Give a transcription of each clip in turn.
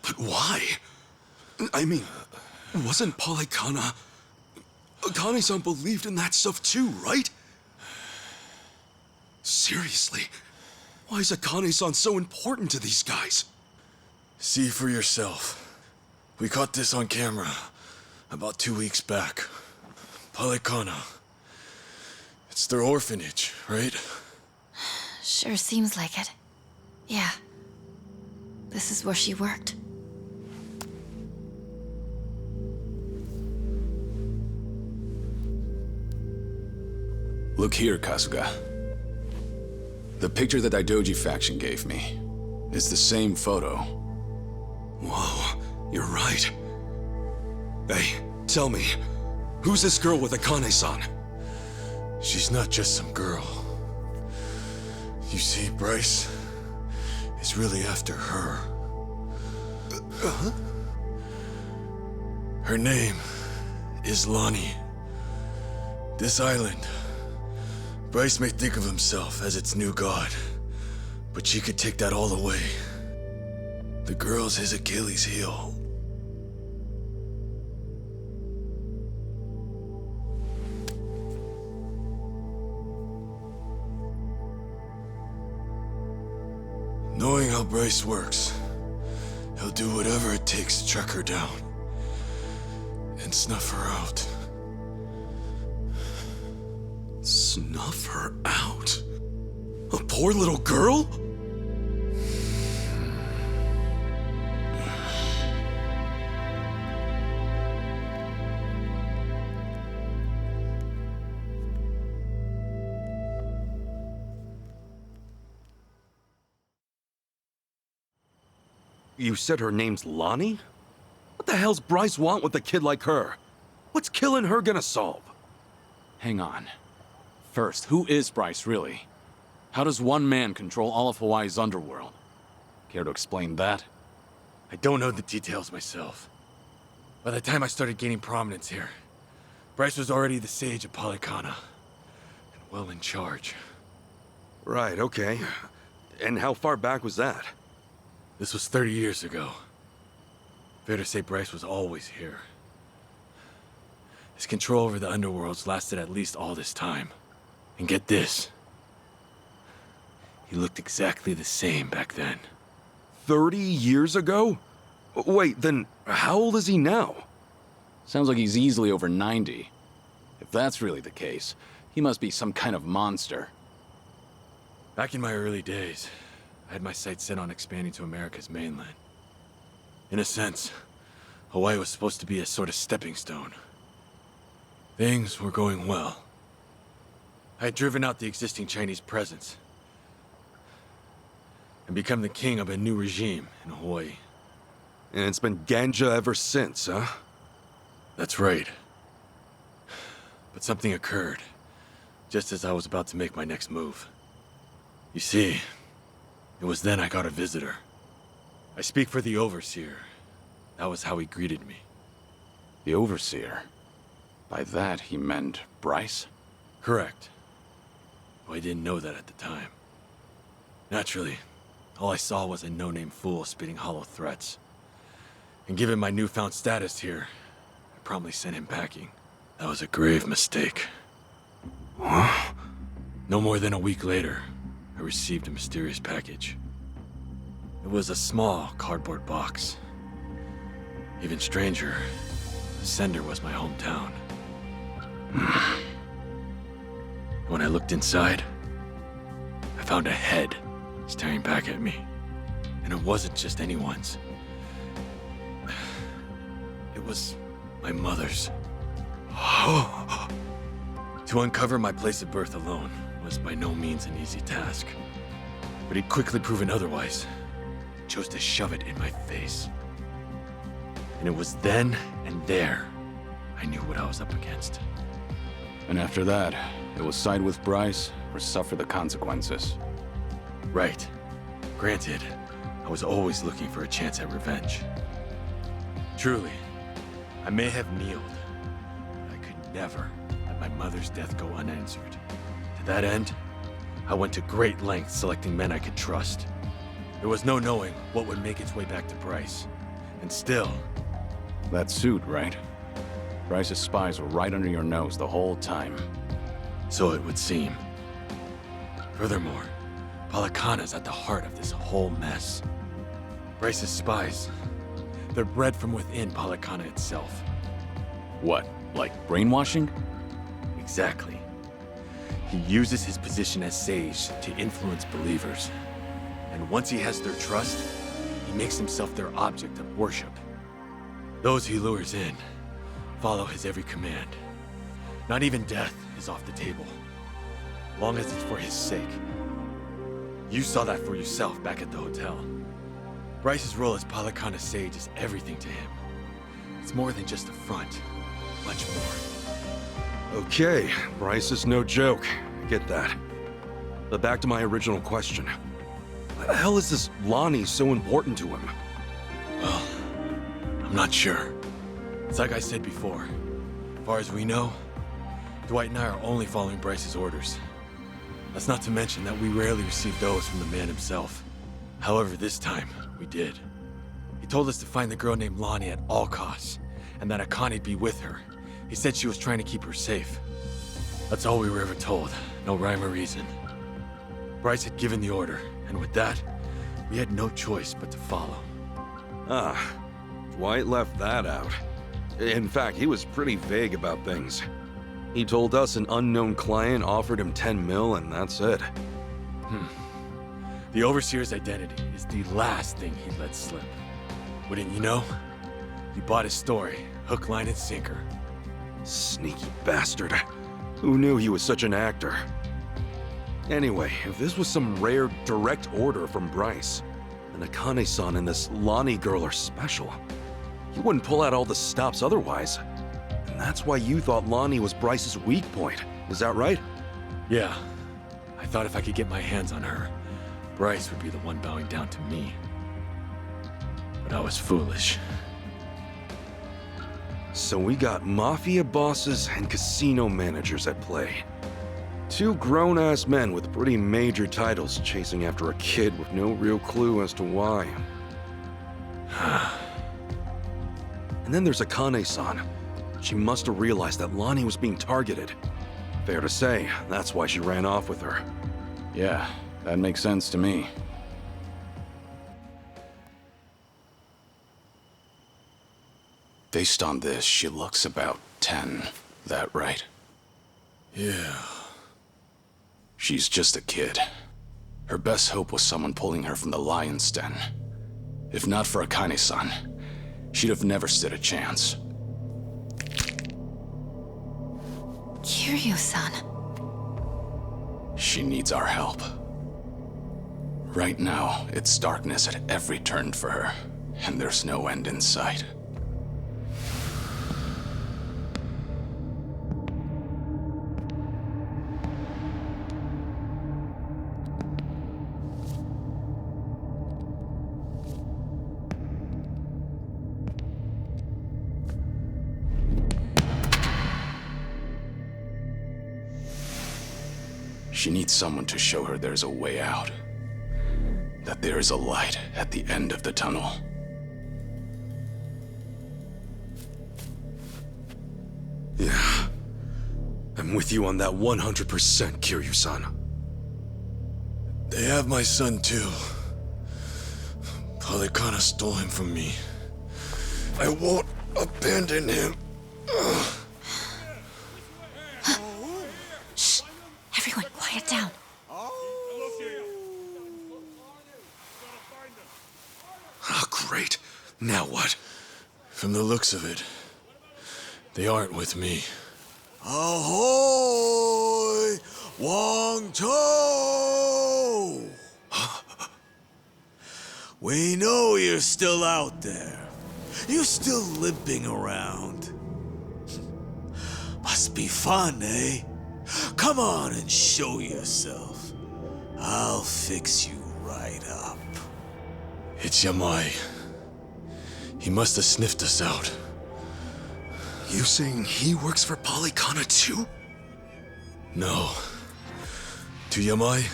But why? I mean, wasn't Polycana... Akane-san believed in that stuff too, right? Seriously, why is Akane-san so important to these guys? See for yourself. We caught this on camera about 2 weeks back. Polycana. It's their orphanage, right? Sure seems like it. Yeah. This is where she worked. Look here, Kasuga. The picture the Daidoji faction gave me is the same photo. Whoa, you're right. Hey, tell me, who's this girl with Akane-san? She's not just some girl. You see, Bryce is really after her. Her name is Lonnie. This island, Bryce may think of himself as its new god, but she could take that all away. The girl's his Achilles heel. Knowing how Bryce works, he'll do whatever it takes to track her down and snuff her out. Snuff her out? A poor little girl? You said her name's Lonnie? What the hell's Bryce want with a kid like her? What's killing her gonna solve? Hang on. First, who is Bryce, really? How does one man control all of Hawaii's underworld? Care to explain that? I don't know the details myself. By the time I started gaining prominence here, Bryce was already the sage of Polycana, and well in charge. Right, okay. And how far back was that? This was 30 years ago. Fair to say Bryce was always here. His control over the underworlds lasted at least all this time. And get this. He looked exactly the same back then. 30 years ago? Wait, then how old is he now? Sounds like he's easily over 90. If that's really the case, he must be some kind of monster. Back in my early days, I had my sights set on expanding to America's mainland. In a sense, Hawaii was supposed to be a sort of stepping stone. Things were going well. I had driven out the existing Chinese presence and become the king of a new regime in Hawaii. And it's been ganja ever since, huh? That's right. But something occurred, just as I was about to make my next move. You see, it was then I got a visitor. I speak for the Overseer. That was how he greeted me. The Overseer? By that, he meant Bryce? Correct. Though I didn't know that at the time. Naturally, all I saw was a no-name fool spitting hollow threats. And given my newfound status here, I promptly sent him packing. That was a grave mistake. Huh? No more than a week later, I received a mysterious package. It was a small cardboard box. Even stranger, the sender was my hometown. When I looked inside, I found a head staring back at me. And it wasn't just anyone's. It was my mother's. To uncover my place of birth alone was by no means an easy task. But he'd quickly proven otherwise. Chose to shove it in my face. And it was then and there I knew what I was up against. And after that, it was side with Bryce or suffer the consequences. Right. Granted, I was always looking for a chance at revenge. Truly, I may have kneeled, but I could never let my mother's death go unanswered. To that end, I went to great lengths selecting men I could trust. There was no knowing what would make its way back to Bryce, And still, That suit, right? Bryce's spies were right under your nose the whole time. so it would seem. Furthermore, Palakana's at the heart of this whole mess. Bryce's spies, they're bred from within Palakana itself. What, like brainwashing? Exactly. He uses his position as sage to influence believers. And once he has their trust, he makes himself their object of worship. Those he lures in follow his every command. Not even death is off the table, long as it's for his sake. You saw that for yourself back at the hotel. Bryce's role as Palakana sage is everything to him. It's more than just a front, much more. Okay, Bryce is no joke. I get that. But back to my original question. Why the hell is this Lonnie so important to him? Well, I'm not sure. It's like I said before. As far as we know, Dwight and I are only following Bryce's orders. That's not to mention that we rarely receive those from the man himself. However, this time, we did. He told us to find the girl named Lonnie at all costs, and that Akani'd be with her. He said she was trying to keep her safe. That's all we were ever told. No rhyme or reason. Bryce had given the order, and with that, we had no choice but to follow. Ah, Dwight left that out. In fact, he was pretty vague about things. He told us an unknown client offered him 10 mil and that's it. The Overseer's identity is the last thing he let slip. Wouldn't you know? He bought his story, hook, line, and sinker. Sneaky bastard. Who knew he was such an actor? Anyway, if this was some rare direct order from Bryce, then Akane-san and this Lonnie girl are special. He wouldn't pull out all the stops otherwise. And that's why you thought Lonnie was Bryce's weak point. Is that right? Yeah, I thought if I could get my hands on her, Bryce would be the one bowing down to me. But I was foolish. So we got mafia bosses and casino managers at play. Two grown-ass men with pretty major titles chasing after a kid with no real clue as to why. And then there's Akane-san. She must have realized that Lonnie was being targeted. Fair to say, that's why she ran off with her. Yeah, that makes sense to me. Based on this, she looks about 10. That right? Yeah. She's just a kid. Her best hope was someone pulling her from the lion's den. If not for Akane-san, she'd have never stood a chance. Kiryu-san. She needs our help. Right now, it's darkness at every turn for her, and there's no end in sight. She needs someone to show her there's a way out. That there is a light at the end of the tunnel. Yeah. I'm with you on that 100%, Kiryu-san. They have my son too. Palakana stole him from me. I won't abandon him. Shh! Everyone, quiet down. Oh, great. Now what? From the looks of it, they aren't with me. Ahoy! Wong Cho! We know you're still out there. You're still limping around. Must be fun, eh? Come on and show yourself. I'll fix you right up. It's Yamai. He must have sniffed us out. You saying he works for Palakana too? No. To Yamai,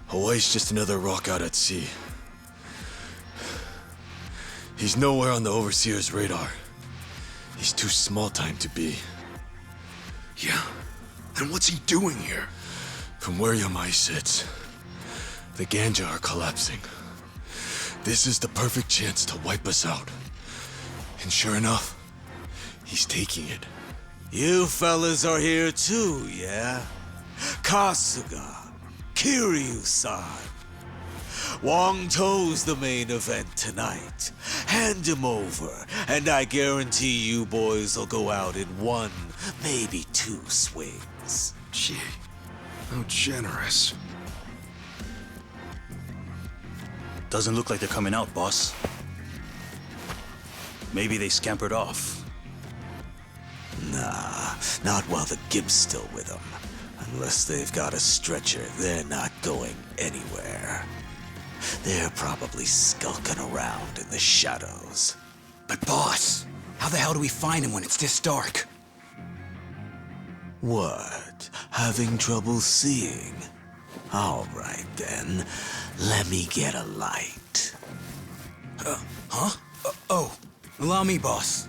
Hawaii's just another rock out at sea. He's nowhere on the Overseer's radar. He's too small-time to be. Yeah? Then what's he doing here? From where Yamai sits, the Ganja are collapsing. This is the perfect chance to wipe us out. And sure enough, he's taking it. You fellas are here too, yeah? Kasuga, Kiryu-san. Wong To's the main event tonight. Hand him over, and I guarantee you boys will go out in one, maybe two swings. Gee, how generous. Doesn't look like they're coming out, boss. Maybe they scampered off. Nah, not while the Gimp's still with them. Unless they've got a stretcher, they're not going anywhere. They're probably skulking around in the shadows. But boss, how the hell do we find him when it's this dark? What? Having trouble seeing? All right then, let me get a light. Oh, allow me, boss.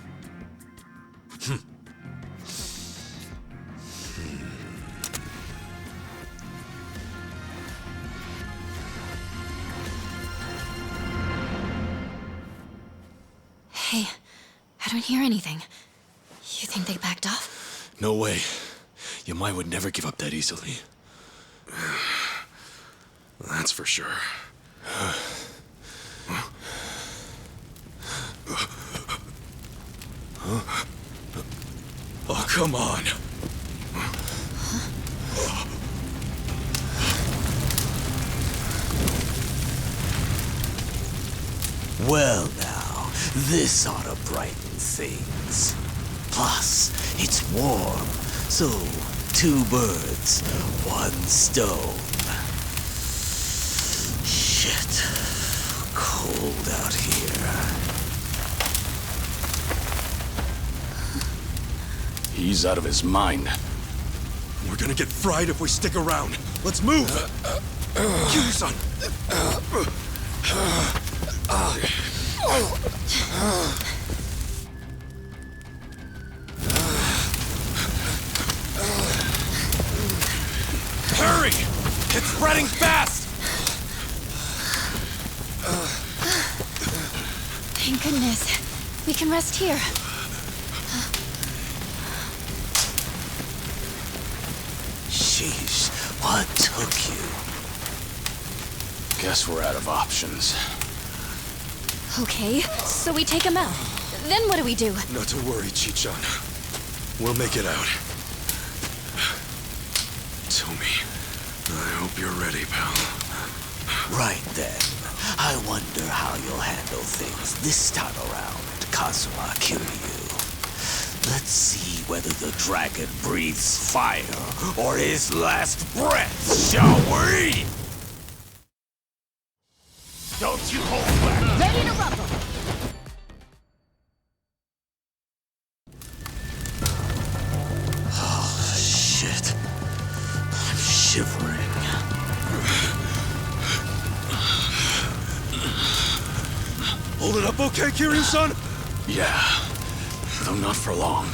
Hey, I don't hear anything. You think they backed off? No way. Yamai would never give up that easily. That's for sure. Oh, come on. Well now, this ought to brighten things. Plus, it's warm, so 2 birds, 1 stone. Shit, cold out here. He's out of his mind. We're gonna get fried if we stick around. Let's move! Kiryu-san! Hurry! It's spreading fast! Thank goodness. We can rest here. Sheesh, what took you? Guess we're out of options. Okay, so we take him out. Then what do we do? Not to worry, Chichan. We'll make it out. Tomi, I hope you're ready, pal. Right then, I wonder how you'll handle things this time around, Kazuma Kiryu. Let's see whether the dragon breathes fire or his last breath, shall we? Don't you hold back! Ready to rumble! Oh, shit. I'm shivering. Hold it up okay, Kiryu-san? Yeah, though not for long.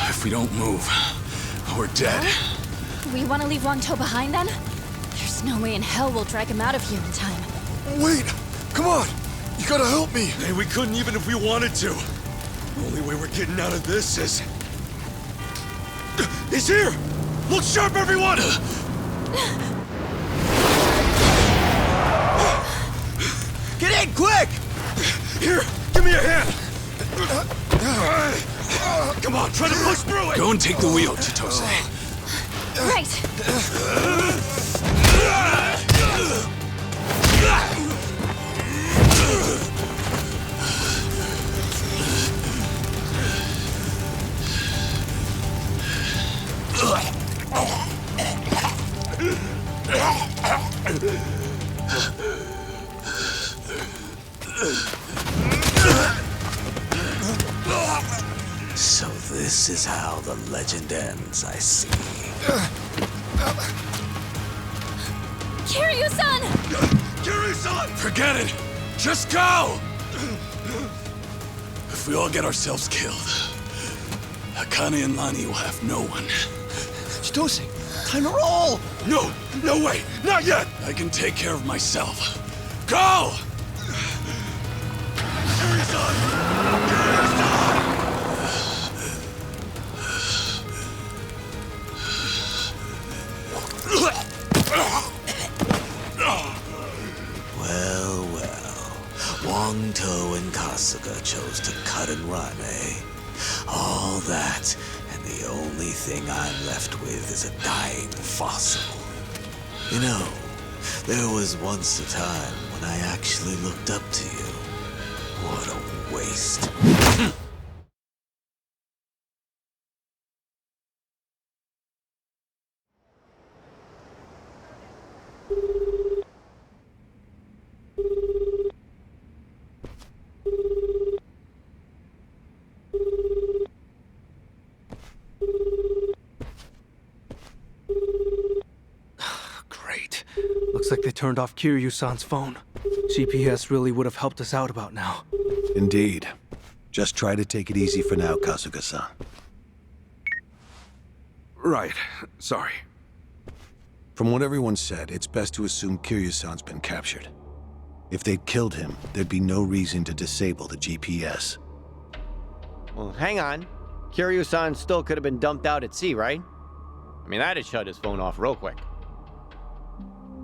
If we don't move, we're dead. We want to leave Wang To behind then? There's no way in hell we'll drag him out of here in time. Wait! Come on! You gotta help me! Hey, we couldn't even if we wanted to. The only way we're getting out of this is... He's here! Look sharp, everyone! Get in, quick! Here, give me a hand! Come on, try to push through it! Go and take the wheel, Chitose. Right! So this is how the legend ends, I see. Kiryu-san! Kiryu-san! Forget it! Just go! If we all get ourselves killed, Akane and Lani will have no one. Chitose, time to roll! No! No way! Not yet! I can take care of myself. Go! Well, well. Wangto and Kasuga chose to cut and run, eh? All that, and the only thing I'm left with is a dying fossil. You know, there was once a time when I actually looked up to you. What a waste. Great. Looks like they turned off Kiryu-san's phone. GPS really would have helped us out about now. Indeed. Just try to take it easy for now, Kasuga-san. Right. Sorry. From what everyone said, it's best to assume Kiryu-san's been captured. If they'd killed him, there'd be no reason to disable the GPS. Well, hang on. Kiryu-san still could have been dumped out at sea, right? I mean, that'd shut his phone off real quick.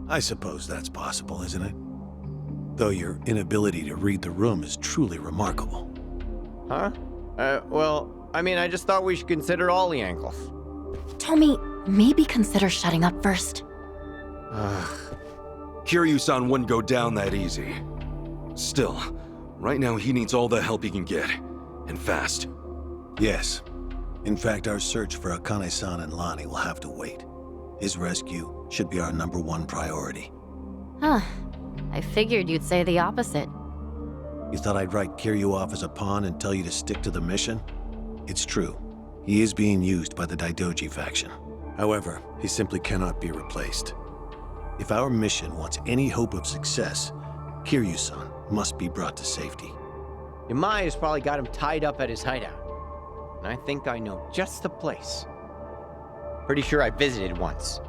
I suppose that's possible, isn't it? Though your inability to read the room is truly remarkable. Huh? Well, I mean, I just thought we should consider all the angles. Tommy, maybe consider shutting up first. Kiryu-san wouldn't go down that easy. Still, right now he needs all the help he can get. And fast. Yes. In fact, our search for Akane-san and Lani will have to wait. His rescue should be our #1 priority. Huh. I figured you'd say the opposite. You thought I'd write Kiryu off as a pawn and tell you to stick to the mission? It's true. He is being used by the Daidoji faction. However, he simply cannot be replaced. If our mission wants any hope of success, Kiryu-san must be brought to safety. Yamaya's probably got him tied up at his hideout. And I think I know just the place. Pretty sure I visited once.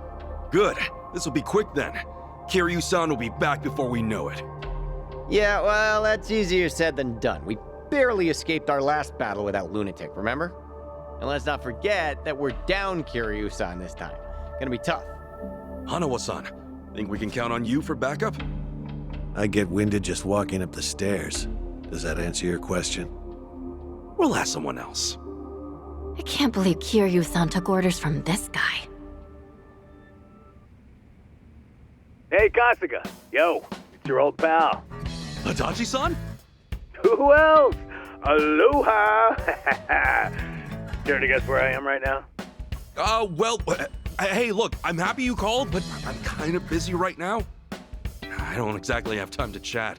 Good. This will be quick then. Kiryu-san will be back before we know it. Yeah, well, that's easier said than done. We barely escaped our last battle with that lunatic, remember? And let's not forget that we're down Kiryu-san this time. Gonna be tough. Hanawa-san, think we can count on you for backup? I get winded just walking up the stairs. Does that answer your question? We'll ask someone else. I can't believe Kiryu-san took orders from this guy. Hey, Kasuga. Yo, it's your old pal. Adachi-san? Who else? Aloha! Care to guess where I am right now? Hey, look, I'm happy you called, but I'm kind of busy right now. I don't exactly have time to chat.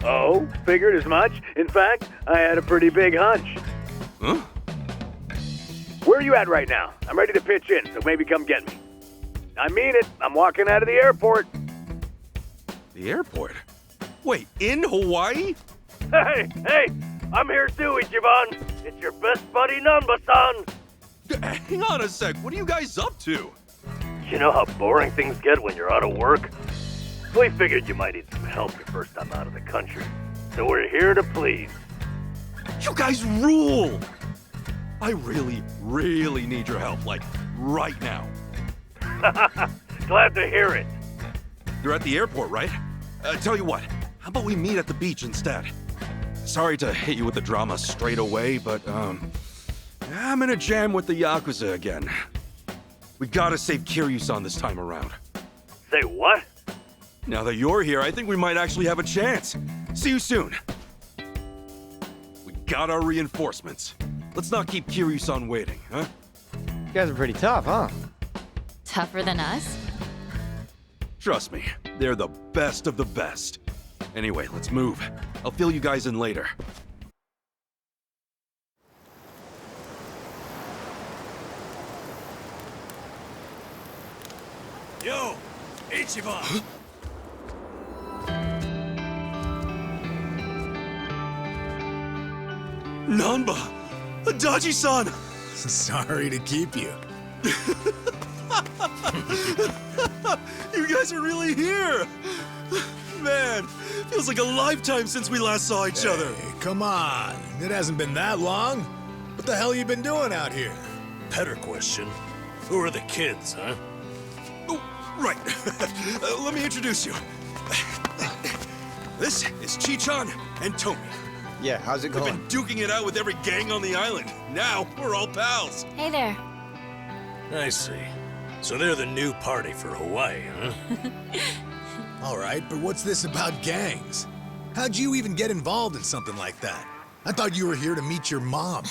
Oh, figured as much. In fact, I had a pretty big hunch. Huh? Where are you at right now? I'm ready to pitch in, so maybe come get me. I mean it. I'm walking out of the airport. The airport? Wait, in Hawaii? Hey, I'm here too, Ichiban. It's your best buddy, Nanba-san. Hang on a sec, what are you guys up to? You know how boring things get when you're out of work? We figured you might need some help your first time out of the country. So we're here to please. You guys rule! I really, really need your help, like, right now. Glad to hear it. You're at the airport, right? Tell you what, how about we meet at the beach instead? Sorry to hit you with the drama straight away, but, I'm in a jam with the Yakuza again. We gotta save Kiryu-san this time around. Say what? Now that you're here, I think we might actually have a chance. See you soon. We got our reinforcements. Let's not keep Kiryu-san waiting, huh? You guys are pretty tough, huh? Tougher than us? Trust me, they're the best of the best. Anyway, let's move. I'll fill you guys in later. Yo, Ichiban! Nanba! Adachi-san! Sorry to keep you. You guys are really here! Man, feels like a lifetime since we last saw each other. Hey, come on. It hasn't been that long. What the hell you been doing out here? Better question. Who are the kids, huh? Oh, right. Let me introduce you. This is Chi-chan and Tomi. Yeah, how's it We've going? been duking it out with every gang on the island. Now, we're all pals. Hey there. I see. So they're the new party for Hawaii, huh? All right, but what's this about gangs? How'd you even get involved in something like that? I thought you were here to meet your mom.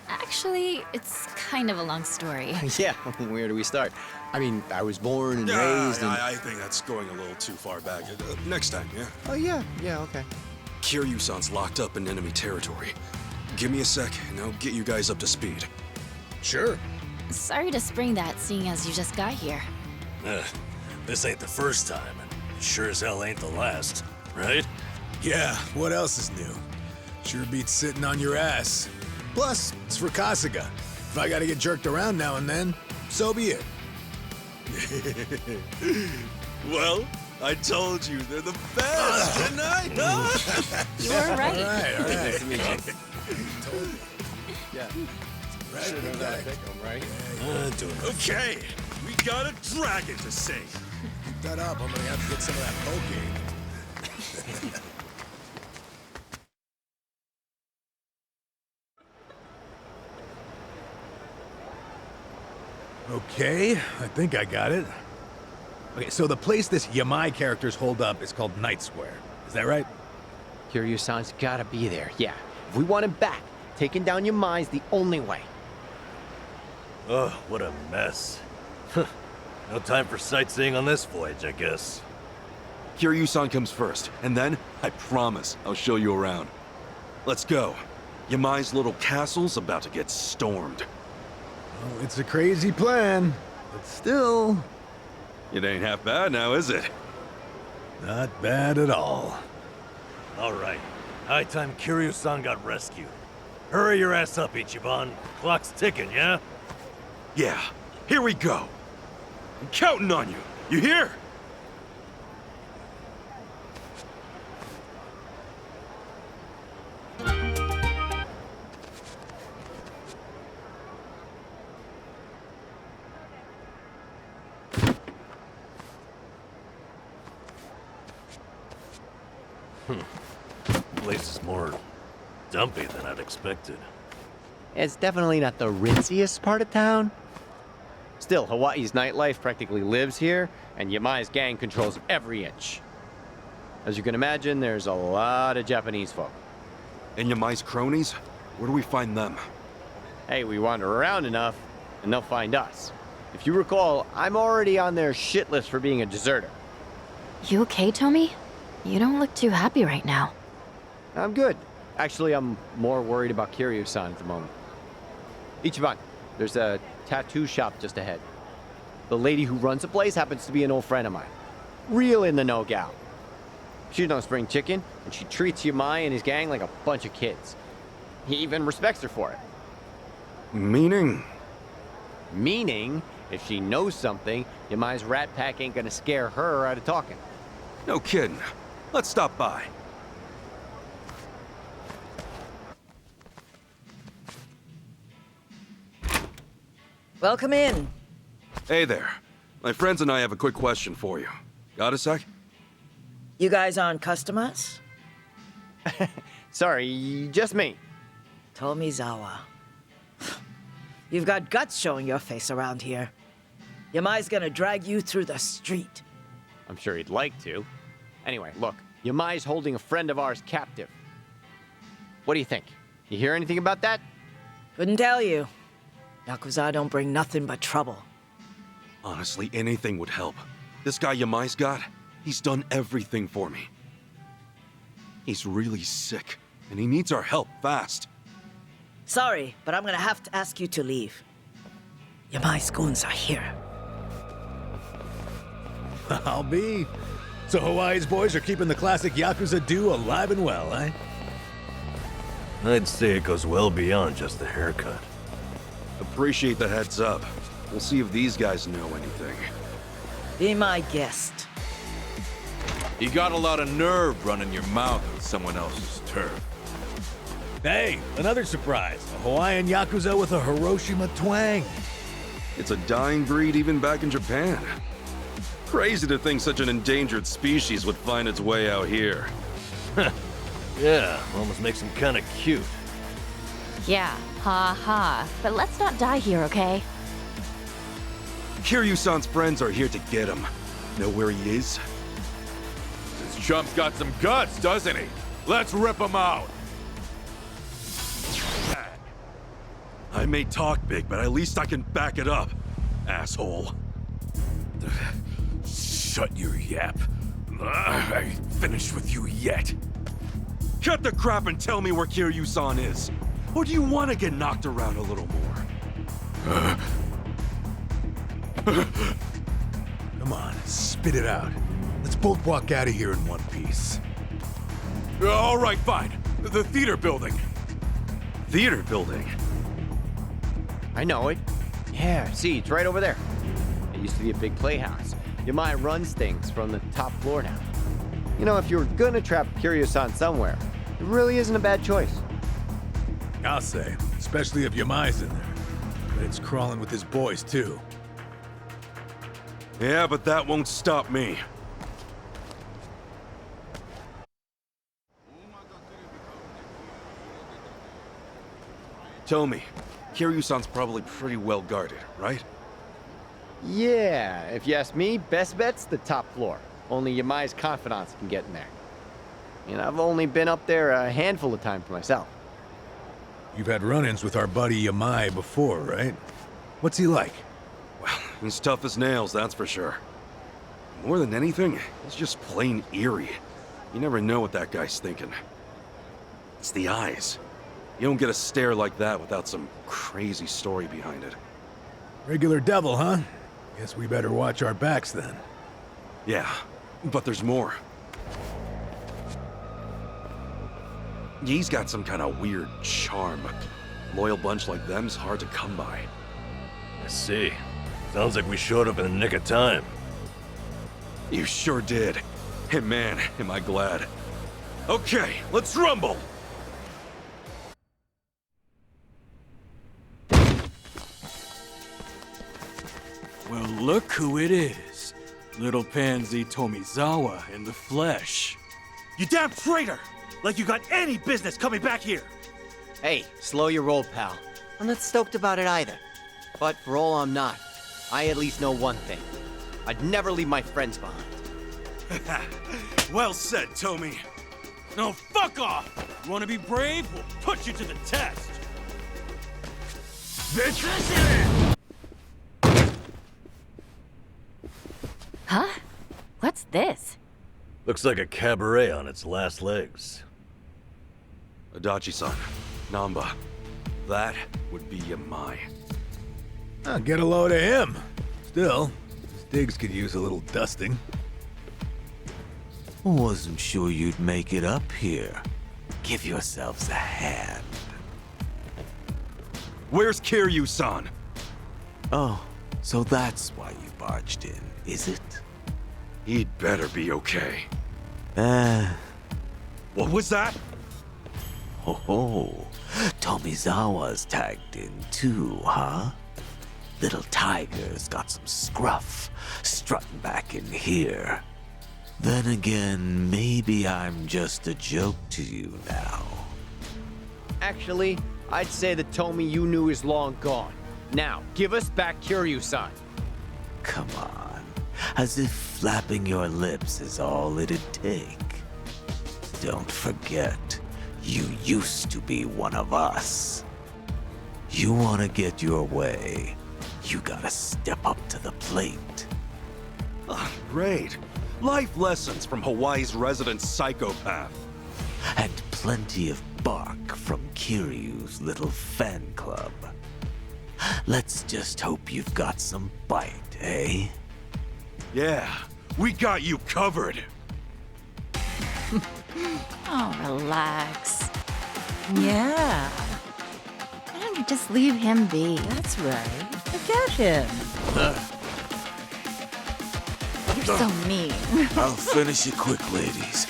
Actually, it's kind of a long story. Yeah, where do we start? I mean, I was born and raised in... I think that's going a little too far back. Next time, yeah? Oh, yeah, okay. Kiryu-san's locked up in enemy territory. Give me a sec, and I'll get you guys up to speed. Sure. Sorry to spring that, seeing as you just got here. This ain't the first time, and sure as hell ain't the last, right? Yeah, what else is new? Sure beats sitting on your ass. Plus, it's for Kasuga. If I gotta get jerked around now and then, so be it. Well, I told you, they're the best, didn't I? You were right. All right. Nice to meet you. Told me. Yeah. Right, big guy. Right? Doing it. Okay, we got a dragon to sing. Keep that up, I'm gonna have to get some of that poke. Okay, I think I got it. Okay, so the place this Yamai characters hold up is called Night Square. Is that right? Kiryu-san's gotta be there, yeah. If we want him back, taking down Yamai's the only way. Oh, what a mess. No time for sightseeing on this voyage, I guess. Kiryu-san comes first, and then, I promise, I'll show you around. Let's go. Yamai's little castle's about to get stormed. Well, it's a crazy plan, but still... It ain't half bad now, is it? not bad at all. All right. High time Kiryu-san got rescued. Hurry your ass up, Ichiban. Clock's ticking, yeah? Yeah, here we go. I'm counting on you. You hear? Place is more dumpy than I'd expected. It's definitely not the ritziest part of town. Still, Hawaii's nightlife practically lives here, and Yamai's gang controls every inch. As you can imagine, there's a lot of Japanese folk. And Yamai's cronies? Where do we find them? Hey, we wander around enough, and they'll find us. If you recall, I'm already on their shit list for being a deserter. You okay, Tomi? You don't look too happy right now. I'm good. Actually, I'm more worried about Kiryu-san at the moment. Ichiban, there's a tattoo shop just ahead. The lady who runs the place happens to be an old friend of mine. Real in the know gal. She's no spring chicken, and she treats Yamai and his gang like a bunch of kids. He even respects her for it. Meaning? Meaning, if she knows something, Yamai's rat pack ain't gonna scare her out of talking. No kidding. Let's stop by. Welcome in. Hey there. My friends and I have a quick question for you. Got a sec? You guys aren't customers? Sorry, just me. Tomizawa. You've got guts showing your face around here. Yamai's gonna drag you through the street. I'm sure he'd like to. Anyway, look, Yamai's holding a friend of ours captive. What do you think? You hear anything about that? Couldn't tell you. Yakuza don't bring nothing but trouble. Honestly, anything would help. This guy Yamai's got, he's done everything for me. He's really sick, and he needs our help fast. Sorry, but I'm gonna have to ask you to leave. Yamai's goons are here. I'll be. So Hawaii's boys are keeping the classic Yakuza do alive and well, eh? I'd say it goes well beyond just the haircut. Appreciate the heads up. We'll see if these guys know anything. Be my guest. You got a lot of nerve running your mouth on someone else's turf. Hey, another surprise. A Hawaiian Yakuza with a Hiroshima twang. It's a dying breed even back in Japan. Crazy to think such an endangered species would find its way out here. Yeah, almost makes him kinda cute. Yeah, ha ha. But let's not die here, okay? Kiryu-san's friends are here to get him. Know where he is? This chump's got some guts, doesn't he? Let's rip him out! I may talk big, but at least I can back it up, asshole. Shut your yap. I ain't finished with you yet. Cut the crap and tell me where Kiryu-san is. Or do you want to get knocked around a little more? Come on, spit it out. Let's both walk out of here in one piece. All right, fine. The theater building. Theater building? I know it. Yeah, see, it's right over there. It used to be a big playhouse. Yamai runs things from the top floor now. You know, if you were gonna trap Kiryu-san somewhere, it really isn't a bad choice. I'll say, especially if Yamai's in there. But it's crawling with his boys, too. Yeah, but that won't stop me. Tomi, Kiryu-san's probably pretty well guarded, right? Yeah, if you ask me, best bet's the top floor. Only Yamai's confidants can get in there. And I've only been up there a handful of times myself. You've had run-ins with our buddy Yamai before, right? What's he like? Well, he's tough as nails, that's for sure. More than anything, he's just plain eerie. You never know what that guy's thinking. It's the eyes. You don't get a stare like that without some crazy story behind it. Regular devil, huh? Guess we better watch our backs then. Yeah, but there's more. He's got some kind of weird charm. Loyal bunch like them's hard to come by. I see. Sounds like we showed up in the nick of time. You sure did. Hey man, am I glad. Okay, let's rumble! Well, look who it is. Little pansy Tomizawa in the flesh. You damn traitor! Like you got any business coming back here! Hey, slow your roll, pal. I'm not stoked about it either. But for all I'm not, I at least know one thing. I'd never leave my friends behind. Well said, Tomi. No, fuck off! You wanna be brave? We'll put you to the test! Bitch! Huh? What's this? Looks like a cabaret on its last legs. Adachi-san, Namba, that would be Yamai. I'll get a load of him. Still, his digs could use a little dusting. Wasn't sure you'd make it up here. Give yourselves a hand. Where's Kiryu-san? Oh, so that's why you barged in, is it? He'd better be okay. What was that? Ho, Tomizawa's tagged in too, huh? Little Tiger's got some scruff, strutting back in here. Then again, maybe I'm just a joke to you now. Actually, I'd say the Tomi you knew is long gone. Now, give us back Kiryu-san. Come on, as if flapping your lips is all it'd take. Don't forget, you used to be one of us. You wanna get your way, you gotta step up to the plate. Great. Life lessons from Hawaii's resident psychopath. And plenty of bark from Kiryu's little fan club. Let's just hope you've got some bite, eh? Yeah, we got you covered. Oh, relax. Yeah. Why don't you just leave him be? That's right. Forget him. You're so mean. I'll finish it quick, ladies.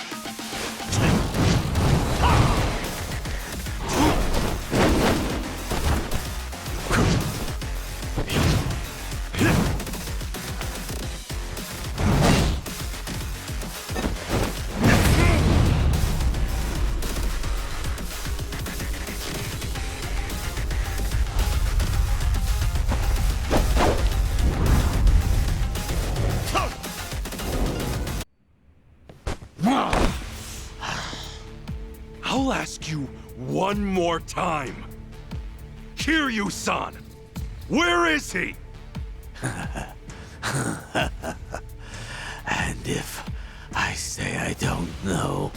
I'll ask you one more time. Kiryu-san! Where is he? And if I say I don't know...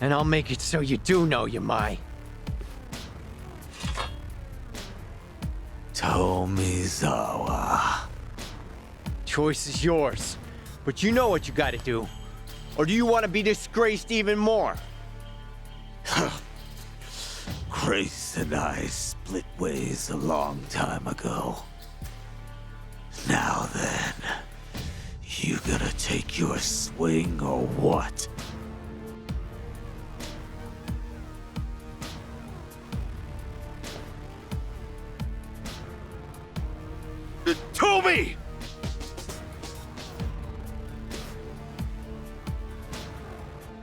And I'll make it so you do know, Yamai. Tomizawa. Choice is yours. But you know what you gotta do. Or do you want to be disgraced even more? Grace and I split ways a long time ago. Now then, you gonna take your swing or what? Toby!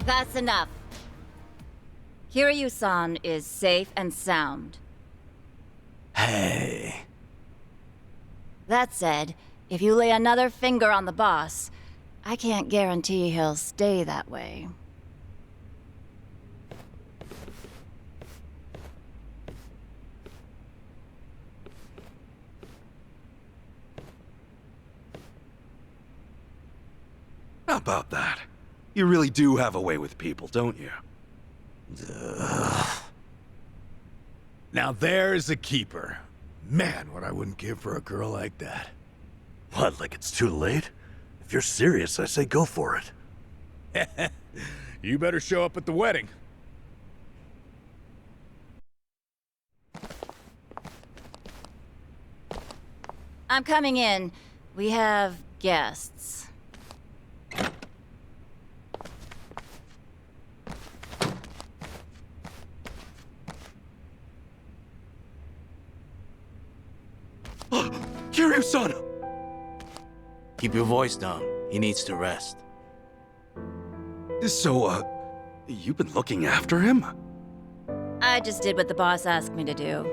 That's enough. Kiryu-san is safe and sound. Hey. That said, if you lay another finger on the boss, I can't guarantee he'll stay that way. How about that? You really do have a way with people, don't you? Now there's a keeper. Man, what I wouldn't give for a girl like that. What, like it's too late? If you're serious, I say go for it. You better show up at the wedding. I'm coming in. We have guests. Kiryu-san! Keep your voice down. He needs to rest. So, you've been looking after him? I just did what the boss asked me to do.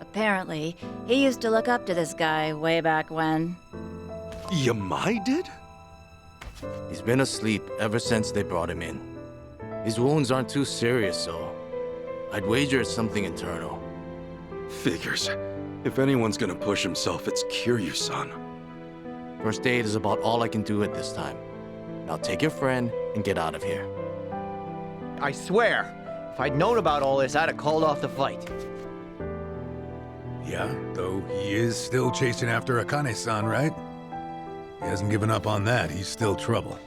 Apparently, he used to look up to this guy way back when. Yamai did? He's been asleep ever since they brought him in. His wounds aren't too serious, so I'd wager it's something internal. Figures. If anyone's gonna push himself, it's Kiryu-san. First aid is about all I can do at this time. Now take your friend and get out of here. I swear, if I'd known about all this, I'd have called off the fight. Yeah, though he is still chasing after Akane-san, right? He hasn't given up on that. He's still trouble.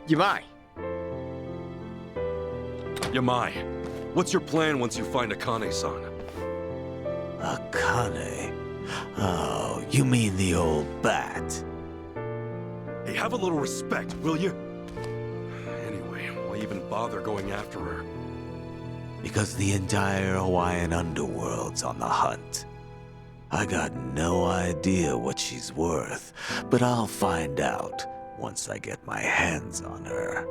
Yamai. Yamai, what's your plan once you find Akane-san? Akane? Oh, you mean the old bat? Hey, have a little respect, will you? Anyway, why even bother going after her? Because the entire Hawaiian underworld's on the hunt. I got no idea what she's worth, but I'll find out once I get my hands on her.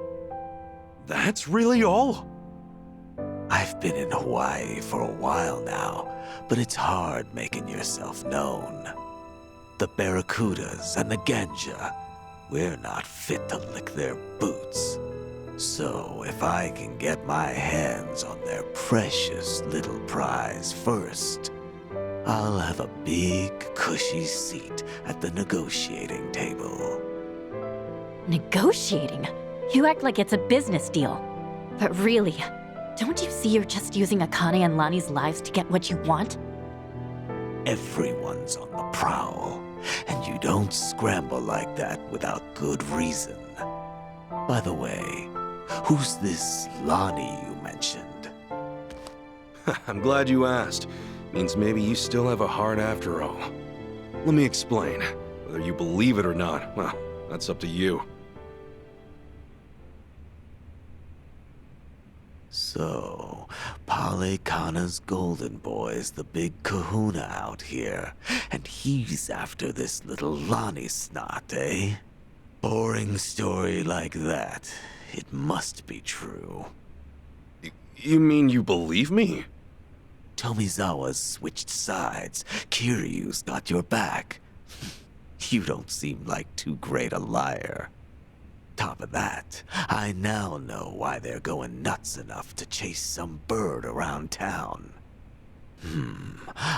That's really all? I've been in Hawaii for a while now, but it's hard making yourself known. The Barracudas and the Ganja, we're not fit to lick their boots. So if I can get my hands on their precious little prize first, I'll have a big, cushy seat at the negotiating table. Negotiating? You act like it's a business deal. But really, don't you see you're just using Akane and Lani's lives to get what you want? Everyone's on the prowl. And you don't scramble like that without good reason. By the way, who's this Lonnie you mentioned? I'm glad you asked. Means maybe you still have a heart after all. Let me explain. Whether you believe it or not, well, that's up to you. So, Palekana's golden boy's the big kahuna out here, and he's after this little Lonnie snot, eh? Boring story like that. It must be true. You mean you believe me? Tomizawa's switched sides. Kiryu's got your back. You don't seem like too great a liar. Top of that, I now know why they're going nuts enough to chase some bird around town.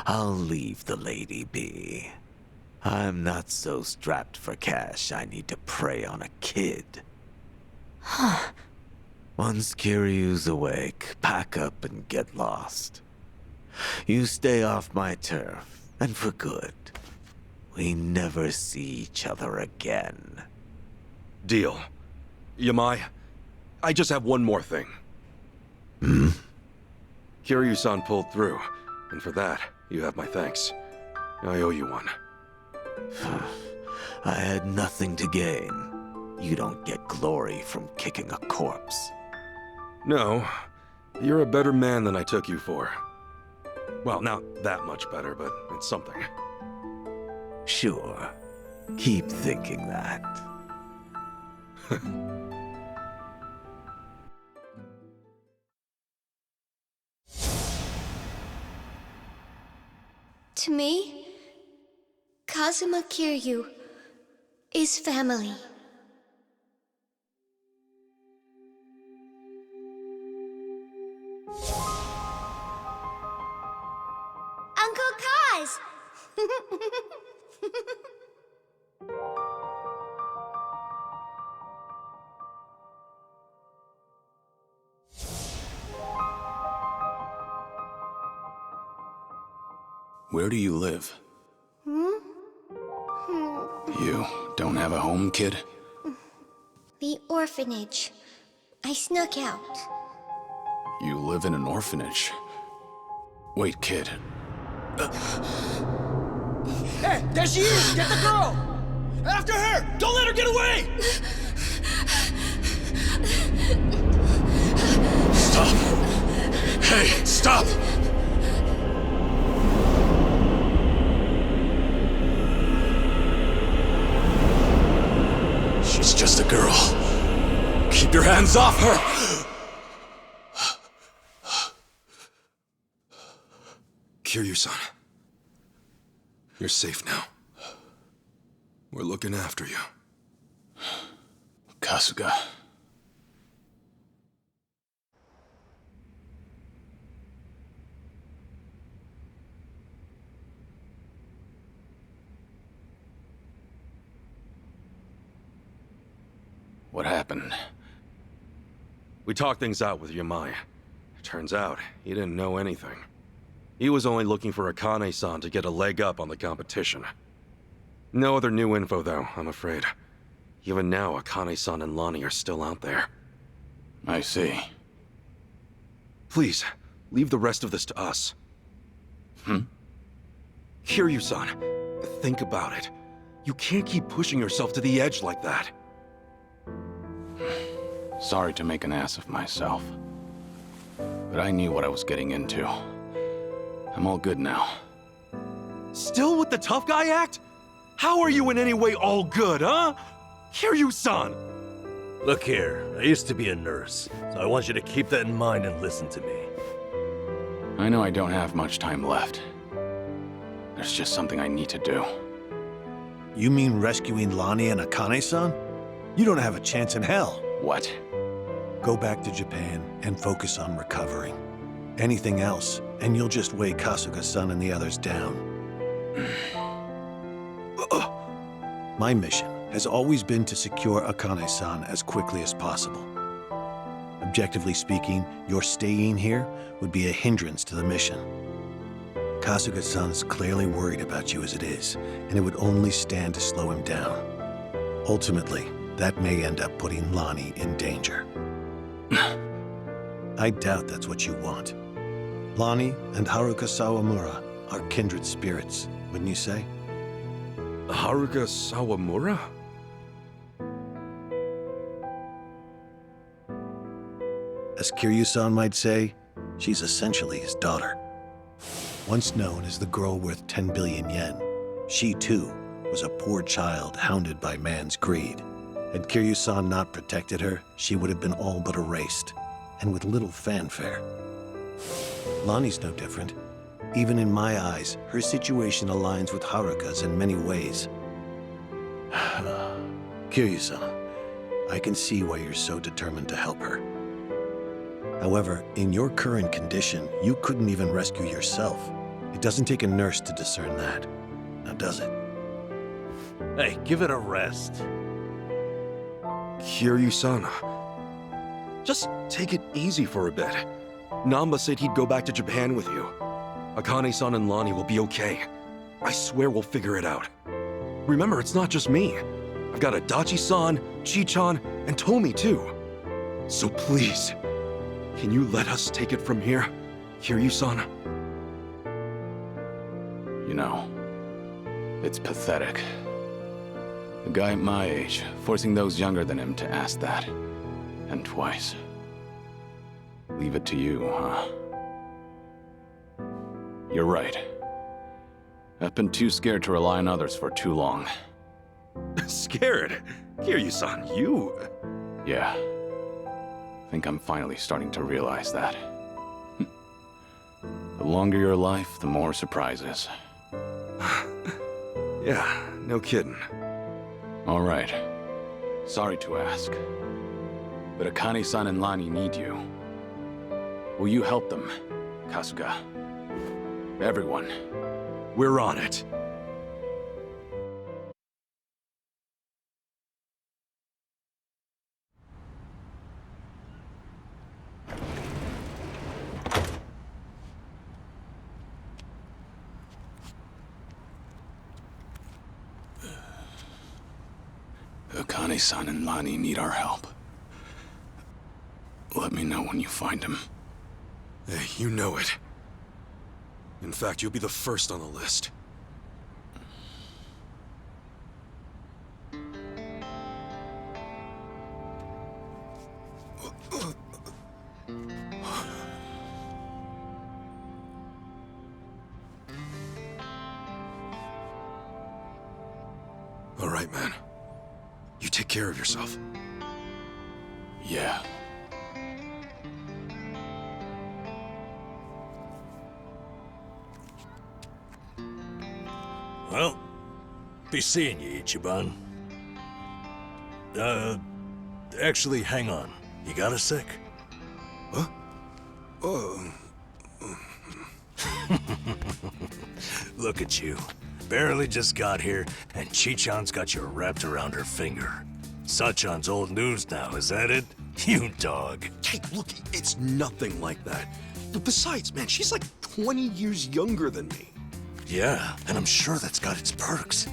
I'll leave the lady be. I'm not so strapped for cash I need to prey on a kid. Once Kiryu's awake, pack up and get lost. You stay off my turf, and for good. We never see each other again. Deal. Yamai, I just have one more thing. Kiryu-san pulled through, and for that, you have my thanks. I owe you one. I had nothing to gain. You don't get glory from kicking a corpse. No, you're a better man than I took you for. Well, not that much better, but it's something. Sure. Keep thinking that. To me, Kazuma Kiryu is family. Uncle Kaz! Where do you live? You don't have a home, kid? The orphanage. I snuck out. You live in an orphanage? Wait, kid. Hey, there she is! Get the girl! After her! Don't let her get away! Stop! Hey, stop! She's just a girl. Keep your hands off her! Kiryu-san. You're safe now. We're looking after you. Kasuga. What happened? We talked things out with Yamai. Turns out, he didn't know anything. He was only looking for Akane-san to get a leg up on the competition. No other new info, though, I'm afraid. Even now, Akane-san and Lonnie are still out there. I see. Please, leave the rest of this to us. Kiryu-san, think about it. You can't keep pushing yourself to the edge like that. Sorry to make an ass of myself. But I knew what I was getting into. I'm all good now. Still with the tough guy act? How are you in any way all good, huh? Kiryu-san! Look here, I used to be a nurse, so I want you to keep that in mind and listen to me. I know I don't have much time left. There's just something I need to do. You mean rescuing Lonnie and Akane-san? You don't have a chance in hell. What? Go back to Japan and focus on recovering. Anything else, and you'll just weigh Kasuga-san and the others down. My mission has always been to secure Akane-san as quickly as possible. Objectively speaking, your staying here would be a hindrance to the mission. Kasuga-san's clearly worried about you as it is, and it would only stand to slow him down. Ultimately, that may end up putting Lonnie in danger. I doubt that's what you want. Lonnie and Haruka Sawamura are kindred spirits, wouldn't you say? Haruka Sawamura? As Kiryu-san might say, she's essentially his daughter. Once known as the girl worth 10 billion yen, she too was a poor child hounded by man's greed. Had Kiryu-san not protected her, she would have been all but erased, and with little fanfare. Lonnie's no different. Even in my eyes, her situation aligns with Haruka's in many ways. Kiryu-san, I can see why you're so determined to help her. However, in your current condition, you couldn't even rescue yourself. It doesn't take a nurse to discern that. Now, does it? Hey, give it a rest. Kiryu-san, just take it easy for a bit. Namba said he'd go back to Japan with you. Akane-san and Lonnie will be okay. I swear we'll figure it out. Remember, it's not just me. I've got Adachi-san, Chi-chan, and Tomi too. So please, can you let us take it from here, Kiryu-san? You know, it's pathetic. A guy at my age, forcing those younger than him to ask that. And twice. Leave it to you, huh? You're right. I've been too scared to rely on others for too long. Scared? Kiryu-san, you... Yeah. I think I'm finally starting to realize that. The longer your life, the more surprises. Yeah, no kidding. All right. Sorry to ask. But Akane-san and Lonnie need you. Will you help them, Kasuga? Everyone. We're on it. Akane-san and Lonnie need our help. Let me know when you find him. Hey, you know it. In fact, you'll be the first on the list. All right, man. You take care of yourself. Yeah. Well, be seeing you, Ichiban. Actually, hang on. You got a sec? Huh? Oh. Look at you. Barely just got here, and Chi-chan's got you wrapped around her finger. Sachan's old news now, is that it? You dog. Hey, look, it's nothing like that. Besides, man, she's like 20 years younger than me. Yeah, and I'm sure that's got its perks.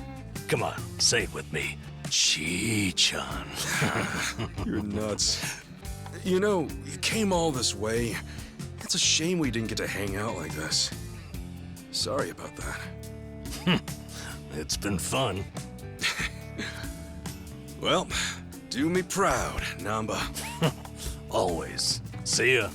Come on, say it with me. Chi-chan. You're nuts. You know, you came all this way. It's a shame we didn't get to hang out like this. Sorry about that. It's been fun. Well, do me proud, Namba. Always. See ya.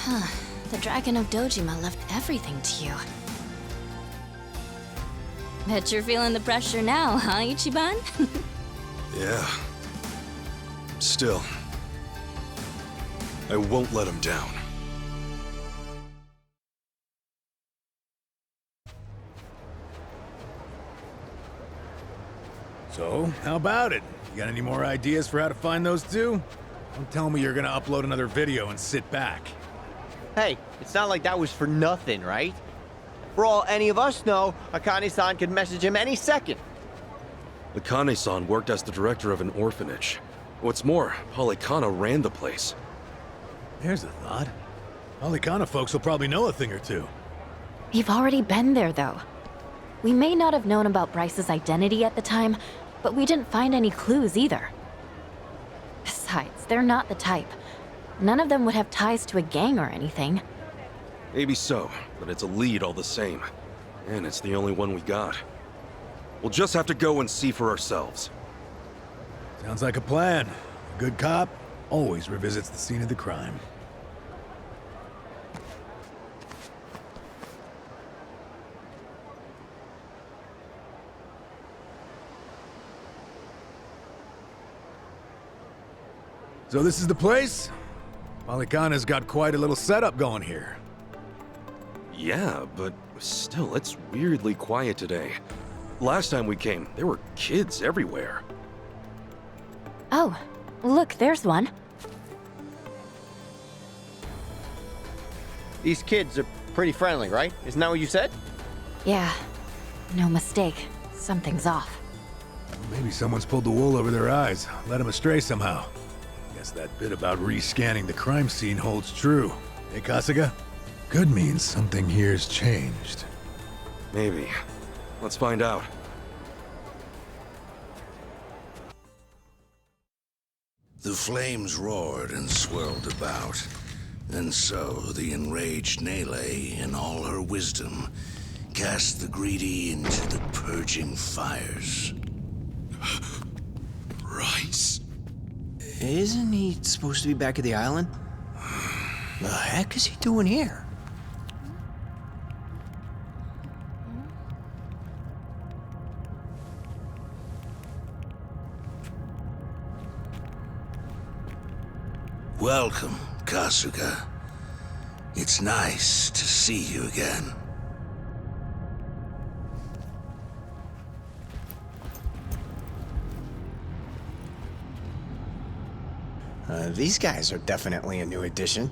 Huh. The Dragon of Dojima left everything to you. Bet you're feeling the pressure now, huh, Ichiban? Yeah. Still, I won't let him down. So, how about it? You got any more ideas for how to find those two? Don't tell me you're gonna upload another video and sit back. Hey, it's not like that was for nothing, right? For all any of us know, Akane-san could message him any second. Akane-san worked as the director of an orphanage. What's more, Polycana ran the place. There's a thought. Polycana folks will probably know a thing or two. We've already been there, though. We may not have known about Bryce's identity at the time, but we didn't find any clues either. Besides, they're not the type. None of them would have ties to a gang or anything. Maybe so, but it's a lead all the same. And it's the only one we got. We'll just have to go and see for ourselves. Sounds like a plan. A good cop always revisits the scene of the crime. So this is the place? Polycana's got quite a little setup going here. Yeah, but still, it's weirdly quiet today. Last time we came, there were kids everywhere. Oh, look, there's one. These kids are pretty friendly, right? Isn't that what you said? Yeah, no mistake. Something's off. Maybe someone's pulled the wool over their eyes, led them astray somehow. Guess that bit about rescanning the crime scene holds true. Hey, Kasuga? Could mean something here's changed. Maybe. Let's find out. The flames roared and swirled about. And so the enraged Nele, in all her wisdom, cast the greedy into the purging fires. Bryce? Isn't he supposed to be back at the island? The heck is he doing here? Welcome, Kasuga. It's nice to see you again. These guys are definitely a new addition.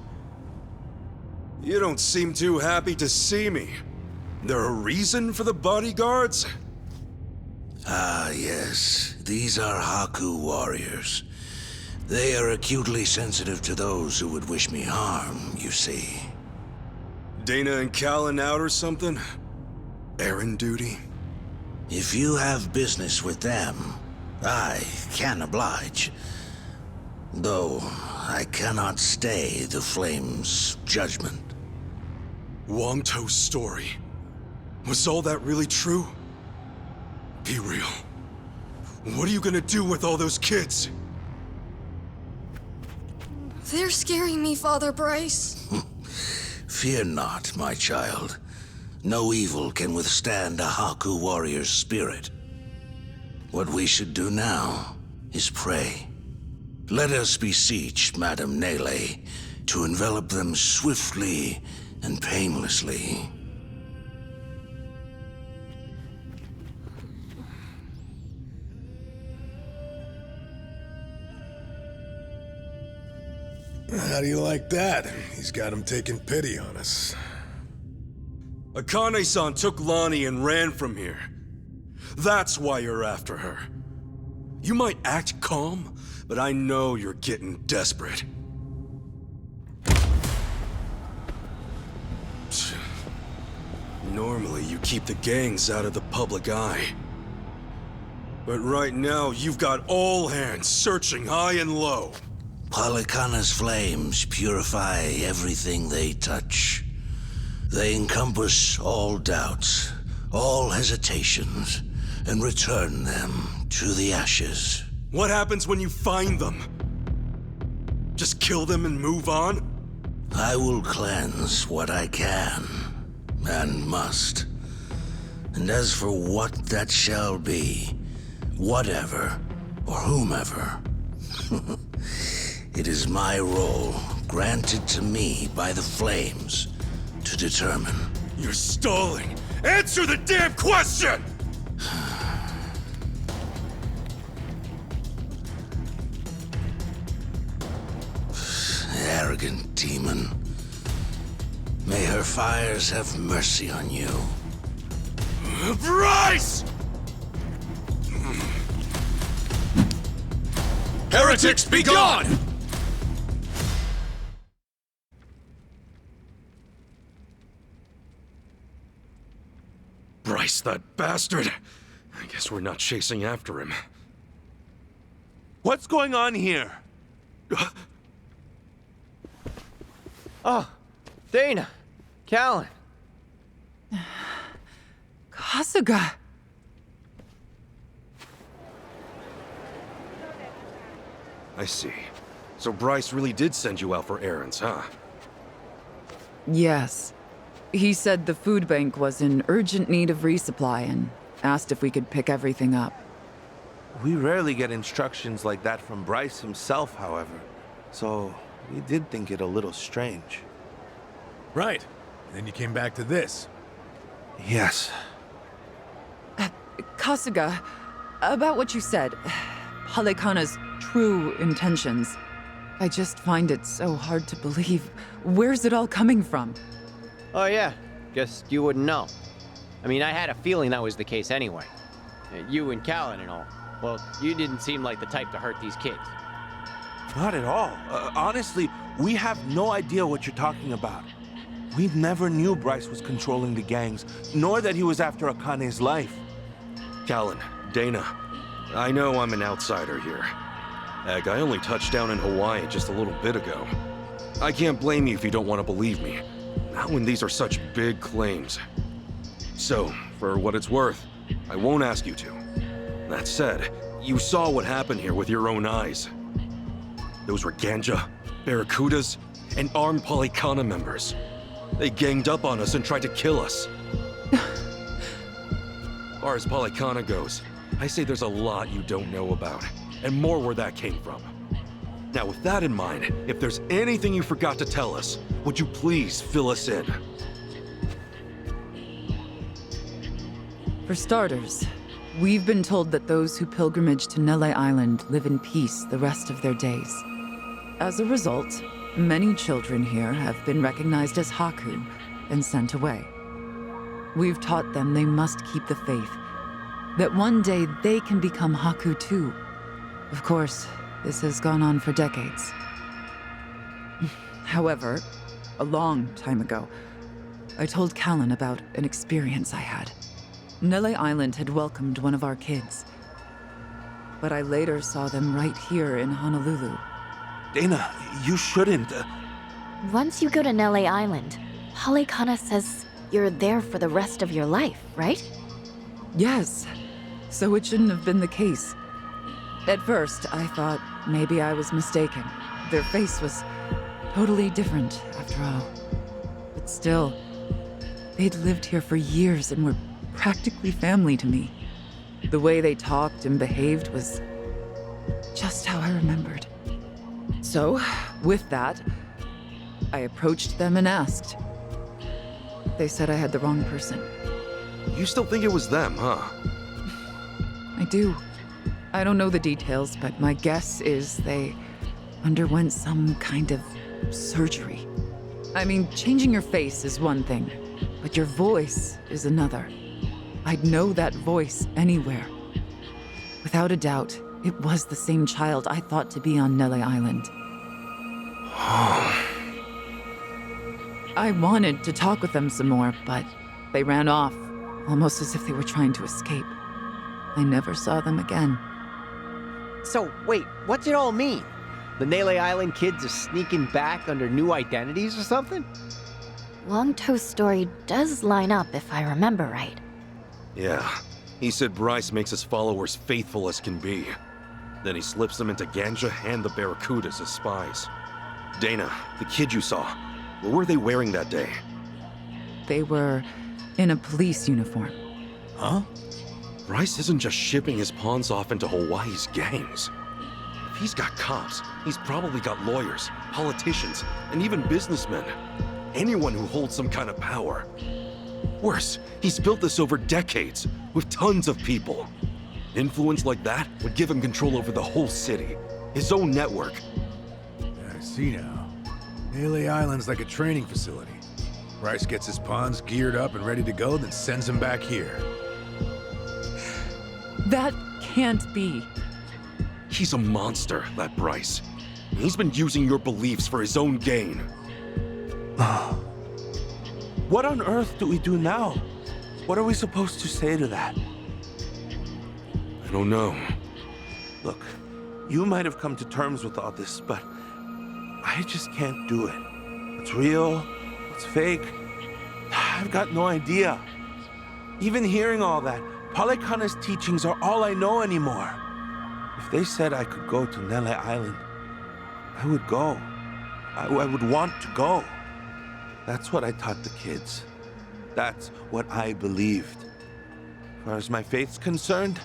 You don't seem too happy to see me. There a reason for the bodyguards? Ah, yes. These are Haku warriors. They are acutely sensitive to those who would wish me harm, you see. Dana and Callan out or something? Errand duty? If you have business with them, I can oblige. Though I cannot stay the Flame's judgment. Wangto's story. Was all that really true? Be real. What are you gonna do with all those kids? They're scaring me, Father Bryce. Fear not, my child. No evil can withstand a Haku warrior's spirit. What we should do now is pray. Let us beseech Madame Nele to envelop them swiftly and painlessly. How do you like that? He's got him taking pity on us. Akane-san took Lonnie and ran from here. That's why you're after her. You might act calm, but I know you're getting desperate. Normally, you keep the gangs out of the public eye. But right now, you've got all hands searching high and low. Polycana's flames purify everything they touch. They encompass all doubts, all hesitations, and return them to the ashes. What happens when you find them? Just kill them and move on? I will cleanse what I can, and must. And as for what that shall be, whatever, or whomever, it is my role, granted to me by the Flames, to determine. You're stalling! Answer the damn question! Arrogant demon. May her fires have mercy on you. Bryce! Heretics, be gone! Bryce, that bastard. I guess we're not chasing after him. What's going on here? Oh, Dana, Callan. Kasuga. I see. So Bryce really did send you out for errands, huh? Yes. He said the food bank was in urgent need of resupply and asked if we could pick everything up. We rarely get instructions like that from Bryce himself, however. So, we did think it a little strange. Right. And then you came back to this. Yes. Kasuga, about what you said, Halekana's true intentions. I just find it so hard to believe. Where's it all coming from? Oh yeah, guess you wouldn't know. I mean, I had a feeling that was the case anyway. You and Callan and all. Well, you didn't seem like the type to hurt these kids. Not at all. Honestly, we have no idea what you're talking about. We never knew Bryce was controlling the gangs, nor that he was after Akane's life. Callan, Dana, I know I'm an outsider here. Heck, I only touched down in Hawaii just a little bit ago. I can't blame you if you don't want to believe me. Not when these are such big claims. So, for what it's worth, I won't ask you to. That said, you saw what happened here with your own eyes. Those were Ganja, Barracudas, and armed Polycana members. They ganged up on us and tried to kill us. As far as Polycana goes, I say there's a lot you don't know about, and more where that came from. Now, with that in mind, if there's anything you forgot to tell us, would you please fill us in? For starters, we've been told that those who pilgrimage to Nele Island live in peace the rest of their days. As a result, many children here have been recognized as Haku and sent away. We've taught them they must keep the faith, that one day they can become Haku too. Of course, this has gone on for decades. However, a long time ago, I told Callan about an experience I had. Nele Island had welcomed one of our kids, but I later saw them right here in Honolulu. Dana, you shouldn't. Once you go to Nele Island, Halekana says you're there for the rest of your life, right? Yes, so it shouldn't have been the case. At first, I thought maybe I was mistaken. Their face was totally different, after all. But still, they'd lived here for years and were practically family to me. The way they talked and behaved was just how I remembered. So, with that, I approached them and asked. They said I had the wrong person. You still think it was them, huh? I do. I don't know the details, but my guess is they underwent some kind of surgery. I mean, changing your face is one thing, but your voice is another. I'd know that voice anywhere. Without a doubt, it was the same child I thought to be on Nele Island. I wanted to talk with them some more, but they ran off, almost as if they were trying to escape. I never saw them again. So, wait, what's it all mean? The Nele Island kids are sneaking back under new identities or something? Longto's story does line up if I remember right. Yeah. He said Bryce makes his followers faithful as can be. Then he slips them into Ganja and the Barracudas as spies. Dana, the kid you saw, what were they wearing that day? They were in a police uniform. Huh? Bryce isn't just shipping his pawns off into Hawaii's gangs. If he's got cops, he's probably got lawyers, politicians, and even businessmen. Anyone who holds some kind of power. Worse, he's built this over decades, with tons of people. Influence like that would give him control over the whole city, his own network. I see now. Melee Island's like a training facility. Bryce gets his pawns geared up and ready to go, then sends them back here. That can't be. He's a monster, that Bryce. He's been using your beliefs for his own gain. What on earth do we do now? What are we supposed to say to that? I don't know. Look, you might have come to terms with all this, but I just can't do it. What's real? What's fake? I've got no idea. Even hearing all that, Palikana's teachings are all I know anymore. If they said I could go to Nele Island, I would go. I would want to go. That's what I taught the kids. That's what I believed. As far as my faith's concerned,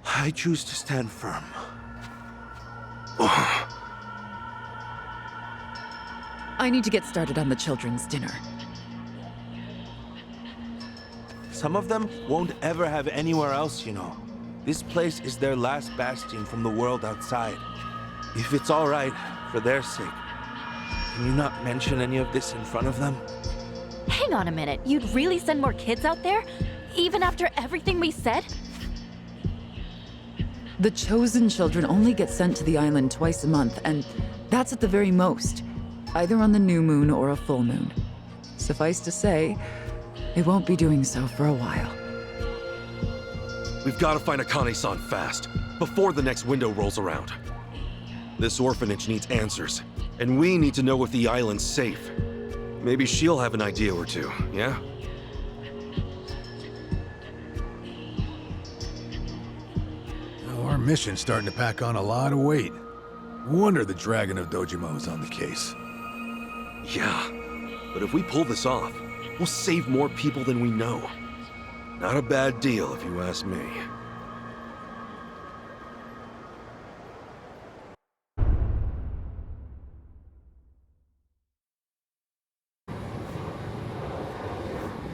I choose to stand firm. I need to get started on the children's dinner. Some of them won't ever have anywhere else, you know. This place is their last bastion from the world outside. If it's all right, for their sake, can you not mention any of this in front of them? Hang on a minute, you'd really send more kids out there? Even after everything we said? The chosen children only get sent to the island twice a month, and that's at the very most. Either on the new moon or a full moon. Suffice to say, they won't be doing so for a while. We've got to find Akane-san fast, before the next window rolls around. This orphanage needs answers, and we need to know if the island's safe. Maybe she'll have an idea or two, yeah? Oh, our mission's starting to pack on a lot of weight. No wonder the Dragon of Dojima is on the case. Yeah, but if we pull this off, we'll save more people than we know. Not a bad deal, if you ask me.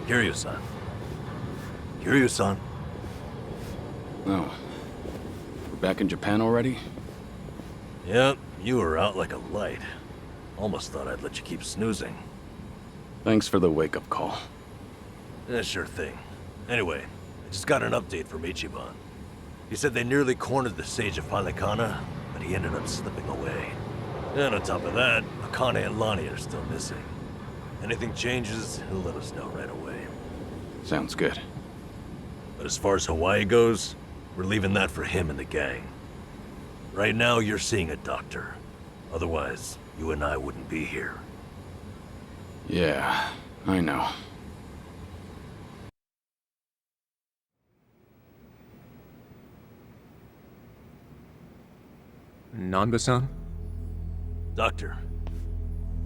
Kiryu-san. Kiryu-san. Oh. We're back in Japan already? Yep, you were out like a light. Almost thought I'd let you keep snoozing. Thanks for the wake-up call. Yeah, sure thing. Anyway, I just got an update from Ichiban. He said they nearly cornered the Sage of Palikana, but he ended up slipping away. And on top of that, Akane and Lonnie are still missing. Anything changes, he'll let us know right away. Sounds good. But as far as Hawaii goes, we're leaving that for him and the gang. Right now, you're seeing a doctor. Otherwise, you and I wouldn't be here. Yeah, I know. Nanba-san? Doctor,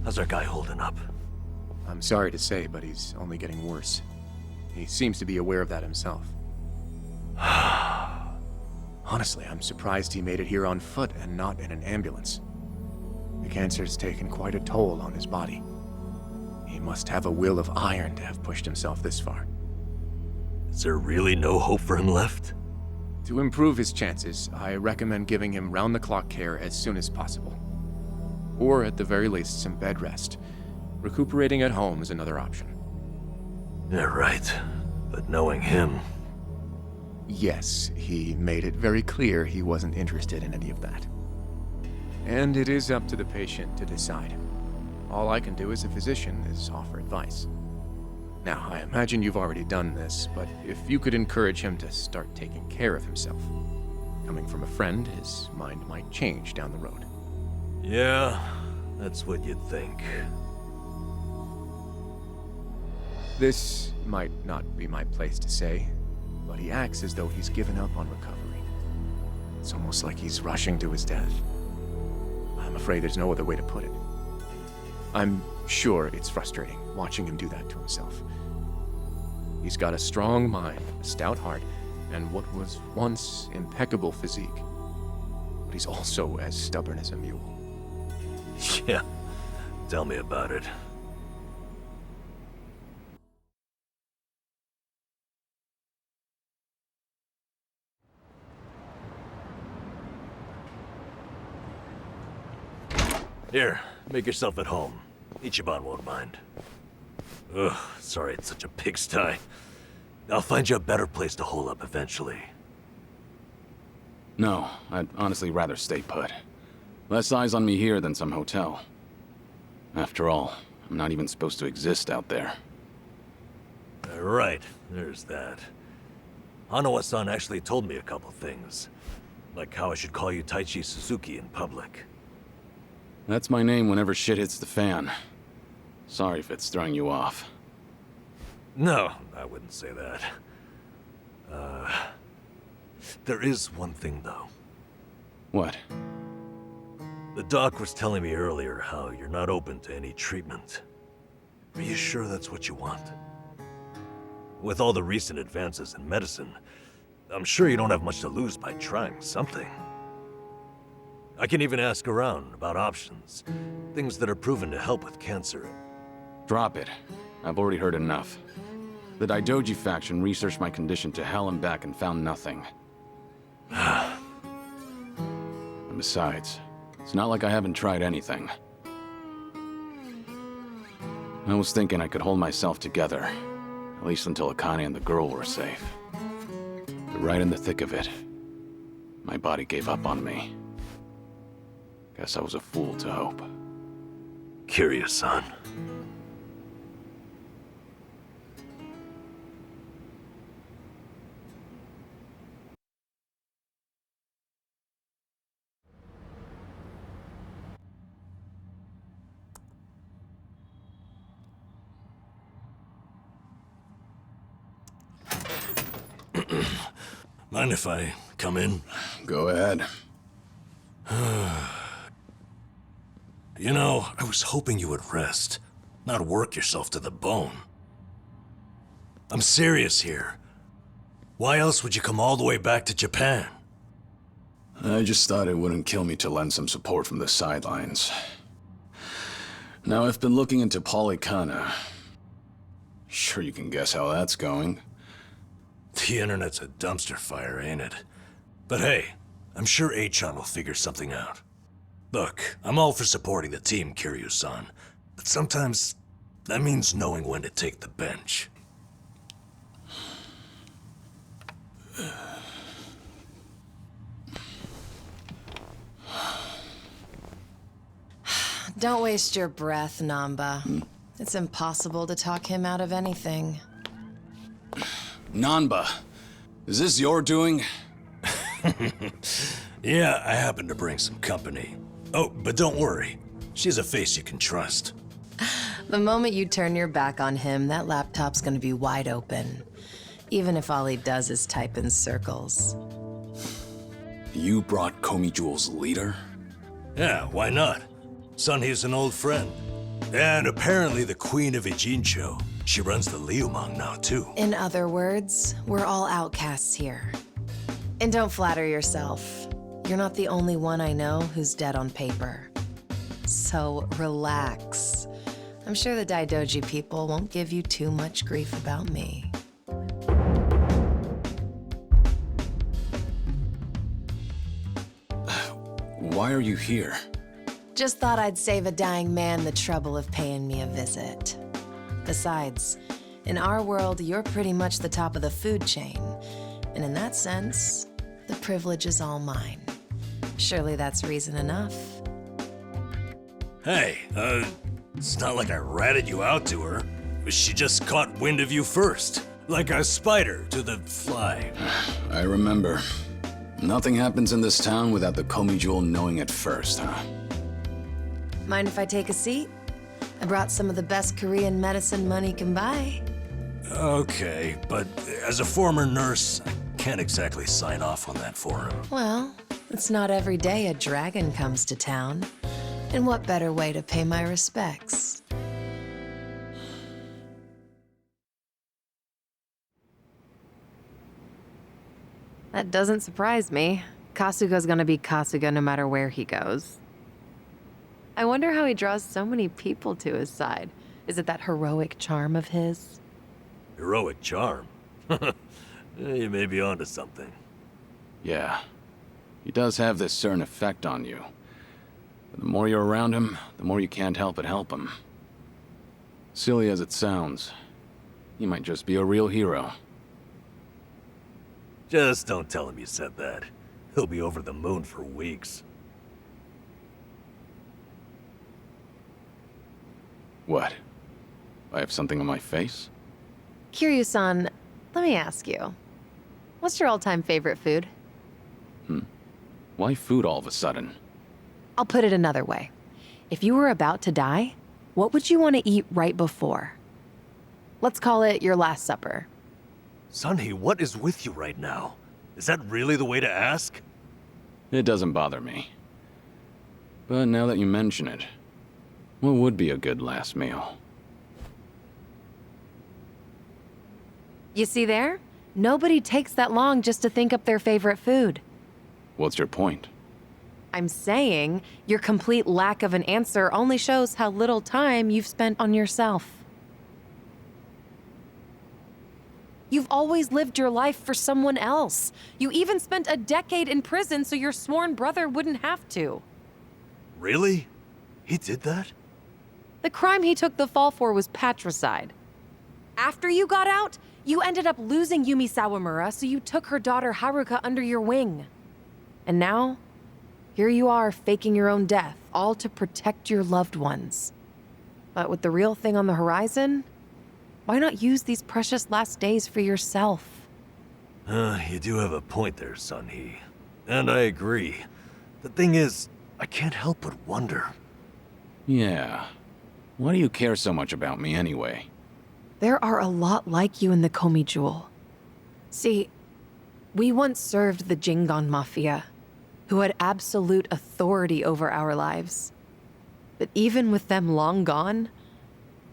how's our guy holding up? I'm sorry to say, but he's only getting worse. He seems to be aware of that himself. Honestly, I'm surprised he made it here on foot and not in an ambulance. The cancer's taken quite a toll on his body. He must have a will of iron to have pushed himself this far. Is there really no hope for him left? To improve his chances, I recommend giving him round-the-clock care as soon as possible. Or at the very least, some bed rest. Recuperating at home is another option. Yeah, right. But knowing him... Yes, he made it very clear he wasn't interested in any of that. And it is up to the patient to decide. All I can do as a physician is offer advice. Now, I imagine you've already done this, but if you could encourage him to start taking care of himself. Coming from a friend, his mind might change down the road. Yeah, that's what you'd think. This might not be my place to say, but he acts as though he's given up on recovery. It's almost like he's rushing to his death. I'm afraid there's no other way to put it. I'm sure it's frustrating watching him do that to himself. He's got a strong mind, a stout heart, and what was once impeccable physique. But he's also as stubborn as a mule. Yeah, tell me about it. Here, make yourself at home. Ichiban won't mind. Ugh, sorry it's such a pigsty. I'll find you a better place to hole up eventually. No, I'd honestly rather stay put. Less eyes on me here than some hotel. After all, I'm not even supposed to exist out there. Right, there's that. Hanawa-san actually told me a couple things. Like how I should call you Taichi Suzuki in public. That's my name whenever shit hits the fan. Sorry if it's throwing you off. No, I wouldn't say that. There is one thing, though. What? The doc was telling me earlier how you're not open to any treatment. Are you sure that's what you want? With all the recent advances in medicine, I'm sure you don't have much to lose by trying something. I can even ask around about options, things that are proven to help with cancer. Drop it. I've already heard enough. The Daidoji faction researched my condition to hell and back and found nothing. And besides, it's not like I haven't tried anything. I was thinking I could hold myself together, at least until Akane and the girl were safe. But right in the thick of it, my body gave up on me. Guess I was a fool to hope. Kiryu-san. Mind if I come in? Go ahead. You know, I was hoping you would rest, not work yourself to the bone. I'm serious here. Why else would you come all the way back to Japan? I just thought it wouldn't kill me to lend some support from the sidelines. Now, I've been looking into Polycana. Sure you can guess how that's going. The internet's a dumpster fire, ain't it? But hey, I'm sure Achan will figure something out. Look, I'm all for supporting the team, Kiryu-san, but sometimes that means knowing when to take the bench. Don't waste your breath, Namba. It's impossible to talk him out of anything. Nanba, is this your doing? Yeah, I happen to bring some company. Oh, but don't worry. She's a face you can trust. The moment you turn your back on him, that laptop's gonna be wide open. Even if all he does is type in circles. You brought Komi Jewel's leader? Yeah, why not? Sunhee's an old friend. And apparently the Queen of Ijincho. She runs the Liumang now, too. In other words, we're all outcasts here. And don't flatter yourself. You're not the only one I know who's dead on paper. So relax. I'm sure the Daidoji people won't give you too much grief about me. Why are you here? Just thought I'd save a dying man the trouble of paying me a visit. Besides, in our world, you're pretty much the top of the food chain. And in that sense, the privilege is all mine. Surely that's reason enough. Hey, it's not like I ratted you out to her. She just caught wind of you first. Like a spider to the fly. I remember. Nothing happens in this town without the Komi Jewel knowing it first, huh? Mind if I take a seat? I brought some of the best Korean medicine money can buy. Okay, but as a former nurse, I can't exactly sign off on that for him. Well, it's not every day a dragon comes to town. And what better way to pay my respects? That doesn't surprise me. Kasuga's gonna be Kasuga no matter where he goes. I wonder how he draws so many people to his side. Is it that heroic charm of his? Heroic charm? You may be onto something. Yeah. He does have this certain effect on you. But the more you're around him, the more you can't help but help him. Silly as it sounds, he might just be a real hero. Just don't tell him you said that. He'll be over the moon for weeks. What? I have something on my face? Kiryu-san, let me ask you. What's your all-time favorite food? Why food all of a sudden? I'll put it another way. If you were about to die, what would you want to eat right before? Let's call it your last supper. Sunhee, what is with you right now? Is that really the way to ask? It doesn't bother me. But now that you mention it, what would be a good last meal? You see there? Nobody takes that long just to think up their favorite food. What's your point? I'm saying your complete lack of an answer only shows how little time you've spent on yourself. You've always lived your life for someone else. You even spent a decade in prison so your sworn brother wouldn't have to. Really? He did that? The crime he took the fall for was patricide. After you got out, you ended up losing Yumi Sawamura, so you took her daughter Haruka under your wing. And now, here you are faking your own death, all to protect your loved ones. But with the real thing on the horizon, why not use these precious last days for yourself? You do have a point there, Sunhee. And I agree. The thing is, I can't help but wonder. Yeah. Why do you care so much about me anyway? There are a lot like you in the Komi Jewel. See, we once served the Jingon Mafia, who had absolute authority over our lives. But even with them long gone,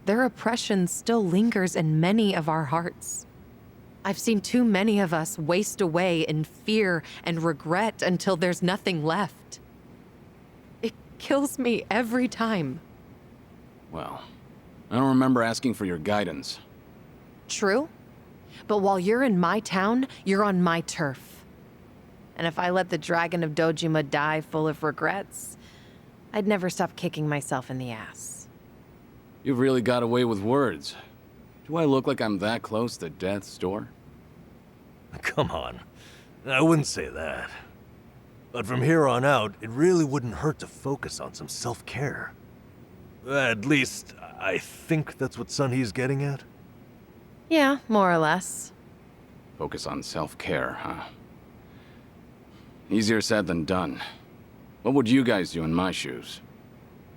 their oppression still lingers in many of our hearts. I've seen too many of us waste away in fear and regret until there's nothing left. It kills me every time. Well, I don't remember asking for your guidance. True. But while you're in my town, you're on my turf. And if I let the Dragon of Dojima die full of regrets, I'd never stop kicking myself in the ass. You've really got away with words. Do I look like I'm that close to death's door? Come on. I wouldn't say that. But from here on out, it really wouldn't hurt to focus on some self-care. At least, I think that's what Sunhee's getting at. Yeah, more or less. Focus on self-care, huh? Easier said than done. What would you guys do in my shoes?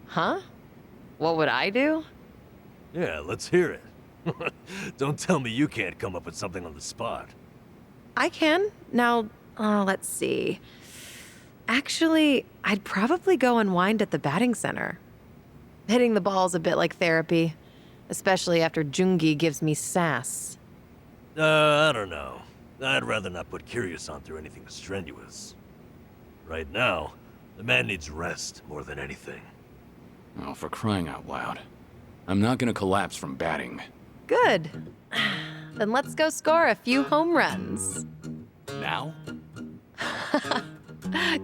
Huh? What would I do? Yeah, let's hear it. Don't tell me you can't come up with something on the spot. I can. Now, let's see. Actually, I'd probably go unwind at the batting center. Hitting the ball's a bit like therapy, especially after Jungi gives me sass. I don't know. I'd rather not put Kiryu-san through anything strenuous. Right now, the man needs rest more than anything. Oh, for crying out loud. I'm not gonna collapse from batting. Good. Then let's go score a few home runs. Now?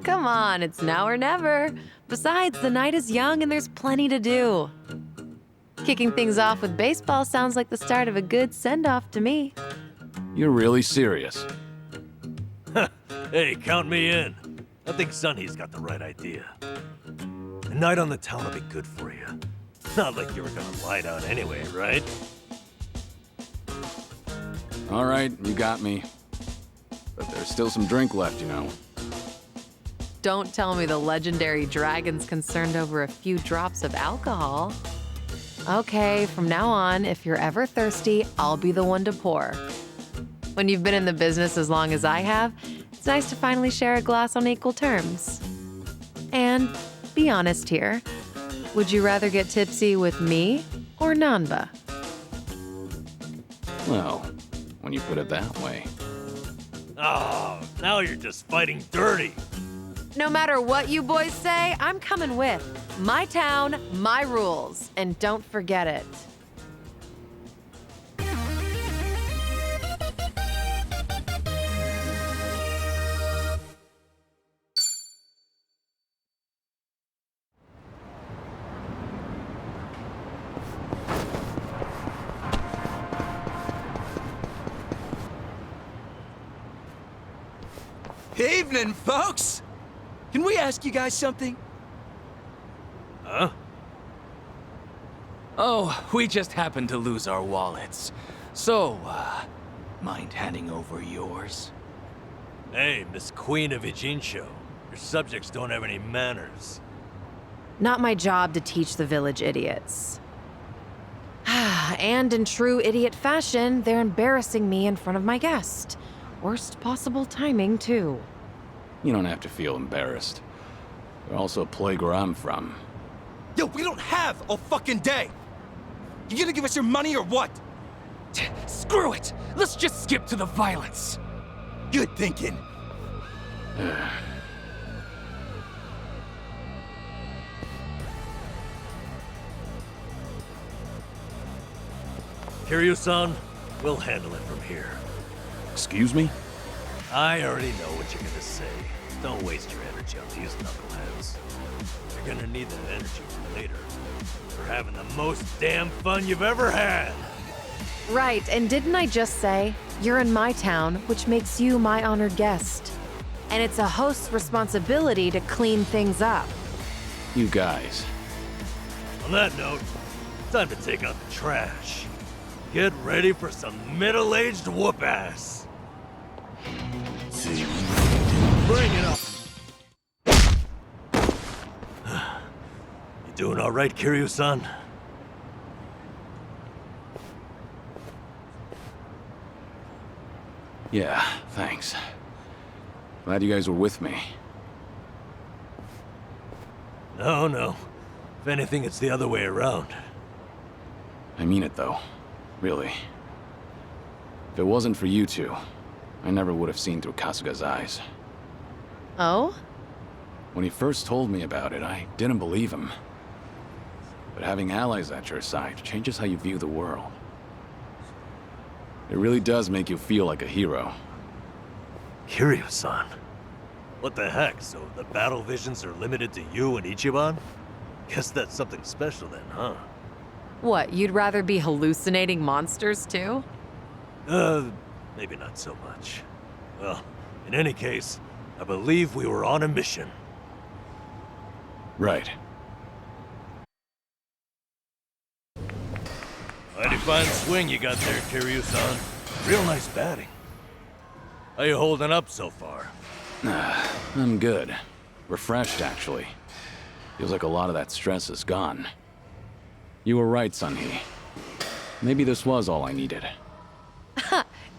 Come on, it's now or never. Besides, the night is young and there's plenty to do. Kicking things off with baseball sounds like the start of a good send-off to me. You're really serious? Hey, count me in. I think Sunhee's got the right idea. A night on the town will be good for you. Not like you were gonna lie down anyway, right? All right, you got me. But there's still some drink left, you know. Don't tell me the legendary dragon's concerned over a few drops of alcohol. Okay, from now on, if you're ever thirsty, I'll be the one to pour. When you've been in the business as long as I have, it's nice to finally share a glass on equal terms. And be honest here, would you rather get tipsy with me or Nanba? Well, when you put it that way. Oh, now you're just fighting dirty. No matter what you boys say, I'm coming with. My town, my rules, and don't forget it. Evening, folks! Can we ask you guys something? Huh? Oh, we just happened to lose our wallets. So, mind handing over yours? Hey, Miss Queen of Ijincho. Your subjects don't have any manners. Not my job to teach the village idiots. And in true idiot fashion, they're embarrassing me in front of my guest. Worst possible timing, too. You don't have to feel embarrassed. They're also a plague where I'm from. Yo, we don't have a fucking day! You gonna give us your money or what? Screw it! Let's just skip to the violence. Good thinking. Kiryu-san, we'll handle it from here. Excuse me? I already know what you're gonna say. Don't waste your energy on these knuckleheads. You're gonna need that energy for later. For having the most damn fun you've ever had! Right, and didn't I just say, you're in my town, which makes you my honored guest. And it's a host's responsibility to clean things up. You guys. On that note, time to take out the trash. Get ready for some middle-aged whoop-ass. Bring it up! You doing all right, Kiryu-san? Yeah, thanks. Glad you guys were with me. No. If anything, it's the other way around. I mean it, though. Really. If it wasn't for you two, I never would have seen through Kasuga's eyes. Oh? When he first told me about it, I didn't believe him. But having allies at your side changes how you view the world. It really does make you feel like a hero. Kiryu-san? What the heck, so the battle visions are limited to you and Ichiban? Guess that's something special then, huh? What, you'd rather be hallucinating monsters too? Maybe not so much. Well, in any case, I believe we were on a mission. Right. Mighty fine swing you got there, Kiryu-san. Real nice batting. How you holding up so far? I'm good. Refreshed, actually. Feels like a lot of that stress is gone. You were right, Sunhee. Maybe this was all I needed.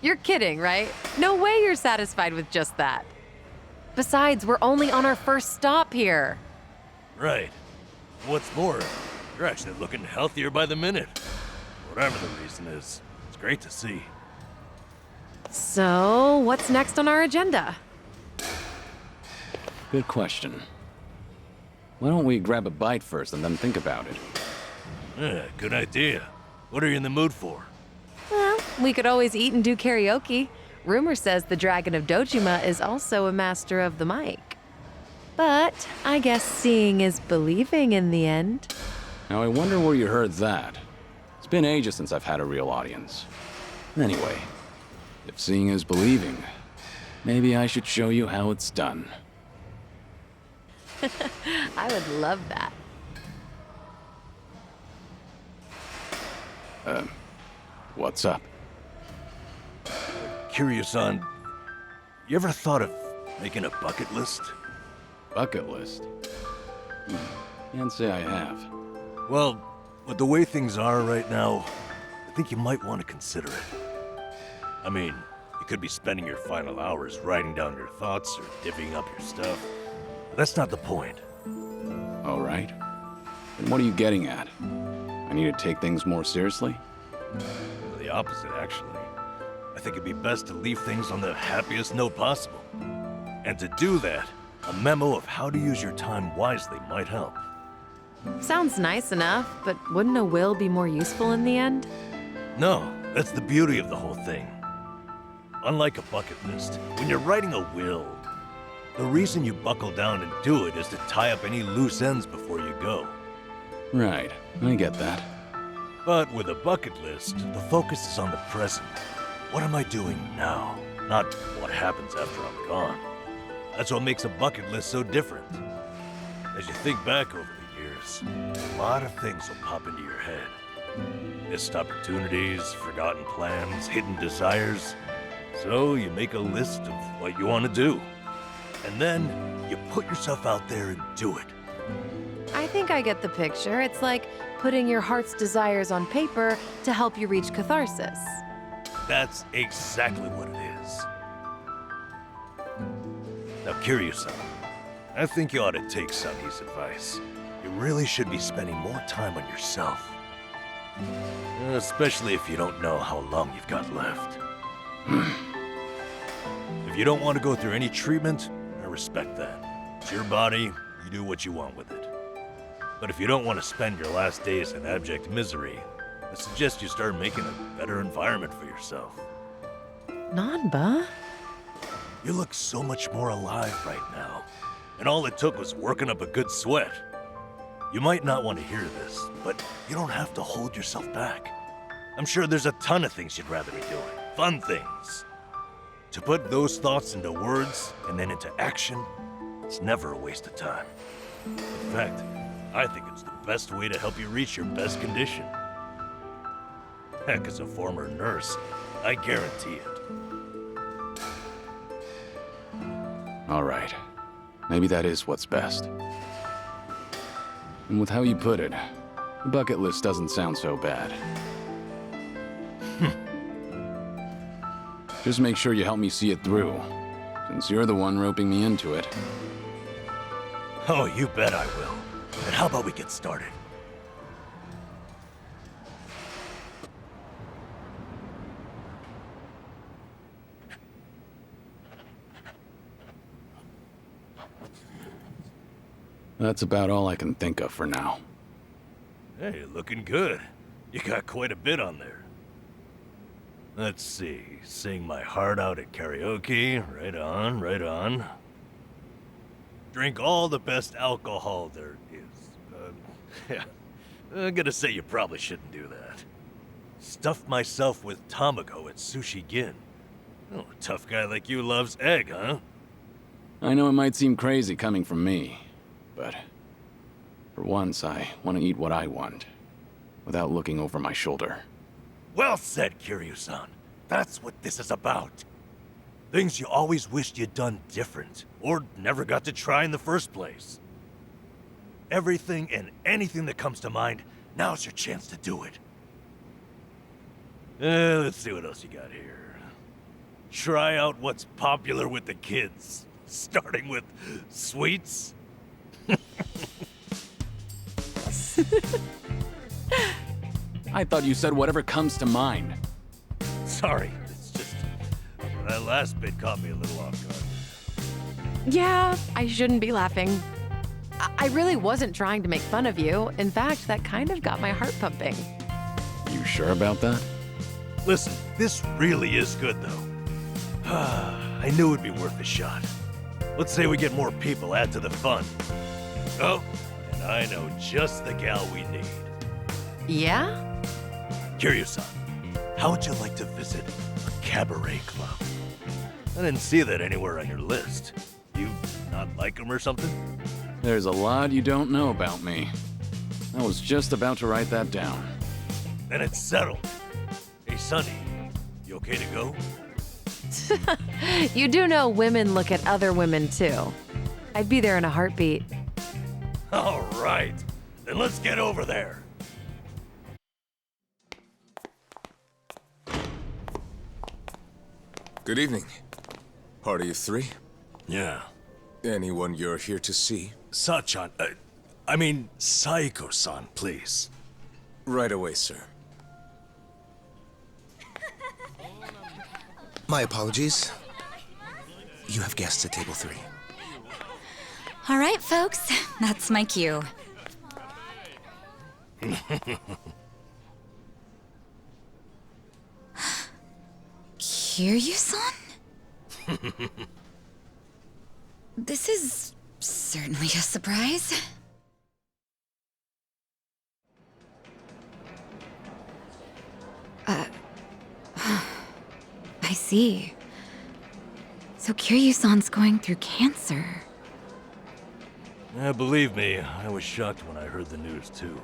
You're kidding, right? No way you're satisfied with just that. Besides, we're only on our first stop here. Right. What's more, you're actually looking healthier by the minute. Whatever the reason is, it's great to see. So, what's next on our agenda? Good question. Why don't we grab a bite first and then think about it? Yeah, good idea. What are you in the mood for? Well, we could always eat and do karaoke. Rumor says the Dragon of Dojima is also a master of the mic. But I guess seeing is believing in the end. Now I wonder where you heard that. It's been ages since I've had a real audience. Anyway, if seeing is believing, maybe I should show you how it's done. I would love that. What's up? Kiryu-san, you ever thought of making a bucket list? Bucket list? Can't say I have. Well, with the way things are right now, I think you might want to consider it. I mean, you could be spending your final hours writing down your thoughts or divvying up your stuff. But that's not the point. All right. Then what are you getting at? I need to take things more seriously? The opposite, actually. I think it'd be best to leave things on the happiest note possible. And to do that, a memo of how to use your time wisely might help. Sounds nice enough, but wouldn't a will be more useful in the end? No, that's the beauty of the whole thing. Unlike a bucket list, when you're writing a will, the reason you buckle down and do it is to tie up any loose ends before you go. Right, I get that. But with a bucket list, the focus is on the present. What am I doing now? Not what happens after I'm gone. That's what makes a bucket list so different. As you think back over the years, a lot of things will pop into your head. Missed opportunities, forgotten plans, hidden desires. So you make a list of what you want to do. And then you put yourself out there and do it. I think I get the picture. It's like putting your heart's desires on paper to help you reach catharsis. That's exactly what it is. Now, Kiryu-san, I think you ought to take Sunny's advice. You really should be spending more time on yourself. Especially if you don't know how long you've got left. If you don't want to go through any treatment, I respect that. It's your body, you do what you want with it. But if you don't want to spend your last days in abject misery, I suggest you start making a better environment for yourself. Nanba? You look so much more alive right now. And all it took was working up a good sweat. You might not want to hear this, but you don't have to hold yourself back. I'm sure there's a ton of things you'd rather be doing. Fun things. To put those thoughts into words and then into action, it's never a waste of time. In fact, I think it's the best way to help you reach your best condition. Heck, as a former nurse, I guarantee it. All right. Maybe that is what's best. And with how you put it, the bucket list doesn't sound so bad. Just make sure you help me see it through, since you're the one roping me into it. Oh, you bet I will. And how about we get started? That's about all I can think of for now. Hey, looking good. You got quite a bit on there. Let's see. Sing my heart out at karaoke. Right on, right on. Drink all the best alcohol there is. Yeah. I'm gonna say you probably shouldn't do that. Stuff myself with tamago at Sushi Gin. Oh, a tough guy like you loves egg, huh? I know it might seem crazy coming from me, but for once I want to eat what I want, without looking over my shoulder. Well said, Kiryu-san. That's what this is about. Things you always wished you'd done different, or never got to try in the first place. Everything and anything that comes to mind, now's your chance to do it. Let's see what else you got here. Try out what's popular with the kids, starting with sweets. I thought you said whatever comes to mind. Sorry, it's just... that last bit caught me a little off guard. Yeah, I shouldn't be laughing. I really wasn't trying to make fun of you. In fact, that kind of got my heart pumping. You sure about that? Listen, this really is good, though. I knew it'd be worth a shot. Let's say we get more people, add to the fun. Oh, and I know just the gal we need. Yeah? Kiryu-san, how would you like to visit a cabaret club? I didn't see that anywhere on your list. You not like them or something? There's a lot you don't know about me. I was just about to write that down. Then it's settled. Hey, Sonny, you okay to go? You do know women look at other women, too. I'd be there in a heartbeat. All right. Then let's get over there. Good evening. Party of three? Yeah. Anyone you're here to see? Sachan, I mean, Saiko-san, please. Right away, sir. My apologies. You have guests at table 3. All right, folks, that's my cue. Kiryu-san? This is certainly a surprise. I see. So Kiryu-san's going through cancer. Yeah, believe me, I was shocked when I heard the news too.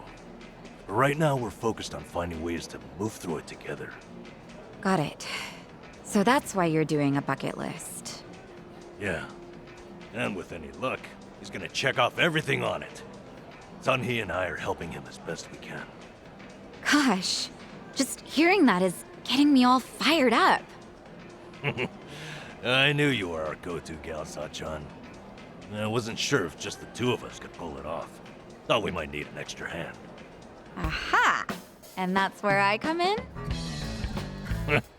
But right now we're focused on finding ways to move through it together. Got it. So that's why you're doing a bucket list. Yeah. And with any luck, he's gonna check off everything on it. Sunhee and I are helping him as best we can. Gosh, just hearing that is getting me all fired up. I knew you were our go-to gal, Sachan. I wasn't sure if just the two of us could pull it off. Thought we might need an extra hand. Aha! And that's where I come in?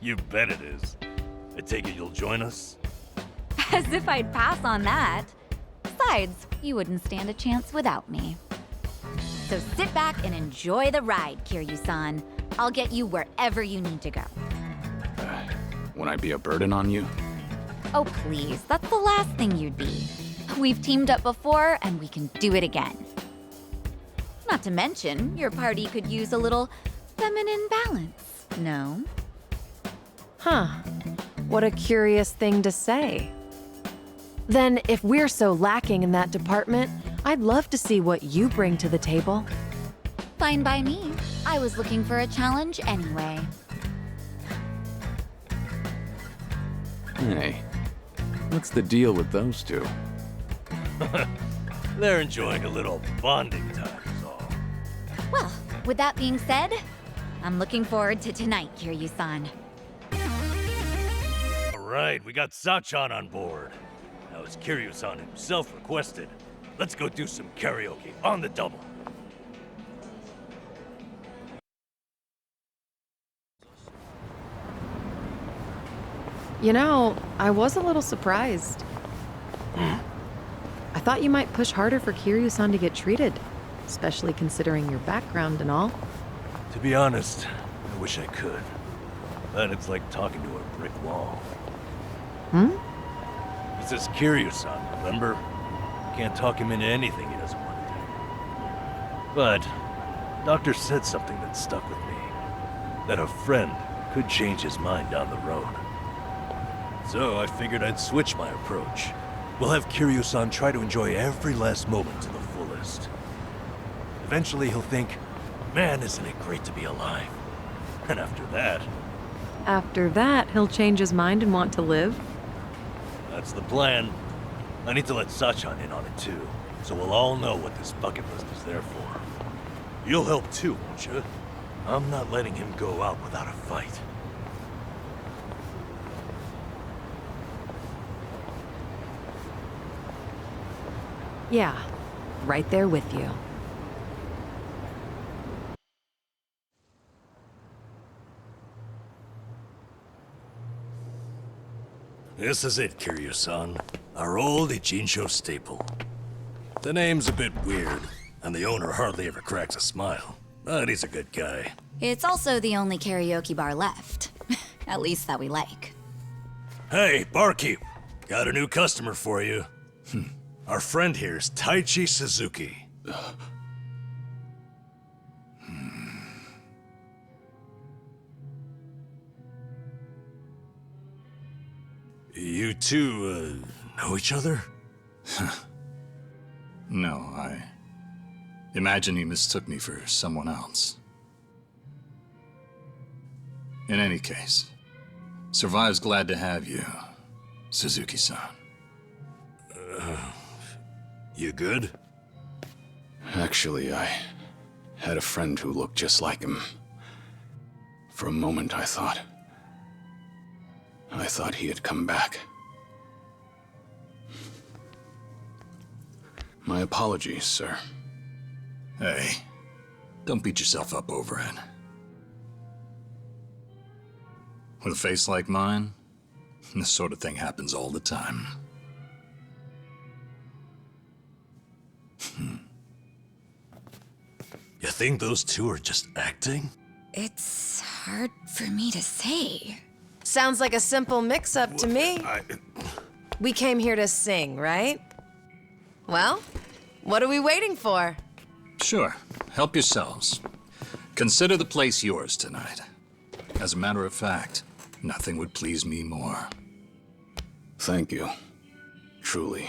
You bet it is. I take it you'll join us? As if I'd pass on that. Besides, you wouldn't stand a chance without me. So sit back and enjoy the ride, Kiryu-san. I'll get you wherever you need to go. Won't I be a burden on you? Oh, please, that's the last thing you'd be. We've teamed up before, and we can do it again. Not to mention, your party could use a little feminine balance, no? Huh. What a curious thing to say. Then, if we're so lacking in that department, I'd love to see what you bring to the table. Fine by me. I was looking for a challenge anyway. Hey, what's the deal with those two? They're enjoying a little bonding time, is all. Well, with that being said, I'm looking forward to tonight, Kiryu-san. Alright, we got Sachan on board. Now, as Kiryu-san himself requested, let's go do some karaoke on the double. You know, I was a little surprised. I thought you might push harder for Kiryu-san to get treated, especially considering your background and all. To be honest, I wish I could. But it's like talking to a brick wall. This is Kiryu-san, remember? Can't talk him into anything he doesn't want to do. But, Doctor said something that stuck with me. That a friend could change his mind down the road. So I figured I'd switch my approach. We'll have Kiryu-san try to enjoy every last moment to the fullest. Eventually he'll think, man, isn't it great to be alive? And after that... After that, he'll change his mind and want to live? That's the plan. I need to let Sachan in on it too, so we'll all know what this bucket list is there for. You'll help too, won't you? I'm not letting him go out without a fight. Yeah, right there with you. This is it, Kiryu-san. Our old Ichinsho staple. The name's a bit weird, and the owner hardly ever cracks a smile. But he's a good guy. It's also the only karaoke bar left. At least that we like. Hey, barkeep! Got a new customer for you. Our friend here's Taichi Suzuki. You two, know each other? No, I imagine he mistook me for someone else. In any case, Survive's glad to have you, Suzuki-san. You good? Actually, I had a friend who looked just like him. For a moment, I thought he had come back. My apologies, sir. Hey, don't beat yourself up over it. With a face like mine, this sort of thing happens all the time. You think those two are just acting? It's hard for me to say. Sounds like a simple mix-up to me. We came here to sing, right? Well, what are we waiting for? Sure, help yourselves. Consider the place yours tonight. As a matter of fact, nothing would please me more. Thank you. Truly.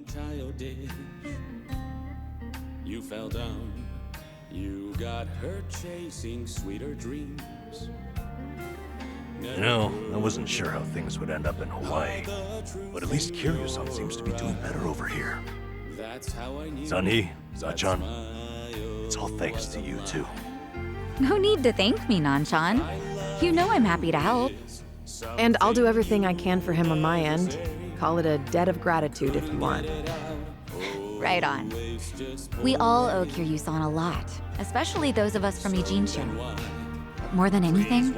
Childish. You fell down. You got hurt chasing sweeter dreams. You know, I wasn't sure how things would end up in Hawaii, but at least Kiryu-san seems to be doing better over here. Sunhee, Zachan, it's all thanks to you two. No need to thank me, Nanshan. You know I'm happy to help. And I'll do everything I can for him on my end. Call it a debt of gratitude if you want. Right on. We all owe Kiryu-san a lot, especially those of us from Ijincho. But more than anything,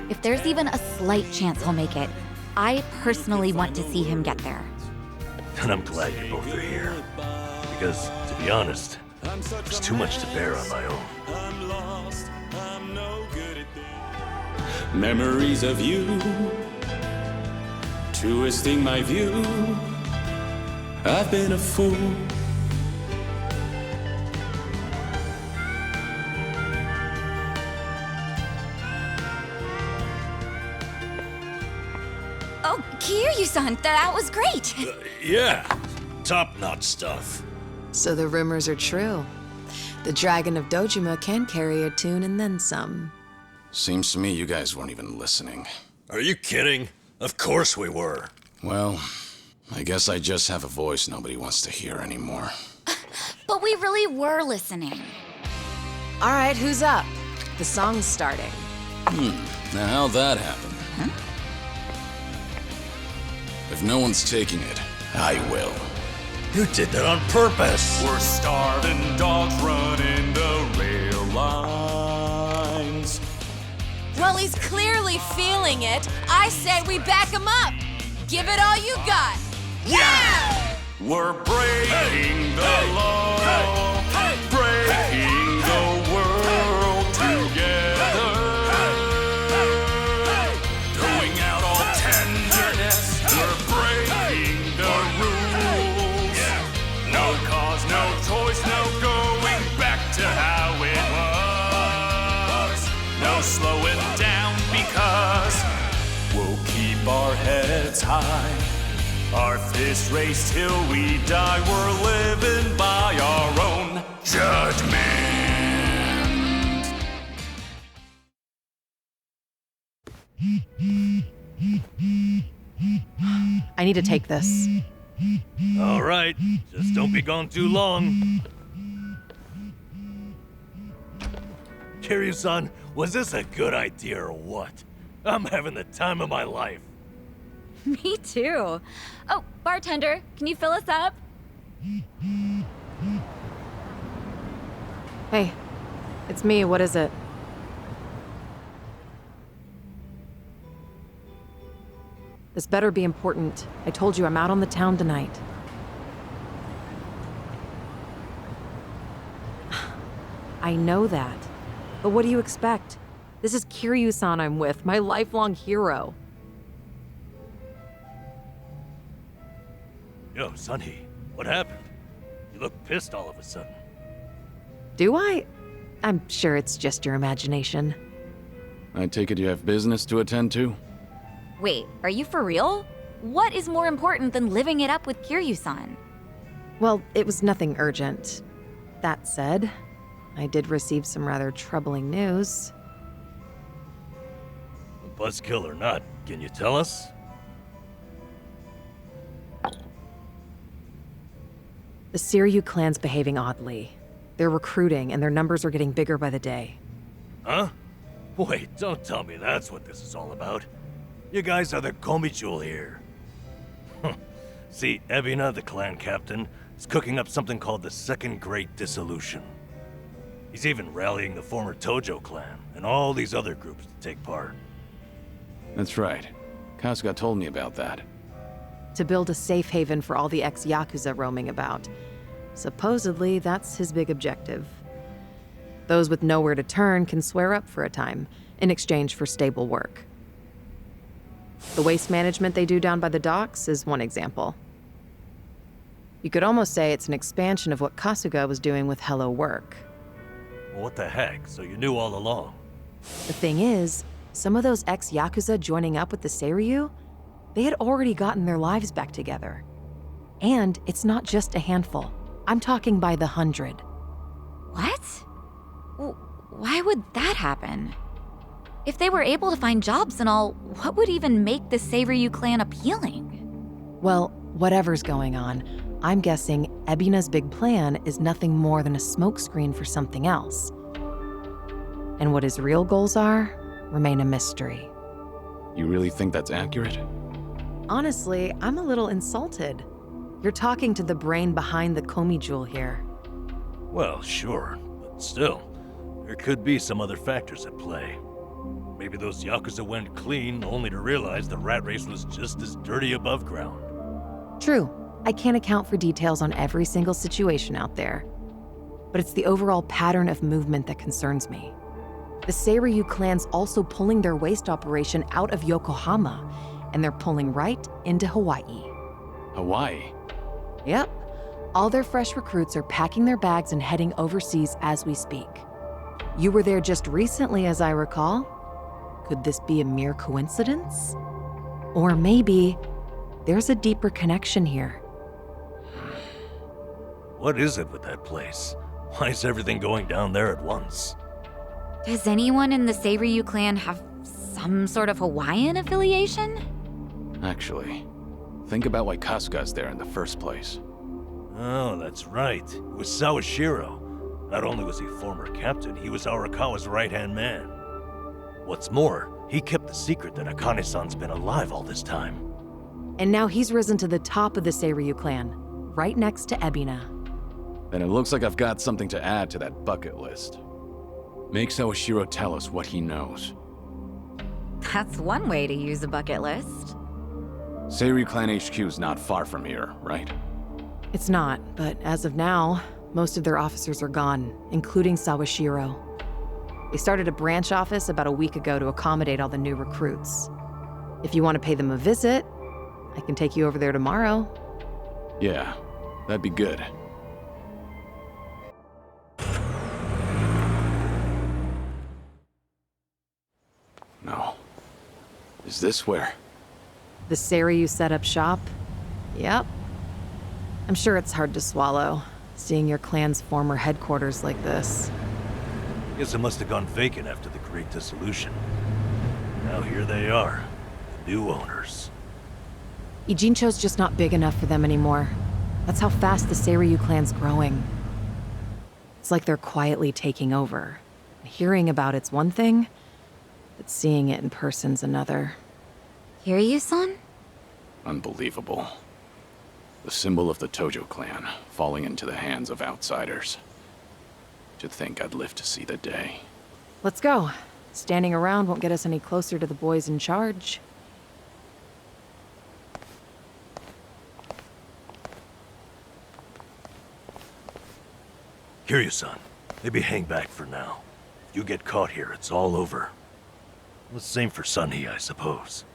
if there's even a slight chance he'll make it, I personally want to see him get there. And I'm glad you both are here. Because, to be honest, there's too much to bear on my own. Memories of you, twisting my view. I've been a fool. Oh, Kiryu-san, that was great. Yeah, top-notch stuff. So the rumors are true. The Dragon of Dojima can carry a tune and then some. Seems to me you guys weren't even listening. Are you kidding? Of course we were. Well, I guess I just have a voice nobody wants to hear anymore. But we really were listening. All right, who's up? The song's starting. Now how'd that happen? If no one's taking it, I will. You did that on purpose. We're starving dogs running the rail lines. Well, he's clearly feeling it. I said we back him up. Give it all you got. Yeah! We're breaking the law, breaking the world together. Throwing out all tenderness, we're breaking the rules. No cause, no choice, no going back to how it was. No slowing down because we'll keep our heads high. Our fist raised till we die. We're living by our own judgment. I need to take this. All right, just don't be gone too long. Kiryu-san, was this a good idea or what? I'm having the time of my life. Me too. Oh, bartender, can you fill us up? Hey, it's me. What is it? This better be important. I told you I'm out on the town tonight. I know that. But what do you expect? This is Kiryu-san I'm with, my lifelong hero. Yo, Sunhee, what happened? You look pissed all of a sudden. Do I? I'm sure it's just your imagination. I take it you have business to attend to? Wait, are you for real? What is more important than living it up with Kiryu-san? Well, it was nothing urgent. That said, I did receive some rather troubling news. Buzzkill or not, can you tell us? The Kiryu clan's behaving oddly. They're recruiting, and their numbers are getting bigger by the day. Huh? Wait, don't tell me that's what this is all about. You guys are the Komichul here. See, Ebina, the clan captain, is cooking up something called the Second Great Dissolution. He's even rallying the former Tojo clan and all these other groups to take part. That's right. Kasuga told me about that. To build a safe haven for all the ex-Yakuza roaming about. Supposedly, that's his big objective. Those with nowhere to turn can swear up for a time, in exchange for stable work. The waste management they do down by the docks is one example. You could almost say it's an expansion of what Kasuga was doing with Hello Work. Well, what the heck? So you knew all along? The thing is, some of those ex-Yakuza joining up with the Seiryu, they had already gotten their lives back together. And it's not just a handful. I'm talking by the 100. What? Why would that happen? If they were able to find jobs and all, what would even make the Seiryu clan appealing? Well, whatever's going on, I'm guessing Ebina's big plan is nothing more than a smokescreen for something else. And what his real goals are remain a mystery. You really think that's accurate? Honestly, I'm a little insulted. You're talking to the brain behind the Komi jewel here. Well, sure, but still, there could be some other factors at play. Maybe those Yakuza went clean only to realize the rat race was just as dirty above ground. True, I can't account for details on every single situation out there. But it's the overall pattern of movement that concerns me. The Seiryu clan's also pulling their waste operation out of Yokohama, and they're pulling right into Hawaii. Hawaii? Yep. All their fresh recruits are packing their bags and heading overseas as we speak. You were there just recently, as I recall. Could this be a mere coincidence? Or maybe there's a deeper connection here. What is it with that place? Why is everything going down there at once? Does anyone in the Seiryu clan have some sort of Hawaiian affiliation? Actually, think about why Kasuga's there in the first place. Oh, that's right. It was Sawashiro. Not only was he former captain, he was Arakawa's right-hand man. What's more, he kept the secret that Akane-san's been alive all this time. And now he's risen to the top of the Seiryu clan, right next to Ebina. Then it looks like I've got something to add to that bucket list. Make Sawashiro tell us what he knows. That's one way to use a bucket list. Seiryu Clan HQ's not far from here, right? It's not, but as of now, most of their officers are gone, including Sawashiro. They started a branch office about a week ago to accommodate all the new recruits. If you want to pay them a visit, I can take you over there tomorrow. Yeah, that'd be good. No. Is this where? The Seiryu set up shop? Yep. I'm sure it's hard to swallow, seeing your clan's former headquarters like this. Guess it must have gone vacant after the Great Dissolution. Now here they are, the new owners. Ijincho's just not big enough for them anymore. That's how fast the Seiryu clan's growing. It's like they're quietly taking over. Hearing about it's one thing, but seeing it in person's another. Kiryu-san? Unbelievable. The symbol of the Tojo clan, falling into the hands of outsiders. To think I'd live to see the day. Let's go. Standing around won't get us any closer to the boys in charge. Kiryu-san, maybe hang back for now. If you get caught here, it's all over. The same for Sunny, I suppose.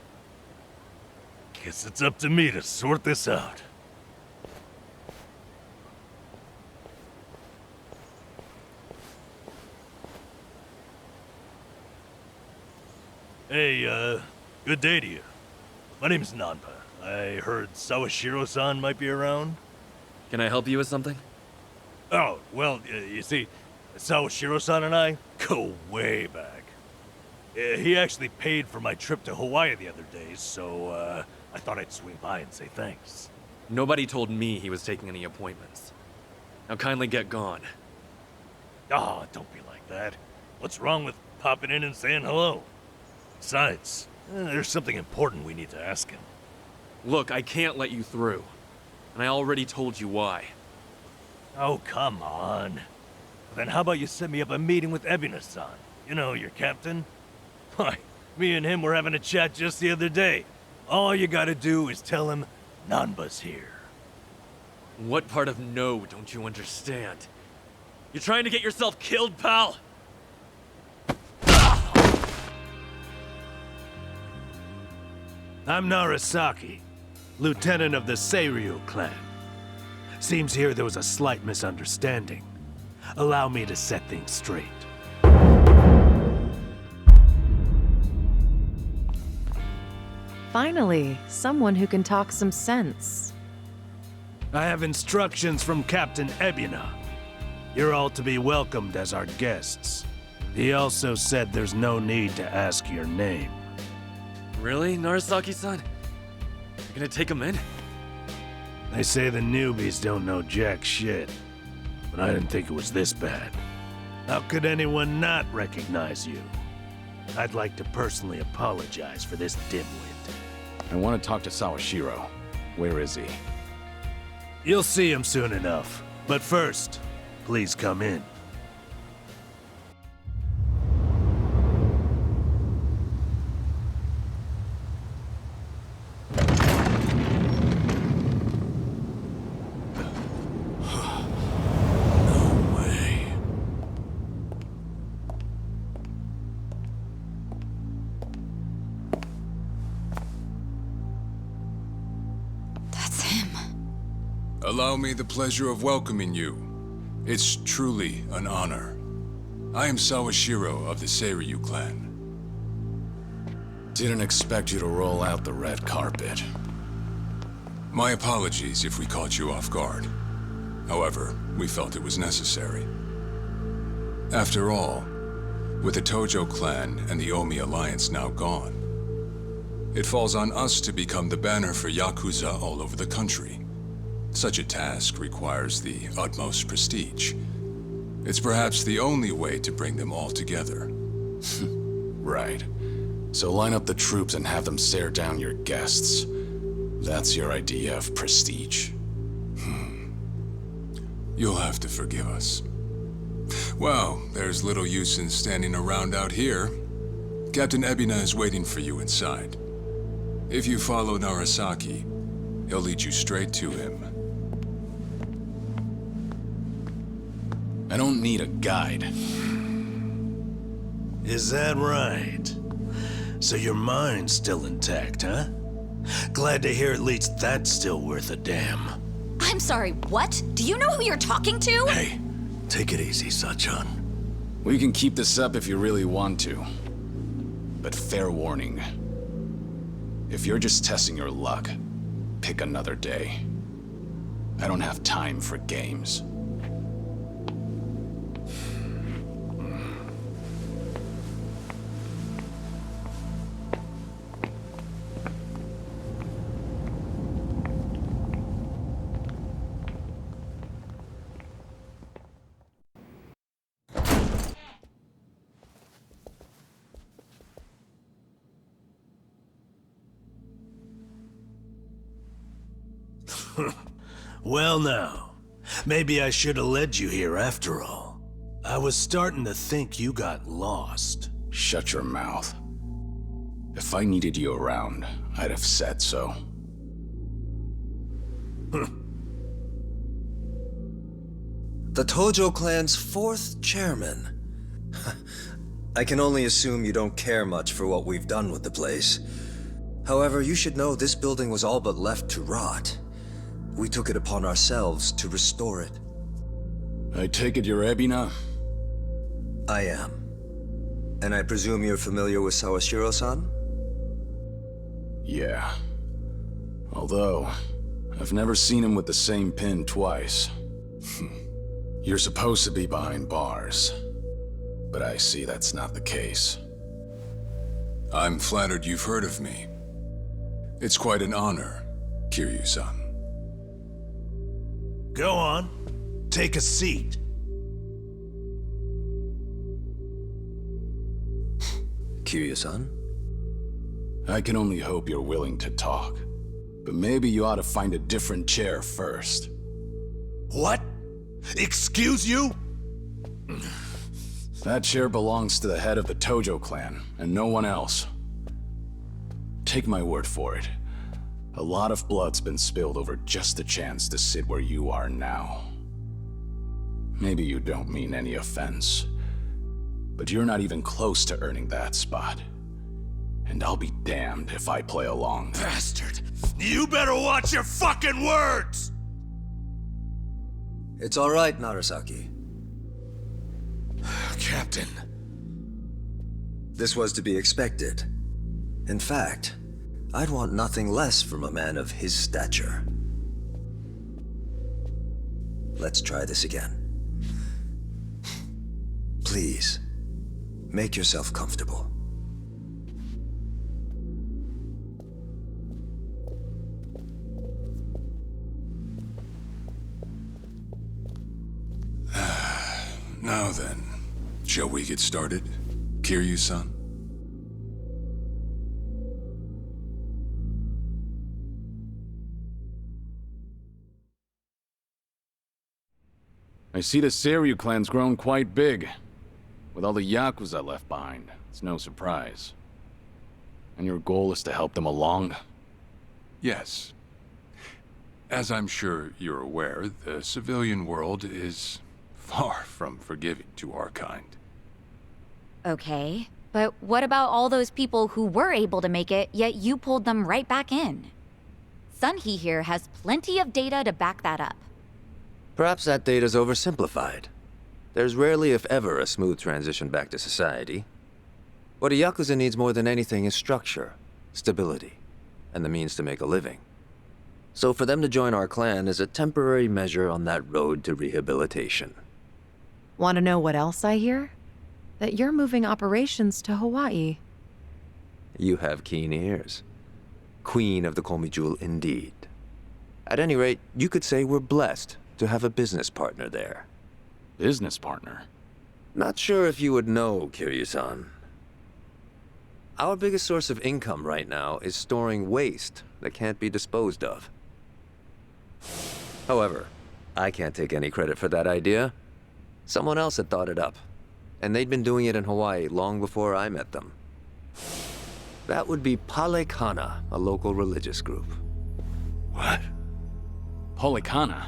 Guess it's up to me to sort this out. Hey, good day to you. My name's Nanba. I heard Sawashiro-san might be around. Can I help you with something? Oh, well, you see, Sawashiro-san and I go way back. He actually paid for my trip to Hawaii the other day, so I thought I'd swing by and say thanks. Nobody told me he was taking any appointments. Now kindly get gone. Oh, don't be like that. What's wrong with popping in and saying hello? Besides, there's something important we need to ask him. Look, I can't let you through. And I already told you why. Oh, come on. Then how about you set me up a meeting with Ebina-san? You know, your captain? Why, me and him were having a chat just the other day. All you gotta do is tell him Nanba's here. What part of no don't you understand? You're trying to get yourself killed, pal? I'm Narasaki, lieutenant of the Seiryu clan. Seems here there was a slight misunderstanding. Allow me to set things straight. Finally, someone who can talk some sense. I have instructions from Captain Ebuna. You're all to be welcomed as our guests. He also said there's no need to ask your name. Really, Narasaki-san? You're gonna take him in? They say the newbies don't know jack shit, but I didn't think it was this bad. How could anyone not recognize you? I'd like to personally apologize for this dimwit. I want to talk to Sawashiro. Where is he? You'll see him soon enough. But first, please come in. Allow me the pleasure of welcoming you. It's truly an honor. I am Sawashiro of the Seiryu clan. Didn't expect you to roll out the red carpet. My apologies if we caught you off guard. However, we felt it was necessary. After all, with the Tojo clan and the Omi alliance now gone, it falls on us to become the banner for Yakuza all over the country. Such a task requires the utmost prestige. It's perhaps the only way to bring them all together. Right. So line up the troops and have them stare down your guests. That's your idea of prestige. You'll have to forgive us. Well, there's little use in standing around out here. Captain Ebuna is waiting for you inside. If you follow Narasaki, he'll lead you straight to him. I don't need a guide. Is that right? So your mind's still intact, huh? Glad to hear at least that's still worth a damn. I'm sorry, what? Do you know who you're talking to? Hey, take it easy, Sachan. We can keep this up if you really want to. But fair warning. If you're just testing your luck, pick another day. I don't have time for games. Well now, maybe I should have led you here after all. I was starting to think you got lost. Shut your mouth. If I needed you around, I'd have said so. The Tojo clan's 4th chairman. I can only assume you don't care much for what we've done with the place. However, you should know this building was all but left to rot. We took it upon ourselves to restore it. I take it you're Ebuna? I am. And I presume you're familiar with Sawashiro-san? Yeah. Although, I've never seen him with the same pin twice. You're supposed to be behind bars. But I see that's not the case. I'm flattered you've heard of me. It's quite an honor, Kiryu-san. Go on. Take a seat. Kiryu-san? I can only hope you're willing to talk. But maybe you ought to find a different chair first. What? Excuse you? That chair belongs to the head of the Tojo clan, and no one else. Take my word for it. A lot of blood's been spilled over just a chance to sit where you are now. Maybe you don't mean any offense, but you're not even close to earning that spot. And I'll be damned if I play along. Bastard! You better watch your fucking words! It's all right, Narasaki. Captain. This was to be expected. In fact, I'd want nothing less from a man of his stature. Let's try this again. Please, make yourself comfortable. Now then, shall we get started, Kiryu-san? I see the Kiryu clan's grown quite big. With all the Yakuza left behind, it's no surprise. And your goal is to help them along? Yes. As I'm sure you're aware, the civilian world is far from forgiving to our kind. Okay, but what about all those people who were able to make it, yet you pulled them right back in? Sunhee here has plenty of data to back that up. Perhaps that data's oversimplified. There's rarely, if ever, a smooth transition back to society. What a Yakuza needs more than anything is structure, stability, and the means to make a living. So for them to join our clan is a temporary measure on that road to rehabilitation. Want to know what else I hear? That you're moving operations to Hawaii. You have keen ears. Queen of the Komi Jewel indeed. At any rate, you could say we're blessed to have a business partner there. Business partner? Not sure if you would know, Kiryu-san. Our biggest source of income right now is storing waste that can't be disposed of. However, I can't take any credit for that idea. Someone else had thought it up, and they'd been doing it in Hawaii long before I met them. That would be Palekana, a local religious group. What? Palekana?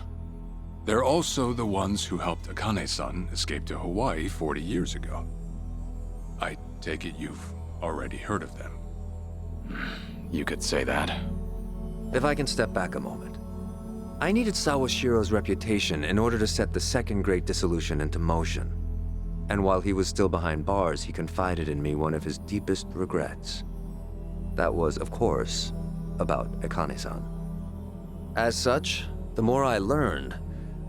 They're also the ones who helped Akane-san escape to Hawaii 40 years ago. I take it you've already heard of them. You could say that. If I can step back a moment. I needed Sawashiro's reputation in order to set the second Great Dissolution into motion. And while he was still behind bars, he confided in me one of his deepest regrets. That was, of course, about Akane-san. As such, the more I learned,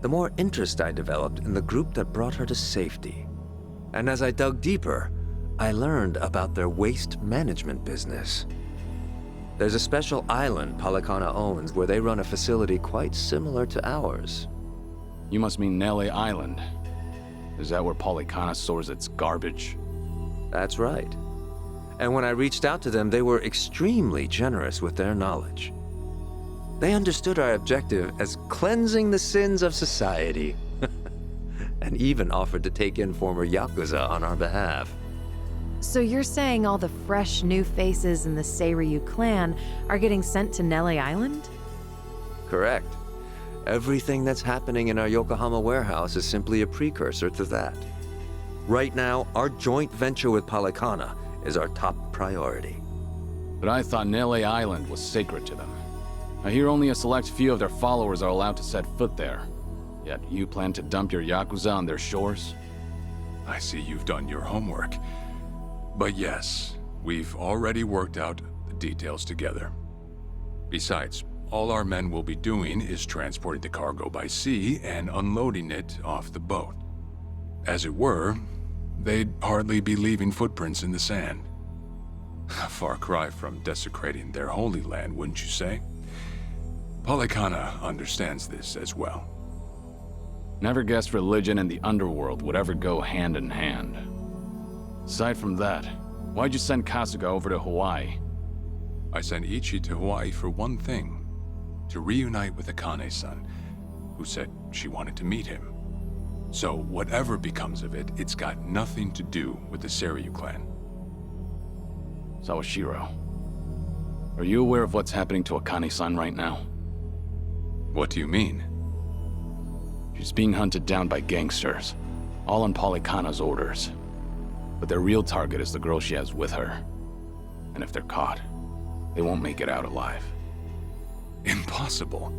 the more interest I developed in the group that brought her to safety. And as I dug deeper, I learned about their waste management business. There's a special island Palekana owns where they run a facility quite similar to ours. You must mean Nele Island. Is that where Palekana stores its garbage? That's right. And when I reached out to them, they were extremely generous with their knowledge. They understood our objective as cleansing the sins of society, and even offered to take in former Yakuza on our behalf. So you're saying all the fresh new faces in the Seiryu clan are getting sent to Nele Island? Correct. Everything that's happening in our Yokohama warehouse is simply a precursor to that. Right now, our joint venture with Palekana is our top priority. But I thought Nele Island was sacred to them. I hear only a select few of their followers are allowed to set foot there. Yet you plan to dump your Yakuza on their shores? I see you've done your homework. But yes, we've already worked out the details together. Besides, all our men will be doing is transporting the cargo by sea and unloading it off the boat. As it were, they'd hardly be leaving footprints in the sand. A far cry from desecrating their holy land, wouldn't you say? Palekana understands this as well. Never guessed religion and the underworld would ever go hand in hand. Aside from that, why'd you send Kasuga over to Hawaii? I sent Ichi to Hawaii for one thing. To reunite with Akane-san, who said she wanted to meet him. So whatever becomes of it, it's got nothing to do with the Seiryu clan. Sawashiro, are you aware of what's happening to Akane-san right now? What do you mean? She's being hunted down by gangsters, all on Palekana's orders. But their real target is the girl she has with her. And if they're caught, they won't make it out alive. Impossible.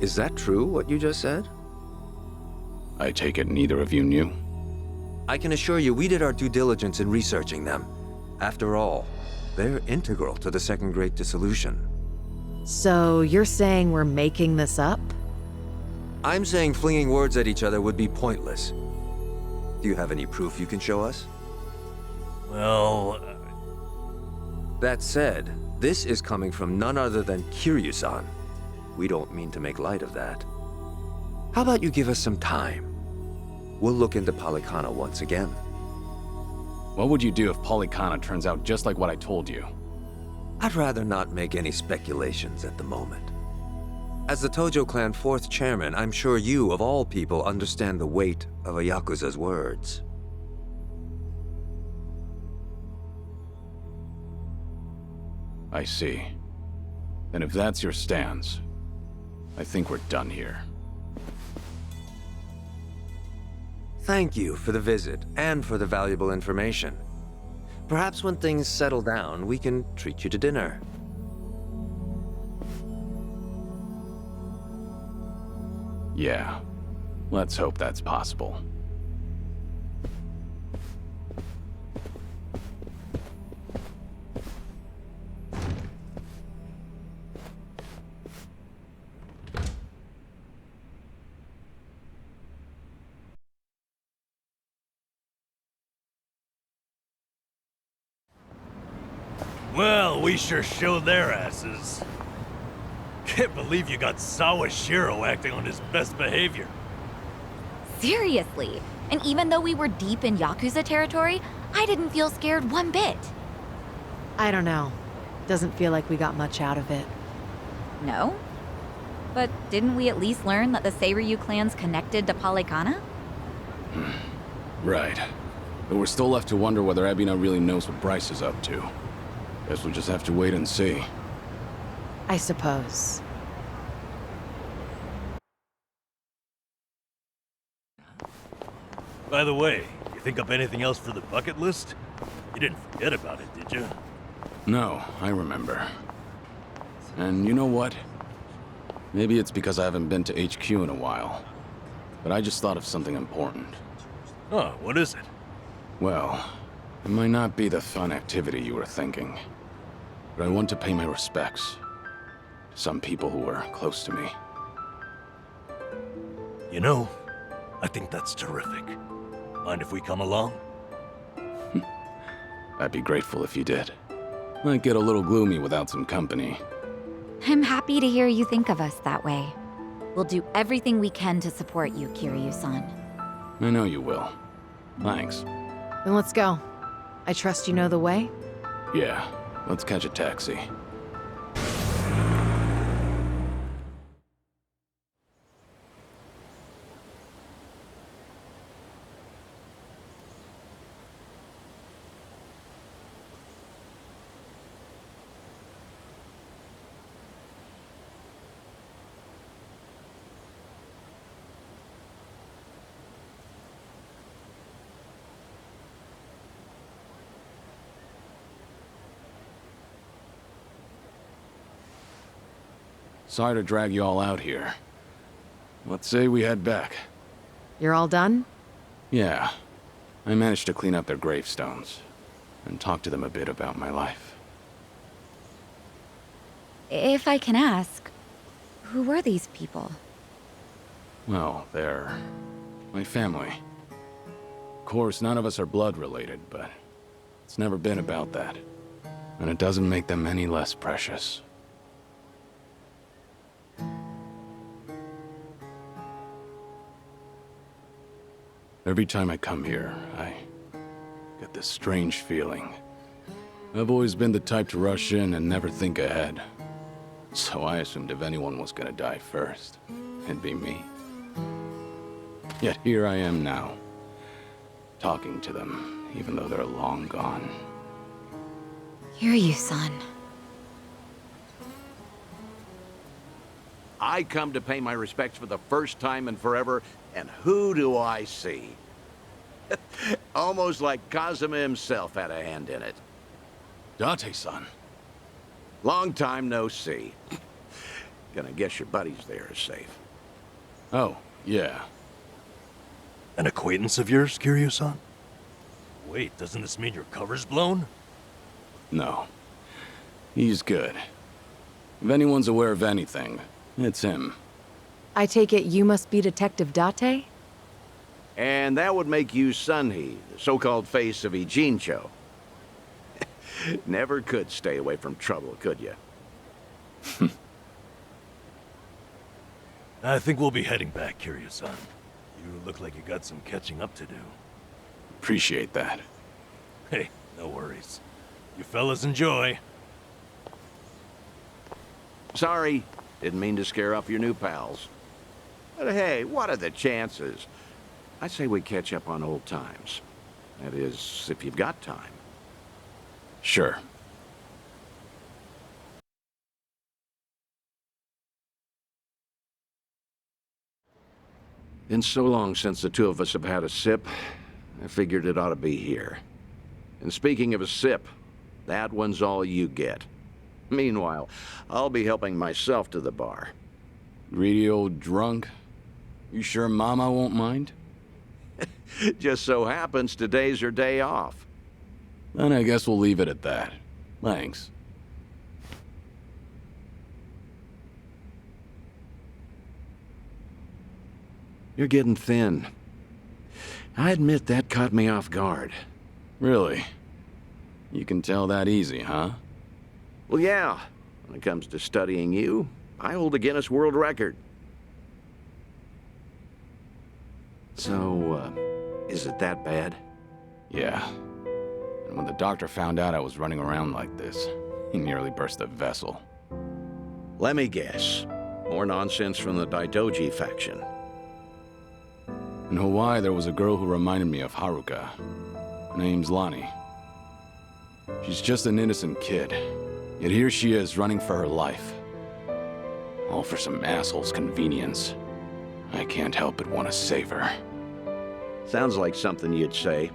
Is that true, what you just said? I take it neither of you knew? I can assure you we did our due diligence in researching them. After all, they're integral to the Second Great Dissolution. So you're saying we're making this up? I'm saying flinging words at each other would be pointless. Do you have any proof you can show us? Well... That said, this is coming from none other than Kiryu-san. We don't mean to make light of that. How about you give us some time? We'll look into Polycana once again. What would you do if Polycana turns out just like what I told you? I'd rather not make any speculations at the moment. As the Tojo clan 4th chairman, I'm sure you, of all people, understand the weight of a Yakuza's words. I see. And if that's your stance, I think we're done here. Thank you for the visit, and for the valuable information. Perhaps when things settle down, we can treat you to dinner. Yeah. Let's hope that's possible. Well, we sure showed their asses. Can't believe you got Sawashiro acting on his best behavior. Seriously. And even though we were deep in Yakuza territory, I didn't feel scared one bit. I don't know. Doesn't feel like we got much out of it. No? But didn't we at least learn that the Seiryu clan's connected to Polycana? Right. But we're still left to wonder whether Ebina really knows what Bryce is up to. Guess we'll just have to wait and see. I suppose. By the way, you think up anything else for the bucket list? You didn't forget about it, did you? No, I remember. And you know what? Maybe it's because I haven't been to HQ in a while. But I just thought of something important. Oh, what is it? Well, it might not be the fun activity you were thinking. But I want to pay my respects to some people who were close to me. You know, I think that's terrific. Mind if we come along? I'd be grateful if you did. Might get a little gloomy without some company. I'm happy to hear you think of us that way. We'll do everything we can to support you, Kiryu-san. I know you will. Thanks. Then let's go. I trust you know the way? Yeah, let's catch a taxi. Sorry to drag you all out here. Let's say we head back. You're all done? Yeah. I managed to clean up their gravestones and talk to them a bit about my life. If I can ask, who were these people? Well, they're my family. Of course, none of us are blood related, but it's never been about that. And it doesn't make them any less precious. Every time I come here, I get this strange feeling. I've always been the type to rush in and never think ahead. So I assumed if anyone was gonna die first, it'd be me. Yet here I am now, talking to them, even though they're long gone. Kiryu-san. I come to pay my respects for the first time in forever, and who do I see? Almost like Kazuma himself had a hand in it. Date-san. Long time no see. Gonna guess your buddies there are safe. Oh, yeah. An acquaintance of yours, Kiryu-san? Wait, doesn't this mean your cover's blown? No. He's good. If anyone's aware of anything, it's him. I take it you must be Detective Date? And that would make you Sunhee, the so-called face of Ijincho. Never could stay away from trouble, could you? I think we'll be heading back, Kiryu-san. You look like you got some catching up to do. Appreciate that. Hey, no worries. You fellas enjoy. Sorry, didn't mean to scare off your new pals. But hey, what are the chances? I say we catch up on old times. That is, if you've got time. Sure. Been so long since the two of us have had a sip, I figured it ought to be here. And speaking of a sip, that one's all you get. Meanwhile, I'll be helping myself to the bar. Greedy old drunk? You sure Mama won't mind? Just so happens today's her day off. Then I guess we'll leave it at that. Thanks. You're getting thin. I admit that caught me off guard. Really? You can tell that easy, huh? Well, yeah. When it comes to studying you, I hold a Guinness World Record. So, is it that bad? Yeah. And when the doctor found out I was running around like this, he nearly burst a vessel. Let me guess. More nonsense from the Daidoji faction. In Hawaii, there was a girl who reminded me of Haruka. Her name's Lonnie. She's just an innocent kid. Yet here she is, running for her life. All for some asshole's convenience. I can't help but want to save her. Sounds like something you'd say.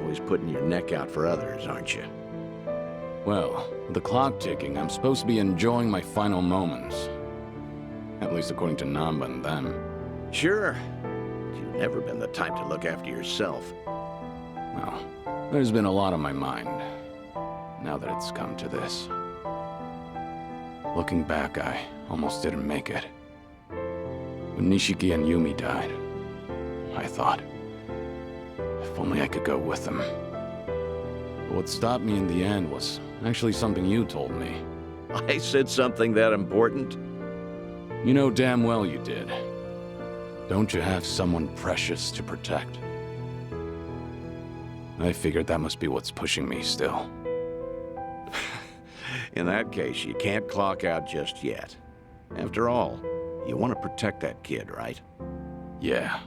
Always putting your neck out for others, aren't you? Well, with the clock ticking, I'm supposed to be enjoying my final moments. At least according to Namba and them. Sure. You've never been the type to look after yourself. Well, there's been a lot on my mind, now that it's come to this. Looking back, I almost didn't make it. When Nishiki and Yumi died, I thought, if only I could go with them. But what stopped me in the end was actually something you told me. I said something that important? You know damn well you did. Don't you have someone precious to protect? I figured that must be what's pushing me still. In that case, you can't clock out just yet. After all, you want to protect that kid, right? Yeah.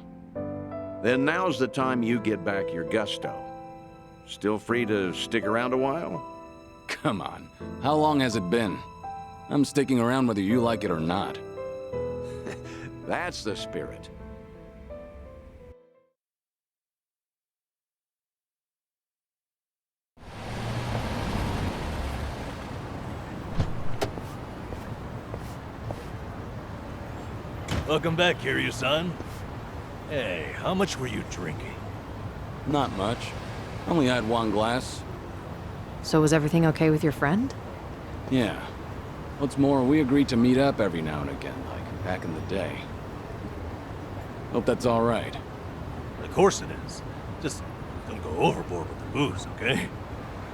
Then now's the time you get back your gusto. Still free to stick around a while? Come on. How long has it been? I'm sticking around whether you like it or not. That's the spirit. Welcome back, Kiryu-san. Hey, how much were you drinking? Not much. Only had one glass. So was everything okay with your friend? Yeah. What's more, we agreed to meet up every now and again, like back in the day. Hope that's all right. Of course it is. Just don't go overboard with the booze, okay?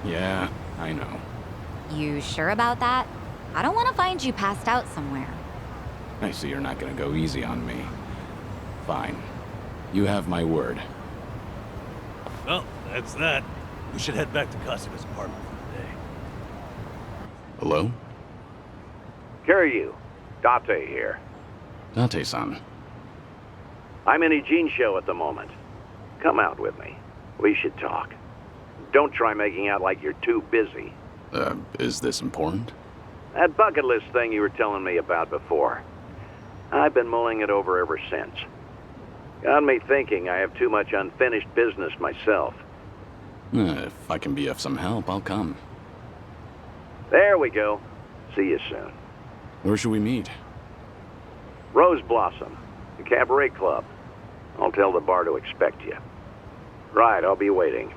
Yeah, I know. You sure about that? I don't want to find you passed out somewhere. I see you're not gonna go easy on me. Fine. You have my word. Well, that's that. We should head back to Kasuga's apartment for the day. Hello? Kiryu, Date here. Date-san. I'm in Ijincho at the moment. Come out with me. We should talk. Don't try making out like you're too busy. Is this important? That bucket list thing you were telling me about before. I've been mulling it over ever since. Got me thinking I have too much unfinished business myself. If I can be of some help, I'll come. There we go. See you soon. Where should we meet? Rose Blossom, the cabaret club. I'll tell the bar to expect you. Right, I'll be waiting.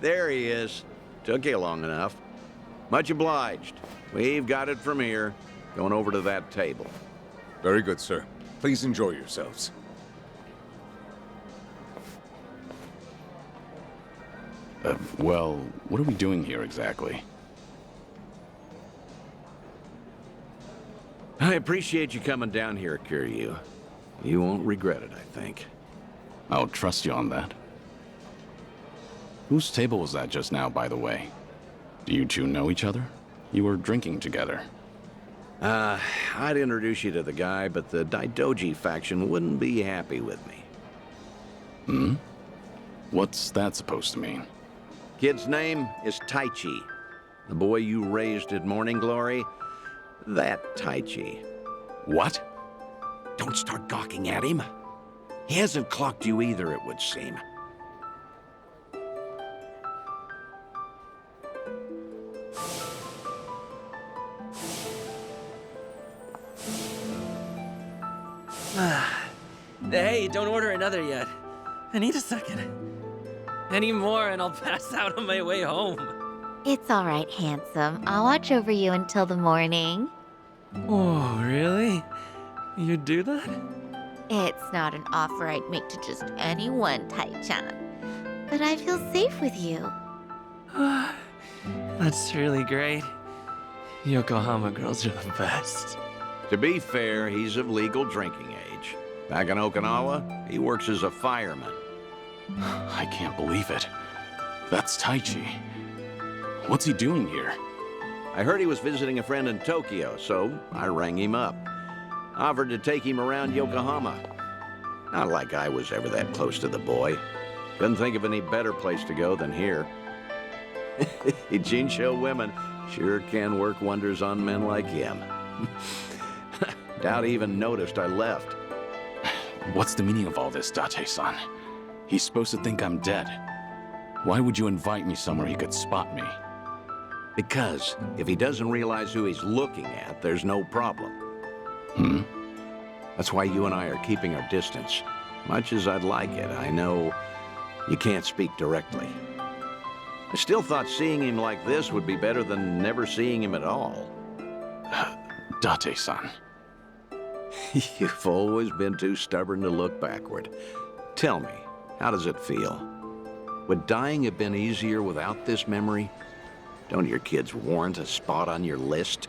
There he is. Took you long enough. Much obliged. We've got it from here. Going over to that table. Very good, sir. Please enjoy yourselves. Well, what are we doing here exactly? I appreciate you coming down here, Kiryu. You won't regret it, I think. I'll trust you on that. Whose table was that just now, by the way? Do you two know each other? You were drinking together. I'd introduce you to the guy, but the Daidoji faction wouldn't be happy with me. Hmm? What's that supposed to mean? Kid's name is Taichi. The boy you raised at Morning Glory, that Taichi. What? Don't start gawking at him. He hasn't clocked you either, it would seem. Hey, don't order another yet. I need a second. Any more and I'll pass out on my way home. It's all right, handsome. I'll watch over you until the morning. Oh, really? You'd do that? It's not an offer I'd make to just anyone, Tai-chan. But I feel safe with you. That's really great. Yokohama girls are the best. To be fair, he's of legal drinking age. Back in Okinawa, he works as a fireman. I can't believe it. That's Taichi. What's he doing here? I heard he was visiting a friend in Tokyo, so I rang him up. Offered to take him around Yokohama. Not like I was ever that close to the boy. Couldn't think of any better place to go than here. Jinsho women sure can work wonders on men like him. Doubt he even noticed I left. What's the meaning of all this, Date-san? He's supposed to think I'm dead. Why would you invite me somewhere he could spot me? Because if he doesn't realize who he's looking at, there's no problem. Hmm? That's why you and I are keeping our distance. Much as I'd like it, I know you can't speak directly. I still thought seeing him like this would be better than never seeing him at all. Date-san. You've always been too stubborn to look backward. Tell me, how does it feel? Would dying have been easier without this memory? Don't your kids warrant a spot on your list?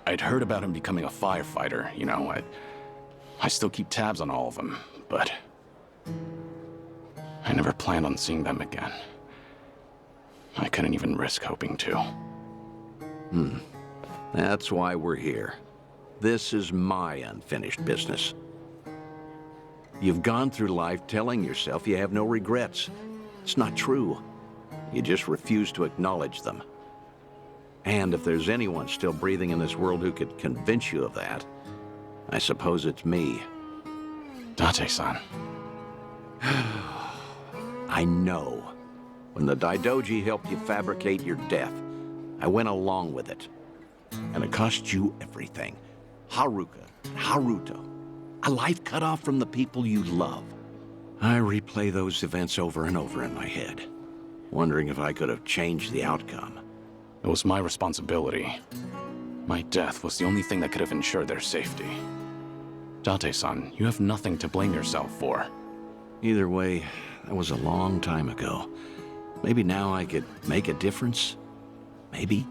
I'd heard about him becoming a firefighter, you know. I still keep tabs on all of them, but I never planned on seeing them again. I couldn't even risk hoping to. That's why we're here. This is my unfinished business. You've gone through life telling yourself you have no regrets. It's not true. You just refuse to acknowledge them. And if there's anyone still breathing in this world who could convince you of that, I suppose it's me. Date-san. I know. When the Daidoji helped you fabricate your death, I went along with it. And it cost you everything. Haruka, Haruto. A life cut off from the people you love. I replay those events over and over in my head, wondering if I could have changed the outcome. It was my responsibility. My death was the only thing that could have ensured their safety. Date-san, you have nothing to blame yourself for. Either way, that was a long time ago. Maybe now I could make a difference? Maybe?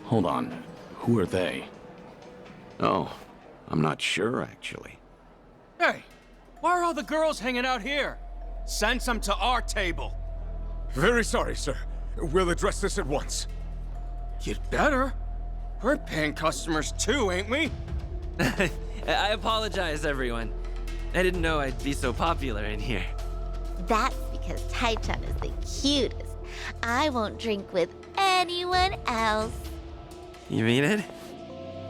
Hold on. Who are they? Oh, I'm not sure, actually. Hey, why are all the girls hanging out here? Send some to our table. Very sorry, sir. We'll address this at once. You'd better. We're paying customers too, ain't we? I apologize, everyone. I didn't know I'd be so popular in here. That's because Tai-chan is the cutest. I won't drink with anyone else. You mean it?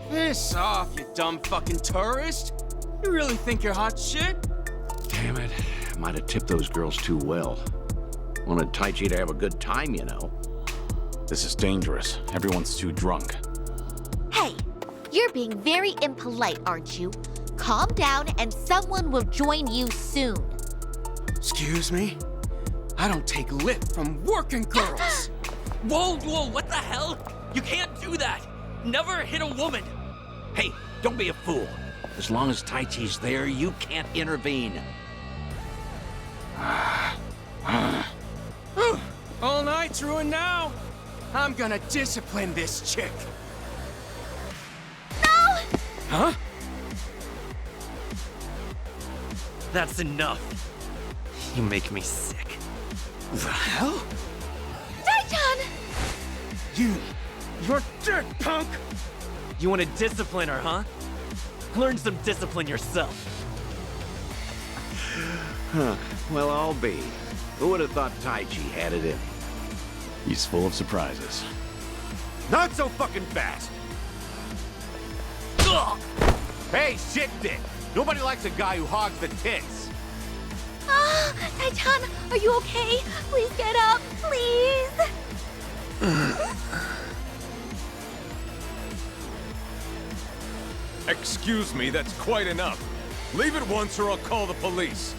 Piss off, you dumb fucking tourist. You really think you're hot shit? Damn it. I might have tipped those girls too well. Wanted Taichi to have a good time, you know. This is dangerous. Everyone's too drunk. Hey, you're being very impolite, aren't you? Calm down and someone will join you soon. Excuse me? I don't take lip from working girls. Whoa, what the hell? You can't do that! Never hit a woman! Hey, don't be a fool. As long as Taichi's there, you can't intervene. All night's ruined now. I'm gonna discipline this chick. No! Huh? That's enough. You make me sick. The hell? Taichan! You're dick, punk! You want to discipline her, huh? Learn some discipline yourself. Huh. Well, I'll be. Who would have thought Taichi had it in? He's full of surprises. Not so fucking fast! Ugh! Hey, shit dick! Nobody likes a guy who hogs the tits! Ah, Taichan, are you okay? Please get up, please! Excuse me, that's quite enough. Leave it once or I'll call the police.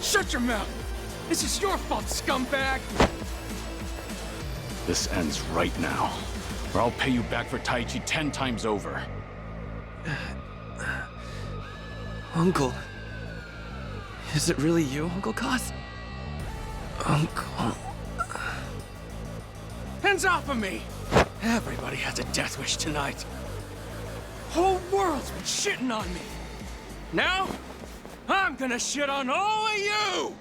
Shut your mouth! This is your fault, scumbag! This ends right now, or I'll pay you back for Taichi 10 times over. Uncle. Is it really you, Uncle Kaz? Uncle... Hands off of me! Everybody has a death wish tonight. Whole world's been shitting on me. Now, I'm gonna shit on all of you!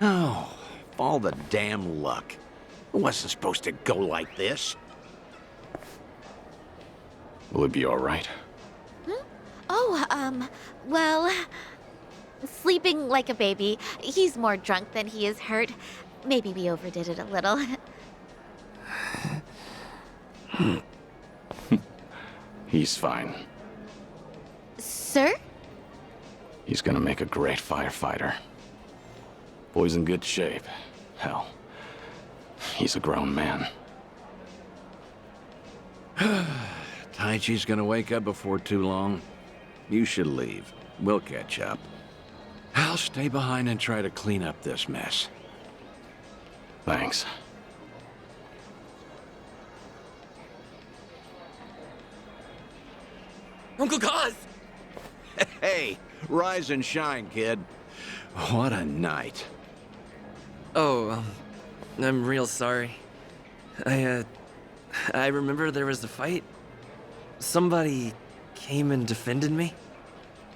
Oh, all the damn luck. It wasn't supposed to go like this. Will it be all right? Oh, well... Sleeping like a baby. He's more drunk than he is hurt. Maybe we overdid it a little. He's fine. Sir? He's gonna make a great firefighter. Boy's in good shape. Hell, he's a grown man. Taichi's gonna wake up before too long. You should leave. We'll catch up. I'll stay behind and try to clean up this mess. Thanks. Uncle Kaz! Hey, rise and shine, kid. What a night. Oh, I'm real sorry. I remember there was a fight. Somebody came and defended me.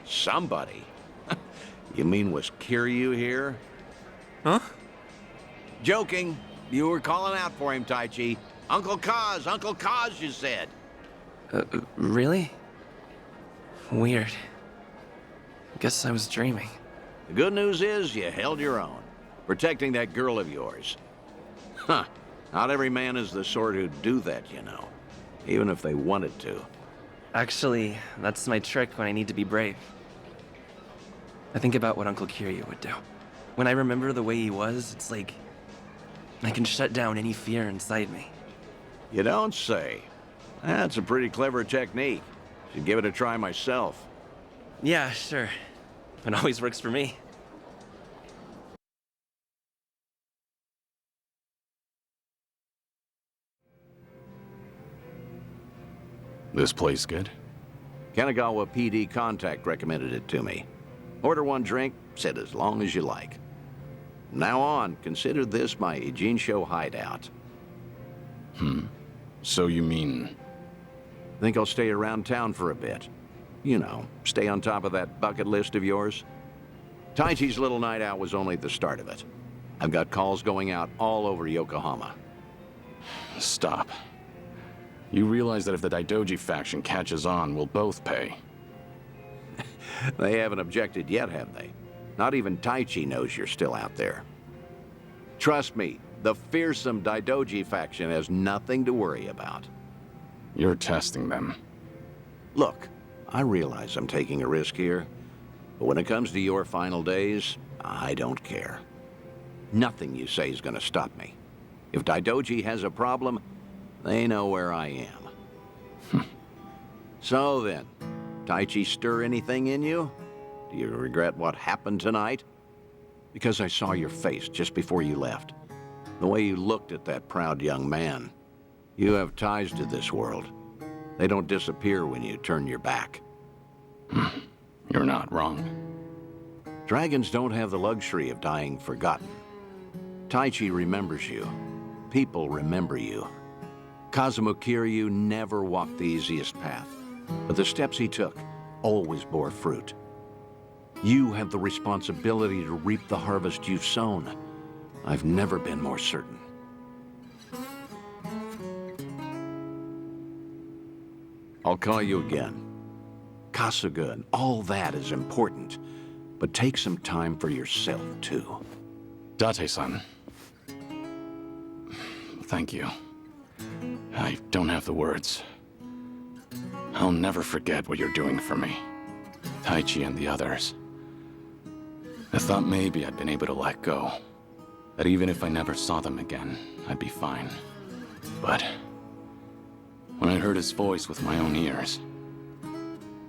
Somebody? You mean was Kiryu here? Huh? Joking. You were calling out for him, Taichi. Uncle Kaz, you said. Really? Weird. Guess I was dreaming. The good news is you held your own, protecting that girl of yours. Huh. Not every man is the sort who'd do that, you know. Even if they wanted to. Actually, that's my trick when I need to be brave. I think about what Uncle Kiryu would do. When I remember the way he was, it's like I can shut down any fear inside me. You don't say. That's a pretty clever technique. Should give it a try myself. Yeah, sure. It always works for me. This place good? Kanagawa PD contact recommended it to me. Order one drink, sit as long as you like. From now on, consider this my Ijincho hideout. So you mean... Think I'll stay around town for a bit. You know, stay on top of that bucket list of yours. Taichi's little night out was only the start of it. I've got calls going out all over Yokohama. Stop. You realize that if the Daidoji faction catches on, we'll both pay. They haven't objected yet, have they? Not even Taichi knows you're still out there. Trust me, the fearsome Daidoji faction has nothing to worry about. You're testing them. Look, I realize I'm taking a risk here, But when it comes to your final days, I don't care. Nothing you say is gonna stop me. If Daidoji has a problem, they know where I am. So then, Taichi stir anything in you? Do you regret what happened tonight? Because I saw your face just before you left. The way you looked at that proud young man. You have ties to this world. They don't disappear when you turn your back. You're not wrong. Dragons don't have the luxury of dying forgotten. Taichi remembers you. People remember you. Kazuma Kiryu never walked the easiest path, but the steps he took always bore fruit. You have the responsibility to reap the harvest you've sown. I've never been more certain. I'll call you again. Kasuga and all that is important, but take some time for yourself, too. Date-san. Thank you. I don't have the words. I'll never forget what you're doing for me. Taichi and the others. I thought maybe I'd been able to let go. That even if I never saw them again, I'd be fine. But when I heard his voice with my own ears,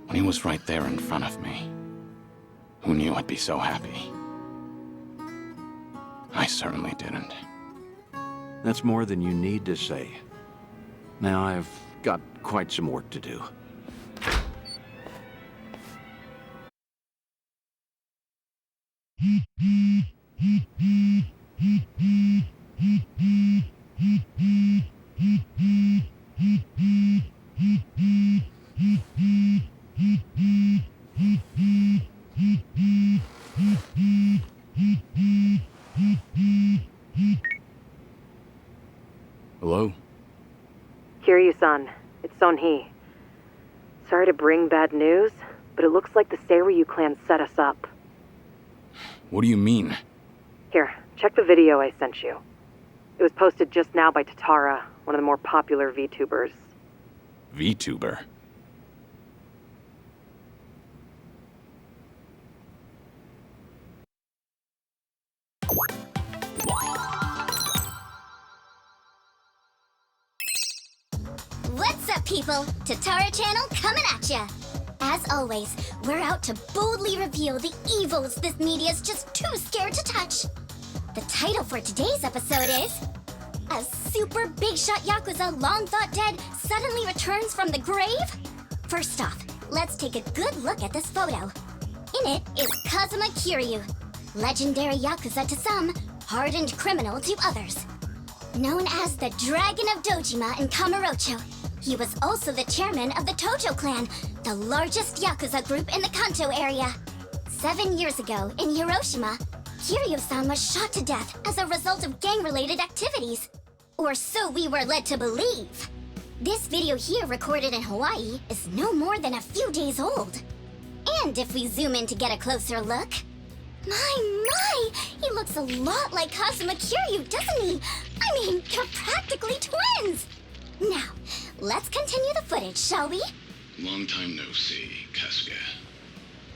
when he was right there in front of me, who knew I'd be so happy? I certainly didn't. That's more than you need to say. Now I've got quite some work to do. Hello? Kiryu-san, it's Son-hee. Sorry to bring bad news, but it looks like the Seiryu clan set us up. What do you mean? Here, check the video I sent you. It was posted just now by Tatara, one of the more popular VTubers. VTuber? What's up, people? Tatara Channel coming at ya! As always, we're out to boldly reveal the evils this media's just too scared to touch. The title for today's episode is... A super big shot Yakuza long thought dead suddenly returns from the grave? First off, let's take a good look at this photo. In it is Kazuma Kiryu, legendary Yakuza to some, hardened criminal to others. Known as the Dragon of Dojima in Kamurocho, he was also the chairman of the Tojo clan, the largest Yakuza group in the Kanto area. 7 years ago, in Hiroshima, Kiryu-san was shot to death as a result of gang-related activities. Or so we were led to believe. This video here, recorded in Hawaii, is no more than a few days old. And if we zoom in to get a closer look... My! He looks a lot like Kazuma Kiryu, doesn't he? I mean, they're practically twins! Now, let's continue the footage, shall we? Long time no see, Kasuga.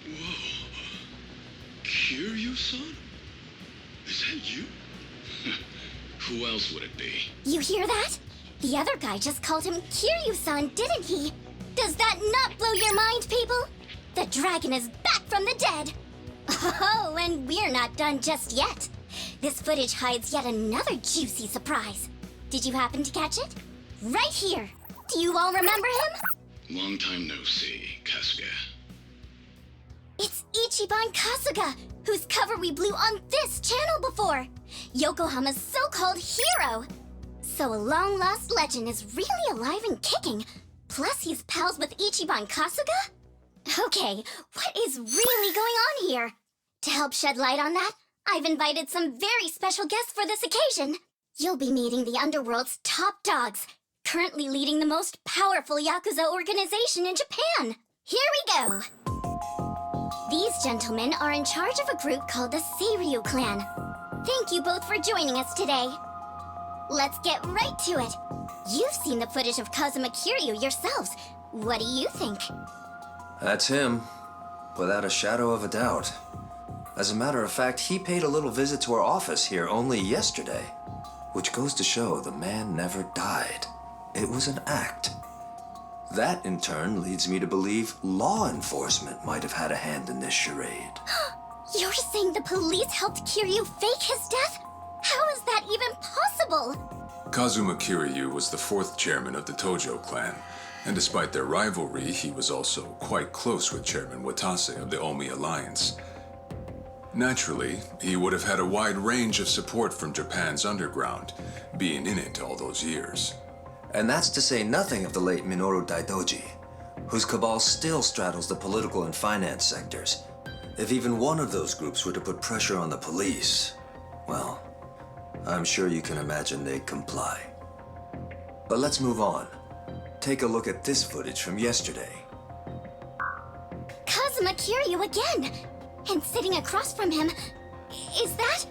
Whoa. Kiryu-san? Is that you? Who else would it be? You hear that? The other guy just called him Kiryu-san, didn't he? Does that not blow your mind, people? The dragon is back from the dead! Oh, and we're not done just yet. This footage hides yet another juicy surprise. Did you happen to catch it? Right here! Do you all remember him? Long time no see, Kasuga. It's Ichiban Kasuga, whose cover we blew on this channel before! Yokohama's so-called hero! So a long-lost legend is really alive and kicking. Plus he's pals with Ichiban Kasuga? Okay, what is really going on here? To help shed light on that, I've invited some very special guests for this occasion. You'll be meeting the Underworld's top dogs, currently leading the most powerful Yakuza organization in Japan. Here we go! These gentlemen are in charge of a group called the Seiryu clan. Thank you both for joining us today. Let's get right to it. You've seen the footage of Kazuma Kiryu yourselves. What do you think? That's him. Without a shadow of a doubt. As a matter of fact, he paid a little visit to our office here only yesterday. Which goes to show the man never died. It was an act. That, in turn, leads me to believe law enforcement might have had a hand in this charade. You're saying the police helped Kiryu fake his death? How is that even possible? Kazuma Kiryu was the 4th chairman of the Tojo clan, and despite their rivalry, he was also quite close with Chairman Watase of the Omi Alliance. Naturally, he would have had a wide range of support from Japan's underground, being in it all those years. And that's to say nothing of the late Minoru Daidoji, whose cabal still straddles the political and finance sectors. If even one of those groups were to put pressure on the police, well, I'm sure you can imagine they'd comply. But let's move on. Take a look at this footage from yesterday. Kazuma Kiryu again! And sitting across from him, is that?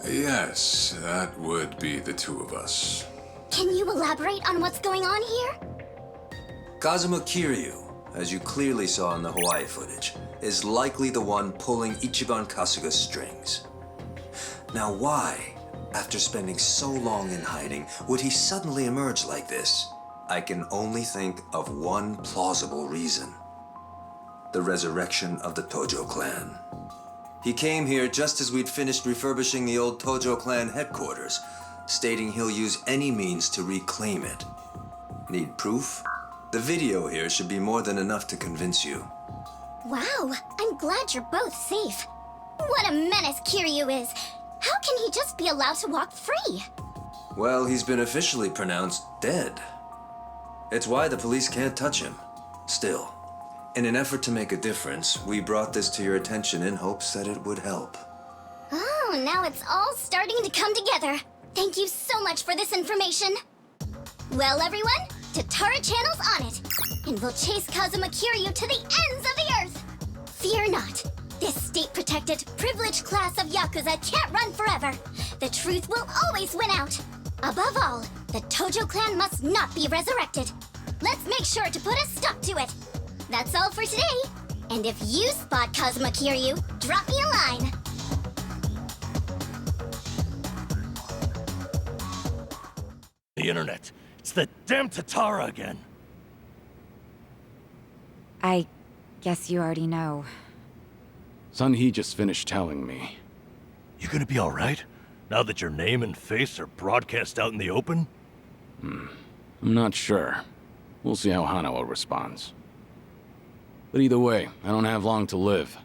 Yes, that would be the two of us. Can you elaborate on what's going on here? Kazuma Kiryu, as you clearly saw in the Hawaii footage, is likely the one pulling Ichiban Kasuga's strings. Now why, after spending so long in hiding, would he suddenly emerge like this? I can only think of one plausible reason. The resurrection of the Tojo clan. He came here just as we'd finished refurbishing the old Tojo clan headquarters, stating he'll use any means to reclaim it. Need proof? The video here should be more than enough to convince you. Wow, I'm glad you're both safe. What a menace Kiryu is. How can he just be allowed to walk free? Well, he's been officially pronounced dead. It's why the police can't touch him. Still, in an effort to make a difference, we brought this to your attention in hopes that it would help. Oh, now it's all starting to come together. Thank you so much for this information. Well, everyone, Tatara Channel's on it. And we'll chase Kazuma Kiryu to the ends of the earth. Fear not. This state-protected, privileged class of Yakuza can't run forever. The truth will always win out. Above all, the Tojo clan must not be resurrected. Let's make sure to put a stop to it. That's all for today. And if you spot Kazuma Kiryu, drop me a line. The internet. It's the damn Tatara again. I guess you already know. Sunhee just finished telling me. You gonna be alright? Now that your name and face are broadcast out in the open? I'm not sure. We'll see how Hanawa responds. But either way, I don't have long to live.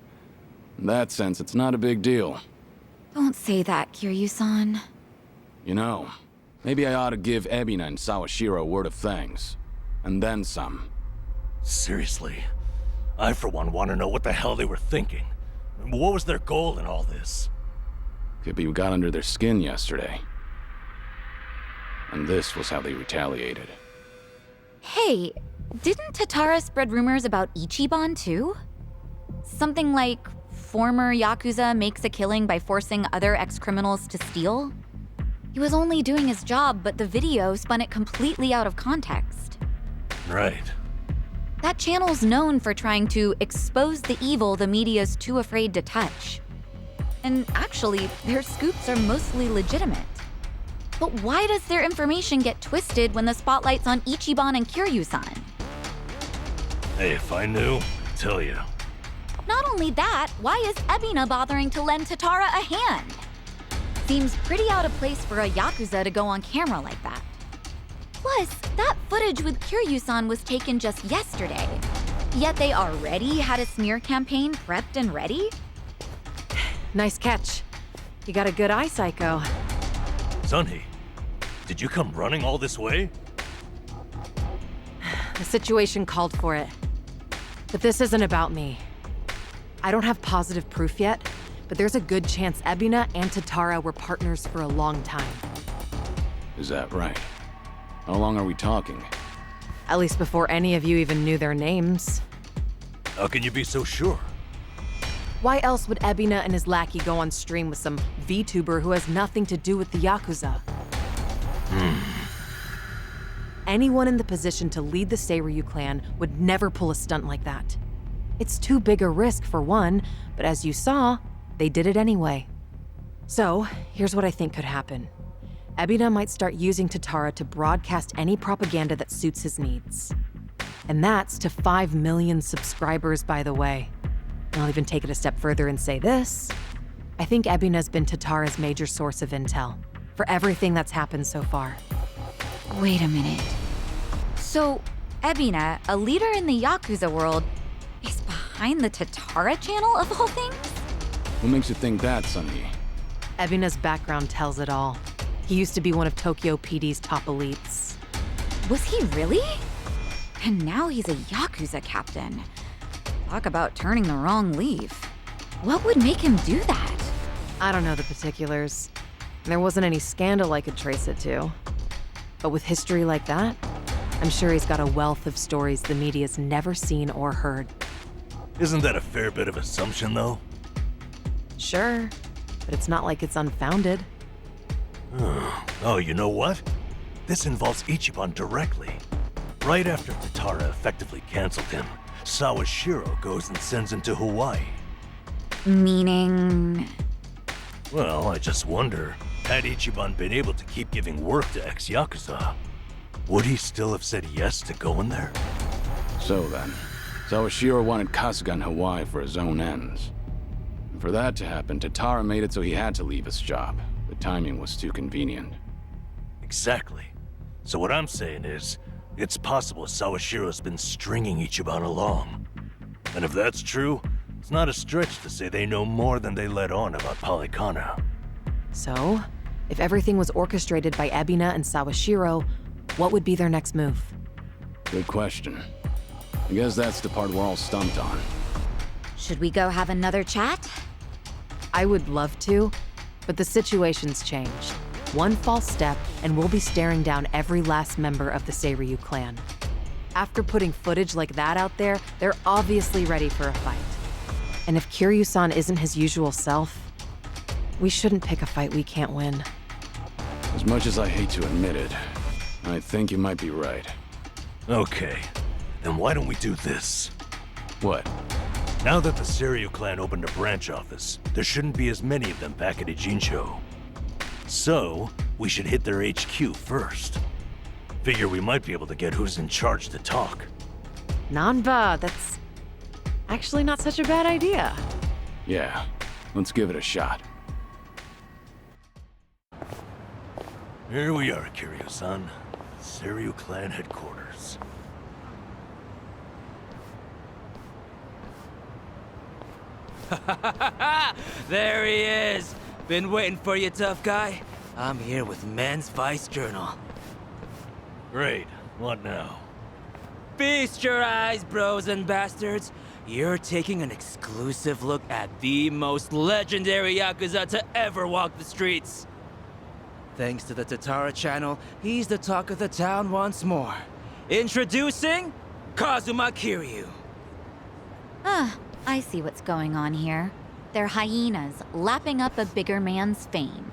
In that sense, it's not a big deal. Don't say that, Kiryu-san. You know, maybe I ought to give Ebina and Sawashiro a word of thanks. And then some. Seriously? I, for one, want to know what the hell they were thinking. What was their goal in all this? Could be we got under their skin yesterday. And this was how they retaliated. Hey, didn't Tatara spread rumors about Ichiban too? Something like former Yakuza makes a killing by forcing other ex-criminals to steal? He was only doing his job, but the video spun it completely out of context. Right. That channel's known for trying to expose the evil the media's too afraid to touch. And actually, their scoops are mostly legitimate. But why does their information get twisted when the spotlight's on Ichiban and Kiryu-san? Hey, if I knew, I'd tell you. Not only that, why is Ebina bothering to lend Tatara a hand? Seems pretty out of place for a Yakuza to go on camera like that. Plus, that footage with Kiryu-san was taken just yesterday. Yet they already had a smear campaign prepped and ready? Nice catch. You got a good eye, Psycho. Sunhee, did you come running all this way? The situation called for it. But this isn't about me. I don't have positive proof yet, but there's a good chance Ebina and Tatara were partners for a long time. Is that right? How long are we talking? At least before any of you even knew their names. How can you be so sure? Why else would Ebina and his lackey go on stream with some VTuber who has nothing to do with the Yakuza? Anyone in the position to lead the Seiryu clan would never pull a stunt like that. It's too big a risk for one, but as you saw, they did it anyway. So, here's what I think could happen. Ebina might start using Tatara to broadcast any propaganda that suits his needs. And that's to 5 million subscribers, by the way. And I'll even take it a step further and say this. I think Ebina's been Tatara's major source of intel for everything that's happened so far. Wait a minute. So, Ebina, a leader in the Yakuza world, is behind the Tatara channel of all things? What makes you think that, Sunny? Ebina's background tells it all. He used to be one of Tokyo PD's top elites. Was he really? And now he's a Yakuza captain. Talk about turning the wrong leaf. What would make him do that? I don't know the particulars. There wasn't any scandal I could trace it to. But with history like that, I'm sure he's got a wealth of stories the media's never seen or heard. Isn't that a fair bit of assumption, though? Sure, but it's not like it's unfounded. Oh, you know what? This involves Ichiban directly. Right after Tatara effectively canceled him, Sawashiro goes and sends him to Hawaii. Meaning... Well, I just wonder, had Ichiban been able to keep giving work to ex-Yakuza, would he still have said yes to going there? So then, Sawashiro wanted Kasuga in Hawaii for his own ends. And for that to happen, Tatara made it so he had to leave his job. The timing was too convenient. Exactly. So what I'm saying is, it's possible Sawashiro's been stringing Ichiban along. And if that's true, it's not a stretch to say they know more than they let on about Polycana. So, if everything was orchestrated by Ebina and Sawashiro, what would be their next move? Good question. I guess that's the part we're all stumped on. Should we go have another chat? I would love to, but the situation's changed. One false step, and we'll be staring down every last member of the Seiryu clan. After putting footage like that out there, they're obviously ready for a fight. And if Kiryu-san isn't his usual self, we shouldn't pick a fight we can't win. As much as I hate to admit it, I think you might be right. Okay, then why don't we do this? What? Now that the Seiryu clan opened a branch office, there shouldn't be as many of them back at Ijincho. So, we should hit their HQ first. Figure we might be able to get who's in charge to talk. Nanba, that's actually not such a bad idea. Yeah, let's give it a shot. Here we are, Kiryu-san. Seiryu clan headquarters. There he is! Been waiting for you, tough guy. I'm here with Men's Vice Journal. Great. What now? Feast your eyes, bros and bastards. You're taking an exclusive look at the most legendary Yakuza to ever walk the streets. Thanks to the Tatara channel, he's the talk of the town once more. Introducing Kazuma Kiryu. I see what's going on here. They're hyenas, lapping up a bigger man's fame.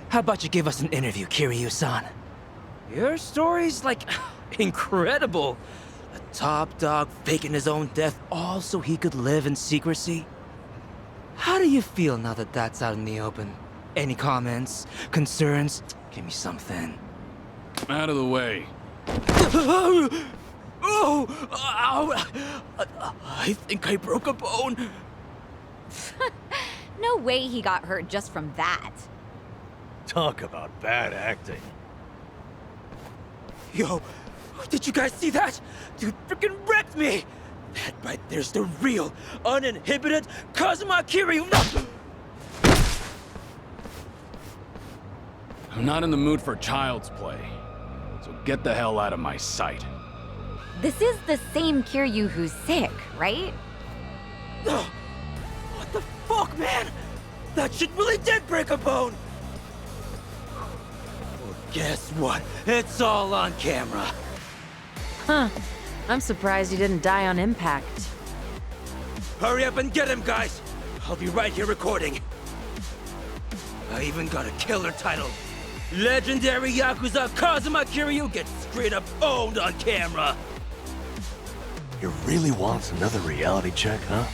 How about you give us an interview, Kiryu-san? Your story's, like, incredible. A top dog faking his own death all so he could live in secrecy. How do you feel now that that's out in the open? Any comments? Concerns? Give me something. Out of the way. Oh! Ow! I think I broke a bone. No way he got hurt just from that. Talk about bad acting. Yo, did you guys see that? Dude freaking wrecked me! That right there's the real, uninhibited Kazuma Kiryu! No! I'm not in the mood for child's play, so get the hell out of my sight. This is the same Kiryu who's sick, right? What the fuck, man? That shit really did break a bone! Well, guess what? It's all on camera. Huh. I'm surprised you didn't die on impact. Hurry up and get him, guys! I'll be right here recording. I even got a killer title. Legendary Yakuza Kazuma Kiryu gets straight up owned on camera. You really want another reality check, huh?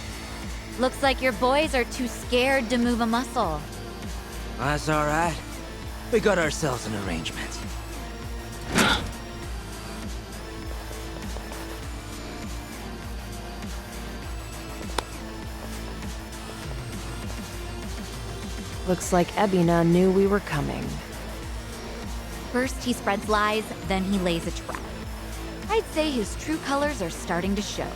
Looks like your boys are too scared to move a muscle. That's alright. We got ourselves an arrangement. Looks like Ebina knew we were coming. First he spreads lies, then he lays a trap. I'd say his true colors are starting to show.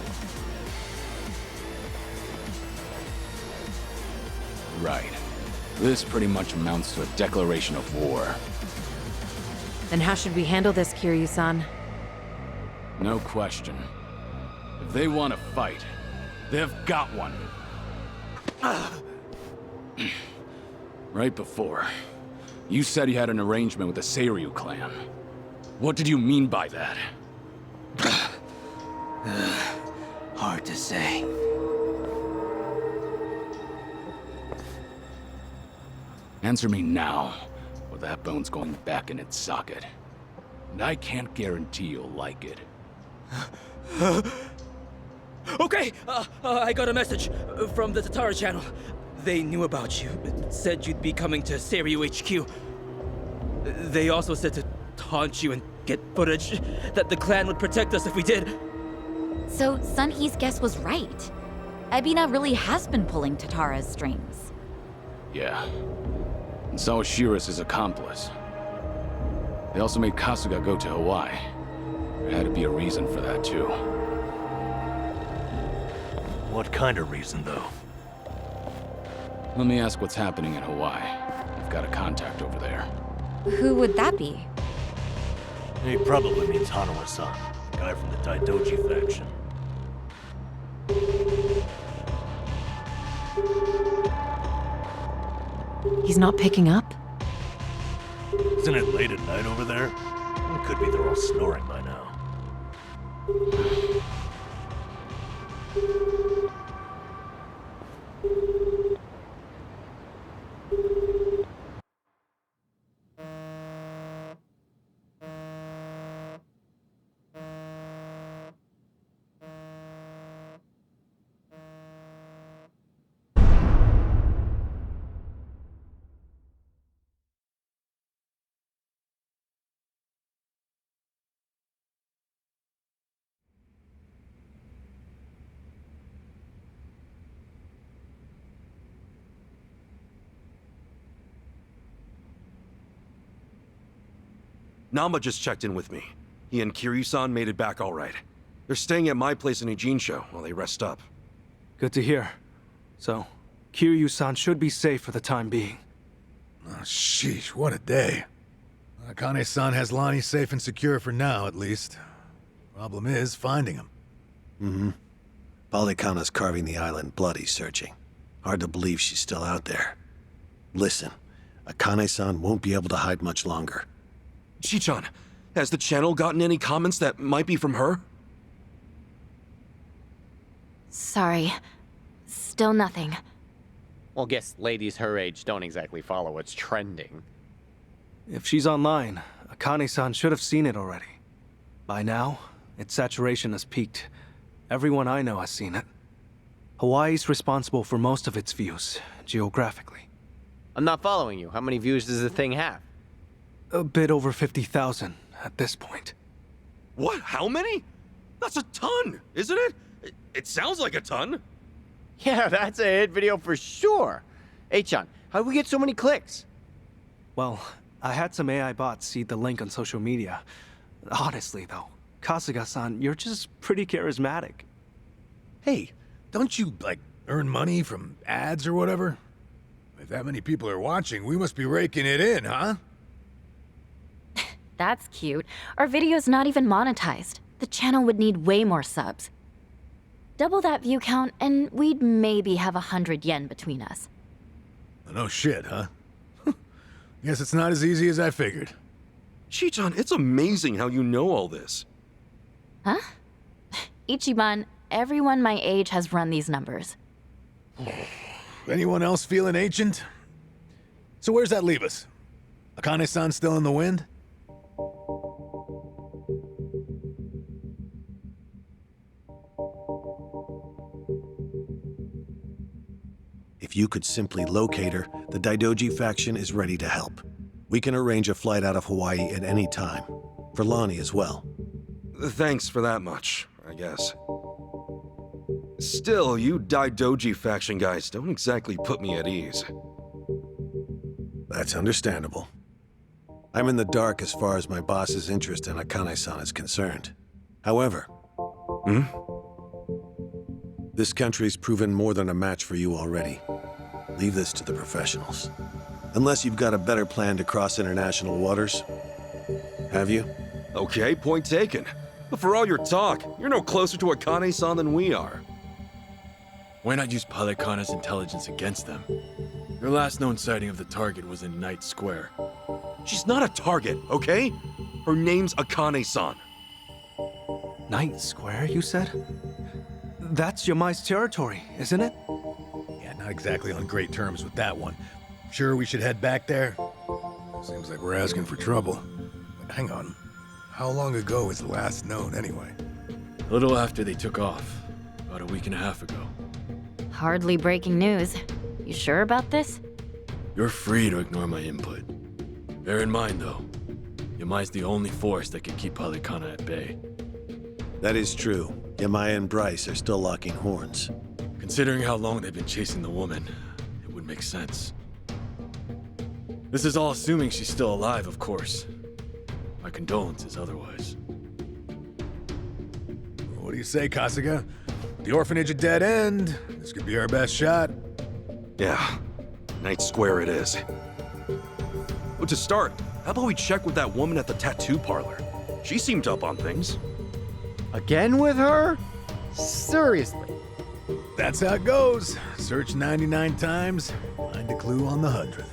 Right. This pretty much amounts to a declaration of war. Then how should we handle this, Kiryu-san? No question. If they want to fight, they've got one. Right before, you said you had an arrangement with the Seiryu clan. What did you mean by that? Hard to say. Answer me now, or that bone's going back in its socket. And I can't guarantee you'll like it. Okay, I got a message from the Tatara channel. They knew about you. It said you'd be coming to Seiryu HQ. They also said to taunt you and get footage, that the clan would protect us if we did. So Sunhee's guess was right. Ebina really has been pulling Tatara's strings. Yeah. And so was Shira's his accomplice. They also made Kasuga go to Hawaii. There had to be a reason for that, too. What kind of reason, though? Let me ask what's happening in Hawaii. I've got a contact over there. Who would that be? He probably means Hanawa-san, the guy from the Daidoji faction. He's not picking up? Isn't it late at night over there? It could be they're all snoring by now. Nama just checked in with me. He and Kiryu-san made it back all right. They're staying at my place in Ijincho while they rest up. Good to hear. So, Kiryu-san should be safe for the time being. Oh, sheesh, what a day. Akane-san has Lonnie safe and secure for now, at least. Problem is, finding him. Mm-hmm. Polykhana's carving the island bloody searching. Hard to believe she's still out there. Listen, Akane-san won't be able to hide much longer. Chichan, has the channel gotten any comments that might be from her? Sorry. Still nothing. Well, guess ladies her age don't exactly follow what's trending. If she's online, Akane-san should have seen it already. By now, its saturation has peaked. Everyone I know has seen it. Hawaii's responsible for most of its views, geographically. I'm not following you. How many views does the thing have? A bit over 50,000 at this point. What? How many? That's a ton, isn't it? It sounds like a ton. Yeah, that's a hit video for sure. Hey, Chan, how'd we get so many clicks? Well, I had some AI bots seed the link on social media. Honestly, though, Kasuga-san, you're just pretty charismatic. Hey, don't you, like, earn money from ads or whatever? If that many people are watching, we must be raking it in, huh? That's cute. Our video's not even monetized. The channel would need way more subs. Double that view count, and we'd maybe have 100 yen between us. No shit, huh? Guess it's not as easy as I figured. Chichan, it's amazing how you know all this. Huh? Ichiban, everyone my age has run these numbers. Anyone else feeling ancient? So where's that leave us? Akane-san still in the wind? you could simply locate her, the Daidoji faction is ready to help. We can arrange a flight out of Hawaii at any time. For Lonnie as well. Thanks for that much, I guess. Still, you Daidoji faction guys don't exactly put me at ease. That's understandable. I'm in the dark as far as my boss's interest in Akane-san is concerned. However, this country's proven more than a match for you already. Leave this to the professionals. Unless you've got a better plan to cross international waters. Have you? Okay, point taken. But for all your talk, you're no closer to Akane-san than we are. Why not use Palekana's intelligence against them? Their last known sighting of the target was in Night Square. She's not a target, okay? Her name's Akane-san. Night Square, you said? That's Yamai's territory, isn't it? Yeah, not exactly on great terms with that one. Sure we should head back there? Seems like we're asking for trouble. But hang on. How long ago was the last known, anyway? A little after they took off. About a week and a half ago. Hardly breaking news. You sure about this? You're free to ignore my input. Bear in mind, though, Yamai's the only force that can keep Palekana at bay. That is true. Yamai and Bryce are still locking horns. Considering how long they've been chasing the woman, it would make sense. This is all assuming she's still alive, of course. My condolences otherwise. What do you say, Kasuga? The orphanage a dead end. This could be our best shot. Yeah, Night Square it is. Well, to start, how about we check with that woman at the tattoo parlor? She seemed up on things. Again with her? Seriously? That's how it goes. Search 99 times, find a clue on the 100th.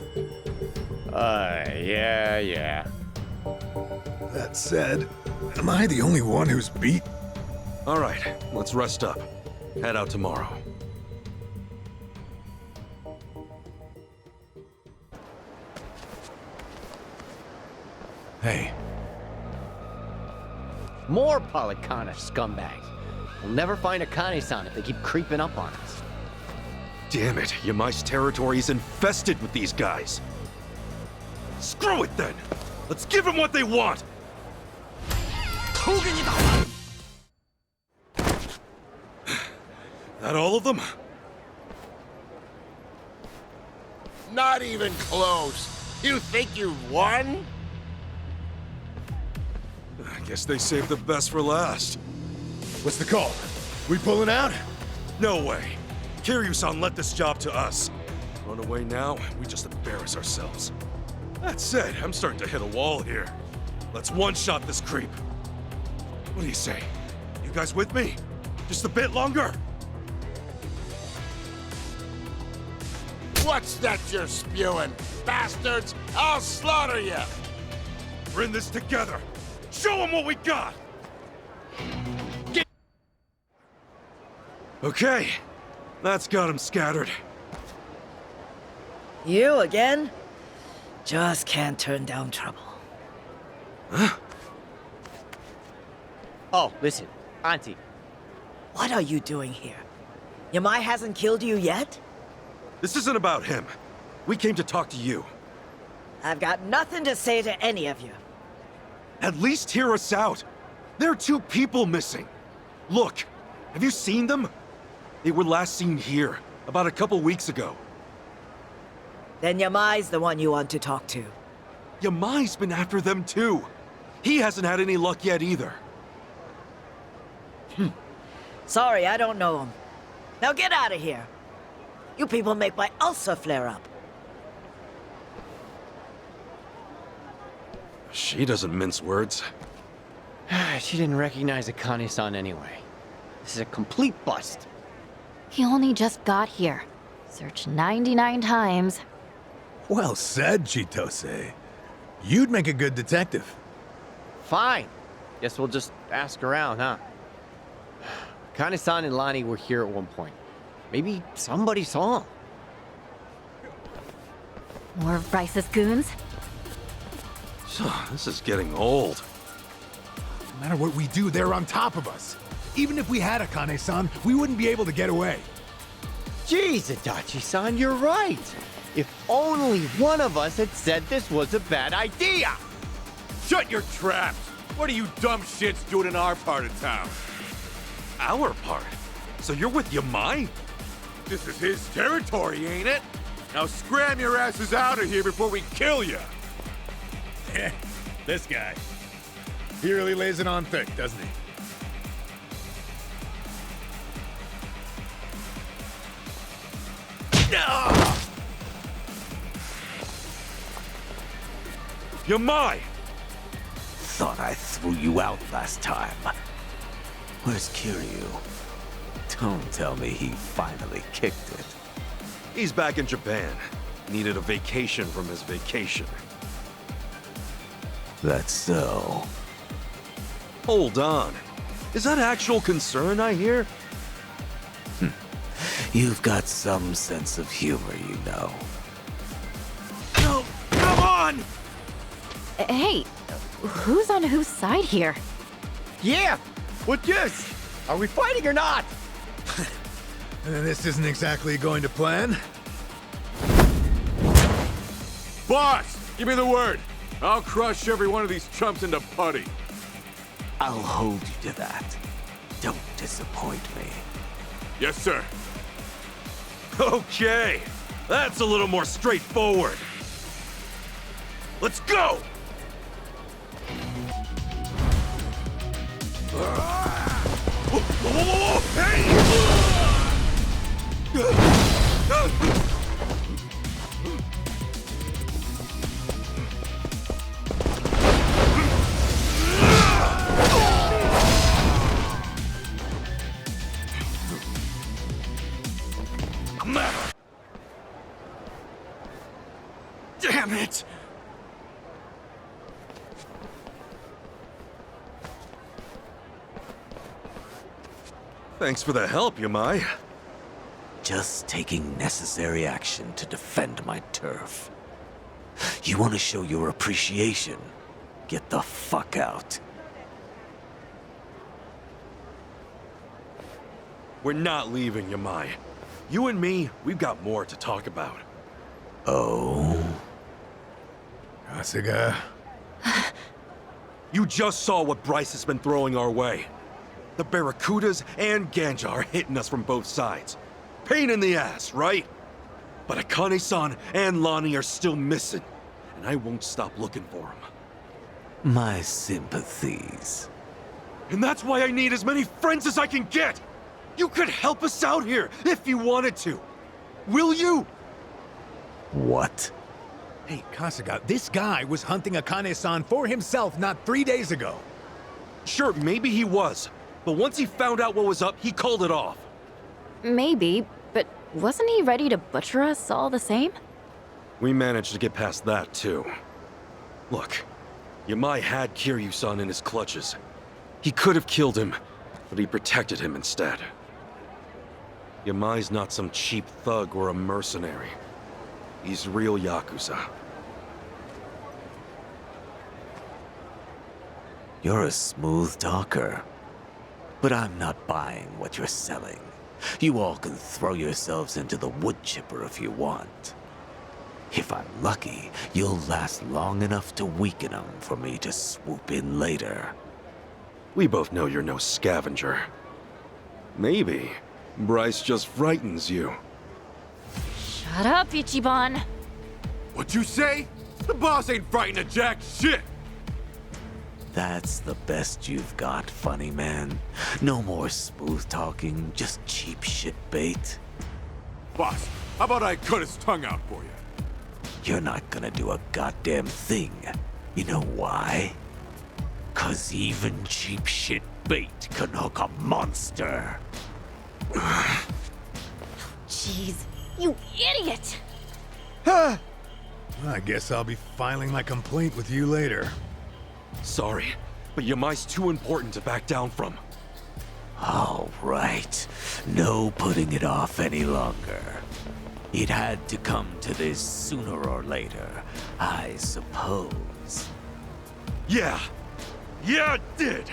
Yeah. That said, am I the only one who's beat? All right, let's rest up. Head out tomorrow. Hey. More Palekana scumbags. We'll never find Akane-san if they keep creeping up on us. Damn it, Yamai's territory is infested with these guys. Screw it then! Let's give them what they want! That all of them? Not even close. You think you've won? I guess they saved the best for last. What's the call? We pulling out? No way. Kiryu-san let this job to us. Run away now, we just embarrass ourselves. That said, I'm starting to hit a wall here. Let's one-shot this creep. What do you say? You guys with me? Just a bit longer? What's that you're spewing? Bastards! I'll slaughter you! We're in this together. Show them what we got! Okay, that's got him scattered. You again? Just can't turn down trouble. Huh? Oh, listen, Auntie. What are you doing here? Yamai hasn't killed you yet? This isn't about him. We came to talk to you. I've got nothing to say to any of you. At least hear us out. There are 2 people missing. Look, have you seen them? They were last seen here, about a couple weeks ago. Then Yamai's the one you want to talk to. Yamai's been after them too. He hasn't had any luck yet either. Sorry, I don't know him. Now get out of here. You people make my ulcer flare up. She doesn't mince words. She didn't recognize Akane-san anyway. This is a complete bust. He only just got here. Searched 99 times. Well said, Chitose. You'd make a good detective. Fine. Guess we'll just ask around, huh? Akane-san and Lonnie were here at one point. Maybe somebody saw him. More of Bryce's goons? This is getting old. No matter what we do, they're on top of us. Even if we had Akane-san, we wouldn't be able to get away. Jeez, Adachi-san, you're right. If only one of us had said this was a bad idea. Shut your traps! What are you dumb shits doing in our part of town? Our part? So you're with Yamai? This is his territory, ain't it? Now scram your asses out of here before we kill you! This guy. He really lays it on thick, doesn't he? Yamai! Thought I threw you out last time. Where's Kiryu? Don't tell me he finally kicked it. He's back in Japan. Needed a vacation from his vacation. That's so. Hold on. Is that actual concern I hear? You've got some sense of humor, you know. No! Come on! Hey, who's on whose side here? Yeah! What gives? Are we fighting or not? This isn't exactly going to plan. Boss! Give me the word! I'll crush every one of these chumps into putty. I'll hold you to that. Don't disappoint me. Yes, sir. Okay, that's a little more straightforward. Let's go! Whoa, whoa, whoa, whoa, hey! Damn it! Thanks for the help, Yamai. Just taking necessary action to defend my turf. You want to show your appreciation? Get the fuck out. We're not leaving, Yamai. You and me, we've got more to talk about. Oh? Kasuga. You just saw what Bryce has been throwing our way. The Barracudas and Ganja are hitting us from both sides. Pain in the ass, right? But Akane-san and Lonnie are still missing, and I won't stop looking for them. My sympathies. And that's why I need as many friends as I can get! You could help us out here, if you wanted to. Will you? What? Hey, Kasuga, this guy was hunting Akane-san for himself not 3 days ago. Sure, maybe he was. But once he found out what was up, he called it off. Maybe, but wasn't he ready to butcher us all the same? We managed to get past that, too. Look, Yamai had Kiryu-san in his clutches. He could have killed him, but he protected him instead. Yamai's not some cheap thug or a mercenary. He's real Yakuza. You're a smooth talker. But I'm not buying what you're selling. You all can throw yourselves into the wood chipper if you want. If I'm lucky, you'll last long enough to weaken them for me to swoop in later. We both know you're no scavenger. Maybe Bryce just frightens you. Shut up, Ichiban! What'd you say? The boss ain't frightened of jack shit! That's the best you've got, funny man. No more smooth talking, just cheap shit bait. Boss, how about I cut his tongue out for you? You're not gonna do a goddamn thing. You know why? 'Cause even cheap shit bait can hook a monster. Jeez, you idiot! I guess I'll be filing my complaint with you later. Sorry, but Yamai's too important to back down from. All right. No putting it off any longer. It had to come to this sooner or later, I suppose. Yeah! Yeah, it did!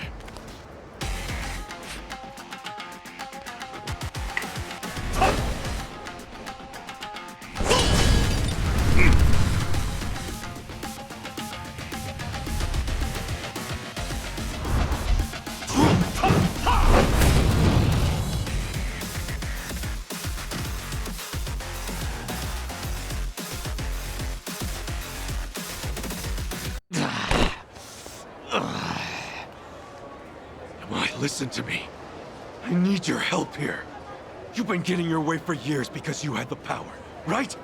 Listen to me. I need your help here. You've been getting your way for years because you had the power, right?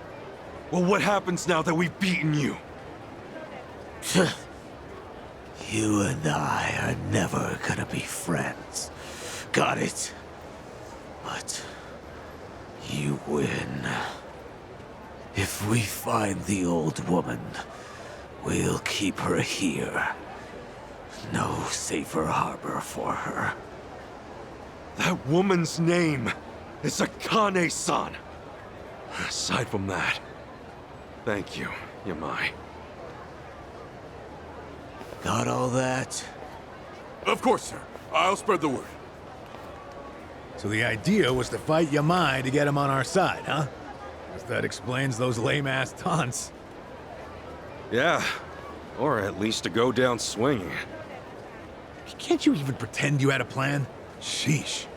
Well, what happens now that we've beaten you? You and I are never gonna be friends. Got it? But you win. If we find the old woman, we'll keep her here. No safer harbor for her. That woman's name is Akane-san. Aside from that, thank you, Yamai. Got all that? Of course, sir. I'll spread the word. So the idea was to fight Yamai to get him on our side, huh? Guess that explains those lame-ass taunts. Yeah, or at least to go down swinging. Can't you even pretend you had a plan? Sheesh.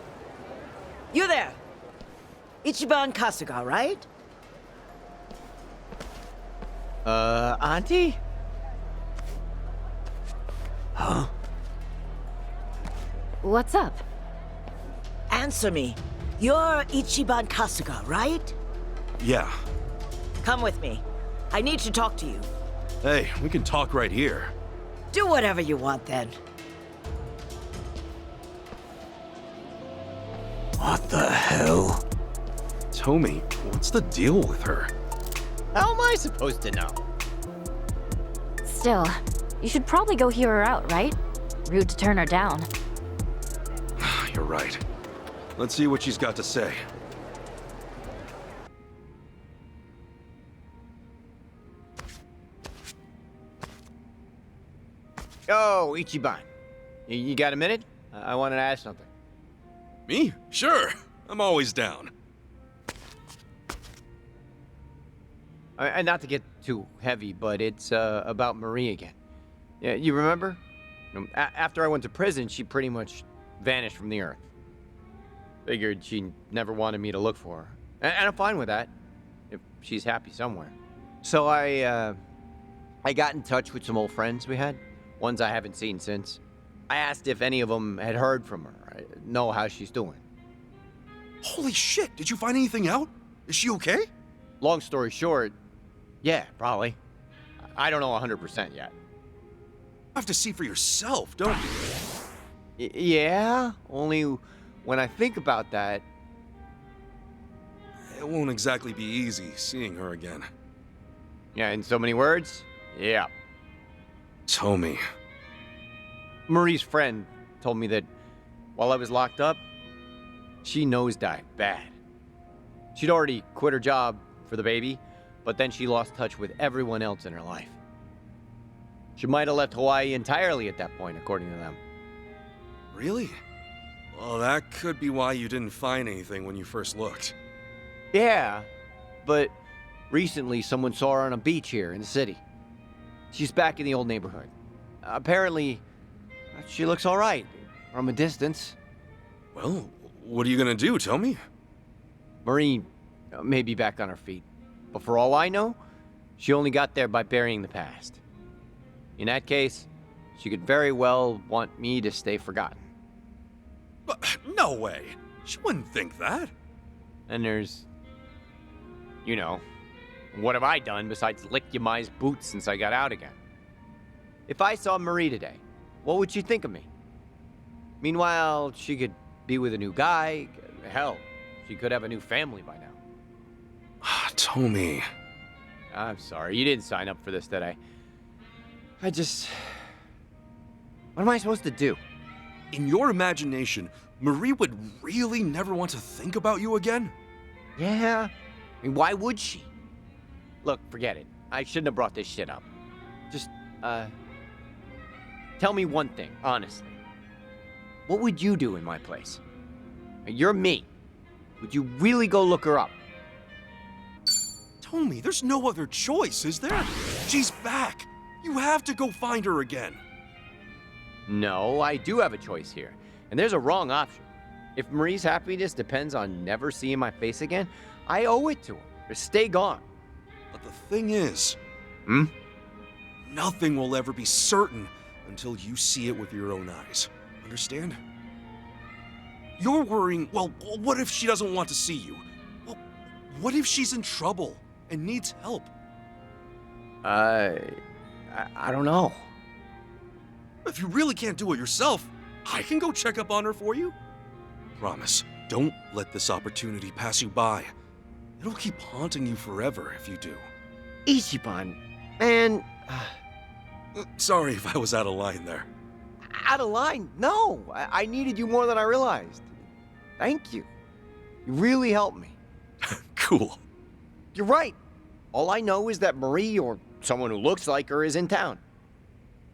You there! Ichiban Kasuga, right? Auntie? Huh? What's up? Answer me. You're Ichiban Kasuga, right? Yeah. Come with me. I need to talk to you. Hey, we can talk right here. Do whatever you want then. What the hell? Tomi, what's the deal with her? How am I supposed to know? Still, you should probably go hear her out, right? Rude to turn her down. You're right. Let's see what she's got to say. Oh, Ichiban. You got a minute? I wanted to ask something. Me? Sure. I'm always down. And not to get too heavy, but it's about Marie again. Yeah, you remember? After I went to prison, she pretty much vanished from the earth. Figured she never wanted me to look for her. And I'm fine with that, if she's happy somewhere. So I got in touch with some old friends we had, ones I haven't seen since. I asked if any of them had heard from her, know how she's doing. Holy shit, did you find anything out? Is she okay? Long story short, yeah, probably. I don't know 100% yet. You have to see for yourself, don't you? Yeah, only when I think about that... It won't exactly be easy seeing her again. Yeah, in so many words? Yeah. Tomi. Marie's friend told me that while I was locked up, she nosedived bad. She'd already quit her job for the baby, but then she lost touch with everyone else in her life. She might have left Hawaii entirely at that point, according to them. Really? Well, that could be why you didn't find anything when you first looked. Yeah, but recently someone saw her on a beach here in the city. She's back in the old neighborhood. Apparently, she looks all right from a distance. Well, what are you gonna do? Tell me. Marie may be back on her feet, but for all I know, she only got there by burying the past. In that case, she could very well want me to stay forgotten. But no way. She wouldn't think that. And there's... you know, what have I done besides lick Yamai's boots since I got out again? If I saw Marie today, what would she think of me? Meanwhile, she could be with a new guy. Hell, she could have a new family by now. Tomi. I'm sorry, you didn't sign up for this, did I? What am I supposed to do? In your imagination, Marie would really never want to think about you again? Yeah. I mean, why would she? Look, forget it. I shouldn't have brought this shit up. Just, tell me one thing, honestly. What would you do in my place? You're me. Would you really go look her up? Tomi, there's no other choice, is there? She's back. You have to go find her again. No, I do have a choice here. And there's a wrong option. If Marie's happiness depends on never seeing my face again, I owe it to her. Stay gone. But the thing is... Nothing will ever be certain until you see it with your own eyes. Understand? You're worrying, well, what if she doesn't want to see you? Well, what if she's in trouble and needs help? I don't know. If you really can't do it yourself, I can go check up on her for you. Promise, don't let this opportunity pass you by. It'll keep haunting you forever if you do. Ichiban, man. Sorry if I was out of line there. Out of line? No, I needed you more than I realized. Thank you. You really helped me. Cool. You're right. All I know is that Marie, or someone who looks like her, is in town.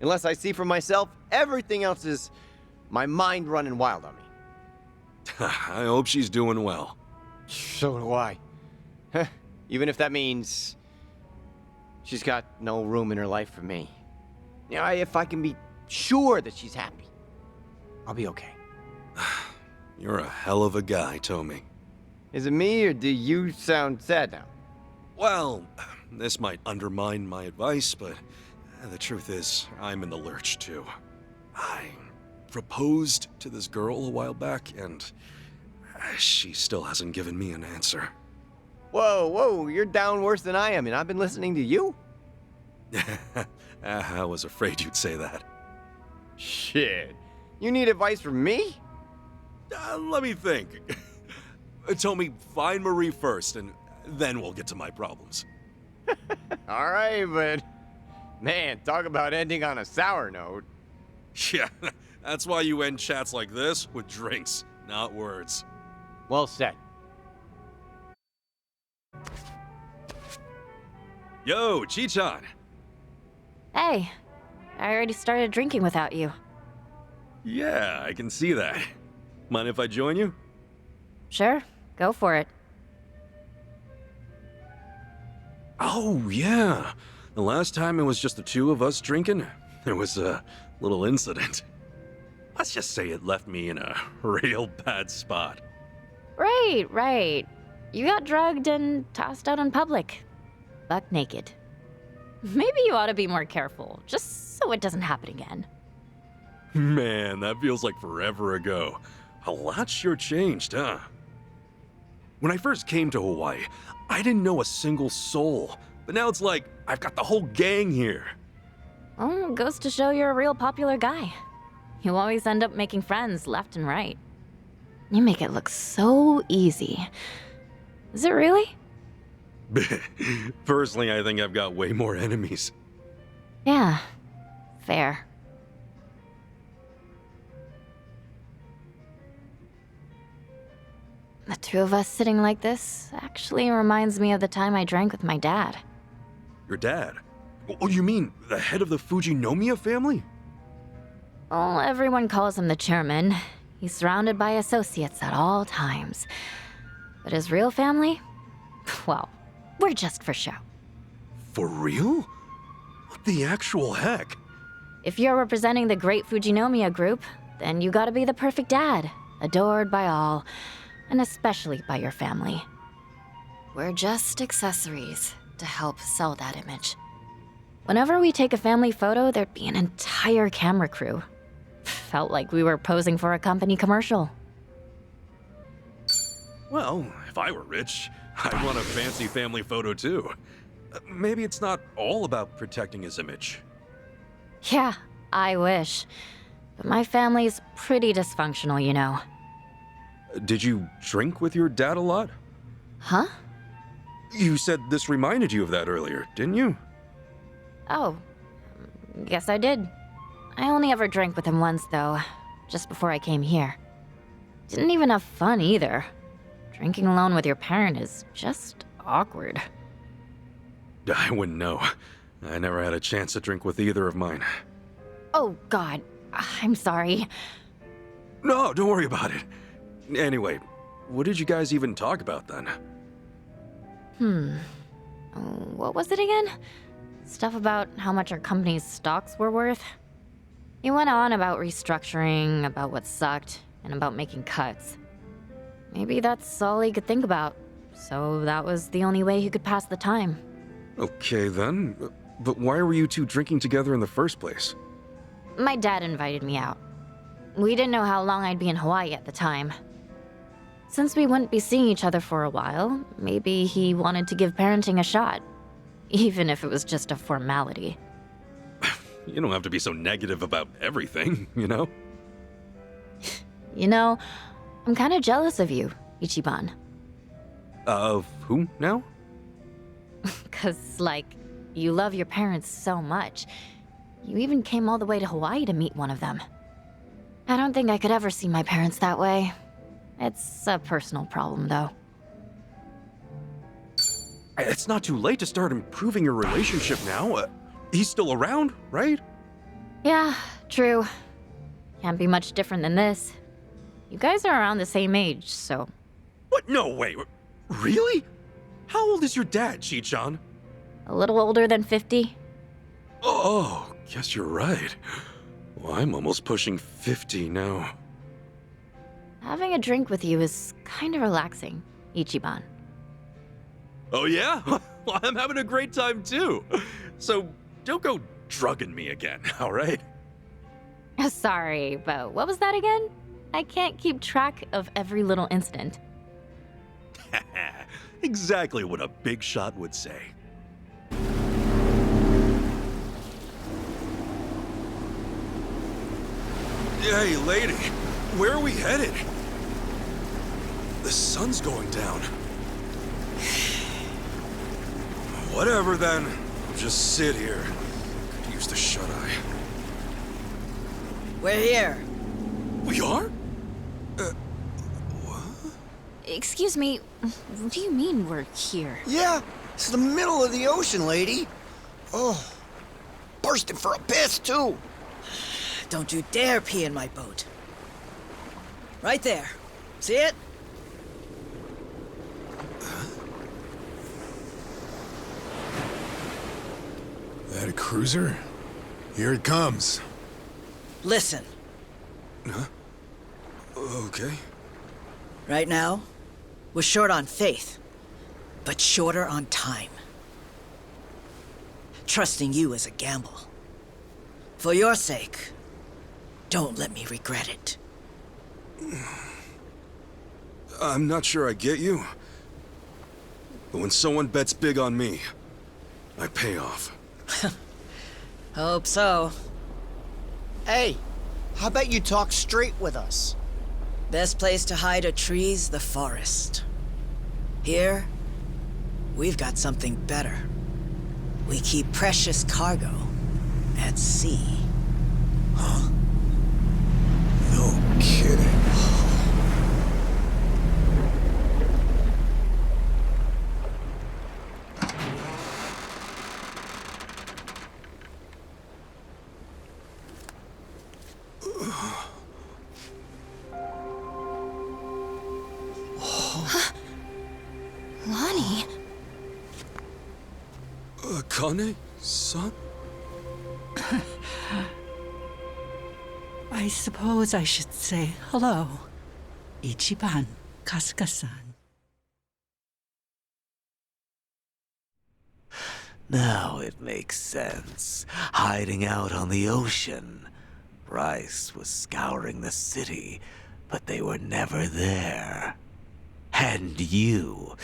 Unless I see for myself, everything else is my mind running wild on me. I hope she's doing well. So do I. Even if that means she's got no room in her life for me. You know, if I can be sure that she's happy, I'll be okay. You're a hell of a guy, Tommy. Is it me, or do you sound sad now? Well, this might undermine my advice, but the truth is, I'm in the lurch too. I proposed to this girl a while back, and she still hasn't given me an answer. Whoa, you're down worse than I am, and I've been listening to you? I was afraid you'd say that. Shit. You need advice from me? Let me think. Tommy, find Marie first, and then we'll get to my problems. All right, but man, talk about ending on a sour note. Yeah, that's why you end chats like this with drinks, not words. Well said. Yo, Chichan. Hey, I already started drinking without you. Yeah, I can see that. Mind if I join you? Sure, go for it. Oh, yeah. The last time it was just the two of us drinking, there was a little incident. Let's just say it left me in a real bad spot. Right. You got drugged and tossed out in public. Buck naked. Maybe you ought to be more careful, just so it doesn't happen again. Man, that feels like forever ago. A lot sure changed, huh? When I first came to Hawaii, I didn't know a single soul. But now it's like, I've got the whole gang here. Well, goes to show you're a real popular guy. You always end up making friends left and right. You make it look so easy. Is it really? Personally, I think I've got way more enemies. Yeah, fair. The two of us sitting like this actually reminds me of the time I drank with my dad. Your dad? Oh, you mean the head of the Fujinomiya family? Well, everyone calls him the chairman. He's surrounded by associates at all times. But his real family? Well, we're just for show. For real? What the actual heck? If you're representing the great Fujinomiya group, then you gotta be the perfect dad, adored by all, and especially by your family. We're just accessories to help sell that image. Whenever we take a family photo, there'd be an entire camera crew. Felt like we were posing for a company commercial. Well, if I were rich, I'd want a fancy family photo too. Maybe it's not all about protecting his image. Yeah, I wish. But my family's pretty dysfunctional, you know. Did you drink with your dad a lot? Huh? You said this reminded you of that earlier, didn't you? Oh, guess I did. I only ever drank with him once, though, just before I came here. Didn't even have fun either. Drinking alone with your parent is just awkward. I wouldn't know. I never had a chance to drink with either of mine. Oh, God. I'm sorry. No, don't worry about it. Anyway, what did you guys even talk about then? What was it again? Stuff about how much our company's stocks were worth? He went on about restructuring, about what sucked, and about making cuts. Maybe that's all he could think about, so that was the only way he could pass the time. Okay then, but why were you two drinking together in the first place? My dad invited me out. We didn't know how long I'd be in Hawaii at the time, Since we wouldn't be seeing each other for a while, maybe he wanted to give parenting a shot. Even if it was just a formality. You don't have to be so negative about everything, you know? You know, I'm kind of jealous of you, Ichiban. Of who now? 'Cause, like, you love your parents so much. You even came all the way to Hawaii to meet one of them. I don't think I could ever see my parents that way. It's a personal problem, though. It's not too late to start improving your relationship now. He's still around, right? Yeah, true. Can't be much different than this. You guys are around the same age, so... What? No way. Really? How old is your dad, Chi-chan? A little older than 50. Oh, guess you're right. Well, I'm almost pushing 50 now. Having a drink with you is kind of relaxing, Ichiban. Oh yeah? Well, I'm having a great time too. So don't go drugging me again, all right? Sorry, but what was that again? I can't keep track of every little incident. Exactly what a big shot would say. Hey, lady, where are we headed? The sun's going down. Whatever then. I'll just sit here. Could use the shut-eye. We're here. We are? Excuse me, what do you mean we're here? Yeah, it's the middle of the ocean, lady. Oh, bursting for a piss, too. Don't you dare pee in my boat. Right there. See it? That a cruiser? Here it comes. Listen. Huh? Okay. Right now, we're short on faith, but shorter on time. Trusting you is a gamble. For your sake, don't let me regret it. I'm not sure I get you. But when someone bets big on me, I pay off. Hope so. Hey, how about you talk straight with us? Best place to hide a tree's the forest. Here, we've got something better. We keep precious cargo at sea. Huh? No kidding. Lonnie? Akane-san? I suppose I should say hello. Ichiban, Kasuga-san. Now it makes sense. Hiding out on the ocean. Rice was scouring the city, but they were never there. And you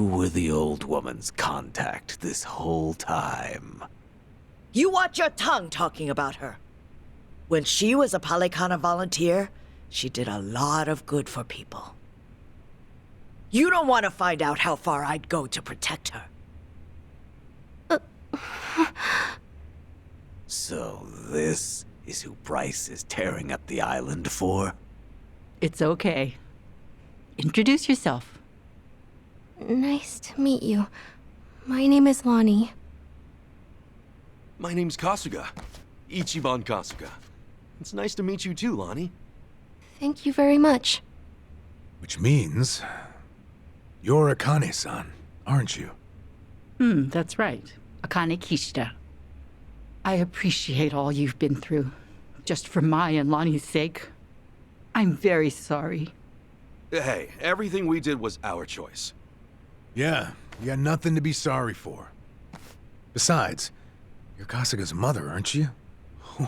were the old woman's contact this whole time. You watch your tongue talking about her. When she was a Palikana volunteer, she did a lot of good for people. You don't want to find out how far I'd go to protect her. So this is who Bryce is tearing up the island for? It's okay. Introduce yourself. Nice to meet you. My name is Lonnie. My name's Kasuga. Ichiban Kasuga. It's nice to meet you too, Lonnie. Thank you very much. Which means... you're Akane-san, aren't you? That's right. Akane Kishida. I appreciate all you've been through. Just for my and Lonnie's sake. I'm very sorry. Hey, everything we did was our choice. Yeah, you got nothing to be sorry for. Besides, you're Kasuga's mother, aren't you?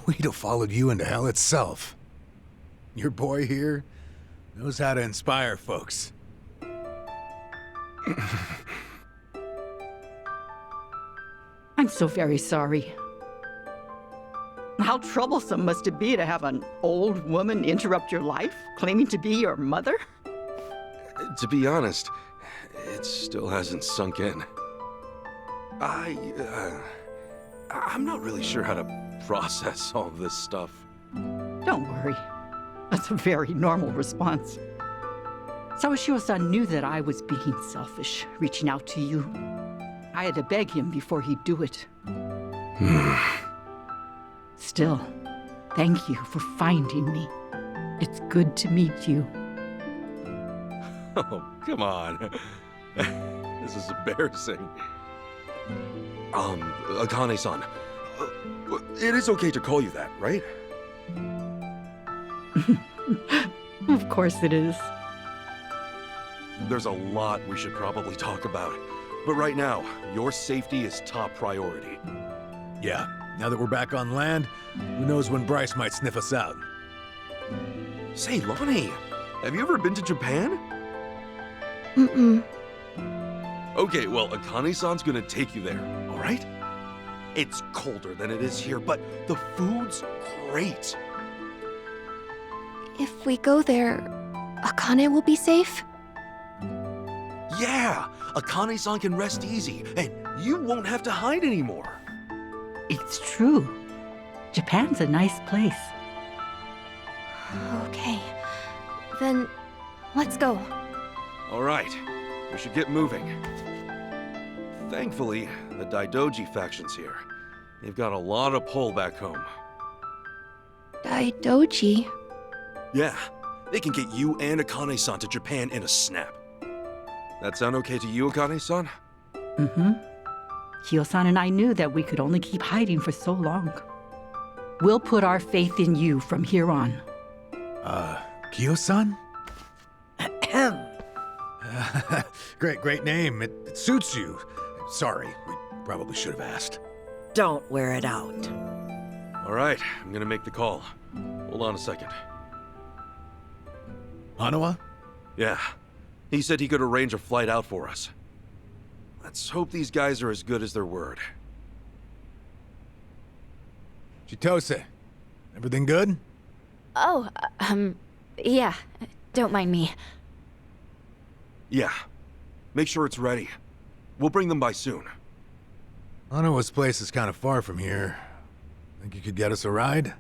We'd have followed you into hell itself. Your boy here, Knows how to inspire folks. I'm so very sorry. How troublesome must it be to have an old woman interrupt your life, claiming to be your mother? To be honest, it still hasn't sunk in. I'm not really sure how to process all of this stuff. Don't worry. That's a very normal response. Sawashiro-san knew that I was being selfish, reaching out to you. I had to beg him before he'd do it. Still, thank you for finding me. It's good to meet you. Oh, come on. This is embarrassing. Akane-san, it is okay to call you that, right? Of course it is. There's a lot we should probably talk about. But right now, your safety is top priority. Yeah, now that we're back on land, who knows when Bryce might sniff us out. Say, Lonnie, have you ever been to Japan? Mm-mm. Okay, well, Akane-san's gonna take you there, all right? It's colder than it is here, but the food's great. If we go there, Akane will be safe? Yeah, Akane-san can rest easy, and you won't have to hide anymore. It's true. Japan's a nice place. Okay. Then, let's go. All right, we should get moving. Thankfully, the Daidoji faction's here. They've got a lot of pull back home. Daidoji? Yeah, they can get you and Akane-san to Japan in a snap. That sound okay to you, Akane-san? Mm-hmm. Kyo-san and I knew that we could only keep hiding for so long. We'll put our faith in you from here on. Kyo-san? Great name. It suits you. Sorry, we probably should have asked. Don't wear it out. All right, I'm gonna make the call. Hold on a second. Hanawa? Yeah. He said he could arrange a flight out for us. Let's hope these guys are as good as their word. Chitose, everything good? Oh, yeah. Don't mind me. Yeah. Make sure it's ready. We'll bring them by soon. Hanawa's place is kind of far from here. Think you could get us a ride?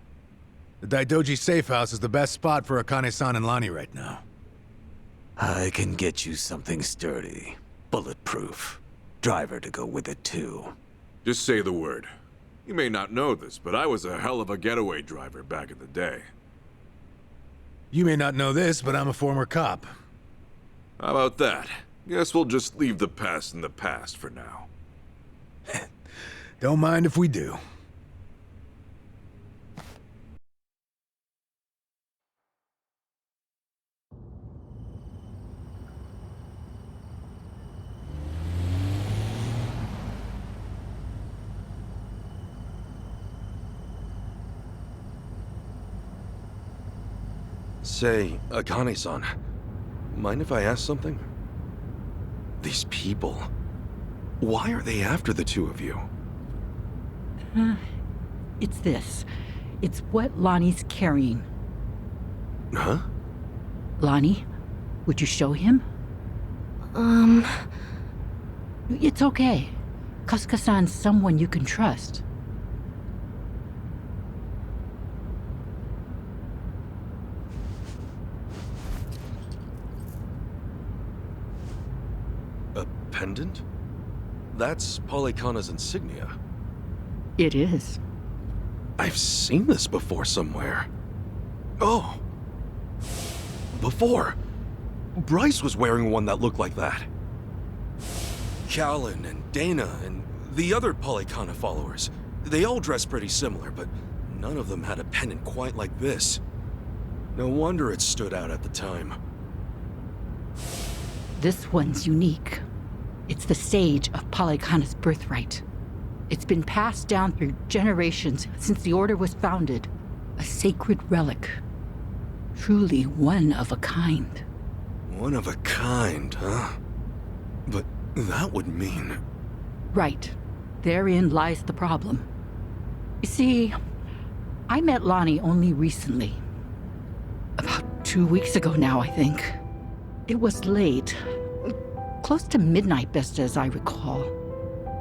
The Daidoji safe house is the best spot for Akane-san and Lani right now. I can get you something sturdy, bulletproof. Driver to go with it, too. Just say the word. You may not know this, but I was a hell of a getaway driver back in the day. You may not know this, but I'm a former cop. How about that? Guess we'll just leave the past in the past for now. Don't mind if we do. Say, Akane-san, mind if I ask something? These people, why are they after the two of you? It's this. It's what Lonnie's carrying. Huh? Lonnie, would you show him? It's okay. Kasuga-san's someone you can trust. A pendant? That's Polykhana's insignia. It is. I've seen this before somewhere. Oh! Before! Bryce was wearing one that looked like that. Callan and Dana and the other Polykhana followers, they all dressed pretty similar, but none of them had a pendant quite like this. No wonder it stood out at the time. This one's unique. It's the sage of Polykhana's birthright. It's been passed down through generations since the Order was founded. A sacred relic. truly one of a kind. One of a kind, huh? But that would mean... Right. Therein lies the problem. You see, I met Lonnie only recently. About 2 weeks ago now, I think. It was late. Close to midnight, best as I recall.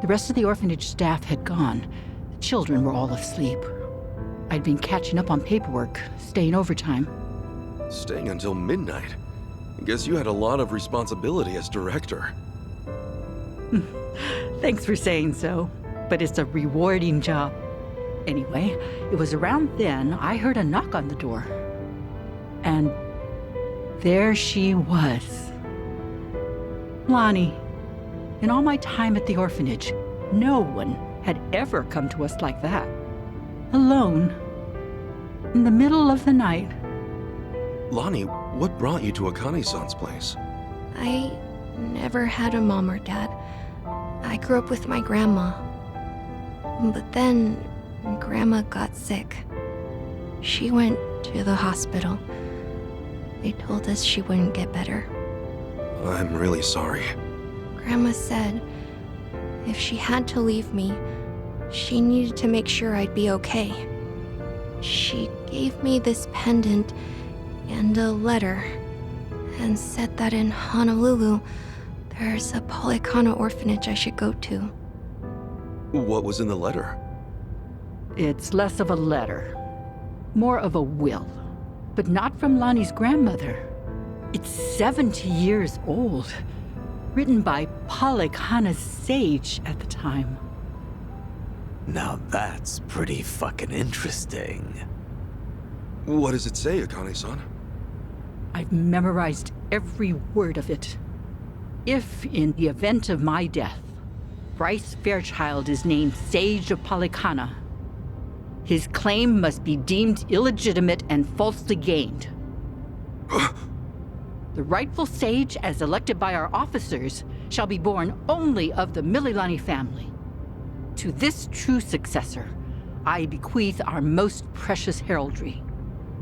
The rest of the orphanage staff had gone. The children were all asleep. I'd been catching up on paperwork, staying overtime. Staying until midnight? I guess you had a lot of responsibility as director. Thanks for saying so, but it's a rewarding job. Anyway, it was around then I heard a knock on the door. And there she was. Lonnie. In all my time at the orphanage, no one had ever come to us like that. Alone. In the middle of the night. Lonnie, what brought you to Akane-san's place? I never had a mom or dad. I grew up with my grandma. But then, Grandma got sick. She went to the hospital. They told us she wouldn't get better. I'm really sorry. Grandma said if she had to leave me, she needed to make sure I'd be okay. She gave me this pendant and a letter and said that in Honolulu, there's a Polycana orphanage I should go to. What was in the letter? It's less of a letter, more of a will. But not from Lonnie's grandmother. It's 70 years old, written by Polycana's sage at the time. Now that's pretty fucking interesting. What does it say, Akane-san? I've memorized every word of it. If, in the event of my death, Bryce Fairchild is named Sage of Polycana, his claim must be deemed illegitimate and falsely gained. The rightful sage, as elected by our officers, shall be born only of the Mililani family. To this true successor, I bequeath our most precious heraldry.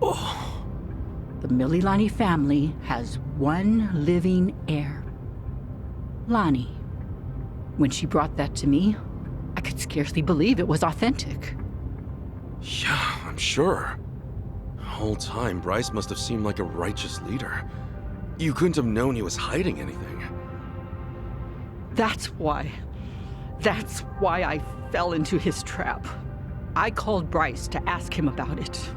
The Mililani family has one living heir. Lonnie. When she brought that to me, I could scarcely believe it was authentic. Yeah, I'm sure. The whole time, Bryce must have seemed like a righteous leader. You couldn't have known he was hiding anything. That's why I fell into his trap. I called Bryce to ask him about it.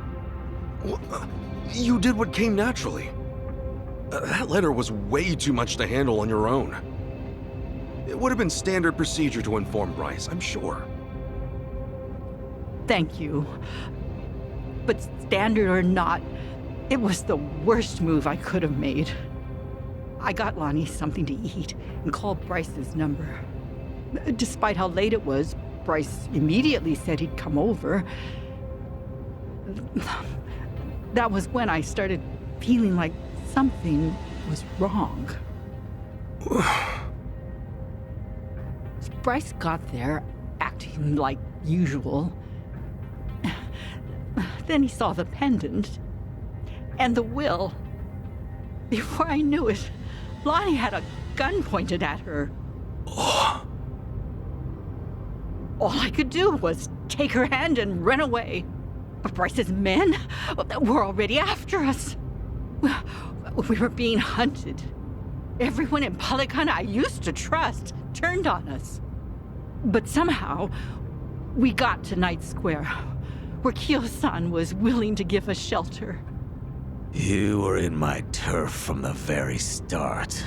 You did what came naturally. That letter was way too much to handle on your own. It would have been standard procedure to inform Bryce, I'm sure. Thank you. But standard or not, it was the worst move I could have made. I got Lonnie something to eat and called Bryce's number. Despite how late it was, Bryce immediately said he'd come over. That was when I started feeling like something was wrong. Bryce got there, acting like usual. Then he saw the pendant and the will. Before I knew it, Lonnie had a gun pointed at her. All I could do was take her hand and run away. But Bryce's men were already after us. We were being hunted. Everyone in Polycana I used to trust turned on us. But somehow, we got to Night Square, where Kyo-san was willing to give us shelter. You were in my turf from the very start,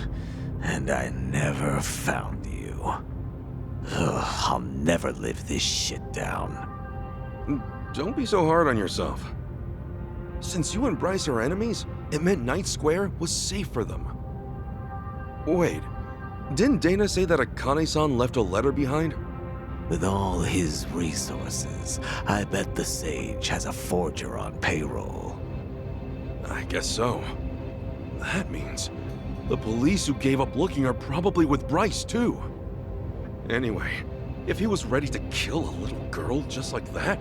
and I never found you. Ugh, I'll never live this shit down. Don't be so hard on yourself. Since you and Bryce are enemies, it meant Night Square was safe for them. Wait, didn't Dana say that Akane-san left a letter behind? With all his resources, I bet the Sage has a forger on payroll. I guess so. That means the police who gave up looking are probably with Bryce, too. Anyway, if he was ready to kill a little girl just like that,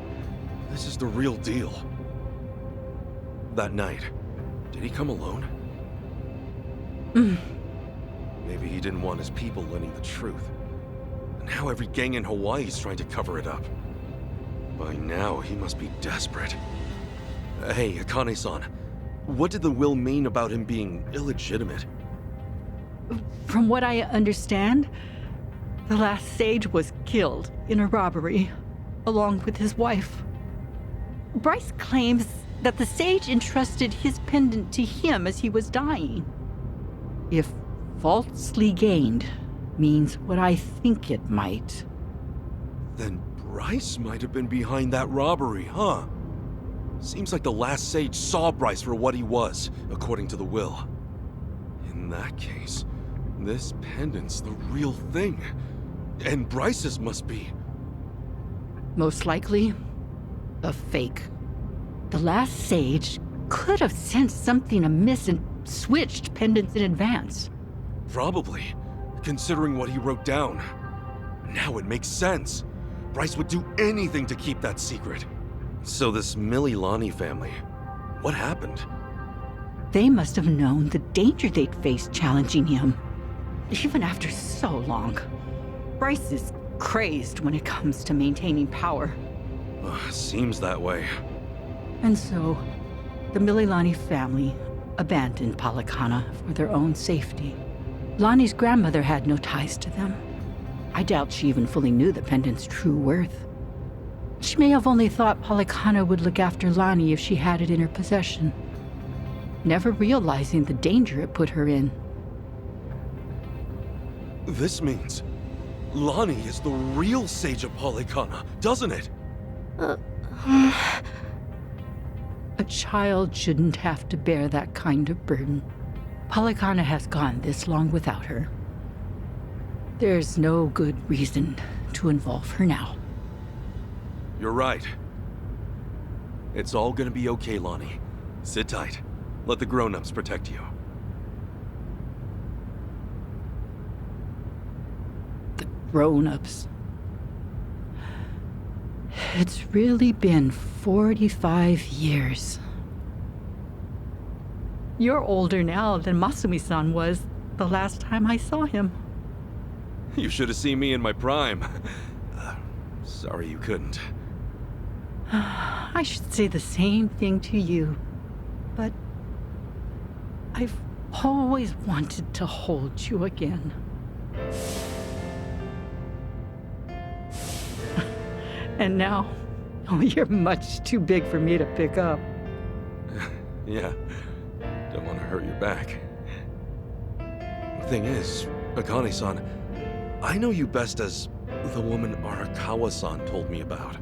this is the real deal. That night, Did he come alone? Maybe he didn't want his people learning the truth. Now every gang in Hawaii is trying to cover it up. By now, he must be desperate. Hey, Akane-san, what did the will mean about him being illegitimate? From what I understand, the last sage was killed in a robbery, along with his wife. Bryce claims that the sage entrusted his pendant to him as he was dying. If falsely gained means what I think it might. Then Bryce might have been behind that robbery, huh? Seems like the last sage saw Bryce for what he was, according to the will. In that case, this pendant's the real thing. And Bryce's must be. Most likely, a fake. The last sage could have sensed something amiss and switched pendants in advance. Probably, considering what he wrote down. Now it makes sense. Bryce would do anything to keep that secret. So this Mililani family, what happened? They must have known the danger they'd face challenging him. Even after so long. Bryce is crazed when it comes to maintaining power. Seems that way. And so, the Mililani family abandoned Palikana for their own safety. Lonnie's grandmother had no ties to them. I doubt she even fully knew the pendant's true worth. She may have only thought Palikana would look after Lonnie if she had it in her possession, never realizing the danger it put her in. This means Lonnie is the real Sage of Palikana, doesn't it? A child shouldn't have to bear that kind of burden. Palikana has gone this long without her. There's no good reason to involve her now. You're right. It's all gonna be okay, Lonnie. Sit tight. Let the grown-ups protect you. Grown-ups. It's really been 45 years. You're older now than Masumi-san was the last time I saw him. You should have seen me in my prime. Sorry you couldn't. I should say the same thing to you, but I've always wanted to hold you again. And now, you're much too big for me to pick up. Yeah, don't want to hurt your back. Thing is, Akane-san, I know you best as the woman Arakawa-san told me about.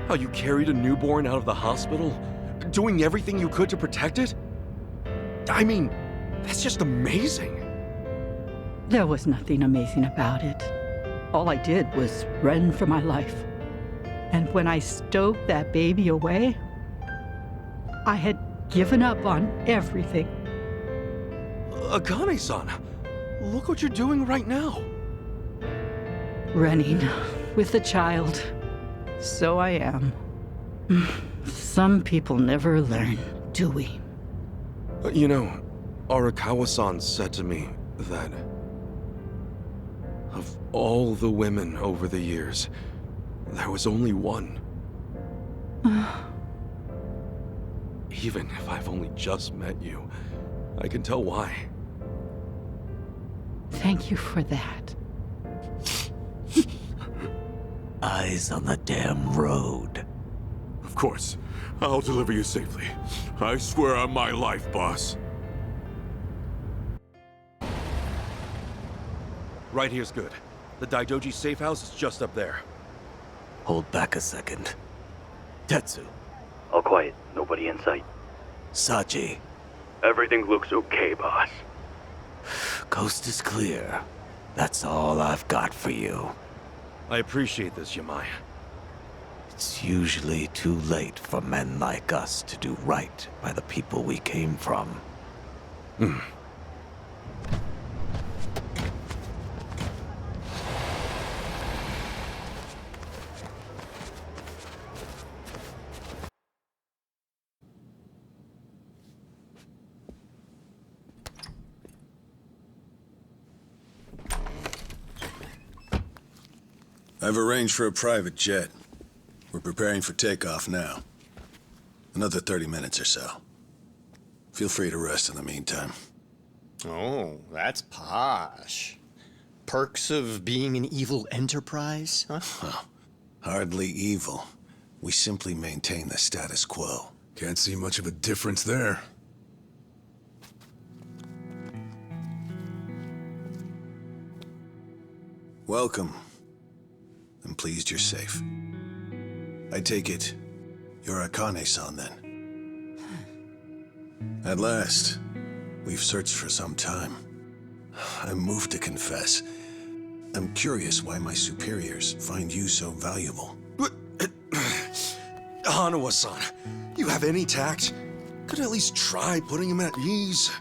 How you carried a newborn out of the hospital, doing everything you could to protect it? I mean, that's just amazing. There was nothing amazing about it. All I did was run for my life. And when I stowed that baby away, I had given up on everything. Akane-san, look what you're doing right now. Running with a child. So I am. Some people never learn, do we? You know, Arakawa-san said to me that of all the women over the years, there was only one. Even if I've only just met you, I can tell why. Thank you for that. Eyes on the damn road. Of course. I'll deliver you safely. I swear on my life, boss. Right here's good. The Daidoji safe house is just up there. Hold back a second. Tetsu. All quiet. Nobody in sight. Sachi. Everything looks okay, boss. Coast is clear. That's all I've got for you. I appreciate this, Yamai. It's usually too late for men like us to do right by the people we came from. I've arranged for a private jet. We're preparing for takeoff now. Another 30 minutes or so. Feel free to rest in the meantime. Oh, that's posh. Perks of being an evil enterprise, huh? Huh. Hardly evil. We simply maintain the status quo. Can't see much of a difference there. Welcome. I'm pleased you're safe. I take it you're Akane-san then? At last. We've searched for some time. I'm moved to confess. I'm curious why my superiors find you so valuable. Hanawa-san, you have any tact? Could at least try putting him at ease.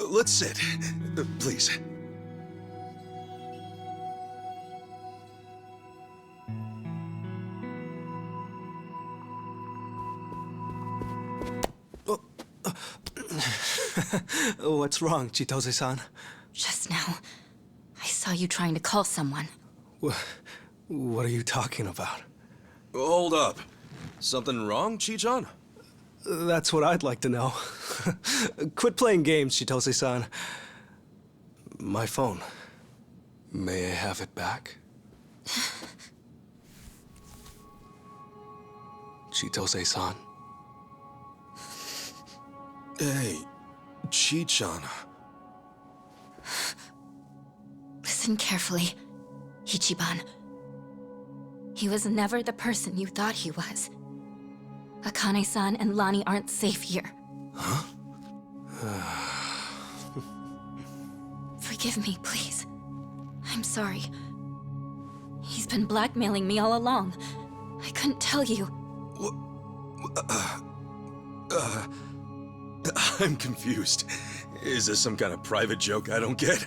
Let's sit. Please. What's wrong, Chitose-san? Just now, I saw you trying to call someone. What are you talking about? Hold up. Something wrong, Chi-chan? That's what I'd like to know. Quit playing games, Chitose-san. My phone. May I have it back? Chitose-san. Hey, Chi-chan. Listen carefully, Ichiban. He was never the person you thought he was. Akane-san and Lani aren't safe here. Huh? Forgive me, please. I'm sorry. He's been blackmailing me all along. I couldn't tell you. I'm confused. Is this some kind of private joke I don't get?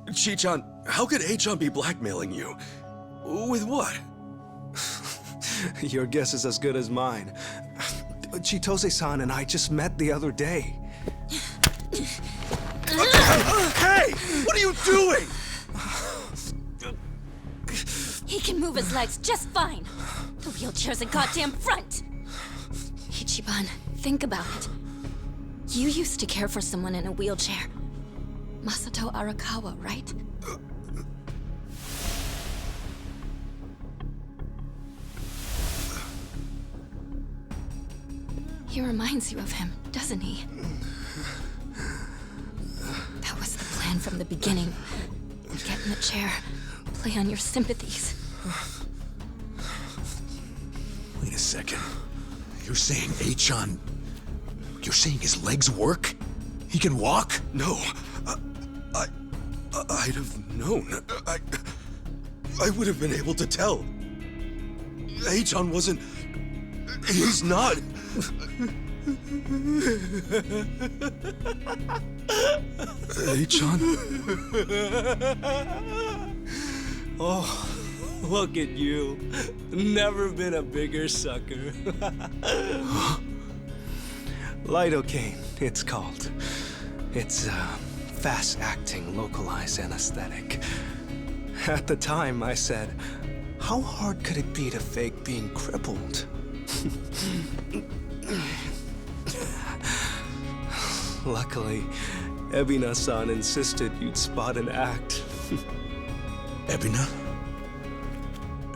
Chi-chan, how could A-chan be blackmailing you? With what? Your guess is as good as mine. Chitose-san and I just met the other day. Hey! What are you doing? He can move his legs just fine. The wheelchair's a goddamn front. Ichiban, think about it. You used to care for someone in a wheelchair. Masato Arakawa, right? He reminds you of him, doesn't he? That was the plan from the beginning. Get in the chair, play on your sympathies. Wait a second. You're saying A-chan... You're saying his legs work? He can walk? No. I'd have known. I would have been able to tell. A-chan wasn't... He's not... A-chan? Oh, look at you. Never been a bigger sucker. Lidocaine, it's called. It's a fast-acting, localized anesthetic. At the time, I said, how hard could it be to fake being crippled? Luckily, Ebina-san insisted you'd spot an act. Ebina?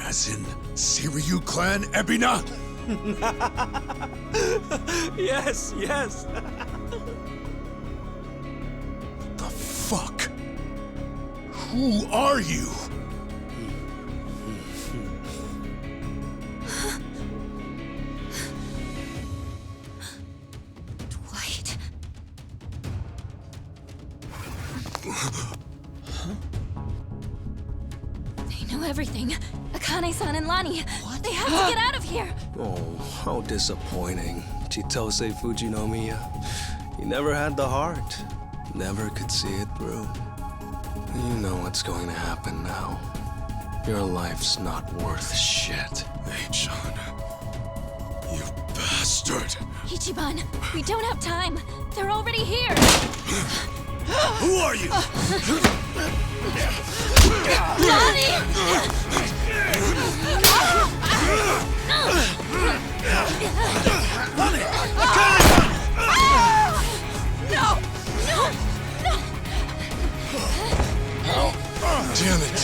As in, Siryu clan Ebina? Yes, yes. The fuck? Who are you? Dwight. They know everything. Akane-san and Lani. What? They have to get out of here. Oh, how disappointing. Chitose Fujinomiya. He never had the heart. Never could see it through. You know what's going to happen now. Your life's not worth shit. A-chan. You bastard. Ichiban, we don't have time. They're already here. Who are you? Lani! No! No! No! Damn it!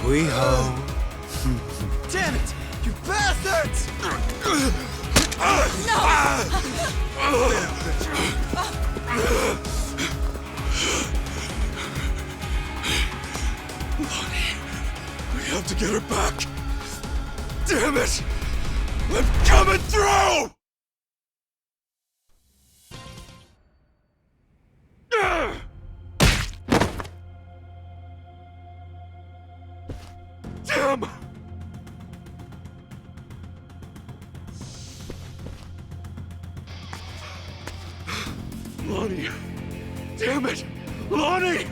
We ho. Damn it! You bastards! Lonnie, we have to get her back. Damn it! I'm coming through! Damn! Lonnie! Damn it! Lonnie!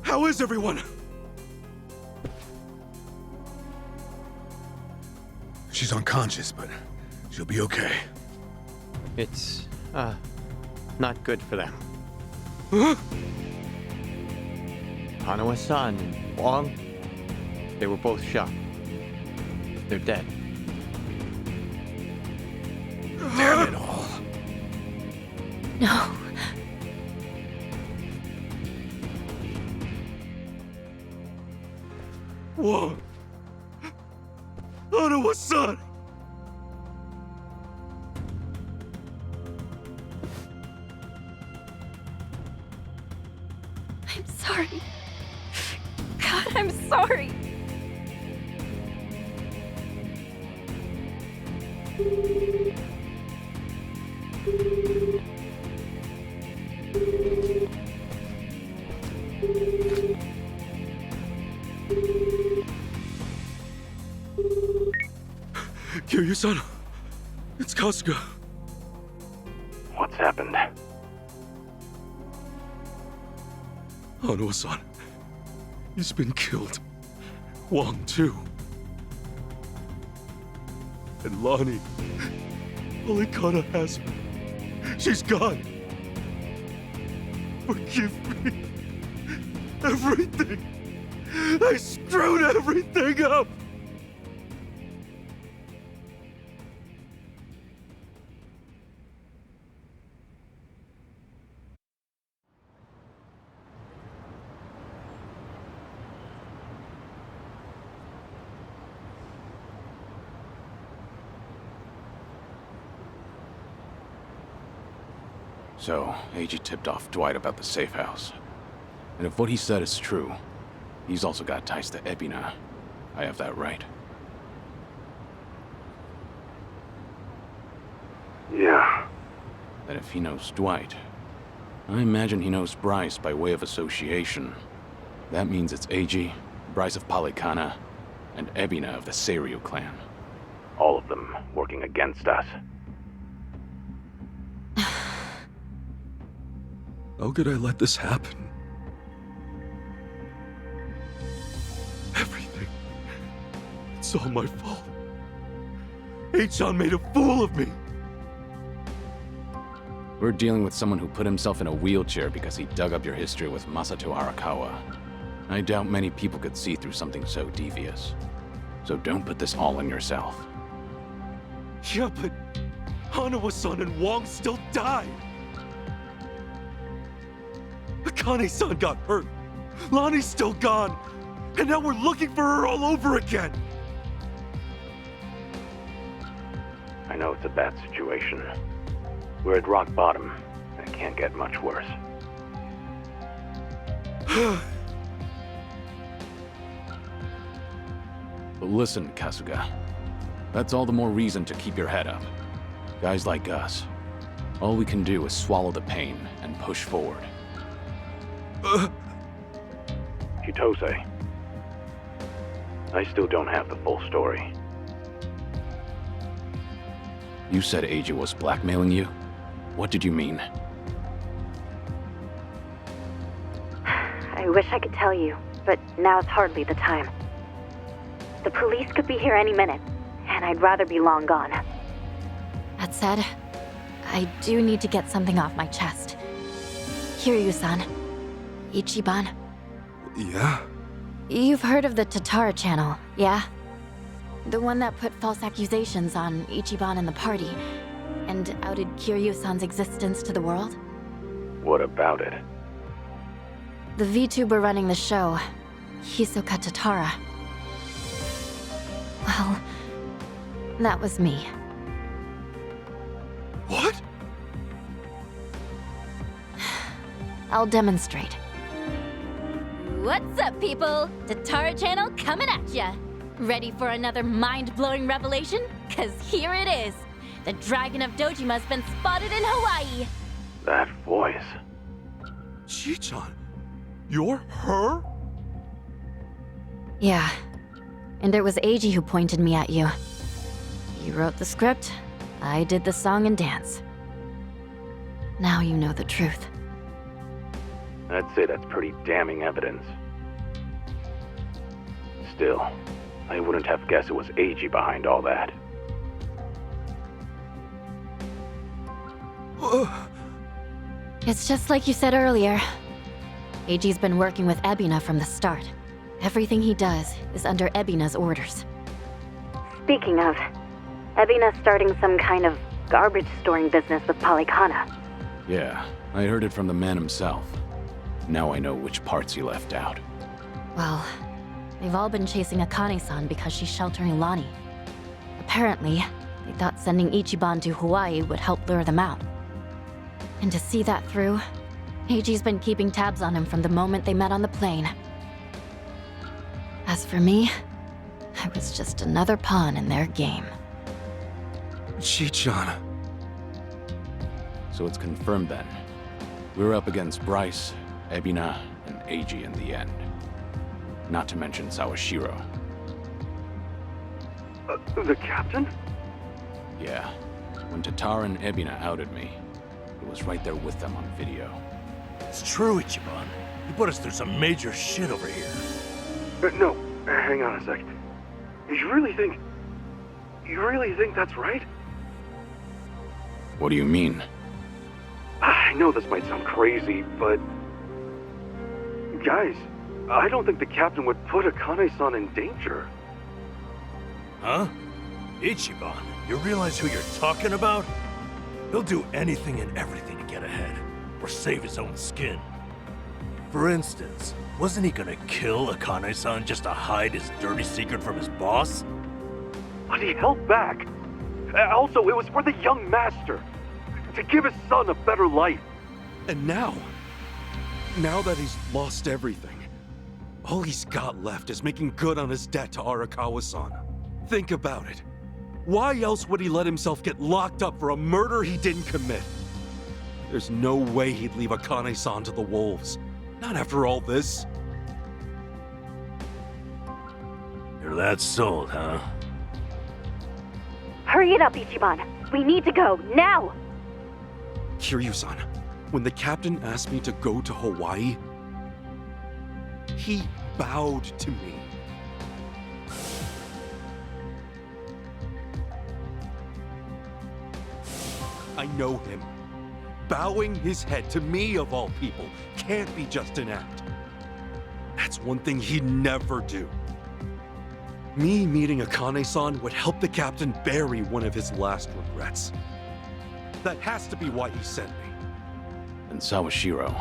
How is everyone? She's unconscious, but she'll be okay. It's, not good for them. Huh? Hanawa-san and Wong, they were both shot. They're dead. Damn it all. No. Whoa! Hanawa-san! I'm sorry. God, I'm sorry. Kiryu-san, it's Kasuga. What's happened? Hanawa-san, he's been killed. Wong, too. And Lonnie, Polikana has her. She's gone. Forgive me. Everything. I screwed everything up. So, Eiji tipped off Dwight about the safe house. And if what he said is true, he's also got ties to Ebina. I have that right. Yeah. Then if he knows Dwight, I imagine he knows Bryce by way of association. That means it's Eiji, Bryce of Polikana, and Ebina of the Seiryu clan. All of them working against us. How could I let this happen? Everything. It's all my fault. H-chan made a fool of me. We're dealing with someone who put himself in a wheelchair because he dug up your history with Masato Arakawa. I doubt many people could see through something so devious. So don't put this all on yourself. Yeah, but Hanawa-san and Wong still died. Akane-san got hurt. Lonnie's still gone. And now we're looking for her all over again. I know it's a bad situation. We're at rock bottom, and it can't get much worse. But listen, Kasuga. That's all the more reason to keep your head up. Guys like us, all we can do is swallow the pain and push forward. Chitose. I still don't have the full story. You said Eiji was blackmailing you? What did you mean? I wish I could tell you, but now's hardly the time. The police could be here any minute, and I'd rather be long gone. That said, I do need to get something off my chest. Kiryu-san. Ichiban. Yeah? You've heard of the Tatara channel, yeah? The one that put false accusations on Ichiban and the party, and outed Kiryu-san's existence to the world? What about it? The VTuber running the show, Hisoka Tatara. Well, that was me. What? I'll demonstrate. What's up, people? Tatara channel coming at ya. Ready for another mind-blowing revelation? Cause here it is. The Dragon of Dojima's been spotted in Hawaii. That voice. Chi-chan, you're her? Yeah. And it was Eiji who pointed me at you. He wrote the script, I did the song and dance. Now you know the truth. I'd say that's pretty damning evidence. Still, I wouldn't have guessed it was Eiji behind all that. It's just like you said earlier. Eiji's been working with Ebina from the start. Everything he does is under Ebina's orders. Speaking of, Ebina's starting some kind of garbage storing business with Polycana. Yeah, I heard it from the man himself. Now I know which parts he left out. Well, they've all been chasing Akane-san because she's sheltering Lonnie. Apparently, they thought sending Ichiban to Hawaii would help lure them out. And to see that through, Eiji's been keeping tabs on him from the moment they met on the plane. As for me, I was just another pawn in their game. Chi-chan. So it's confirmed then. We're up against Bryce, Ebina, and Eiji in the end. Not to mention Sawashiro. The captain? Yeah. When Tatara and Ebina outed me, it was right there with them on video. It's true, Ichiban. You put us through some major shit over here. No, hang on a sec. You really think that's right? What do you mean? I know this might sound crazy, but... Guys, I don't think the captain would put Akane-san in danger. Huh? Ichiban, you realize who you're talking about? He'll do anything and everything to get ahead, or save his own skin. For instance, wasn't he gonna kill Akane-san just to hide his dirty secret from his boss? But he held back. Also, it was for the young master. To give his son a better life. And now that he's lost everything, all he's got left is making good on his debt to Arakawa-san. Think about it. Why else would he let himself get locked up for a murder he didn't commit? There's no way he'd leave Akane-san to the wolves. Not after all this. You're that sold, huh? Hurry it up, Ichiban. We need to go, now! Kiryu-san, when the captain asked me to go to Hawaii, he bowed to me. I know him. Bowing his head to me, of all people, can't be just an act. That's one thing he'd never do. Me meeting Akane-san would help the captain bury one of his last regrets. That has to be why he sent me. And Sawashiro,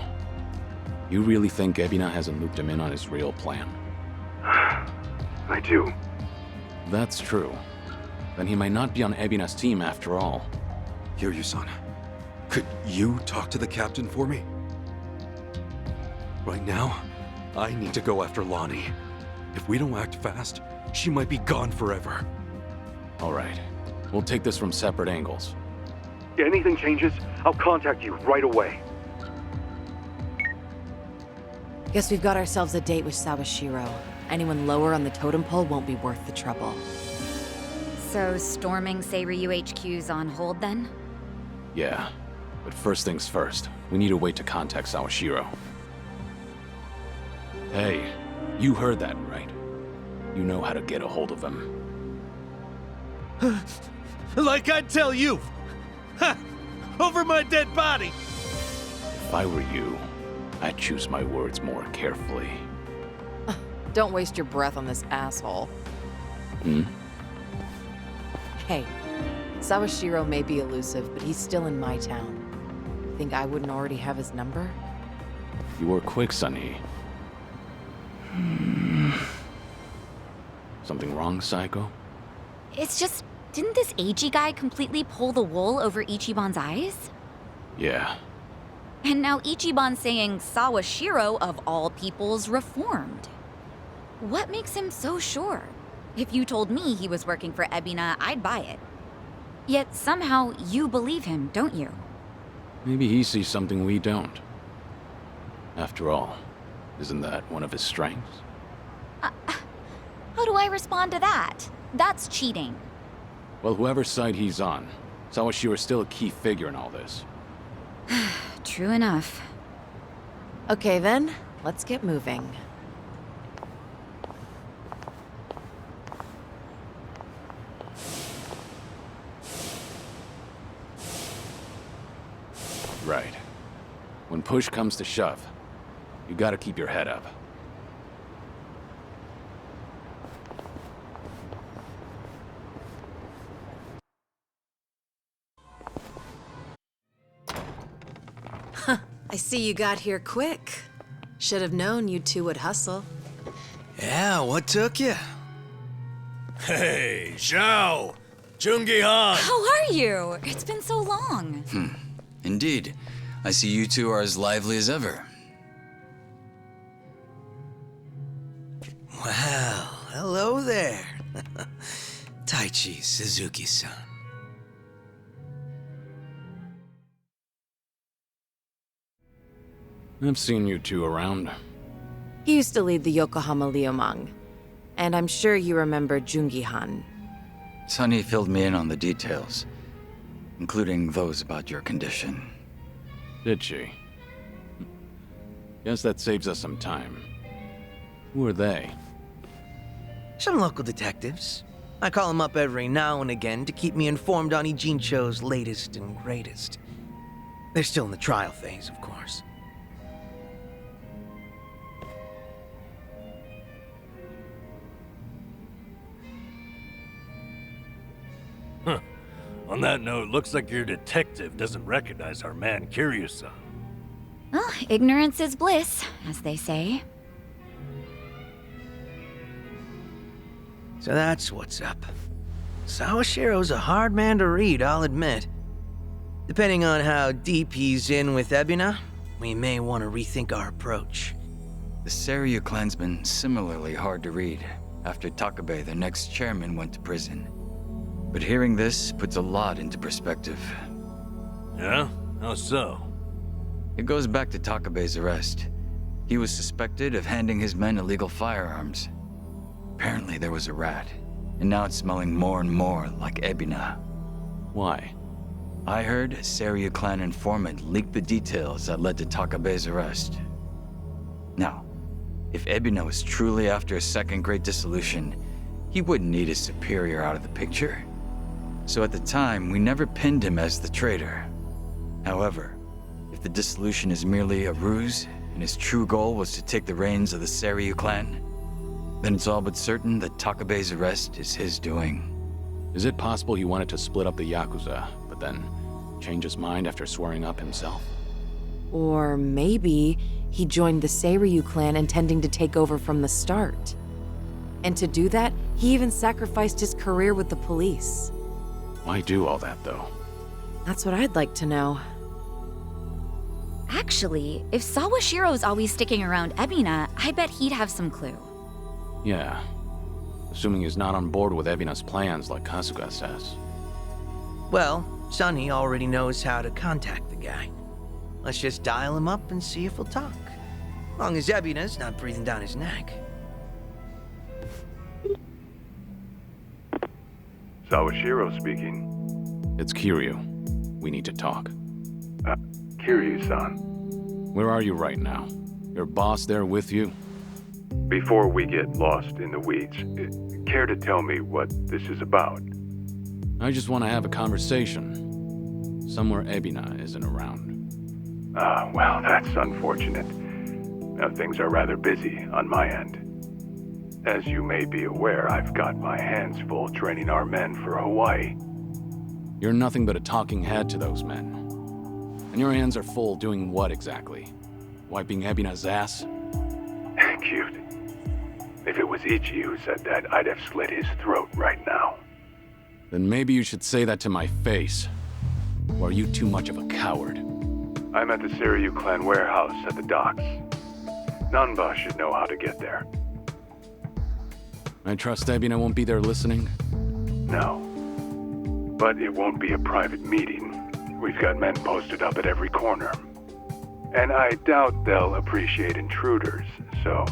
you really think Ebina hasn't looped him in on his real plan? I do. That's true. Then he might not be on Ebina's team after all. Kiryu-san, could you talk to the captain for me? Right now, I need to go after Lonnie. If we don't act fast, she might be gone forever. All right. We'll take this from separate angles. Anything changes, I'll contact you right away. Guess we've got ourselves a date with Sawashiro. Anyone lower on the totem pole won't be worth the trouble. So storming Seiryu HQ's on hold then? Yeah. But first things first, we need a way to contact Sawashiro. Hey, you heard that, right? You know how to get a hold of him. Like I'd tell you! Ha! Over my dead body! If I were you, I'd choose my words more carefully. Don't waste your breath on this asshole. Hmm? Hey, Sawashiro may be elusive, but he's still in my town. Think I wouldn't already have his number? You were quick, Sonny. Something wrong, Psycho? It's just, didn't this Eiji guy completely pull the wool over Ichiban's eyes? Yeah. And now Ichiban's saying Sawashiro, of all people's, reformed. What makes him so sure? If you told me he was working for Ebina, I'd buy it. Yet somehow you believe him, don't you? Maybe he sees something we don't. After all, isn't that one of his strengths? How do I respond to that? That's cheating. Well, whoever side he's on, Sawashiro's still a key figure in all this. True enough. Okay then, let's get moving. Right. When push comes to shove, you gotta keep your head up. I see you got here quick. Should have known you two would hustle. Yeah, what took you? Hey, Zhao! Jungi-han! How are you? It's been so long. Indeed. I see you two are as lively as ever. Well, hello there. Taichi Suzuki-san. I've seen you two around. He used to lead the Yokohama Liumang. And I'm sure you remember Jungi-han. Sunny filled me in on the details, including those about your condition. Did she? Guess that saves us some time. Who are they? Some local detectives. I call them up every now and again to keep me informed on Ijincho's latest and greatest. They're still in the trial phase, of course. Huh. On that note, looks like your detective doesn't recognize our man Kiryu-san. Well, ignorance is bliss, as they say. So that's what's up. Sawashiro's a hard man to read, I'll admit. Depending on how deep he's in with Ebina, we may want to rethink our approach. The Seiryu clansman similarly hard to read after Takabe, the next chairman, went to prison. But hearing this puts a lot into perspective. Yeah? How so? It goes back to Takabe's arrest. He was suspected of handing his men illegal firearms. Apparently there was a rat, and now it's smelling more and more like Ebina. Why? I heard a Seiryu clan informant leaked the details that led to Takabe's arrest. Now, if Ebina was truly after a second great dissolution, he wouldn't need his superior out of the picture. So at the time, we never pinned him as the traitor. However, if the dissolution is merely a ruse, and his true goal was to take the reins of the Seiryu clan, then it's all but certain that Takabe's arrest is his doing. Is it possible he wanted to split up the Yakuza, but then change his mind after swearing up himself? Or maybe he joined the Seiryu clan intending to take over from the start. And to do that, he even sacrificed his career with the police. Why do all that, though? That's what I'd like to know. Actually, if Sawashiro's always sticking around Ebina, I bet he'd have some clue. Yeah. Assuming he's not on board with Ebina's plans like Kasuga says. Well, Sunny already knows how to contact the guy. Let's just dial him up and see if he'll talk. Long as Ebina's not breathing down his neck. Sawashiro speaking. It's Kiryu. We need to talk. Kiryu-san. Where are you right now? Your boss there with you? Before we get lost in the weeds, care to tell me what this is about? I just want to have a conversation. Somewhere Ebina isn't around. Well, that's unfortunate. Now, things are rather busy on my end. As you may be aware, I've got my hands full training our men for Hawaii. You're nothing but a talking head to those men. And your hands are full doing what exactly? Wiping Ebina's ass? Cute. If it was Ichi who said that, I'd have slit his throat right now. Then maybe you should say that to my face. Or are you too much of a coward? I'm at the Kiryu clan warehouse at the docks. Nanba should know how to get there. I trust Ebina won't be there listening? No. But it won't be a private meeting. We've got men posted up at every corner. And I doubt they'll appreciate intruders, so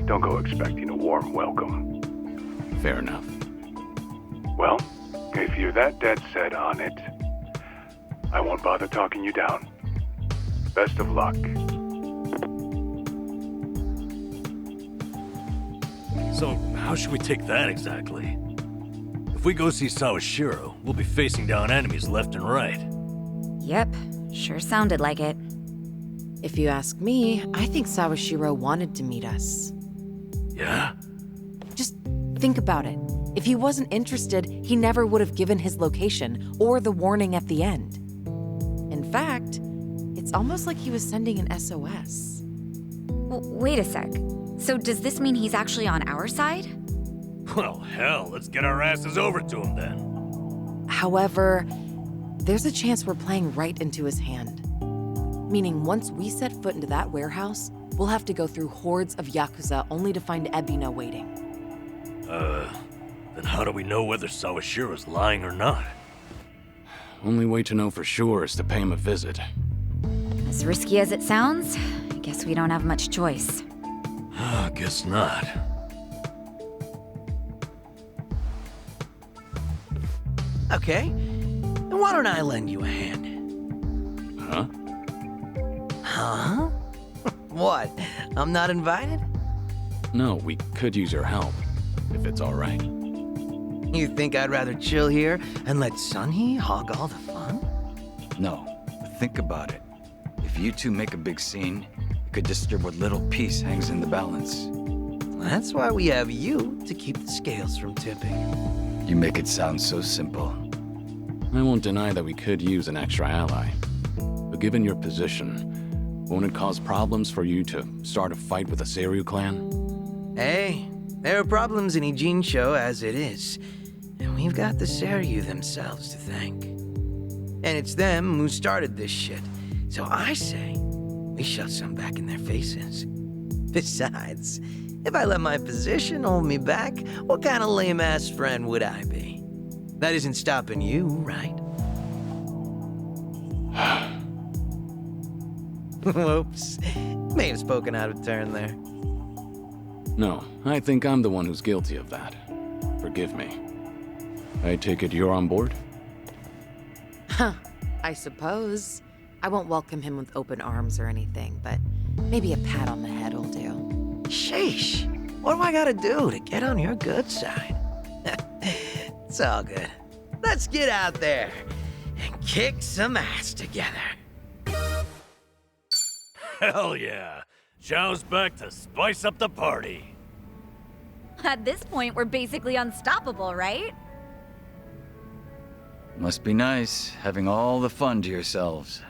don't go expecting a warm welcome. Fair enough. Well, if you're that dead set on it, I won't bother talking you down. Best of luck. So, how should we take that exactly? If we go see Sawashiro, we'll be facing down enemies left and right. Yep, sure sounded like it. If you ask me, I think Sawashiro wanted to meet us. Yeah? Just think about it. If he wasn't interested, he never would have given his location or the warning at the end. In fact, it's almost like he was sending an SOS. Wait a sec. So does this mean he's actually on our side? Well, hell, let's get our asses over to him then. However, there's a chance we're playing right into his hand. Meaning once we set foot into that warehouse, we'll have to go through hordes of Yakuza only to find Ebina waiting. Then how do we know whether Sawashiro's lying or not? Only way to know for sure is to pay him a visit. As risky as it sounds, I guess we don't have much choice. Guess not. Okay, then why don't I lend you a hand? Huh? Huh? What? I'm not invited? No, we could use your help, if it's all right. You think I'd rather chill here and let Sunny hog all the fun? No, but think about it. If you two make a big scene, it could disturb what little piece hangs in the balance. That's why we have you to keep the scales from tipping. You make it sound so simple. I won't deny that we could use an extra ally. But given your position, won't it cause problems for you to start a fight with the Kiryu clan? Hey, there are problems in Ijincho as it is. And we've got the Kiryu themselves to thank. And it's them who started this shit. So I say, we shove some back in their faces. Besides, if I let my position hold me back, what kind of lame-ass friend would I be? That isn't stopping you, right? Whoops. May have spoken out of turn there. No, I think I'm the one who's guilty of that. Forgive me. I take it you're on board? Huh, I suppose. I won't welcome him with open arms or anything, but maybe a pat on the head will do. Sheesh. What do I gotta do to get on your good side? It's all good. Let's get out there and kick some ass together. Hell yeah. Zhao's back to spice up the party. At this point, we're basically unstoppable, right? Must be nice, having all the fun to yourselves.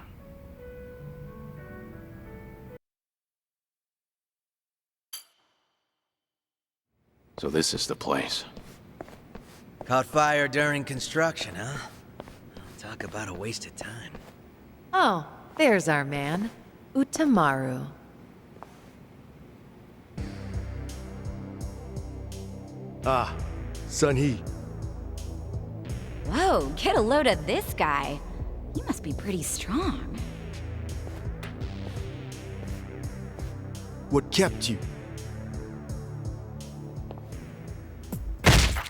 So this is the place. Caught fire during construction, huh? Talk about a waste of time. Oh, there's our man, Utamaru. Ah, Sun-hee. Whoa, get a load of this guy. He must be pretty strong. What kept you?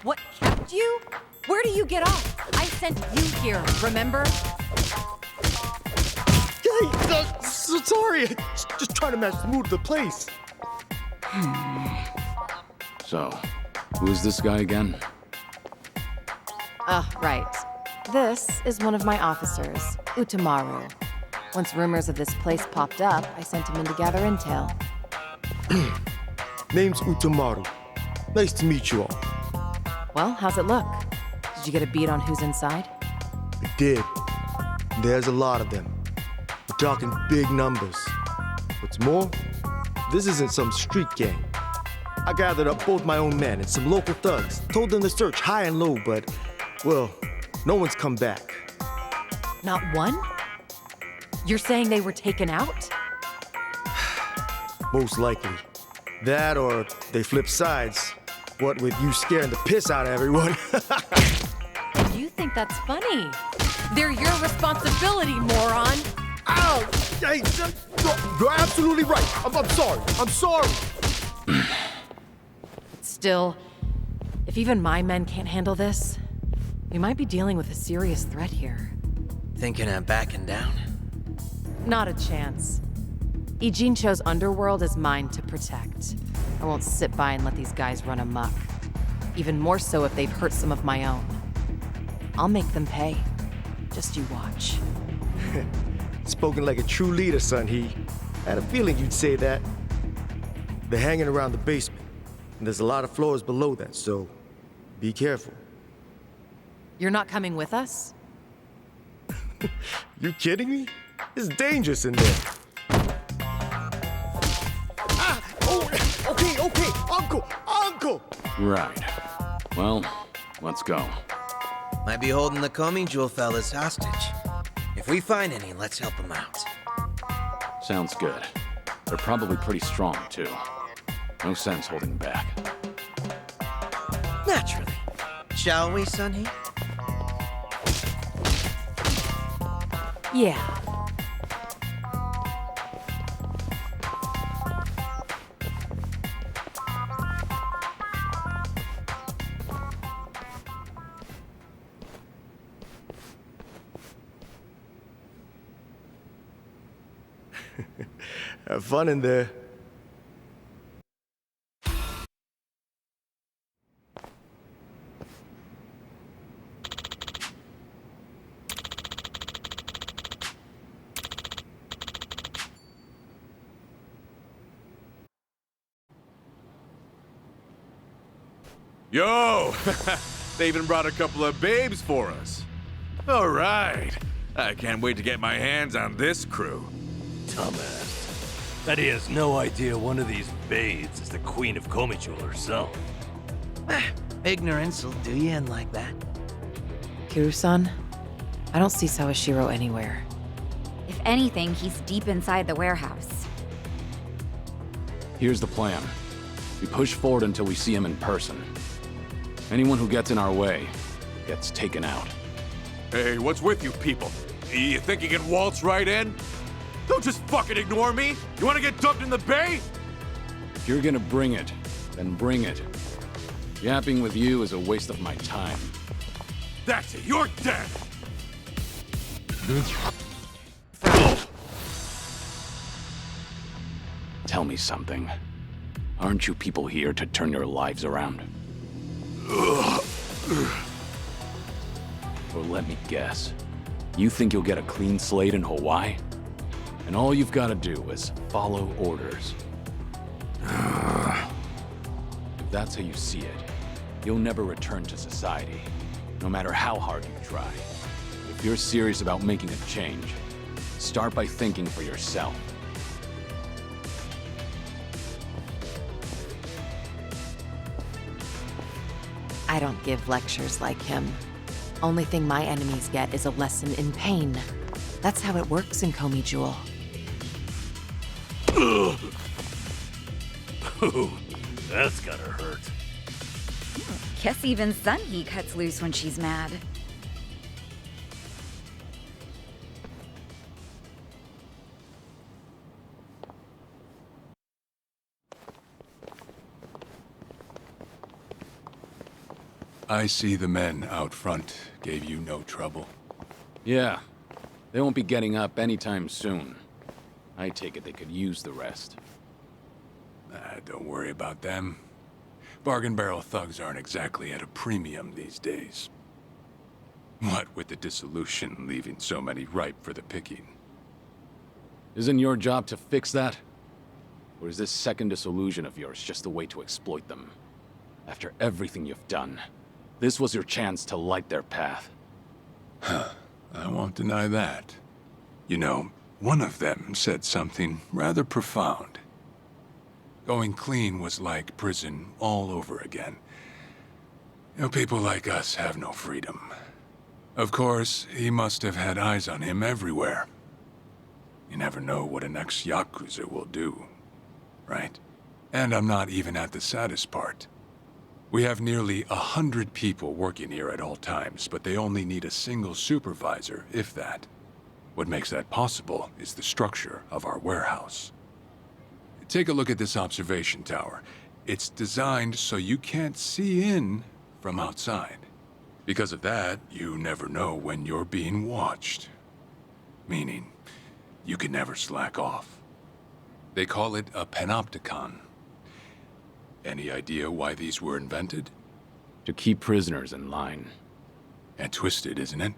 What kept you? Where do you get off? I sent you here, remember? Hey, so sorry. Just trying to match the mood of the place. So, who's this guy again? Right. This is one of my officers, Utamaru. Once rumors of this place popped up, I sent him in to gather intel. Name's Utamaru. Nice to meet you all. Well, how's it look? Did you get a beat on who's inside? I did. There's a lot of them. We're talking big numbers. What's more, this isn't some street gang. I gathered up both my own men and some local thugs, told them to search high and low, but, well, no one's come back. Not one? You're saying they were taken out? Most likely. That or they flip sides. What with you scaring the piss out of everyone. You think that's funny? They're your responsibility, moron! Ow! Hey, you're absolutely right. I'm sorry. I'm sorry. Still, if even my men can't handle this, we might be dealing with a serious threat here. Thinking of backing down? Not a chance. Ijincho's underworld is mine to protect. I won't sit by and let these guys run amok. Even more so if they've hurt some of my own. I'll make them pay. Just you watch. Spoken like a true leader, Sun-hee. I had a feeling you'd say that. They're hanging around the basement, and there's a lot of floors below that, so be careful. You're not coming with us? You kidding me? It's dangerous in there. Okay, Uncle! Right. Well, let's go. Might be holding the Komi Jewel fellas hostage. If we find any, let's help them out. Sounds good. They're probably pretty strong, too. No sense holding back. Naturally. Shall we, Sun-hee? Yeah. Have fun in there. Yo! They even brought a couple of babes for us. All right. I can't wait to get my hands on this crew. Dumbass. Bet he has no idea one of these babes is the Queen of Komi herself. Ignorance will do you in like that. Kiryu-san, I don't see Sawashiro anywhere. If anything, he's deep inside the warehouse. Here's the plan. We push forward until we see him in person. Anyone who gets in our way gets taken out. Hey, what's with you people? You think you can waltz right in? Don't just fucking ignore me! You wanna get dumped in the bay? If you're gonna bring it, then bring it. Yapping with you is a waste of my time. That's it, you're dead! Tell me something. Aren't you people here to turn your lives around? Or let me guess. You think you'll get a clean slate in Hawaii? And all you've got to do is follow orders. If that's how you see it, you'll never return to society, no matter how hard you try. If you're serious about making a change, start by thinking for yourself. I don't give lectures like him. Only thing my enemies get is a lesson in pain. That's how it works in Komi Jewel. Ooh, that's gotta hurt. Guess even Sunhee cuts loose when she's mad. I see the men out front gave you no trouble. Yeah. They won't be getting up anytime soon. I take it they could use the rest. Don't worry about them. Bargain barrel thugs aren't exactly at a premium these days. What with the dissolution leaving so many ripe for the picking. Isn't your job to fix that? Or is this second disillusion of yours just a way to exploit them? After everything you've done, this was your chance to light their path. I won't deny that. You know, one of them said something rather profound. Going clean was like prison all over again. You know, people like us have no freedom. Of course, he must have had eyes on him everywhere. You never know what an ex-Yakuza will do, right? And I'm not even at the saddest part. We have nearly 100 people working here at all times, but they only need a single supervisor, if that. What makes that possible is the structure of our warehouse. Take a look at this observation tower. It's designed so you can't see in from outside. Because of that, you never know when you're being watched. Meaning, you can never slack off. They call it a panopticon. Any idea why these were invented? To keep prisoners in line. And twisted, isn't it?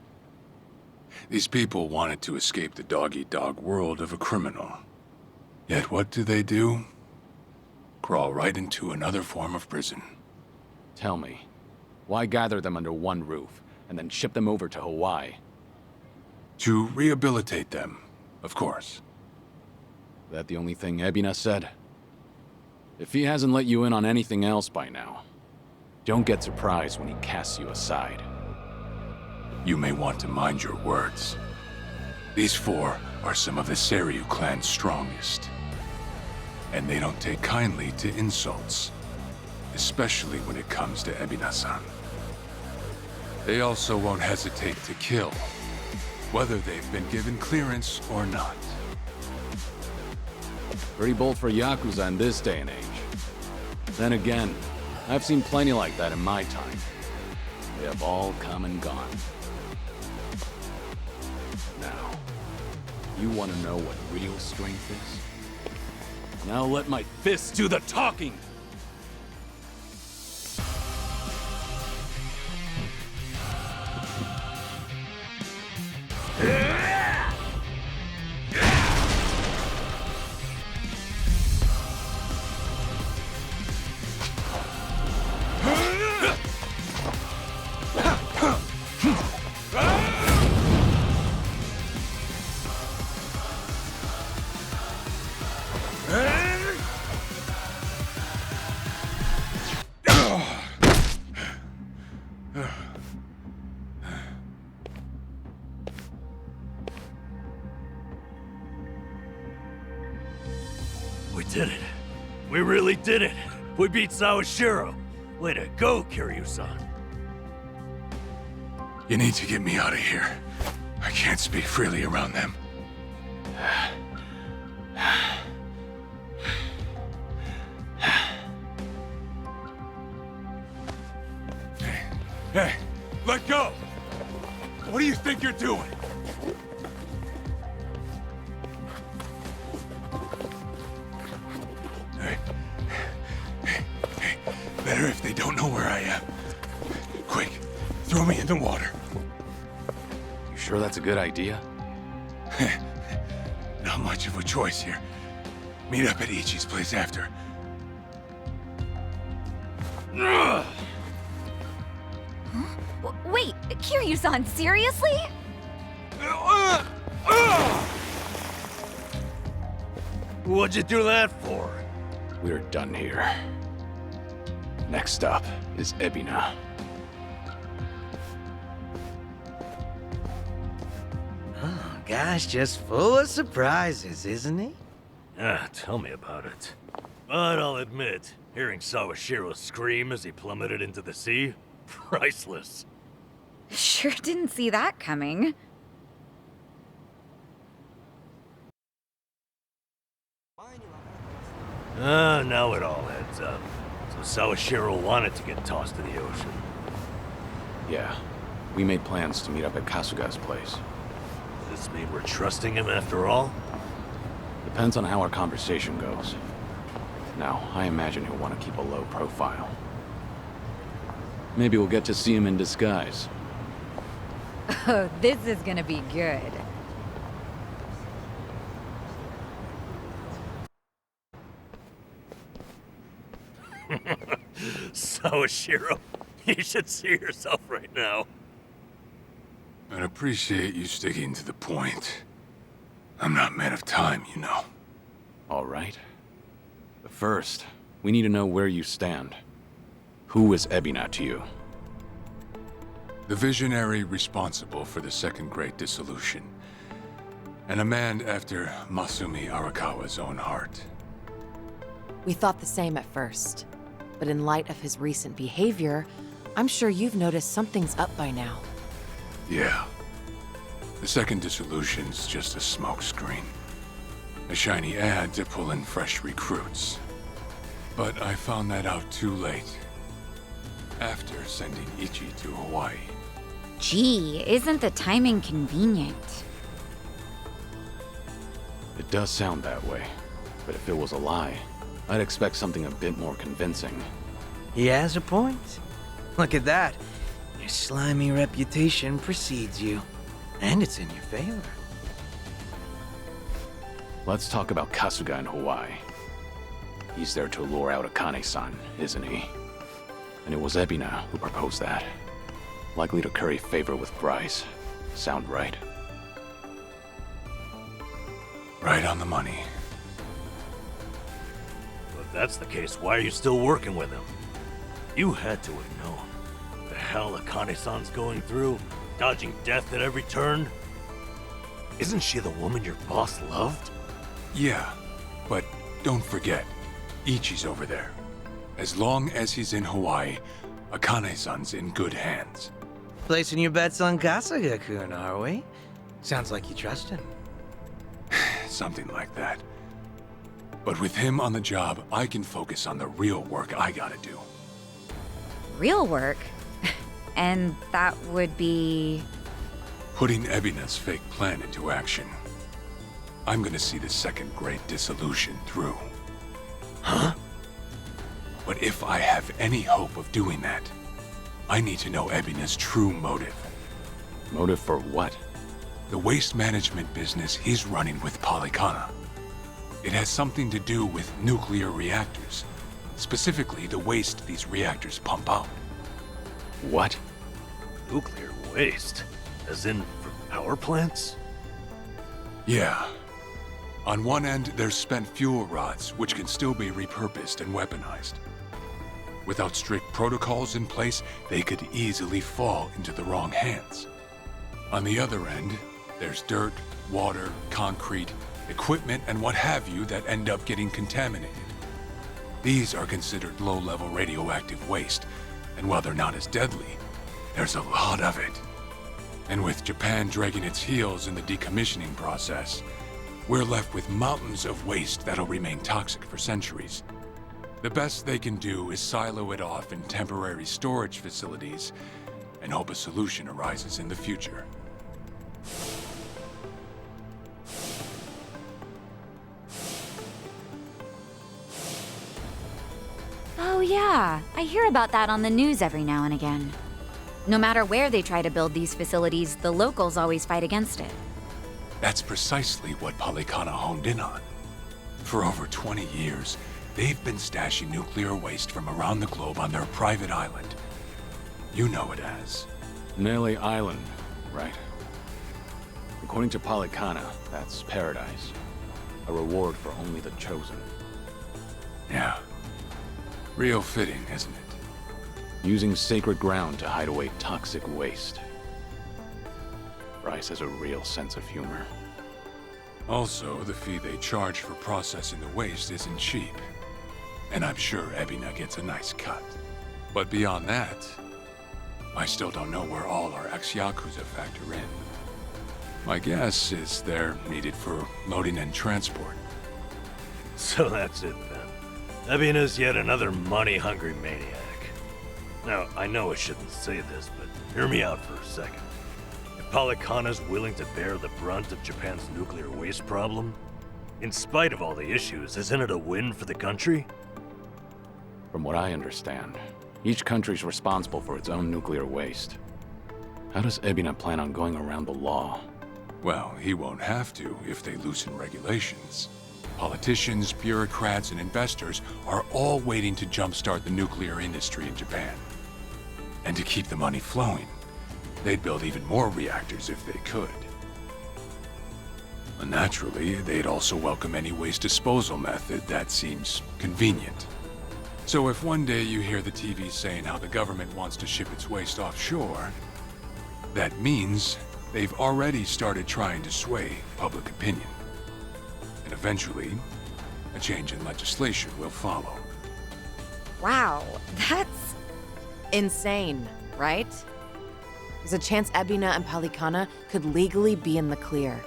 These people wanted to escape the dog-eat-dog world of a criminal. Yet what do? Crawl right into another form of prison. Tell me, why gather them under one roof, and then ship them over to Hawaii? To rehabilitate them, of course. That the only thing Ebina said? If he hasn't let you in on anything else by now, don't get surprised when he casts you aside. You may want to mind your words. These four are some of the Seiryu clan's strongest. And they don't take kindly to insults, especially when it comes to Ebina-san. They also won't hesitate to kill, whether they've been given clearance or not. Pretty bold for Yakuza in this day and age. Then again, I've seen plenty like that in my time. They have all come and gone. Now, you want to know what real strength is? Now let my fists do the talking! We did it. We really did it. We beat Sawashiro. Way to go, Kiryu-san. You need to get me out of here. I can't speak freely around them. Hey, let go! What do you think you're doing? Better if they don't know where I am. Quick, throw me in the water. You sure that's a good idea? Not much of a choice here. Meet up at Ichi's place after. Wait, Kiryu-san, seriously? What'd you do that for? We're done here. Next up is Ebina. Oh, guy's just full of surprises, isn't he? Ah, tell me about it. But I'll admit, Hearing Sawashiro scream as he plummeted into the sea? Priceless. Sure didn't see that coming. Now it all adds up. So Sawashiro wanted to get tossed to the ocean. Yeah. We made plans to meet up at Kasuga's place. Does this mean we're trusting him after all? Depends on how our conversation goes. Now, I imagine he'll want to keep a low profile. Maybe we'll get to see him in disguise. Oh, this is gonna be good. Sawashiro, you should see yourself right now. I'd appreciate you sticking to the point. I'm not man of time, you know. All right. But first, we need to know where you stand. Who is Ebina to you? The visionary responsible for the Second Great Dissolution. And a man after Masumi Arakawa's own heart. We thought the same at first. But in light of his recent behavior, I'm sure you've noticed something's up by now. Yeah. The Second Dissolution's just a smokescreen. A shiny ad to pull in fresh recruits. But I found that out too late. After sending Ichi to Hawaii. Gee, isn't the timing convenient? It does sound that way. But if it was a lie, I'd expect something a bit more convincing. He has a point. Look at that. Your slimy reputation precedes you. And it's in your favor. Let's talk about Kasuga in Hawaii. He's there to lure out Akane-san, isn't he? And it was Ebina who proposed that. Likely to curry favor with Bryce. Sound right? Right on the money. Well, if that's the case, why are you still working with him? You had to have known. The hell Akane-san's going through, dodging death at every turn. Isn't she the woman your boss loved? Yeah, but don't forget, Ichi's over there. As long as he's in Hawaii, Akane-san's in good hands. Placing your bets on Kasuga-kun, are we? Sounds like you trust him. Something like that. But with him on the job, I can focus on the real work I gotta do. Real work? And that would be... Putting Ebina's fake plan into action. I'm gonna see the Second Great Dissolution through. Huh? But if I have any hope of doing that, I need to know Ebina's true motive. Motive for what? The waste management business he's running with Polycana. It has something to do with nuclear reactors. Specifically, the waste these reactors pump out. What? Nuclear waste? As in, for power plants? Yeah. On one end, there's spent fuel rods, which can still be repurposed and weaponized. Without strict protocols in place, they could easily fall into the wrong hands. On the other end, there's dirt, water, concrete, equipment, and what have you that end up getting contaminated. These are considered low-level radioactive waste, and while they're not as deadly, there's a lot of it. And with Japan dragging its heels in the decommissioning process, we're left with mountains of waste that'll remain toxic for centuries. The best they can do is silo it off in temporary storage facilities and hope a solution arises in the future. Oh yeah, I hear about that on the news every now and again. No matter where they try to build these facilities, the locals always fight against it. That's precisely what Polycana honed in on. For over 20 years, they've been stashing nuclear waste from around the globe on their private island. You know it as... Nelly Island, right? According to Polycana, that's paradise. A reward for only the chosen. Yeah. Real fitting, isn't it? Using sacred ground to hide away toxic waste. Bryce has a real sense of humor. Also, the fee they charge for processing the waste isn't cheap. And I'm sure Ebina gets a nice cut. But beyond that, I still don't know where all our ex-Yakuza factor in. My guess is they're needed for loading and transport. So that's it then. Ebina's yet another money-hungry maniac. Now, I know I shouldn't say this, but hear me out for a second. If Palikana's willing to bear the brunt of Japan's nuclear waste problem, in spite of all the issues, isn't it a win for the country? From what I understand, each country's responsible for its own nuclear waste. How does Ebina plan on going around the law? Well, he won't have to if they loosen regulations. Politicians, bureaucrats, and investors are all waiting to jumpstart the nuclear industry in Japan. And to keep the money flowing, they'd build even more reactors if they could. And naturally, they'd also welcome any waste disposal method that seems convenient. So if one day you hear the TV saying how the government wants to ship its waste offshore, that means they've already started trying to sway public opinion. And eventually, a change in legislation will follow. Wow, that's insane, right? There's a chance Ebina and Palikana could legally be in the clear.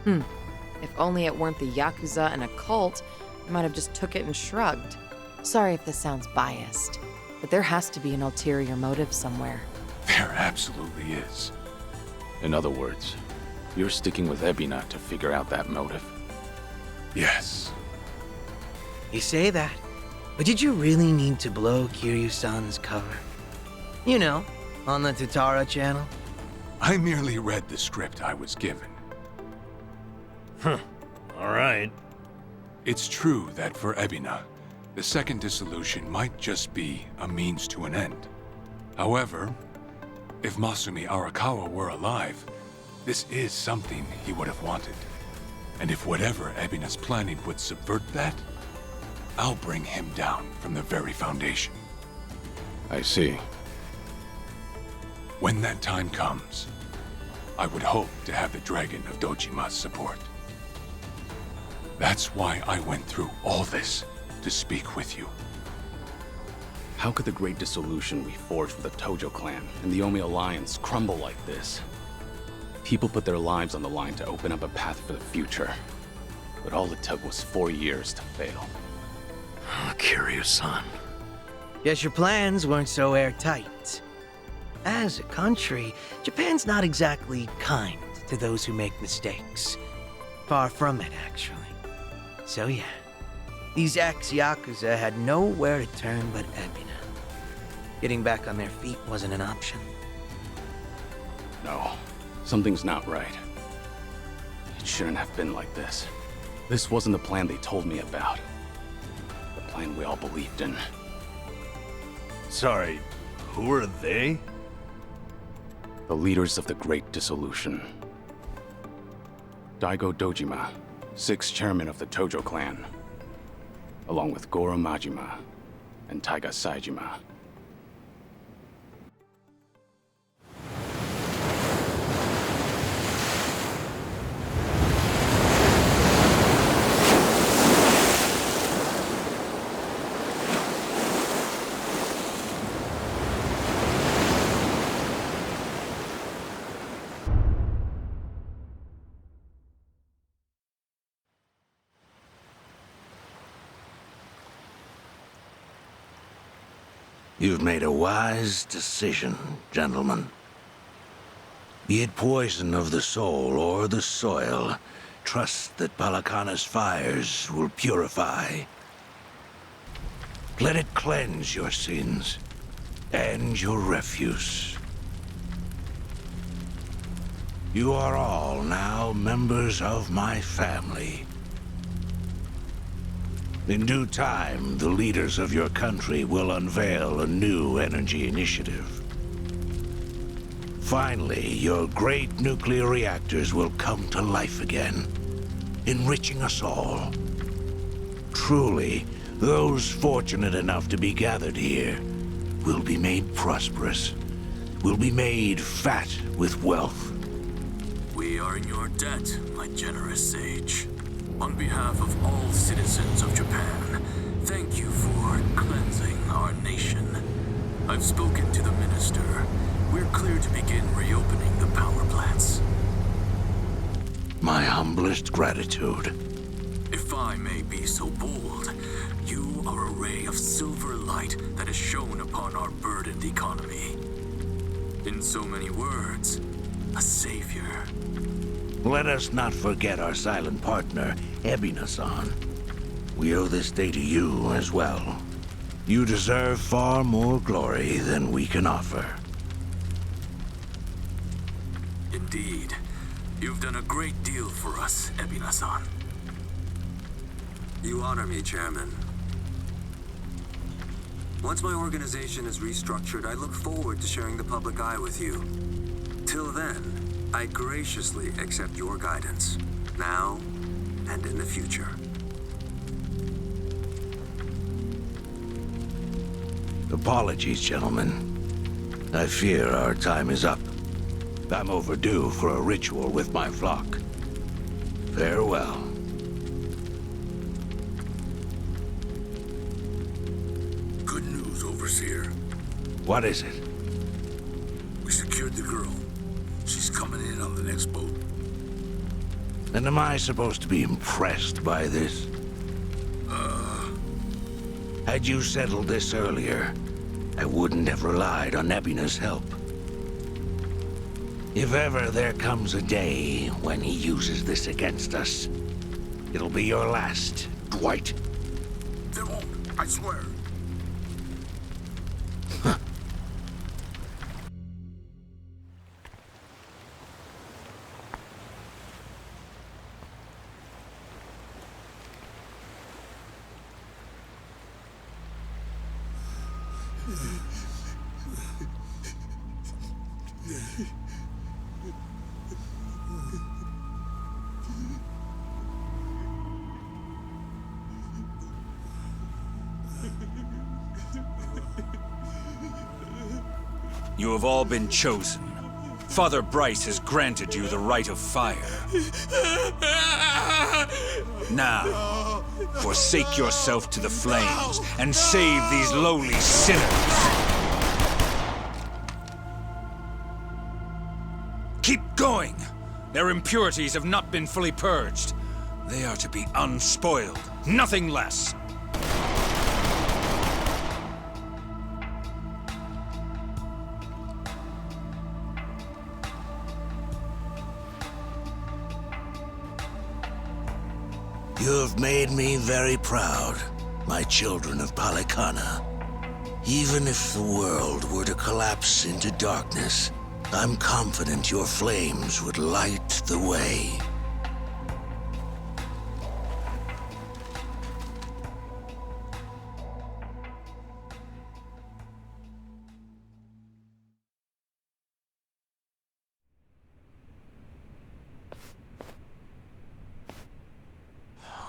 If only it weren't the Yakuza and a cult, I might have just took it and shrugged. Sorry if this sounds biased, but there has to be an ulterior motive somewhere. There absolutely is. In other words, you're sticking with Ebina to figure out that motive. Yes. You say that, but did you really need to blow Kiryu-san's cover? You know, on the Tatara channel? I merely read the script I was given. Huh. All right. It's true that for Ebina, the second dissolution might just be a means to an end. However, if Masumi Arakawa were alive, this is something he would have wanted. And if whatever Ebina's planning would subvert that, I'll bring him down from the very foundation. I see. When that time comes, I would hope to have the Dragon of Dojima's support. That's why I went through all this, to speak with you. How could the great dissolution we forged with the Tojo clan and the Omi Alliance crumble like this? People put their lives on the line to open up a path for the future. But all it took was 4 years to fail. Kiryu-san. Guess your plans weren't so airtight. As a country, Japan's not exactly kind to those who make mistakes. Far from it, actually. So yeah, these ex-Yakuza had nowhere to turn but Ebina. Getting back on their feet wasn't an option. No, something's not right. It shouldn't have been like this. This wasn't the plan they told me about. The plan we all believed in. Sorry, who are they? The leaders of the Great Dissolution. Daigo Dojima, 6th chairman of the Tojo clan, along with Goro Majima and Taiga Saejima. You've made a wise decision, gentlemen. Be it poison of the soul or the soil, trust that Palikana's fires will purify. Let it cleanse your sins and your refuse. You are all now members of my family. In due time, the leaders of your country will unveil a new energy initiative. Finally, your great nuclear reactors will come to life again, enriching us all. Truly, those fortunate enough to be gathered here will be made prosperous, will be made fat with wealth. We are in your debt, my generous sage. On behalf of all citizens of Japan, Thank you for cleansing our nation. I've spoken to the minister. We're clear to begin reopening the power plants. My humblest gratitude. If I may be so bold, you are a ray of silver light that has shone upon our burdened economy. In so many words, a savior. Let us not forget our silent partner, Ebina-san. We owe this day to you as well. You deserve far more glory than we can offer. Indeed. You've done a great deal for us, Ebina-san. You honor me, Chairman. Once my organization is restructured, I look forward to sharing the public eye with you. Till then, I graciously accept your guidance, now and in the future. Apologies, gentlemen. I fear our time is up. I'm overdue for a ritual with my flock. Farewell. Good news, Overseer. What is it? We secured the girl. She's coming in on the next boat. And am I supposed to be impressed by this? Had you settled this earlier, I wouldn't have relied on Ebina's help. If ever there comes a day when he uses this against us, it'll be your last, Dwight. There won't, I swear. You have all been chosen. Father Bryce has granted you the right of fire. Now, forsake yourself to the flames and save these lowly sinners. Keep going! Their impurities have not been fully purged. They are to be unspoiled, nothing less. You have made me very proud, my children of Palikana. Even if the world were to collapse into darkness, I'm confident your flames would light the way.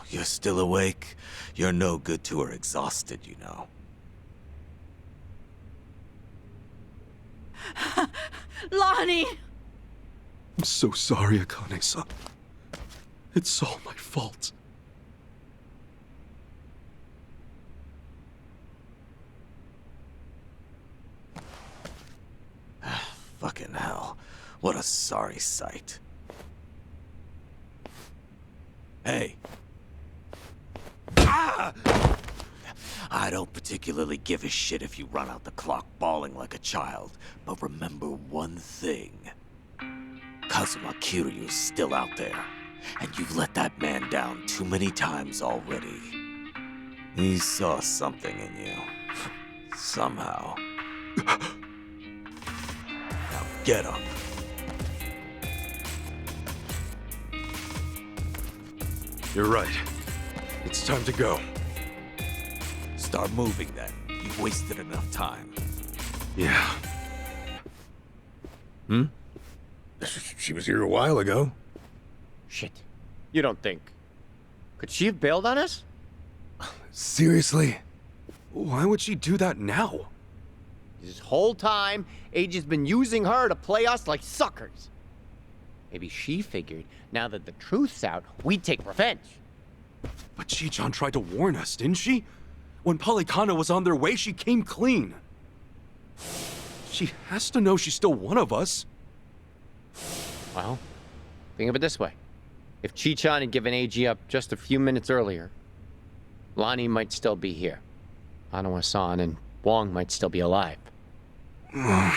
You're still awake? You're no good to her exhausted, you know. Lonnie! I'm so sorry, Akane-san. It's all my fault. Fucking hell. What a sorry sight. Hey. Ah! I don't particularly give a shit if you run out the clock bawling like a child, but remember one thing. Kazuma Kiryu's still out there, and you've let that man down too many times already. He saw something in you. Somehow. Now get up. You're right. It's time to go. Start moving then. You've wasted enough time. Yeah. Hmm? She was here a while ago. Shit. You don't think... Could she have bailed on us? Seriously? Why would she do that now? This whole time, Age's been using her to play us like suckers. Maybe she figured, now that the truth's out, we'd take revenge. But Chi-chan tried to warn us, didn't she? When Polycana was on their way, she came clean. She has to know she's still one of us. Well, think of it this way. If Chi-chan had given AG up just a few minutes earlier, Lonnie might still be here. Hanawa-san and Wong might still be alive. I'm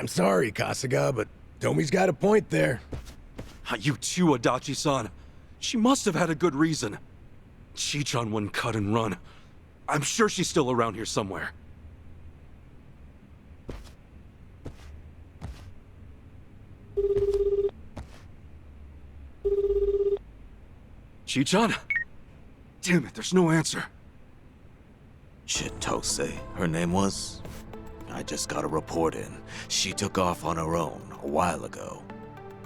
sorry, Kasuga, but Tomi's got a point there. You too, Adachi-san. She must have had a good reason. Chi-chan wouldn't cut and run. I'm sure she's still around here somewhere. Chi-chan? Damn it, there's no answer. Chitose, her name was? I just got a report in. She took off on her own a while ago.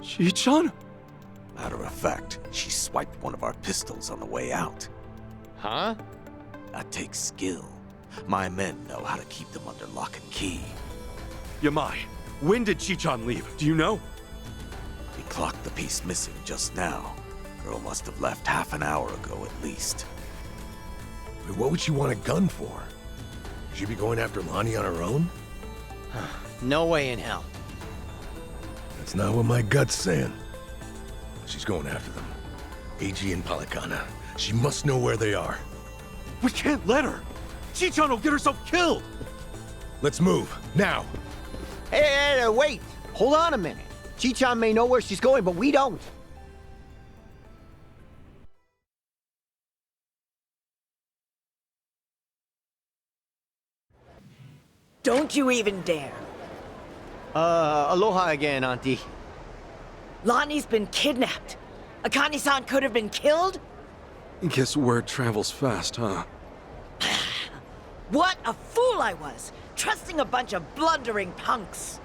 Chi-chan? Matter of fact, she swiped one of our pistols on the way out. Huh? That takes skill. My men know how to keep them under lock and key. Yamai, when did Chi-chan leave? Do you know? We clocked the piece missing just now. Girl must have left half an hour ago at least. Wait, what would she want a gun for? Would she be going after Lonnie on her own? No way in hell. That's not what my gut's saying. She's going after them. AG and Polycana. She must know where they are. We can't let her! Chi-chan will get herself killed! Let's move, now! Hey, wait! Hold on a minute. Chi-chan may know where she's going, but we don't. Don't you even dare. Aloha again, Auntie. Lonnie's been kidnapped. Akane-san could have been killed? Guess word travels fast, huh? What a fool I was, trusting a bunch of blundering punks.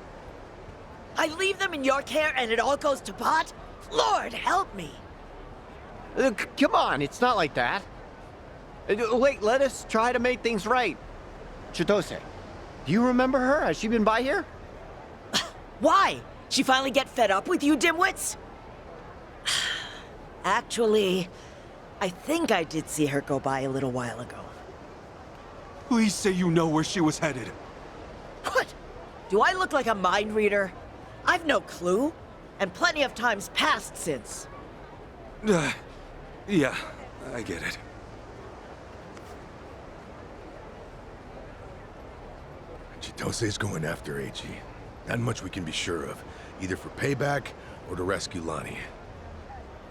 I leave them in your care and it all goes to pot? Lord, help me. Come on, it's not like that. Wait, let us try to make things right. Chitose, do you remember her? Has she been by here? Why? She finally get fed up with you dimwits? Actually, I think I did see her go by a little while ago. Please say you know where she was headed. What? Do I look like a mind reader? I've no clue, and plenty of times passed since. Yeah, I get it. Chitose's going after AG. Not much we can be sure of, either for payback or to rescue Lonnie.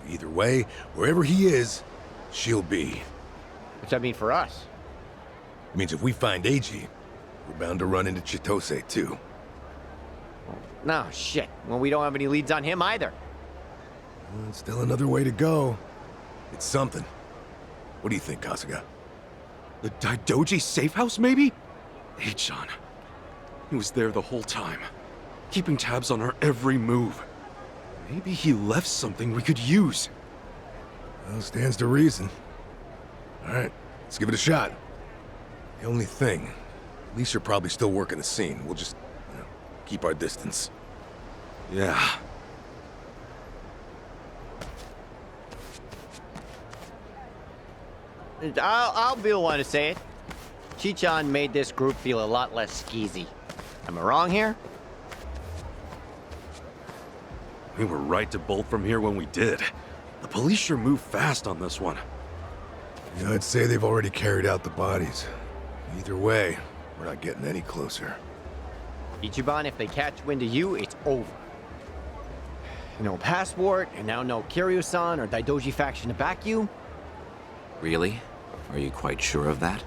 Either way, wherever he is, she'll be. What's that mean for us? It means if we find AG, we're bound to run into Chitose too. No, shit. Well, we don't have any leads on him either. Well, still another way to go. It's something. What do you think, Kasuga? The Daidoji safe house, maybe? Hey-chan. He was there the whole time, keeping tabs on our every move. Maybe he left something we could use. Well, stands to reason. All right, let's give it a shot. The only thing, at least you're probably still working the scene. We'll just, keep our distance. Yeah. I'll be the one to say it. Chi-chan made this group feel a lot less skeezy. Am I wrong here? We were right to bolt from here when we did. The police sure moved fast on this one. Yeah, I'd say they've already carried out the bodies. Either way, we're not getting any closer. Ichiban, if they catch wind of you, it's over. No passport, and now no Kiryu-san or Daidoji faction to back you. Really? Are you quite sure of that?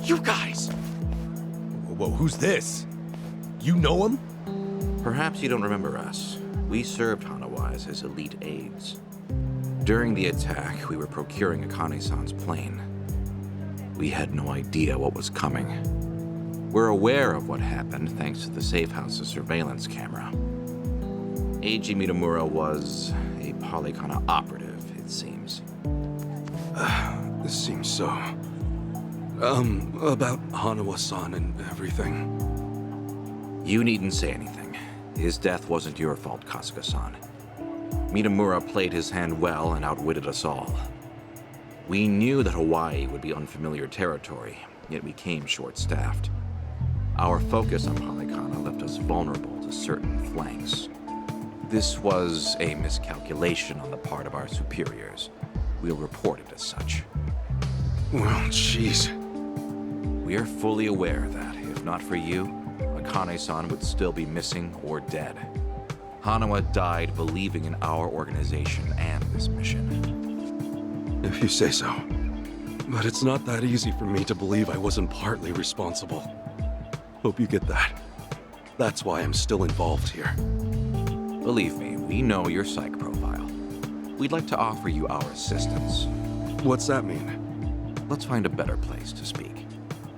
You guys! Whoa, who's this? You know him? Perhaps you don't remember us. We served Hanawais as elite aides. During the attack, we were procuring Akane-san's plane. We had no idea what was coming. We're aware of what happened thanks to the safe house's surveillance camera. Eiji Mitamura was a Polycana operative, it seems. This seems so... about Hanawa-san and everything. You needn't say anything. His death wasn't your fault, Kasuga-san. Mitamura played his hand well and outwitted us all. We knew that Hawaii would be unfamiliar territory, yet we came short-staffed. Our focus on Polycana left us vulnerable to certain flanks. This was a miscalculation on the part of our superiors. We'll report it as such. Well, jeez. We are fully aware that, if not for you, Akane-san would still be missing or dead. Hanawa died believing in our organization and this mission. If you say so. But it's not that easy for me to believe I wasn't partly responsible. Hope you get that. That's why I'm still involved here. Believe me, we know your psych profile. We'd like to offer you our assistance. What's that mean? Let's find a better place to speak.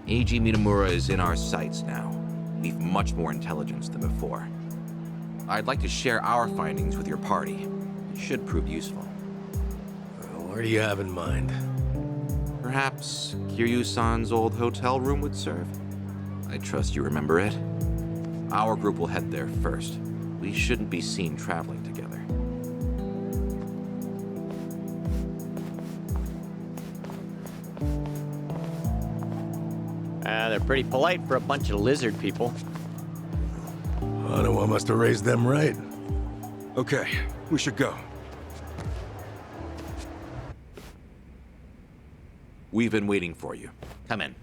Eiji Mitamura is in our sights now. We've much more intelligence than before. I'd like to share our findings with your party. It should prove useful. Where do you have in mind? Perhaps Kiryu-san's old hotel room would serve? I trust you remember it. Our group will head there first. We shouldn't be seen traveling together. They're pretty polite for a bunch of lizard people. Hanawa must have raised them right. Okay, we should go. We've been waiting for you. Come in.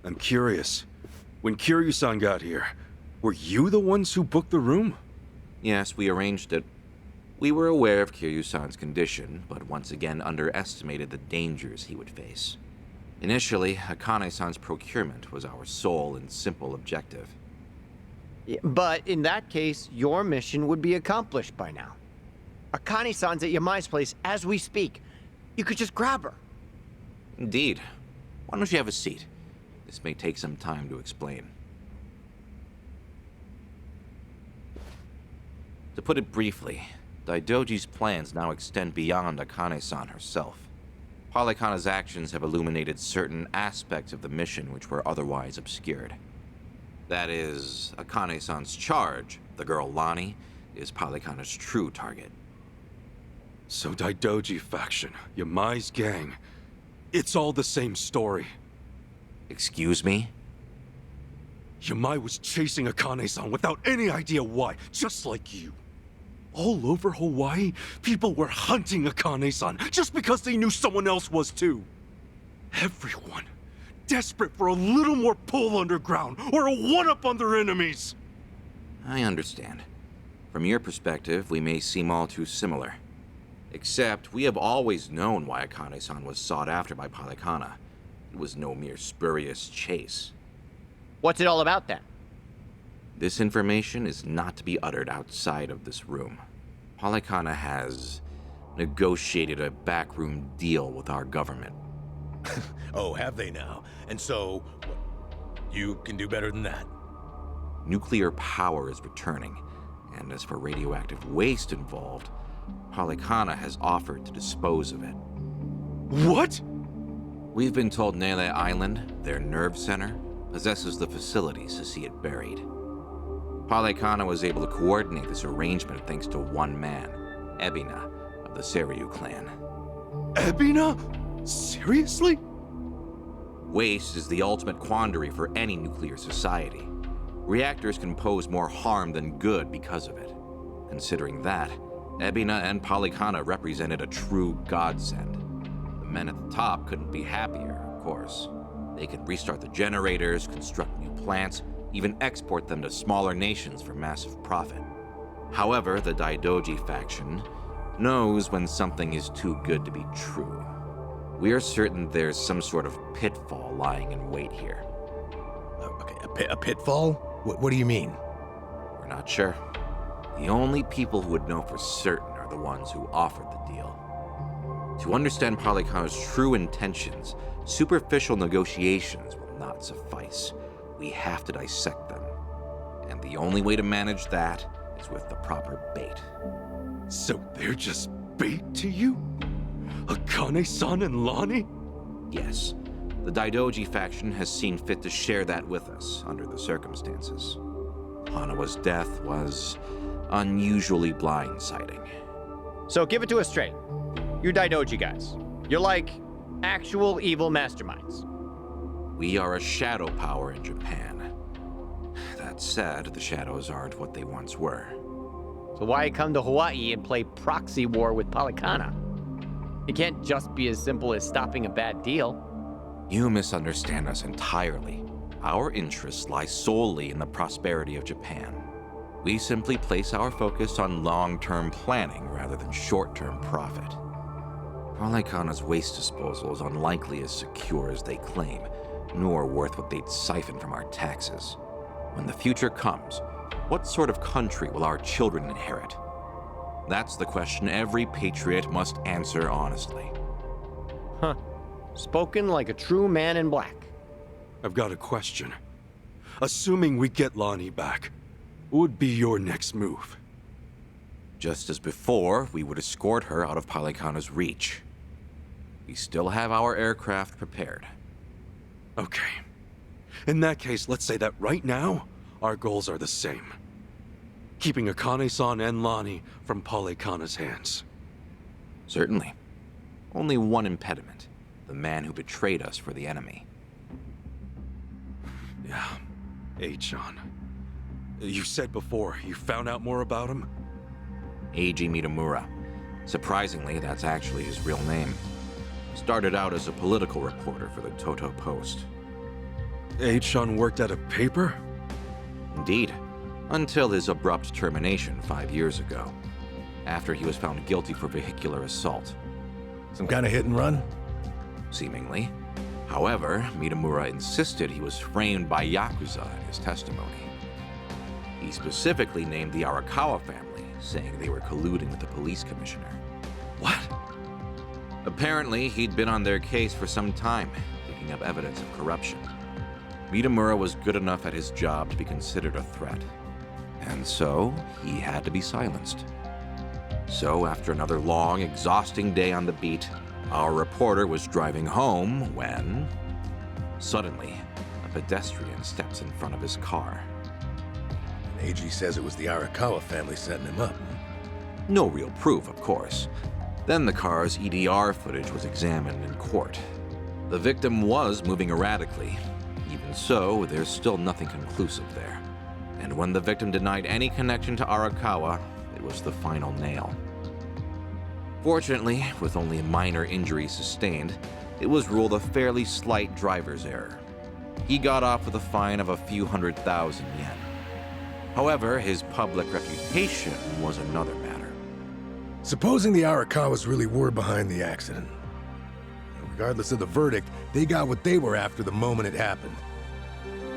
I'm curious. When Kiryu-san got here, were you the ones who booked the room? Yes, we arranged it. We were aware of Kiryu-san's condition, but once again underestimated the dangers he would face. Initially, Akane-san's procurement was our sole and simple objective. Yeah, but in that case, your mission would be accomplished by now. Akane-san's at Yamai's place as we speak. You could just grab her. Indeed. Why don't you have a seat? This may take some time to explain. To put it briefly, Daidoji's plans now extend beyond Akane-san herself. Polycana's actions have illuminated certain aspects of the mission which were otherwise obscured. That is, Akane-san's charge, the girl Lani, is Polycana's true target. So Daidoji faction, Yamai's gang, it's all the same story. Excuse me? Yamai was chasing Akane-san without any idea why, just like you. All over Hawaii, people were hunting Akane-san just because they knew someone else was too. Everyone, desperate for a little more pull underground or a one-up on their enemies. I understand. From your perspective, we may seem all too similar. Except, we have always known why Akane-san was sought after by Polycana. It was no mere spurious chase. What's it all about, then? This information is not to be uttered outside of this room. Polycana has negotiated a backroom deal with our government. Oh, have they now? And so, you can do better than that? Nuclear power is returning, and as for radioactive waste involved, Polycana has offered to dispose of it. What? We've been told Nele Island, their nerve center, possesses the facilities to see it buried. Polycana was able to coordinate this arrangement thanks to one man, Ebina, of the Seiryu clan. Ebina? Seriously? Waste is the ultimate quandary for any nuclear society. Reactors can pose more harm than good because of it. Considering that, Ebina and Polycana represented a true godsend. The men at the top couldn't be happier, of course. They could restart the generators, construct new plants, even export them to smaller nations for massive profit. However, the Daidoji faction knows when something is too good to be true. We are certain there's some sort of pitfall lying in wait here. Okay, a pitfall? What do you mean? We're not sure. The only people who would know for certain are the ones who offered the deal. To understand Polycana's true intentions, superficial negotiations will not suffice. We have to dissect them. And the only way to manage that is with the proper bait. So they're just bait to you? Akane-san and Lani? Yes. The Daidoji faction has seen fit to share that with us under the circumstances. Hanawa's death was unusually blindsiding. So give it to us straight. You Daidoji guys. You're like actual evil masterminds. We are a shadow power in Japan. That said, the shadows aren't what they once were. So why come to Hawaii and play proxy war with Palikana? It can't just be as simple as stopping a bad deal. You misunderstand us entirely. Our interests lie solely in the prosperity of Japan. We simply place our focus on long-term planning rather than short-term profit. Palikana's waste disposal is unlikely as secure as they claim, nor worth what they'd siphon from our taxes. When the future comes, what sort of country will our children inherit? That's the question every patriot must answer honestly. Huh. Spoken like a true man in black. I've got a question. Assuming we get Lonnie back, what would be your next move? Just as before, we would escort her out of Palikana's reach. We still have our aircraft prepared. Okay. In that case, let's say that right now, our goals are the same. Keeping Akane-san and Lonnie from Palikana's hands. Certainly. Only one impediment. The man who betrayed us for the enemy. Yeah. Eichan. You said before, you found out more about him? Eiji Mitamura. Surprisingly, that's actually his real name. Started out as a political reporter for the Toto Post. Eichan worked at a paper? Indeed. Until his abrupt termination 5 years ago. After he was found guilty for vehicular assault. Some kind of hit and run? Seemingly. However, Mitamura insisted he was framed by Yakuza in his testimony. He specifically named the Arakawa family, saying they were colluding with the police commissioner. What? Apparently, he'd been on their case for some time, picking up evidence of corruption. Mitamura was good enough at his job to be considered a threat. And so, he had to be silenced. So, after another long, exhausting day on the beat, our reporter was driving home when... Suddenly, a pedestrian steps in front of his car. And AG says it was the Arakawa family setting him up. No real proof, of course. Then the car's EDR footage was examined in court. The victim was moving erratically. Even so, there's still nothing conclusive there. And when the victim denied any connection to Arakawa, it was the final nail. Fortunately, with only minor injuries sustained, it was ruled a fairly slight driver's error. He got off with a fine of a few 100,000 yen. However, his public reputation was another matter. Supposing the Arakawas really were behind the accident. Regardless of the verdict, they got what they were after the moment it happened.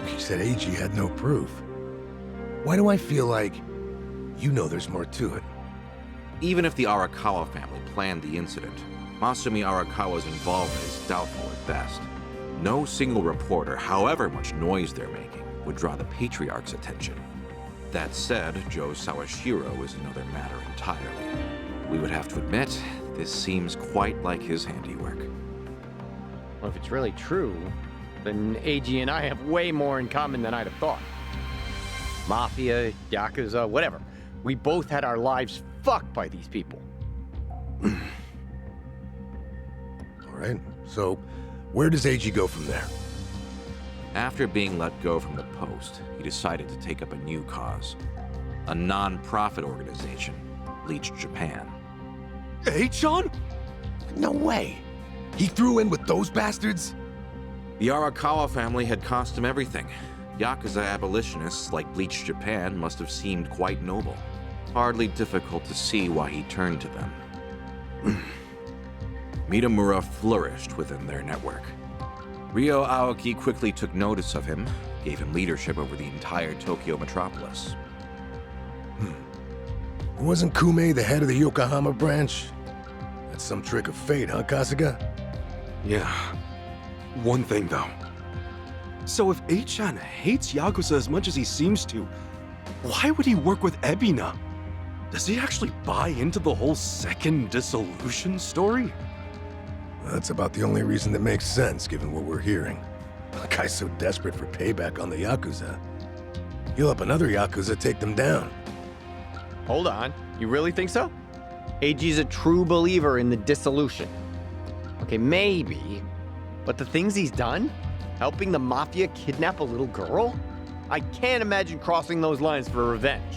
She said AG had no proof. Why do I feel like you know there's more to it? Even if the Arakawa family planned the incident, Masumi Arakawa's involvement is doubtful at best. No single reporter, however much noise they're making, would draw the Patriarch's attention. That said, Joe Sawashiro is another matter entirely. We would have to admit, this seems quite like his handiwork. Well, if it's really true, then AG and I have way more in common than I'd have thought. Mafia, Yakuza, whatever. We both had our lives fucked by these people. All right, so where does AG go from there? After being let go from the post, he decided to take up a new cause. A non-profit organization, Bleach Japan. Eichan? No way. He threw in with those bastards? The Arakawa family had cost him everything. Yakuza abolitionists like Bleach Japan must have seemed quite noble. Hardly difficult to see why he turned to them. Mitamura flourished within their network. Ryo Aoki quickly took notice of him, gave him leadership over the entire Tokyo metropolis. Wasn't Kume the head of the Yokohama branch? That's some trick of fate, huh, Kasuga? Yeah. One thing, though. So if Eichan hates Yakuza as much as he seems to, why would he work with Ebina? Does he actually buy into the whole second dissolution story? That's about the only reason that makes sense, given what we're hearing. A guy's so desperate for payback on the Yakuza. He'll help another Yakuza take them down. Hold on. You really think so? AG's a true believer in the dissolution. Okay, maybe. But the things he's done? Helping the Mafia kidnap a little girl? I can't imagine crossing those lines for revenge.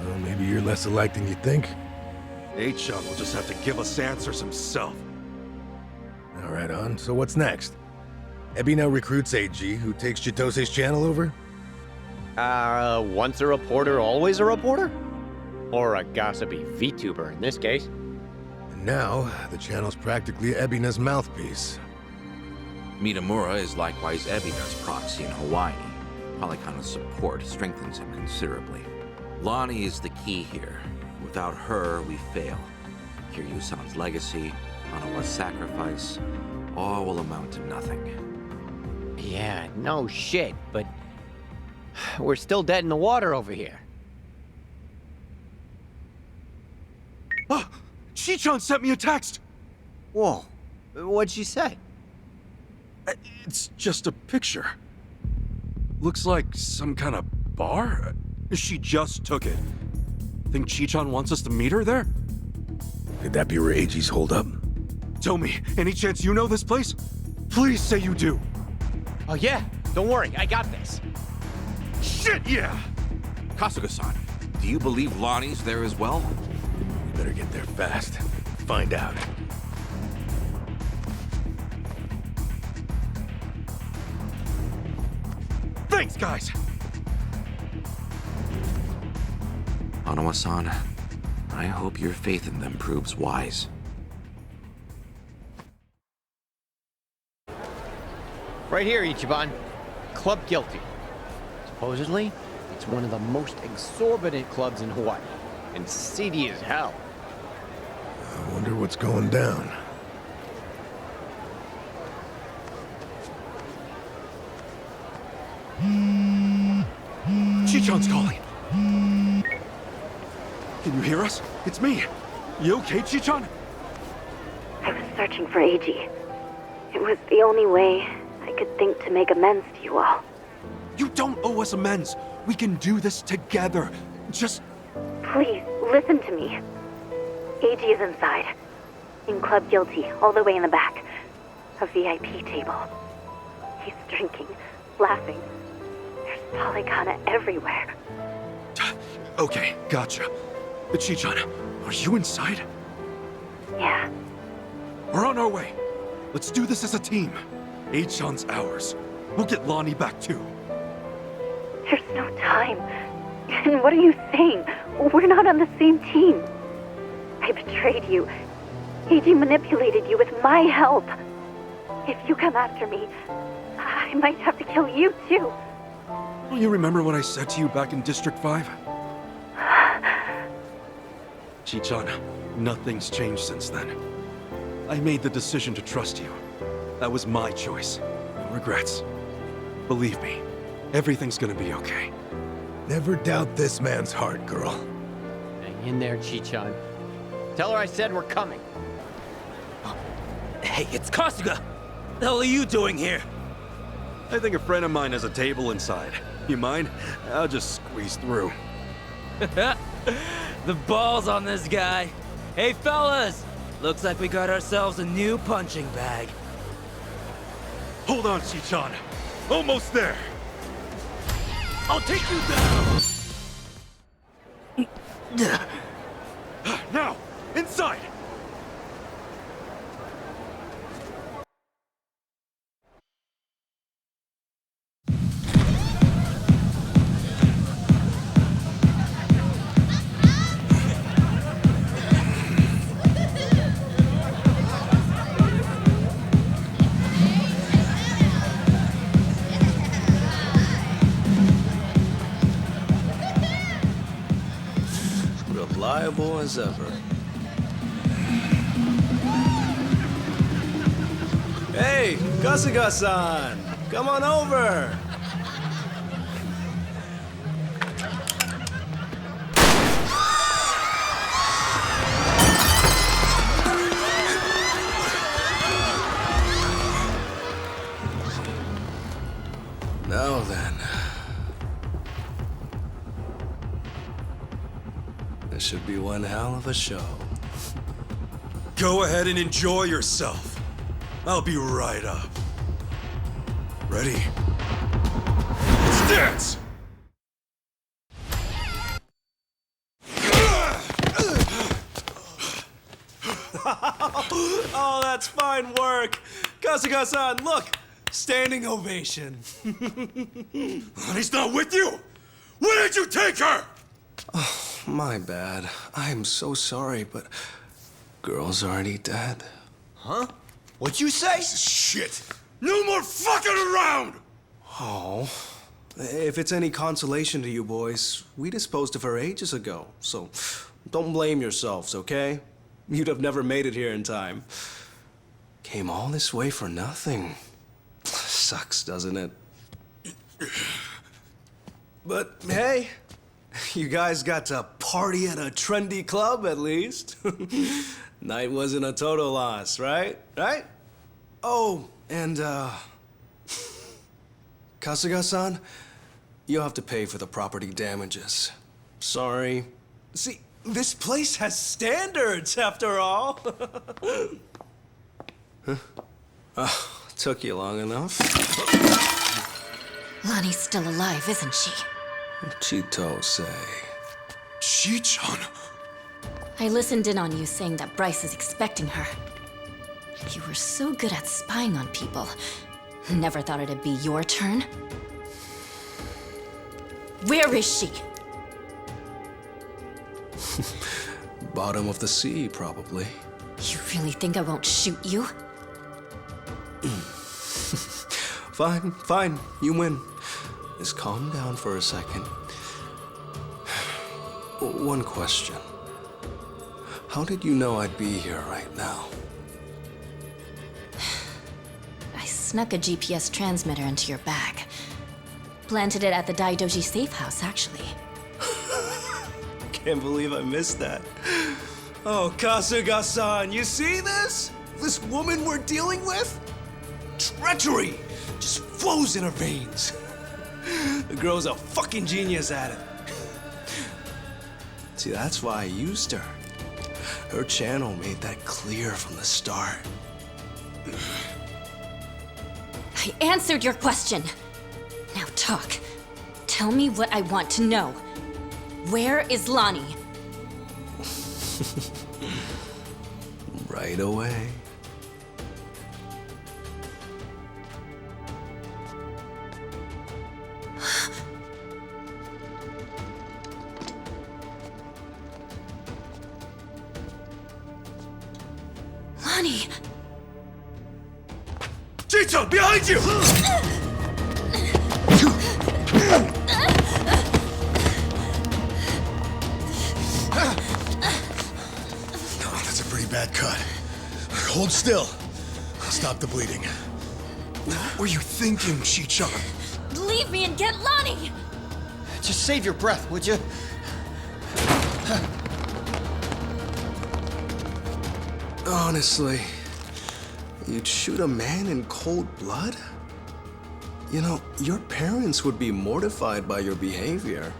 Well, maybe you're less alike than you think. H-Shot will just have to give us answers himself. All right, on. So what's next? Ebi now recruits AG, who takes Chitose's channel over? Once a reporter, always a reporter? Or a gossipy VTuber in this case. And now, the channel's practically Ebina's mouthpiece. Mitamura is likewise Ebina's proxy in Hawaii. Polycona's support strengthens him considerably. Lonnie is the key here. Without her, we fail. Kiryu-san's legacy, Hanawa's sacrifice, all will amount to nothing. Yeah, no shit, but we're still dead in the water over here. Oh, Chichan sent me a text! Whoa, what'd she say? It's just a picture. Looks like some kind of bar? She just took it. Think Chichan wants us to meet her there? Could that be where AG's holed up? Tell me, any chance you know this place? Please say you do. Oh yeah, don't worry, I got this. Shit, yeah! Kasuga-san, do you believe Lonnie's there as well? We better get there fast. Find out. Thanks, guys! Hanawa-san, I hope your faith in them proves wise. Right here, Ichiban. Club Guilty. Supposedly, it's one of the most exorbitant clubs in Hawaii, and seedy as hell. I wonder what's going down. Chichan's calling. Can you hear us? It's me. You okay, Chichan? I was searching for AG. It was the only way I could think to make amends to you all. You don't owe us amends. We can do this together. Just... Please, listen to me. AG is inside. In Club Guilty, all the way in the back. A VIP table. He's drinking, laughing. There's Polycana everywhere. Okay, gotcha. Chichan, are you inside? Yeah. We're on our way. Let's do this as a team. H-Chan's ours. We'll get Lonnie back too. There's no time. And what are you saying? We're not on the same team. I betrayed you. AG manipulated you with my help. If you come after me, I might have to kill you too. Don't you remember what I said to you back in District 5? Chichan, nothing's changed since then. I made the decision to trust you. That was my choice. No regrets. Believe me, everything's gonna be okay. Never doubt this man's heart, girl. Hang in there, Chichan. Tell her I said we're coming. Hey, it's Kasuga! The hell are you doing here? I think a friend of mine has a table inside. You mind? I'll just squeeze through. The balls on this guy. Hey, fellas! Looks like we got ourselves a new punching bag. Hold on, Chichan. Almost there. I'll take you down! Now, inside! Reliable as ever. Hey, Kasuga-san! Come on over! one hell of a show. Go ahead and enjoy yourself. I'll be right up. Ready? Let's dance! Oh, that's fine work. Kasuga-san, look! Standing ovation. He's not with you? Where did you take her? Oh, my bad. I am so sorry, but girl's already dead. Huh? What'd you say? Shit! No more fucking around! Oh, if it's any consolation to you boys, we disposed of her ages ago, so don't blame yourselves, okay? You'd have never made it here in time. Came all this way for nothing. Sucks, doesn't it? But hey, you guys got to party at a trendy club at least. Night wasn't a total loss, right? Right? Oh, and Kasuga-san, you'll have to pay for the property damages. Sorry. See, this place has standards, after all. Huh? Took you long enough. Lonnie's still alive, isn't she? Chito say. Chi-chan? I listened in on you saying that Bryce is expecting her. You were so good at spying on people. Never thought it'd be your turn. Where is she? Bottom of the sea, probably. You really think I won't shoot you? Fine, fine. You win. Just calm down for a second. One question. How did you know I'd be here right now? I snuck a GPS transmitter into your bag. Planted it at the Daidoji safe house, actually. Can't believe I missed that. Oh, Kasuga-san, you see this? This woman we're dealing with? Treachery just flows in her veins. The girl's a fucking genius at it. See, that's why I used her. Her channel made that clear from the start. I answered your question. Now talk. Tell me what I want to know. Where is Lonnie? Right away. Lonnie! Chito, behind you! That's a pretty bad cut. Hold still. Stop the bleeding. What were you thinking, Chi-chan? Leave me and get Lonnie! Just save your breath, would you? Honestly, you'd shoot a man in cold blood? You know, your parents would be mortified by your behavior.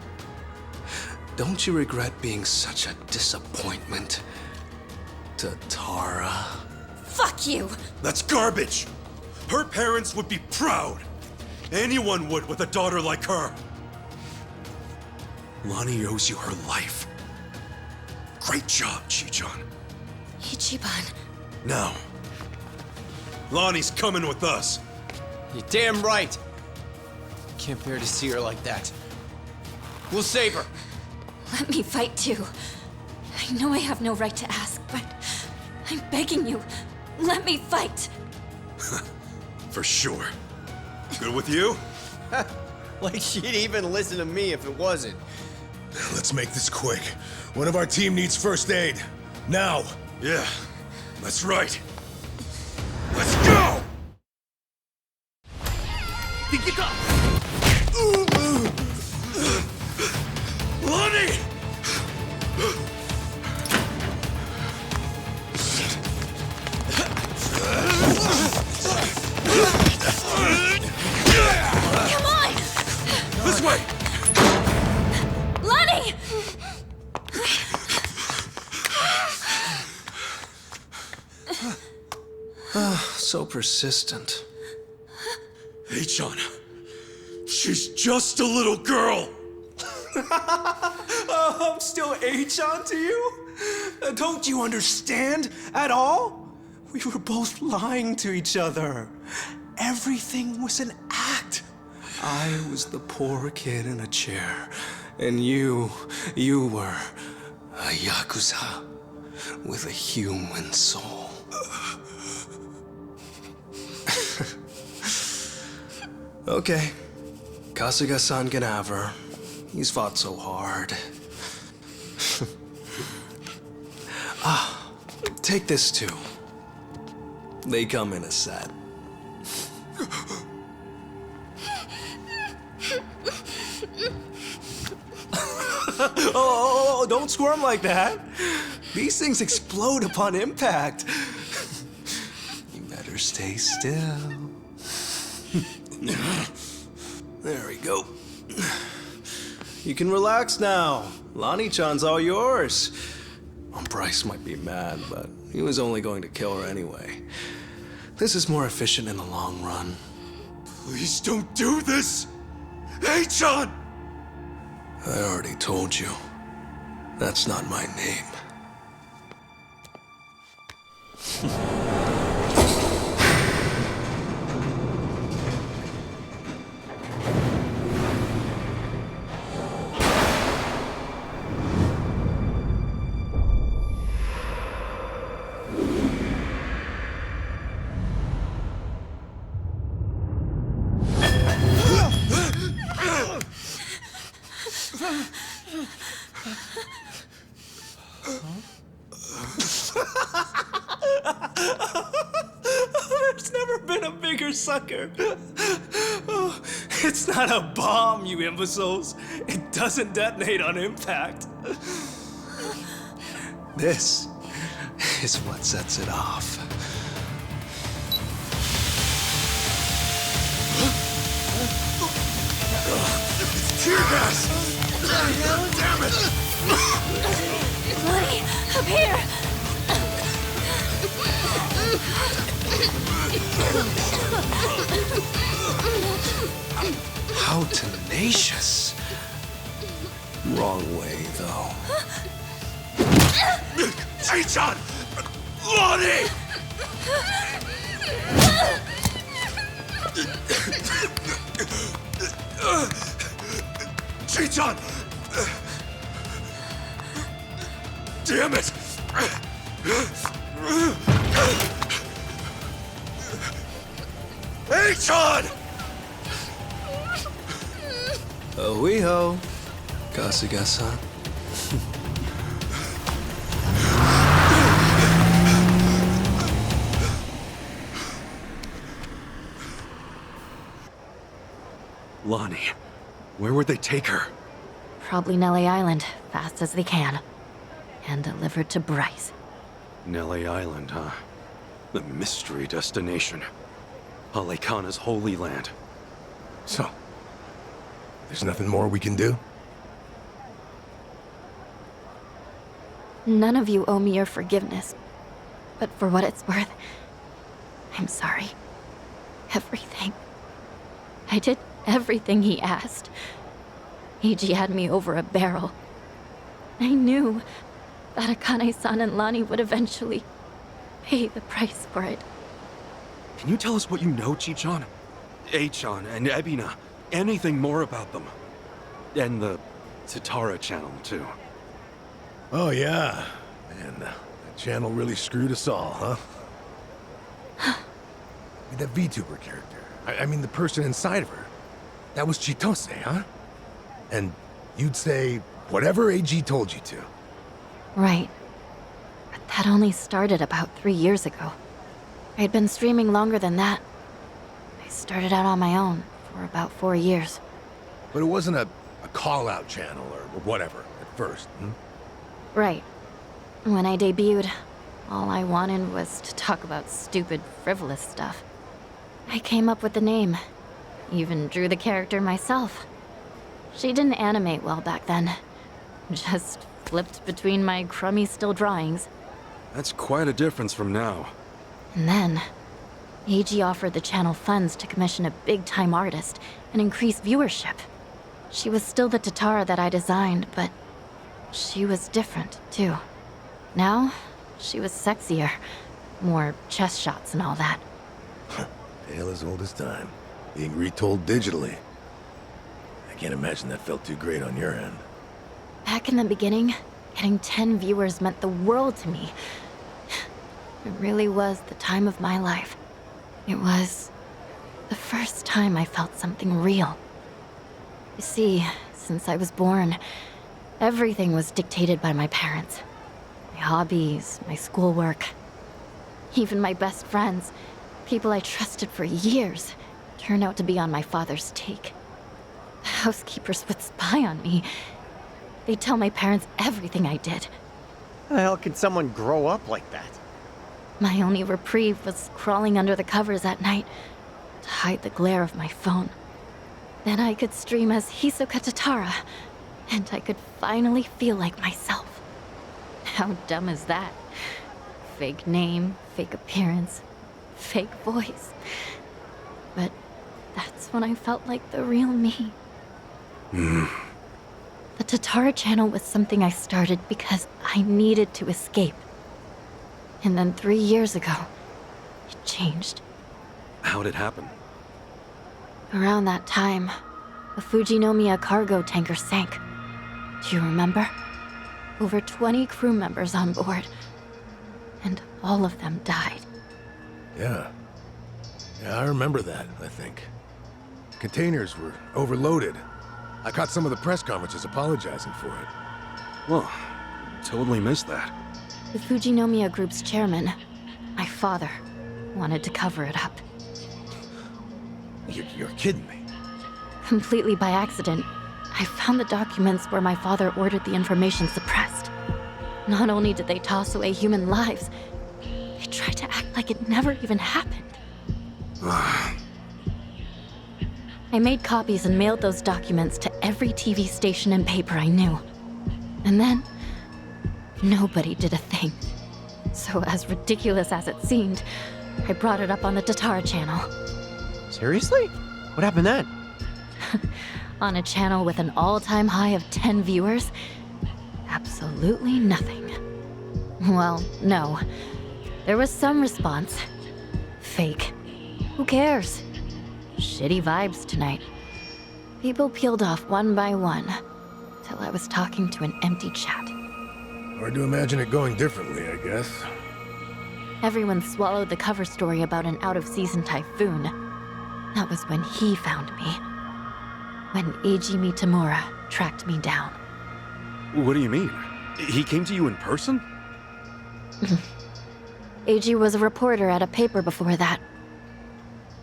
Don't you regret being such a disappointment to Tara? Fuck you! That's garbage! Her parents would be proud! Anyone would with a daughter like her! Lonnie owes you her life. Great job, Chi-chan. Ichiban. Now, Lonnie's coming with us. You're damn right. Can't bear to see her like that. We'll save her. Let me fight too. I know I have no right to ask, but I'm begging you. Let me fight. For sure. Good with you? Like she'd even listen to me if it wasn't. Let's make this quick. One of our team needs first aid. Now! Yeah, that's right. Let's go! Lonnie! Come on! This way! Lonnie! So persistent. Hey-chan, she's just a little girl! I'm still Achan to you? Don't you understand at all? We were both lying to each other. Everything was an act. I was the poor kid in a chair, and you were a Yakuza with a human soul. Okay, Kasuga-san can have her. He's fought so hard. Take this too. They come in a set. Oh, don't squirm like that. These things explode upon impact. You better stay still. There we go. You can relax now. Lonnie-chan's all yours. Well, Bryce might be mad, but he was only going to kill her anyway. This is more efficient in the long run. Please don't do this! Hey-chan! I already told you. That's not my name. There's never been a bigger sucker. Oh, it's not a bomb, you imbeciles. It doesn't detonate on impact. This is what sets it off. It's tear gas! Damn it! Lonnie, up here! How tenacious. Wrong way, though. Hey-chan! Lonnie! Hey-chan! Damn it! Hey-chan! Oh-wee-ho, Kasuga-san. Lonnie, where would they take her? Probably Nelly Island, fast as they can. And delivered to Bryce. Nelly Island, huh? The mystery destination. Halekana's holy land. So, there's nothing more we can do? None of you owe me your forgiveness. But for what it's worth, I'm sorry. Everything. I did everything he asked. Eiji had me over a barrel. I knew that Akane-san and Lani would eventually pay the price for it. Can you tell us what you know, Chichan? A-chan and Ebina. Anything more about them? And the Tatara channel, too. Oh, yeah. Man, that channel really screwed us all, huh? That VTuber character. I mean, the person inside of her. That was Chitose, huh? And you'd say whatever AG told you to. Right. But that only started about 3 years ago. I'd been streaming longer than that. I started out on my own for about 4 years. But it wasn't a call-out channel or whatever at first, hmm? Right. When I debuted, all I wanted was to talk about stupid, frivolous stuff. I came up with the name. Even drew the character myself. She didn't animate well back then. Just flipped between my crummy still drawings. That's quite a difference from now. And then, Eiji offered the channel funds to commission a big-time artist and increase viewership. She was still the Tatara that I designed, but she was different, too. Now, she was sexier. More chest shots and all that. Tale as old as time. Being retold digitally. I can't imagine that felt too great on your end. Back in the beginning, getting 10 viewers meant the world to me. It really was the time of my life. It was the first time I felt something real. You see, since I was born, everything was dictated by my parents. My hobbies, my schoolwork. Even my best friends, people I trusted for years, turned out to be on my father's take. The housekeepers would spy on me. They'd tell my parents everything I did. How the hell could someone grow up like that? My only reprieve was crawling under the covers at night to hide the glare of my phone. Then I could stream as Hisoka Tatara, and I could finally feel like myself. How dumb is that? Fake name, fake appearance, fake voice. But that's when I felt like the real me. The Tatara channel was something I started because I needed to escape. And then 3 years ago, it changed. How'd it happen? Around that time, a Fujinomiya cargo tanker sank. Do you remember? Over 20 crew members on board. And all of them died. Yeah. Yeah, I remember that, I think. Containers were overloaded. I caught some of the press conferences apologizing for it. Well, totally missed that. The Fujinomiya Group's chairman, my father, wanted to cover it up. You're kidding me. Completely by accident, I found the documents where my father ordered the information suppressed. Not only did they toss away human lives, they tried to act like it never even happened. I made copies and mailed those documents to every TV station and paper I knew. And then, nobody did a thing. So as ridiculous as it seemed, I brought it up on the Tatara channel. Seriously? What happened then? On a channel with an all-time high of 10 viewers, absolutely nothing. Well, no. There was some response. Fake. Who cares? Shitty vibes tonight. People peeled off one by one, till I was talking to an empty chat. Hard to imagine it going differently, I guess. Everyone swallowed the cover story about an out-of-season typhoon. That was when he found me. When Eiji Mitamura tracked me down. What do you mean? He came to you in person? Eiji was a reporter at a paper before that.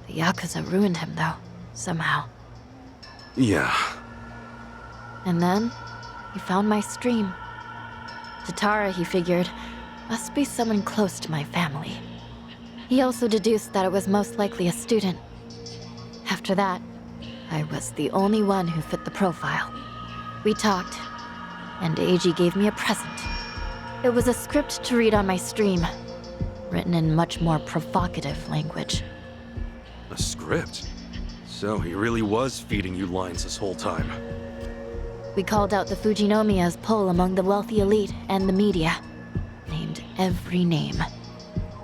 The Yakuza ruined him, though, somehow. Yeah. And then, he found my stream. Tatara, he figured, must be someone close to my family. He also deduced that it was most likely a student. After that, I was the only one who fit the profile. We talked, and Eiji gave me a present. It was a script to read on my stream, written in much more provocative language. A script? So he really was feeding you lines this whole time. We called out the Fujinomiya's pull among the wealthy elite and the media. Named every name.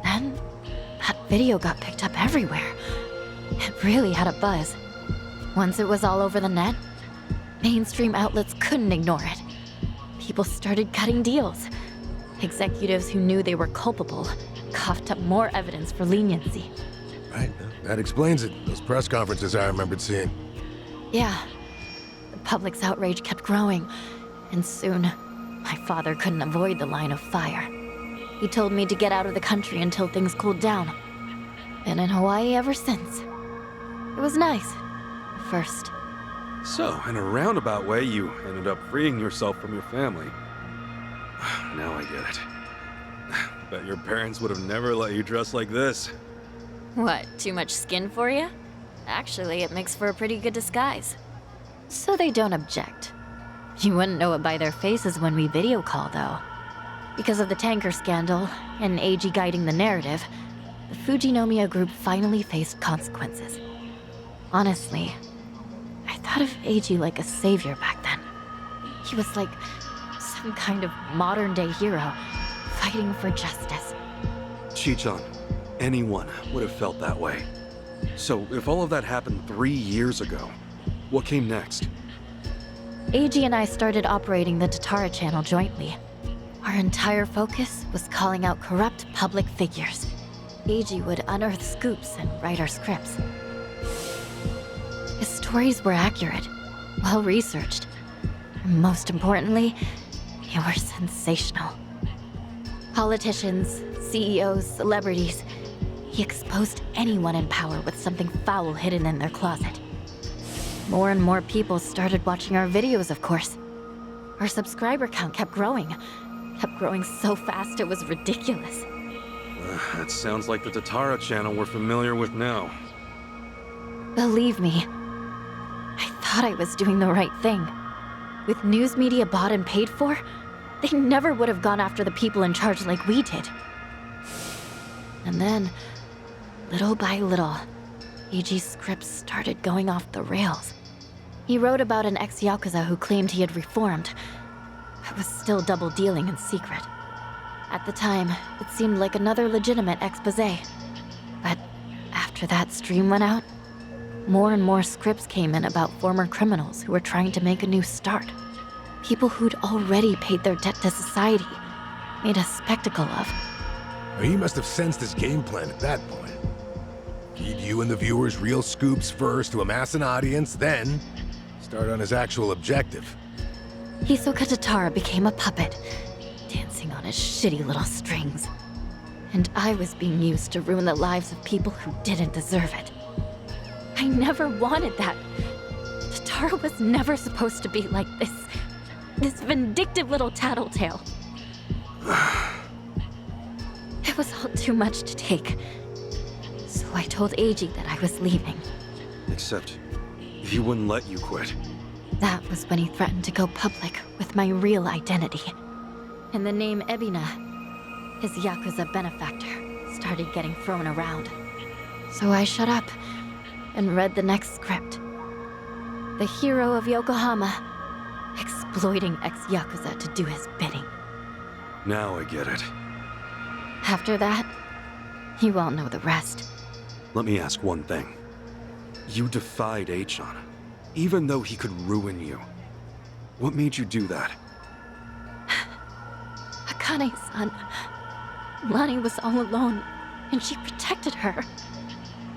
Then, that video got picked up everywhere. It really had a buzz. Once it was all over the net, mainstream outlets couldn't ignore it. People started cutting deals. Executives who knew they were culpable coughed up more evidence for leniency. Right, that explains it. Those press conferences I remembered seeing. Yeah. The public's outrage kept growing, and soon, my father couldn't avoid the line of fire. He told me to get out of the country until things cooled down. Been in Hawaii ever since. It was nice. At first. So, in a roundabout way, you ended up freeing yourself from your family. Now I get it. Bet your parents would have never let you dress like this. What, too much skin for you? Actually, it makes for a pretty good disguise. So they don't object. You wouldn't know it by their faces when we video call, though. Because of the tanker scandal, and Eiji guiding the narrative, the Fujinomiya group finally faced consequences. Honestly, I thought of Eiji like a savior back then. He was like some kind of modern-day hero, fighting for justice. Chichan, anyone would have felt that way. So, if all of that happened 3 years ago, what came next? Eiji and I started operating the Tatara channel jointly. Our entire focus was calling out corrupt public figures. Eiji would unearth scoops and write our scripts. His stories were accurate, well-researched, and most importantly, they were sensational. Politicians, CEOs, celebrities, he exposed anyone in power with something foul hidden in their closet. More and more people started watching our videos, of course. Our subscriber count kept growing so fast it was ridiculous. That sounds like the Tatara channel we're familiar with now. Believe me, I thought I was doing the right thing. With news media bought and paid for, they never would have gone after the people in charge like we did. And then, little by little, Eiji's scripts started going off the rails. He wrote about an ex-Yakuza who claimed he had reformed, but was still double-dealing in secret. At the time, it seemed like another legitimate exposé. But after that stream went out, more and more scripts came in about former criminals who were trying to make a new start. People who'd already paid their debt to society, made a spectacle of. He must have sensed his game plan at that point. Feed you and the viewers real scoops first to amass an audience, then start on his actual objective. Hisoka Tatara became a puppet, dancing on his shitty little strings. And I was being used to ruin the lives of people who didn't deserve it. I never wanted that. Tatara was never supposed to be like this vindictive little tattletale. It was all too much to take. So I told Eiji that I was leaving. Except, he wouldn't let you quit. That was when he threatened to go public with my real identity. And the name Ebina, his Yakuza benefactor, started getting thrown around. So I shut up and read the next script. The hero of Yokohama, exploiting ex-Yakuza to do his bidding. Now I get it. After that, you all know the rest. Let me ask one thing. You defied Achan, even though he could ruin you. What made you do that? Akane-san, Lani was all alone, and she protected her.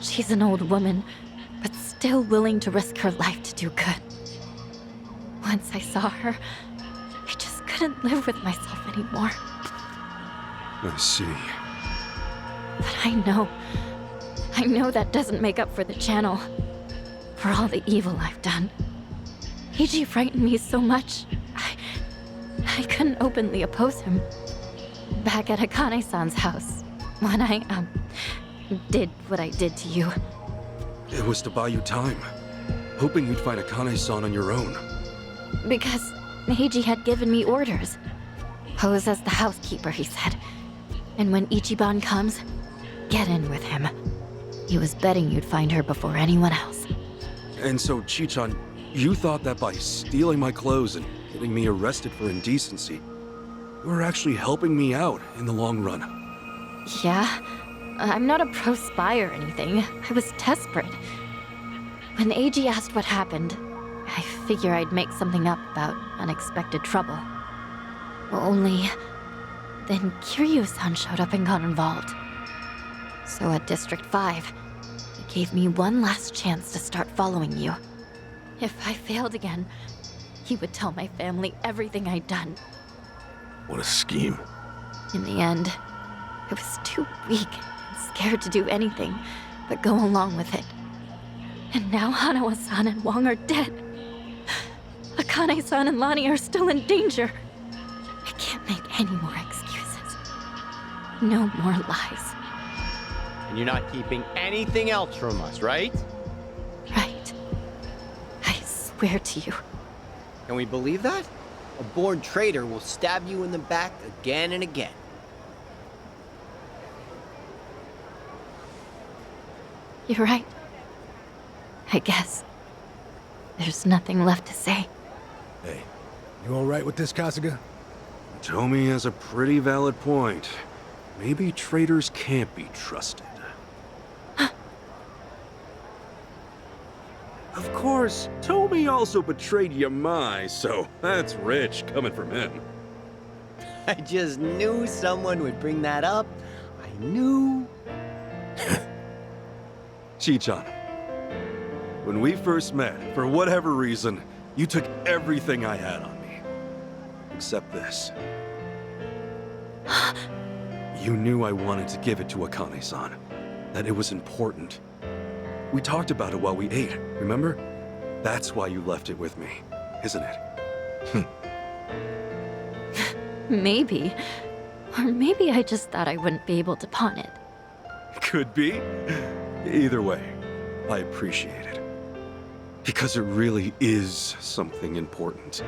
She's an old woman, but still willing to risk her life to do good. Once I saw her, I just couldn't live with myself anymore. I see. But I know that doesn't make up for the channel. For all the evil I've done. Eiji frightened me so much, I couldn't openly oppose him. Back at Akane-san's house, when I, did what I did to you. It was to buy you time, hoping you'd find Akane-san on your own. Because Eiji had given me orders. Pose as the housekeeper, he said. And when Ichiban comes, get in with him. He was betting you'd find her before anyone else. And so, Chichan, you thought that by stealing my clothes and getting me arrested for indecency, you were actually helping me out in the long run. Yeah, I'm not a pro spy or anything. I was desperate. When Eiji asked what happened, I figure I'd make something up about unexpected trouble. Only, then Kiryu-san showed up and got involved. So at District 5, he gave me one last chance to start following you. If I failed again, he would tell my family everything I'd done. What a scheme. In the end, I was too weak and scared to do anything but go along with it. And now Hanawa-san and Wong are dead. Akane-san and Lani are still in danger. I can't make any more excuses. No more lies. And you're not keeping anything else from us, right? Right. I swear to you. Can we believe that? A born traitor will stab you in the back again and again. You're right. I guess. There's nothing left to say. Hey, you alright with this, Kasuga? Tomi has a pretty valid point. Maybe traitors can't be trusted. Of course, Tomi also betrayed Yamai, so that's rich coming from him. I just knew someone would bring that up. I knew. Chichan, when we first met, for whatever reason, you took everything I had on me. Except this. You knew I wanted to give it to Akane-san, that it was important. We talked about it while we ate, remember? That's why you left it with me, isn't it? Maybe. Or maybe I just thought I wouldn't be able to pawn it. Could be. Either way, I appreciate it. Because it really is something important.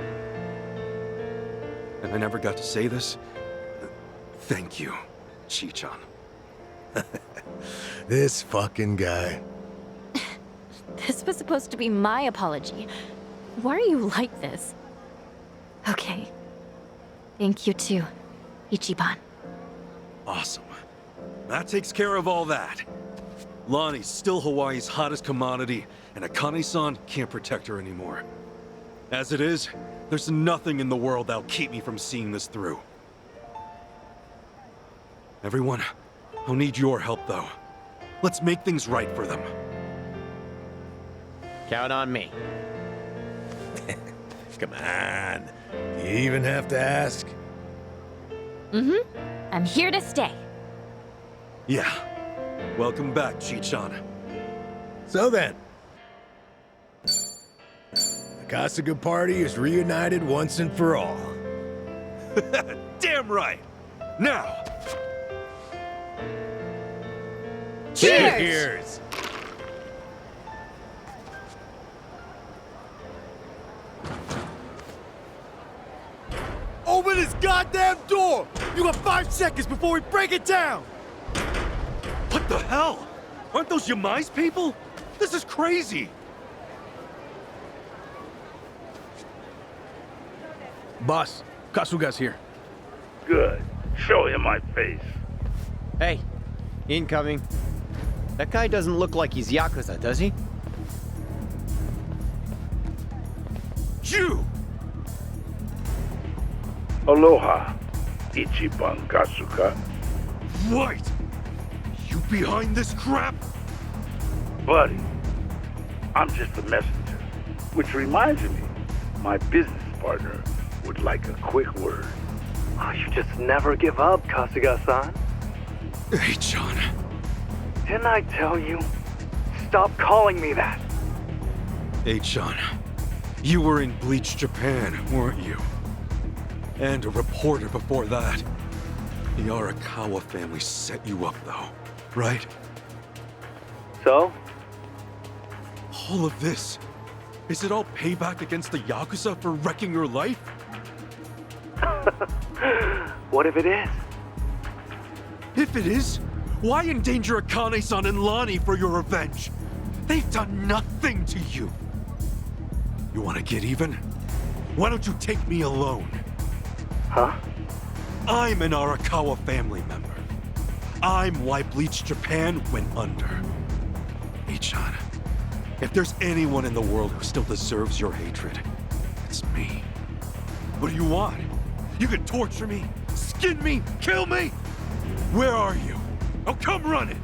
And I never got to say this. Thank you, Chichan. This fucking guy. This was supposed to be my apology. Why are you like this? Okay. Thank you too, Ichiban. Awesome. That takes care of all that. Lonnie's still Hawaii's hottest commodity, and Akane-san can't protect her anymore. As it is, there's nothing in the world that'll keep me from seeing this through. Everyone, I'll need your help though. Let's make things right for them. Count on me. Come on. You even have to ask? Mm-hmm. I'm here to stay. Yeah. Welcome back, Chichan. So then. The Kasuga party is reunited once and for all. Damn right! Now! Cheers! Cheers! Open this goddamn door! You got 5 seconds before we break it down! What the hell? Aren't those Yamai's people? This is crazy! Boss, Kasuga's here. Good. Show him my face. Hey, incoming. That guy doesn't look like he's Yakuza, does he? You! Aloha, Ichiban Kasuga. Right! You behind this crap? Buddy, I'm just a messenger. Which reminds me, my business partner would like a quick word. Oh, you just never give up, Kasuga-san. Hey, John. Didn't I tell you? Stop calling me that. Hey, John. You were in Bleach, Japan, weren't you? And a reporter before that. The Arakawa family set you up, though, right? So? All of this, is it all payback against the Yakuza for wrecking your life? What if it is? If it is, why endanger Akane-san and Lani for your revenge? They've done nothing to you. You want to get even? Why don't you take me alone? Huh? I'm an Arakawa family member. I'm why Bleach Japan went under. Ichan, if there's anyone in the world who still deserves your hatred, it's me. What do you want? You can torture me, skin me, kill me? Where are you? Oh, come running!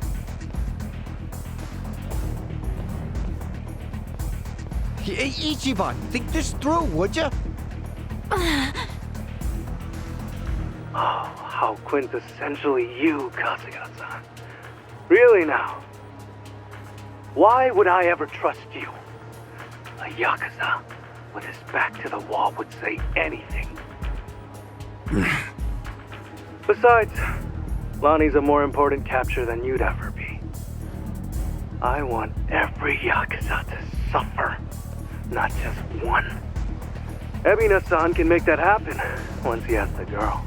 Hey, Ichiban, think this through, would ya? Oh, how quintessentially you, Kasuga-san. Really now? Why would I ever trust you? A Yakuza, with his back to the wall, would say anything. Besides, Lonnie's a more important capture than you'd ever be. I want every Yakuza to suffer, not just one. Ebina-san can make that happen once he has the girl.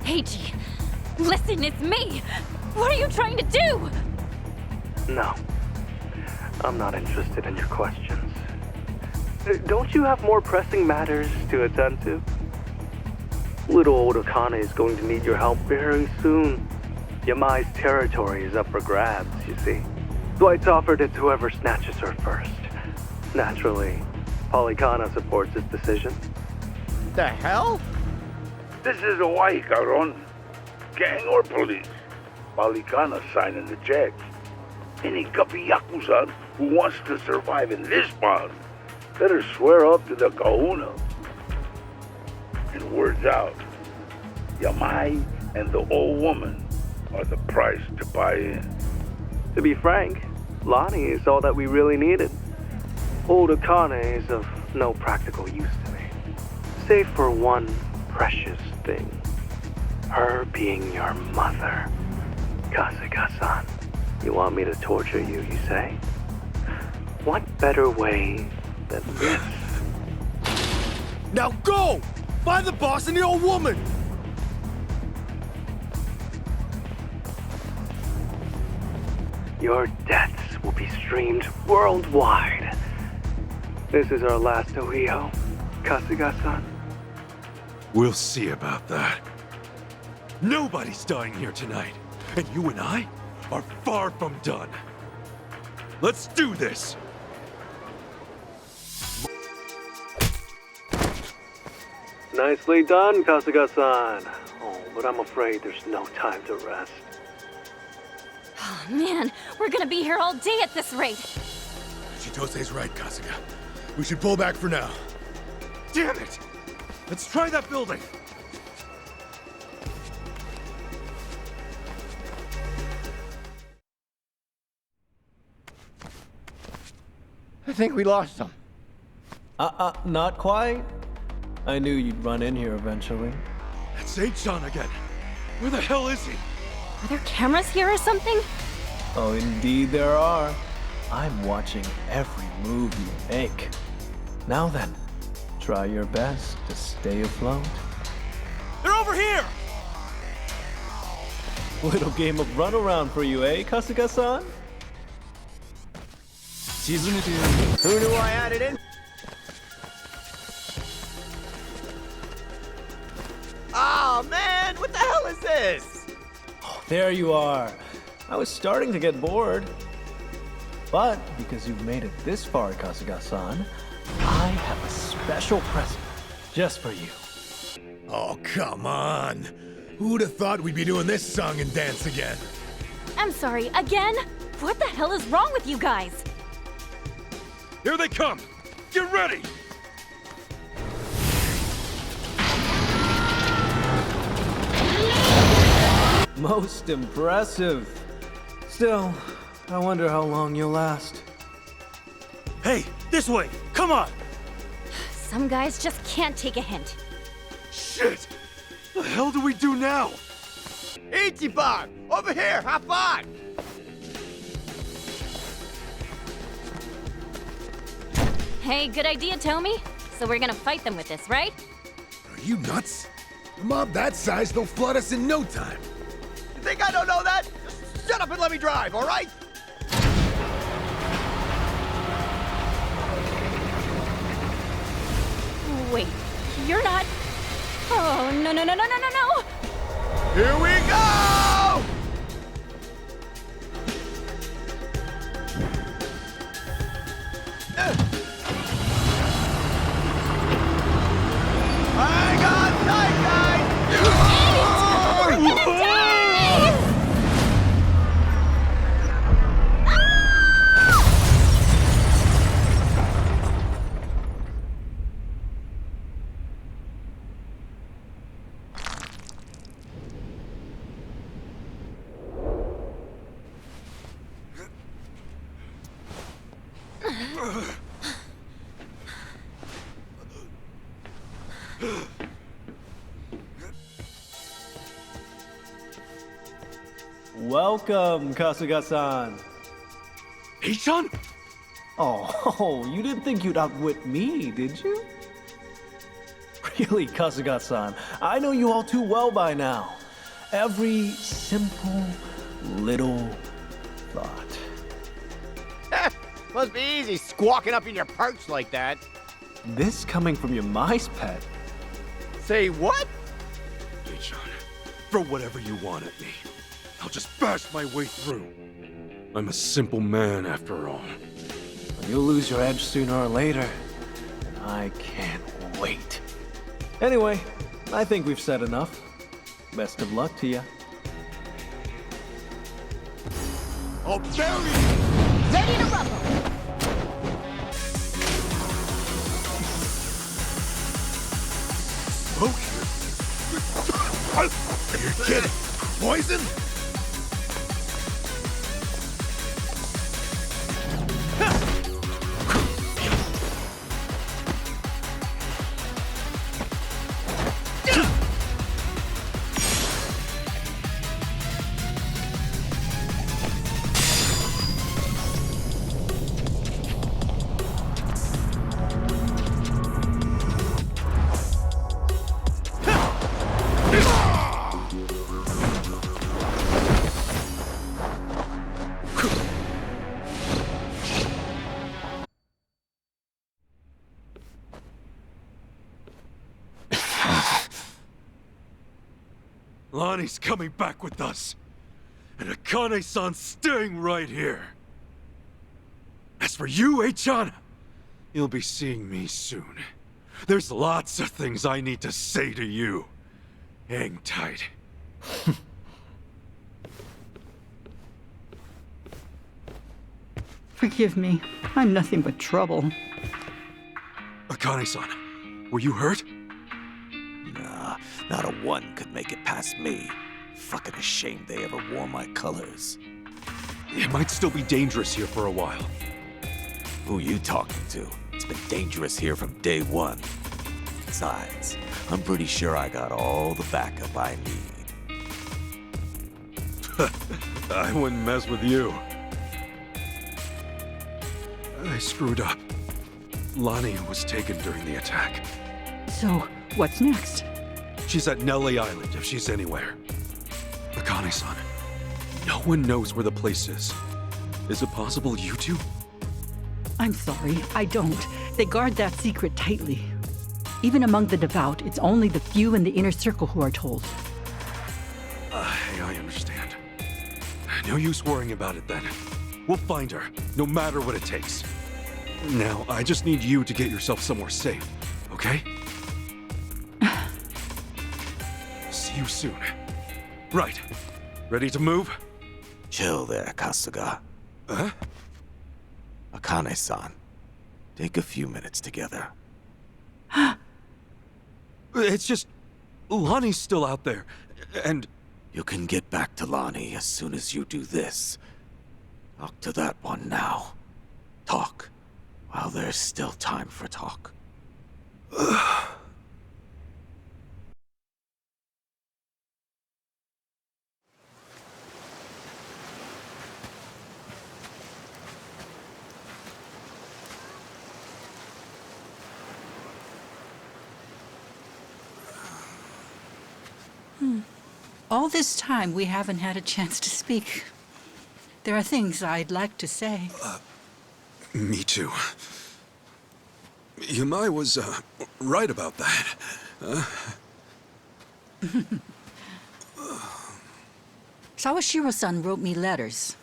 Heiji, listen, it's me! What are you trying to do? No. I'm not interested in your questions. Don't you have more pressing matters to attend to? Little old Akane is going to need your help very soon. Yamai's territory is up for grabs, you see. Dwight's offered it to whoever snatches her first. Naturally, Polycana supports his decision. The hell? This is Hawaii, Caron. Gang or police, Polycana signing the check. Any guppy Yakuza who wants to survive in this bond better swear up to the kahuna. And word's out. Yamai and the old woman are the price to buy in. To be frank, Lonnie is all that we really needed. Old Akane is of no practical use to me, save for one precious thing. Her being your mother. Kasuga-san, you want me to torture you, you say? What better way than this? Now go! Find the boss and the old woman! Your deaths will be streamed worldwide. This is our last Ohio, Kasuga-san. We'll see about that. Nobody's dying here tonight, and you and I are far from done. Let's do this! Nicely done, Kasuga-san. Oh, but I'm afraid there's no time to rest. Oh, man, we're gonna be here all day at this rate. Chitose's right, Kasuga. We should pull back for now. Damn it! Let's try that building! I think we lost them. Not quite. I knew you'd run in here eventually. That's H-John again. Where the hell is he? Are there cameras here or something? Oh, indeed there are. I'm watching every move you make. Now then, try your best to stay afloat. They're over here! Little game of runaround for you, eh, Kasuga-san? Who knew I had it in? Oh man, what the hell is this? Oh, there you are. I was starting to get bored. But because you've made it this far, Kasuga-san, I have a special present just for you. Oh, come on. Who'd have thought we'd be doing this song and dance again? I'm sorry, again? What the hell is wrong with you guys? Here they come! Get ready! Most impressive. Still, I wonder how long you'll last. Hey, this way! Come on! Some guys just can't take a hint. Shit! The hell do we do now? Ichiban! Over here! Have fun! Hey, good idea, Tommy. So we're gonna fight them with this, right? Are you nuts? A mob that size, they'll flood us in no time. You think I don't know that? Just shut up and let me drive, all right? Wait, you're not... Oh, no, no, no, no, no, no, no! Here we go! I got tight, guys! We're gonna die! Welcome, Kasuga-san. H-John? Oh, you didn't think you'd outwit me, did you? Really, Kasuga-san, I know you all too well by now. Every simple little thought. Must be easy squawking up in your perch like that. This coming from your mice pet. Say what? Hey, John, throw whatever you want at me. I'll just bash my way through. I'm a simple man after all. You'll lose your edge sooner or later. And I can't wait. Anyway, I think we've said enough. Best of luck to you. Oh, Barry! Ready to rumble! Are you kidding? Poison? Lonnie's coming back with us. And Akane-san's staying right here. As for you, Eichan, you'll be seeing me soon. There's lots of things I need to say to you. Hang tight. Forgive me. I'm nothing but trouble. Akane-san, were you hurt? Nah, not a one could make it past me. Fucking ashamed they ever wore my colors. It might still be dangerous here for a while. Who you talking to? It's been dangerous here from day one. Besides, I'm pretty sure I got all the backup I need. I wouldn't mess with you. I screwed up. Lonnie was taken during the attack. So, what's next? She's at Nelly Island, if she's anywhere. Akane-san, no one knows where the place is. Is it possible you two? I'm sorry, I don't. They guard that secret tightly. Even among the devout, it's only the few in the inner circle who are told. I understand. No use worrying about it then. We'll find her, no matter what it takes. Now, I just need you to get yourself somewhere safe, okay? See you soon. Right. Ready to move? Chill there, Kasuga. Huh? Akane-san, take a few minutes together. It's just... Lonnie's still out there, and... You can get back to Lonnie as soon as you do this. Talk to that one now. Talk, while there's still time for talk. All this time, we haven't had a chance to speak. There are things I'd like to say. Me too. Yamai was, right about that. Sawashiro-san wrote me letters.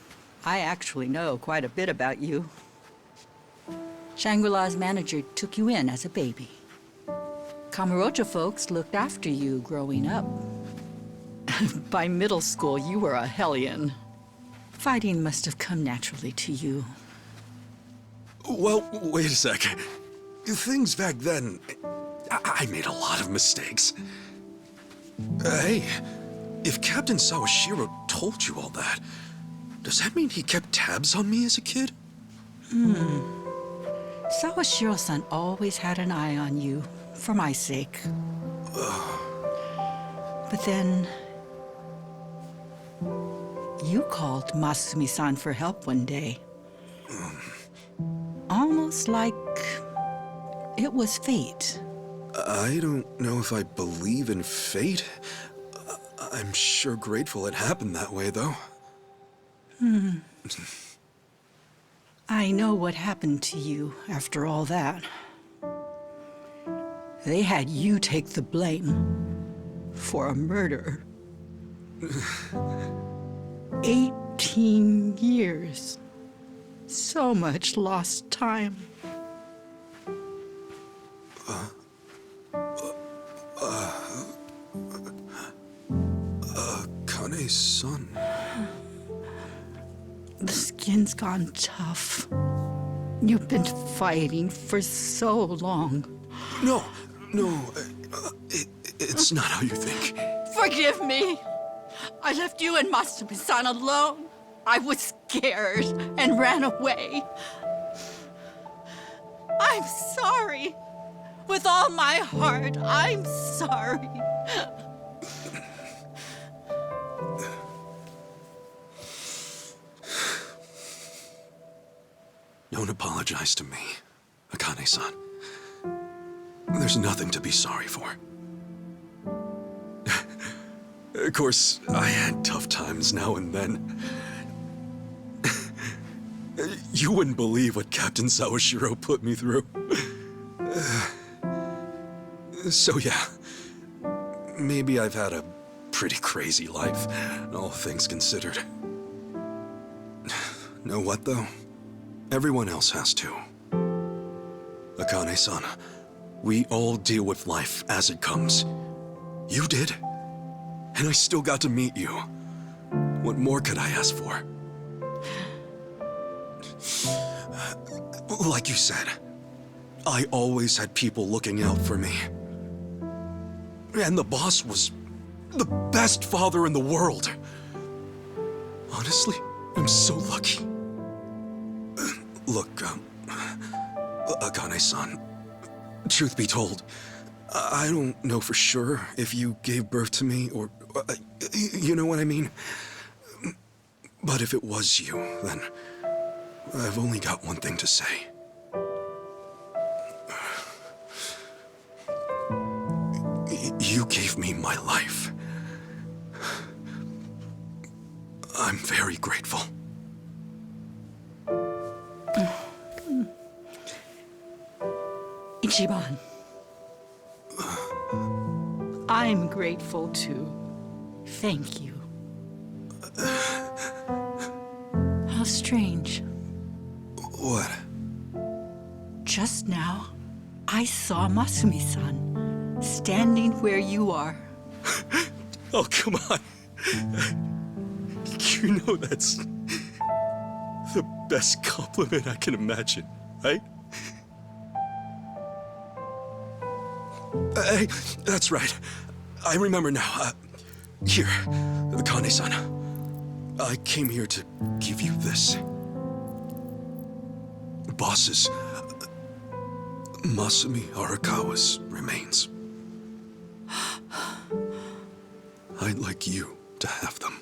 I actually know quite a bit about you. Shangri-La's manager took you in as a baby. Kamurocho folks looked after you growing up. By middle school, you were a hellion. Fighting must have come naturally to you. Well, wait a sec. Things back then... I made a lot of mistakes. Hey, if Captain Sawashiro told you all that, does that mean he kept tabs on me as a kid? Sawashiro-san always had an eye on you, for my sake. But then... you called Masumi-san for help one day. Almost like it was fate. I don't know if I believe in fate. I'm sure grateful it happened that way, though. I know what happened to you after all that. They had you take the blame for a murder. 18 years. So much lost time. Akane-san. The skin's gone tough. You've been fighting for so long. No, it's not how you think. Forgive me. I left you and Masumi-san alone. I was scared and ran away. I'm sorry. With all my heart, I'm sorry. Don't apologize to me, Akane-san. There's nothing to be sorry for. Of course, I had tough times now and then. You wouldn't believe what Captain Sawashiro put me through. So yeah, maybe I've had a pretty crazy life, all things considered. Know what, though? Everyone else has to. Akane-san, we all deal with life as it comes. You did, and I still got to meet you. What more could I ask for? Like you said, I always had people looking out for me. And the boss was the best father in the world. Honestly, I'm so lucky. Look, Akane-san, truth be told, I don't know for sure if you gave birth to me or, you know what I mean? But if it was you, then I've only got one thing to say. You gave me my life. I'm very grateful. Ichiban. I'm grateful too. Thank you. How strange. What? Just now, I saw Masumi-san standing where you are. Oh, come on. You know that's the best compliment I can imagine, right? Hey, that's right. I remember now. Here, Kane-san. I came here to give you this. Boss's, Masumi Arakawa's remains. I'd like you to have them.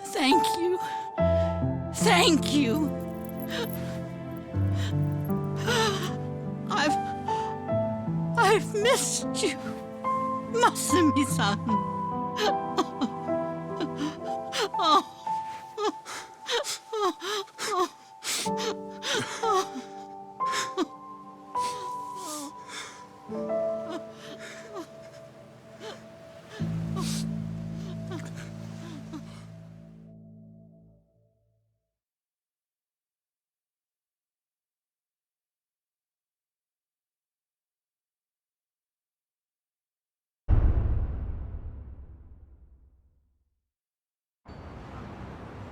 Thank you. Thank you. I've missed you, Masumi-san.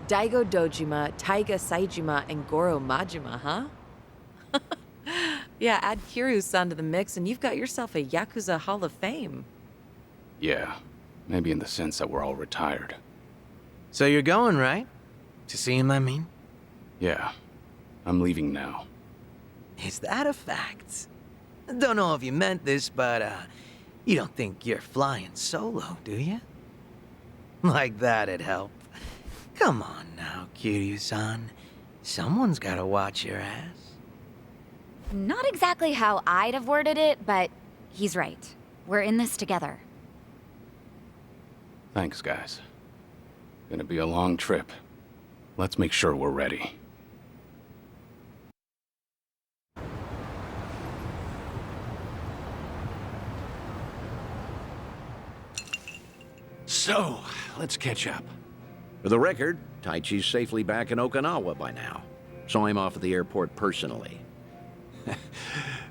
Daigo Dojima, Taiga Saijima, and Goro Majima, huh? Yeah, add Kiryu-san to the mix and you've got yourself a Yakuza Hall of Fame. Yeah, maybe in the sense that we're all retired. So you're going, right? To see him, I mean? Yeah, I'm leaving now. Is that a fact? Don't know if you meant this, but, you don't think you're flying solo, do you? Like that'd help. Come on now, Kiryu-san. Someone's gotta watch your ass. Not exactly how I'd have worded it, but he's right. We're in this together. Thanks, guys. Gonna be a long trip. Let's make sure we're ready. So, let's catch up. For the record, Taichi's safely back in Okinawa by now. Saw him off at the airport personally.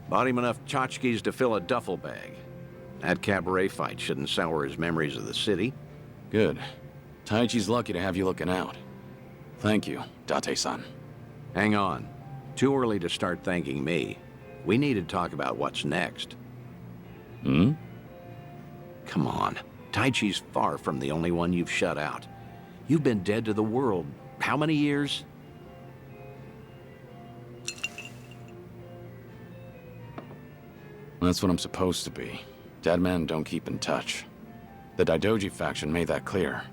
Bought him enough tchotchkes to fill a duffel bag. That cabaret fight shouldn't sour his memories of the city. Good. Taichi's lucky to have you looking out. Thank you, Date-san. Hang on. Too early to start thanking me. We need to talk about what's next. Hmm? Come on. Taichi's far from the only one you've shut out. You've been dead to the world how many years? That's what I'm supposed to be. Dead men don't keep in touch. The Daidoji faction made that clear.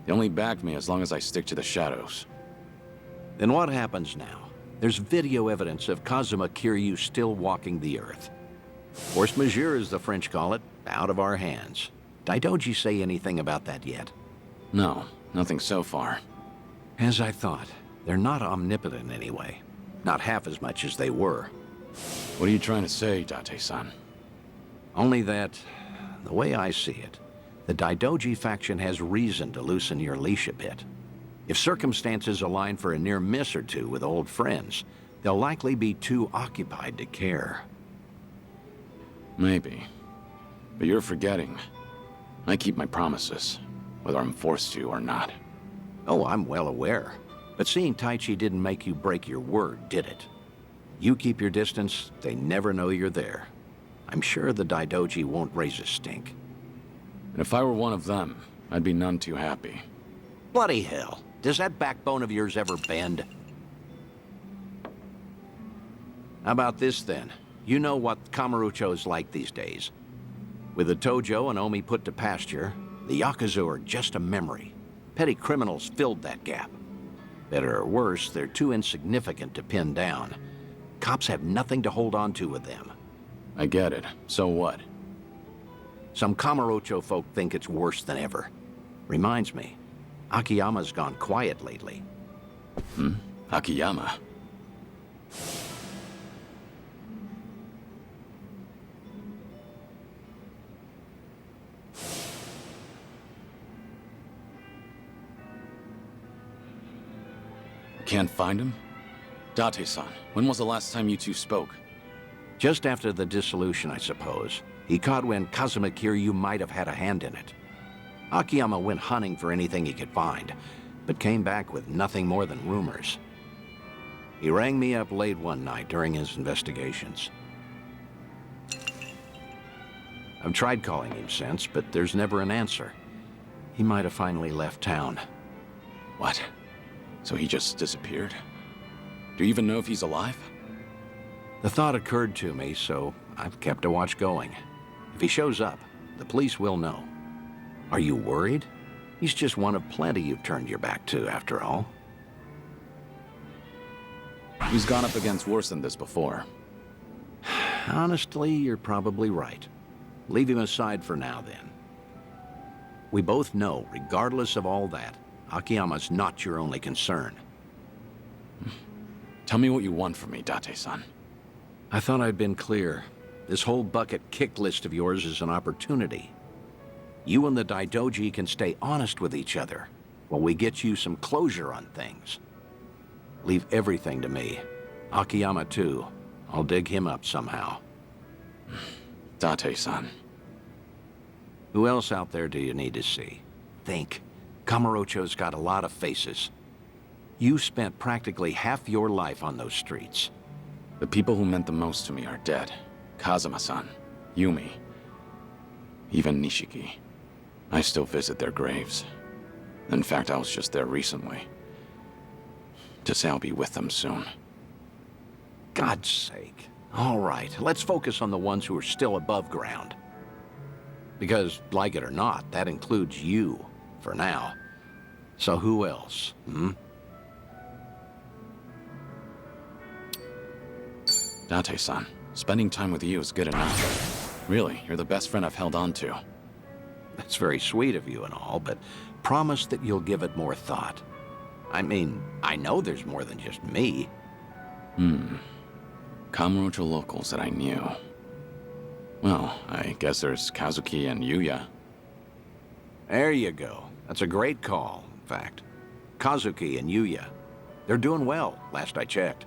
They only back me as long as I stick to the shadows. Then what happens now? There's video evidence of Kazuma Kiryu still walking the earth. Force majeure, as the French call it, out of our hands. Daidoji say anything about that yet? No, nothing so far. As I thought, they're not omnipotent anyway. Not half as much as they were. What are you trying to say, Date-san? Only that, the way I see it, the Daidoji faction has reason to loosen your leash a bit. If circumstances align for a near miss or two with old friends, they'll likely be too occupied to care. Maybe. But you're forgetting. I keep my promises, whether I'm forced to or not. Oh, I'm well aware. But seeing Taichi didn't make you break your word, did it? You keep your distance, they never know you're there. I'm sure the Daidoji won't raise a stink. And if I were one of them, I'd be none too happy. Bloody hell. Does that backbone of yours ever bend? How about this, then? You know what Kamurocho's like these days. With the Tojo and Omi put to pasture, the Yakuza are just a memory. Petty criminals filled that gap. Better or worse, they're too insignificant to pin down. Cops have nothing to hold on to with them. I get it. So what? Some Kamurocho folk think it's worse than ever. Reminds me, Akiyama's gone quiet lately. Hmm? Akiyama? Can't find him? Date-san, when was the last time you two spoke? Just after the dissolution, I suppose. He caught wind Kazuma Kiryu might have had a hand in it. Akiyama went hunting for anything he could find, but came back with nothing more than rumors. He rang me up late one night during his investigations. I've tried calling him since, but there's never an answer. He might have finally left town. What? So he just disappeared? Do you even know if he's alive? The thought occurred to me, so I've kept a watch going. If he shows up, the police will know. Are you worried? He's just one of plenty you've turned your back to, after all. He's gone up against worse than this before. Honestly, you're probably right. Leave him aside for now, then. We both know, regardless of all that, Akiyama's not your only concern. Tell me what you want from me, Date-san. I thought I'd been clear. This whole bucket kick list of yours is an opportunity. You and the Daidoji can stay honest with each other while we get you some closure on things. Leave everything to me. Akiyama, too. I'll dig him up somehow. Date-san. Who else out there do you need to see? Think. Kamurocho's got a lot of faces. You spent practically half your life on those streets. The people who meant the most to me are dead. Kazuma-san, Yumi, even Nishiki. I still visit their graves. In fact, I was just there recently. To say I'll be with them soon. God's sake. All right, let's focus on the ones who are still above ground. Because, like it or not, that includes you, for now. So who else, Date-san, spending time with you is good enough. Really, you're the best friend I've held on to. That's very sweet of you and all, but promise that you'll give it more thought. I mean, I know there's more than just me. Kamurocho locals that I knew. Well, I guess there's Kazuki and Yuya. There you go. That's a great call, in fact. Kazuki and Yuya. They're doing well, last I checked.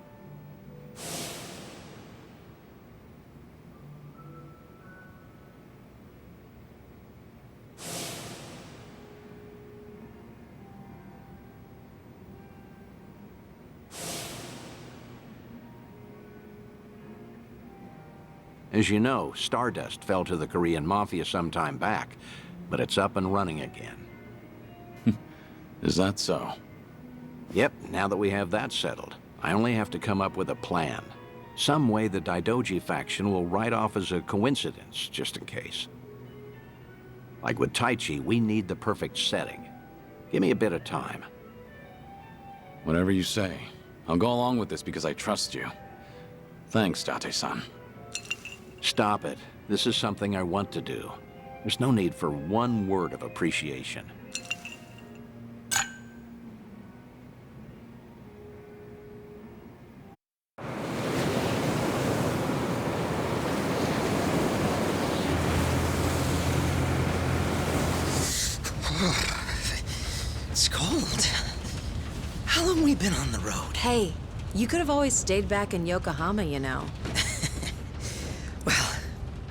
As you know, Stardust fell to the Korean Mafia some time back, but it's up and running again. Is that so? Yep, now that we have that settled, I only have to come up with a plan. Some way the Daidoji faction will write off as a coincidence, just in case. Like with Taichi, we need the perfect setting. Give me a bit of time. Whatever you say. I'll go along with this because I trust you. Thanks, Date-san. Stop it. This is something I want to do. There's no need for one word of appreciation. It's cold. How long we been on the road? Hey, you could have always stayed back in Yokohama, you know. Well,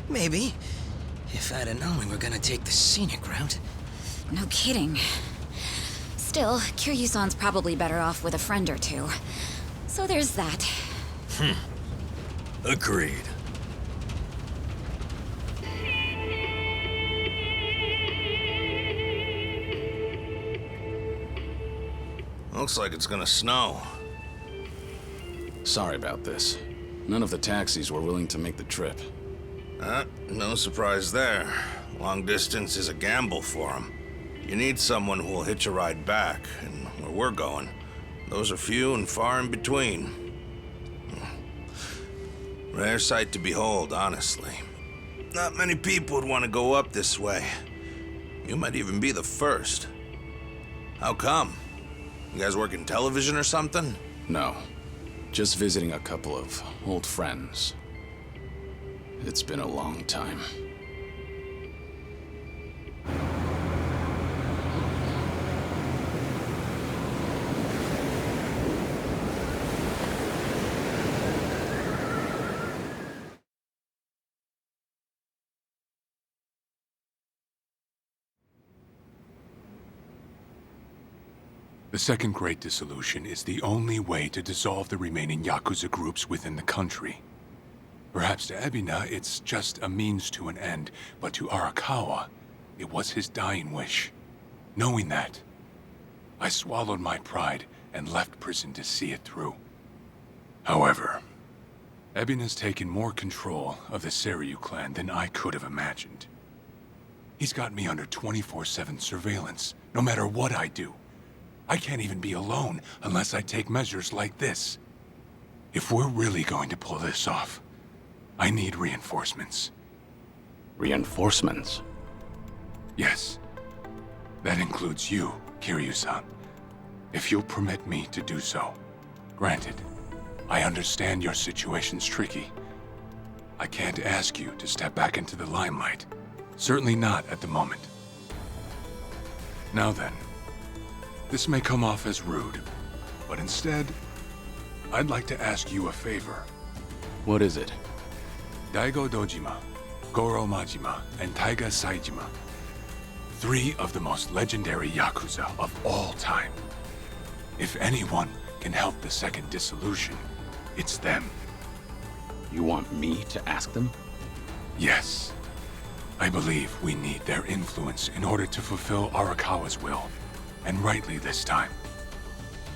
maybe. If I'd have known we were gonna take the scenic route. No kidding. Still, Kiryu-san's probably better off with a friend or two. So there's that. Agreed. Looks like it's gonna snow. Sorry about this. None of the taxis were willing to make the trip. No surprise there. Long distance is a gamble for them. You need someone who will hitch a ride back, and where we're going, those are few and far in between. Rare sight to behold, honestly. Not many people would want to go up this way. You might even be the first. How come? You guys work in television or something? No. Just visiting a couple of old friends. It's been a long time. The Second Great Dissolution is the only way to dissolve the remaining Yakuza groups within the country. Perhaps to Ebina, it's just a means to an end, but to Arakawa, it was his dying wish. Knowing that, I swallowed my pride and left prison to see it through. However, Ebina's taken more control of the Seiryu clan than I could have imagined. He's got me under 24/7 surveillance, no matter what I do. I can't even be alone unless I take measures like this. If we're really going to pull this off, I need reinforcements. Reinforcements? Yes. That includes you, Kiryu-san. If you'll permit me to do so. Granted, I understand your situation's tricky. I can't ask you to step back into the limelight. Certainly not at the moment. Now then, this may come off as rude, but instead, I'd like to ask you a favor. What is it? Daigo Dojima, Goro Majima, and Taiga Saijima. 3 of the most legendary Yakuza of all time. If anyone can help the Second Dissolution, it's them. You want me to ask them? Yes. I believe we need their influence in order to fulfill Arakawa's will. And rightly this time.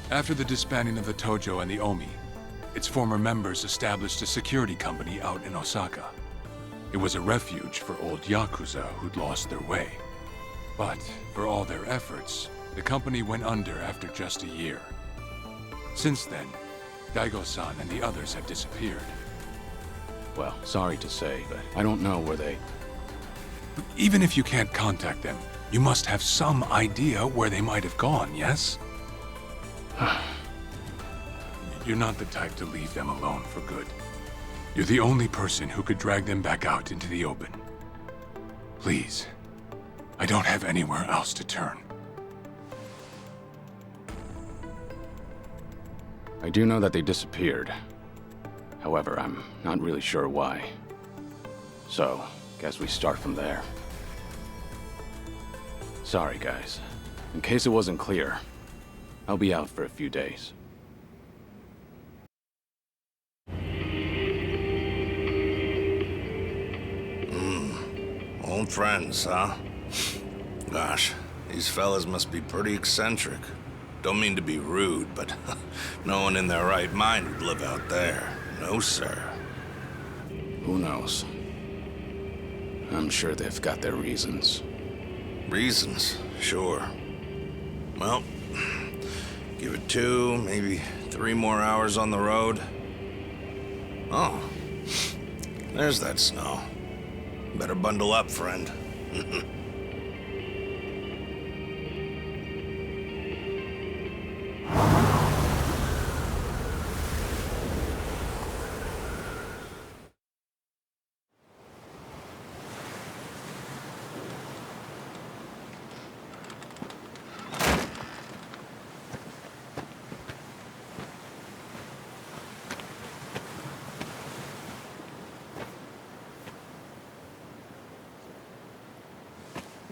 After the disbanding of the Tojo and the Omi, its former members established a security company out in Osaka. It was a refuge for old Yakuza who'd lost their way. But for all their efforts, the company went under after just a year. Since then, Daigo-san and the others have disappeared. Well, sorry to say, but I don't know where they... Even if you can't contact them, you must have some idea where they might have gone, yes? You're not the type to leave them alone for good. You're the only person who could drag them back out into the open. Please, I don't have anywhere else to turn. I do know that they disappeared. However, I'm not really sure why. So, guess we start from there. Sorry, guys. In case it wasn't clear, I'll be out for a few days. Old friends, huh? Gosh, these fellas must be pretty eccentric. Don't mean to be rude, but no one in their right mind would live out there. No, sir. Who knows? I'm sure they've got their reasons. Reasons? Sure. Well, give it 2, maybe 3 more hours on the road. Oh, there's that snow. Better bundle up, friend.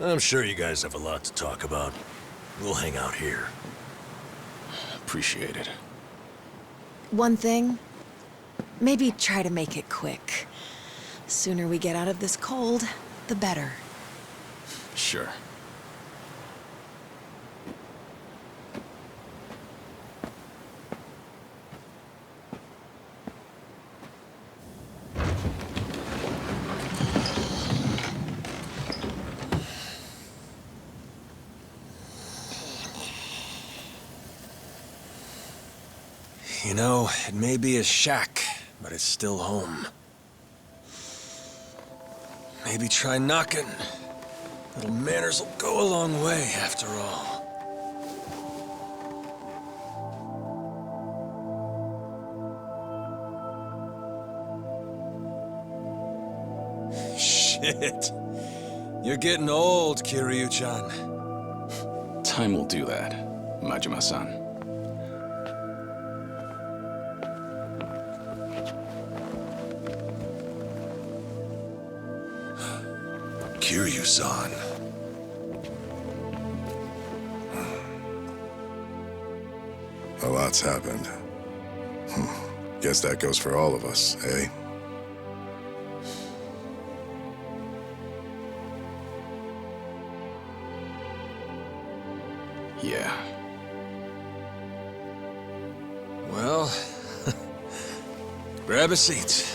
I'm sure you guys have a lot to talk about. We'll hang out here. Appreciate it. One thing, maybe try to make it quick. Sooner we get out of this cold, the better. Sure. You know, it may be a shack, but it's still home. Maybe try knocking. Little manners will go a long way, after all. Shit. You're getting old, Kiryu-chan. Time will do that, Majima-san. Kiryu-san. A lot's happened. Guess that goes for all of us, eh? Yeah. Well, grab a seat.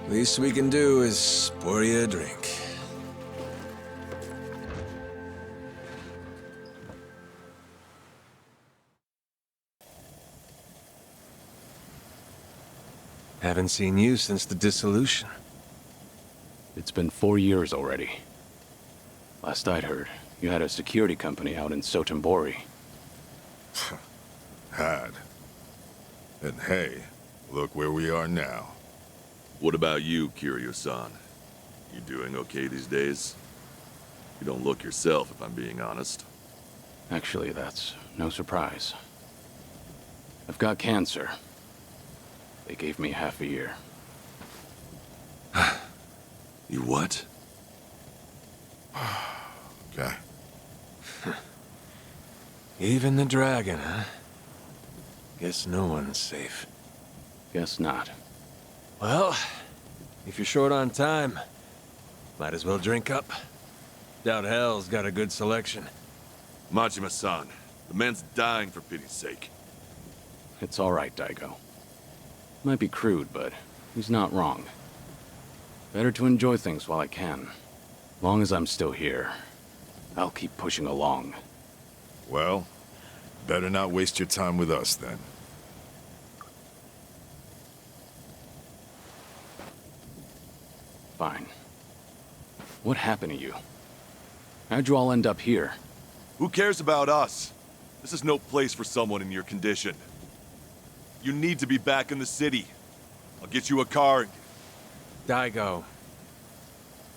Least we can do is pour you a drink. Haven't seen you since the dissolution. It's been 4 years already. Last I'd heard, you had a security company out in Sotenbori. Had. And hey, look where we are now. What about you, Kiryu-san? You doing okay these days? You don't look yourself, if I'm being honest. Actually, that's no surprise. I've got cancer. They gave me half a year. You what? Okay. Even the dragon, huh? Guess no one's safe. Guess not. Well, if you're short on time, might as well drink up. Doubt hell's got a good selection. Majima-san, the man's dying for pity's sake. It's all right, Daigo. Might be crude, but he's not wrong. Better to enjoy things while I can. Long as I'm still here, I'll keep pushing along. Well, better not waste your time with us then. Fine. What happened to you? How'd you all end up here? Who cares about us? This is no place for someone in your condition. You need to be back in the city. I'll get you a car. Daigo.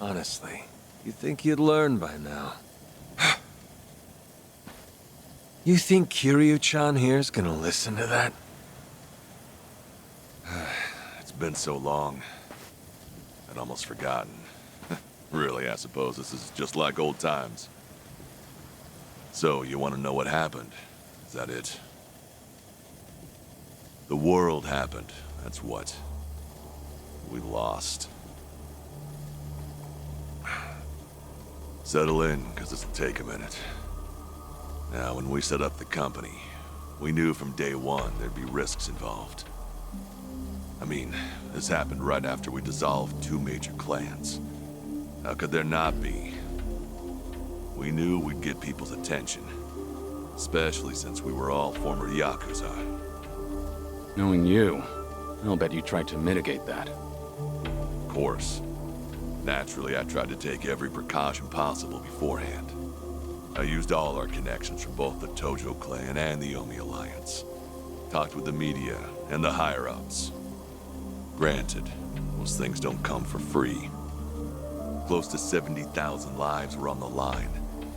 Honestly, you think you'd learn by now? You think Kiryu-chan here's gonna listen to that? It's been so long. I'd almost forgotten. Really, I suppose this is just like old times. So, you want to know what happened? Is that it? The world happened, that's what. We lost. Settle in, because this'll take a minute. Now, when we set up the company, we knew from day one there'd be risks involved. I mean, this happened right after we dissolved 2 major clans. How could there not be? We knew we'd get people's attention, especially since we were all former Yakuza. Knowing you, I'll bet you tried to mitigate that. Of course. Naturally, I tried to take every precaution possible beforehand. I used all our connections from both the Tojo clan and the Omi Alliance. Talked with the media and the higher-ups. Granted, those things don't come for free. Close to 70,000 lives were on the line,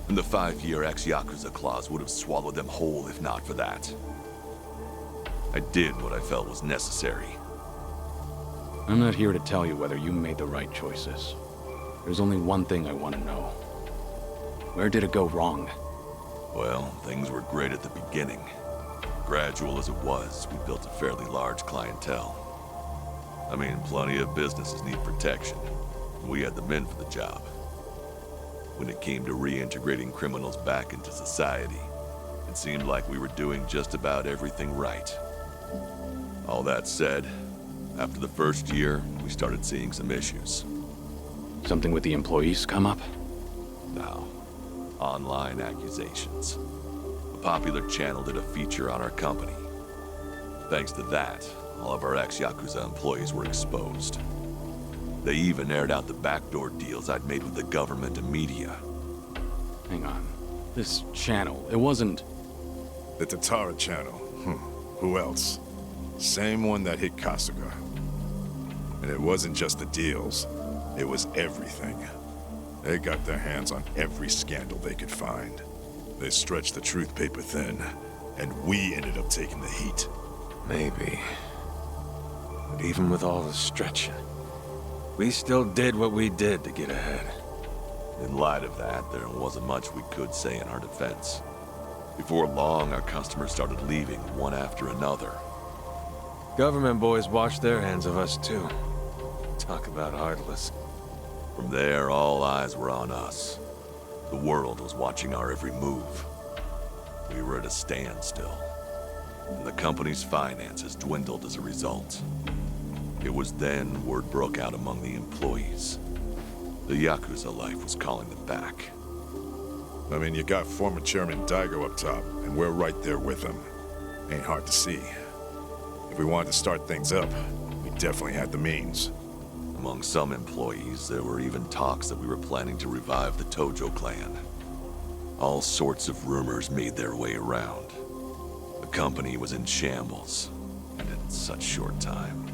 and the 5-year ex-Yakuza clause would have swallowed them whole if not for that. I did what I felt was necessary. I'm not here to tell you whether you made the right choices. There's only one thing I want to know. Where did it go wrong? Well, things were great at the beginning. Gradual as it was, we built a fairly large clientele. I mean, plenty of businesses need protection. We had the men for the job. When it came to reintegrating criminals back into society, it seemed like we were doing just about everything right. All that said, after the first year, we started seeing some issues. Something with the employees come up? No. Online accusations. A popular channel did a feature on our company. Thanks to that, all of our ex-Yakuza employees were exposed. They even aired out the backdoor deals I'd made with the government and media. Hang on. This channel, it wasn't... The Tatara channel. Who else? Same one that hit Kasuga. And it wasn't just the deals. It was everything. They got their hands on every scandal they could find. They stretched the truth paper thin, and we ended up taking the heat. Maybe. But even with all the stretching, we still did what we did to get ahead. In light of that, there wasn't much we could say in our defense. Before long, our customers started leaving one after another. Government boys washed their hands of us too. Talk about heartless. From there, all eyes were on us. The world was watching our every move. We were at a standstill, and the company's finances dwindled as a result. It was then word broke out among the employees. The Yakuza life was calling them back. I mean, you got former Chairman Daigo up top, and we're right there with him. Ain't hard to see. If we wanted to start things up, we definitely had the means. Among some employees, there were even talks that we were planning to revive the Tojo clan. All sorts of rumors made their way around. The company was in shambles, and in such short time.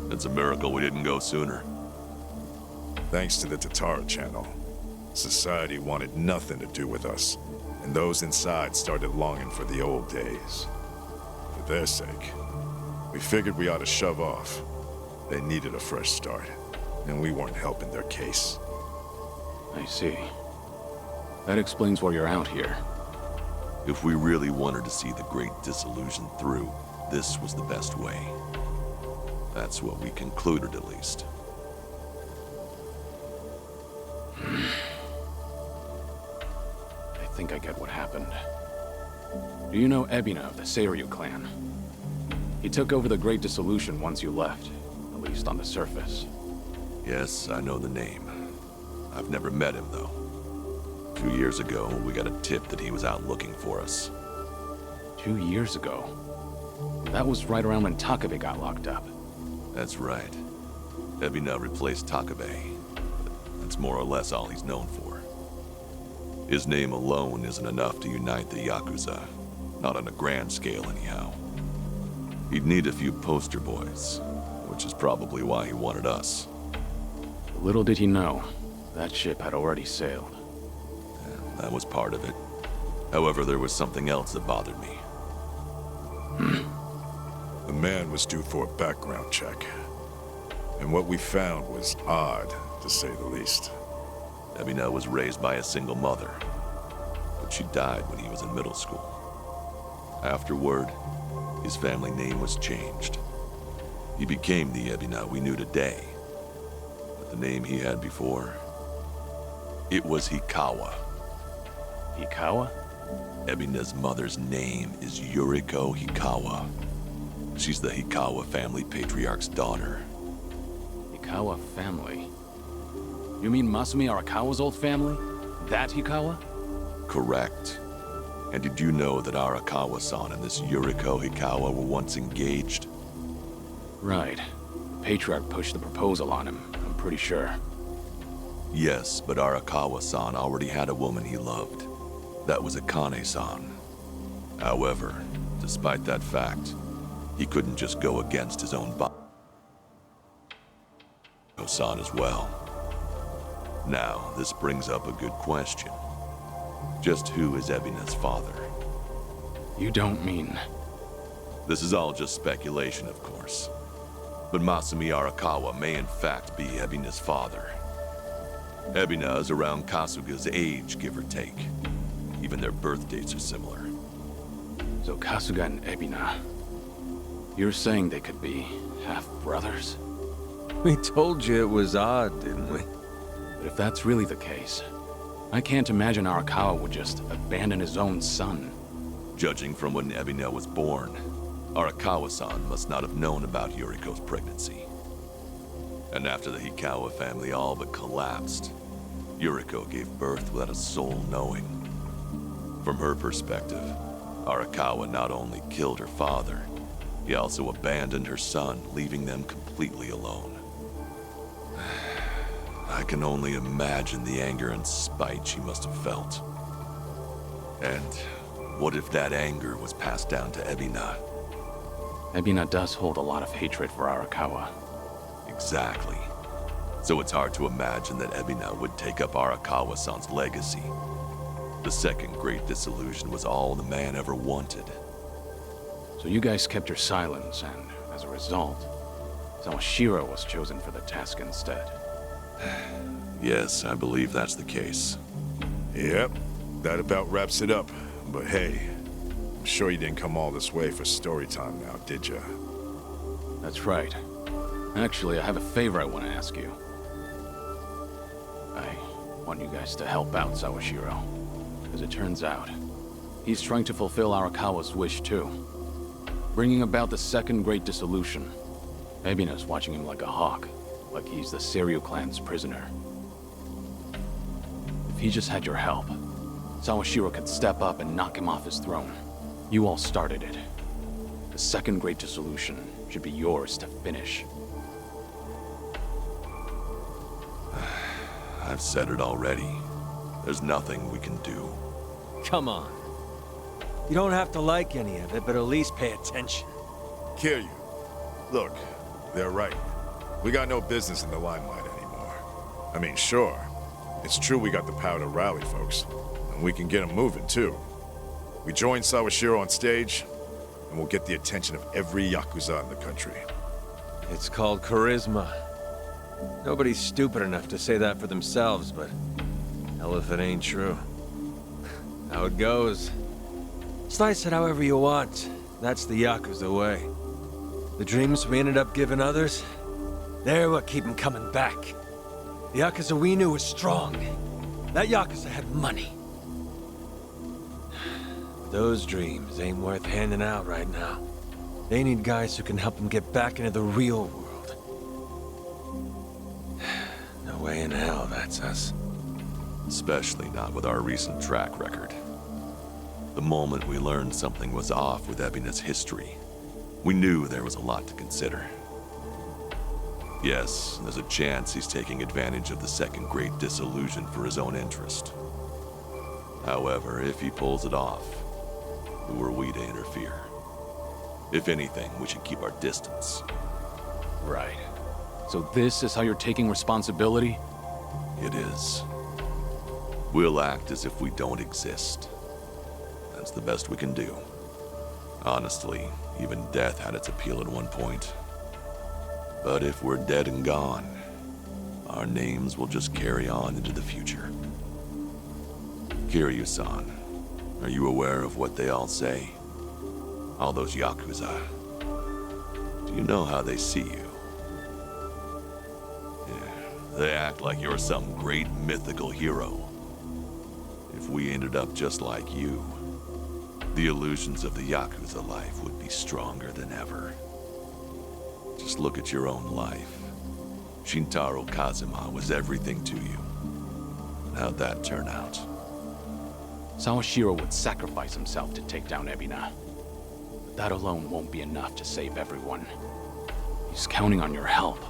It's a miracle we didn't go sooner. Thanks to the Tatara channel, society wanted nothing to do with us, and those inside started longing for the old days. For their sake, we figured we ought to shove off. They needed a fresh start, and we weren't helping their case. I see. That explains why you're out here. If we really wanted to see the Great Dissolution through, this was the best way. That's what we concluded, at least. I think I get what happened. Do you know Ebina of the Seiryu clan? He took over the Great Dissolution once you left, at least on the surface. Yes, I know the name. I've never met him, though. 2 years ago, we got a tip that he was out looking for us. 2 years ago? That was right around when Takabe got locked up. That's right. Ebina replaced Takabe. That's more or less all he's known for. His name alone isn't enough to unite the Yakuza. Not on a grand scale, anyhow. He'd need a few poster boys, which is probably why he wanted us. Little did he know, that ship had already sailed. Yeah, that was part of it. However, there was something else that bothered me. The man was due for a background check. And what we found was odd, to say the least. Ebina was raised by a single mother, but she died when he was in middle school. Afterward, his family name was changed. He became the Ebina we knew today. But the name he had before, it was Hikawa. Hikawa? Ebina's mother's name is Yuriko Hikawa. She's the Hikawa family patriarch's daughter. Hikawa family? You mean Masumi Arakawa's old family? That Hikawa? Correct. And did you know that Arakawa-san and this Yuriko Hikawa were once engaged? Right. The Patriarch pushed the proposal on him, I'm pretty sure. Yes, but Arakawa-san already had a woman he loved. That was Akane-san. However, despite that fact, he couldn't just go against his own san as well. Now, this brings up a good question. Just who is Ebina's father? You don't mean... This is all just speculation, of course. But Masumi Arakawa may in fact be Ebina's father. Ebina is around Kasuga's age, give or take. Even their birth dates are similar. So Kasuga and Ebina... You're saying they could be half-brothers? We told you it was odd, didn't we? But if that's really the case, I can't imagine Arakawa would just abandon his own son. Judging from when Ebina was born, Arakawa-san must not have known about Yuriko's pregnancy. And after the Hikawa family all but collapsed, Yuriko gave birth without a soul knowing. From her perspective, Arakawa not only killed her father, he also abandoned her son, leaving them completely alone. I can only imagine the anger and spite she must have felt. And what if that anger was passed down to Ebina? Ebina does hold a lot of hatred for Arakawa. Exactly. So it's hard to imagine that Ebina would take up Arakawa-san's legacy. The second great disillusion was all the man ever wanted. So you guys kept your silence, and as a result, Sawashiro was chosen for the task instead. Yes, I believe that's the case. Yep, that about wraps it up. But hey, I'm sure you didn't come all this way for story time now, did ya? That's right. Actually, I have a favor I want to ask you. I want you guys to help out Sawashiro. As it turns out, he's trying to fulfill Arakawa's wish too. Bringing about the second great dissolution. Ebina's watching him like a hawk, like he's the Seiryu clan's prisoner. If he just had your help, Sawashiro could step up and knock him off his throne. You all started it. The second great dissolution should be yours to finish. I've said it already. There's nothing we can do. Come on. You don't have to like any of it, but at least pay attention. Kiryu, look, they're right. We got no business in the limelight anymore. I mean, sure, it's true we got the power to rally folks, and we can get them moving too. We join Sawashiro on stage, and we'll get the attention of every Yakuza in the country. It's called charisma. Nobody's stupid enough to say that for themselves, but hell if it ain't true. How it goes. Slice it however you want. That's the Yakuza way. The dreams we ended up giving others, they're what keep them coming back. The Yakuza we knew was strong. That Yakuza had money. Those dreams ain't worth handing out right now. They need guys who can help them get back into the real world. No way in hell that's us. Especially not with our recent track record. The moment we learned something was off with Ebina's history, we knew there was a lot to consider. Yes, there's a chance he's taking advantage of the Second Great Disillusion for his own interest. However, if he pulls it off, who are we to interfere? If anything, we should keep our distance. Right. So this is how you're taking responsibility? It is. We'll act as if we don't exist. That's the best we can do. Honestly, even death had its appeal at one point. But if we're dead and gone, our names will just carry on into the future. Kiryu-san, are you aware of what they all say? All those Yakuza. Do you know how they see you? Yeah, they act like you're some great mythical hero. If we ended up just like you, the illusions of the Yakuza life would be stronger than ever. Just look at your own life. Shintaro Kazuma was everything to you. How'd that turn out? Sawashiro would sacrifice himself to take down Ebina. But that alone won't be enough to save everyone. He's counting on your help.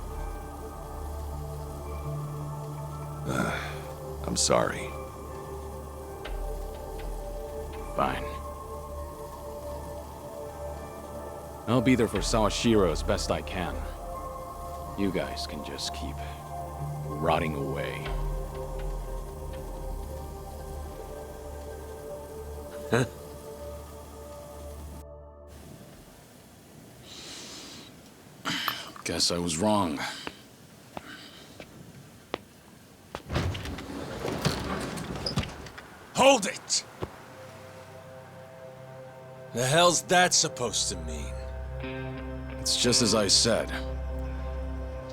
I'm sorry. Fine. I'll be there for Sawashiro as best I can. You guys can just keep rotting away. Guess I was wrong. Hold it! The hell's that supposed to mean? It's just as I said.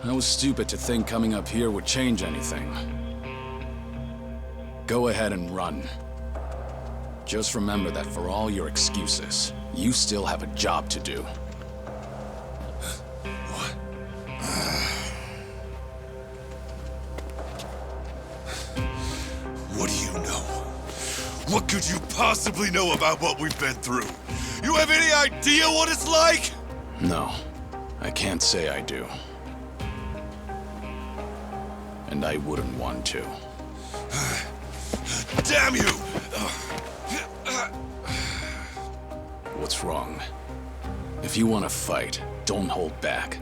I was stupid to think coming up here would change anything. Go ahead and run. Just remember that for all your excuses, you still have a job to do. What do you know? What could you possibly know about what we've been through? You have any idea what it's like? No, I can't say I do. And I wouldn't want to. Damn you! What's wrong? If you want to fight, don't hold back.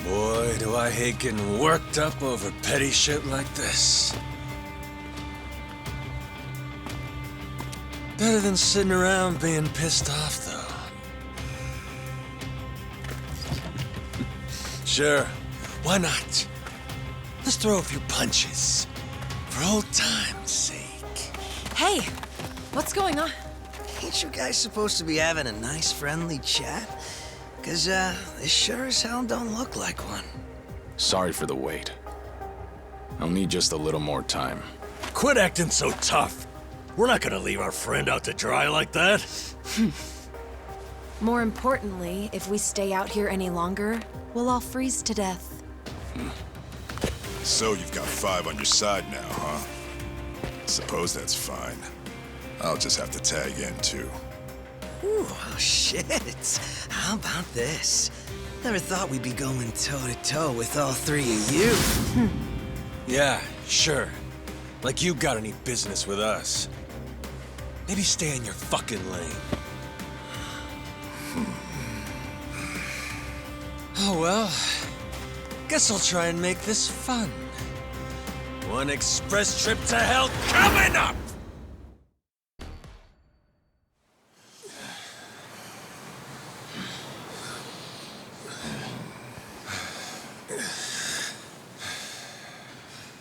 Boy, do I hate getting worked up over petty shit like this. Better than sitting around being pissed off, though. Sure, why not? Let's throw a few punches. For old time's sake. Hey, what's going on? Ain't you guys supposed to be having a nice, friendly chat? Cause, this sure as hell don't look like one. Sorry for the wait. I'll need just a little more time. Quit acting so tough. We're not gonna leave our friend out to dry like that. More importantly, if we stay out here any longer, we'll all freeze to death. So you've got 5 on your side now, huh? Suppose that's fine. I'll just have to tag in, too. Ooh, oh shit. How about this? Never thought we'd be going toe-to-toe with all 3 of you. Yeah, sure. Like you got any business with us. Maybe stay in your fucking lane. Oh well. Guess I'll try and make this fun. One express trip to hell coming up!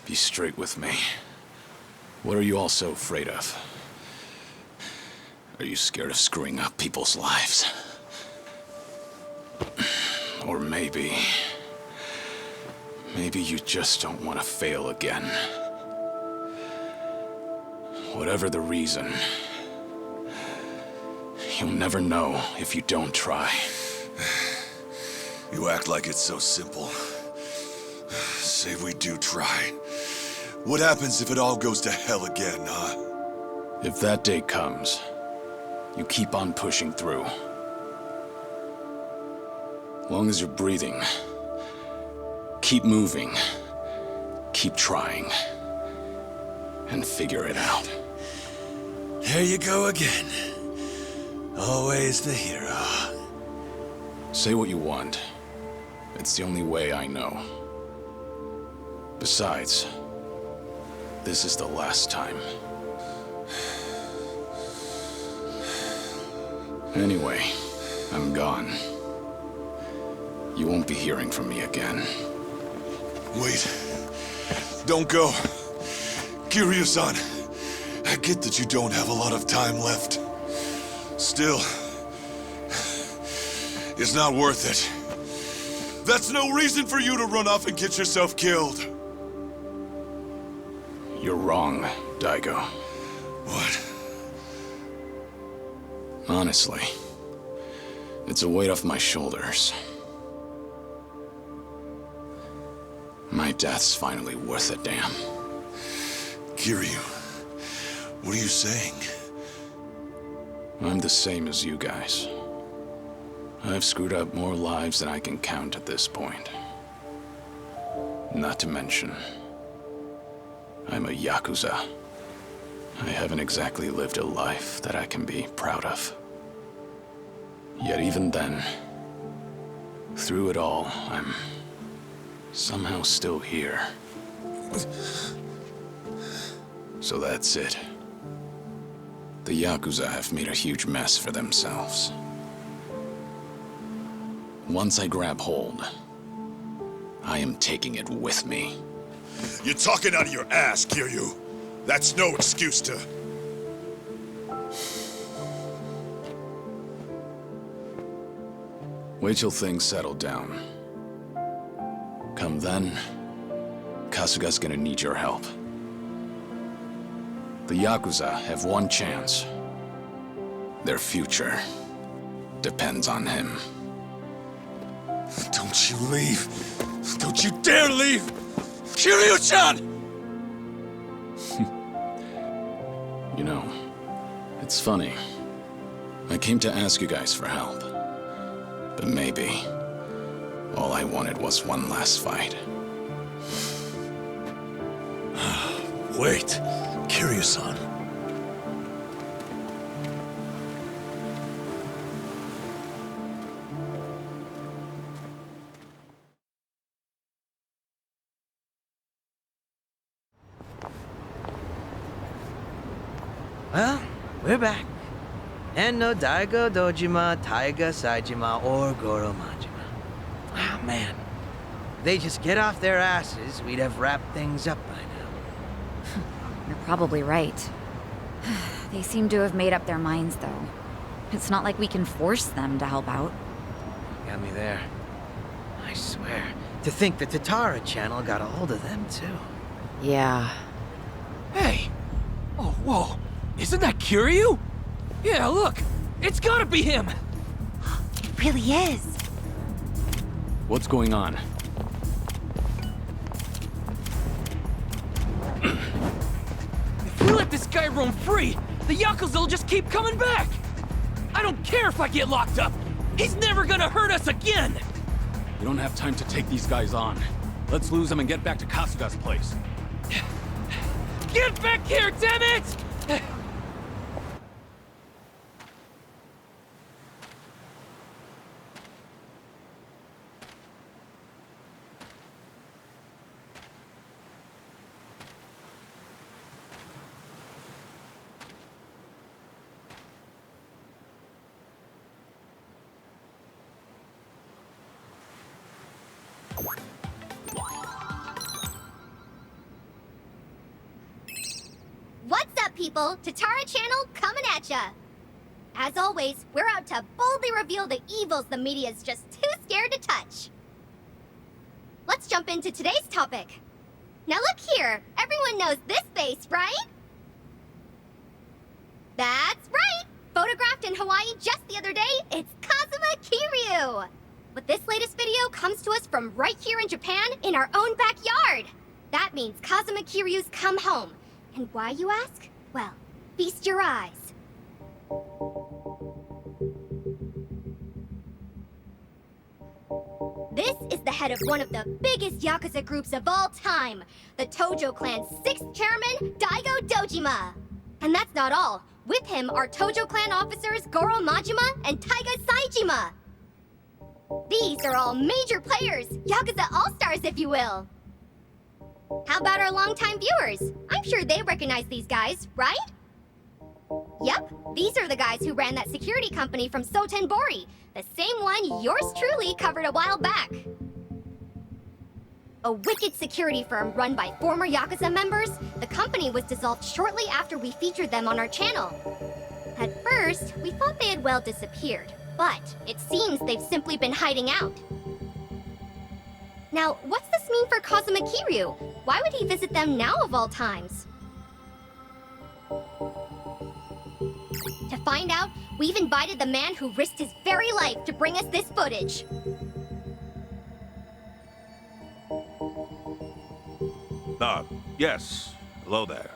Be straight with me. What are you all so afraid of? Are you scared of screwing up people's lives? Or maybe you just don't want to fail again. Whatever the reason, you'll never know if you don't try. You act like it's so simple. Say we do try. What happens if it all goes to hell again, huh? If that day comes, you keep on pushing through. Long as you're breathing, keep moving, keep trying, and figure it out. There you go again. Always the hero. Say what you want. It's the only way I know. Besides, this is the last time. Anyway, I'm gone. You won't be hearing from me again. Wait. Don't go. Kiryu-san, I get that you don't have a lot of time left. Still, it's not worth it. That's no reason for you to run off and get yourself killed. You're wrong, Daigo. What? Honestly, it's a weight off my shoulders. My death's finally worth a damn. Kiryu, what are you saying? I'm the same as you guys. I've screwed up more lives than I can count at this point. Not to mention, I'm a Yakuza. I haven't exactly lived a life that I can be proud of. Yet even then, through it all, I'm somehow still here. So that's it. The Yakuza have made a huge mess for themselves. Once I grab hold, I am taking it with me. You're talking out of your ass, Kiryu. That's no excuse to... Wait till things settle down. Come then, Kasuga's gonna need your help. The Yakuza have one chance. Their future depends on him. Don't you leave. Don't you dare leave! Kiryu-chan! You know, it's funny. I came to ask you guys for help. But maybe all I wanted was one last fight. Wait, Kiryu-san. Well, we're back. And no Daigo, Dojima, Taiga, Saijima, or Goro Majima. Ah, man. If they just get off their asses, we'd have wrapped things up by now. You're probably right. They seem to have made up their minds, though. It's not like we can force them to help out. Got me there. I swear, to think the Tatara channel got a hold of them, too. Yeah. Hey! Oh, whoa! Isn't that Kiryu? Yeah, look! It's gotta be him! It really is. What's going on? If we let this guy roam free, the Yakuza will just keep coming back! I don't care if I get locked up! He's never gonna hurt us again! We don't have time to take these guys on. Let's lose them and get back to Kasuga's place. Get back here, damn it! What's up, people? Tatara Channel coming at ya! As always, we're out to boldly reveal the evils the media's just too scared to touch. Let's jump into today's topic. Now look here, everyone knows this face, right? That's right! Photographed in Hawaii just the other day, it's Kazuma Kiryu! But this latest video comes to us from right here in Japan, in our own backyard! That means Kazuma Kiryu's come home. And why, you ask? Well, feast your eyes. head of one of the biggest Yakuza groups of all time, the Tojo Clan's 6th chairman, Daigo Dojima. And that's not all. With him are Tojo Clan officers Goro Majima and Taiga Saijima. These are all major players, Yakuza all-stars if you will. How about our longtime viewers? I'm sure they recognize these guys, right? Yep, these are the guys who ran that security company from Sotenbori, the same one yours truly covered a while back. A wicked security firm run by former Yakuza members, the company was dissolved shortly after we featured them on our channel. At first, we thought they had well disappeared, but it seems they've simply been hiding out. Now, what's this mean for Kazuma Kiryu? Why would he visit them now of all times? To find out, we've invited the man who risked his very life to bring us this footage. Yes. Hello there.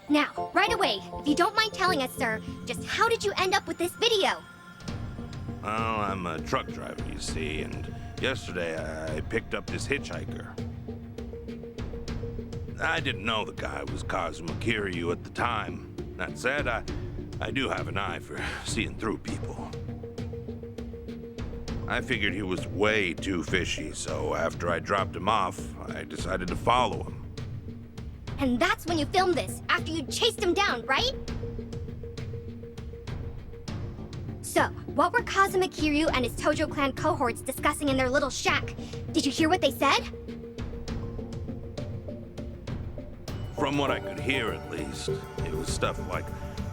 Now, right away, if you don't mind telling us, sir, just how did you end up with this video? Well, I'm a truck driver, you see, and yesterday I picked up this hitchhiker. I didn't know the guy was Kazuma Kiryu at the time. That said, I do have an eye for seeing through people. I figured he was way too fishy, so after I dropped him off, I decided to follow him. And that's when you filmed this, after you chased him down, right? So, what were Kazuma Kiryu and his Tojo Clan cohorts discussing in their little shack? Did you hear what they said? From what I could hear, at least, it was stuff like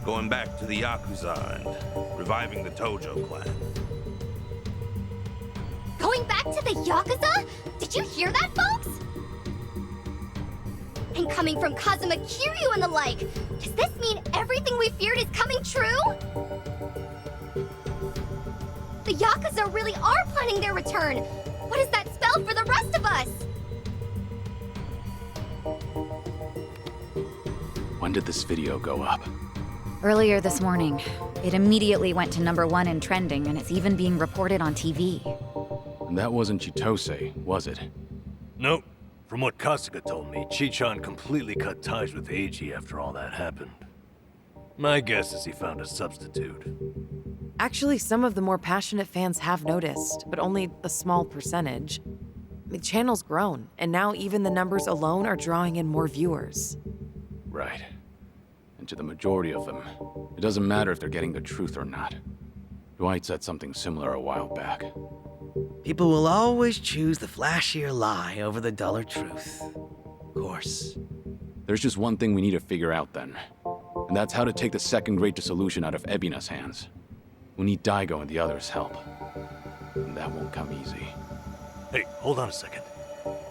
going back to the Yakuza and reviving the Tojo Clan. Going back to the Yakuza? Did you hear that, folks? And coming from Kazuma Kiryu and the like, does this mean everything we feared is coming true? The Yakuza really are planning their return. What does that spell for the rest of us? When did this video go up? Earlier this morning. It immediately went to #1 in trending, and it's even being reported on TV. And that wasn't Chitose, was it? Nope. From what Kasuga told me, Chi-chan completely cut ties with Eiji after all that happened. My guess is he found a substitute. Actually, some of the more passionate fans have noticed, but only a small percentage. The channel's grown, and now even the numbers alone are drawing in more viewers. Right. And to the majority of them, it doesn't matter if they're getting the truth or not. Dwight said something similar a while back. People will always choose the flashier lie over the duller truth. Of course. There's just one thing we need to figure out then. And that's how to take the second Great Dissolution out of Ebina's hands. We need Daigo and the others' help. And that won't come easy. Hey, hold on a second.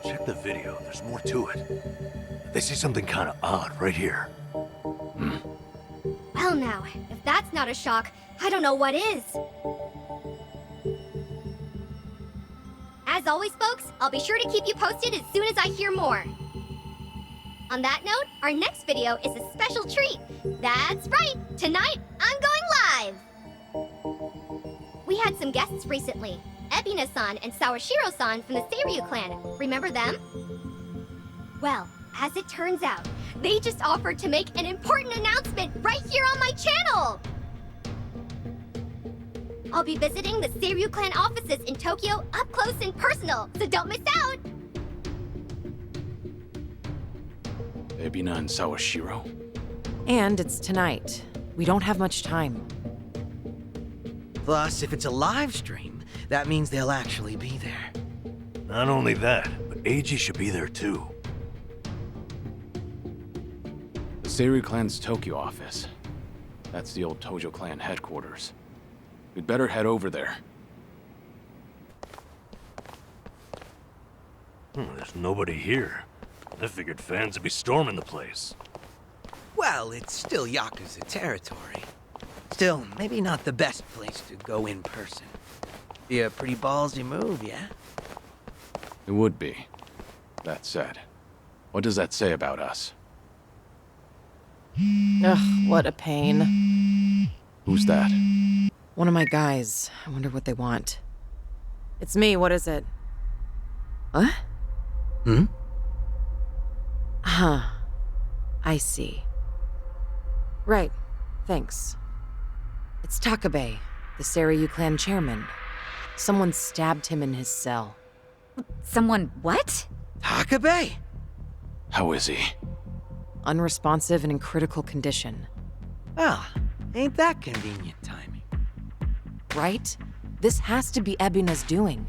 Check the video, there's more to it. They say something kinda odd right here. Well now, if that's not a shock, I don't know what is. As always, folks, I'll be sure to keep you posted as soon as I hear more. On that note, our next video is a special treat. That's right, tonight I'm going live! We had some guests recently, Ebina-san and Sawashiro-san from the Seiryu clan. Remember them? Well, as it turns out, they just offered to make an important announcement right here on my channel! I'll be visiting the Seiryu clan offices in Tokyo up close and personal, so don't miss out! Ebina and Sawashiro? And it's tonight. We don't have much time. Plus, if it's a live stream, that means they'll actually be there. Not only that, but Eiji should be there too. The Seiryu clan's Tokyo office. That's the old Tojo clan headquarters. We'd better head over there. There's nobody here. I figured fans would be storming the place. Well, it's still Yakuza territory. Still, maybe not the best place to go in person. Be a pretty ballsy move, yeah? It would be. That said, what does that say about us? Ugh, what a pain. Who's that? One of my guys. I wonder what they want. It's me, what is it? What? Hmm? Huh. I see. Right. Thanks. It's Takabe, the Seiryu clan chairman. Someone stabbed him in his cell. Someone what? Takabe? How is he? Unresponsive and in critical condition. Well, ain't that convenient timing. Right? This has to be Ebina's doing.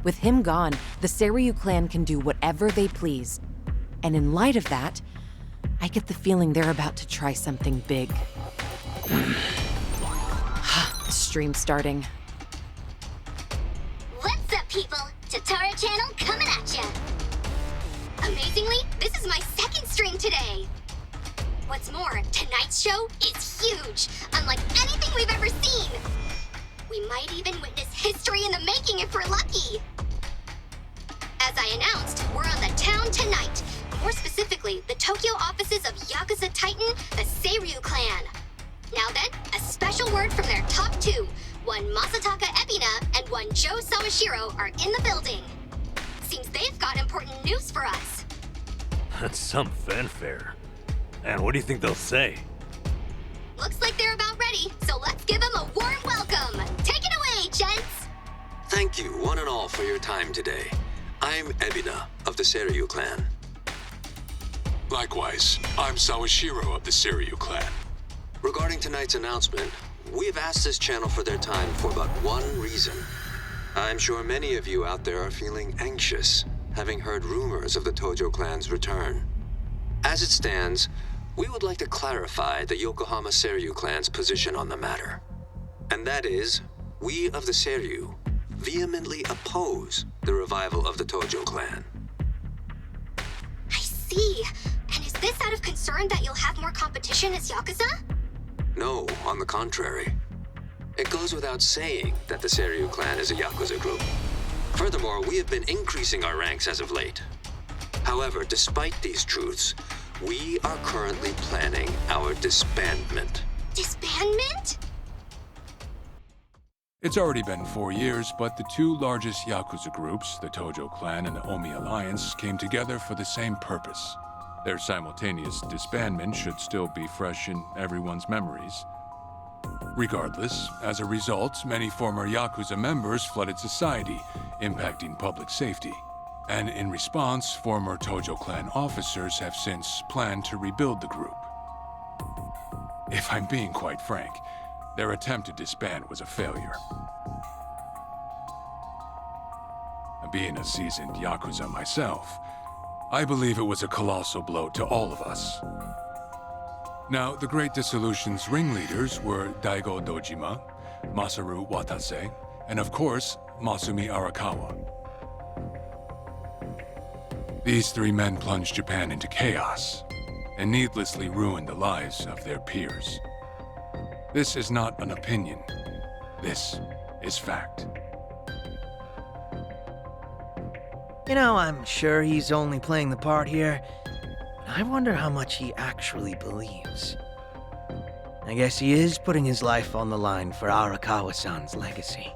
With him gone, the Seiryu clan can do whatever they please. And in light of that, I get the feeling they're about to try something big. The stream's starting. What's up, people? Tatara Channel coming at ya! Amazingly, this is my second stream today! What's more, tonight's show is huge, unlike anything we've ever seen! We might even witness history in the making if we're lucky! As I announced, we're on the town tonight. More specifically, the Tokyo offices of Yakuza Titan, the Seiryu clan. Now then, a special word from their top two. One Masataka Ebina and one Joe Sawashiro are in the building. Seems they've got important news for us. That's some fanfare. And what do you think they'll say? Looks like they're about ready, so let's give them a warm welcome. Take it away, gents! Thank you, one and all, for your time today. I'm Ebina of the Seiryu clan. Likewise, I'm Sawashiro of the Kiryu clan. Regarding tonight's announcement, we have asked this channel for their time for but one reason. I'm sure many of you out there are feeling anxious, having heard rumors of the Tojo clan's return. As it stands, we would like to clarify the Yokohama Seiryu clan's position on the matter. And that is, we of the Seiryu vehemently oppose the revival of the Tojo clan. I see. And is this out of concern that you'll have more competition as Yakuza? No, on the contrary. It goes without saying that the Seiryu clan is a Yakuza group. Furthermore, we have been increasing our ranks as of late. However, despite these truths, we are currently planning our disbandment. Disbandment? It's already been 4 years, but the two largest Yakuza groups, the Tojo clan and the Omi Alliance, came together for the same purpose. Their simultaneous disbandment should still be fresh in everyone's memories. Regardless, as a result, many former Yakuza members flooded society, impacting public safety. And in response, former Tojo clan officers have since planned to rebuild the group. If I'm being quite frank, their attempt to disband was a failure. Being a seasoned Yakuza myself, I believe it was a colossal blow to all of us. Now, the Great Dissolution's ringleaders were Daigo Dojima, Masaru Watase, and of course, Masumi Arakawa. These three men plunged Japan into chaos and needlessly ruined the lives of their peers. This is not an opinion. This is fact. You know, I'm sure he's only playing the part here, but I wonder how much he actually believes. I guess he is putting his life on the line for Arakawa-san's legacy.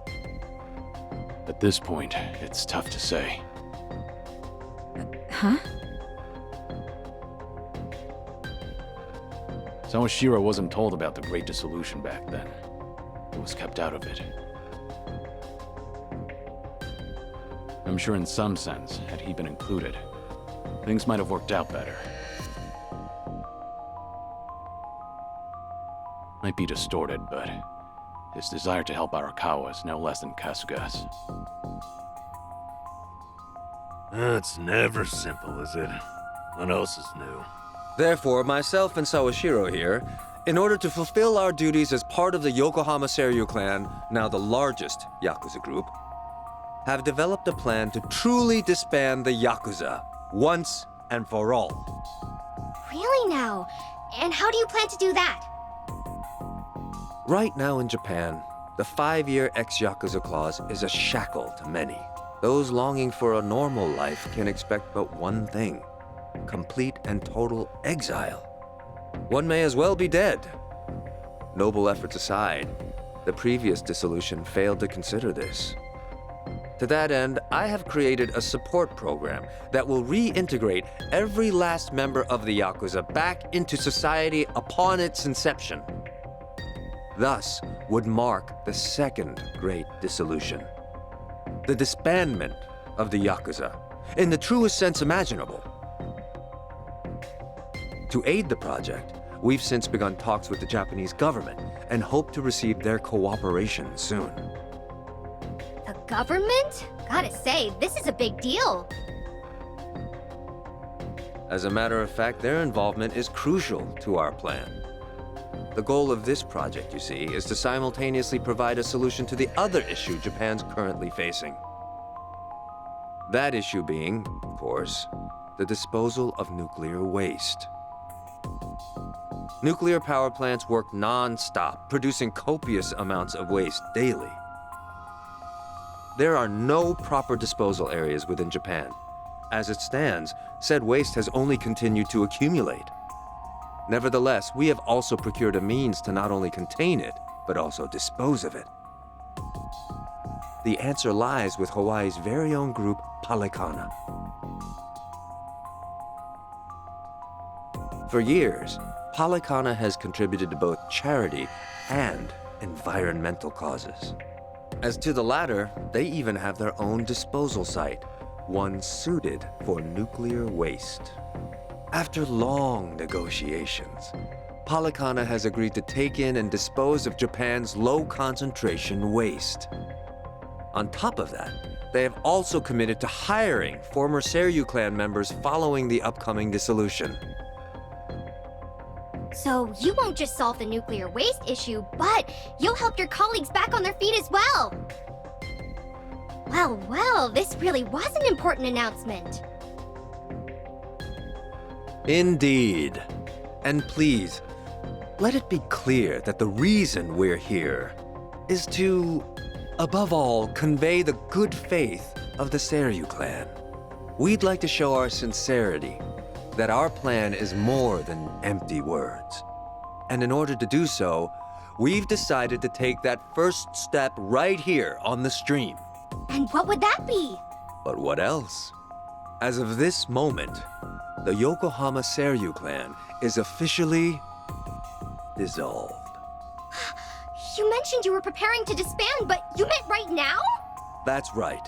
At this point, it's tough to say. Huh? Sawashiro wasn't told about the Great Dissolution back then. He was kept out of it. I'm sure in some sense, had he been included, things might have worked out better. Might be distorted, but his desire to help Arakawa is no less than Kasuga's. It's never simple, is it? What else is new? Therefore, myself and Sawashiro here, in order to fulfill our duties as part of the Yokohama Seiryu clan, now the largest Yakuza group, have developed a plan to truly disband the Yakuza, once and for all. Really now? And how do you plan to do that? Right now in Japan, the 5-year ex-Yakuza clause is a shackle to many. Those longing for a normal life can expect but one thing: complete and total exile. One may as well be dead. Noble efforts aside, the previous dissolution failed to consider this. To that end, I have created a support program that will reintegrate every last member of the Yakuza back into society upon its inception. Thus would mark the second great dissolution. The disbandment of the Yakuza, in the truest sense imaginable. To aid the project, we've since begun talks with the Japanese government and hope to receive their cooperation soon. The government? Gotta say, this is a big deal. As a matter of fact, their involvement is crucial to our plan. The goal of this project, you see, is to simultaneously provide a solution to the other issue Japan's currently facing. That issue being, of course, the disposal of nuclear waste. Nuclear power plants work non-stop, producing copious amounts of waste daily. There are no proper disposal areas within Japan. As it stands, said waste has only continued to accumulate. Nevertheless, we have also procured a means to not only contain it, but also dispose of it. The answer lies with Hawaii's very own group, Palekana. For years, Palekana has contributed to both charity and environmental causes. As to the latter, they even have their own disposal site, one suited for nuclear waste. After long negotiations, Palekana has agreed to take in and dispose of Japan's low-concentration waste. On top of that, they have also committed to hiring former Seryu clan members following the upcoming dissolution. So you won't just solve the nuclear waste issue, but you'll help your colleagues back on their feet as well. Well, this really was an important announcement. Indeed. And please, let it be clear that the reason we're here is to, above all, convey the good faith of the Seryu clan. We'd like to show our sincerity that our plan is more than empty words. And in order to do so, we've decided to take that first step right here on the stream. And what would that be? But what else? As of this moment, the Yokohama Seryu clan is officially dissolved. You mentioned you were preparing to disband, but you meant right now? That's right.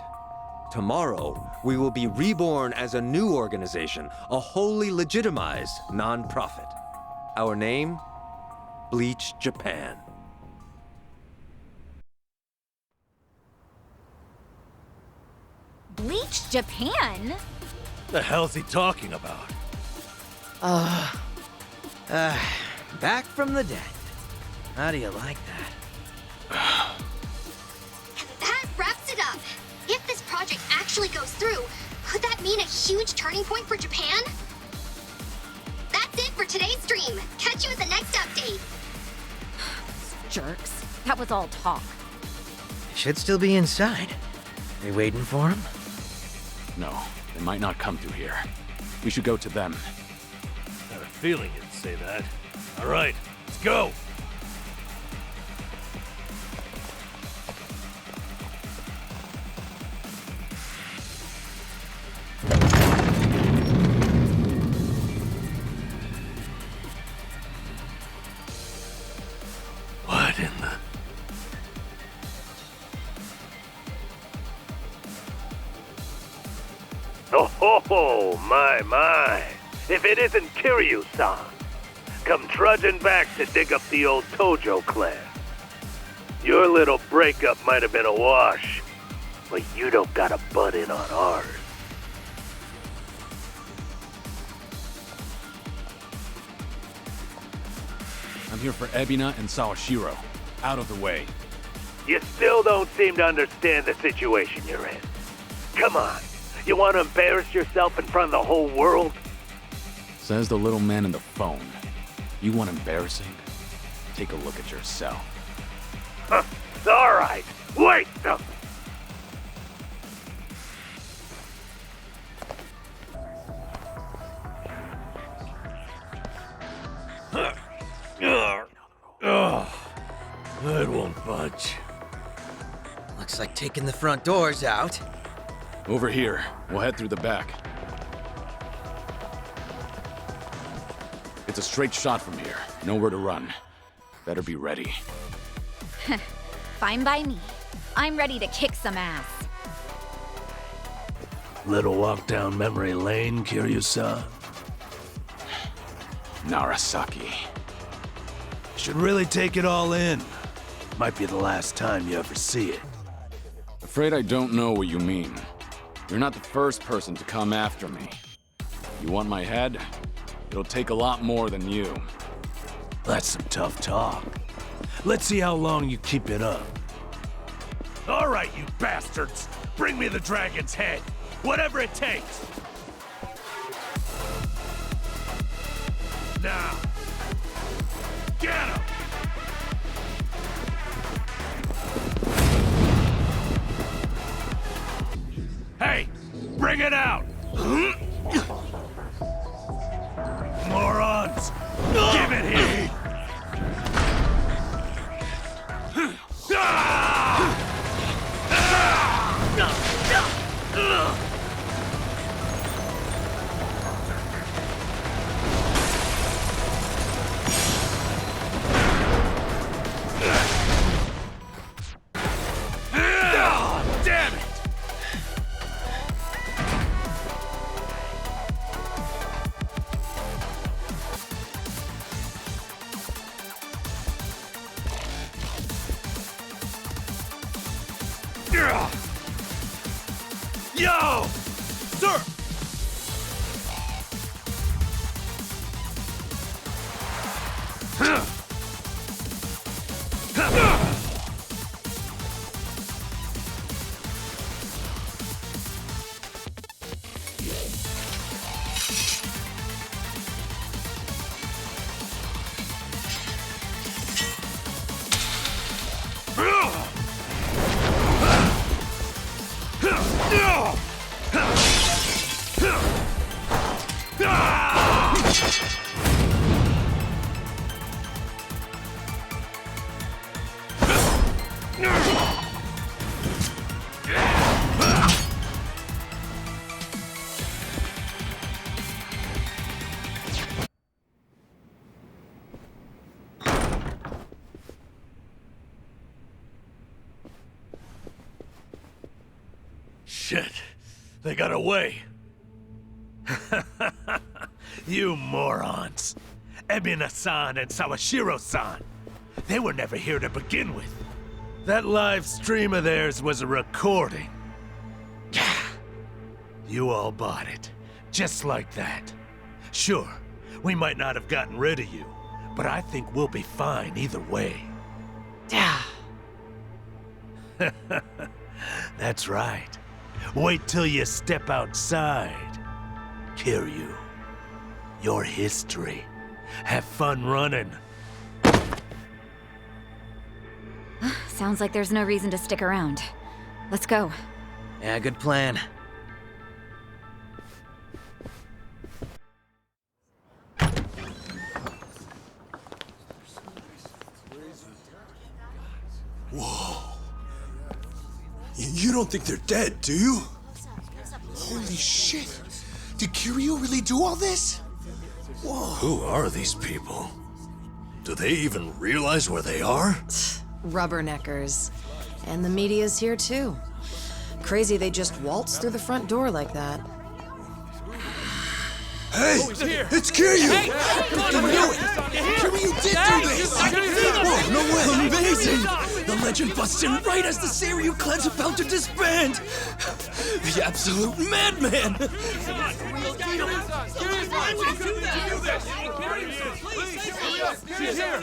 Tomorrow, we will be reborn as a new organization, a wholly legitimized non-profit. Our name? Bleach Japan. Bleach Japan? The hell's he talking about? Back from the dead. How do you like that? That wraps it up. If this project actually goes through, could that mean a huge turning point for Japan? That's it for today's stream. Catch you at the next update. Jerks. That was all talk. Should still be inside. Are you waiting for him? No, they might not come through here. We should go to them. Had a feeling you'd say that. All right, let's go. What in the... Oh, my. If it isn't Kiryu-san, come trudging back to dig up the old Tojo clan. Your little breakup might have been a wash, but you don't gotta butt in on ours. I'm here for Ebina and Sawashiro. Out of the way. You still don't seem to understand the situation you're in. Come on, you want to embarrass yourself in front of the whole world? Says the little man in the phone. You want embarrassing? Take a look at yourself. Huh, all right, wait a... That won't budge. Looks like taking the front doors out. Over here. We'll head through the back. It's a straight shot from here. Nowhere to run. Better be ready. Fine by me. I'm ready to kick some ass. Little walk down memory lane, Kiryu-san. Narasaki. Should really take it all in. Might be the last time you ever see it. Afraid I don't know what you mean. You're not the first person to come after me. You want my head? It'll take a lot more than you. That's some tough talk. Let's see how long you keep it up. All right, you bastards. Bring me the dragon's head. Whatever it takes. Now. Get him! Hey, bring it out! Morons! Give it here! Damn it! Yo! Sir! Shit, they got away. You morons. Ebina-san and Sawashiro-san. They were never here to begin with. That live stream of theirs was a recording. You all bought it. Just like that. Sure, we might not have gotten rid of you, but I think we'll be fine either way. That's right. Wait till you step outside. Kiryu, your history. Have fun running. Sounds like there's no reason to stick around. Let's go. Yeah, good plan. Whoa. You don't think they're dead, do you? Holy shit. Did Kiryu really do all this? Whoa. Who are these people? Do they even realize where they are? Rubberneckers. And the media's here too. Crazy they just waltzed through the front door like that. Hey! It's Kiryu! Hey! I knew it! Kiryu did do this! Whoa, no way! Amazing! The legend busts in right as the Seiryu clan's about to disband! The absolute madman! She's here!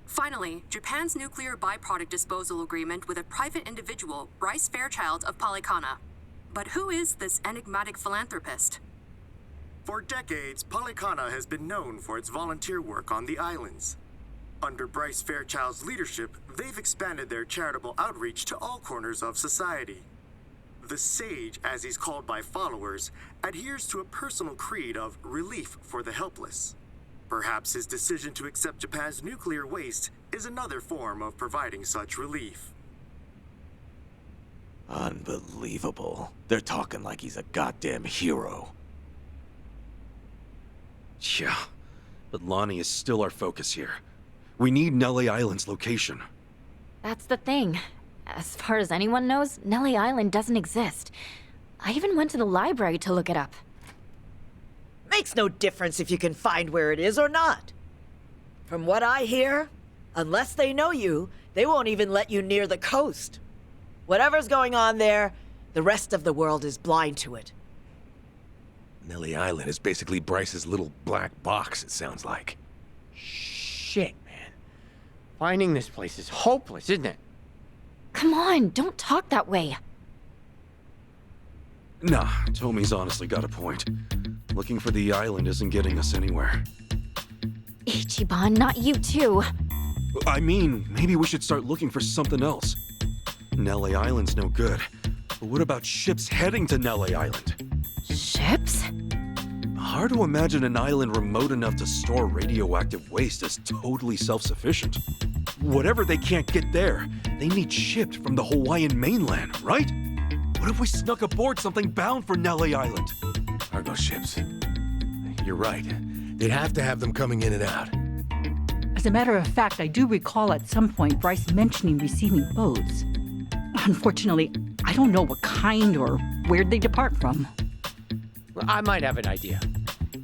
Finally, Japan's nuclear byproduct disposal agreement with a private individual, Bryce Fairchild of Polycana. But who is this enigmatic philanthropist? For decades, Polycana has been known for its volunteer work on the islands. Under Bryce Fairchild's leadership, they've expanded their charitable outreach to all corners of society. The Sage, as he's called by followers, adheres to a personal creed of relief for the helpless. Perhaps his decision to accept Japan's nuclear waste is another form of providing such relief. Unbelievable. They're talking like he's a goddamn hero. Yeah, but Lonnie is still our focus here. We need Nelly Island's location. That's the thing. As far as anyone knows, Nelly Island doesn't exist. I even went to the library to look it up. Makes no difference if you can find where it is or not. From what I hear, unless they know you, they won't even let you near the coast. Whatever's going on there, the rest of the world is blind to it. Nelly Island is basically Bryce's little black box, it sounds like. Shit, man. Finding this place is hopeless, isn't it? Come on, don't talk that way. Nah, Tommy's honestly got a point. Looking for the island isn't getting us anywhere. Ichiban, not you too. I mean, maybe we should start looking for something else. Nelly Island's no good. But what about ships heading to Nelly Island? Ships? Hard to imagine an island remote enough to store radioactive waste as totally self-sufficient. Whatever they can't get there, they need shipped from the Hawaiian mainland, right? What if we snuck aboard something bound for Nelly Island? Cargo ships. You're right. They'd have to have them coming in and out. As a matter of fact, I do recall at some point Bryce mentioning receiving boats. Unfortunately, I don't know what kind or where they depart from. I might have an idea.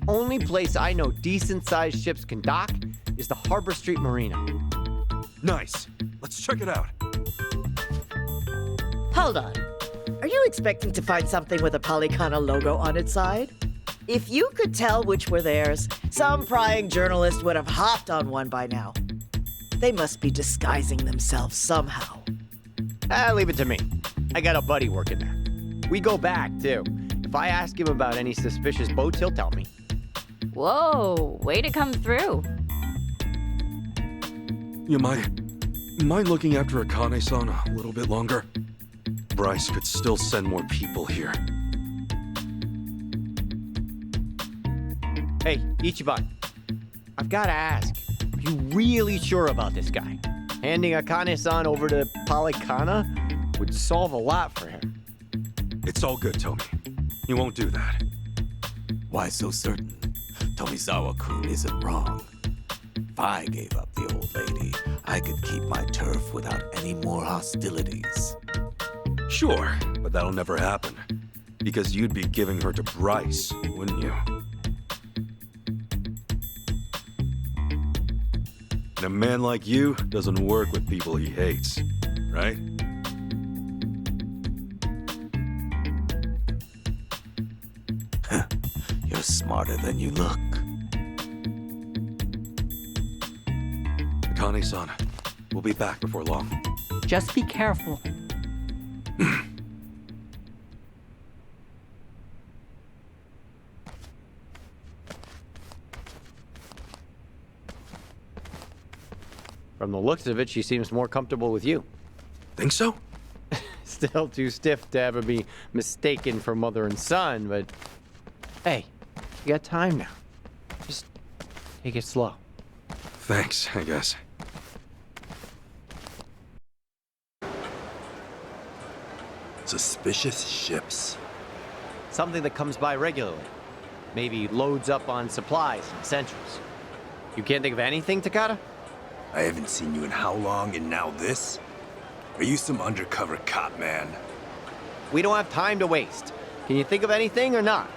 Only place I know decent-sized ships can dock is the Harbor Street Marina. Nice. Let's check it out. Hold on. Are you expecting to find something with a Polycana logo on its side? If you could tell which were theirs, some prying journalist would have hopped on one by now. They must be disguising themselves somehow. Leave it to me. I got a buddy working there. We go back, too. If I ask him about any suspicious boats, he'll tell me. Whoa, way to come through. You mind looking after Akane-san a little bit longer? Bryce could still send more people here. Hey, Ichiban. I've gotta ask, are you really sure about this guy? Handing Akane-san over to Polycana would solve a lot for him. It's all good, Tomi. He won't do that. Why so certain? Tomizawa-kun isn't wrong. If I gave up the old lady, I could keep my turf without any more hostilities. Sure, but that'll never happen. Because you'd be giving her to Bryce, wouldn't you? And a man like you doesn't work with people he hates, right? You're smarter than you look. Akane-san, we'll be back before long. Just be careful. From the looks of it, she seems more comfortable with you. Think so? Still too stiff to ever be mistaken for mother and son, but hey, you got time now. Just take it slow. Thanks, I guess. Suspicious ships. Something that comes by regularly. Maybe loads up on supplies and essentials. You can't think of anything, Takata? I haven't seen you in how long, and now this? Are you some undercover cop, man? We don't have time to waste. Can you think of anything or not?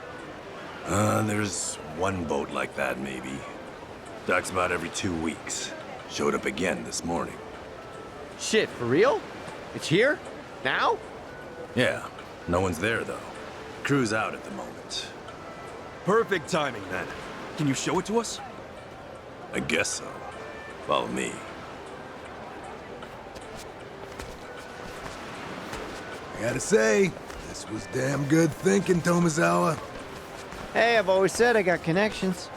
There's one boat like that, maybe. Docks about every 2 weeks. Showed up again this morning. Shit, for real? It's here? Now? Yeah, no one's there, though. Crew's out at the moment. Perfect timing, then. Can you show it to us? I guess so. Follow me. I gotta say, this was damn good thinking, Tomizawa. Hey, I've always said I got connections.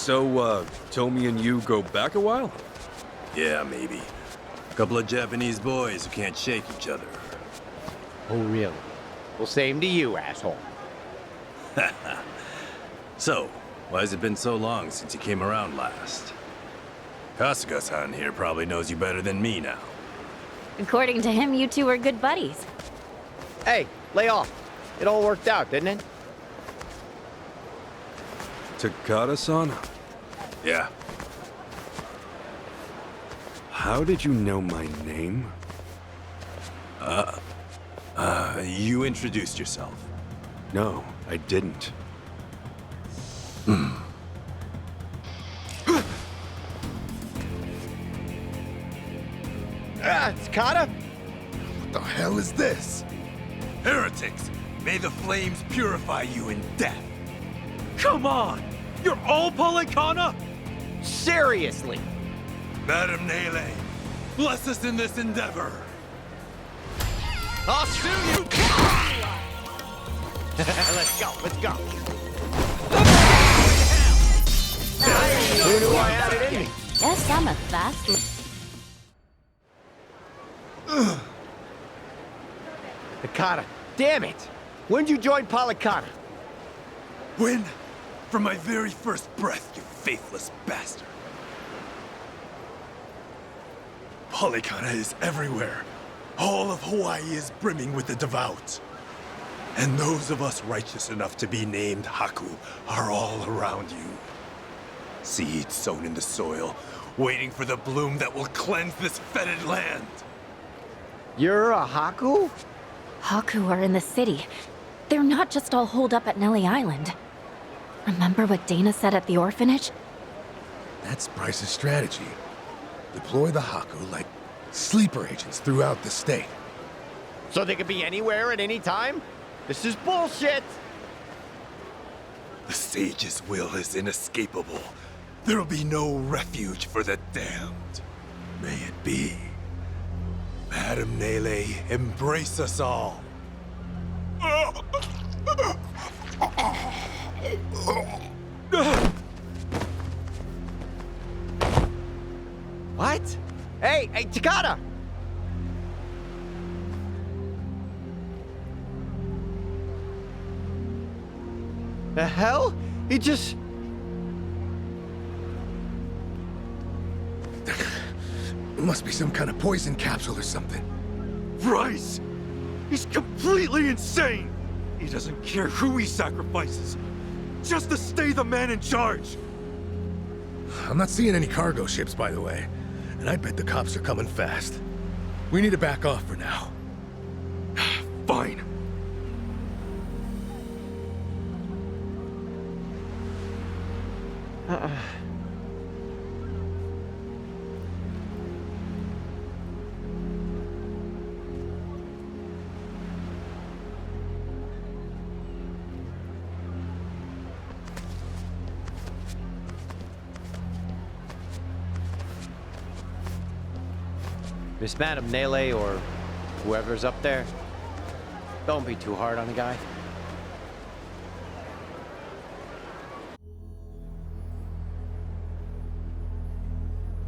So, Tomi and you go back a while? Yeah, maybe. A couple of Japanese boys who can't shake each other. Oh, really? Well, same to you, asshole. So, why has it been so long since you came around last? Kasuga-san here probably knows you better than me now. According to him, you two are good buddies. Hey, lay off. It all worked out, didn't it? Takada-san? Yeah. How did you know my name? You introduced yourself. No, I didn't. Takada? What the hell is this? Heretics! May the flames purify you in death! Come on! You're all Polycana? Seriously? Madam Nele, bless us in this endeavor! I'll sue you! Let's go, let's go. Who knew I had it in me? Yes, I'm a fast... Takada, damn it! When'd you join Polycana? When? From my very first breath, you faithless bastard! Polycana is everywhere. All of Hawaii is brimming with the devout. And those of us righteous enough to be named Haku are all around you. Seeds sown in the soil, waiting for the bloom that will cleanse this fetid land. You're a Haku? Haku are in the city. They're not just all holed up at Nelly Island. Remember what Dana said at the orphanage? That's Bryce's strategy. Deploy the Haku like sleeper agents throughout the state. So they could be anywhere at any time? This is bullshit! The sage's will is inescapable. There'll be no refuge for the damned. May it be. Madam Nele, embrace us all. What? Hey, Takada! The hell? He just... It must be some kind of poison capsule or something. Bryce! He's completely insane! He doesn't care who he sacrifices, just to stay the man in charge! I'm not seeing any cargo ships, by the way. And I bet the cops are coming fast. We need to back off for now. Fine. Miss Madam Nele or whoever's up there, don't be too hard on the guy.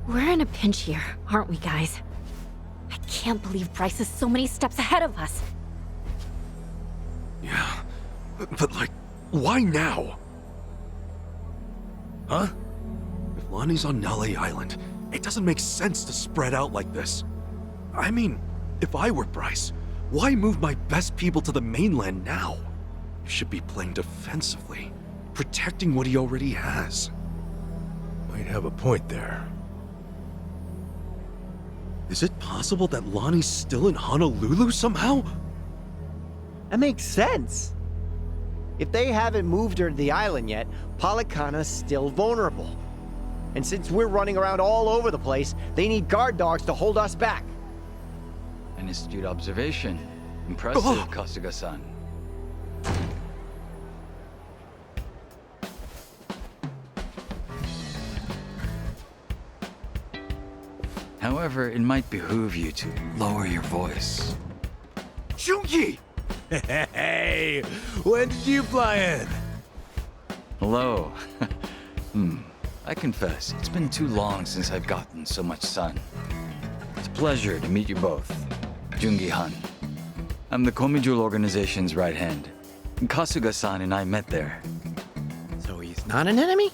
We're in a pinch here, aren't we, guys? I can't believe Bryce is so many steps ahead of us. Yeah, but like, why now? Huh? If Lonnie's on Nale Island, it doesn't make sense to spread out like this. I mean, if I were Bryce, why move my best people to the mainland now? He should be playing defensively, protecting what he already has. Might have a point there. Is it possible that Lonnie's still in Honolulu somehow? That makes sense. If they haven't moved her to the island yet, Polycana's still vulnerable. And since we're running around all over the place, they need guard dogs to hold us back. An astute observation. Impressive, Kasuga-san. However, it might behoove you to lower your voice. Jungi! Hey, when did you fly in? Hello. I confess, it's been too long since I've gotten so much sun. It's a pleasure to meet you both. Jungi-han. I'm the Komijul organization's right hand. Kasuga-san and I met there. So he's not an enemy?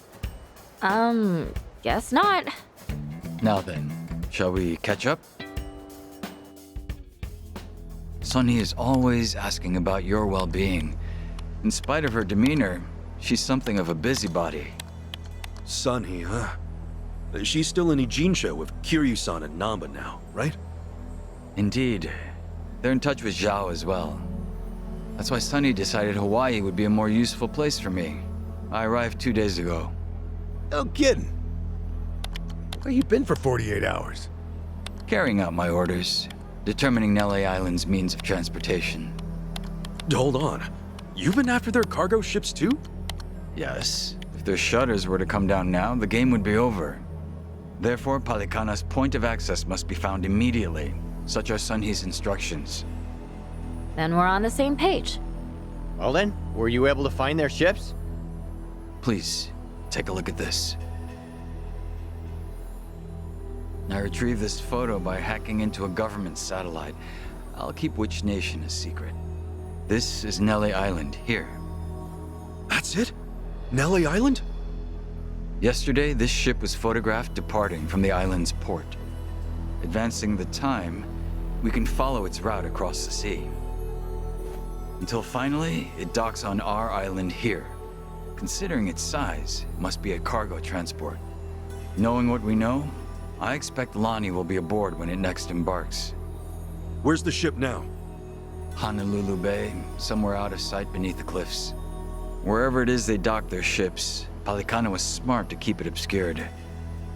Guess not. Now then, shall we catch up? Sunny is always asking about your well-being. In spite of her demeanor, she's something of a busybody. Sunny, huh? She's still in Ijinsha with Kiryu-san and Namba now, right? Indeed. They're in touch with Zhao as well. That's why Sunny decided Hawaii would be a more useful place for me. I arrived 2 days ago. No kidding. Where you been for 48 hours? Carrying out my orders, determining Nelly Island's means of transportation. Hold on. You've been after their cargo ships too? Yes. If their shutters were to come down now, the game would be over. Therefore, Palikana's point of access must be found immediately. Such are Sunhee's instructions. Then we're on the same page. Well then, were you able to find their ships? Please, take a look at this. I retrieved this photo by hacking into a government satellite. I'll keep which nation a secret. This is Nelly Island, here. That's it? Nelly Island? Yesterday, this ship was photographed departing from the island's port. Advancing the time, we can follow its route across the sea. Until finally, it docks on our island here. Considering its size, it must be a cargo transport. Knowing what we know, I expect Lonnie will be aboard when it next embarks. Where's the ship now? Honolulu Bay, somewhere out of sight beneath the cliffs. Wherever it is they dock their ships, Palikana was smart to keep it obscured.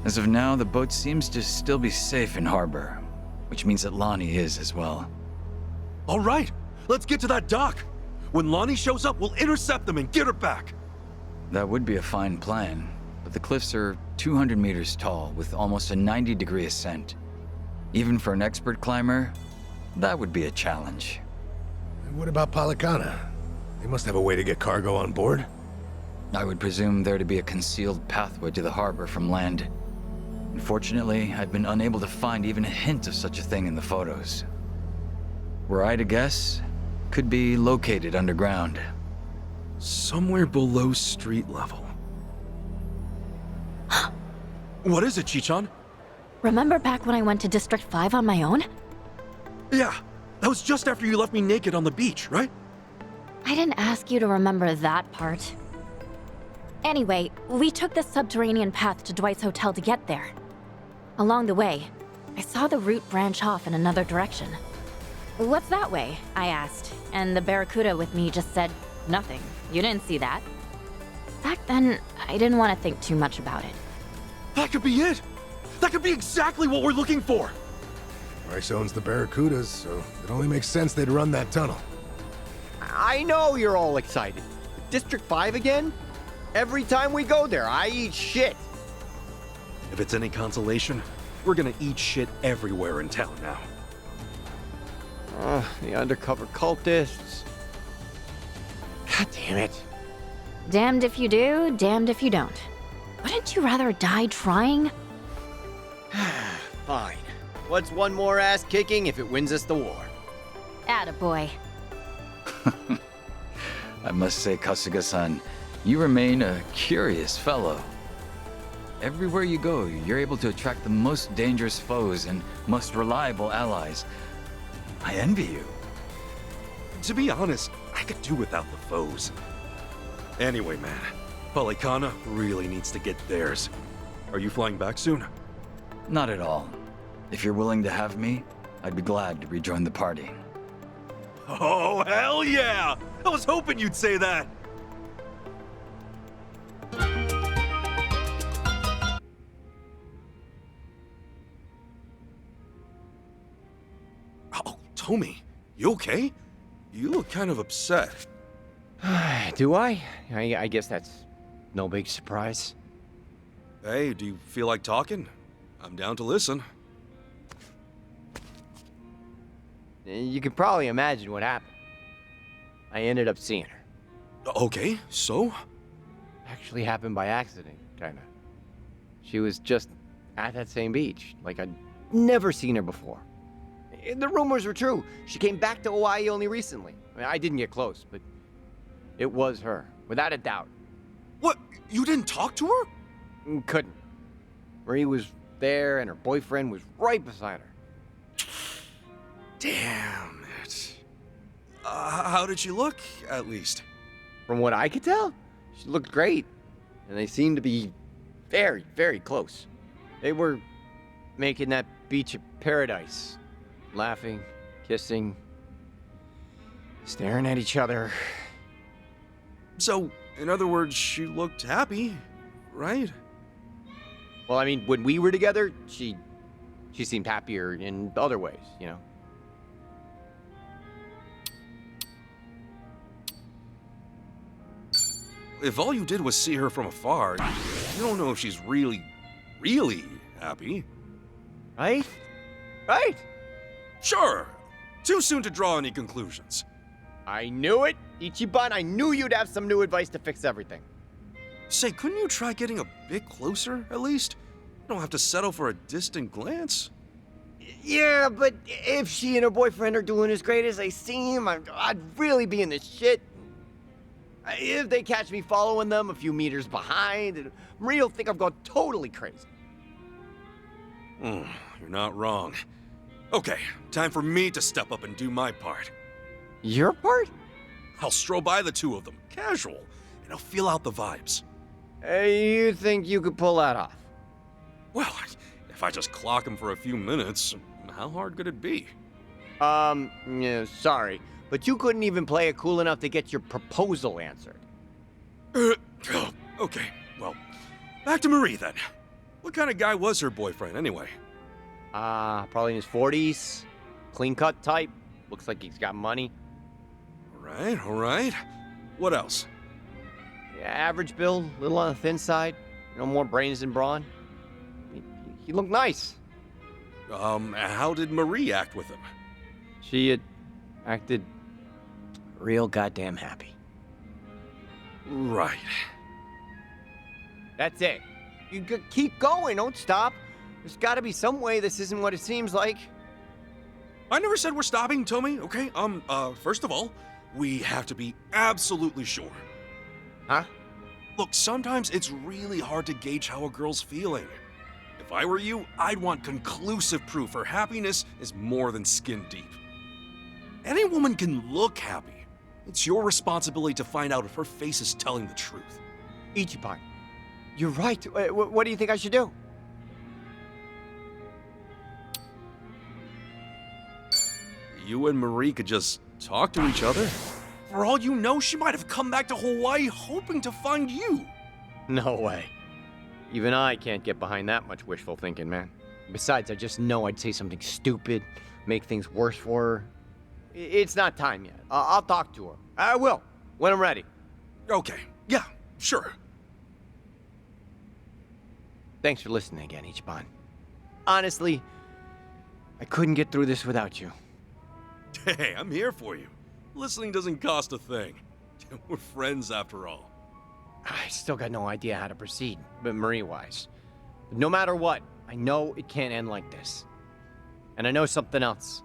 As of now, the boat seems to still be safe in harbor, which means that Lonnie is as well. All right, let's get to that dock. When Lonnie shows up, we'll intercept them and get her back. That would be a fine plan, but the cliffs are 200 meters tall with almost a 90-degree ascent. Even for an expert climber, that would be a challenge. And what about Palikana? They must have a way to get cargo on board. I would presume there to be a concealed pathway to the harbor from land. Unfortunately, I've been unable to find even a hint of such a thing in the photos. Were I to guess, could be located underground. Somewhere below street level. What is it, Chichan? Remember back when I went to District 5 on my own? Yeah, that was just after you left me naked on the beach, right? I didn't ask you to remember that part. Anyway, we took this subterranean path to Dwight's hotel to get there. Along the way, I saw the route branch off in another direction. What's that way? I asked, and the Barracuda with me just said, nothing. You didn't see that. Back then, I didn't want to think too much about it. That could be it! That could be exactly what we're looking for! Bryce owns the Barracudas, so it only makes sense they'd run that tunnel. I know you're all excited. District 5 again? Every time we go there, I eat shit. If it's any consolation, we're gonna eat shit everywhere in town now. The undercover cultists. God damn it. Damned if you do, damned if you don't. Wouldn't you rather die trying? Fine. What's one more ass kicking if it wins us the war? Attaboy. I must say, Kasuga-san, you remain a curious fellow. Everywhere you go, you're able to attract the most dangerous foes and most reliable allies. I envy you. To be honest, I could do without the foes. Anyway, man, Palikana really needs to get theirs. Are you flying back soon? Not at all. If you're willing to have me, I'd be glad to rejoin the party. Oh, hell yeah! I was hoping you'd say that! Oh, Tommy, you okay? You look kind of upset. Do I? I guess that's no big surprise. Hey, do you feel like talking? I'm down to listen. You can probably imagine what happened. I ended up seeing her. Okay, so? Actually happened by accident, kinda. She was just at that same beach, like I'd never seen her before. The rumors were true. She came back to Hawaii only recently. I didn't get close, but it was her, without a doubt. What? You didn't talk to her? Couldn't. Marie was there, and her boyfriend was right beside her. Damn it. How did she look, at least? From what I could tell, she looked great, and they seemed to be very, very close. They were making that beach a paradise, laughing, kissing, staring at each other. So, in other words, she looked happy, right? Well, I mean, when we were together, she seemed happier in other ways, you know? If all you did was see her from afar, you don't know if she's really, really happy. Right? Right? Sure. Too soon to draw any conclusions. I knew it! Ichiban, I knew you'd have some new advice to fix everything. Say, couldn't you try getting a bit closer, at least? You don't have to settle for a distant glance. Yeah, but if she and her boyfriend are doing as great as they seem, I'd really be in the shit. If they catch me following them a few meters behind, Marie will think I've gone totally crazy. You're not wrong. Okay, time for me to step up and do my part. Your part? I'll stroll by the two of them, casual, and I'll feel out the vibes. You think you could pull that off? Well, if I just clock them for a few minutes, how hard could it be? Yeah, sorry, but you couldn't even play it cool enough to get your proposal answered. Okay, well, back to Marie then. What kind of guy was her boyfriend, anyway? Probably in his 40s. Clean-cut type. Looks like he's got money. All right. What else? Yeah, average build, little on the thin side. No more brains than brawn. He looked nice. How did Marie act with him? She had acted real goddamn happy. Right. That's it. You keep going, don't stop. There's gotta be some way this isn't what it seems like. I never said we're stopping, Tommy, okay? First of all, we have to be absolutely sure. Huh? Look, sometimes it's really hard to gauge how a girl's feeling. If I were you, I'd want conclusive proof her happiness is more than skin deep. Any woman can look happy. It's your responsibility to find out if her face is telling the truth. Ichiban, you're right. What do you think I should do? You and Marie could just talk to each other. For all you know, she might have come back to Hawaii hoping to find you. No way. Even I can't get behind that much wishful thinking, man. Besides, I just know I'd say something stupid, make things worse for her. It's not time yet. I'll talk to her. I will, when I'm ready. Okay, yeah, sure. Thanks for listening again, Ichiban. Honestly, I couldn't get through this without you. Hey, I'm here for you. Listening doesn't cost a thing. We're friends after all. I still got no idea how to proceed, but Marie-wise. But no matter what, I know it can't end like this. And I know something else.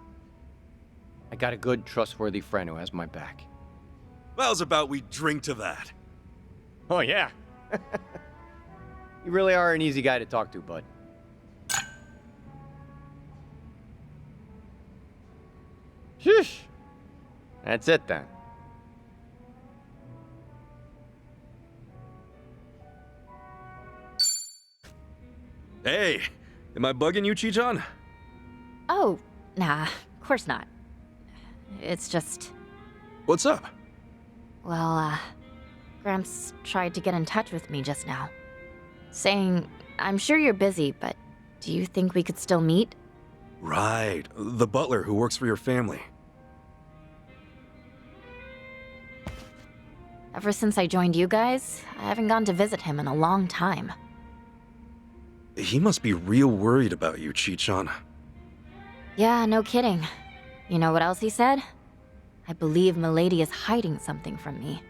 I got a good, trustworthy friend who has my back. How's about we drink to that? Oh, yeah. You really are an easy guy to talk to, bud. Sheesh. That's it, then. Hey, am I bugging you, Chichan? Oh, nah, of course not. It's just... What's up? Well, Gramps tried to get in touch with me just now. Saying, I'm sure you're busy, but do you think we could still meet? Right, the butler who works for your family. Ever since I joined you guys, I haven't gone to visit him in a long time. He must be real worried about you, Chichan. Yeah, no kidding. You know what else he said? I believe Milady is hiding something from me.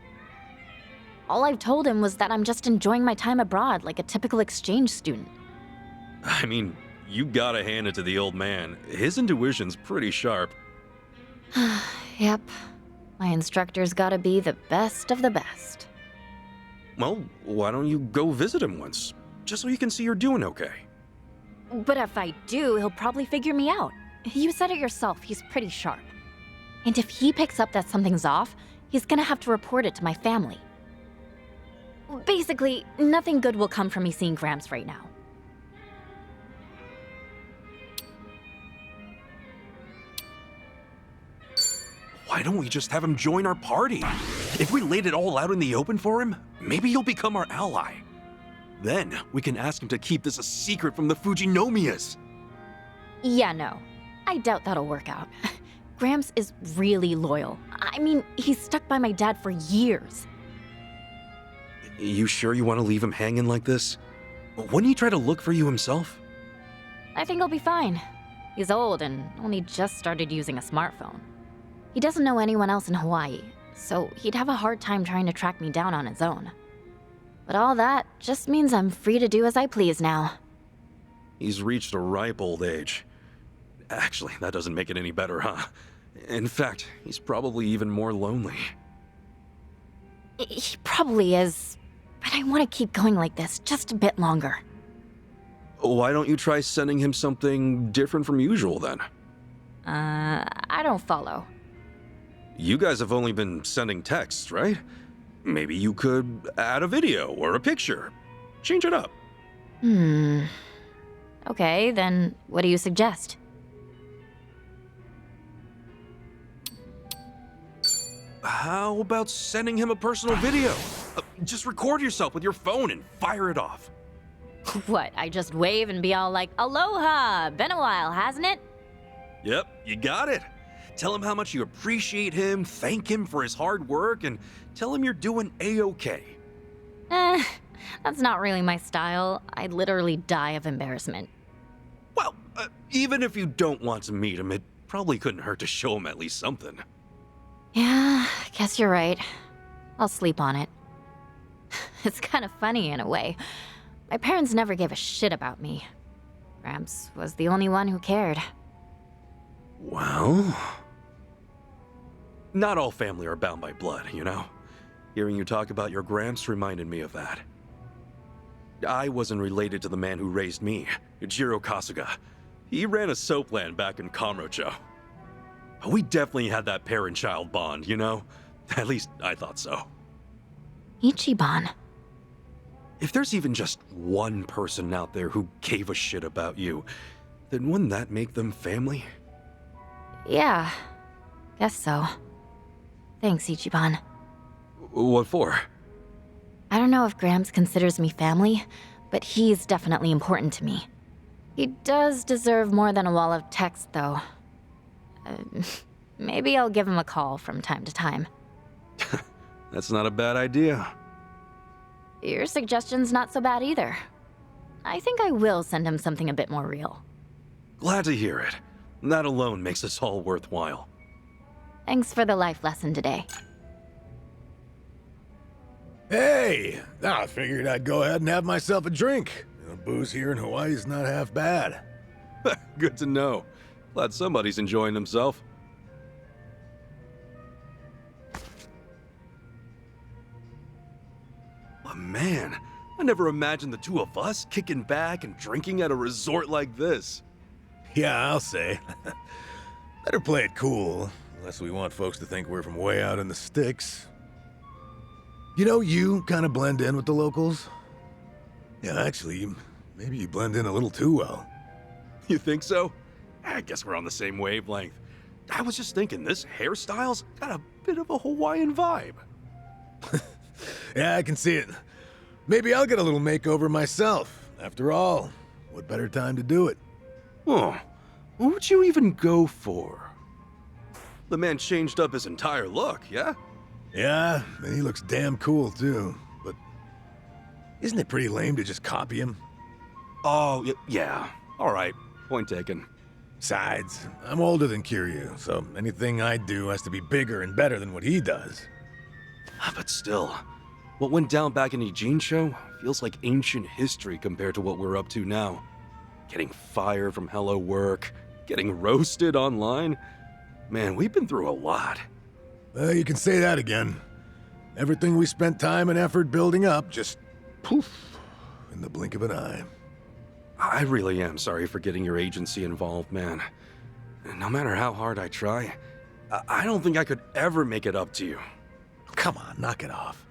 All I've told him was that I'm just enjoying my time abroad like a typical exchange student. I mean, you gotta hand it to the old man. His intuition's pretty sharp. Yep. My instructor's gotta be the best of the best. Well, why don't you go visit him once? Just so you can see you're doing okay. But if I do, he'll probably figure me out. You said it yourself, he's pretty sharp. And if he picks up that something's off, he's gonna have to report it to my family. Basically, nothing good will come from me seeing Gramps right now. Why don't we just have him join our party? If we laid it all out in the open for him, maybe he'll become our ally. Then we can ask him to keep this a secret from the Fujinomias. Yeah, no. I doubt that'll work out. Gramps is really loyal. I mean, he's stuck by my dad for years. You sure you want to leave him hanging like this? Wouldn't he try to look for you himself? I think I'll be fine. He's old and only just started using a smartphone. He doesn't know anyone else in Hawaii, so he'd have a hard time trying to track me down on his own. But all that just means I'm free to do as I please now. He's reached a ripe old age. Actually, that doesn't make it any better, huh? In fact, he's probably even more lonely. He probably is, but I want to keep going like this just a bit longer. Why don't you try sending him something different from usual then? I don't follow. You guys have only been sending texts, right? Maybe you could add a video or a picture. Change it up. Okay, then what do you suggest? How about sending him a personal video? Just record yourself with your phone and fire it off. What, I just wave and be all like, "Aloha! Been a while, hasn't it?" Yep, you got it. Tell him how much you appreciate him, thank him for his hard work, and tell him you're doing A-okay. That's not really my style. I'd literally die of embarrassment. Well, even if you don't want to meet him, it probably couldn't hurt to show him at least something. Yeah, I guess you're right. I'll sleep on it. It's kind of funny in a way. My parents never gave a shit about me. Gramps was the only one who cared. Well... Not all family are bound by blood, you know? Hearing you talk about your Gramps reminded me of that. I wasn't related to the man who raised me, Jiro Kasuga. He ran a soapland back in Kamurocho. We definitely had that parent-child bond, you know? At least I thought so. Ichiban. If there's even just one person out there who gave a shit about you, then wouldn't that make them family? Yeah, guess so. Thanks, Ichiban. What for? I don't know if Gramps considers me family, but he's definitely important to me. He does deserve more than a wall of text, though. Maybe I'll give him a call from time to time. That's not a bad idea. Your suggestion's not so bad either. I think I will send him something a bit more real. Glad to hear it. That alone makes this all worthwhile. Thanks for the life lesson today. Hey! I figured I'd go ahead and have myself a drink. Booze here in Hawaii is not half bad. Good to know. Glad somebody's enjoying himself. But man, I never imagined the two of us kicking back and drinking at a resort like this. Yeah, I'll say. Better play it cool, unless we want folks to think we're from way out in the sticks. You know, you kind of blend in with the locals. Yeah, actually, maybe you blend in a little too well. You think so? I guess we're on the same wavelength. I was just thinking, this hairstyle's got a bit of a Hawaiian vibe. Yeah, I can see it. Maybe I'll get a little makeover myself. After all, what better time to do it? Oh, what would you even go for? The man changed up his entire look, yeah? Yeah, and he looks damn cool too. But isn't it pretty lame to just copy him? Oh, yeah. All right, point taken. Besides, I'm older than Kiryu, so anything I do has to be bigger and better than what he does. But still, what went down back in Ijincho feels like ancient history compared to what we're up to now. getting fired from Hello Work, getting roasted online. Man, we've been through a lot. You can say that again. Everything we spent time and effort building up just poof in the blink of an eye. I really am sorry for getting your agency involved, man. No matter how hard I try, I don't think I could ever make it up to you. Come on, knock it off.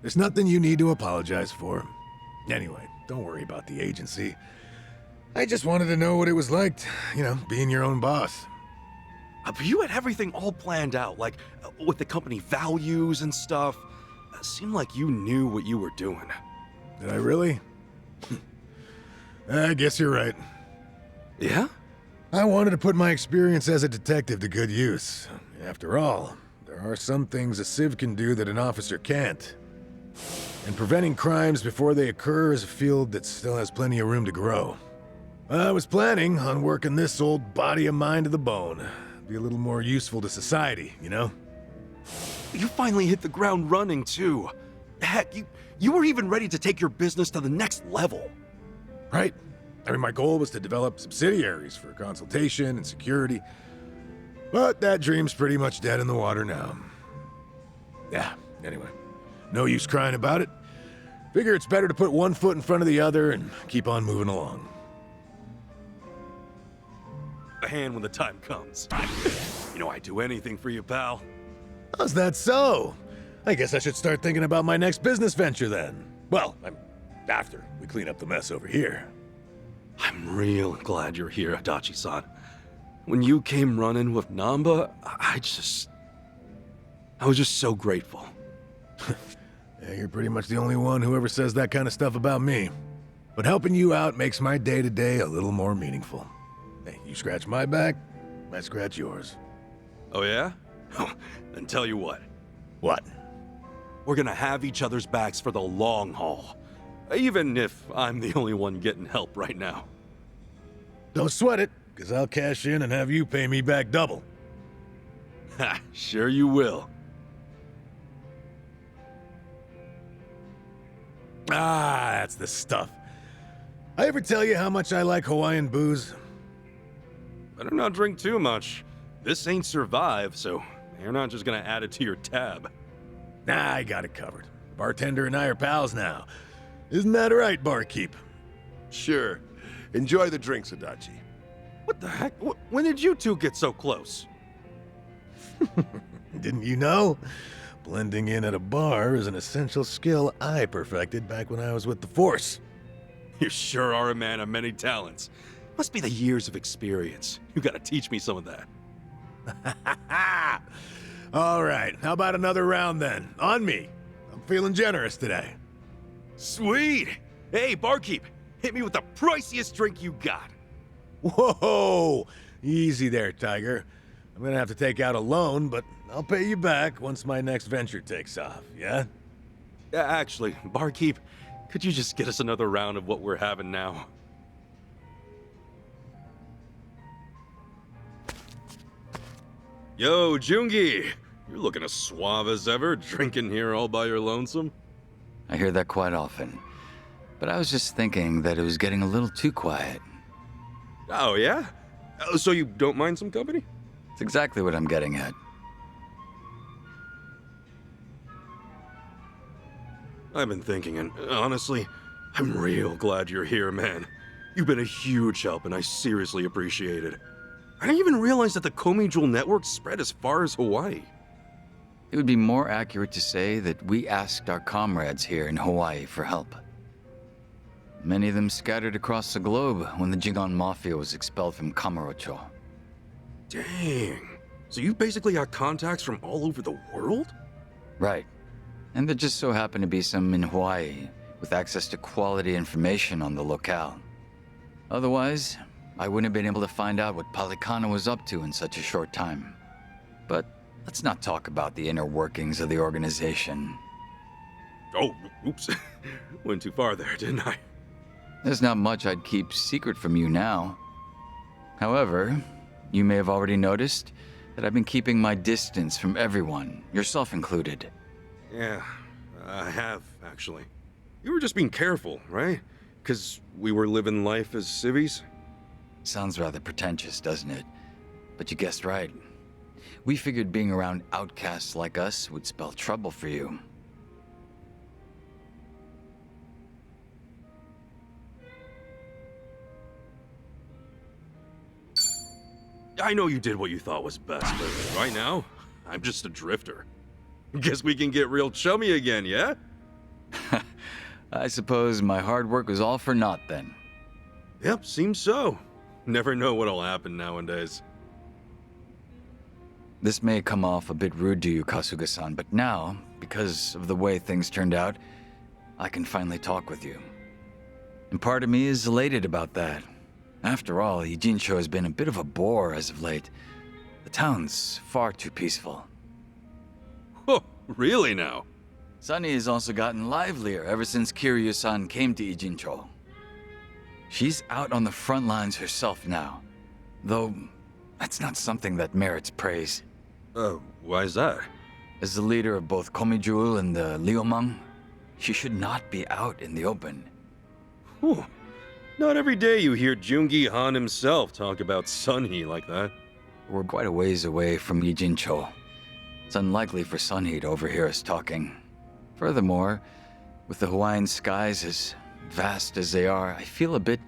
There's nothing you need to apologize for. Anyway, don't worry about the agency. I just wanted to know what it was like, being your own boss. But you had everything all planned out, like with the company values and stuff. It seemed like you knew what you were doing. Did I really? I guess you're right. Yeah? I wanted to put my experience as a detective to good use. After all, there are some things a civ can do that an officer can't. And preventing crimes before they occur is a field that still has plenty of room to grow. I was planning on working this old body of mine to the bone. Be a little more useful to society, you know? You finally hit the ground running, too. Heck, you were even ready to take your business to the next level. Right. My goal was to develop subsidiaries for consultation and security. But that dream's pretty much dead in the water now. Yeah, anyway. No use crying about it. Figure it's better to put one foot in front of the other and keep on moving along. A hand when the time comes. I'd do anything for you, pal. How's that so? I guess I should start thinking about my next business venture then. Well, after we clean up the mess over here. I'm real glad you're here, Adachi-san. When you came running with Namba, I was just so grateful. Yeah, you're pretty much the only one who ever says that kind of stuff about me. But helping you out makes my day-to-day a little more meaningful. Hey, you scratch my back, I scratch yours. Oh yeah? Then tell you what. What? We're gonna have each other's backs for the long haul. Even if I'm the only one getting help right now. Don't sweat it, because I'll cash in and have you pay me back double. Ha, sure you will. Ah, that's the stuff. I ever tell you how much I like Hawaiian booze? Better not drink too much. This ain't Survive, so you're not just gonna add it to your tab. Nah, I got it covered. The bartender and I are pals now. Isn't that right, barkeep? Sure. Enjoy the drinks, Adachi. What the heck? When did you two get so close? Didn't you know? Blending in at a bar is an essential skill I perfected back when I was with the Force. You sure are a man of many talents. Must be the years of experience. You gotta teach me some of that. All right, how about another round then? On me. I'm feeling generous today. Sweet! Hey, barkeep, hit me with the priciest drink you got. Whoa! Easy there, Tiger. I'm gonna have to take out a loan, but I'll pay you back once my next venture takes off, yeah? Actually, barkeep, could you just get us another round of what we're having now? Yo, Jungi! You're looking as suave as ever, drinking here all by your lonesome. I hear that quite often. But I was just thinking that it was getting a little too quiet. Oh, yeah? So you don't mind some company? It's exactly what I'm getting at. I've been thinking, and honestly, I'm real glad you're here, man. You've been a huge help, and I seriously appreciate it. I didn't even realize that the Komi Jewel network spread as far as Hawaii. It would be more accurate to say that we asked our comrades here in Hawaii for help. Many of them scattered across the globe when the Jingon Mafia was expelled from Kamurocho. Dang. So you basically got contacts from all over the world? Right. And there just so happened to be some in Hawaii with access to quality information on the locale. Otherwise, I wouldn't have been able to find out what Palikana was up to in such a short time. But let's not talk about the inner workings of the organization. Oh, oops. Went too far there, didn't I? There's not much I'd keep secret from you now. However, you may have already noticed that I've been keeping my distance from everyone, yourself included. Yeah, I have, actually. You were just being careful, right? Because we were living life as civvies? Sounds rather pretentious, doesn't it? But you guessed right. We figured being around outcasts like us would spell trouble for you. I know you did what you thought was best, but right now, I'm just a drifter. Guess we can get real chummy again, yeah? I suppose my hard work was all for naught then. Yep, seems so. Never know what'll happen nowadays. This may come off a bit rude to you, Kasuga-san, but now, because of the way things turned out, I can finally talk with you. And part of me is elated about that. After all, Ijincho has been a bit of a bore as of late. The town's far too peaceful. Oh, really now? Sunny has also gotten livelier ever since Kiryu-san came to Ijincho. She's out on the front lines herself now, though that's not something that merits praise. Why is that? As the leader of both Komijul and the Liumang, she should not be out in the open. Whew. Not every day you hear Jungi Han himself talk about Sunhee like that. We're quite a ways away from Ijincho. It's unlikely for Sunhee to overhear us talking. Furthermore, with the Hawaiian skies as vast as they are, I feel a bit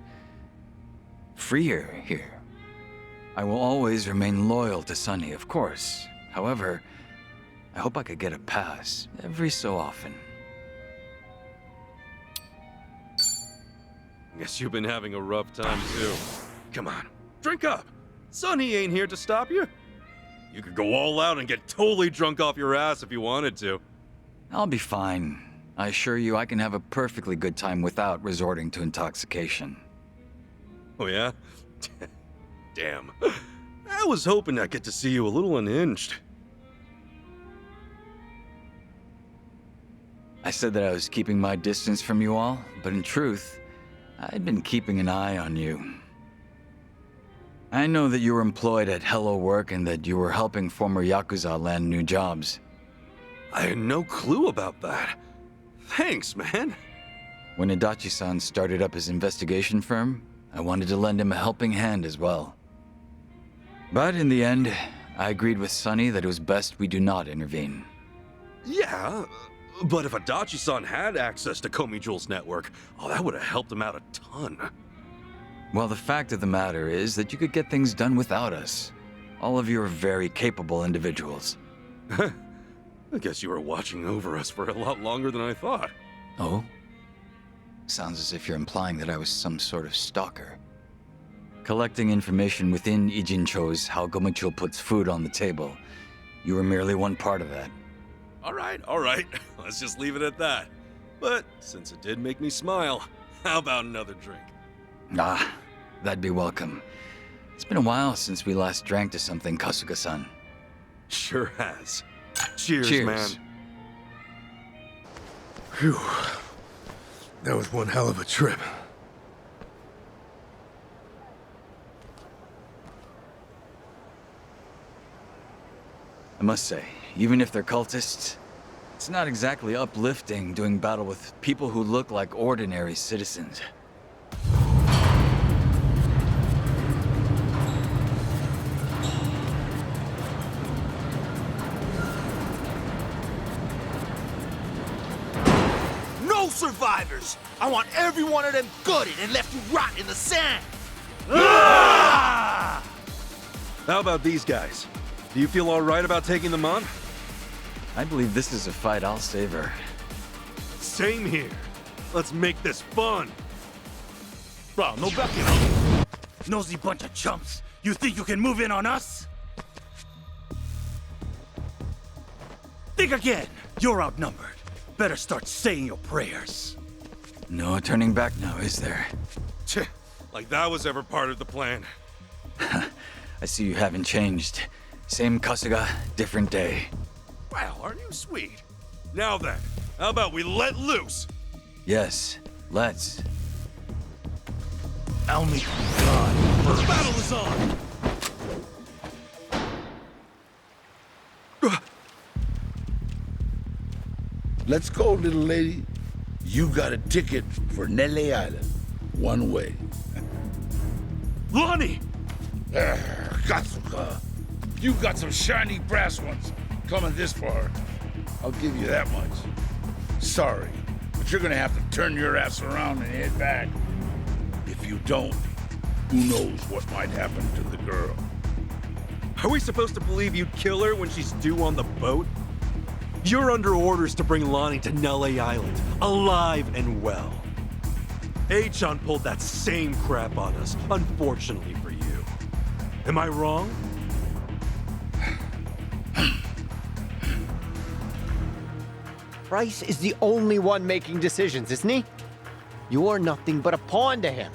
freer here. I will always remain loyal to Sunny, of course. However, I hope I could get a pass every so often. Guess you've been having a rough time too. Come on, drink up. Sunny ain't here to stop you. You could go all out and get totally drunk off your ass if you wanted to. I'll be fine. I assure you I can have a perfectly good time without resorting to intoxication. Oh yeah? Damn. I was hoping I'd get to see you a little unhinged. I said that I was keeping my distance from you all, but in truth, I'd been keeping an eye on you. I know that you were employed at Hello Work and that you were helping former Yakuza land new jobs. I had no clue about that. Thanks, man. When Adachi-san started up his investigation firm, I wanted to lend him a helping hand as well. But in the end, I agreed with Sunny that it was best we do not intervene. Yeah, but if Adachi-san had access to Komijul's network, that would have helped him out a ton. Well, the fact of the matter is that you could get things done without us. All of you are very capable individuals. I guess you were watching over us for a lot longer than I thought. Oh? Sounds as if you're implying that I was some sort of stalker. Collecting information within Ijincho's how Gomicho puts food on the table. You were merely one part of that. All right. Let's just leave it at that. But since it did make me smile, how about another drink? Ah, that'd be welcome. It's been a while since we last drank to something, Kasuga-san. Sure has. Cheers, man. Phew. That was one hell of a trip. I must say, even if they're cultists, it's not exactly uplifting doing battle with people who look like ordinary citizens. No survivors! I want every one of them gutted and left to rot in the sand! How about these guys? Do you feel all right about taking them on? I believe this is a fight I'll savor. Same here. Let's make this fun. Bro, no backing up. Nosy bunch of chumps. You think you can move in on us? Think again. You're outnumbered. Better start saying your prayers. No turning back now, is there? Like that was ever part of the plan. I see you haven't changed. Same Kasuga, different day. Wow, aren't you sweet? Now then, how about we let loose? Yes, let's. I'll make you God. The battle is on! Let's go, little lady. You got a ticket for Nele Island. One way. Lonnie! Kasuga, you got some shiny brass ones coming this far. I'll give you that much. Sorry, but you're gonna have to turn your ass around and head back. If you don't, who knows what might happen to the girl. Are we supposed to believe you'd kill her when she's due on the boat? You're under orders to bring Lonnie to Nele Island, alive and well. Achan pulled that same crap on us, unfortunately for you. Am I wrong? Bryce is the only one making decisions, isn't he? You're nothing but a pawn to him.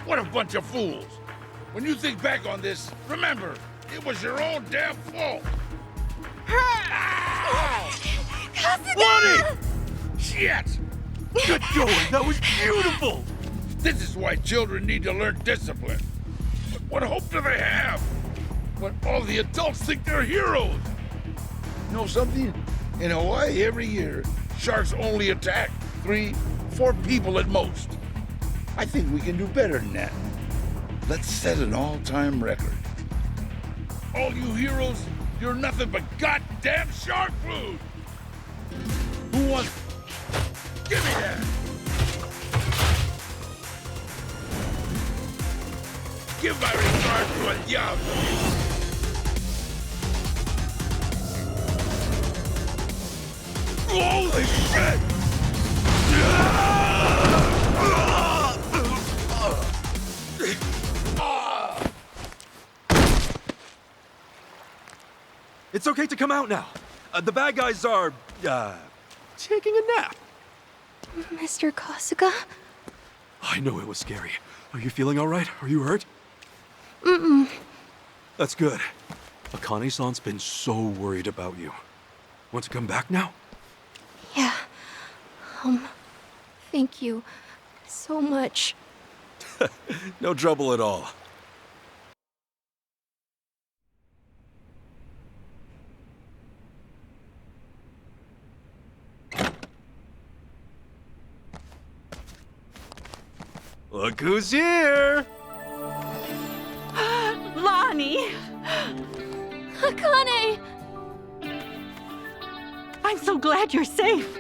What a bunch of fools. When you think back on this, remember, it was your own damn fault. Lonnie! Shit! Good going, that was beautiful! This is why children need to learn discipline. But what hope do they have? When all the adults think they're heroes. You know something? In Hawaii every year, sharks only attack 3, 4 people at most. I think we can do better than that. Let's set an all-time record. All you heroes, you're nothing but goddamn shark food! Who wants... Give me that! Give my regard to a young. Holy shit! It's okay to come out now. The bad guys are, taking a nap. Mr. Kasuga? I know it was scary. Are you feeling all right? Are you hurt? Mm-mm. That's good. Akane-san's been so worried about you. Want to come back now? Yeah. Thank you so much. No trouble at all. Look who's here! Lonnie! Akane! I'm so glad you're safe.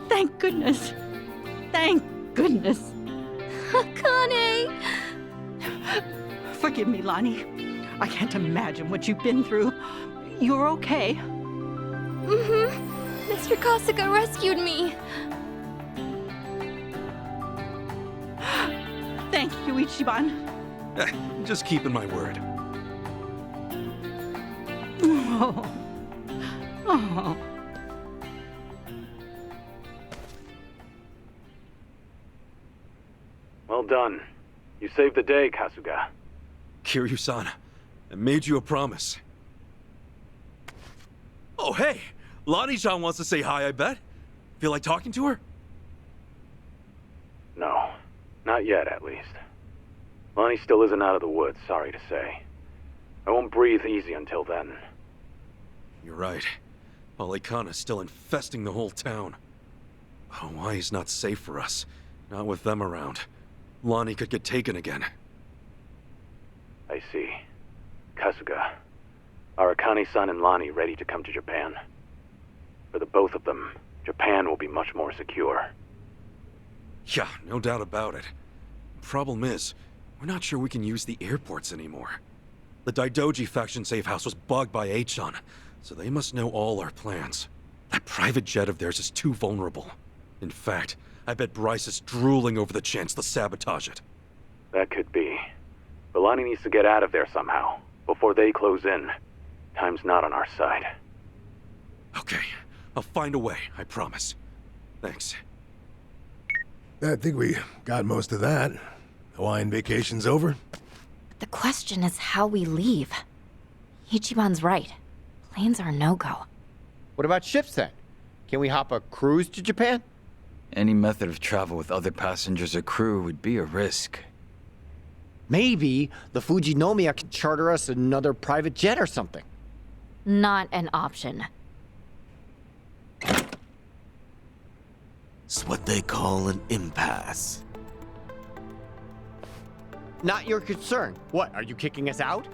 Thank goodness. Thank goodness. Akane! Forgive me, Lonnie. I can't imagine what you've been through. You're okay. Mm-hmm. Mr. Kasuga rescued me. Thank you, Ichiban. Just keeping my word. Oh. Oh. Well done. You saved the day, Kasuga. Kiryu-san, I made you a promise. Oh, hey! Lonnie-chan wants to say hi, I bet. Feel like talking to her? No. Not yet, at least. Lonnie still isn't out of the woods, sorry to say. I won't breathe easy until then. You're right. Polycana's still infesting the whole town. Hawaii's not safe for us. Not with them around. Lonnie could get taken again. I see. Kasuga, are Akane-san and Lonnie ready to come to Japan? For the both of them, Japan will be much more secure. Yeah, no doubt about it. Problem is, we're not sure we can use the airports anymore. The Daidoji faction safe house was bugged by Achan, so they must know all our plans. That private jet of theirs is too vulnerable. In fact, I bet Bryce is drooling over the chance to sabotage it. That could be. But Lonnie needs to get out of there somehow, before they close in. Time's not on our side. Okay, I'll find a way, I promise. Thanks. I think we got most of that. Hawaiian vacation's over? The question is how we leave. Ichiban's right. Planes are no-go. What about ships then? Can we hop a cruise to Japan? Any method of travel with other passengers or crew would be a risk. Maybe the Fujinomiya can charter us another private jet or something. Not an option. It's what they call an impasse. not your concern. What, are you kicking us out?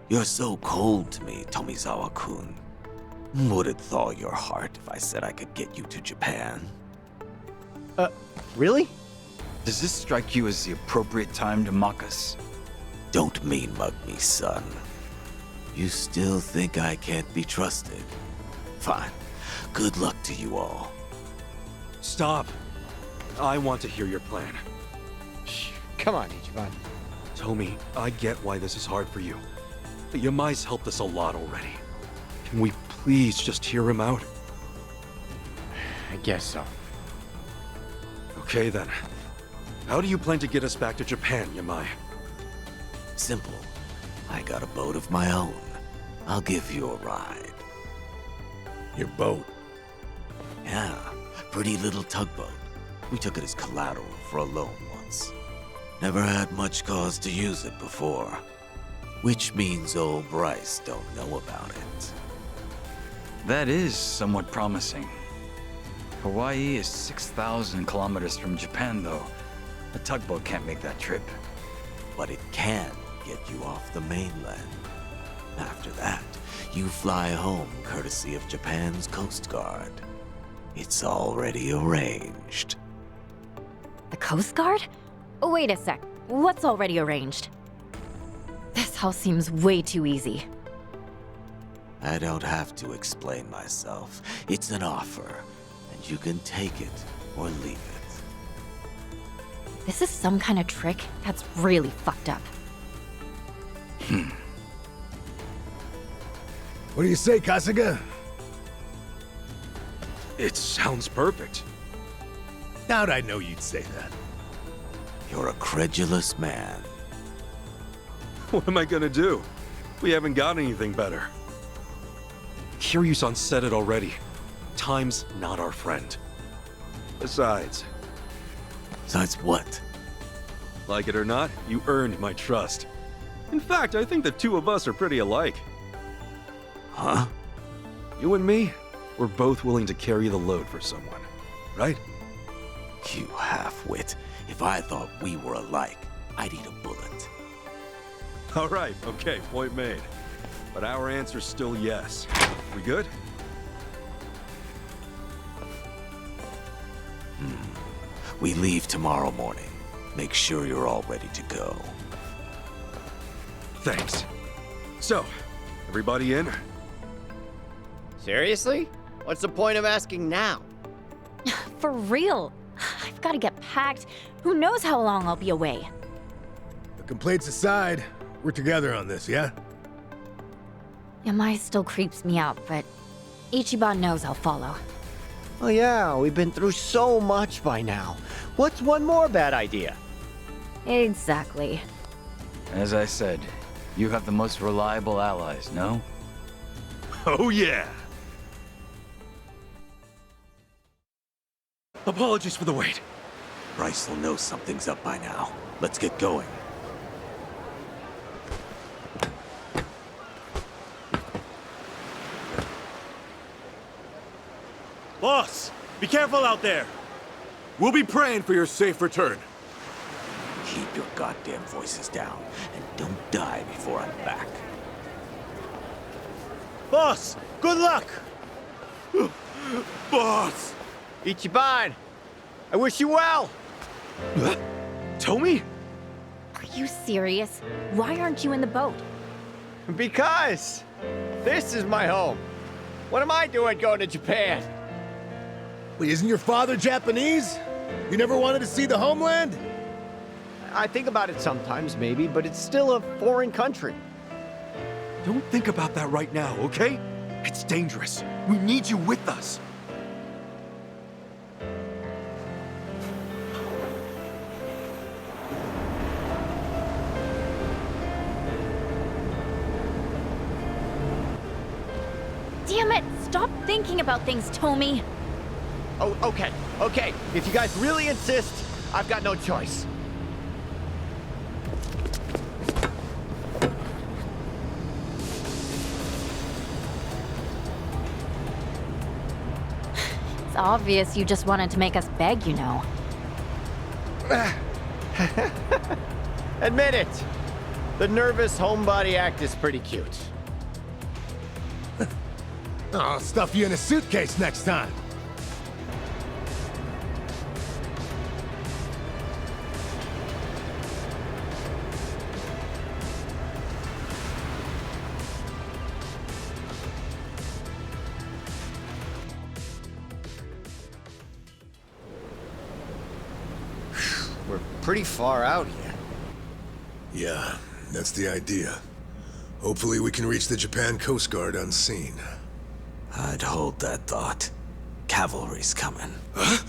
You're so cold to me, Tomizawa-kun. Would it thaw your heart if I said I could get you to Japan? Really? Does this strike you as the appropriate time to mock us? Don't mean mug me, son. You still think I can't be trusted? Fine. Good luck to you all. Stop. I want to hear your plan. Shh. Come on, Ichiban. Tomi, I get why this is hard for you. But Yamai's helped us a lot already. Can we please just hear him out? I guess so. Okay then. How do you plan to get us back to Japan, Yamai? Simple. I got a boat of my own. I'll give you a ride. Your boat? Yeah, pretty little tugboat. We took it as collateral for a loan once. Never had much cause to use it before. Which means old Bryce don't know about it. That is somewhat promising. Hawaii is 6,000 kilometers from Japan, though. A tugboat can't make that trip. But it can get you off the mainland. After that, you fly home courtesy of Japan's Coast Guard. It's already arranged. The Coast Guard? Wait a sec. What's already arranged? This all seems way too easy. I don't have to explain myself. It's an offer, and you can take it or leave it. This is some kind of trick that's really fucked up. What do you say, Kasuga? It sounds perfect. How'd I know you'd say that? You're a credulous man. What am I gonna do? We haven't got anything better. Kiryu-san said it already. Time's not our friend. Besides what? Like it or not, you earned my trust. In fact, I think the two of us are pretty alike. Huh? You and me, we're both willing to carry the load for someone, right? You half-wit. If I thought we were alike, I'd eat a bullet. All right, okay, point made. But our answer's still yes. We good? We leave tomorrow morning. Make sure you're all ready to go. Thanks. So, everybody in? Seriously? What's the point of asking now? For real. I've got to get packed. Who knows how long I'll be away? The complaints aside, we're together on this, yeah? Yamai still creeps me out, but Ichiban knows I'll follow. Oh yeah, we've been through so much by now. What's one more bad idea? Exactly. As I said, you have the most reliable allies, no? Oh yeah! Apologies for the wait. Bryce will know something's up by now. Let's get going. Boss, be careful out there. We'll be praying for your safe return. Keep your goddamn voices down, and don't die before I'm back. Boss, good luck! Boss! Ichiban! I wish you well! Tomi? Are you serious? Why aren't you in the boat? Because this is my home. What am I doing going to Japan? Wait, isn't your father Japanese? You never wanted to see the homeland? I think about it sometimes, maybe, but it's still a foreign country. Don't think about that right now, okay? It's dangerous. We need you with us. Damn it! Stop thinking about things, Tomi! Oh, okay. If you guys really insist, I've got no choice. It's obvious you just wanted to make us beg, you know. Admit it. The nervous homebody act is pretty cute. I'll stuff you in a suitcase next time. We're pretty far out here. Yeah, that's the idea. Hopefully we can reach the Japan Coast Guard unseen. I'd hold that thought. Cavalry's coming. Huh?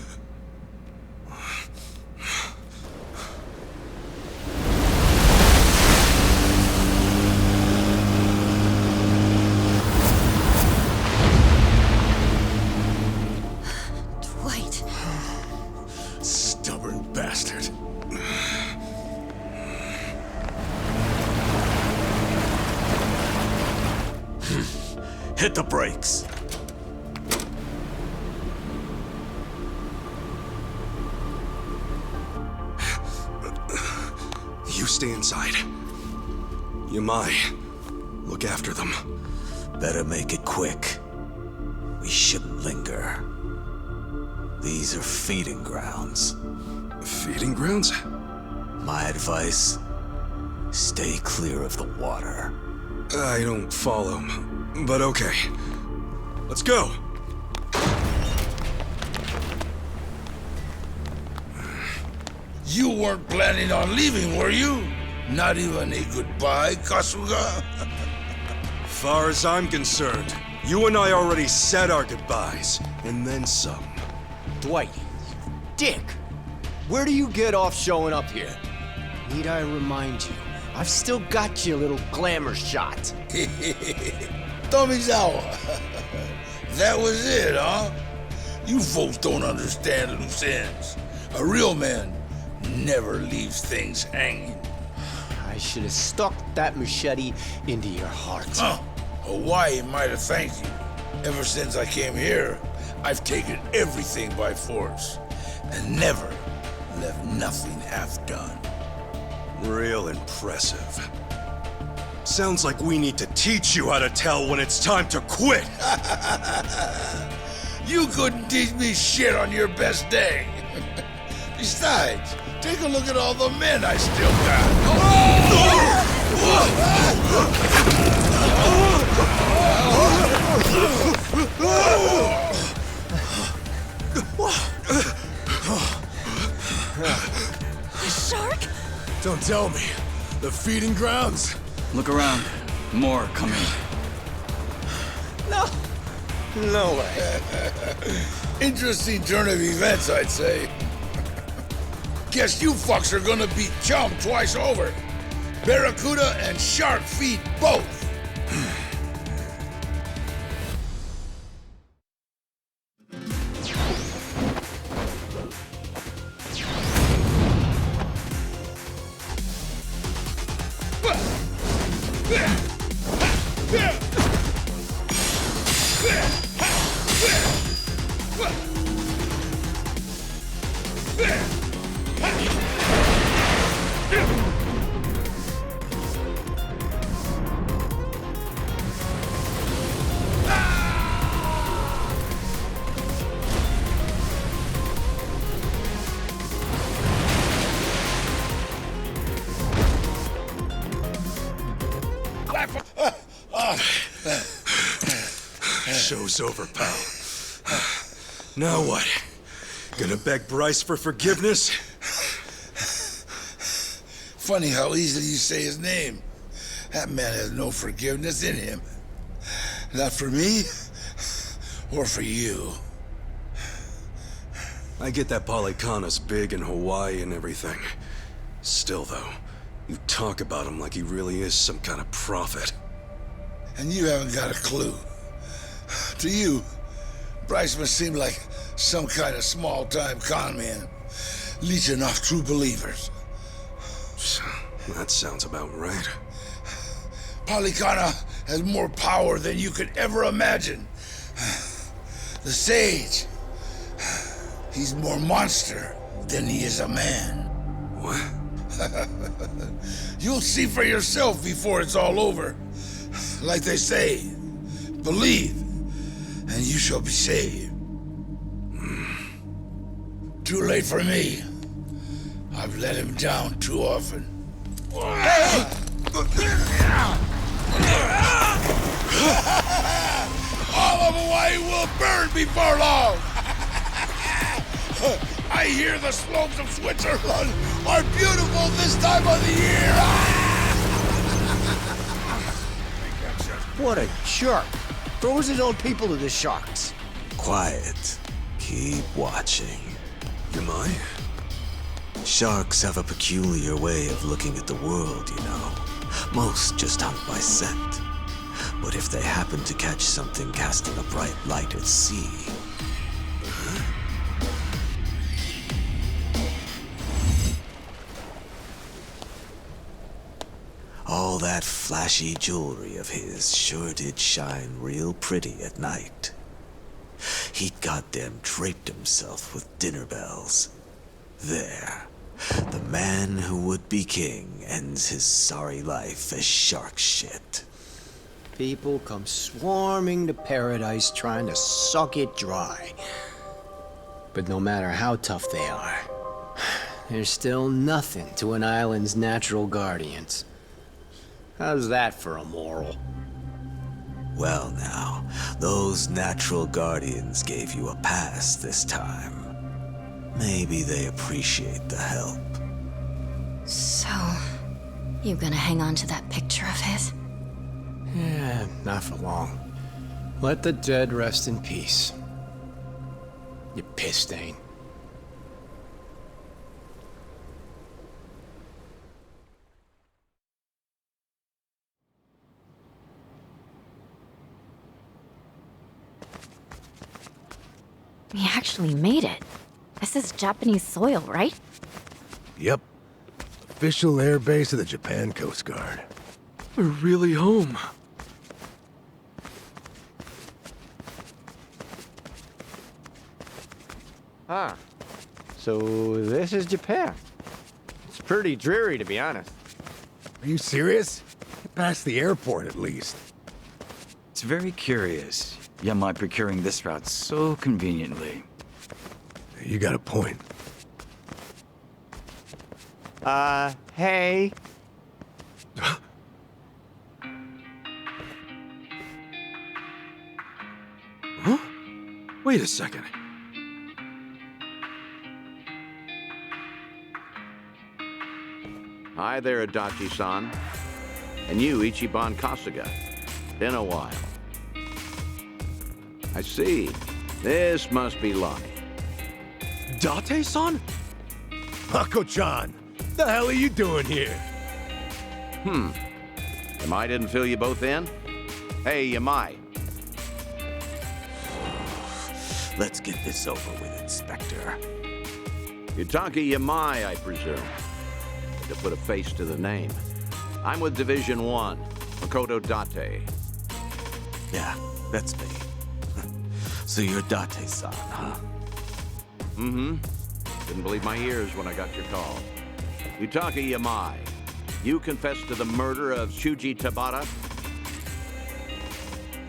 Dwight. Stubborn bastard. Hit the brakes. You stay inside. Yamai, look after them. Better make it quick. We shouldn't linger. These are feeding grounds. Feeding grounds? My advice, stay clear of the water. I don't follow, but okay. Let's go! You weren't planning on leaving, were you? Not even a goodbye, Kasuga? Far as I'm concerned, you and I already said our goodbyes, and then some. Dwight, dick, where do you get off showing up here? Need I remind you, I've still got your little glamour shot. Tomizawa, that was it, huh? You folks don't understand loose ends. A real man never leaves things hanging. I should have stuck that machete into your heart. Huh. Hawaii might have thanked you. Ever since I came here, I've taken everything by force and never left nothing half done. Real impressive. Sounds like we need to teach you how to tell when it's time to quit. You couldn't teach me shit on your best day. Besides, take a look at all the men I still A shark? Don't tell me. The feeding grounds? Look around. More coming. No. No way. Interesting turn of events, I'd say. Guess you fucks are gonna beat Chum twice over. Barracuda and shark feed both. Show's over, pal. Now what? Gonna beg Bryce for forgiveness? Funny how easily you say his name. That man has no forgiveness in him. Not for me, or for you. I get that Polycana's big in Hawaii and everything. Still, though, you talk about him like he really is some kind of prophet. And you haven't got a clue. To you, Bryce must seem like some kind of small-time con man, leeching off true believers. That sounds about right. Polycana has more power than you could ever imagine. The Sage, he's more monster than he is a man. What? You'll see for yourself before it's all over. Like they say, believe, and you shall be saved. Too late for me. I've let him down too often. Hey! All of Hawaii will burn before long! I hear the slopes of Switzerland are beautiful this time of the year! What a jerk! Throws his own people to the sharks. Quiet. Keep watching. Am I? Sharks have a peculiar way of looking at the world, you know. Most just hunt by scent. But if they happen to catch something casting a bright light at sea... all that flashy jewelry of his sure did shine real pretty at night. He goddamn draped himself with dinner bells. There. The man who would be king ends his sorry life as shark shit. People come swarming to paradise trying to suck it dry. But no matter how tough they are, there's still nothing to an island's natural guardians. How's that for a moral? Well now, those natural guardians gave you a pass this time. Maybe they appreciate the help. So, you gonna hang on to that picture of his? Yeah, not for long. Let the dead rest in peace. You piss stain. We actually made it. This is Japanese soil, right? Yep. Official air base of the Japan Coast Guard. We're really home. Ah, so this is Japan. It's pretty dreary, to be honest. Are you serious? Get past the airport, at least. It's very curious. Yamai procuring this route so conveniently. You got a point. Hey. Huh? Wait a second. Hi there, Adachi-san. And you, Ichiban Kasuga. Been a while. I see. This must be Lonnie. Date-san? Hako-chan, the hell are you doing here? Yamai didn't fill you both in? Hey, Yamai. Let's get this over with, Inspector. Yutaki Yamai, I presume. To put a face to the name. I'm with Division 1, Makoto Date. Yeah, that's me. So you're Date-san, huh? Mm-hmm. Didn't believe my ears when I got your call. Yutaki Yamai, you confessed to the murder of Shuji Tabata?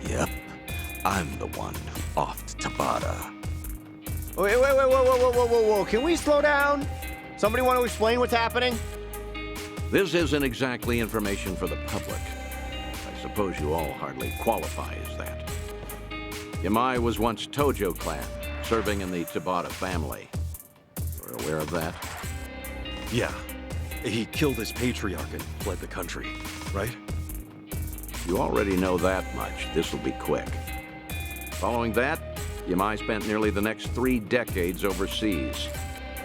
Yep. I'm the one who offed Tabata. Wait, whoa. Can we slow down? Somebody want to explain what's happening? This isn't exactly information for the public. I suppose you all hardly qualify as that. Yamai was once Tojo clan, serving in the Tabata family. You're aware of that? Yeah. He killed his patriarch and fled the country, right? You already know that much. This will be quick. Following that, Yamai spent nearly the next 3 decades overseas,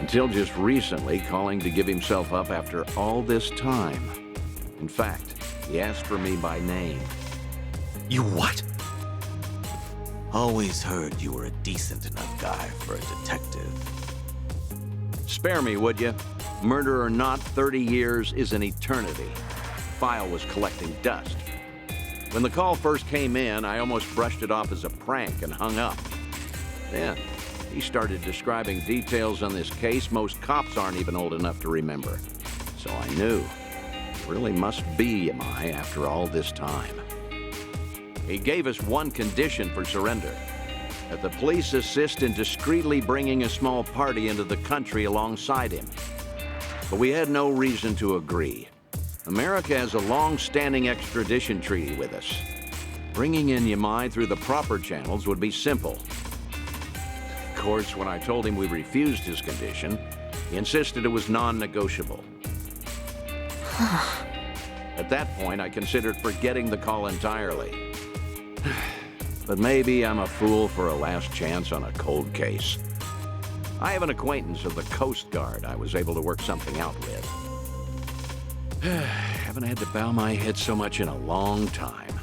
until just recently calling to give himself up after all this time. In fact, he asked for me by name. You what? Always heard you were a decent enough guy for a detective. Spare me, would you? Murder or not, 30 years is an eternity. File was collecting dust. When the call first came in, I almost brushed it off as a prank and hung up. Then, he started describing details on this case most cops aren't even old enough to remember. So I knew. It really must be Yamai after all this time. He gave us one condition for surrender. That the police assist in discreetly bringing a small party into the country alongside him. But we had no reason to agree. America has a long-standing extradition treaty with us. Bringing in Yamai through the proper channels would be simple. Of course, when I told him we refused his condition, he insisted it was non-negotiable. At that point, I considered forgetting the call entirely. But maybe I'm a fool for a last chance on a cold case. I have an acquaintance of the Coast Guard I was able to work something out with. Haven't had to bow my head so much in a long time.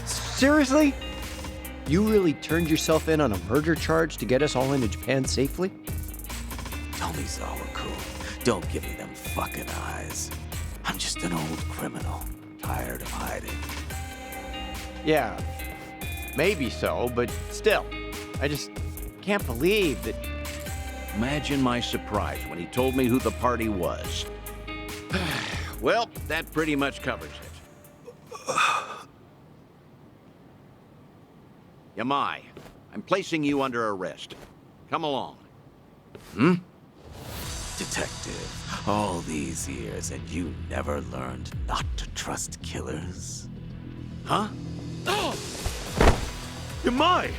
Seriously? You really turned yourself in on a murder charge to get us all into Japan safely? Tomizawa-kun, don't give me them fucking eyes. I'm just an old criminal, tired of hiding. Yeah, maybe so, but still, I just can't believe that... Imagine my surprise when he told me who the party was. Well, that pretty much covers it. Yamai, I'm placing you under arrest. Come along. Detective, all these years and you never learned not to trust killers? Huh? Oh! Yamai!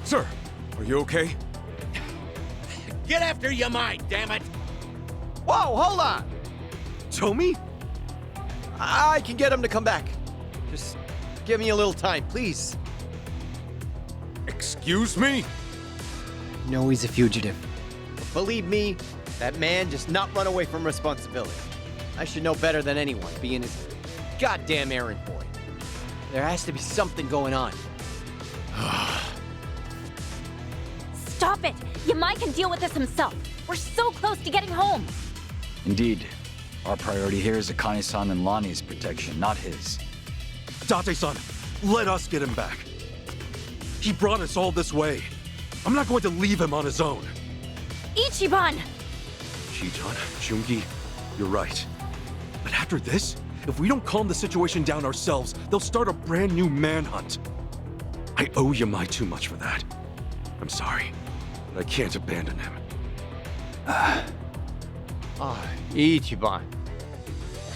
Sir, are you okay? Get after Yamai, damn it! Whoa, hold on! Tomi? I can get him to come back. Just give me a little time, please. Excuse me? No, he's a fugitive. But believe me, that man just not run away from responsibility. I should know better than anyone, being his goddamn errand boy. There has to be something going on. Stop it! Yamai can deal with this himself. We're so close to getting home. Indeed. Our priority here is Akane-san and Lonnie's protection, not his. Date-san, let us get him back. He brought us all this way. I'm not going to leave him on his own. Ichiban! Shitan, Jungi, you're right. But after this, if we don't calm the situation down ourselves, they'll start a brand new manhunt. I owe Yamai too much for that. I'm sorry, but I can't abandon him. Ichiban.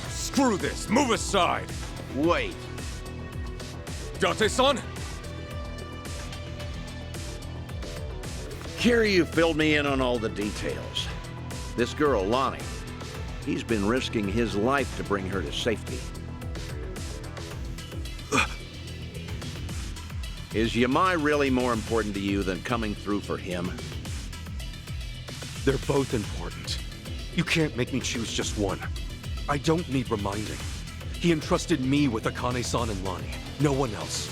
Screw this! Move aside! Wait. Date-san? Kiryu filled me in on all the details. This girl, Lonnie, he's been risking his life to bring her to safety. Is Yamai really more important to you than coming through for him? They're both important. You can't make me choose just one. I don't need reminding. He entrusted me with Akane-san and Lonnie, no one else.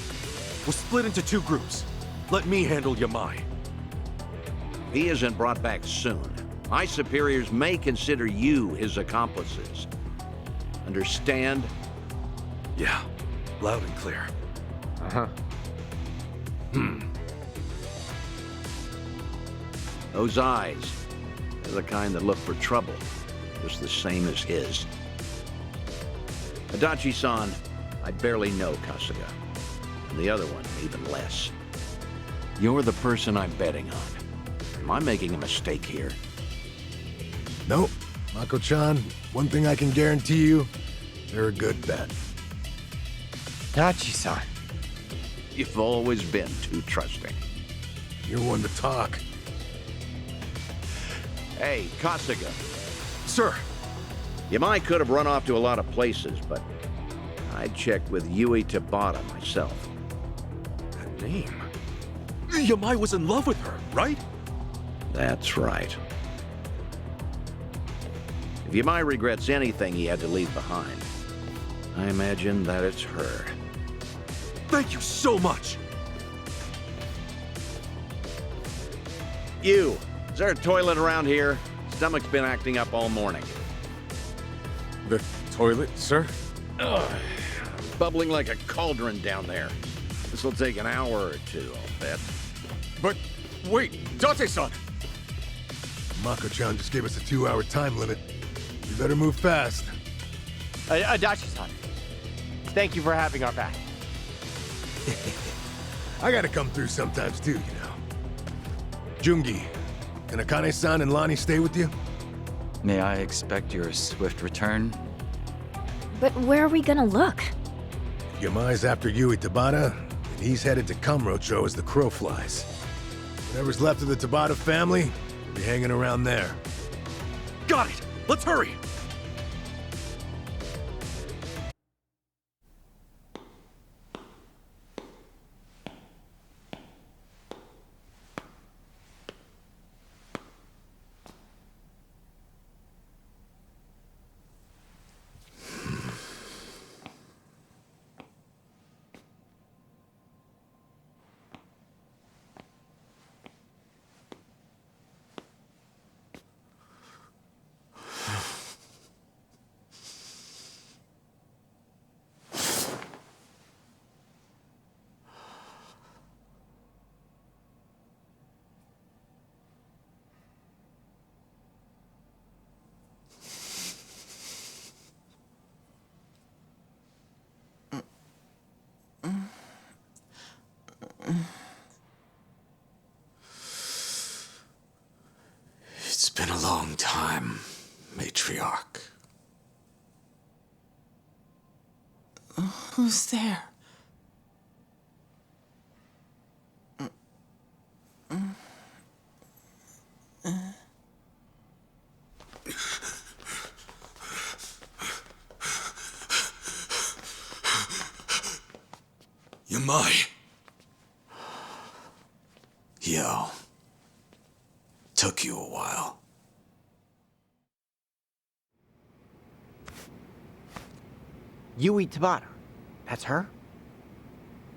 We're split into two groups. Let me handle Yamai. If he isn't brought back soon, my superiors may consider you his accomplices. Understand? Yeah, loud and clear. Uh-huh. Those eyes, they're the kind that look for trouble, just the same as his. Adachi-san, I barely know Kasuga, and the other one even less. You're the person I'm betting on. Am I making a mistake here? Nope. Mako-chan, one thing I can guarantee you, they're a good bet. Adachi-san. You've always been too trusting. You're one to talk. Hey, Kasuga. Sir! Yamai could have run off to a lot of places, but I checked with Yui Tabata myself. That name? Yamai was in love with her, right? That's right. If Yamai regrets anything he had to leave behind, I imagine that it's her. Thank you so much! You! Is there a toilet around here? Stomach's been acting up all morning. The toilet, sir? Ugh. Bubbling like a cauldron down there. This'll take an hour or two, I'll bet. But wait, Date-san! Mako-chan just gave us a 2-hour time limit. You better move fast. Adachi-san, thank you for having our back. I gotta come through sometimes too, you know. Jungi, can Akane-san and Lonnie stay with you? May I expect your swift return? But where are we gonna look? Yamai's after Yui Tabata, and he's headed to Kamurocho as the crow flies. Whatever's left of the Tabata family will be hanging around there. Got it! Let's hurry! It's been a long time, matriarch. Who's there? Yamai. Yo. Took you a while. Yui Tabata. That's her?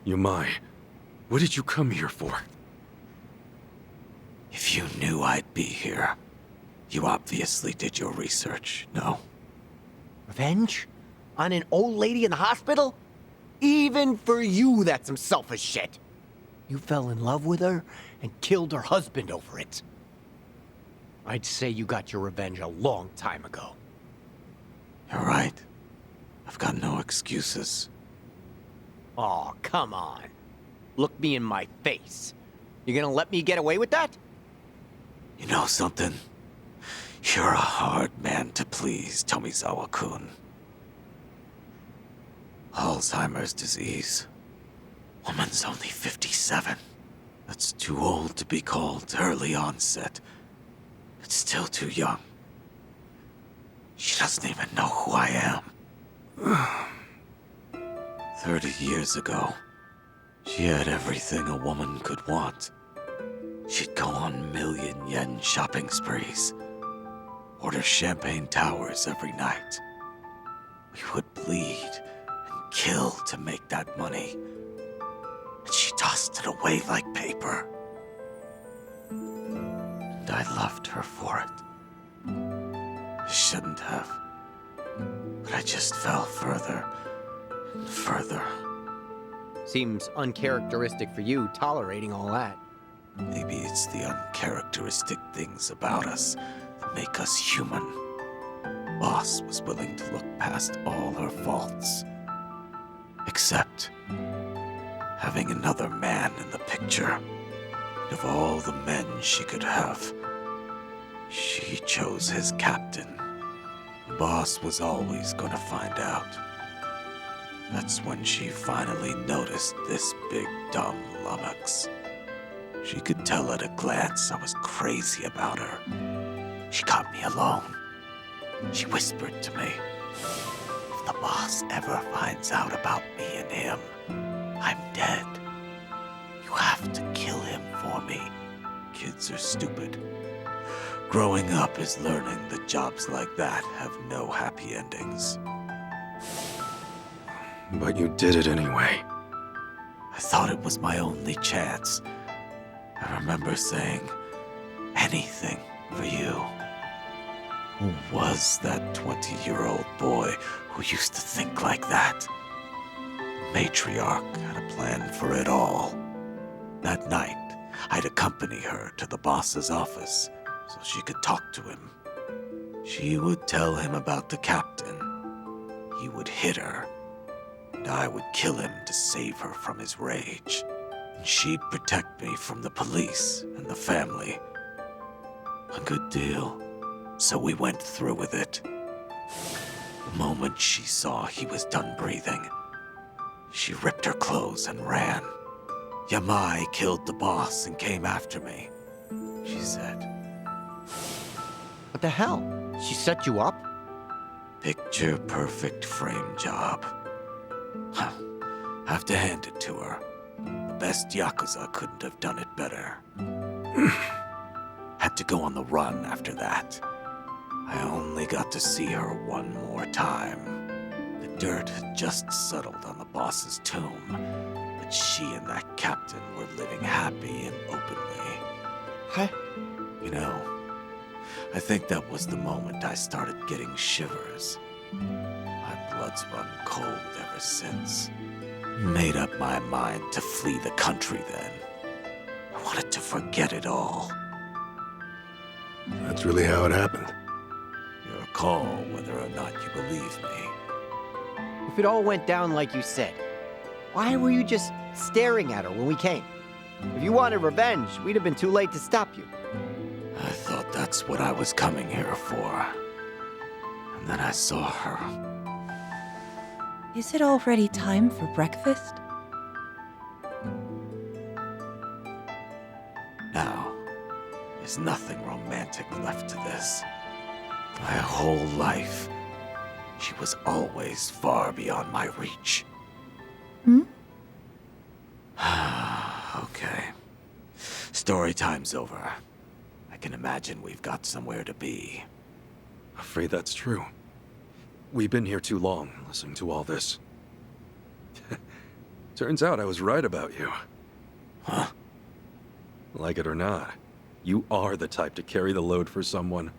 Yamai, what did you come here for? If you knew I'd be here, you obviously did your research, no? Revenge? On an old lady in the hospital? Even for you, that's some selfish shit. You fell in love with her and killed her husband over it. I'd say you got your revenge a long time ago. You're right. I've got no excuses. Aw, come on. Look me in my face. You gonna let me get away with that? You know something? You're a hard man to please, Tomizawa-kun. Alzheimer's disease. Woman's only 57. That's too old to be called early onset. It's still too young. She doesn't even know who I am. 30 years ago, she had everything a woman could want. She'd go on million-yen shopping sprees, order champagne towers every night. We would bleed and kill to make that money, and she tossed it away like paper. And I loved her for it. I shouldn't have, but I just fell further and further. Seems uncharacteristic for you, tolerating all that. Maybe it's the uncharacteristic things about us that make us human. Boss was willing to look past all her faults. Except having another man in the picture. And of all the men she could have, she chose his captain. Boss was always gonna find out. That's when she finally noticed this big dumb lummox. She could tell at a glance I was crazy about her. She got me alone. She whispered to me, if the boss ever finds out about me and him, I'm dead. You have to kill him for me. Kids are stupid. Growing up is learning that jobs like that have no happy endings. But you did it anyway. I thought it was my only chance. I remember saying, anything for you. Who was that 20-year-old boy who used to think like that? The matriarch had a plan for it all. That night, I'd accompany her to the boss's office so she could talk to him. She would tell him about the captain. He would hit her, and I would kill him to save her from his rage. And she'd protect me from the police and the family. A good deal. So we went through with it. The moment she saw he was done breathing, she ripped her clothes and ran. Yamai killed the boss and came after me, she said. What the hell? She set you up? Picture perfect frame job. Huh. Have to hand it to her. The best Yakuza couldn't have done it better. Had to go on the run after that. I only got to see her one more time. The dirt had just settled on the boss's tomb, but she and that captain were living happy and openly. Huh? You know, I think that was the moment I started getting shivers. My blood's run cold ever since. Made up my mind to flee the country then. I wanted to forget it all. That's really how it happened. Your call whether or not you believe me. If it all went down like you said, why were you just staring at her when we came? If you wanted revenge, we'd have been too late to stop you. I thought that's what I was coming here for. And then I saw her. Is it already time for breakfast? Now, there's nothing romantic left to this. My whole life, she was always far beyond my reach. Okay. Story time's over. I can imagine we've got somewhere to be. Afraid that's true. We've been here too long, listening to all this. Turns out I was right about you. Huh? Like it or not, you are the type to carry the load for someone.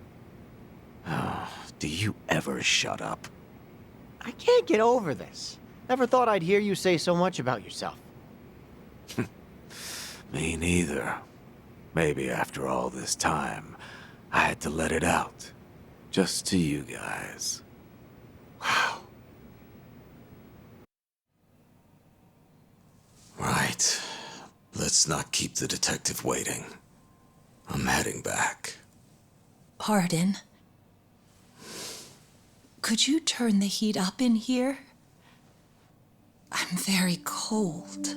Oh, do you ever shut up? I can't get over this. Never thought I'd hear you say so much about yourself. Me neither. Maybe after all this time, I had to let it out. Just to you guys. Wow. Right. Let's not keep the detective waiting. I'm heading back. Pardon? Could you turn the heat up in here? I'm very cold.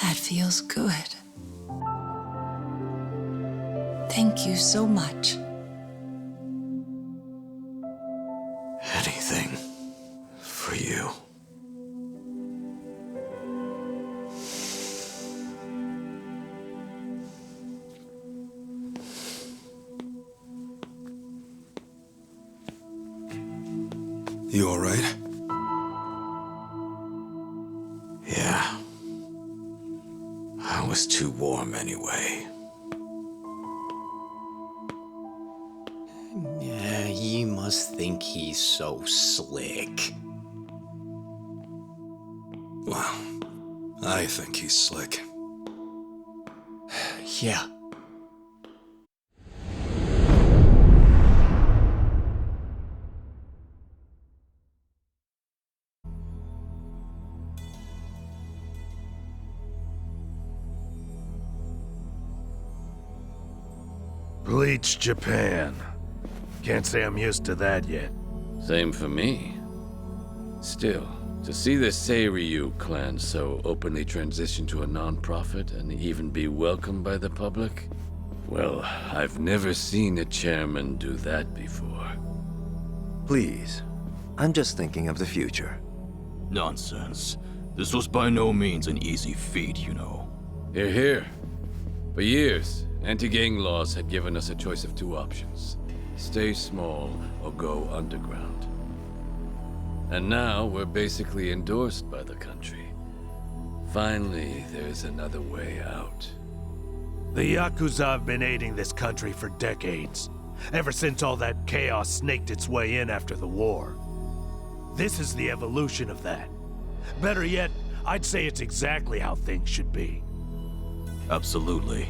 That feels good. Thank you so much. Anything for you. You all right? Yeah. I was too warm anyway. Yeah, you must think he's so slick. Well, I think he's slick. Yeah. Bleach Japan. Can't say I'm used to that yet. Same for me. Still, to see the Seiryu clan so openly transition to a non-profit and even be welcomed by the public, well, I've never seen a chairman do that before. Please, I'm just thinking of the future. Nonsense. This was by no means an easy feat, you know. Hear, hear. For years, anti-gang laws had given us a choice of two options. Stay small or go underground. And now we're basically endorsed by the country. Finally, there's another way out. The Yakuza have been aiding this country for decades, ever since all that chaos snaked its way in after the war. This is the evolution of that. Better yet, I'd say it's exactly how things should be. Absolutely.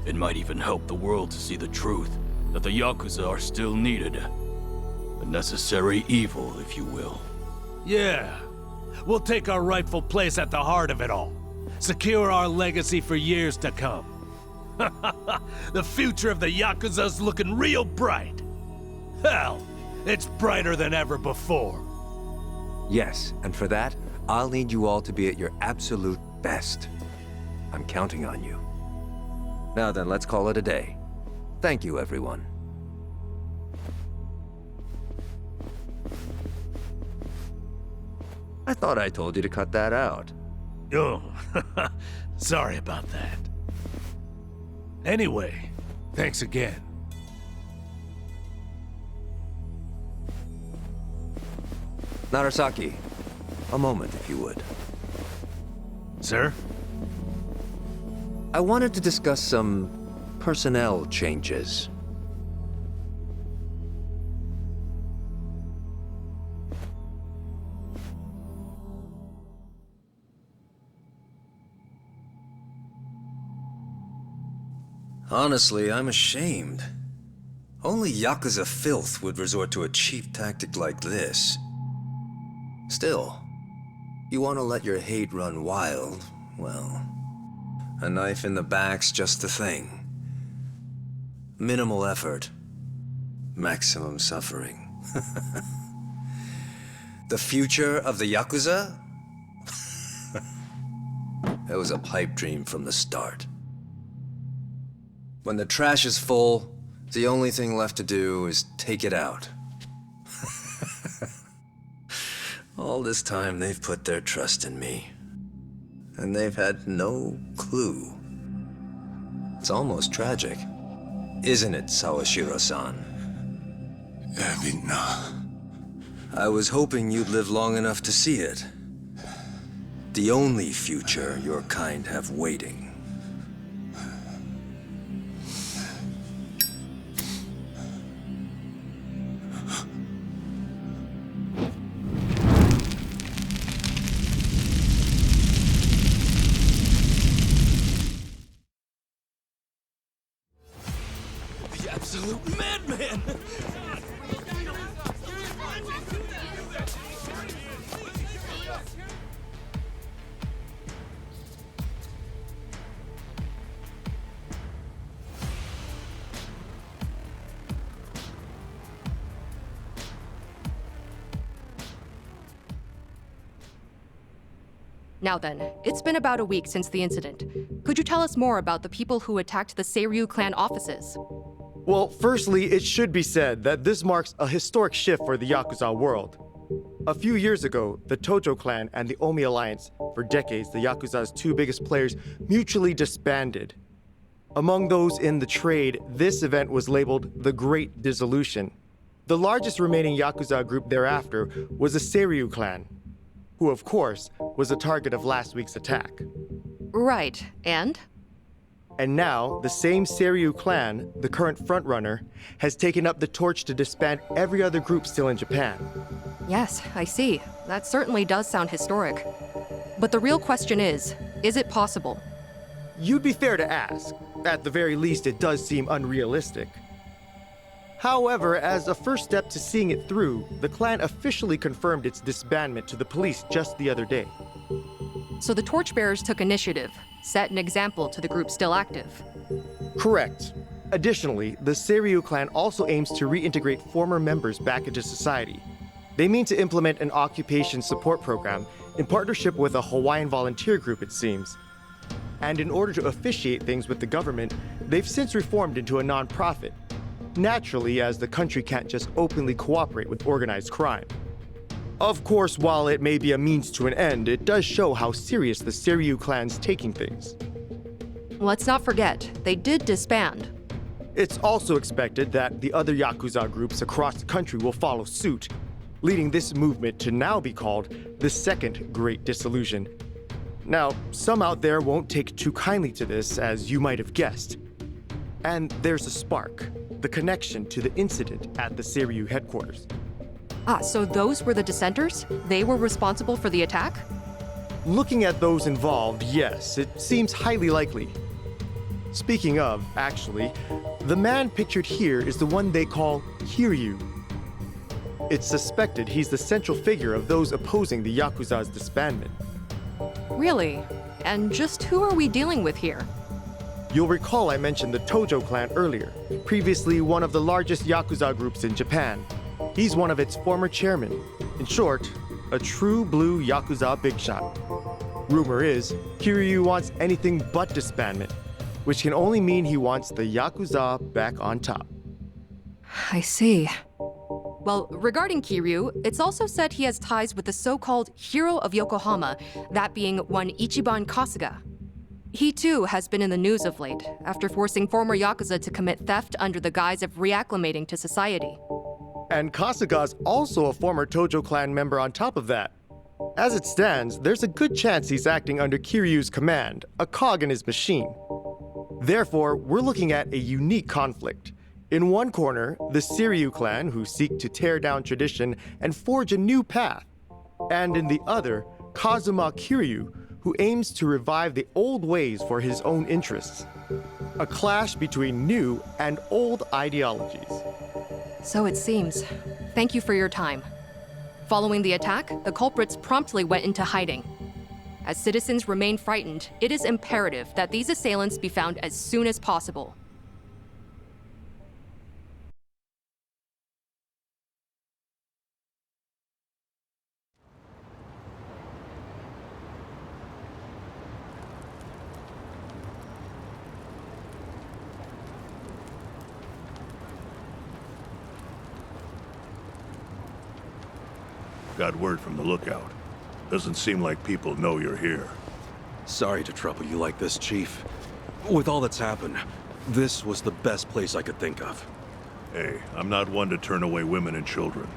It might even help the world to see the truth, that the Yakuza are still needed. A necessary evil, if you will. Yeah. We'll take our rightful place at the heart of it all. Secure our legacy for years to come. The future of the Yakuza's looking real bright. Hell, it's brighter than ever before. Yes, and for that, I'll need you all to be at your absolute best. I'm counting on you. Now then, let's call it a day. Thank you, everyone. I thought I told you to cut that out. Oh, sorry about that. Anyway, thanks again. Narasaki, a moment if you would. Sir? I wanted to discuss some personnel changes. Honestly, I'm ashamed. Only Yakuza filth would resort to a cheap tactic like this. Still, you want to let your hate run wild, well, a knife in the back's just the thing. Minimal effort, maximum suffering. The future of the Yakuza? It was a pipe dream from the start. When the trash is full, the only thing left to do is take it out. All this time, they've put their trust in me. And they've had no clue. It's almost tragic. Isn't it, Sawashiro-san? I was hoping you'd live long enough to see it. The only future your kind have waiting. Absolute madman! Now then, it's been about a week since the incident. Could you tell us more about the people who attacked the Seiryu clan offices? Well, firstly, it should be said that this marks a historic shift for the Yakuza world. A few years ago, the Tojo clan and the Omi Alliance, for decades the Yakuza's two biggest players, mutually disbanded. Among those in the trade, this event was labeled the Great Dissolution. The largest remaining Yakuza group thereafter was the Seiryu clan, who of course was the target of last week's attack. Right, and? And now, the same Seiryu clan, the current frontrunner, has taken up the torch to disband every other group still in Japan. Yes, I see. That certainly does sound historic. But the real question is it possible? You'd be fair to ask. At the very least, it does seem unrealistic. However, as a first step to seeing it through, the clan officially confirmed its disbandment to the police just the other day. So the torchbearers took initiative, set an example to the group still active. Correct. Additionally, the Seiryu clan also aims to reintegrate former members back into society. They mean to implement an occupation support program in partnership with a Hawaiian volunteer group, it seems. And in order to officiate things with the government, they've since reformed into a non-profit. Naturally, as the country can't just openly cooperate with organized crime. Of course, while it may be a means to an end, it does show how serious the Seiryu clan's taking things. Let's not forget, they did disband. It's also expected that the other Yakuza groups across the country will follow suit, leading this movement to now be called the Second Great Dissolution. Now, some out there won't take too kindly to this, as you might have guessed. And there's a spark, the connection to the incident at the Seiryu headquarters. Ah, so those were the dissenters? They were responsible for the attack? Looking at those involved, yes, it seems highly likely. Speaking of, actually, the man pictured here is the one they call Kiryu. It's suspected he's the central figure of those opposing the Yakuza's disbandment. Really? And just who are we dealing with here? You'll recall I mentioned the Tojo clan earlier, previously one of the largest Yakuza groups in Japan. He's one of its former chairmen. In short, a true blue Yakuza big shot. Rumor is, Kiryu wants anything but disbandment, which can only mean he wants the Yakuza back on top. I see. Well, regarding Kiryu, it's also said he has ties with the so-called hero of Yokohama, that being one Ichiban Kasuga. He too has been in the news of late, after forcing former Yakuza to commit theft under the guise of reacclimating to society. And Kasuga's also a former Tojo clan member on top of that. As it stands, there's a good chance he's acting under Kiryu's command, a cog in his machine. Therefore, we're looking at a unique conflict. In one corner, the Seiryu clan, who seek to tear down tradition and forge a new path. And in the other, Kazuma Kiryu, who aims to revive the old ways for his own interests. A clash between new and old ideologies. So it seems. Thank you for your time. Following the attack, the culprits promptly went into hiding. As citizens remain frightened, it is imperative that these assailants be found as soon as possible. Got word from the lookout. Doesn't seem like people know you're here. Sorry to trouble you like this, Chief. With all that's happened, this was the best place I could think of. Hey, I'm not one to turn away women and children.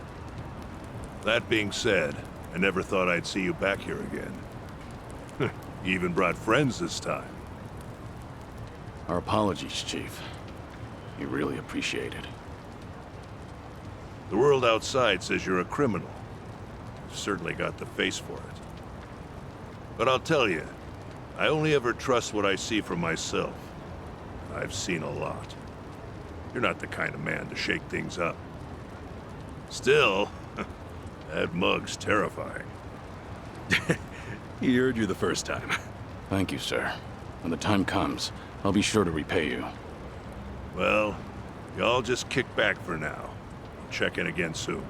That being said, I never thought I'd see you back here again. You even brought friends this time. Our apologies, Chief. We really appreciate it. The world outside says you're a criminal. You've certainly got the face for it. But I'll tell you, I only ever trust what I see for myself. I've seen a lot. You're not the kind of man to shake things up. Still, that mug's terrifying. He heard you the first time. Thank you, sir. When the time comes, I'll be sure to repay you. Well, y'all just kick back for now. I'll check in again soon.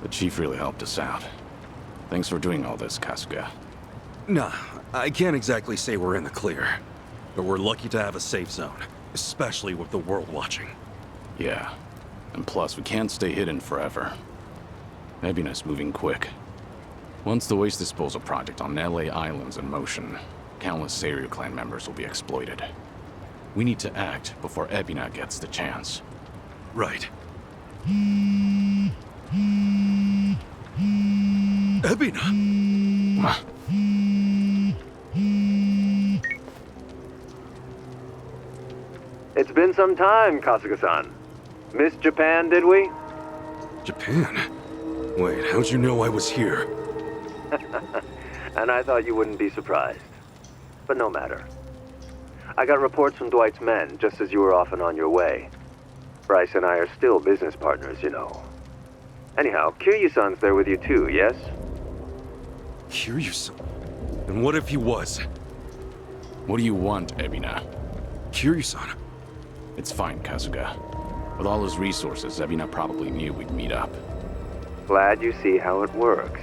The Chief really helped us out. Thanks for doing all this, Kasuga. Nah, I can't exactly say we're in the clear. But we're lucky to have a safe zone, especially with the world watching. Yeah. And plus, we can't stay hidden forever. Ebina's moving quick. Once the waste disposal project on LA Island's in motion, countless Seiryu clan members will be exploited. We need to act before Ebina gets the chance. Right. Ebina! It's been some time, Kasuga-san. Missed Japan, did we? Japan? Wait, how'd you know I was here? And I thought you wouldn't be surprised. But no matter. I got reports from Dwight's men just as you were off and on your way. Bryce and I are still business partners, you know. Anyhow, Kiryu-san's there with you too, yes? Kiryu-san? And what if he was? What do you want, Ebina? Kiryu-san. It's fine, Kasuga. With all his resources, Ebina probably knew we'd meet up. Glad you see how it works.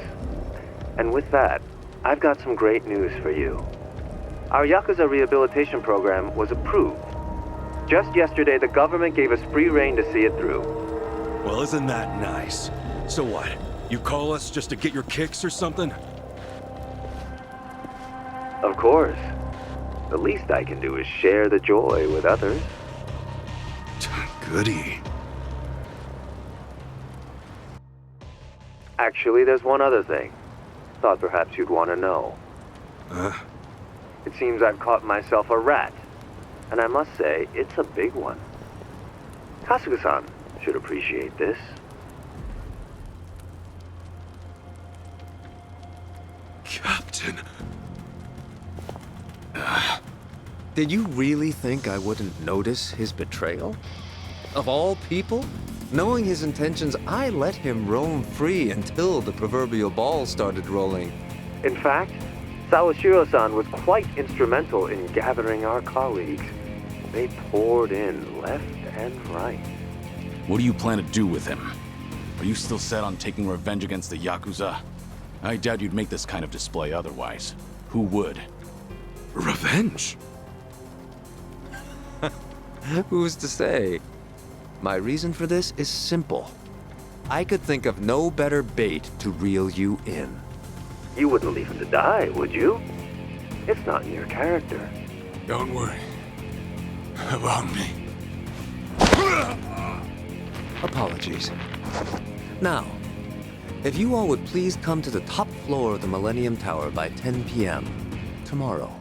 And with that, I've got some great news for you. Our Yakuza rehabilitation program was approved. Just yesterday, the government gave us free rein to see it through. Well, isn't that nice? So what? You call us just to get your kicks or something? Of course. The least I can do is share the joy with others. Goody. Actually, there's one other thing. Thought perhaps you'd want to know. Huh? It seems I've caught myself a rat. And I must say, it's a big one. Kasuga-san should appreciate this. Captain. Did you really think I wouldn't notice his betrayal? Of all people? Knowing his intentions, I let him roam free until the proverbial ball started rolling. In fact, Sawashiro-san was quite instrumental in gathering our colleagues. They poured in left and right. What do you plan to do with him? Are you still set on taking revenge against the Yakuza? I doubt you'd make this kind of display otherwise. Who would? Revenge? Who's to say? My reason for this is simple. I could think of no better bait to reel you in. You wouldn't leave him to die, would you? It's not in your character. Don't worry about me. Apologies. Now, if you all would please come to the top floor of the Millennium Tower by 10 p.m. tomorrow.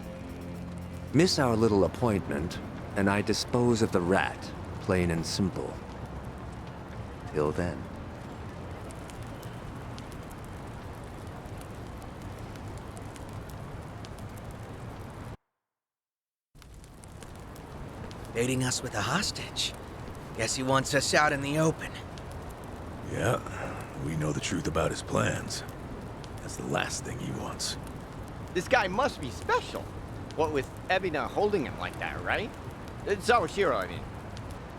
Miss our little appointment, and I dispose of the rat, plain and simple. Till then. Baiting us with a hostage. Guess he wants us out in the open. Yeah, we know the truth about his plans. That's the last thing he wants. This guy must be special. What with Ebina holding him like that, right? Sawashiro, I mean.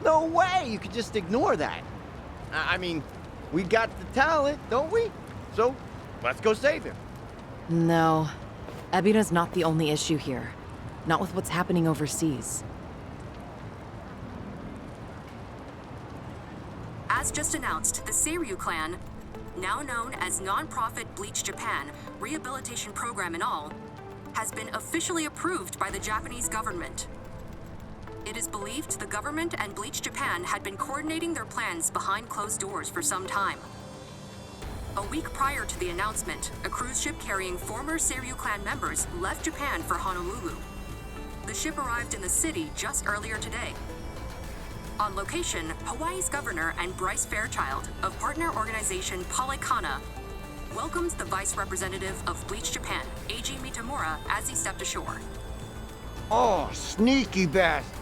No way you could just ignore that. I mean, we got the talent, don't we? So, let's go save him. No. Ebina's not the only issue here. Not with what's happening overseas. As just announced, the Seiryu clan, now known as non-profit Bleach Japan, rehabilitation program and all, has been officially approved by the Japanese government. It is believed the government and Bleach Japan had been coordinating their plans behind closed doors for some time. A week prior to the announcement, a cruise ship carrying former Seiryu clan members left Japan for Honolulu. The ship arrived in the city just earlier today. On location, Hawaii's governor and Bryce Fairchild of partner organization Polycana welcomed the vice representative of Bleach Japan, Eiji Mitamura, as he stepped ashore. Oh, sneaky bastard.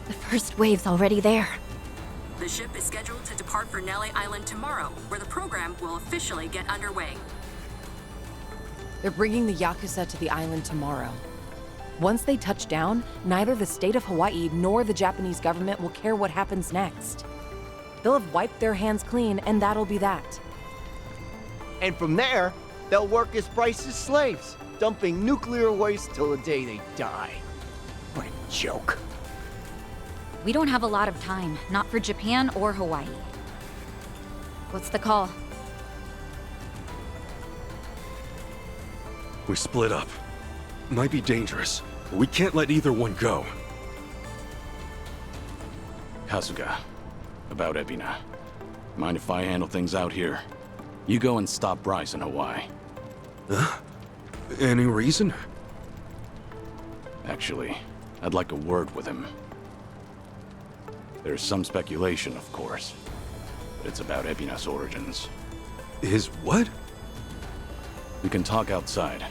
The first wave's already there. The ship is scheduled to depart for Nele Island tomorrow, where the program will officially get underway. They're bringing the Yakuza to the island tomorrow. Once they touch down, neither the state of Hawaii nor the Japanese government will care what happens next. They'll have wiped their hands clean, and that'll be that. And from there, they'll work as Bryce's slaves, dumping nuclear waste till the day they die. What a joke. We don't have a lot of time, not for Japan or Hawaii. What's the call? We split up. Might be dangerous, but we can't let either one go. Kasuga, about Ebina. Mind if I handle things out here? You go and stop Bryce in Hawaii. Huh? Any reason? Actually, I'd like a word with him. There's some speculation, of course, but it's about Ebina's origins. His what? We can talk outside.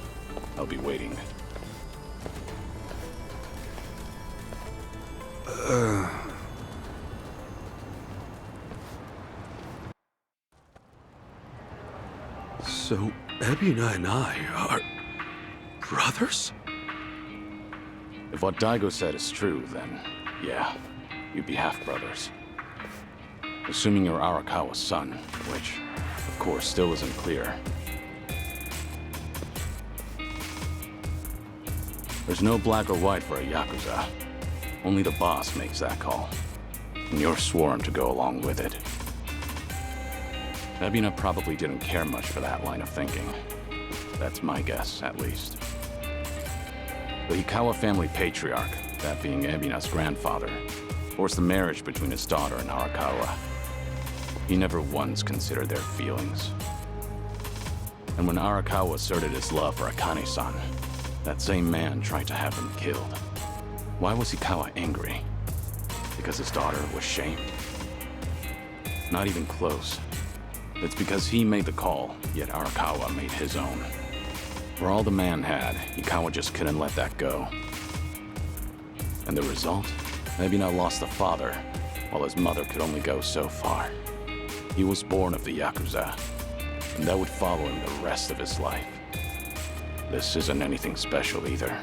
I'll be waiting. So, Ebina and I are... brothers? If what Daigo said is true, then yeah, you'd be half-brothers. Assuming you're Arakawa's son, which, of course, still isn't clear. There's no black or white for a Yakuza. Only the boss makes that call. And you're sworn to go along with it. Ebina probably didn't care much for that line of thinking. That's my guess, at least. The Hikawa family patriarch, that being Ebina's grandfather, forced the marriage between his daughter and Arakawa. He never once considered their feelings. And when Arakawa asserted his love for Akane-san, that same man tried to have him killed. Why was Ikawa angry? Because his daughter was shamed? Not even close. It's because he made the call, yet Arakawa made his own. For all the man had, Ikawa just couldn't let that go. And the result? Ebina lost a father, while his mother could only go so far. He was born of the Yakuza, and that would follow him the rest of his life. This isn't anything special either.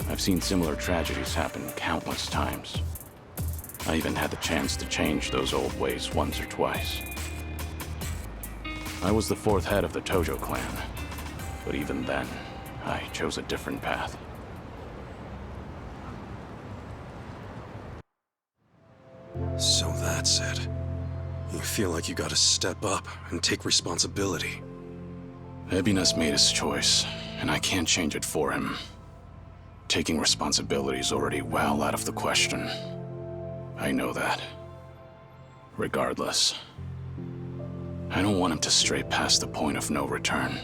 I've seen similar tragedies happen countless times. I even had the chance to change those old ways once or twice. I was the fourth head of the Tojo clan, but even then, I chose a different path. So that's it. You feel like you gotta step up and take responsibility. Ebina's made his choice, and I can't change it for him. Taking responsibility is already well out of the question. I know that. Regardless, I don't want him to stray past the point of no return.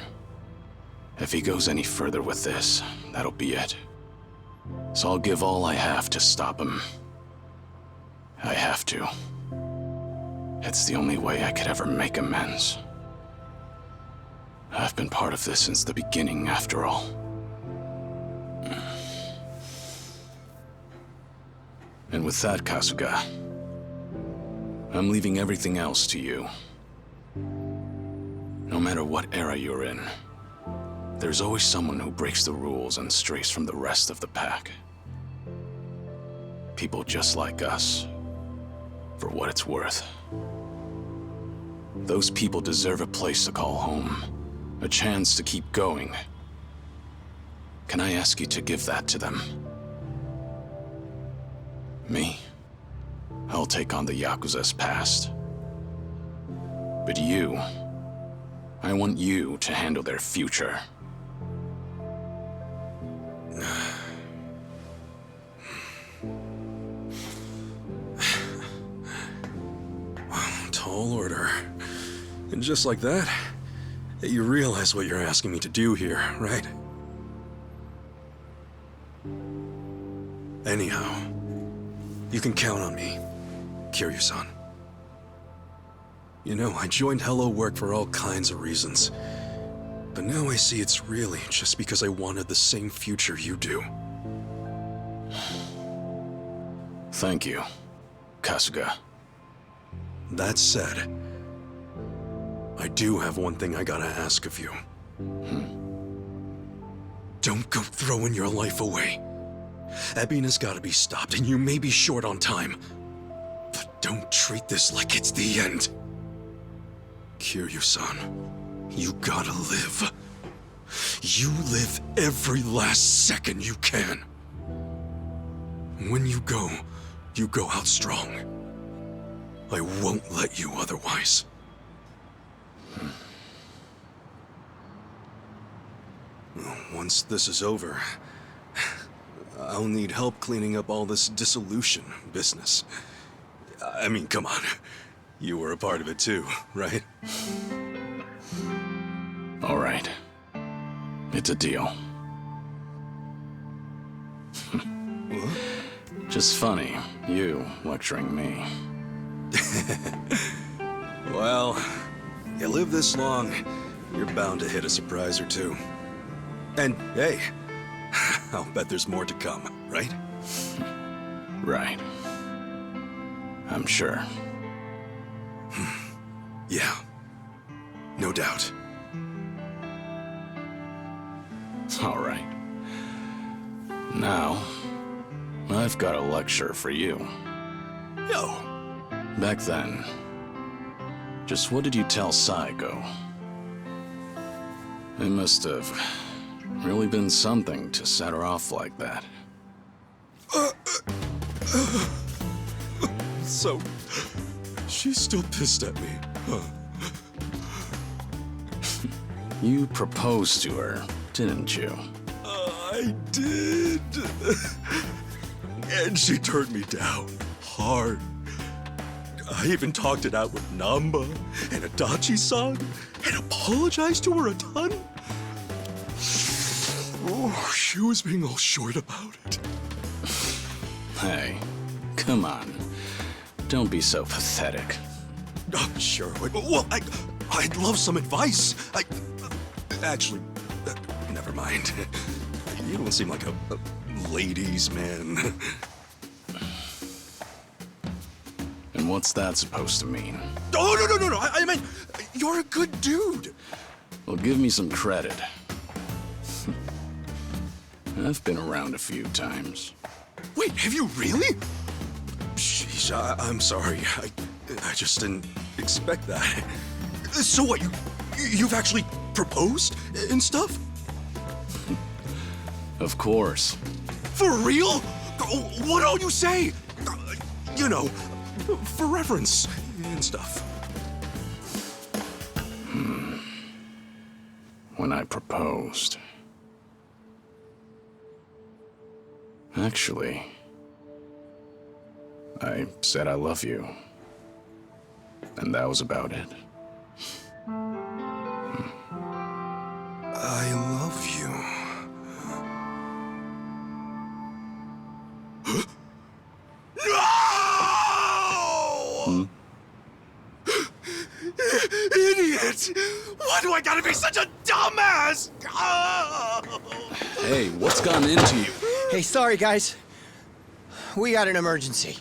If he goes any further with this, that'll be it. So I'll give all I have to stop him. I have to. It's the only way I could ever make amends. I've been part of this since the beginning, after all. And with that, Kasuga, I'm leaving everything else to you. No matter what era you're in, there's always someone who breaks the rules and strays from the rest of the pack. People just like us, for what it's worth. Those people deserve a place to call home, a chance to keep going. Can I ask you to give that to them? Me? I'll take on the Yakuza's past. But you, I want you to handle their future. Tall order. And just like that, you realize what you're asking me to do here, right? Anyhow, you can count on me, Kiryu-san. You know, I joined Hello Work for all kinds of reasons. But now I see it's really just because I wanted the same future you do. Thank you, Kasuga. That said, I do have one thing I gotta ask of you. Don't go throwing your life away. Ebina's gotta be stopped, and you may be short on time. But don't treat this like it's the end. Kiryu-san, you gotta live. You live every last second you can. When you go out strong. I won't let you otherwise. Once this is over, I'll need help cleaning up all this dissolution business. I mean, come on. You were a part of it too, right? All right. It's a deal. Just funny, you lecturing me. Well, you live this long, you're bound to hit a surprise or two. And hey, I'll bet there's more to come, right? Right. I'm sure. Yeah, no doubt. All right. Now, I've got a lecture for you. Yo. Back then, just what did you tell Saigo? It must have really been something to set her off like that. So, she's still pissed at me, huh? You proposed to her, didn't you? I did. And she turned me down hard. I even talked it out with Namba and Adachi-san and apologized to her a ton. Oh, she was being all short about it. Hey, come on. Don't be so pathetic. Oh, sure. Well, I'd love some advice. Actually, never mind. You don't seem like a ladies' man. And what's that supposed to mean? Oh, no. I mean, you're a good dude. Well, give me some credit. I've been around a few times. Wait, have you really? Sheesh, I'm sorry. I just didn't expect that. So what, you've actually proposed and stuff? Of course. For real? What all you say? You know, for reference and stuff. When I proposed. Actually, I said I love you. And that was about it. I love you. No! Idiot! Why do I gotta be such a dumbass? Hey, what's gone into you? Hey, sorry, guys. We got an emergency.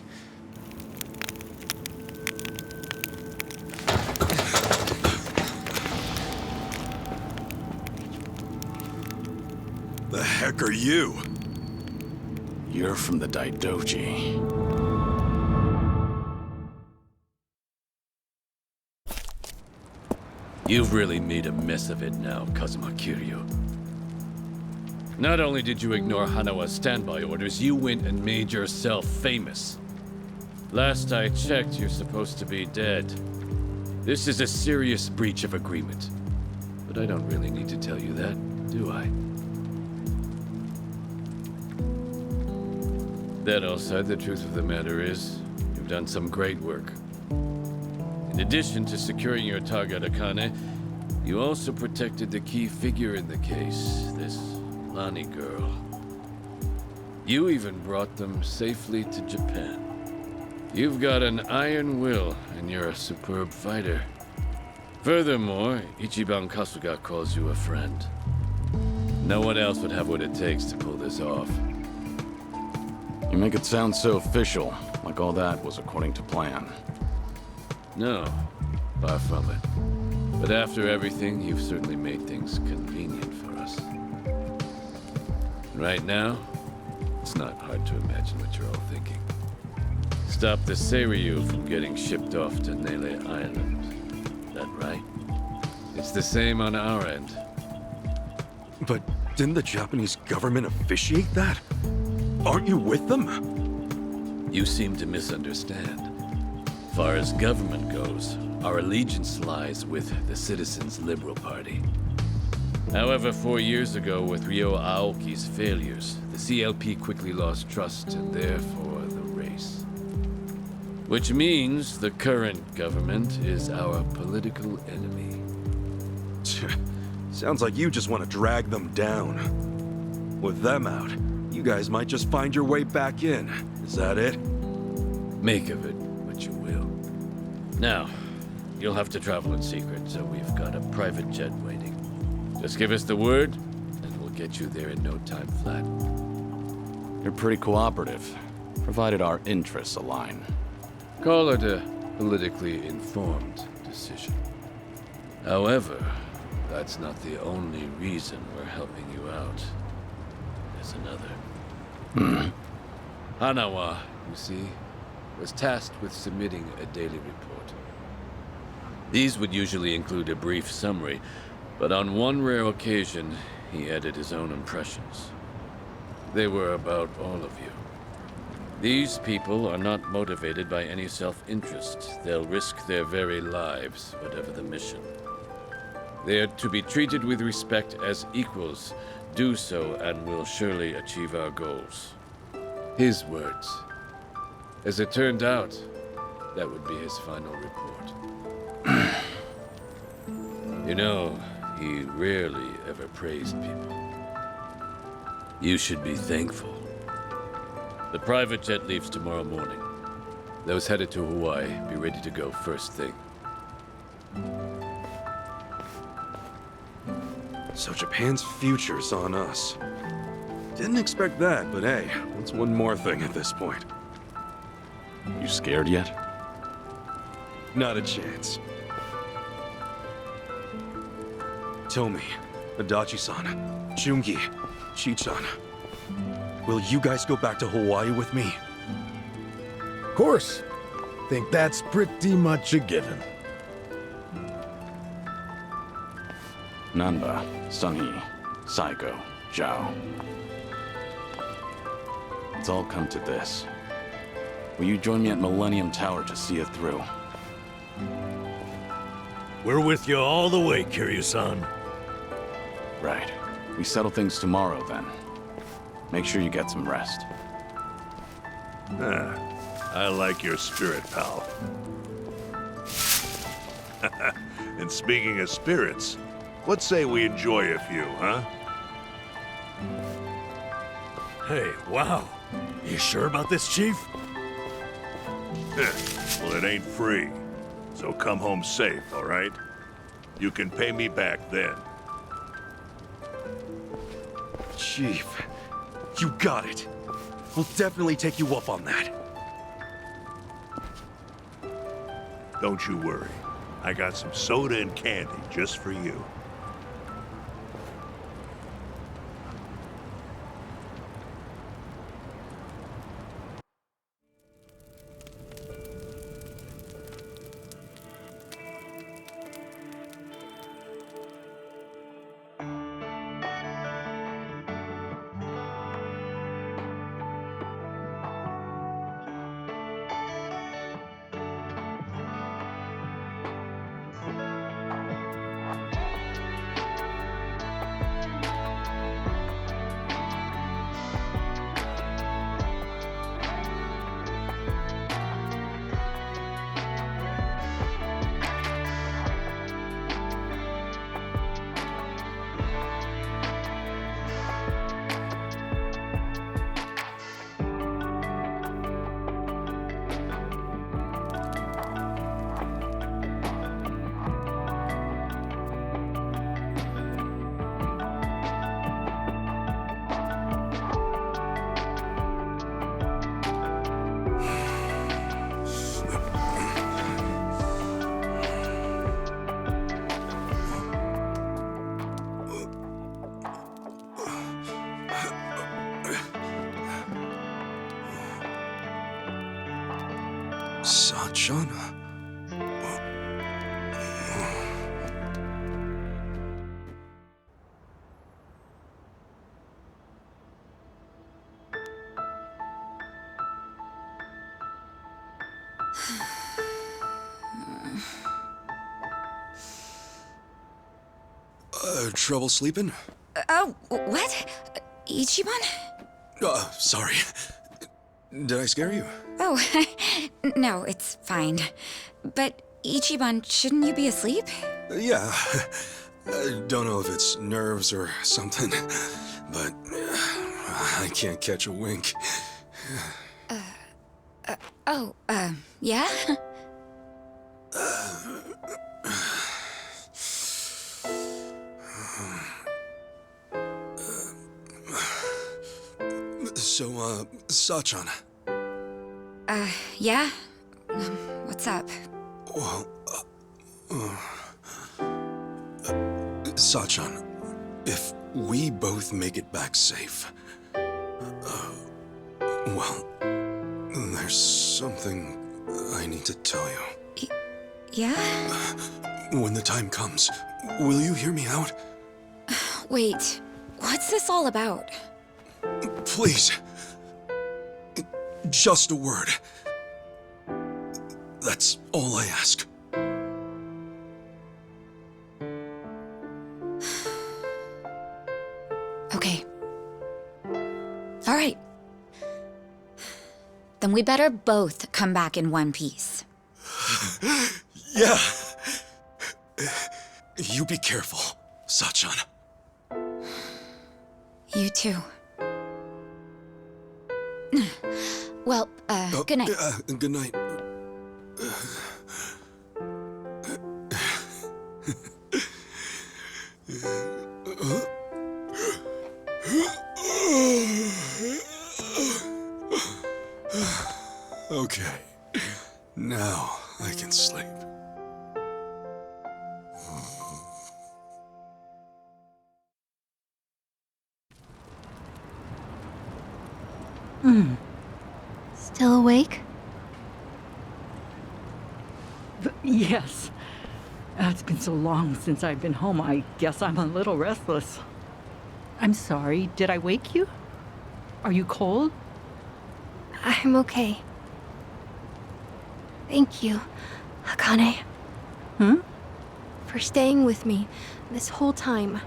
The heck are you? You're from the Daidoji. You've really made a mess of it now, Kazuma Kiryu. Not only did you ignore Hanawa's standby orders, you went and made yourself famous. Last I checked, you're supposed to be dead. This is a serious breach of agreement. But I don't really need to tell you that, do I? That all said, the truth of the matter is, you've done some great work. In addition to securing your target Akane, you also protected the key figure in the case, this Lani girl. You even brought them safely to Japan. You've got an iron will, and you're a superb fighter. Furthermore, Ichiban Kasuga calls you a friend. No one else would have what it takes to pull this off. You make it sound so official, like all that was according to plan. No, far from it. But after everything, you've certainly made things convenient for us. Right now, it's not hard to imagine what you're all thinking. Stop the Seiryu from getting shipped off to Nele Island. That right? It's the same on our end. But didn't the Japanese government officiate that? Aren't you with them? You seem to misunderstand. Far as government goes, our allegiance lies with the Citizens' Liberal Party. However, 4 years ago, with Ryo Aoki's failures, the CLP quickly lost trust and therefore the race. Which means the current government is our political enemy. Sounds like you just want to drag them down. With them out, you guys might just find your way back in. Is that it? Make of it what you will. Now, you'll have to travel in secret, so we've got a private jet waiting. Just give us the word, and we'll get you there in no time flat. You're pretty cooperative, provided our interests align. Call it a politically informed decision. However, that's not the only reason we're helping you out. There's another. Hanawa, you see, was tasked with submitting a daily report. These would usually include a brief summary, but on one rare occasion, he added his own impressions. They were about all of you. These people are not motivated by any self-interest. They'll risk their very lives, whatever the mission. They are to be treated with respect as equals. Do so, and we'll surely achieve our goals. His words. As it turned out, that would be his final report. You know, he rarely ever praised people. You should be thankful. The private jet leaves tomorrow morning. Those headed to Hawaii, be ready to go first thing. So Japan's future's on us. Didn't expect that, but hey, what's one more thing at this point? You scared yet? Not a chance. Tomi, Adachi-san, Jungi, Chi-chan. Will you guys go back to Hawaii with me? Of course. Think that's pretty much a given. Nanba, Sunhee, Saiko, Zhao. It's all come to this. Will you join me at Millennium Tower to see it through? We're with you all the way, Kiryu-san. Right. We settle things tomorrow, then. Make sure you get some rest. I like your spirit, pal. And speaking of spirits, let's say we enjoy a few, huh? Hey, wow. You sure about this, Chief? Well, it ain't free. So come home safe, all right? You can pay me back then. Chief, you got it. We'll definitely take you up on that. Don't you worry. I got some soda and candy just for you. Sachana. Trouble sleeping? Oh, what? Ichiban? Sorry. Did I scare you? Oh, no, it's fine. But Ichiban, shouldn't you be asleep? Yeah. I don't know if it's nerves or something, but I can't catch a wink. Yeah? So, Sachan. Yeah? What's up? Well, Sachan, if we both make it back safe, well, there's something I need to tell you. Yeah? When the time comes, will you hear me out? Wait, what's this all about? Please. Just a word. That's all I ask. Okay. All right. Then we better both come back in one piece. Yeah. You be careful, Sachan. You too. Well, good night. Good night. Okay. Now I can sleep. Still awake? Yes. It's been so long since I've been home. I guess I'm a little restless. I'm sorry. Did I wake you? Are you cold? I'm okay. Thank you, Akane. For staying with me this whole time.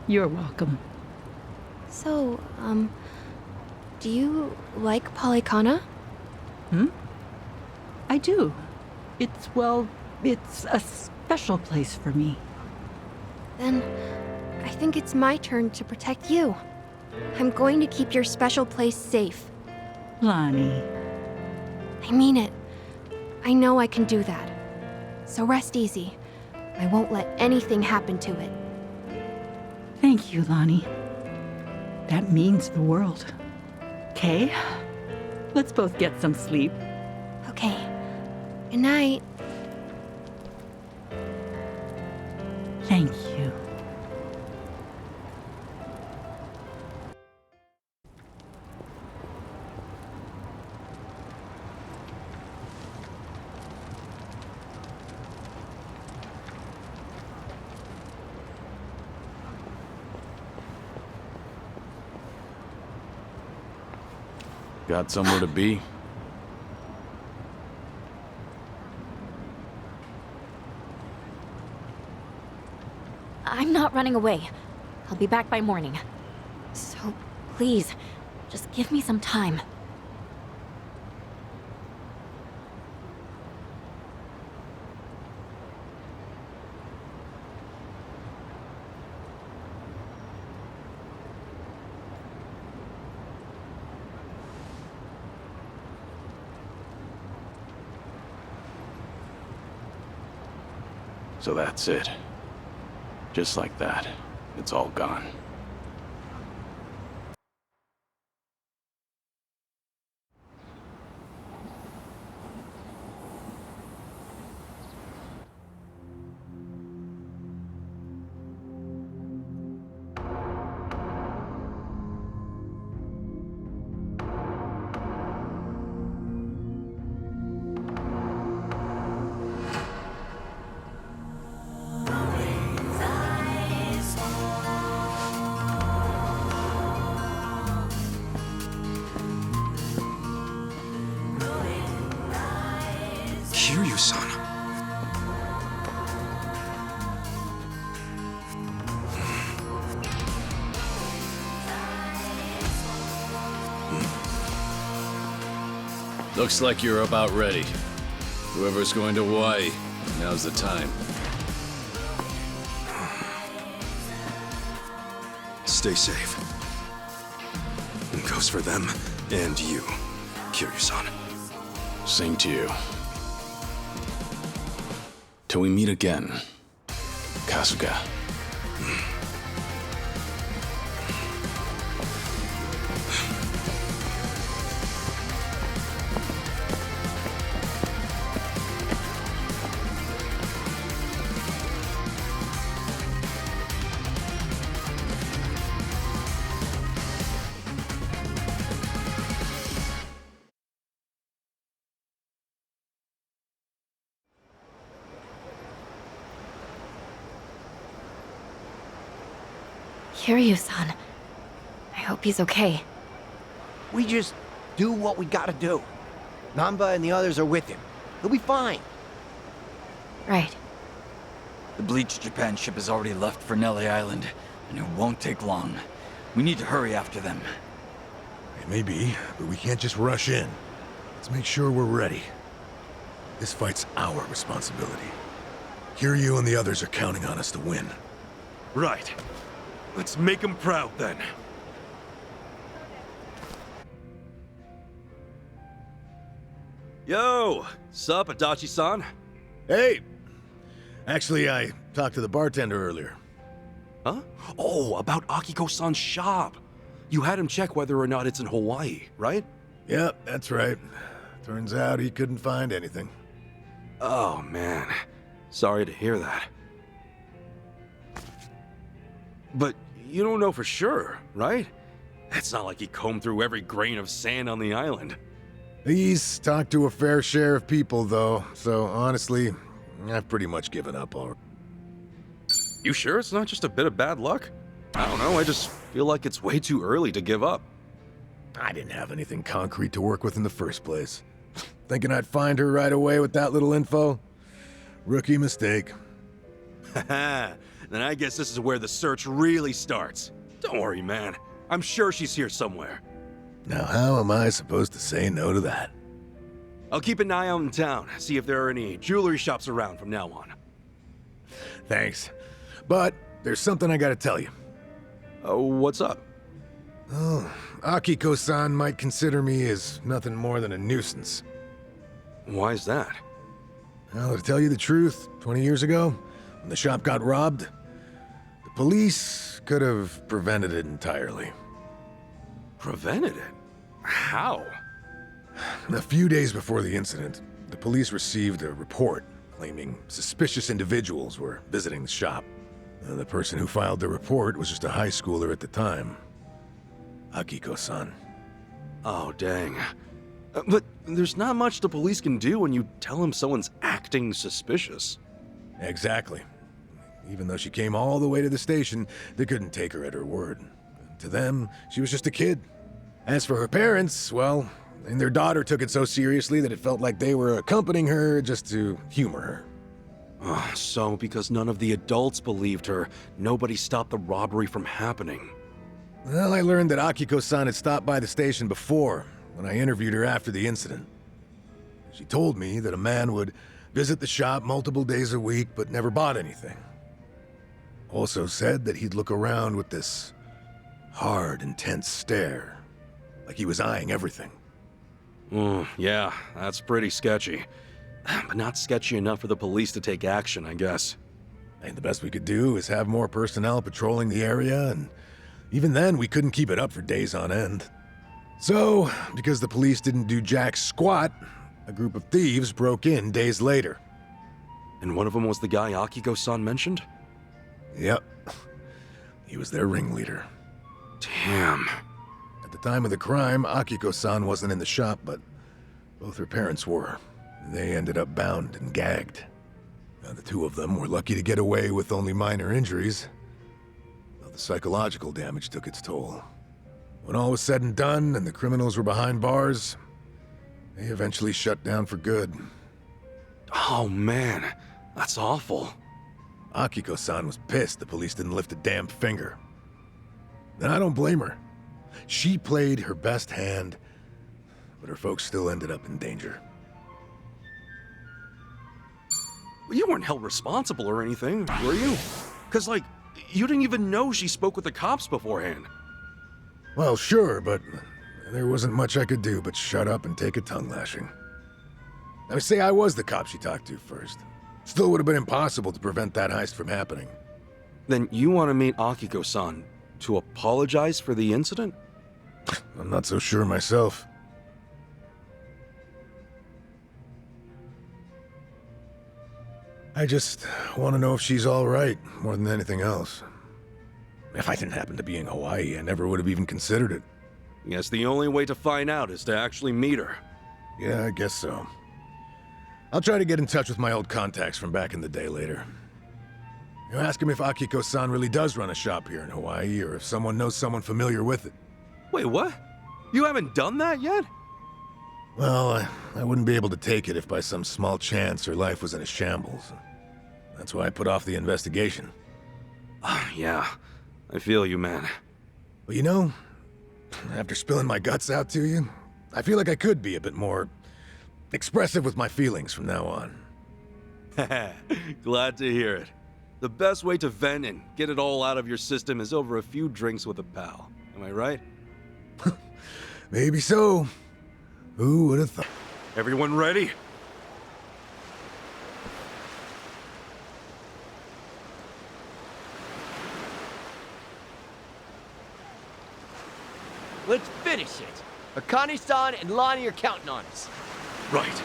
You're welcome. So, do you like Polycana? I do. It's a special place for me. Then, I think it's my turn to protect you. I'm going to keep your special place safe. Lonnie. I mean it. I know I can do that. So rest easy. I won't let anything happen to it. Thank you, Lonnie. That means the world. Okay? Let's both get some sleep. Okay. Good night. Thank you. Got somewhere to be? I'm not running away. I'll be back by morning. So, please, just give me some time. So that's it. Just like that, it's all gone. Kiryu-san. Looks like you're about ready. Whoever's going to Hawaii, now's the time. Stay safe. It goes for them and you, Kiryu-san. Same to you. Till we meet again, Kasuga. Kiryu-san. I hope he's okay. We just do what we gotta do. Namba and the others are with him. He'll be fine. Right. The Bleach Japan ship has already left for Nelly Island, and it won't take long. We need to hurry after them. It may be, but we can't just rush in. Let's make sure we're ready. This fight's our responsibility. Kiryu and the others are counting on us to win. Right. Let's make them proud, then. Yo! Sup, Adachi-san? Hey! Actually, I talked to the bartender earlier. Huh? Oh, about Akiko-san's shop. You had him check whether or not it's in Hawaii, right? Yep, that's right. Turns out he couldn't find anything. Oh, man. Sorry to hear that. But you don't know for sure, right? It's not like he combed through every grain of sand on the island. He's talked to a fair share of people, though, so honestly, I've pretty much given up already. You sure it's not just a bit of bad luck? I don't know, I just feel like it's way too early to give up. I didn't have anything concrete to work with in the first place. Thinking I'd find her right away with that little info? Rookie mistake. Haha, then I guess this is where the search really starts. Don't worry, man. I'm sure she's here somewhere. Now how am I supposed to say no to that? I'll keep an eye out in town, see if there are any jewelry shops around from now on. Thanks. But there's something I gotta tell you. Oh, what's up? Oh, Akiko-san might consider me as nothing more than a nuisance. Why's that? Well, to tell you the truth, 20 years ago, when the shop got robbed, the police could have prevented it entirely. Prevented it? How? A few days before the incident, the police received a report claiming suspicious individuals were visiting the shop. The person who filed the report was just a high schooler at the time. Akiko-san. Oh, dang. But there's not much the police can do when you tell them someone's acting suspicious. Exactly. Even though she came all the way to the station, they couldn't take her at her word. To them, she was just a kid. As for her parents, well, and their daughter took it so seriously that it felt like they were accompanying her just to humor her. So, because none of the adults believed her, nobody stopped the robbery from happening. Well, I learned that Akiko-san had stopped by the station before, when I interviewed her after the incident. She told me that a man would visit the shop multiple days a week but never bought anything. Also said that he'd look around with this hard, intense stare, like he was eyeing everything. Yeah, that's pretty sketchy. But not sketchy enough for the police to take action, I guess. And the best we could do is have more personnel patrolling the area, and even then we couldn't keep it up for days on end. So, because the police didn't do jack squat, a group of thieves broke in days later. And one of them was the guy Akiko-san mentioned? Yep. He was their ringleader. Damn. At the time of the crime, Akiko-san wasn't in the shop, but both her parents were. They ended up bound and gagged. The two of them were lucky to get away with only minor injuries, though the psychological damage took its toll. When all was said and done and the criminals were behind bars, they eventually shut down for good. Oh man, that's awful. Akiko-san was pissed the police didn't lift a damn finger. And I don't blame her. She played her best hand, but her folks still ended up in danger. You weren't held responsible or anything, were you? Because, like, you didn't even know she spoke with the cops beforehand. Well, sure, but there wasn't much I could do but shut up and take a tongue lashing. Now, say I was the cop she talked to first. Still would have been impossible to prevent that heist from happening. Then you want to meet Akiko-san to apologize for the incident? I'm not so sure myself. I just want to know if she's all right, more than anything else. If I didn't happen to be in Hawaii, I never would have even considered it. Guess the only way to find out is to actually meet her. Yeah, I guess so. I'll try to get in touch with my old contacts from back in the day later. You ask him if Akiko-san really does run a shop here in Hawaii, or if someone knows someone familiar with it. Wait, what? You haven't done that yet? Well, I wouldn't be able to take it if by some small chance her life was in a shambles. That's why I put off the investigation. Yeah, I feel you, man. Well, you know, after spilling my guts out to you, I feel like I could be a bit more expressive with my feelings from now on. Glad to hear it. The best way to vent and get it all out of your system is over a few drinks with a pal. Am I right? Maybe so. Who would have thought? Everyone ready? Let's finish it. Akane-san and Lonnie are counting on us. Right.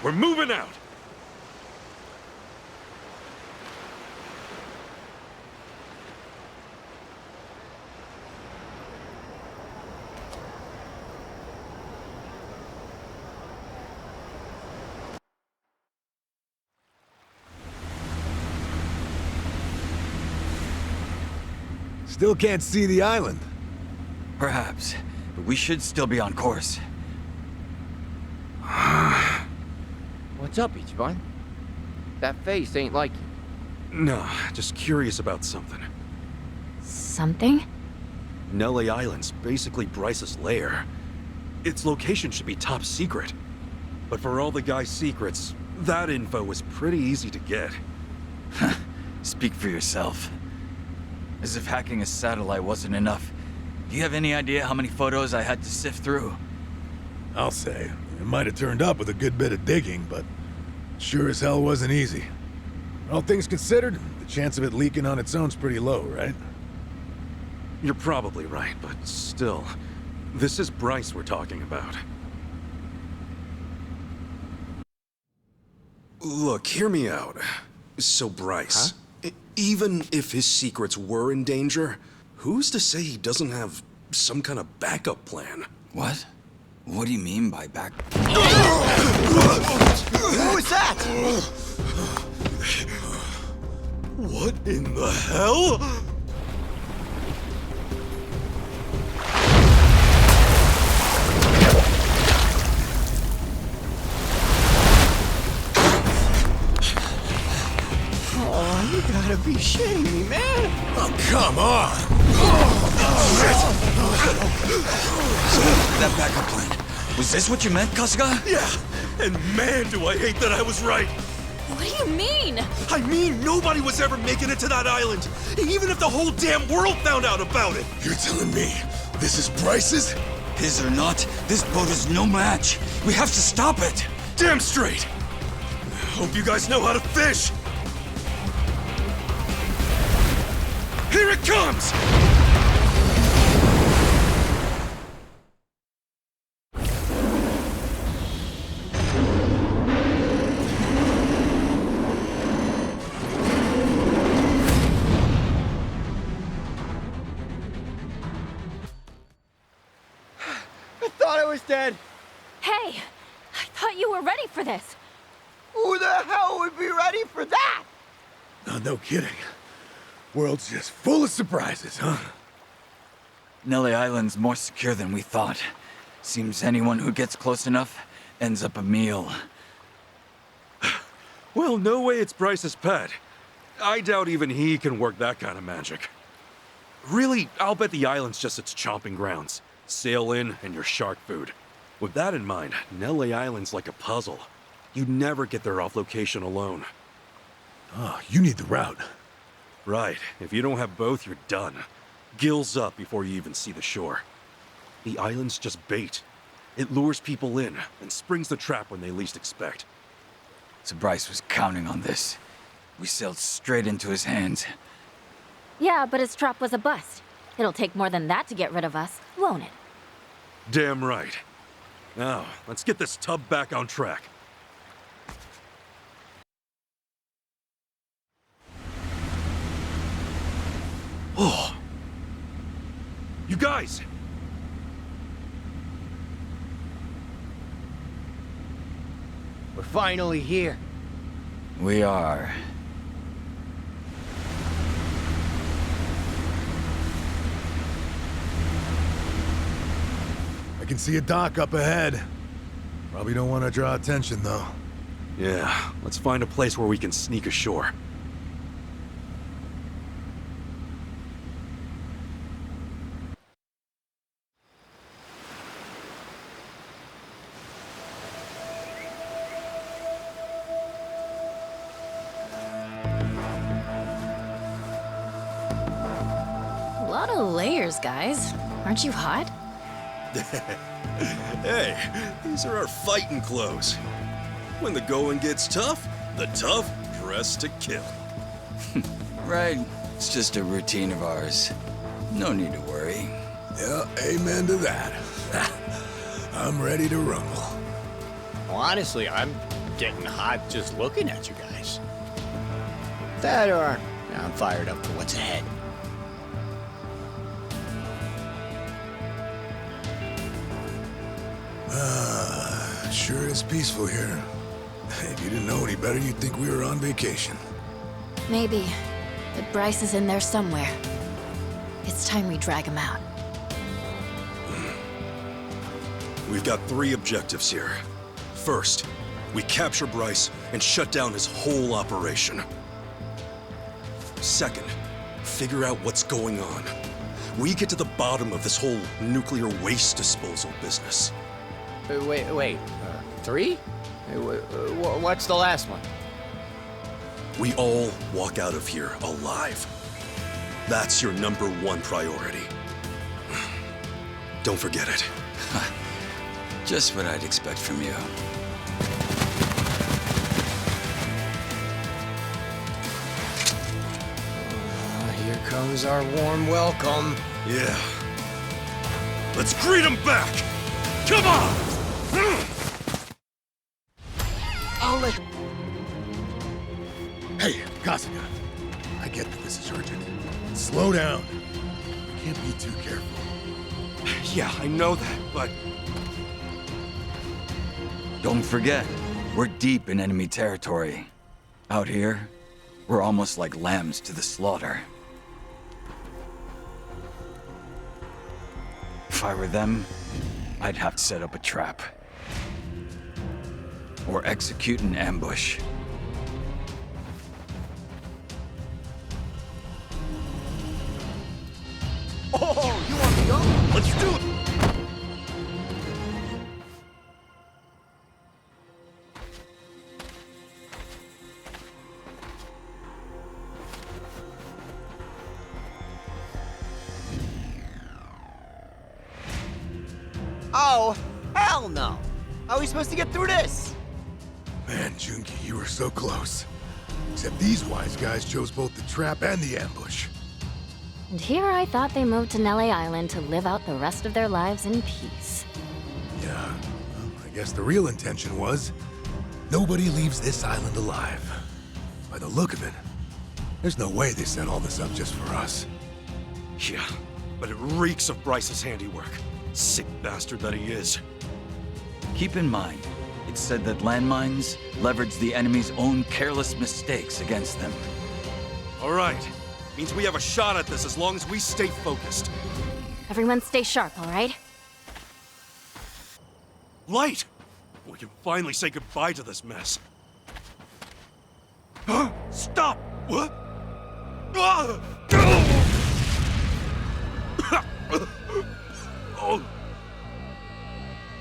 We're moving out. Still can't see the island. Perhaps, but we should still be on course. What's up, Ichiban? That face ain't like you. No, just curious about something. Something? Nelly Island's basically Bryce's lair. Its location should be top secret. But for all the guy's secrets, that info was pretty easy to get. Speak for yourself. As if hacking a satellite wasn't enough. Do you have any idea how many photos I had to sift through? I'll say, it might have turned up with a good bit of digging, but sure as hell wasn't easy. All things considered, the chance of it leaking on its own's pretty low, right? You're probably right, but still, this is Bryce we're talking about. Look, hear me out. So Bryce, even if his secrets were in danger, who's to say he doesn't have some kind of backup plan? What? What do you mean by back? Who was that? What in the hell? Oh, you gotta be shitting me, man! Oh, come on! That backup plan. Was this what you meant, Kasuga? Yeah! And man, do I hate that I was right! What do you mean? I mean, nobody was ever making it to that island, even if the whole damn world found out about it! You're telling me this is Bryce's? His or not, this boat is no match. We have to stop it. Damn straight! Hope you guys know how to fish! Here it comes! I thought I was dead. Hey, I thought you were ready for this. Who the hell would be ready for that? No kidding. World's just full of surprises, huh? Nelly Island's more secure than we thought. Seems anyone who gets close enough ends up a meal. Well, no way it's Bryce's pet. I doubt even he can work that kind of magic. Really, I'll bet the island's just its chomping grounds. Sail in and your shark food. With that in mind, Nelly Island's like a puzzle. You'd never get there off location alone. Oh, you need the route. Right. If you don't have both, you're done. Gills up before you even see the shore. The island's just bait. It lures people in and springs the trap when they least expect. So Bryce was counting on this. We sailed straight into his hands. Yeah, but his trap was a bust. It'll take more than that to get rid of us, won't it? Damn right. Now, let's get this tub back on track. Oh. You guys! We're finally here. We are. I can see a dock up ahead. Probably don't want to draw attention, though. Yeah, let's find a place where we can sneak ashore. lot of layers, guys. Aren't you hot? Hey, these are our fighting clothes. When the going gets tough, the tough dress to kill. Right. It's just a routine of ours. No need to worry. Yeah, amen to that. I'm ready to rumble. Well, honestly, I'm getting hot just looking at you guys. That or I'm fired up for what's ahead. Sure is peaceful here. If you didn't know any better, you'd think we were on vacation. Maybe. But Bryce is in there somewhere. It's time we drag him out. We've got 3 objectives here. First, we capture Bryce and shut down his whole operation. Second, figure out what's going on. We get to the bottom of this whole nuclear waste disposal business. Wait. 3? What's the last one? We all walk out of here alive. That's your #1 priority. Don't forget it. Just what I'd expect from you. Here comes our warm welcome. Yeah. Let's greet him back! Come on! I'll let... Hey, Kasuga. I get that this is urgent. Slow down. You can't be too careful. Yeah, I know that, but... Don't forget, we're deep in enemy territory. Out here, we're almost like lambs to the slaughter. If I were them, I'd have to set up a trap. Or execute an ambush. Oh, you want to go? Let's do it! Oh, hell no! How are we supposed to get through this? Man, Junki, you were so close. Except these wise guys chose both the trap and the ambush. And here I thought they moved to Nele Island to live out the rest of their lives in peace. Yeah, well, I guess the real intention was nobody leaves this island alive. By the look of it, there's no way they set all this up just for us. Yeah, but it reeks of Bryce's handiwork. Sick bastard that he is. Keep in mind, it's said that landmines leverage the enemy's own careless mistakes against them. All right. Means we have a shot at this as long as we stay focused. Everyone stay sharp, all right? Light! We can finally say goodbye to this mess. Huh? Stop! What? Ah! Oh.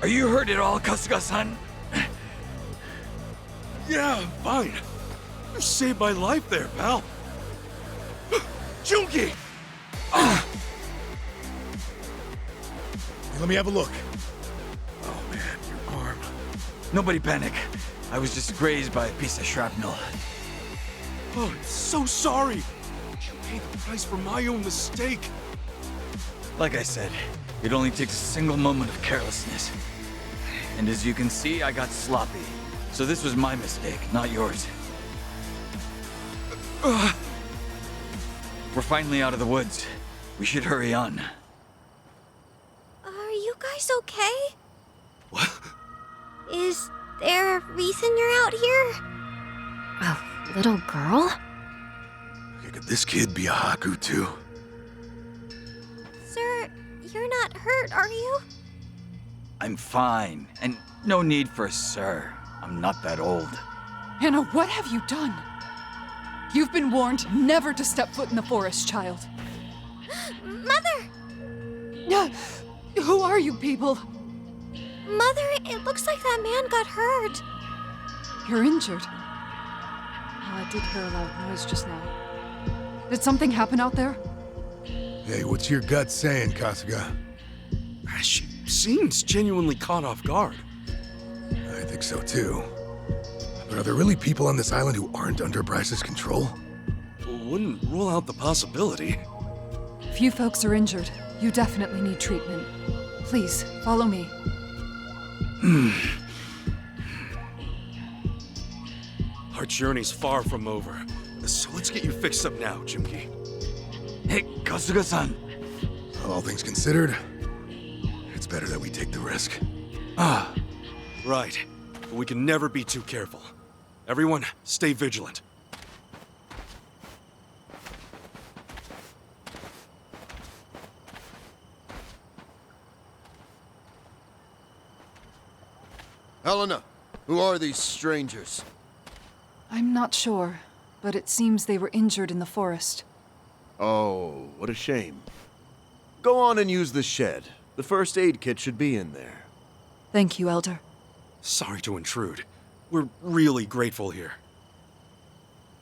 Are you hurt at all, Kasuga-san? Yeah, I'm fine. You saved my life there, pal. Junki! Hey, let me have a look. Oh man, your arm. Nobody panic. I was just grazed by a piece of shrapnel. Oh, I'm so sorry. You paid the price for my own mistake. Like I said, it only takes a single moment of carelessness. And as you can see, I got sloppy. So this was my mistake, not yours. We're finally out of the woods. We should hurry on. Are you guys okay? What? Is there a reason you're out here? A little girl? Could this kid be a Haku too? Sir, you're not hurt, are you? I'm fine, and no need for a sir. I'm not that old. Hannah, what have you done? You've been warned never to step foot in the forest, child. Mother! Who are you people? Mother, it looks like that man got hurt. You're injured. Oh, I did hear a loud noise just now. Did something happen out there? Hey, what's your gut saying, Kasuga? She seems genuinely caught off guard. I think so too. But are there really people on this island who aren't under Bryce's control? Wouldn't rule out the possibility. Few folks are injured. You definitely need treatment. Please, follow me. Our journey's far from over. So let's get you fixed up now, Junki. Hey, Kasuga-san. All things considered, it's better that we take the risk. Ah, right. But we can never be too careful. Everyone, stay vigilant. Helena, who are these strangers? I'm not sure, but it seems they were injured in the forest. Oh, what a shame. Go on and use the shed. The first aid kit should be in there. Thank you, Elder. Sorry to intrude. We're really grateful here.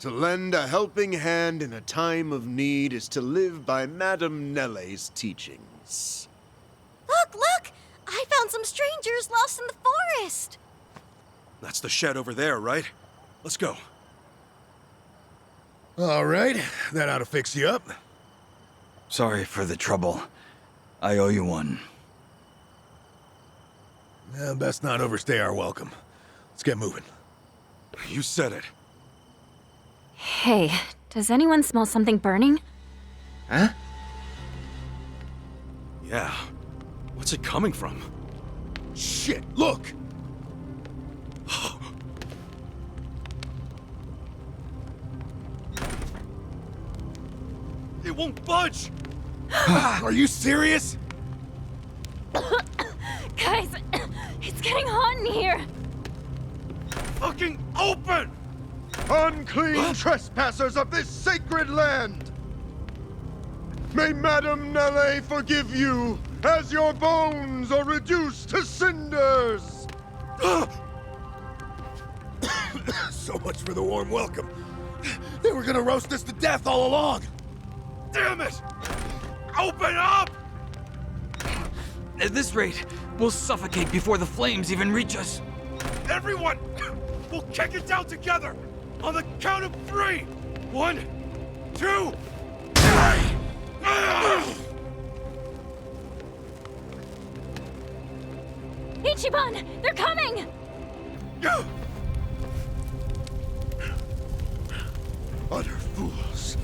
To lend a helping hand in a time of need is to live by Madame Nelle's teachings. Look, look! I found some strangers lost in the forest! That's the shed over there, right? Let's go. All right, that ought to fix you up. Sorry for the trouble. I owe you one. Best not overstay our welcome. Let's get moving. You said it. Hey, does anyone smell something burning? Huh? Yeah. What's it coming from? Shit, look! It won't budge! Are you serious? Guys, it's getting hot in here. Fucking open! Unclean trespassers of this sacred land! May Madame Nelle forgive you, as your bones are reduced to cinders! So much for the warm welcome. They were gonna roast us to death all along. Damn it! Open up! At this rate, we'll suffocate before the flames even reach us. Everyone! We'll kick it down together! On the count of 3! 1, 2, 3! Ichiban! They're coming! Utter fools!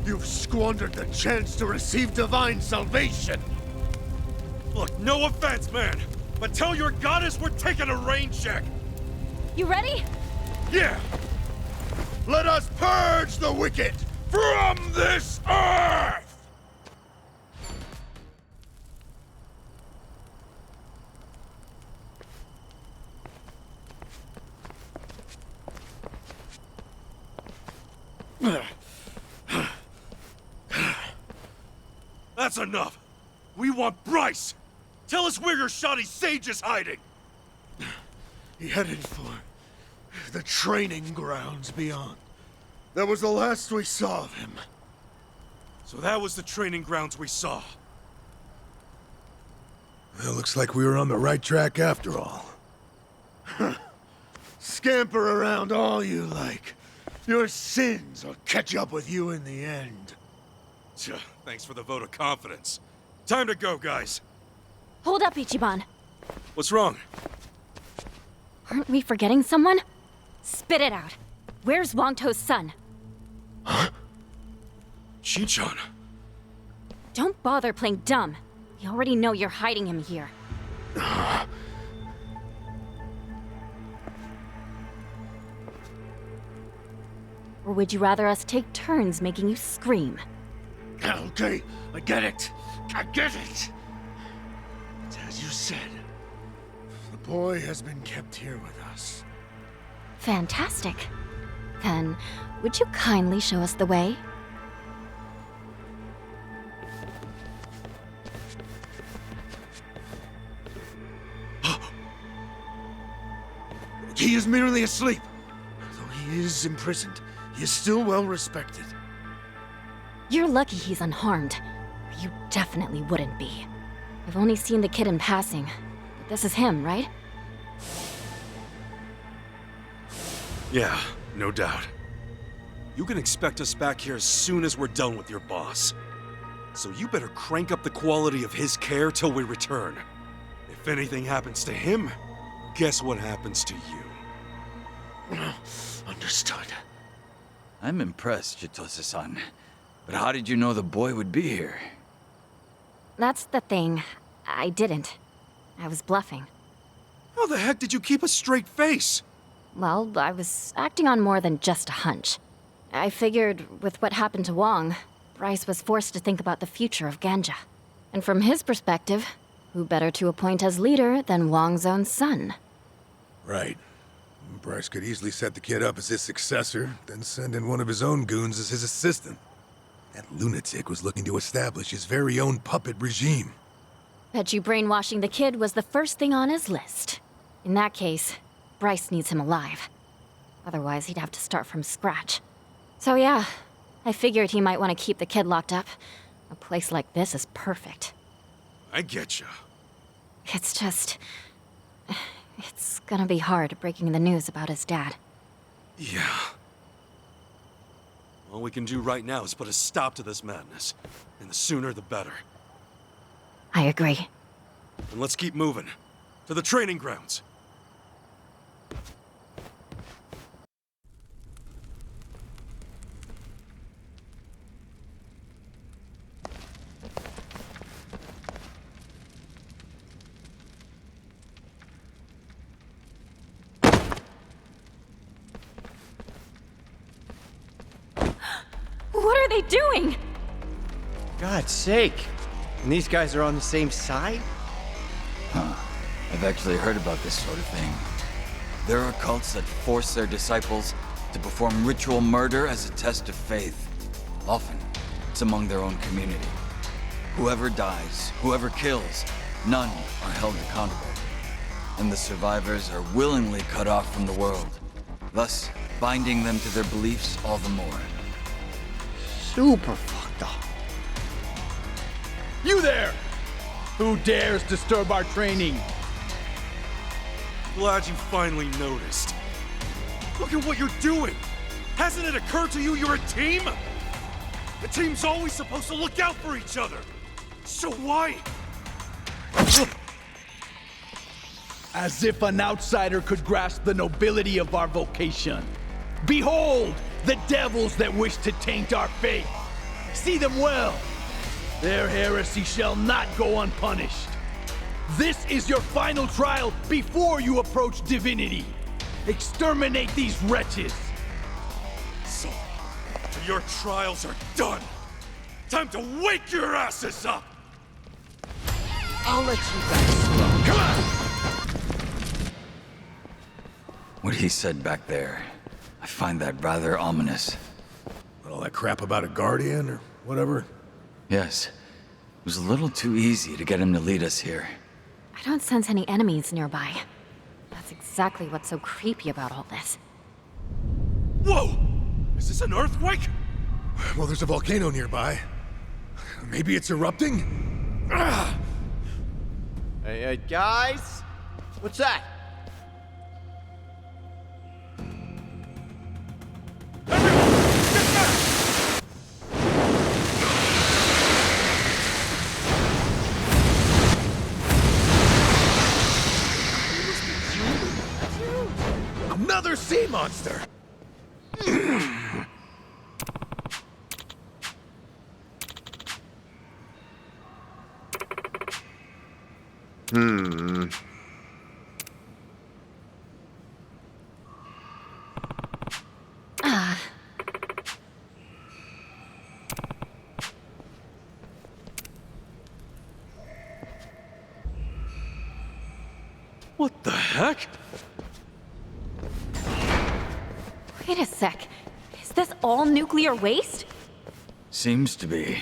You've squandered the chance to receive divine salvation! Look, no offense, man, but tell your goddess we're taking a rain check! You ready? Yeah! Let us purge the wicked from this earth! That's enough! We want Bryce! Tell us where your shoddy sage is hiding! He headed for the training grounds beyond. That was the last we saw of him. So that was the training grounds we saw. Well, looks like we were on the right track after all. Scamper around all you like. Your sins will catch up with you in the end. Thanks for the vote of confidence. Time to go, guys. Hold up, Ichiban. What's wrong? Aren't we forgetting someone? Spit it out. Where's Wangto's son? Chi-chan. Don't bother playing dumb. We already know you're hiding him here. Or would you rather us take turns making you scream? Okay, I get it. I get it. It's as you said. The boy has been kept here with us. Fantastic. Then, would you kindly show us the way? He is merely asleep. Though he is imprisoned, he is still well respected. You're lucky he's unharmed. You definitely wouldn't be. I've only seen the kid in passing, but this is him, right? Yeah, no doubt. You can expect us back here as soon as we're done with your boss. So you better crank up the quality of his care till we return. If anything happens to him, guess what happens to you? Understood. I'm impressed, Chitose-san. But how did you know the boy would be here? That's the thing. I didn't. I was bluffing. How the heck did you keep a straight face? Well, I was acting on more than just a hunch. I figured with what happened to Wong, Bryce was forced to think about the future of Ganja. And from his perspective, who better to appoint as leader than Wong's own son? Right. Bryce could easily set the kid up as his successor, then send in one of his own goons as his assistant. That lunatic was looking to establish his very own puppet regime. Bet you brainwashing the kid was the first thing on his list. In that case, Bryce needs him alive. Otherwise, he'd have to start from scratch. So yeah, I figured he might want to keep the kid locked up. A place like this is perfect. I getcha. It's just... It's gonna be hard breaking the news about his dad. Yeah. All we can do right now is put a stop to this madness. And the sooner the better. I agree. And let's keep moving. To the training grounds. What are they doing? God's sake. And these guys are on the same side? Huh. I've actually heard about this sort of thing. There are cults that force their disciples to perform ritual murder as a test of faith. Often, it's among their own community. Whoever dies, whoever kills, none are held accountable. And the survivors are willingly cut off from the world, thus binding them to their beliefs all the more. Super fucked up. You there! Who dares disturb our training? Glad you finally noticed. Look at what you're doing! Hasn't it occurred to you you're a team? A team's always supposed to look out for each other. So why? As if an outsider could grasp the nobility of our vocation. Behold, the devils that wish to taint our faith. See them well. Their heresy shall not go unpunished. This is your final trial before you approach divinity. Exterminate these wretches. So, your trials are done. Time to wake your asses up! I'll let you guys slow. Come on! What he said back there, I find that rather ominous. All that crap about a guardian or whatever? Yes. It was a little too easy to get him to lead us here. I don't sense any enemies nearby. That's exactly what's so creepy about all this. Whoa! Is this an earthquake? Well, there's a volcano nearby. Maybe it's erupting? Ah! Hey, guys? What's that? Another sea monster! What the heck? Wait a sec. Is this all nuclear waste? Seems to be.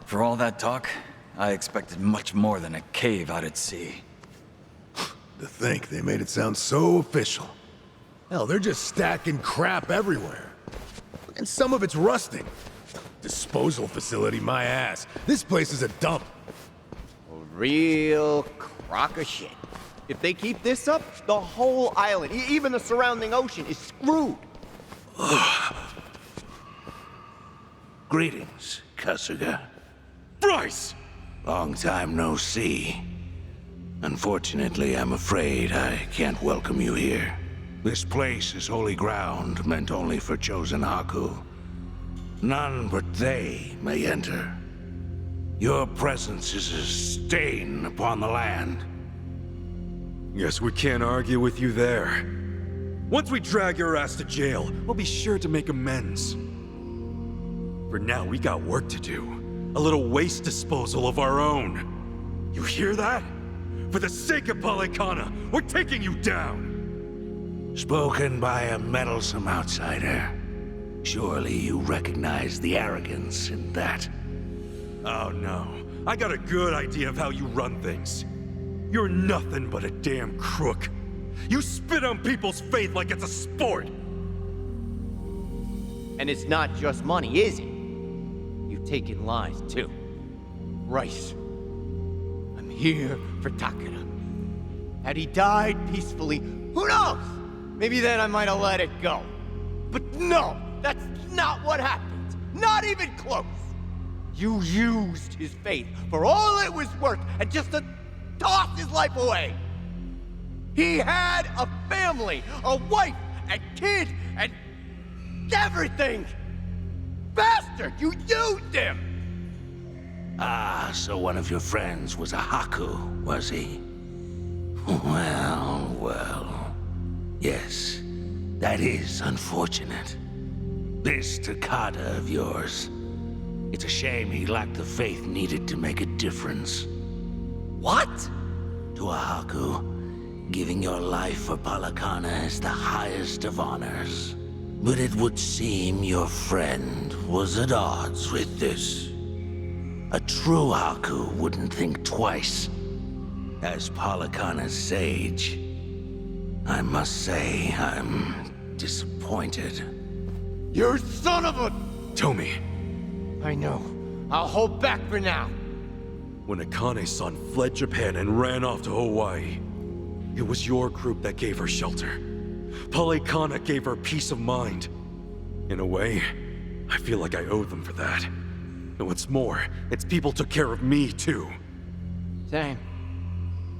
For all that talk, I expected much more than a cave out at sea. To think they made it sound so official. Hell, they're just stacking crap everywhere. And some of it's rusting. Disposal facility, my ass. This place is a dump. A real crock of shit. If they keep this up, the whole island, even the surrounding ocean, is screwed. Greetings, Kasuga. Bryce! Long time no see. Unfortunately, I'm afraid I can't welcome you here. This place is holy ground meant only for chosen Haku. None but they may enter. Your presence is a stain upon the land. Guess we can't argue with you there. Once we drag your ass to jail, we'll be sure to make amends. For now, we got work to do. A little waste disposal of our own. You hear that? For the sake of Polycana, we're taking you down! Spoken by a meddlesome outsider. Surely you recognize the arrogance in that. Oh no, I got a good idea of how you run things. You're nothing but a damn crook. You spit on people's faith like it's a sport! And it's not just money, is it? You've taken lives, too. Rice. I'm here for Takeda. Had he died peacefully, who knows? Maybe then I might have let it go. But no, that's not what happened. Not even close. You used his faith for all it was worth and just to toss his life away. He had a family, a wife, and kid, and everything. Bastard, you used him! Ah, so one of your friends was a Haku, was he? Well, well. Yes, that is unfortunate. This Takada of yours. It's a shame he lacked the faith needed to make a difference. What? To a Haku, giving your life for Polycana is the highest of honors. But it would seem your friend was at odds with this. A true Haku wouldn't think twice. As Polycana's sage, I must say I'm disappointed. You son of a... Tomi. I know. I'll hold back for now. When Akane's son fled Japan and ran off to Hawaii, it was your group that gave her shelter. Polycana gave her peace of mind. In a way, I feel like I owe them for that. And what's more, its people took care of me, too. Same.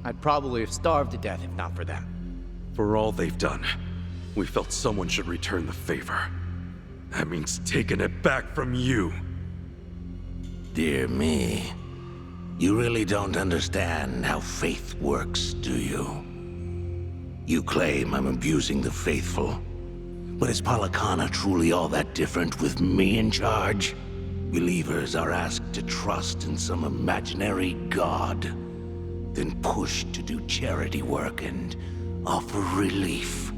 I'd probably have starved to death if not for them. For all they've done, we felt someone should return the favor. That means taking it back from you. Dear me. You really don't understand how faith works, do you? You claim I'm abusing the faithful. But is Polycana truly all that different with me in charge? Believers are asked to trust in some imaginary god, then pushed to do charity work and offer relief.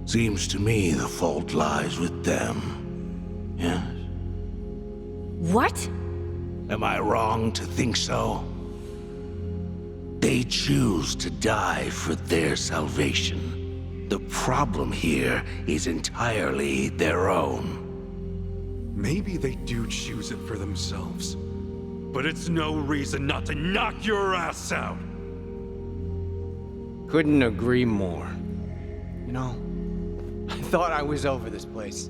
Seems to me the fault lies with them. Yes? What? Am I wrong to think so? They choose to die for their salvation. The problem here is entirely their own. Maybe they do choose it for themselves. But it's no reason not to knock your ass out! Couldn't agree more. You know, I thought I was over this place,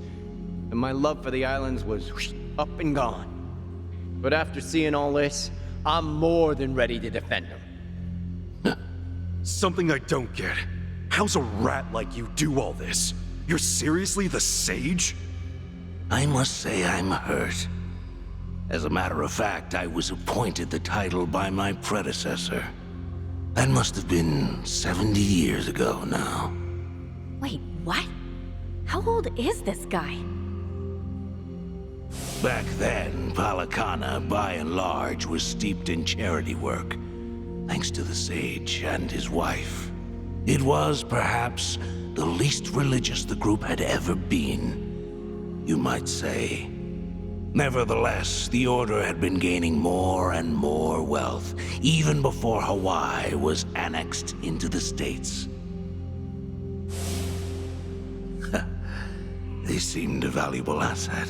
and my love for the islands was up and gone. But after seeing all this, I'm more than ready to defend them. Something I don't get. How's a rat like you do all this? You're seriously the sage? I must say I'm hurt. As a matter of fact, I was appointed the title by my predecessor. That must have been 70 years ago now. Wait, what? How old is this guy? Back then, Polycana, by and large, was steeped in charity work, thanks to the sage and his wife. It was, perhaps, the least religious the group had ever been, you might say. Nevertheless, the Order had been gaining more and more wealth, even before Hawaii was annexed into the States. They seemed a valuable asset.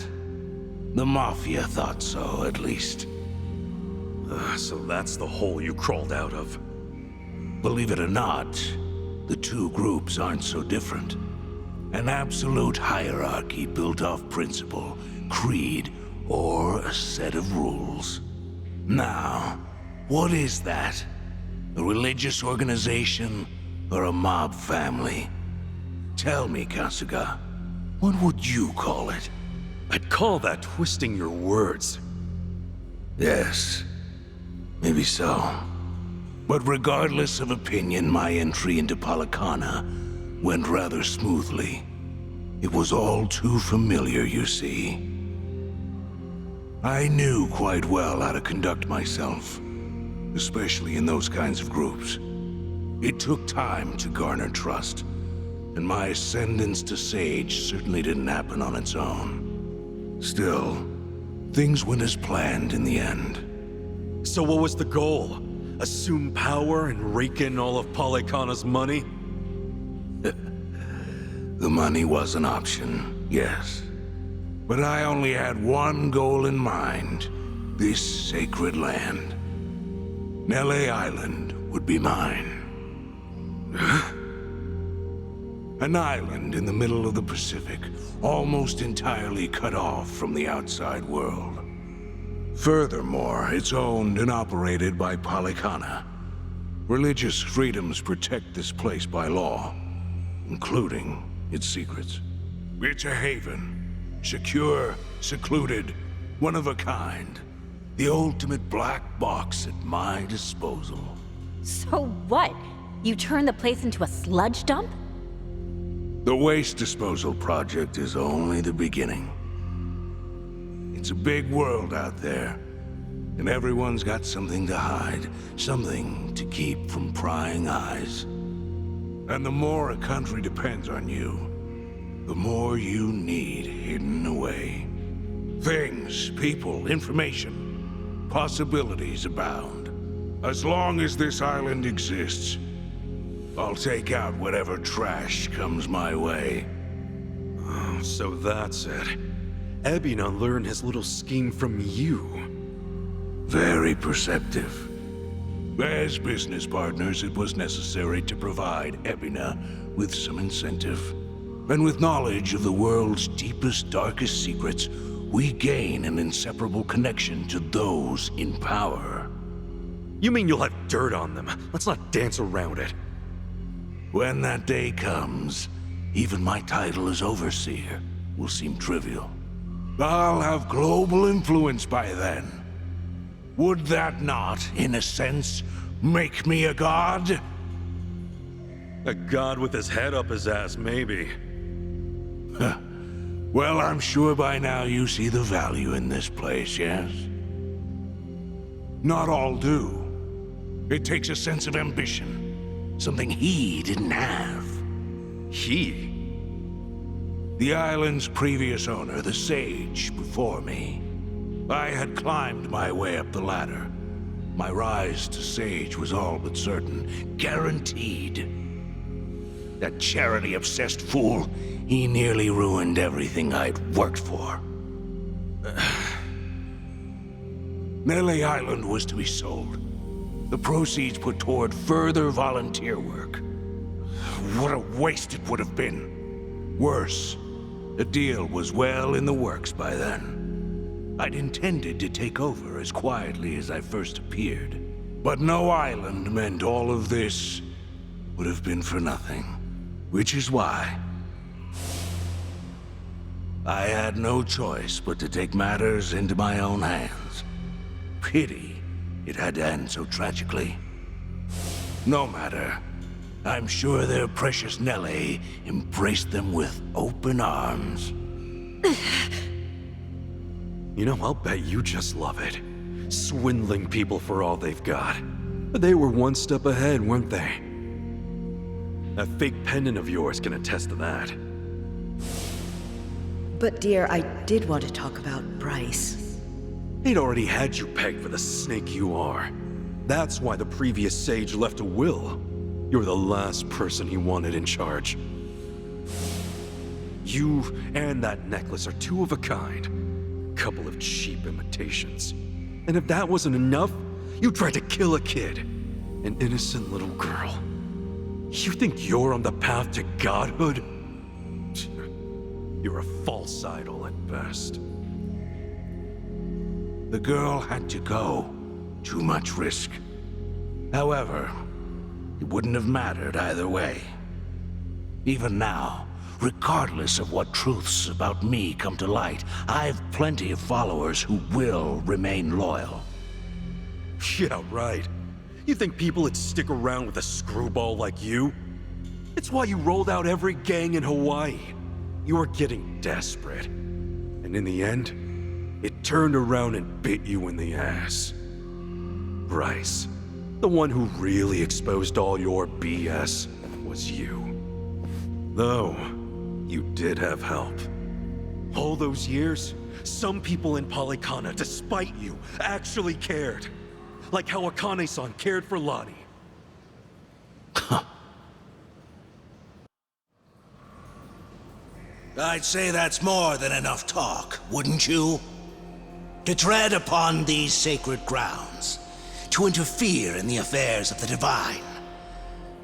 The Mafia thought so, at least. So that's the hole you crawled out of. Believe it or not, the two groups aren't so different. An absolute hierarchy built off principle, creed, or a set of rules. Now, what is that? A religious organization or a mob family? Tell me, Kasuga, what would you call it? I'd call that twisting your words. Yes, maybe so. But regardless of opinion, my entry into Polycana went rather smoothly. It was all too familiar, you see. I knew quite well how to conduct myself, especially in those kinds of groups. It took time to garner trust, and my ascendance to Sage certainly didn't happen on its own. Still, things went as planned in the end. So what was the goal? Assume power and rake in all of Polycana's money? The money was an option, yes. But I only had one goal in mind. This sacred land. Nele Island would be mine. An island in the middle of the Pacific, almost entirely cut off from the outside world. Furthermore, it's owned and operated by Polycana. Religious freedoms protect this place by law, including its secrets. It's a haven. Secure, secluded, one of a kind. The ultimate black box at my disposal. So what? You turned the place into a sludge dump? The waste disposal project is only the beginning. It's a big world out there, and everyone's got something to hide, something to keep from prying eyes. And the more a country depends on you, the more you need hidden away. Things, people, information, possibilities abound. As long as this island exists, I'll take out whatever trash comes my way. Oh, so that's it. Ebina learned his little scheme from you. Very perceptive. As business partners, it was necessary to provide Ebina with some incentive. And with knowledge of the world's deepest, darkest secrets, we gain an inseparable connection to those in power. You mean you'll have dirt on them? Let's not dance around it. When that day comes, even my title as Overseer will seem trivial. I'll have global influence by then. Would that not, in a sense, make me a god? A god with his head up his ass, maybe. Well, I'm sure by now you see the value in this place, yes? Not all do. It takes a sense of ambition. Something he didn't have. He? The island's previous owner, the Sage, before me. I had climbed my way up the ladder. My rise to Sage was all but certain. Guaranteed. That charity-obsessed fool, he nearly ruined everything I'd worked for. Nele Island was to be sold. The proceeds put toward further volunteer work. What a waste it would have been. Worse, the deal was well in the works by then. I'd intended to take over as quietly as I first appeared. But no island meant all of this would have been for nothing. Which is why I had no choice but to take matters into my own hands. Pity it had to end so tragically. No matter. I'm sure their precious Nelly embraced them with open arms. You know, I'll bet you just love it. Swindling people for all they've got. They were one step ahead, weren't they? That fake pendant of yours can attest to that. But dear, I did want to talk about Bryce. He'd already had you pegged for the snake you are. That's why the previous sage left a will. You're the last person he wanted in charge. You and that necklace are two of a kind. couple of cheap imitations. And if that wasn't enough, you tried to kill a kid. An innocent little girl. You think you're on the path to godhood? You're a false idol at best. The girl had to go. Too much risk. However, it wouldn't have mattered either way. Even now, regardless of what truths about me come to light, I've plenty of followers who will remain loyal. Yeah, right. You think people would stick around with a screwball like you? It's why you rolled out every gang in Hawaii. You were getting desperate. And in the end, it turned around and bit you in the ass. Bryce, the one who really exposed all your BS, was you. Though, you did have help. All those years, some people in Polycana, despite you, actually cared. Like how Akane-san cared for Lani. I'd say that's more than enough talk, wouldn't you? To tread upon these sacred grounds, to interfere in the affairs of the divine.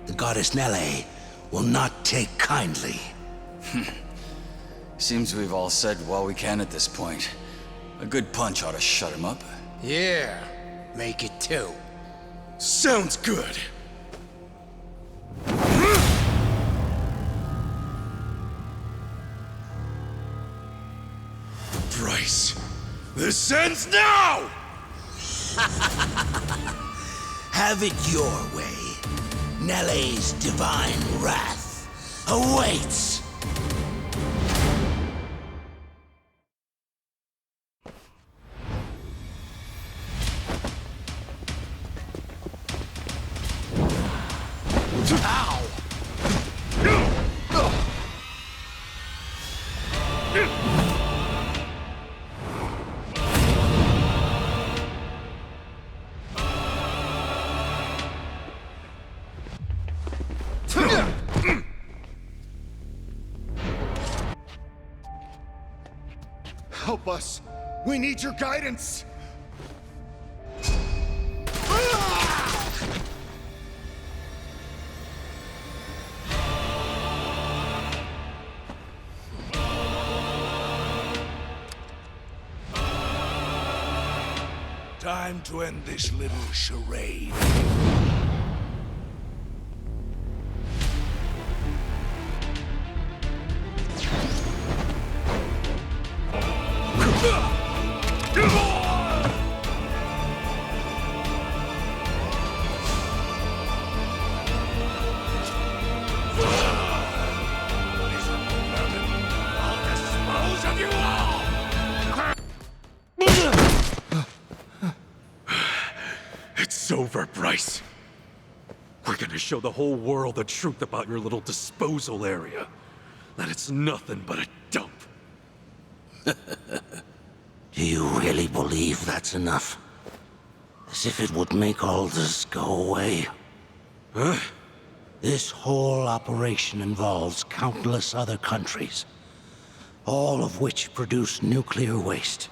The goddess Nele will not take kindly. Seems we've all said what we can at this point. A good punch ought to shut him up. Yeah, make it two. Sounds good. Bryce, this ends now! Have it your way. Nele's divine wrath awaits. Help us! We need your guidance! Time to end this little charade. It's over, Bryce. We're gonna show the whole world the truth about your little disposal area. That it's nothing but a dump. Do you really believe that's enough? As if it would make all this go away? Huh? This whole operation involves countless other countries, all of which produce nuclear waste.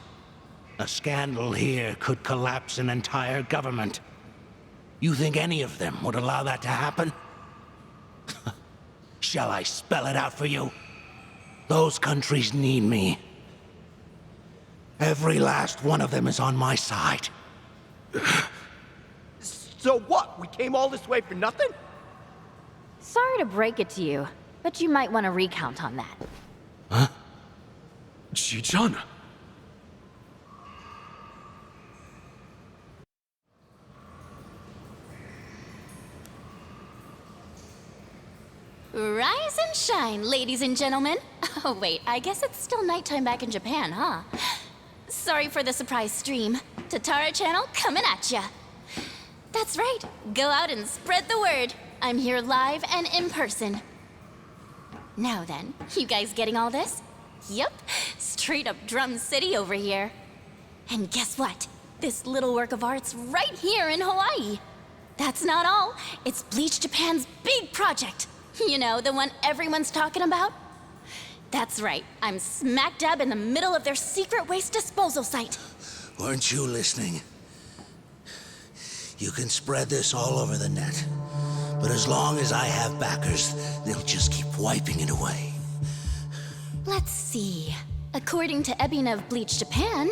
A scandal here could collapse an entire government. You think any of them would allow that to happen? Shall I spell it out for you? Those countries need me. Every last one of them is on my side. So what? We came all this way for nothing? Sorry to break it to you, but you might want to recount on that. Huh? Chi-chan. Rise and shine, ladies and gentlemen. Oh wait, I guess it's still nighttime back in Japan, huh? Sorry for the surprise stream. Tatara channel coming at ya. That's right, go out and spread the word. I'm here live and in person. Now then, you guys getting all this? Yep, straight up Drum City over here. And guess what? This little work of art's right here in Hawaii. That's not all. It's Bleach Japan's big project. You know, the one everyone's talking about? That's right. I'm smack dab in the middle of their secret waste disposal site. Weren't you listening? You can spread this all over the net. But as long as I have backers, they'll just keep wiping it away. Let's see. According to Ebina of Bleach Japan,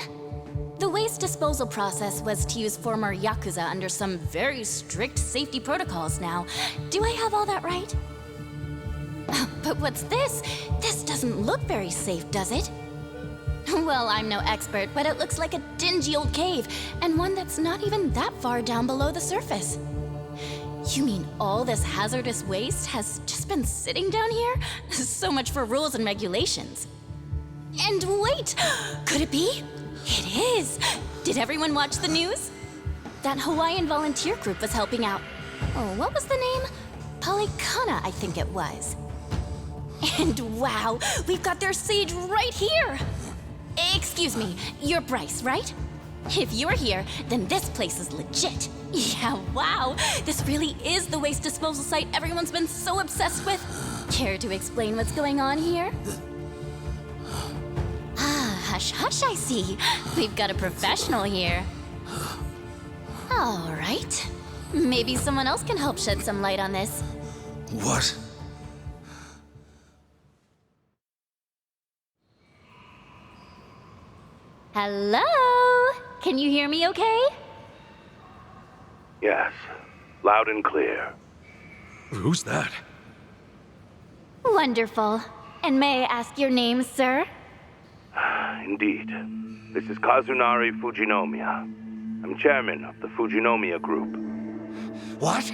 the waste disposal process was to use former Yakuza under some very strict safety protocols now. Do I have all that right? But what's this? This doesn't look very safe, does it? Well, I'm no expert, but it looks like a dingy old cave, and one that's not even that far down below the surface. You mean all this hazardous waste has just been sitting down here? So much for rules and regulations. And wait! Could it be? It is! Did everyone watch the news? That Hawaiian volunteer group was helping out. Oh, what was the name? Polycana, I think it was. And wow, we've got their sage right here! Excuse me, you're Bryce, right? If you're here, then this place is legit. Yeah, wow, this really is the waste disposal site everyone's been so obsessed with. Care to explain what's going on here? Hush, hush, I see. We've got a professional here. All right. Maybe someone else can help shed some light on this. What? Hello? Can you hear me okay? Yes, loud and clear. Who's that? Wonderful. And may I ask your name, sir? Indeed. This is Kazunari Fujinomiya. I'm chairman of the Fujinomiya Group. What?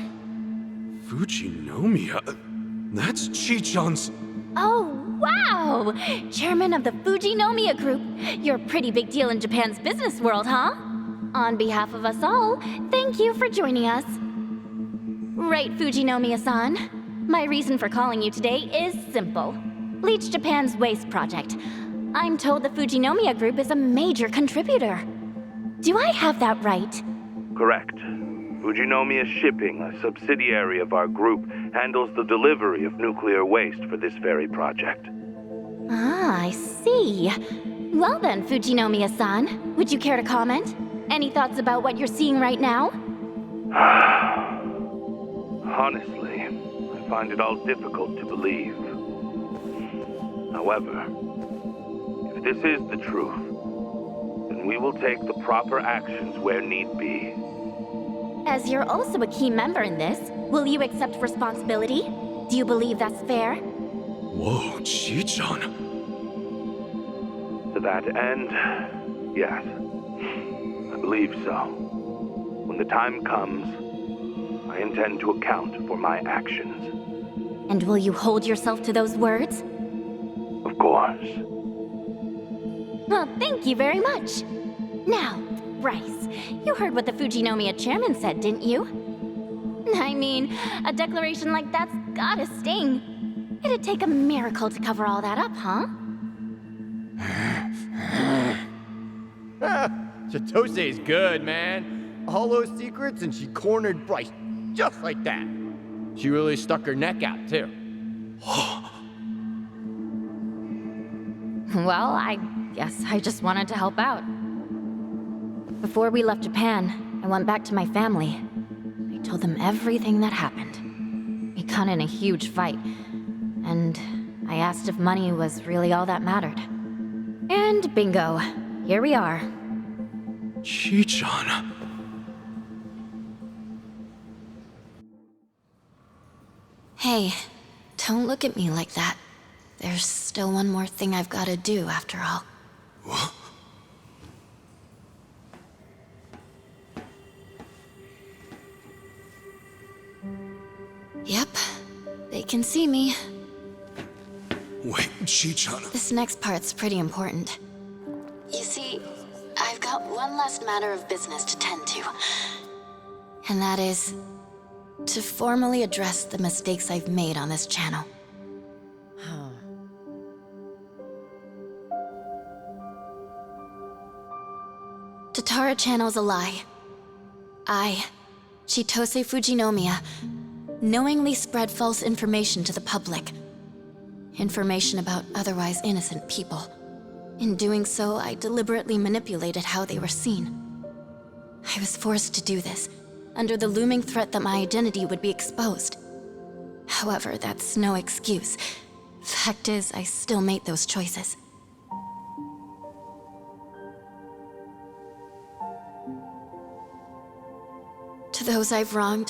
Fujinomiya? That's Chi-chan's... Oh, wow! Chairman of the Fujinomiya Group. You're a pretty big deal in Japan's business world, huh? On behalf of us all, thank you for joining us. Right, Fujinomiya-san. My reason for calling you today is simple. Bleach Japan's waste project. I'm told the Fujinomiya Group is a major contributor. Do I have that right? Correct. Fujinomiya Shipping, a subsidiary of our group, handles the delivery of nuclear waste for this very project. Ah, I see. Well then, Fujinomiya-san, would you care to comment? Any thoughts about what you're seeing right now? Honestly, I find it all difficult to believe. However, if this is the truth, then we will take the proper actions where need be. As you're also a key member in this, will you accept responsibility? Do you believe that's fair? Whoa, Chi-chan. To that end, yes. I believe so. When the time comes, I intend to account for my actions. And will you hold yourself to those words? Of course. Well, thank you very much. Now, Bryce, you heard what the Fujinomiya chairman said, didn't you? I mean, a declaration like that's gotta sting. It'd take a miracle to cover all that up, huh? Chitose is good, man. All those secrets, and she cornered Bryce just like that. She really stuck her neck out, too. Well, I guess I just wanted to help out. Before we left Japan, I went back to my family. I told them everything that happened. We got in a huge fight, and I asked if money was really all that mattered. And bingo, here we are. Chi-chan. Hey, don't look at me like that. There's still one more thing I've got to do after all. What? Yep, they can see me. Wait, Chi-chan. This next part's pretty important. You see, I've got one last matter of business to tend to. And that is to formally address the mistakes I've made on this channel. Tatara Channel's a lie. I, Chitose Fujinomiya, knowingly spread false information to the public. Information about otherwise innocent people. In doing so, I deliberately manipulated how they were seen. I was forced to do this, under the looming threat that my identity would be exposed. However, that's no excuse. Fact is, I still made those choices. To those I've wronged,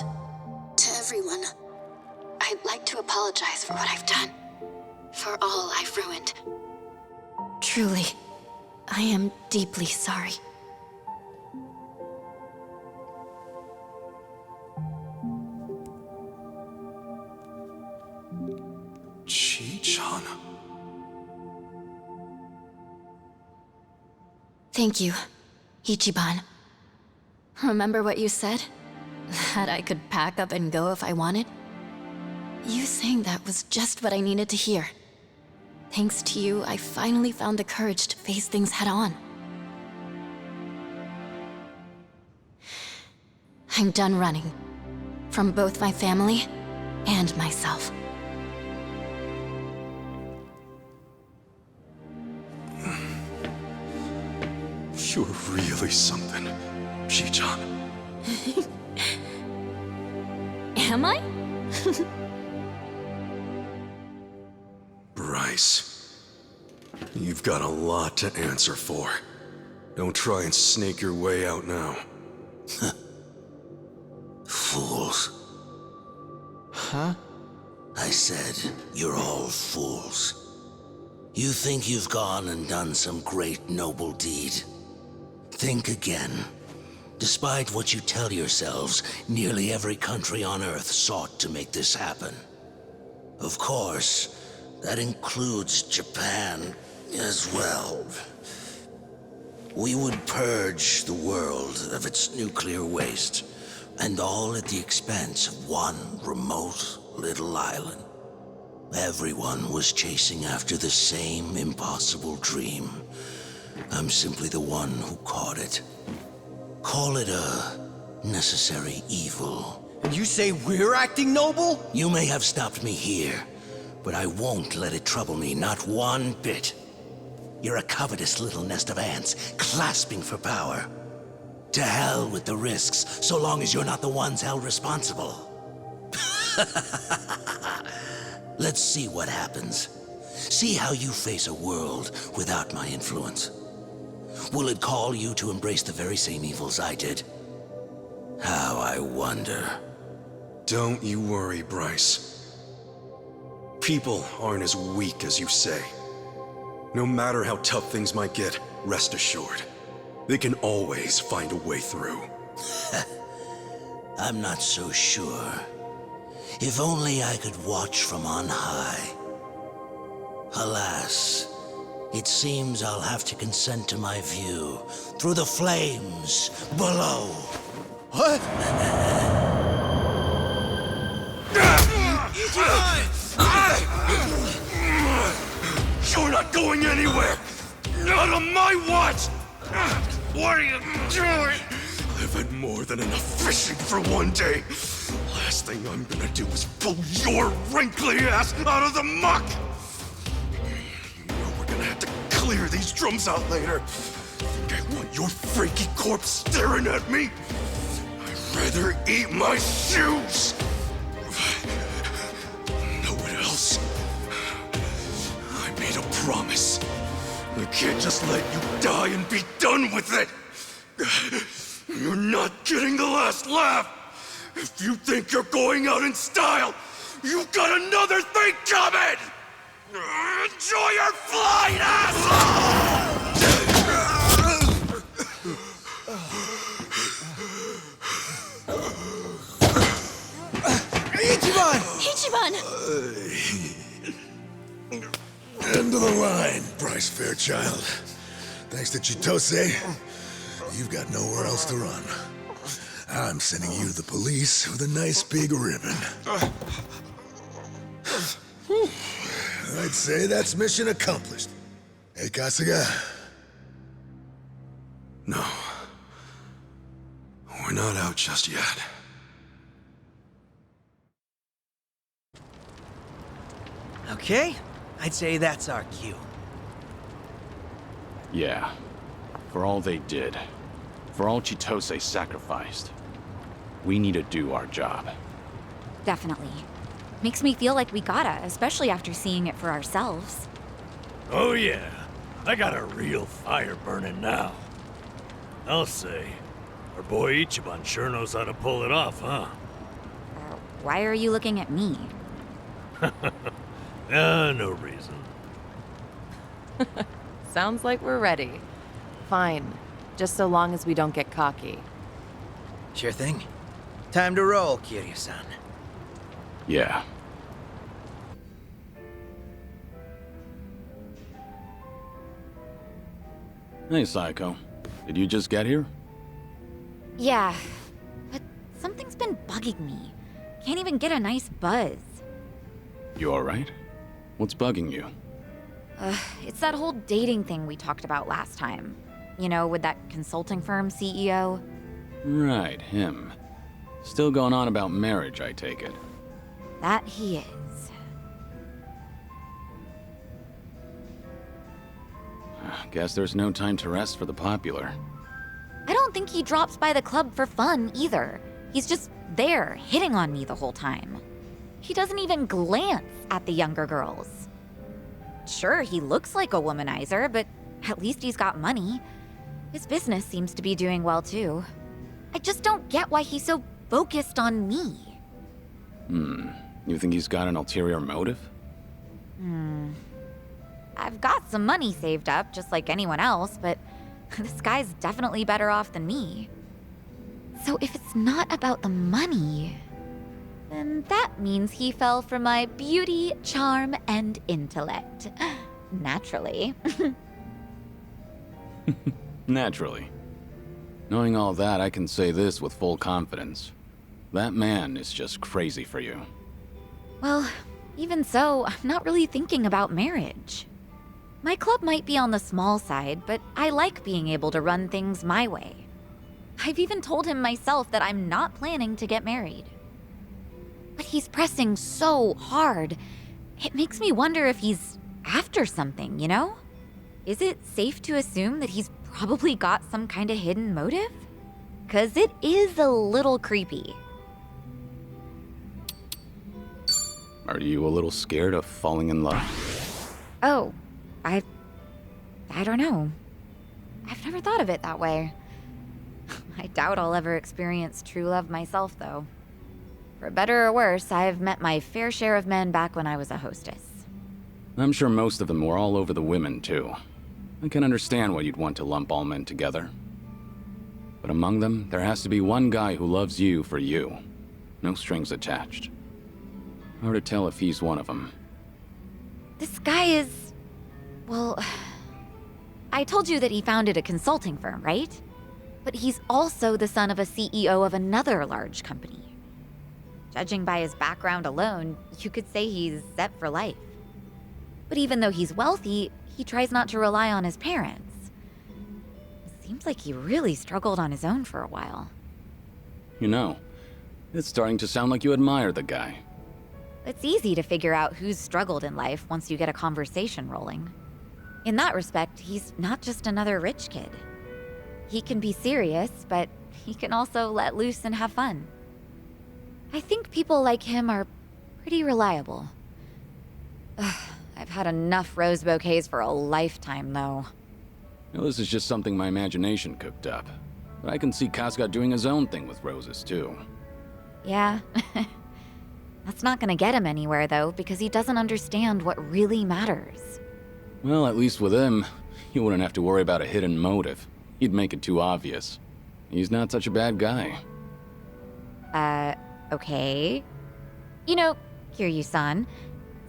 to everyone, I'd like to apologize for what I've done, for all I've ruined. Truly, I am deeply sorry. Ichiban. Thank you, Ichiban. Remember what you said? That I could pack up and go if I wanted? You saying that was just what I needed to hear. Thanks to you, I finally found the courage to face things head on. I'm done running. From both my family and myself. You're really something, Ichiban. Am I? Bryce, you've got a lot to answer for. Don't try and snake your way out now. Fools. Huh? I said, you're all fools. You think you've gone and done some great noble deed. Think again. Despite what you tell yourselves, nearly every country on Earth sought to make this happen. Of course, that includes Japan as well. We would purge the world of its nuclear waste, and all at the expense of one remote little island. Everyone was chasing after the same impossible dream. I'm simply the one who caught it. Call it a necessary evil. And you say we're acting noble? You may have stopped me here, but I won't let it trouble me, not one bit. You're a covetous little nest of ants, clasping for power. To hell with the risks, so long as you're not the ones held responsible. Let's see what happens. See how you face a world without my influence. Will it call you to embrace the very same evils I did? How I wonder. Don't you worry, Bryce. People aren't as weak as you say. No matter how tough things might get, rest assured, they can always find a way through. I'm not so sure. If only I could watch from on high. Alas, it seems I'll have to consent to my view through the flames below. What? You're not going anywhere! Not on my watch! What are you doing? I've had more than enough fishing for one day. Last thing I'm gonna do is pull your wrinkly ass out of the muck! You know we're gonna have to clear these drums out later. Think I want your freaky corpse staring at me? I'd rather eat my shoes! Know what else? I made a promise. I can't just let you die and be done with it! You're not getting the last laugh! If you think you're going out in style, you've got another thing coming! Enjoy your flight, asshole! Ichiban! Ichiban! End of the line, Bryce Fairchild. Thanks to Chitose, you've got nowhere else to run. I'm sending you to the police with a nice big ribbon. I'd say that's mission accomplished. Hey, Kasuga? No. We're not out just yet. Okay, I'd say that's our cue. Yeah. For all they did, for all Chitose sacrificed, we need to do our job. Definitely. Makes me feel like we gotta, especially after seeing it for ourselves. Oh yeah, I got a real fire burning now. I'll say, our boy Ichiban sure knows how to pull it off, huh? Why are you looking at me? No reason. Sounds like we're ready. Fine, just so long as we don't get cocky. Sure thing. Time to roll, Kiryu-san. Yeah. Hey, Psycho. Did you just get here? Yeah, but something's been bugging me. Can't even get a nice buzz. You alright? What's bugging you? It's that whole dating thing we talked about last time. You know, with that consulting firm CEO. Right, him. Still going on about marriage, I take it. That he is. Guess there's no time to rest for the popular. I don't think he drops by the club for fun either. He's just there, hitting on me the whole time. He doesn't even glance at the younger girls. Sure, he looks like a womanizer, but at least he's got money. His business seems to be doing well too. I just don't get why he's so focused on me. You think he's got an ulterior motive? I've got some money saved up, just like anyone else, but this guy's definitely better off than me. So if it's not about the money, then that means he fell for my beauty, charm, and intellect. Naturally. Naturally. Knowing all that, I can say this with full confidence. That man is just crazy for you. Well, even so, I'm not really thinking about marriage. My club might be on the small side, but I like being able to run things my way. I've even told him myself that I'm not planning to get married. But he's pressing so hard. It makes me wonder if he's after something, you know? Is it safe to assume that he's probably got some kind of hidden motive? 'Cause it is a little creepy. Are you a little scared of falling in love? Oh, I don't know. I've never thought of it that way. I doubt I'll ever experience true love myself, though. For better or worse, I've met my fair share of men back when I was a hostess. I'm sure most of them were all over the women, too. I can understand why you'd want to lump all men together. But among them, there has to be one guy who loves you for you. No strings attached. Hard to tell if he's one of them. This guy is... well... I told you that he founded a consulting firm, right? But he's also the son of a CEO of another large company. Judging by his background alone, you could say he's set for life. But even though he's wealthy, he tries not to rely on his parents. It seems like he really struggled on his own for a while. You know, it's starting to sound like you admire the guy. It's easy to figure out who's struggled in life once you get a conversation rolling. In that respect, he's not just another rich kid. He can be serious, but he can also let loose and have fun. I think people like him are pretty reliable. I've had enough rose bouquets for a lifetime, though. Now, this is just something my imagination cooked up. But I can see Kasuga doing his own thing with roses, too. Yeah. That's not gonna get him anywhere, though, because he doesn't understand what really matters. Well, at least with him, you wouldn't have to worry about a hidden motive. He'd make it too obvious. He's not such a bad guy. Okay. You know, Kiryu-san,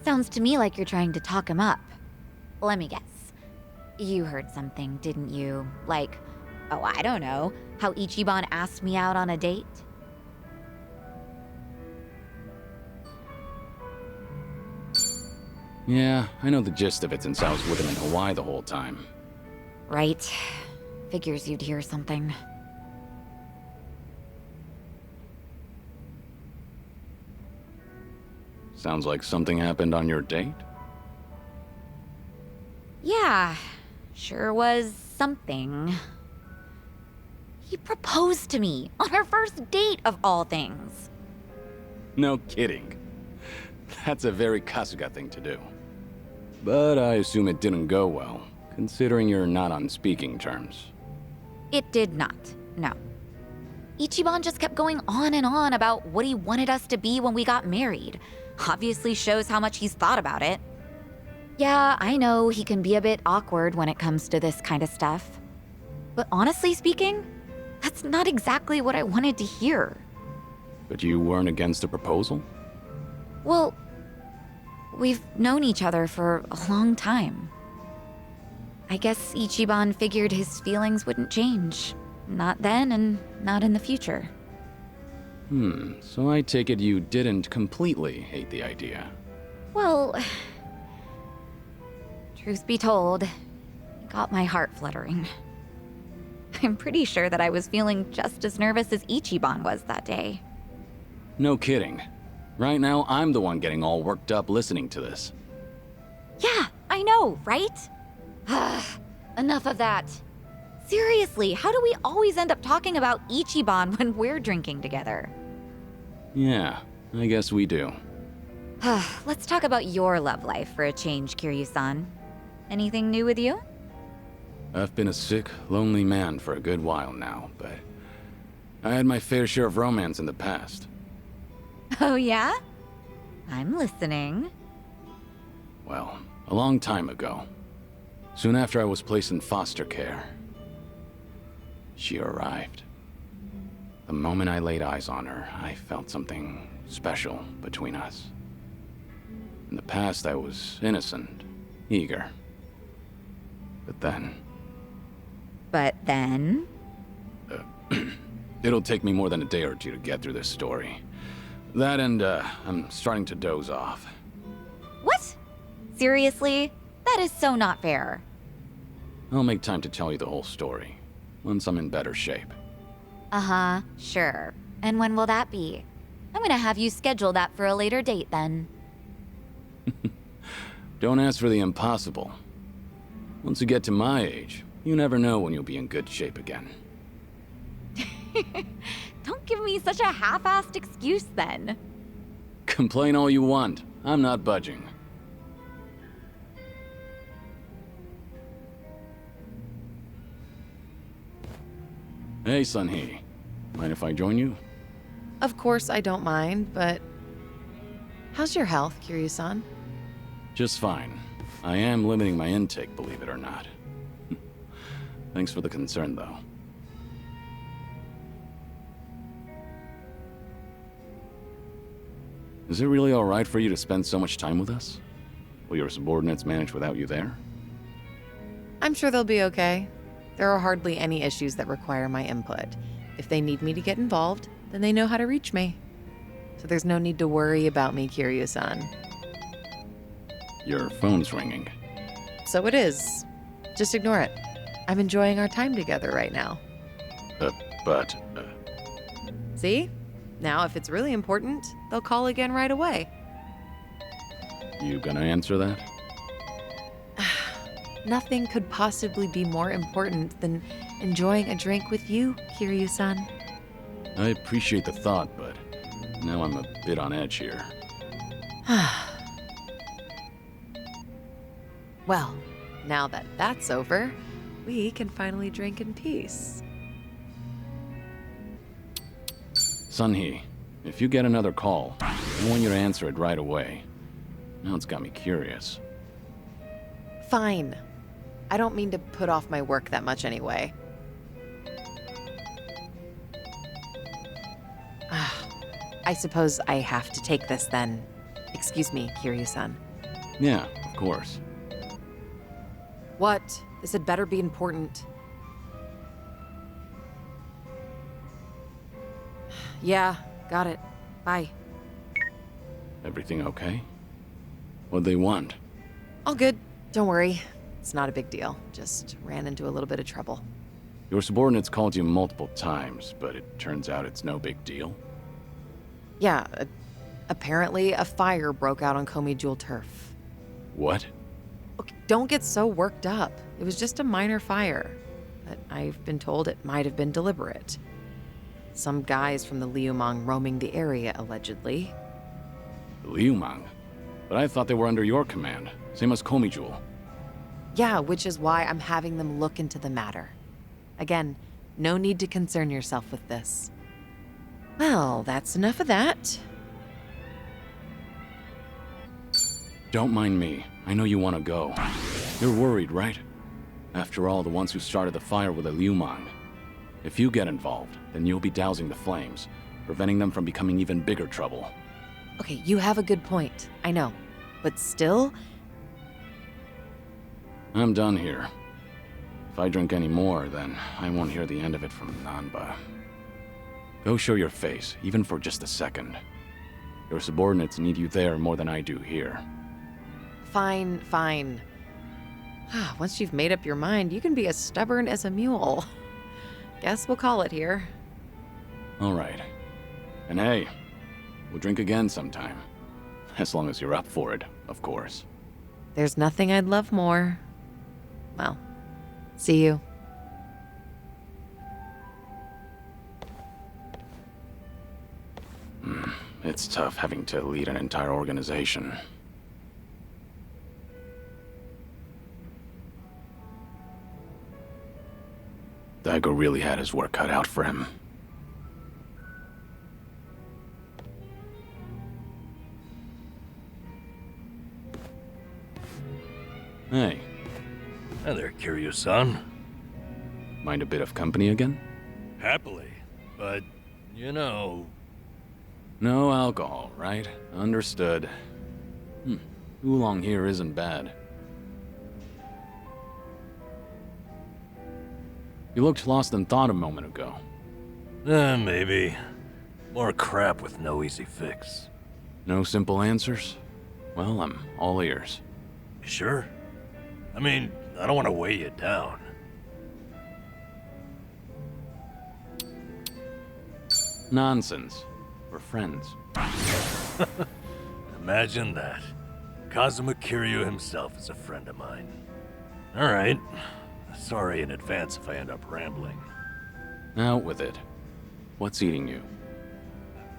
sounds to me like you're trying to talk him up. Let me guess. You heard something, didn't you? Like, oh, I don't know, how Ichiban asked me out on a date? Yeah, I know the gist of it since I was with him in Hawaii the whole time. Right. Figures you'd hear something. Sounds like something happened on your date? Yeah, sure was something. He proposed to me on our first date of all things. No kidding. That's a very Kasuga thing to do. But I assume it didn't go well, considering you're not on speaking terms. It did not, no. Ichiban just kept going on and on about what he wanted us to be when we got married. Obviously shows how much he's thought about it. Yeah, I know he can be a bit awkward when it comes to this kind of stuff. But honestly speaking, that's not exactly what I wanted to hear. But you weren't against the proposal? Well, we've known each other for a long time. I guess Ichiban figured his feelings wouldn't change. Not then and not in the future. So I take it you didn't completely hate the idea. Well, truth be told, it got my heart fluttering. I'm pretty sure that I was feeling just as nervous as Ichiban was that day. No kidding. Right now, I'm the one getting all worked up listening to this. Yeah, I know, right? Enough of that. Seriously, how do we always end up talking about Ichiban when we're drinking together? Yeah, I guess we do. Let's talk about your love life for a change, Kiryu-san. Anything new with you? I've been a sick, lonely man for a good while now, but I had my fair share of romance in the past. Oh yeah? I'm listening. Well, a long time ago. Soon after I was placed in foster care, she arrived. The moment I laid eyes on her, I felt something special between us. In the past, I was innocent, eager. But then... It'll take me more than a day or two to get through this story. That and, I'm starting to doze off. What? Seriously? That is so not fair. I'll make time to tell you the whole story, once I'm in better shape. Uh-huh, sure. And when will that be? I'm gonna have you schedule that for a later date then. Don't ask for the impossible. Once you get to my age, you never know when you'll be in good shape again. Don't give me such a half-assed excuse then. Complain all you want. I'm not budging. Hey, Sunhee. Mind if I join you? Of course I don't mind, but... How's your health, Kiryu-san? Just fine. I am limiting my intake, believe it or not. Thanks for the concern, though. Is it really all right for you to spend so much time with us? Will your subordinates manage without you there? I'm sure they'll be okay. There are hardly any issues that require my input. If they need me to get involved, then they know how to reach me. So there's no need to worry about me, Kiryu-san. Your phone's ringing. So it is. Just ignore it. I'm enjoying our time together right now. See? Now, if it's really important, they'll call again right away. You gonna answer that? Nothing could possibly be more important than enjoying a drink with you, Kiryu-san. I appreciate the thought, but now I'm a bit on edge here. Well, now that that's over, we can finally drink in peace. Sunhee, if you get another call, I want you to answer it right away. Now it's got me curious. Fine. I don't mean to put off my work that much anyway. I suppose I have to take this then. Excuse me, Kiryu-san. Yeah, of course. What? This had better be important. Yeah, got it. Bye. Everything okay? What'd they want? All good. Don't worry. It's not a big deal. Just ran into a little bit of trouble. Your subordinates called you multiple times, but it turns out it's no big deal. Yeah, apparently a fire broke out on Komi Jewel turf. What? don't get so worked up. It was just a minor fire. But I've been told it might have been deliberate. Some guys from the Liumang roaming the area, allegedly. Liumang? But I thought they were under your command. Same as Komijul. Yeah, which is why I'm having them look into the matter. Again, no need to concern yourself with this. Well, that's enough of that. Don't mind me. I know you want to go. You're worried, right? After all, the ones who started the fire were the Liumang. If you get involved, then you'll be dousing the flames, preventing them from becoming even bigger trouble. Okay, you have a good point. I know. But still... I'm done here. If I drink any more, then I won't hear the end of it from Nanba. Go show your face, even for just a second. Your subordinates need you there more than I do here. Fine, fine. Once you've made up your mind, you can be as stubborn as a mule. Guess we'll call it here. All right. And hey, we'll drink again sometime. As long as you're up for it, of course. There's nothing I'd love more. Well, see you. It's tough having to lead an entire organization. Daigo really had his work cut out for him. Hey. Hi there, Kiryu-san. Mind a bit of company again? Happily, but, you know... No alcohol, right? Understood. Oolong here isn't bad. You looked lost in thought a moment ago. Maybe. More crap with no easy fix. No simple answers? Well, I'm all ears. You sure? I mean, I don't want to weigh you down. Nonsense. We're friends. Imagine that. Kazuma Kiryu himself is a friend of mine. Alright. Sorry in advance if I end up rambling. Out with it. What's eating you?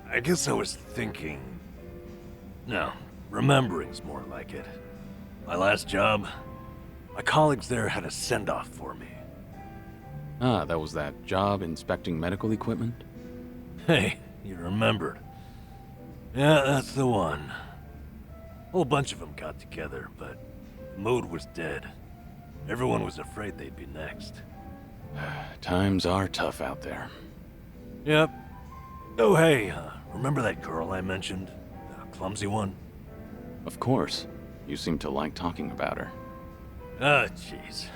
I guess I was thinking... No, remembering's more like it. My last job, my colleagues there had a send-off for me. Ah, that was that job inspecting medical equipment? Hey, you remembered. Yeah, that's the one. A whole bunch of them got together, but the mood was dead. Everyone was afraid they'd be next. Times are tough out there. Yep. Oh, hey, remember that girl I mentioned? The clumsy one? Of course. You seem to like talking about her. Ah, jeez.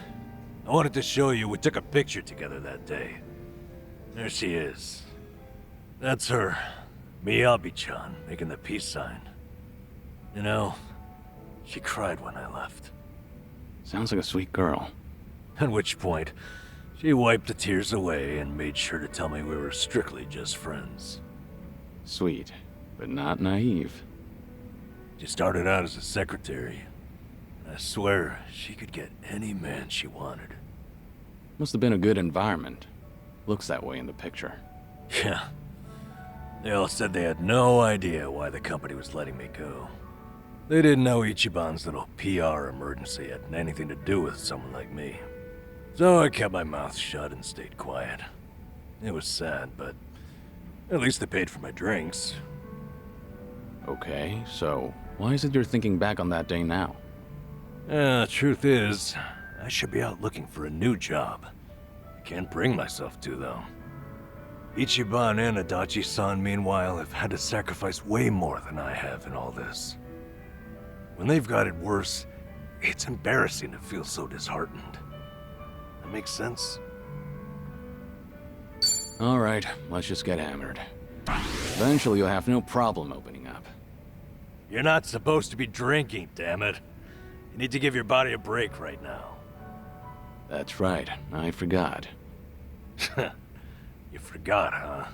I wanted to show you we took a picture together that day. There she is. That's her. Miyabi-chan, making the peace sign. You know, she cried when I left. Sounds like a sweet girl. At which point, she wiped the tears away and made sure to tell me we were strictly just friends. Sweet, but not naive. She started out as a secretary. I swear, she could get any man she wanted. Must have been a good environment. Looks that way in the picture. Yeah. They all said they had no idea why the company was letting me go. They didn't know Ichiban's little PR emergency had anything to do with someone like me. So I kept my mouth shut and stayed quiet. It was sad, but at least they paid for my drinks. Okay, so why is it you're thinking back on that day now? The truth is, I should be out looking for a new job. I can't bring myself to, though. Ichiban and Adachi-san, meanwhile, have had to sacrifice way more than I have in all this. When they've got it worse, it's embarrassing to feel so disheartened. That makes sense? All right, let's just get hammered. Eventually you'll have no problem opening up. You're not supposed to be drinking, damn it. You need to give your body a break right now. That's right, I forgot. You forgot, huh?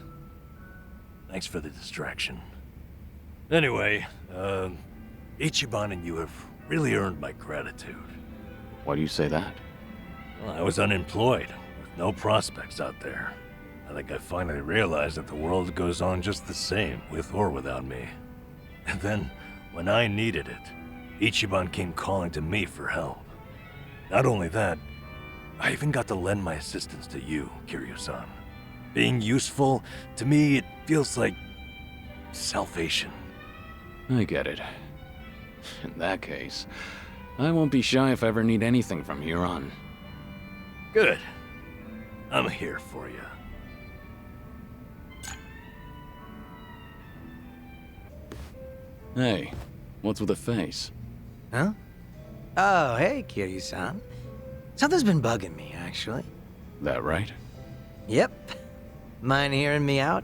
Thanks for the distraction. Anyway, Ichiban and you have really earned my gratitude. Why do you say that? Well, I was unemployed, with no prospects out there. I think I finally realized that the world goes on just the same, with or without me. And then, when I needed it, Ichiban came calling to me for help. Not only that, I even got to lend my assistance to you, Kiryu-san. Being useful, to me, it feels like salvation. I get it. In that case, I won't be shy if I ever need anything from here on. Good. I'm here for you. Hey, what's with the face? Huh? Oh, hey, Kiryu-san. Something's been bugging me, actually. That right? Yep. Mind hearing me out?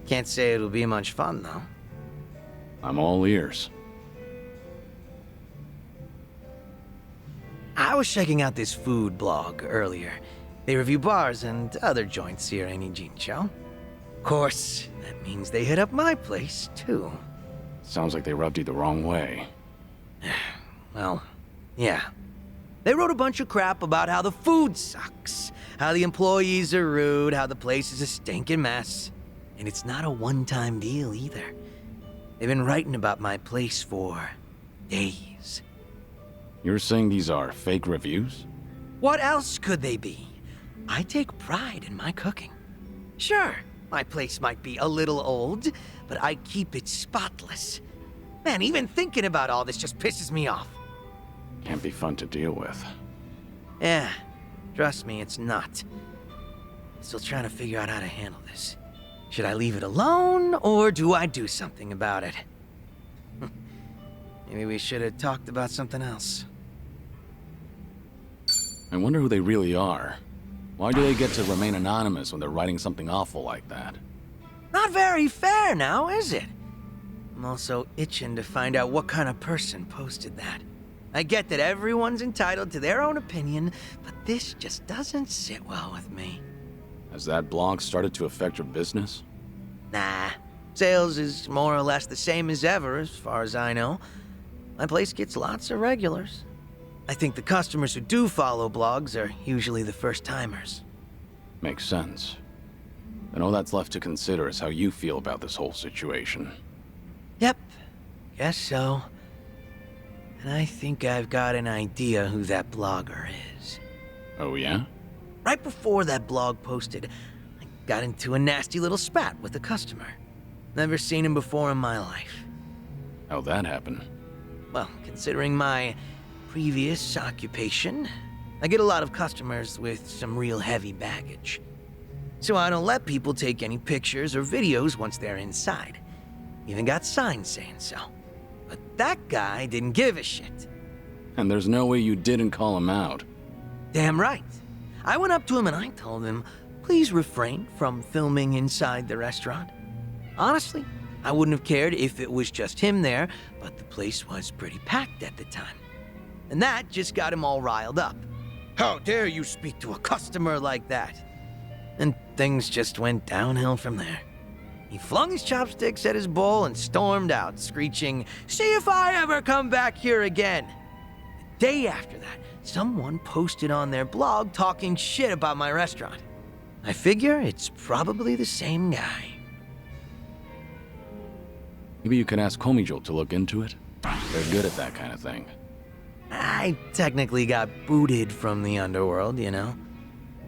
Can't say it'll be much fun, though. I'm all ears. I was checking out this food blog earlier. They review bars and other joints here in Ijincho. Of course, that means they hit up my place, too. Sounds like they rubbed you the wrong way. Well, yeah. They wrote a bunch of crap about how the food sucks, how the employees are rude, how the place is a stinking mess. And it's not a one-time deal either. They've been writing about my place for days. You're saying these are fake reviews? What else could they be? I take pride in my cooking. Sure, my place might be a little old, but I keep it spotless. Man, even thinking about all this just pisses me off. Can't be fun to deal with. Yeah, trust me, it's not. Still trying to figure out how to handle this. Should I leave it alone, or do I do something about it? Maybe we should have talked about something else. I wonder who they really are. Why do they get to remain anonymous when they're writing something awful like that? Not very fair now, is it? I'm also itching to find out what kind of person posted that. I get that everyone's entitled to their own opinion, but this just doesn't sit well with me. Has that blog started to affect your business? Nah. Sales is more or less the same as ever, as far as I know. My place gets lots of regulars. I think the customers who do follow blogs are usually the first-timers. Makes sense. And all that's left to consider is how you feel about this whole situation. Yep. Guess so. And I think I've got an idea who that blogger is. Oh, yeah? Right before that blog posted, I got into a nasty little spat with a customer. Never seen him before in my life. How'd that happen? Well, considering my previous occupation, I get a lot of customers with some real heavy baggage. So I don't let people take any pictures or videos once they're inside. Even got signs saying so. But that guy didn't give a shit. And there's no way you didn't call him out. Damn right. I went up to him and I told him, please refrain from filming inside the restaurant. Honestly, I wouldn't have cared if it was just him there, but the place was pretty packed at the time. And that just got him all riled up. How dare you speak to a customer like that? And things just went downhill from there. He flung his chopsticks at his bowl and stormed out, screeching, "See if I ever come back here again!" The day after that, someone posted on their blog talking shit about my restaurant. I figure it's probably the same guy. Maybe you can ask Komijo to look into it. They're good at that kind of thing. I technically got booted from the underworld, you know?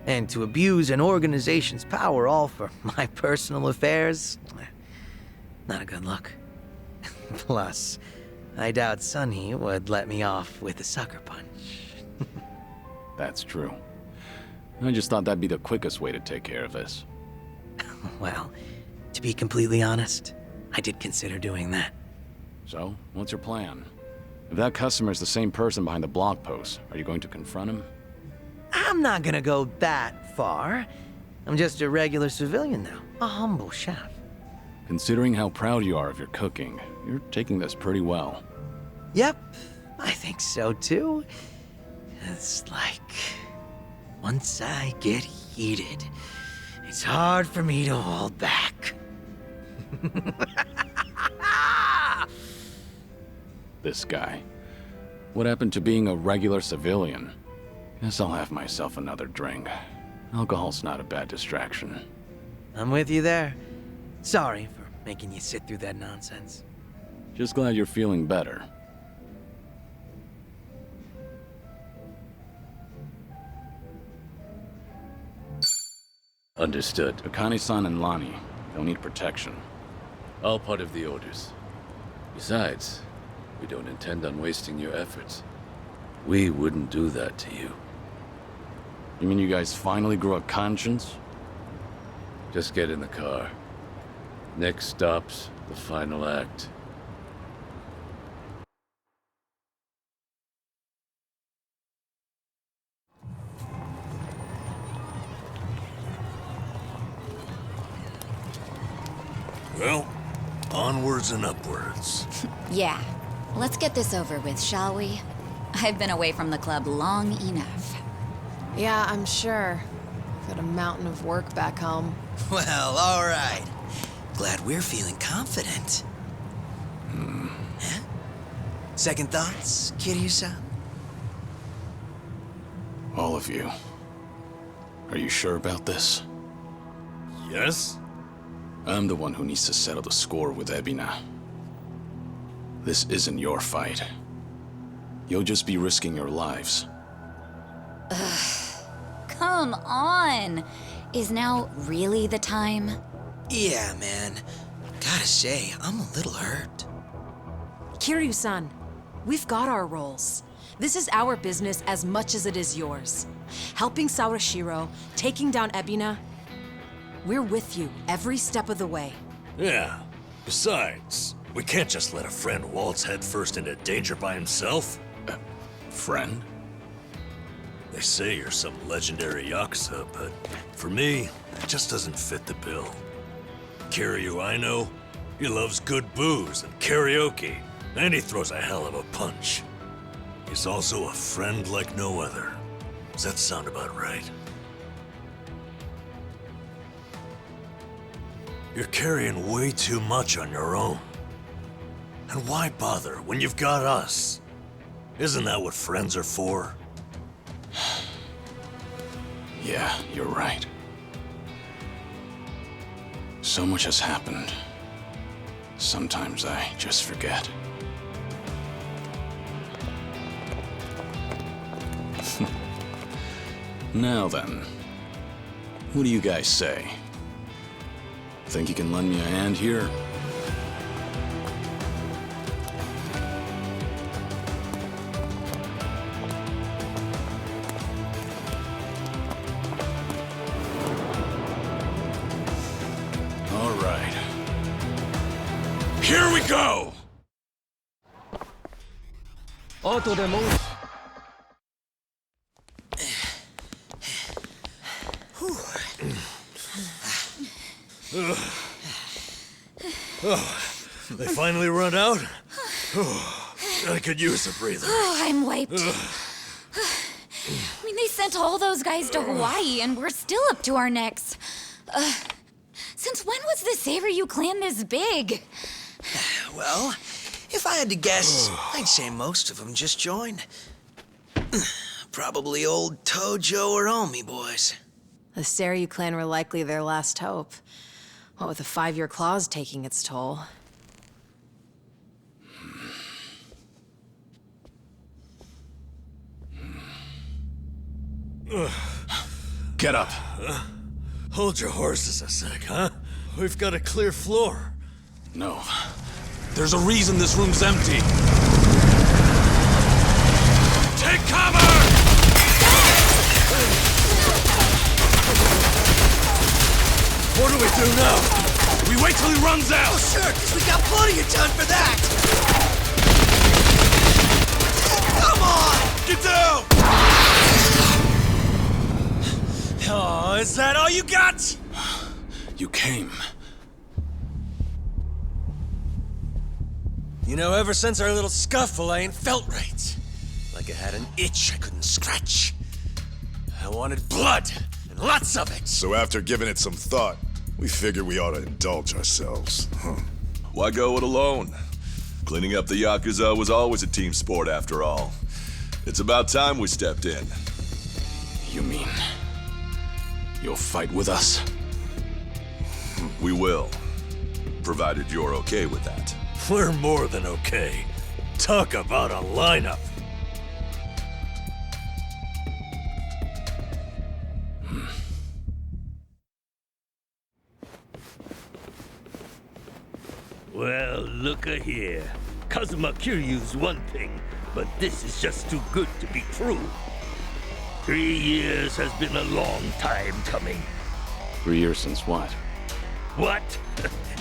And to abuse an organization's power all for my personal affairs, not a good look. Plus, I doubt Sunny would let me off with a sucker punch. That's true. I just thought that'd be the quickest way to take care of this. Well, to be completely honest, I did consider doing that. So, what's your plan? If that customer's the same person behind the blog post, are you going to confront him? I'm not gonna go that far. I'm just a regular civilian now, a humble chef. Considering how proud you are of your cooking, you're taking this pretty well. Yep, I think so too. It's like, once I get heated, it's hard for me to hold back. This guy. What happened to being a regular civilian? Guess I'll have myself another drink. Alcohol's not a bad distraction. I'm with you there. Sorry for making you sit through that nonsense. Just glad you're feeling better. Understood. Akane-san and Lani, they'll need protection. All part of the orders. Besides, we don't intend on wasting your efforts. We wouldn't do that to you. You mean you guys finally grew a conscience? Just get in the car. Next stop's the final act. Well, onwards and upwards. Yeah. Let's get this over with, shall we? I've been away from the club long enough. Yeah, I'm sure. Got a mountain of work back home. Well, all right. Glad we're feeling confident. Huh? Second thoughts, Kiryu-san? All of you. Are you sure about this? Yes? I'm the one who needs to settle the score with Ebina. This isn't your fight. You'll just be risking your lives. Come on! Is now really the time? Yeah, man. Gotta say, I'm a little hurt. Kiryu-san, we've got our roles. This is our business as much as it is yours. Helping Sawashiro, taking down Ebina. We're with you every step of the way. Yeah. Besides, we can't just let a friend waltz headfirst into danger by himself. Friend? They say you're some legendary Yakuza, but for me, it just doesn't fit the bill. Kiryu, I know, he loves good booze and karaoke, and he throws a hell of a punch. He's also a friend like no other. Does that sound about right? You're carrying way too much on your own. And why bother when you've got us? Isn't that what friends are for? Yeah, you're right. So much has happened. Sometimes I just forget. Now then, what do you guys say? Think you can lend me a hand here? All right. Here we go! Auto demo. They finally run out? I could use a breather. I'm wiped. I mean, they sent all those guys to Hawaii, and we're still up to our necks. Since when was the Seiryu clan this big? Well, if I had to guess, I'd say most of them just joined. Probably old Tojo or Omi boys. The Seiryu clan were likely their last hope. What with the 5-year clause taking its toll. Get up. Hold your horses a sec, huh? We've got a clear floor. No. There's a reason this room's empty. Take cover! What do we do now? We wait till he runs out! Oh, sure, because we got plenty of time for that! Come on! Get down! Oh, is that all you got? You came. You know, ever since our little scuffle, I ain't felt right. Like I had an itch I couldn't scratch. I wanted blood, and lots of it. So after giving it some thought, we figured we ought to indulge ourselves. Why go it alone? Cleaning up the Yakuza was always a team sport after all. It's about time we stepped in. You mean you'll fight with us? We will, provided you're okay with that. We're more than okay. Talk about a lineup. Well, look-a here. Kazuma Kiryu's one thing, but this is just too good to be true. 3 years has been a long time coming. 3 years since what? What?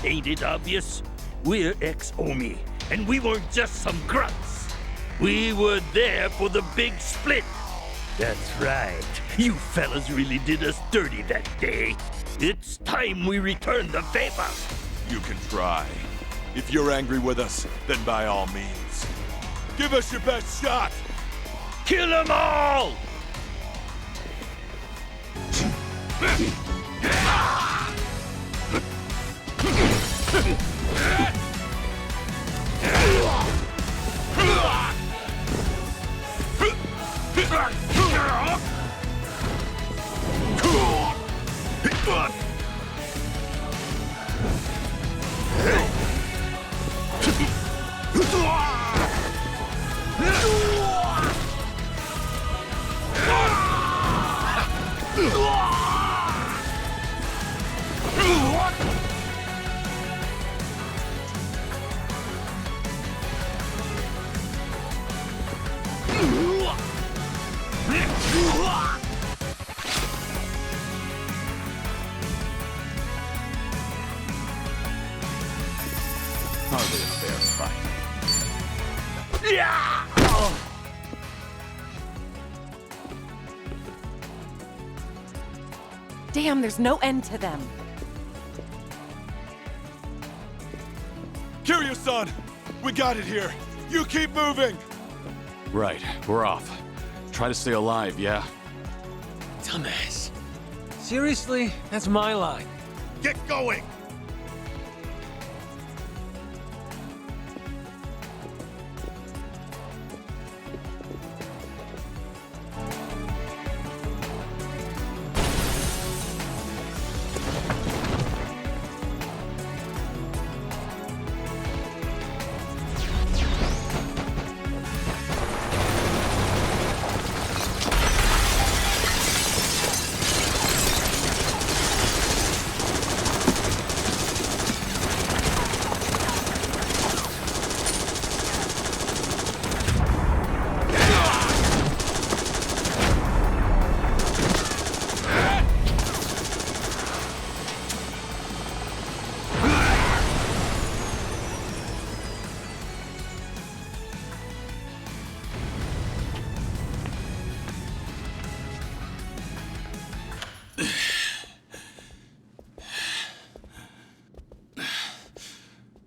Ain't it obvious? We're ex-Omi, and we weren't just some grunts. We were there for the big split. That's right. You fellas really did us dirty that day. It's time we return the favor. You can try. If you're angry with us, then by all means. Give us your best shot! Kill them all! Hardly a fair fight. Yeah! Damn, there's no end to them. Kiryu-san! We got it here! You keep moving! Right, we're off. Try to stay alive, yeah? Dumbass. Seriously? That's my line. Get going!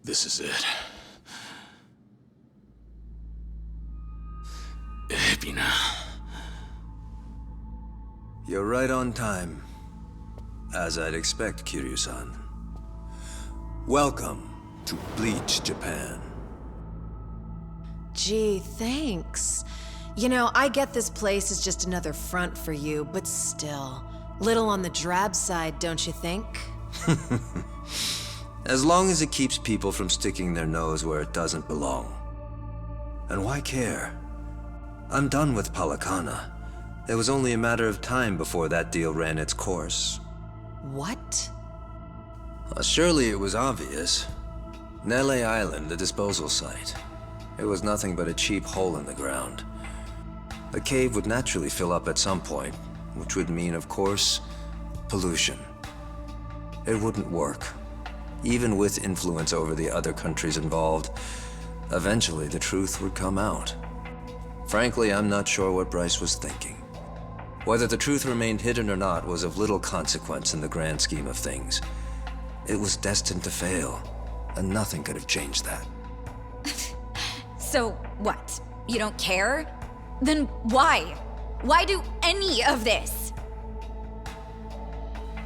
This is it. Happy now. You're right on time. As I'd expect, Kiryu-san. Welcome to Bleach, Japan. Gee, thanks. You know, I get this place is just another front for you, but still. Little on the drab side, don't you think? As long as it keeps people from sticking their nose where it doesn't belong. And why care? I'm done with Palakana. It was only a matter of time before that deal ran its course. What? Surely it was obvious. Nele Island, the disposal site. It was nothing but a cheap hole in the ground. The cave would naturally fill up at some point, which would mean, of course, pollution. It wouldn't work. Even with influence over the other countries involved, eventually the truth would come out. Frankly, I'm not sure what Bryce was thinking. Whether the truth remained hidden or not was of little consequence in the grand scheme of things. It was destined to fail, and nothing could have changed that. So what? You don't care? Then why? Why do any of this?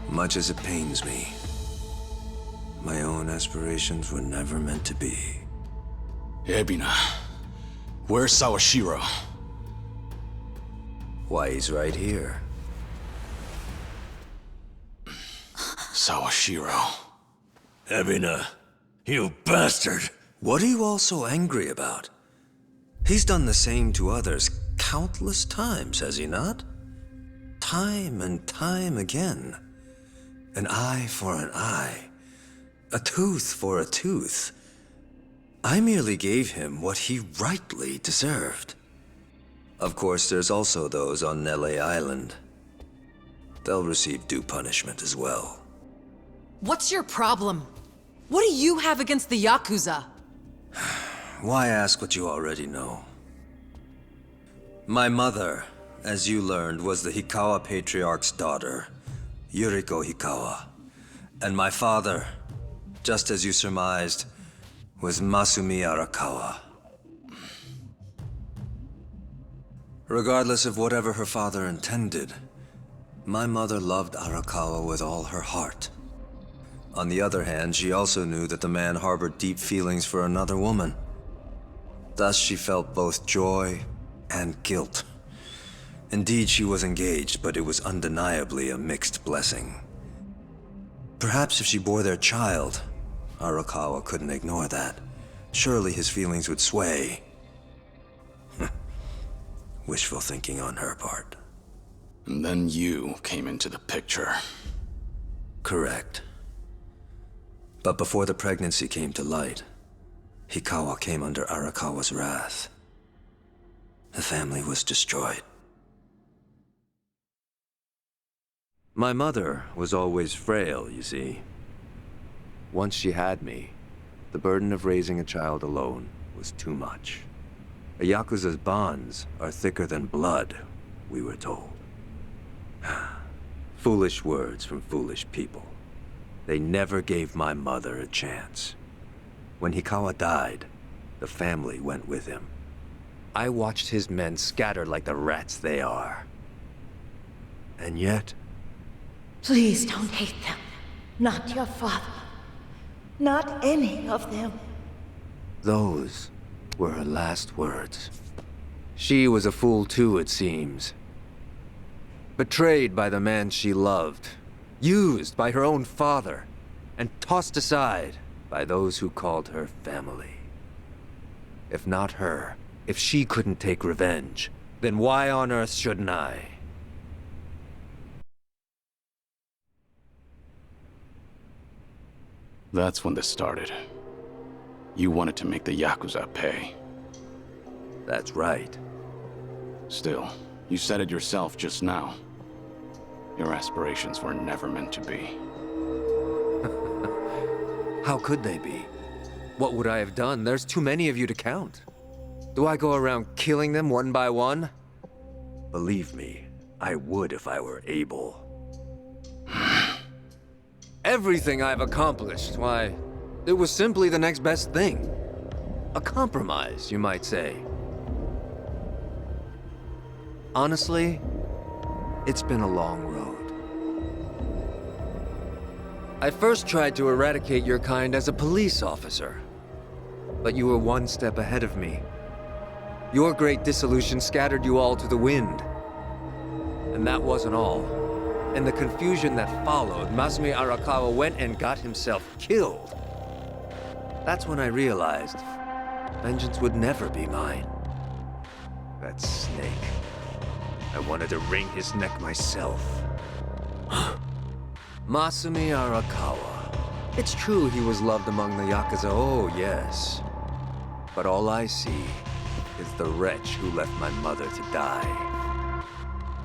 Much as it pains me, my own aspirations were never meant to be. Ebina, where's Sawashiro? Why, he's right here. Sawashiro. Ebina, you bastard! What are you all so angry about? He's done the same to others countless times, has he not? Time and time again. An eye for an eye. A tooth for a tooth. I merely gave him what he rightly deserved. Of course, there's also those on Nele Island. They'll receive due punishment as well. What's your problem? What do you have against the Yakuza? Why ask what you already know? My mother, as you learned, was the Hikawa Patriarch's daughter, Yuriko Hikawa. And my father, just as you surmised, was Masumi Arakawa. Regardless of whatever her father intended, my mother loved Arakawa with all her heart. On the other hand, she also knew that the man harbored deep feelings for another woman. Thus, she felt both joy and guilt. Indeed, she was engaged, but it was undeniably a mixed blessing. Perhaps if she bore their child, Arakawa couldn't ignore that. Surely his feelings would sway. Wishful thinking on her part. And then you came into the picture. Correct. But before the pregnancy came to light, Hikawa came under Arakawa's wrath. The family was destroyed. My mother was always frail, you see. Once she had me, the burden of raising a child alone was too much. A Yakuza's bonds are thicker than blood, we were told. Foolish words from foolish people. They never gave my mother a chance. When Hikawa died, the family went with him. I watched his men scatter like the rats they are. And yet... Please don't hate them. Not your father. Not any of them. those were her last words. She was a fool too, it seems. Betrayed by the man she loved. Used by her own father. And tossed aside by those who called her family. If not her, if she couldn't take revenge, then why on earth shouldn't I? That's when this started. You wanted to make the Yakuza pay. That's right. Still, you said it yourself just now. Your aspirations were never meant to be. How could they be? What would I have done? There's too many of you to count. Do I go around killing them one by one? Believe me, I would if I were able. Everything I've accomplished, why, it was simply the next best thing. A compromise, you might say. Honestly, it's been a long road. I first tried to eradicate your kind as a police officer, but you were one step ahead of me. Your great dissolution scattered you all to the wind. And that wasn't all. In the confusion that followed, Masumi Arakawa went and got himself killed. That's when I realized vengeance would never be mine. That snake. I wanted to wring his neck myself. Masumi Arakawa. It's true he was loved among the Yakuza, oh yes. But all I see is the wretch who left my mother to die.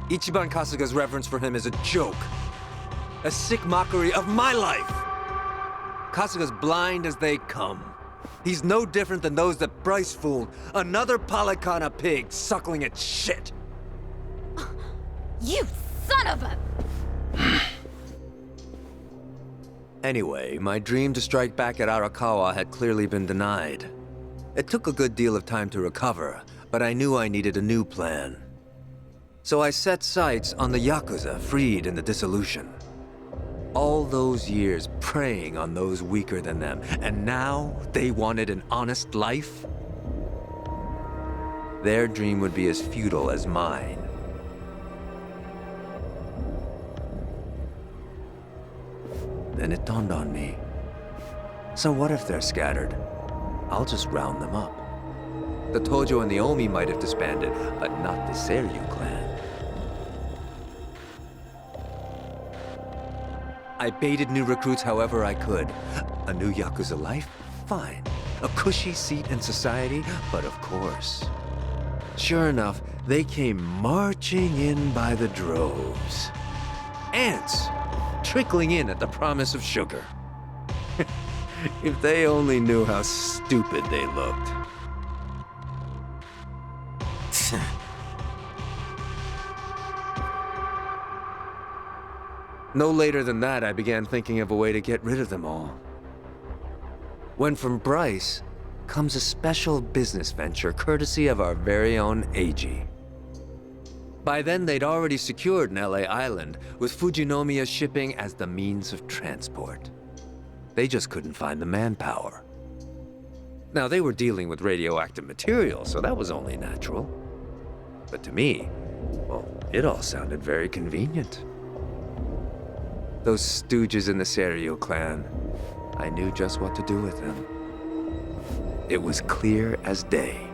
Ichiban Kasuga's reverence for him is a joke. A sick mockery of my life. Kasuga's blind as they come. He's no different than those that Bryce fooled. Another Palikana pig suckling its shit. You son of a... Anyway, my dream to strike back at Arakawa had clearly been denied. It took a good deal of time to recover, but I knew I needed a new plan. So I set sights on the Yakuza freed in the dissolution. All those years preying on those weaker than them, and now they wanted an honest life? their dream would be as futile as mine. Then it dawned on me. So what if they're scattered? I'll just round them up. The Tojo and the Omi might have disbanded, but not the Seiryu clan. I baited new recruits however I could. A new Yakuza life? Fine. A cushy seat in society? But of course. Sure enough, they came marching in by the droves. Ants! Trickling in at the promise of sugar. If they only knew how stupid they looked. No later than that, I began thinking of a way to get rid of them all. When from Bryce comes a special business venture courtesy of our very own Eiji. By then, they'd already secured LA Island, with Fujinomiya shipping as the means of transport. They just couldn't find the manpower. Now, they were dealing with radioactive material, so that was only natural. But to me, well, it all sounded very convenient. Those stooges in the Seiryu clan, I knew just what to do with them. It was clear as day.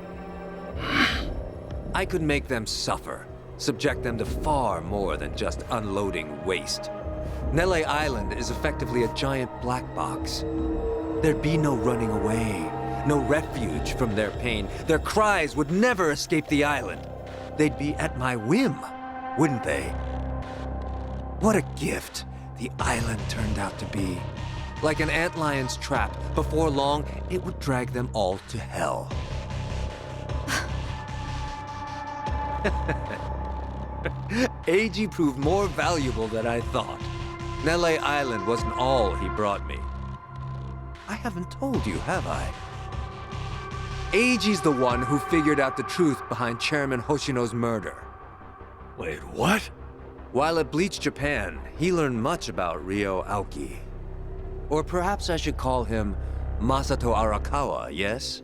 I could make them suffer, subject them to far more than just unloading waste. Nele Island is effectively a giant black box. There'd be no running away, no refuge from their pain. Their cries would never escape the island. They'd be at my whim, wouldn't they? What a gift the island turned out to be. Like an antlion's trap, before long, it would drag them all to hell. Eiji proved more valuable than I thought. Nele Island wasn't all he brought me. I haven't told you, have I? Eiji's the one who figured out the truth behind Chairman Hoshino's murder. Wait, what? While at Bleach Japan, he learned much about Ryo Aoki. Or perhaps I should call him Masato Arakawa, yes?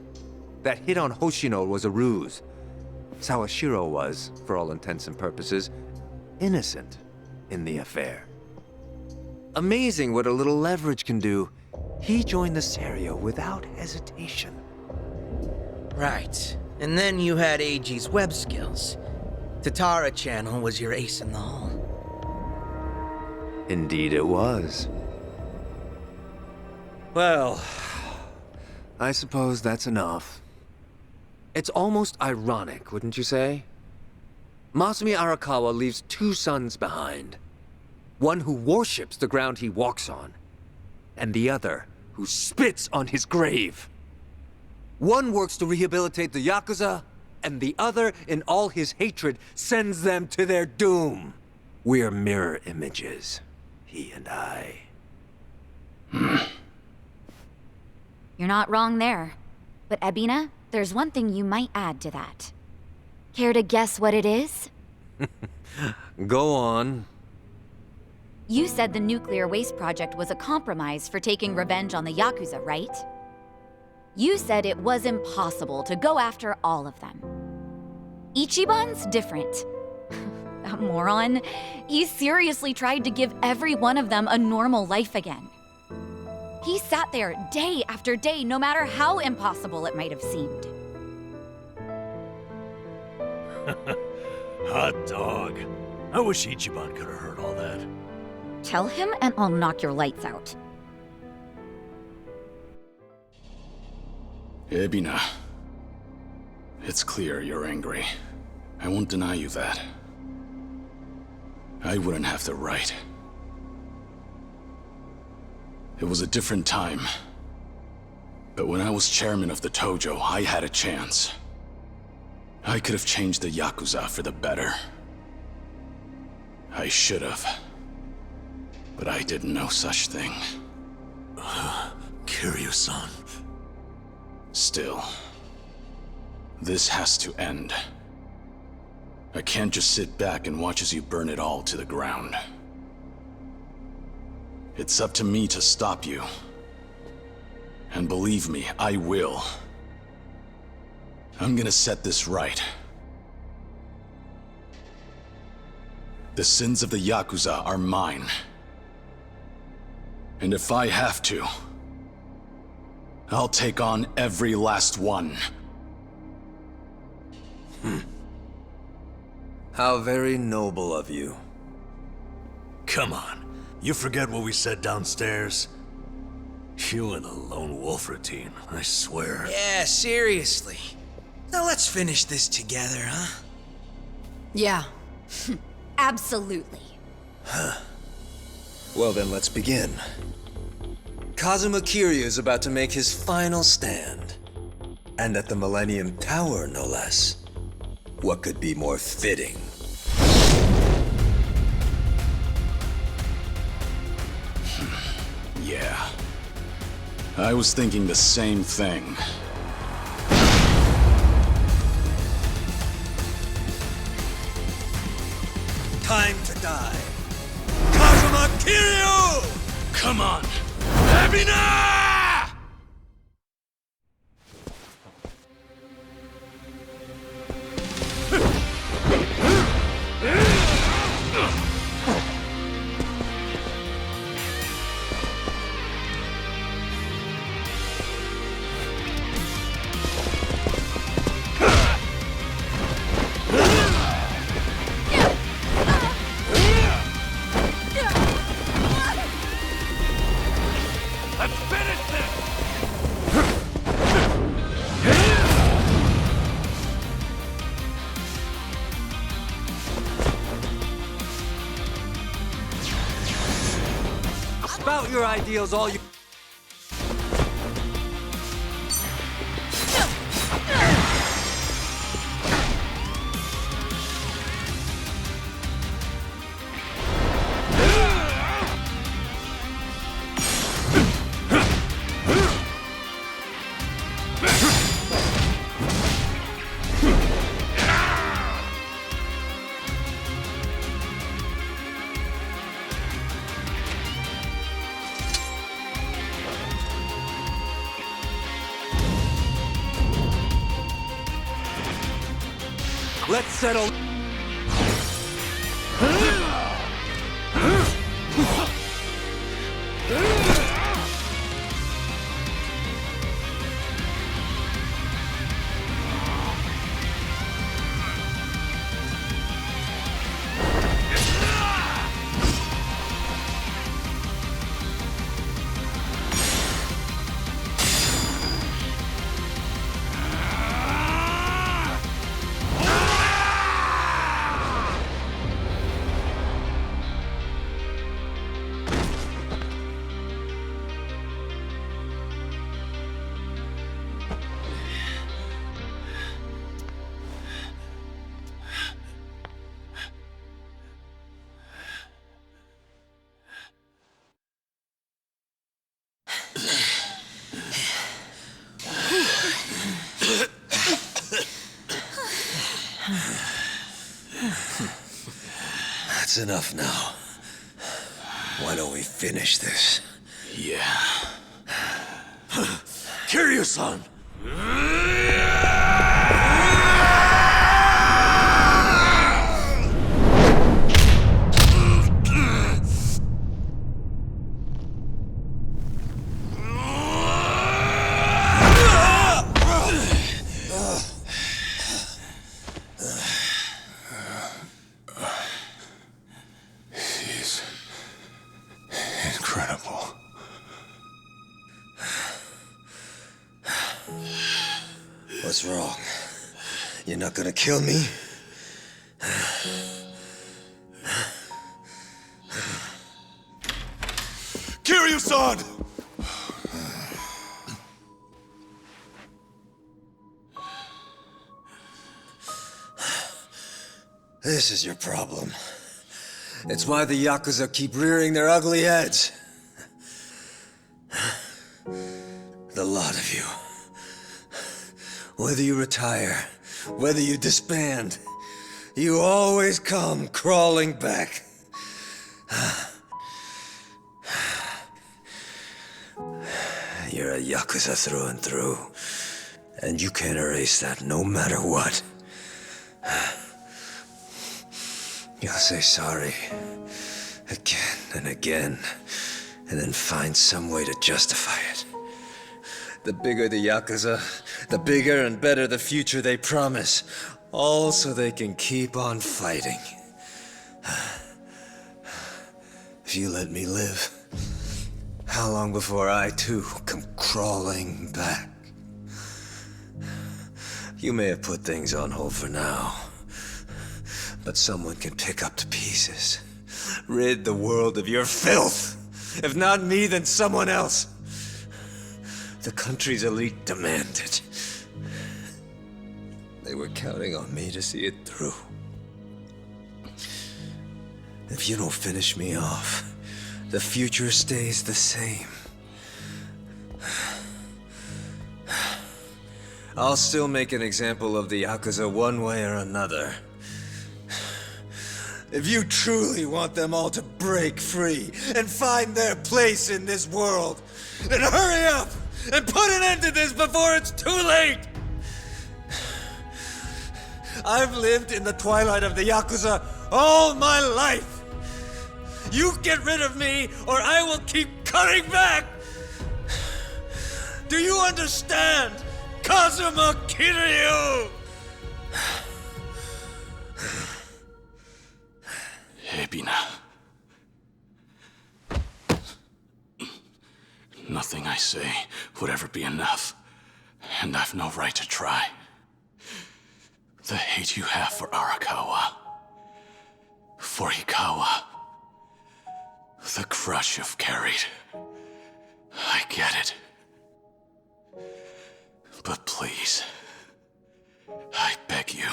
That hit on Hoshino was a ruse. Sawashiro was, for all intents and purposes, innocent in the affair. Amazing what a little leverage can do. He joined the Seiryu without hesitation. Right. And then you had Eiji's web skills. Tatara Channel was your ace in the hole. Indeed it was. Well, I suppose that's enough. It's almost ironic, wouldn't you say? Masumi Arakawa leaves two sons behind. One who worships the ground he walks on, and the other who spits on his grave. One works to rehabilitate the Yakuza, and the other, in all his hatred, sends them to their doom. We're mirror images, he and I. You're not wrong there. But Ebina, there's one thing you might add to that. Care to guess what it is? Go on. You said the nuclear waste project was a compromise for taking revenge on the Yakuza, right? You said it was impossible to go after all of them. Ichiban's different. That moron. He seriously tried to give every one of them a normal life again. He sat there day after day, no matter how impossible it might have seemed. Hot dog. I wish Ichiban could have heard all that. Tell him and I'll knock your lights out. Ebina. It's clear you're angry. I won't deny you that. I wouldn't have the right. It was a different time. But when I was chairman of the Tojo, I had a chance. I could have changed the Yakuza for the better. I should have. But I did no such thing. Kiryu-san. Still, this has to end. I can't just sit back and watch as you burn it all to the ground. It's up to me to stop you. And believe me, I will. I'm gonna set this right. The sins of the Yakuza are mine. And if I have to, I'll take on every last one. How very noble of you. Come on. You forget what we said downstairs? You and a lone wolf routine, I swear. Yeah, seriously. Now let's finish this together, huh? Yeah. Absolutely. Well then, let's begin. Kazuma Kiryu is about to make his final stand. And at the Millennium Tower, no less. What could be more fitting? Yeah. I was thinking the same thing. Time to die. Kazuma Kiryu! Come on! Abina! Spout your ideals all you... Let's settle... That's enough now. Why don't we finish this? Yeah. Kiryu-san! Incredible. What's wrong? You're not gonna kill me? Kiryu-san! This is your problem. It's why the Yakuza keep rearing their ugly heads. The lot of you. Whether you retire, whether you disband, you always come crawling back. You're a Yakuza through and through. And you can't erase that no matter what. You'll say sorry again and again, and then find some way to justify it. The bigger the Yakuza, the bigger and better the future they promise. All so they can keep on fighting. If you let me live, how long before I too come crawling back? You may have put things on hold for now, but someone can pick up the pieces. Rid the world of your filth. If not me, then someone else. The country's elite demand it. They were counting on me to see it through. If you don't finish me off, the future stays the same. I'll still make an example of the Yakuza one way or another. If you truly want them all to break free and find their place in this world, then hurry up and put an end to this before it's too late! I've lived in the twilight of the Yakuza all my life! You get rid of me, or I will keep cutting back! Do you understand, Kazuma Kiryu? Ebina. Nothing I say would ever be enough, and I've no right to try. The hate you have for Arakawa, for Hikawa, the crush you've carried, I get it. But please, I beg you,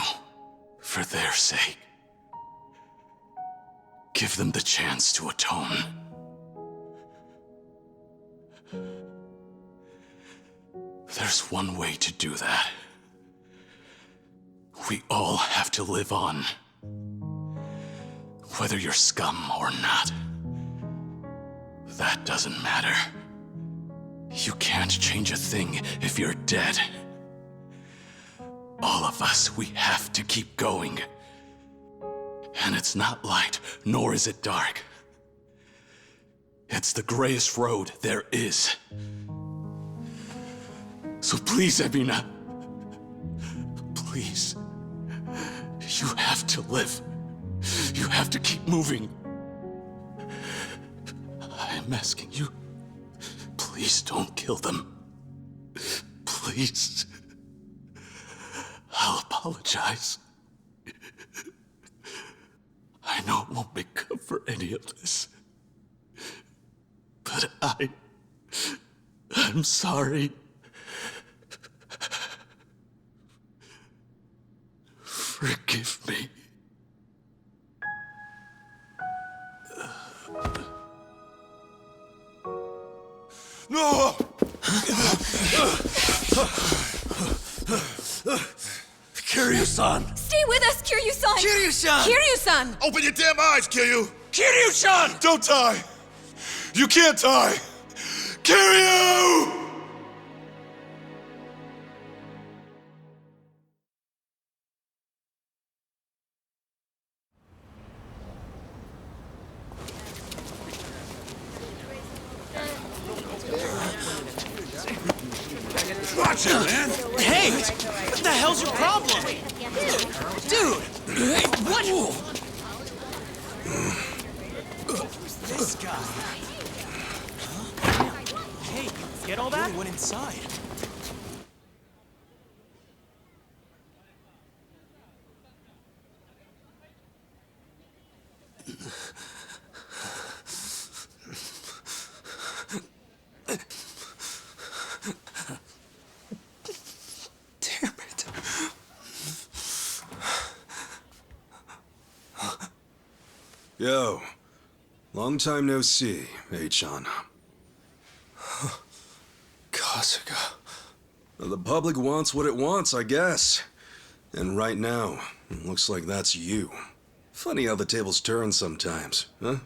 for their sake, give them the chance to atone. There's one way to do that. We all have to live on. Whether you're scum or not. That doesn't matter. You can't change a thing if you're dead. All of us, we have to keep going. And it's not light, nor is it dark. It's the grayest road there is. So please, Ebina, please, you have to live. You have to keep moving. I'm asking you, please don't kill them. Please. I'll apologize. I know it won't make up for any of this. But I'm sorry. Forgive me. No! Kiryu-san! Stay with us, Kiryu-san! Kiryu-san! Kiryu-san! Open your damn eyes, Kiryu! Kiryu-san! Don't die! You can't die! Kiryu! Watch it, man! Hey! What the hell's your problem? Dude! Hey, what? Who's this guy? Huh? Hey, you get all that? He went inside. Yo, long time no see, Chan. Kasuga. The public wants what it wants, I guess. And right now, it looks like that's you. Funny how the tables turn sometimes, huh?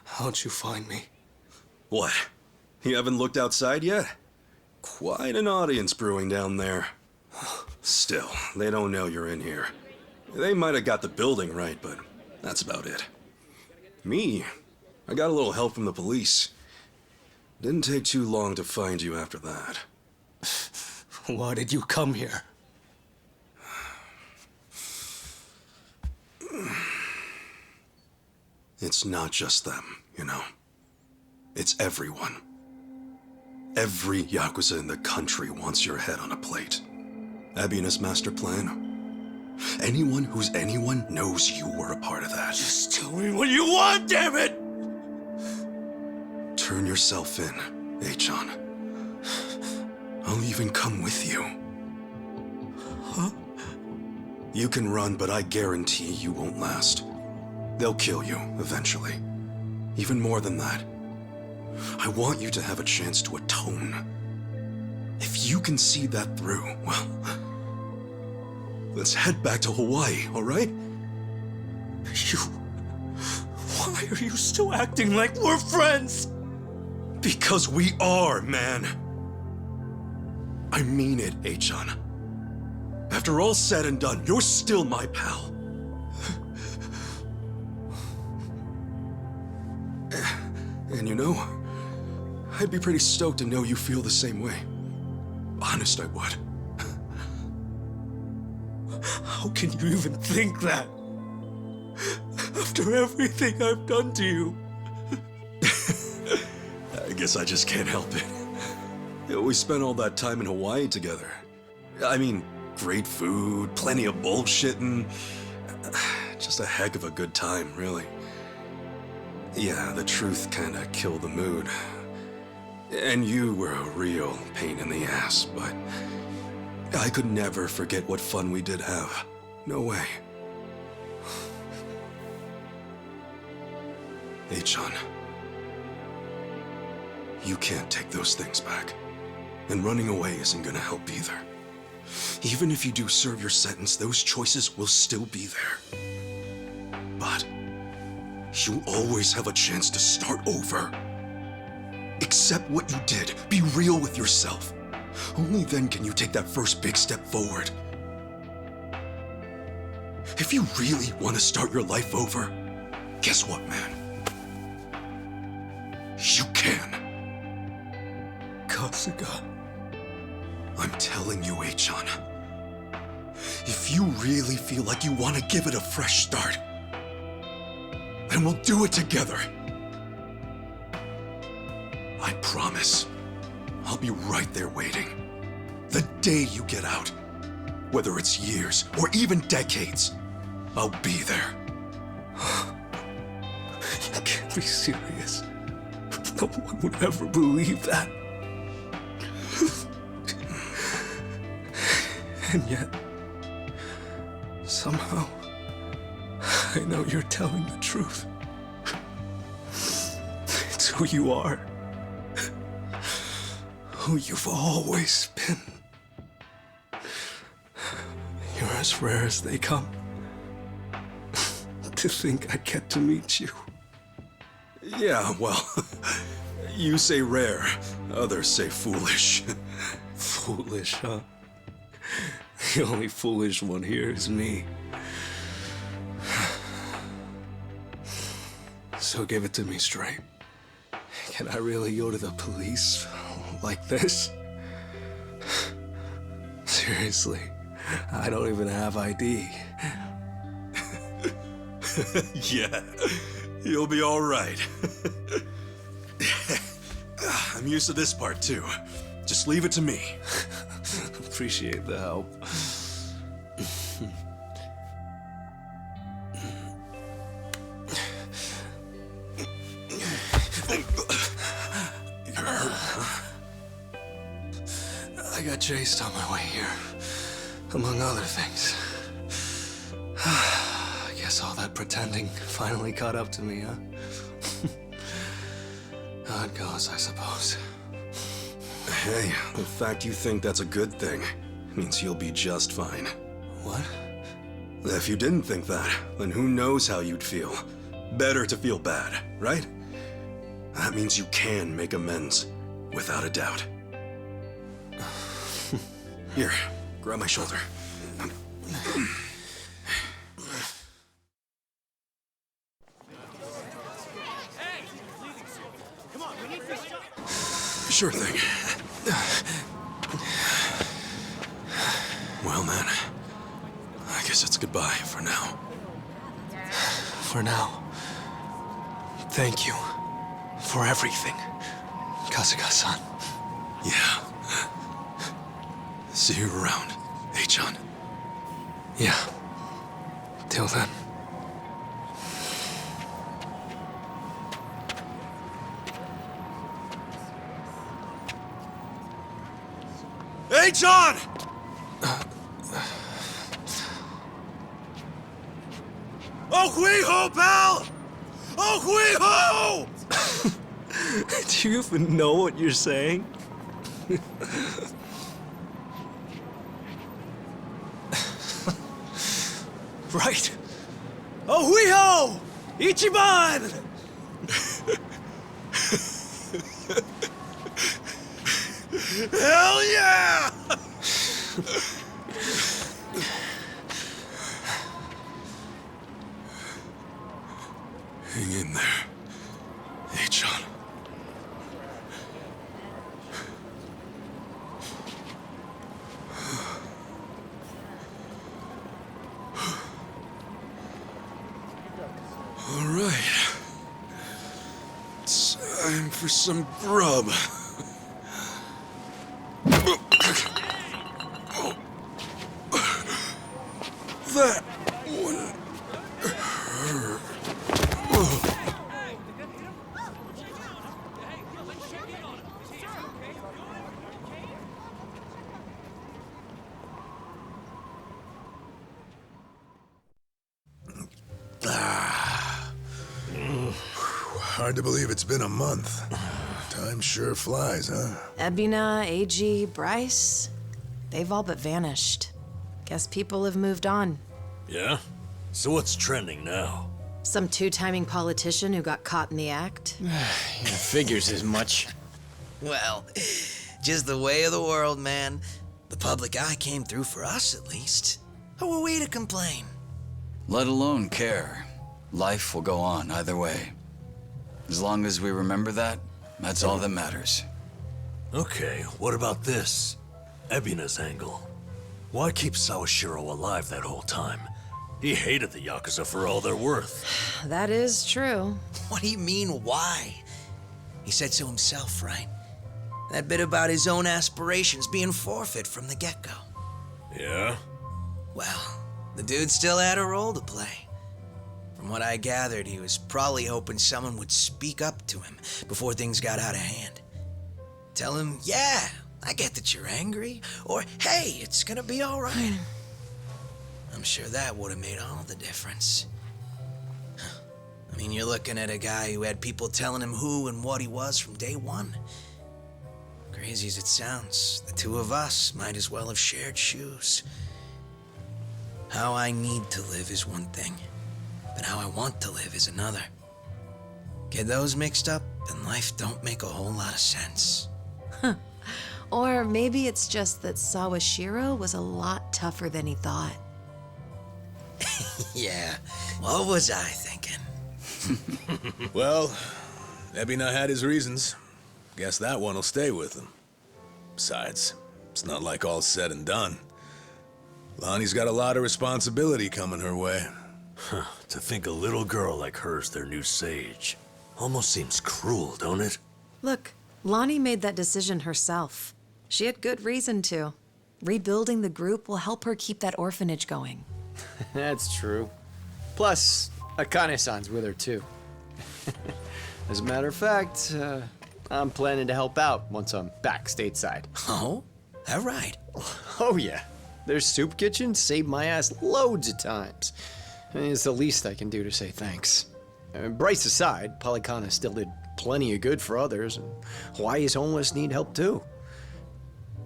How'd you find me? What? You haven't looked outside yet? Quite an audience brewing down there. Still, they don't know you're in here. They might have got the building right, but that's about it. Me, I got a little help from the police. Didn't take too long to find you after that. Why did you come here? It's not just them, you know. It's everyone. Every Yakuza in the country wants your head on a plate. Abby and his master plan. Anyone who's anyone knows you were a part of that. Just tell me what you want, damn it! Turn yourself in, Achan. I'll even come with you. Huh? You can run, but I guarantee you won't last. They'll kill you, eventually. Even more than that. I want you to have a chance to atone. If you can see that through, well... let's head back to Hawaii, all right? Why are you still acting like we're friends? Because we are, man. I mean it, Achan. After all said and done, you're still my pal. And you know, I'd be pretty stoked to know you feel the same way. Honest, I would. How can you even think that? After everything I've done to you. I guess I just can't help it. We spent all that time in Hawaii together. I mean, great food, plenty of bullshitting. Just a heck of a good time, really. Yeah, the truth kinda killed the mood. And you were a real pain in the ass, but I could never forget what fun we did have. No way. Achan, you can't take those things back. And running away isn't gonna help either. Even if you do serve your sentence, those choices will still be there. But you'll always have a chance to start over. Accept what you did. Be real with yourself. Only then can you take that first big step forward. If you really want to start your life over, guess what, man? You can. Kasuga. I'm telling you, Achan. If you really feel like you want to give it a fresh start, then we'll do it together. I promise. I'll be right there waiting. The day you get out. Whether it's years or even decades, I'll be there. You can't be serious. No one would ever believe that. And yet, somehow, I know you're telling the truth. It's who you are. Who you've always been. You're as rare as they come. To think I get to meet you. Yeah, well, you say rare, others say foolish. Foolish, huh? The only foolish one here is me. So give it to me straight. Can I really go to the police like this? Seriously, I don't even have ID. Yeah, you'll be all right. I'm used to this part too. Just leave it to me. Appreciate the help. You're hurt, huh? I got chased on my way here, among other things. I guess all that pretending finally caught up to me, huh? How it goes, I suppose. Hey, the fact you think that's a good thing means you'll be just fine. What? If you didn't think that, then who knows how you'd feel. Better to feel bad, right? That means you can make amends, without a doubt. Here, grab my shoulder. Sure thing. Well, man, I guess it's goodbye for now. For now. Thank you for everything, Kasuga-san. Yeah. See you around, Achan. Yeah. Till then. Achan! Ohuiho, pal! Ohuiho! Do you even know what you're saying? Right. Ohuiho! Ichiban! Hell yeah! Hang in there, Achan. All right. It's time for some grub. That one hurt. Hard to believe it's been a month. Time sure flies, huh? Ebina, AG, Bryce, they've all but vanished. Guess people have moved on. Yeah? So what's trending now? Some two-timing politician who got caught in the act. Figures as much. Well, just the way of the world, man. The public eye came through for us, at least. Who are we to complain? Let alone care. Life will go on either way. As long as we remember that, that's all that matters. Okay, what about this? Ebina's angle. Why keep Sawashiro alive that whole time? He hated the Yakuza for all they're worth. That is true. What do you mean, why? He said so himself, right? That bit about his own aspirations being forfeit from the get-go. Yeah? Well, the dude still had a role to play. From what I gathered, he was probably hoping someone would speak up to him before things got out of hand. Tell him, yeah, I get that you're angry, or hey, it's gonna be all right. I'm sure that would have made all the difference. I mean, you're looking at a guy who had people telling him who and what he was from day one. Crazy as it sounds, the two of us might as well have shared shoes. How I need to live is one thing, but how I want to live is another. Get those mixed up, and life don't make a whole lot of sense. Or maybe it's just that Sawashiro was a lot tougher than he thought. Yeah, what was I thinking? Well, Ebina had his reasons. Guess that one will stay with him. Besides, it's not like all said and done. Lonnie's got a lot of responsibility coming her way. To think a little girl like her's their new sage. Almost seems cruel, don't it? Look, Lonnie made that decision herself. She had good reason to. Rebuilding the group will help her keep that orphanage going. That's true. Plus, Akane-san's with her, too. As a matter of fact, I'm planning to help out once I'm back stateside. Oh? All right. Oh, yeah. Their soup kitchen saved my ass loads of times. I mean, it's the least I can do to say thanks. Bryce aside, Polycana still did plenty of good for others, and Hawaii's homeless need help, too.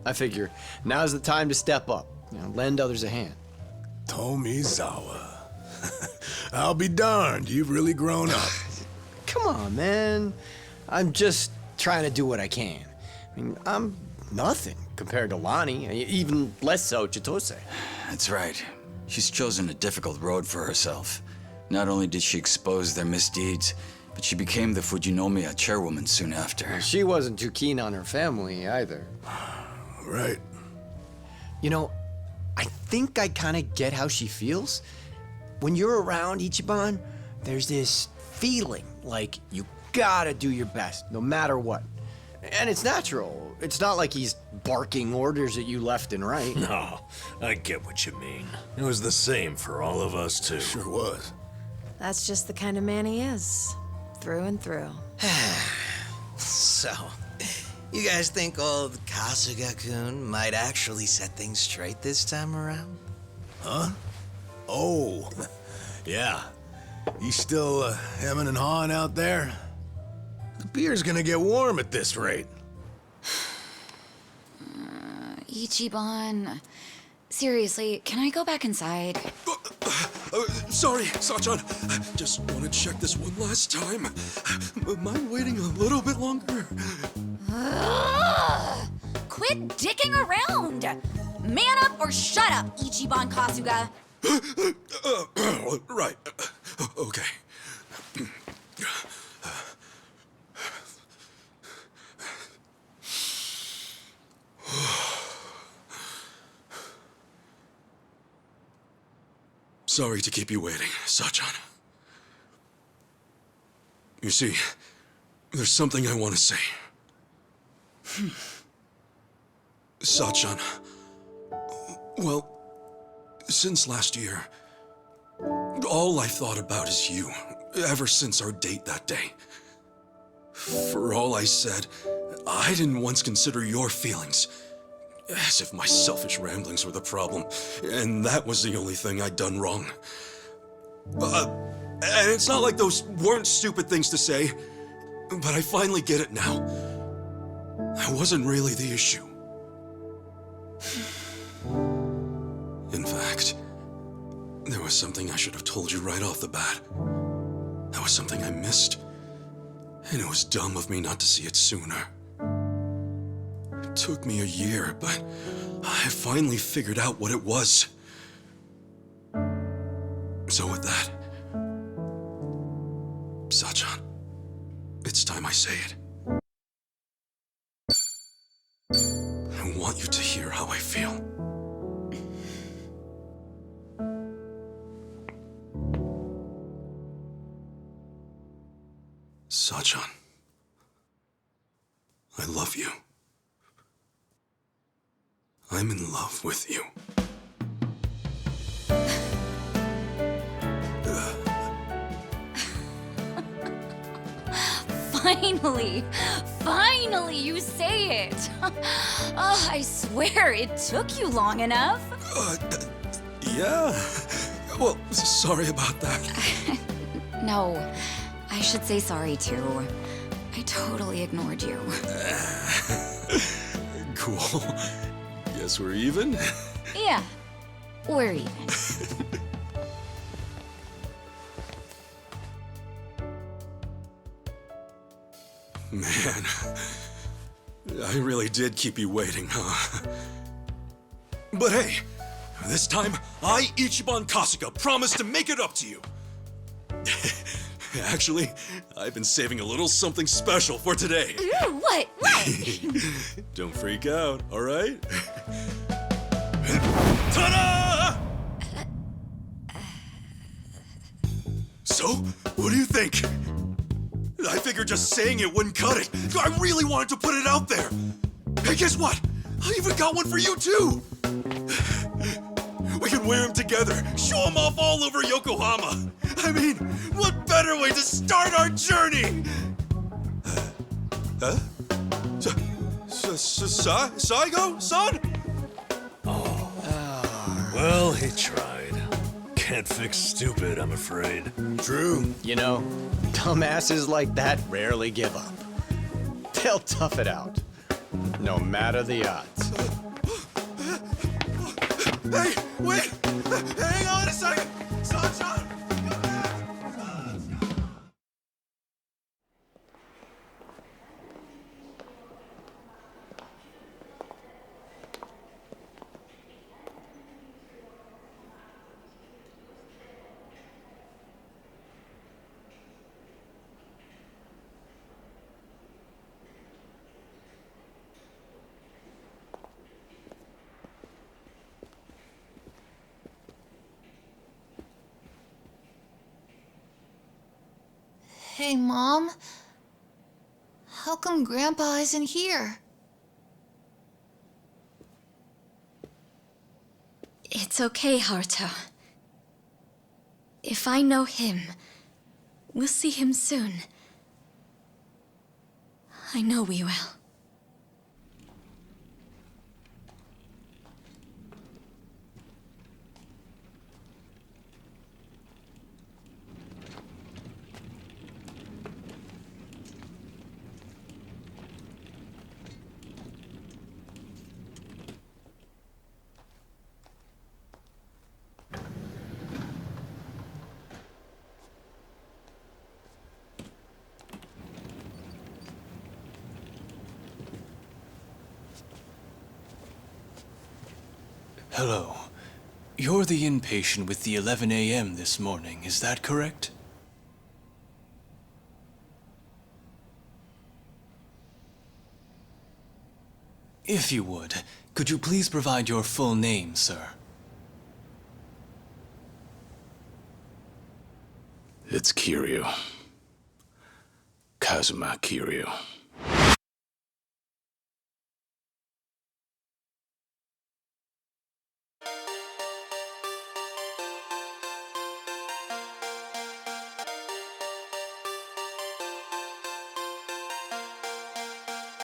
I figure now's the time to step up, lend others a hand. Tomizawa. I'll be darned, you've really grown up. Come on, man. I'm just trying to do what I can. I mean, I'm nothing compared to Lonnie, even less so Chitose. That's right. She's chosen a difficult road for herself. Not only did she expose their misdeeds, but she became the Fujinomiya chairwoman soon after. She wasn't too keen on her family either. Right. You know, I think I kind of get how she feels. When you're around Ichiban, there's this feeling like you gotta do your best, no matter what. And it's natural. It's not like he's barking orders at you left and right. No, I get what you mean. It was the same for all of us, too. Sure was. That's just the kind of man he is. Through and through. So, you guys think old Kasuga-kun might actually set things straight this time around? Huh? Oh, yeah. He's still hemming and hawing out there? The beer's gonna get warm at this rate. Ichiban. Seriously, can I go back inside? Sorry, Sachan. Just want to check this one last time. Mind waiting a little bit longer? Ugh! Quit dicking around! Man up or shut up, Ichiban Kasuga! Right. Okay. Sorry to keep you waiting, Sachan. You see, there's something I want to say. Sachan, well, since last year, all I've thought about is you, ever since our date that day. For all I said, I didn't once consider your feelings. As if my selfish ramblings were the problem, and that was the only thing I'd done wrong. And it's not like those weren't stupid things to say, but I finally get it now. I wasn't really the issue. In fact, there was something I should have told you right off the bat. That was something I missed, and it was dumb of me not to see it sooner. It took me a year, but I finally figured out what it was. So with that, Sachan, it's time I say it. I want you to hear how I feel. Sachan, I love you. I'm in love with you. Finally, you say it. Oh, I swear it took you long enough. Yeah. Well, sorry about that. No, I should say sorry too. I totally ignored you. Cool. Guess we're even? Yeah, we're even. Man, I really did keep you waiting, huh? But hey, this time, I, Ichiban Kasuga, promise to make it up to you. Actually, I've been saving a little something special for today. Ooh, what? Don't freak out, all right? Ta-da! So, what do you think? I figured just saying it wouldn't cut it. I really wanted to put it out there. Hey, guess what? I even got one for you, too. We can wear them together, show them off all over Yokohama. I mean, what better way to start our journey? Huh? Saigo-san? Well, he tried. Can't fix stupid, I'm afraid. True. You know, dumbasses like that rarely give up. They'll tough it out, no matter the odds. Hey, wait! Hang on a second! Sunshine! Hey, Mom. How come Grandpa isn't here? It's okay, Haruto. If I know him, we'll see him soon. I know we will. Hello. You're the inpatient with the 11 a.m. this morning, is that correct? If you would, could you please provide your full name, sir? It's Kiryu. Kazuma Kiryu.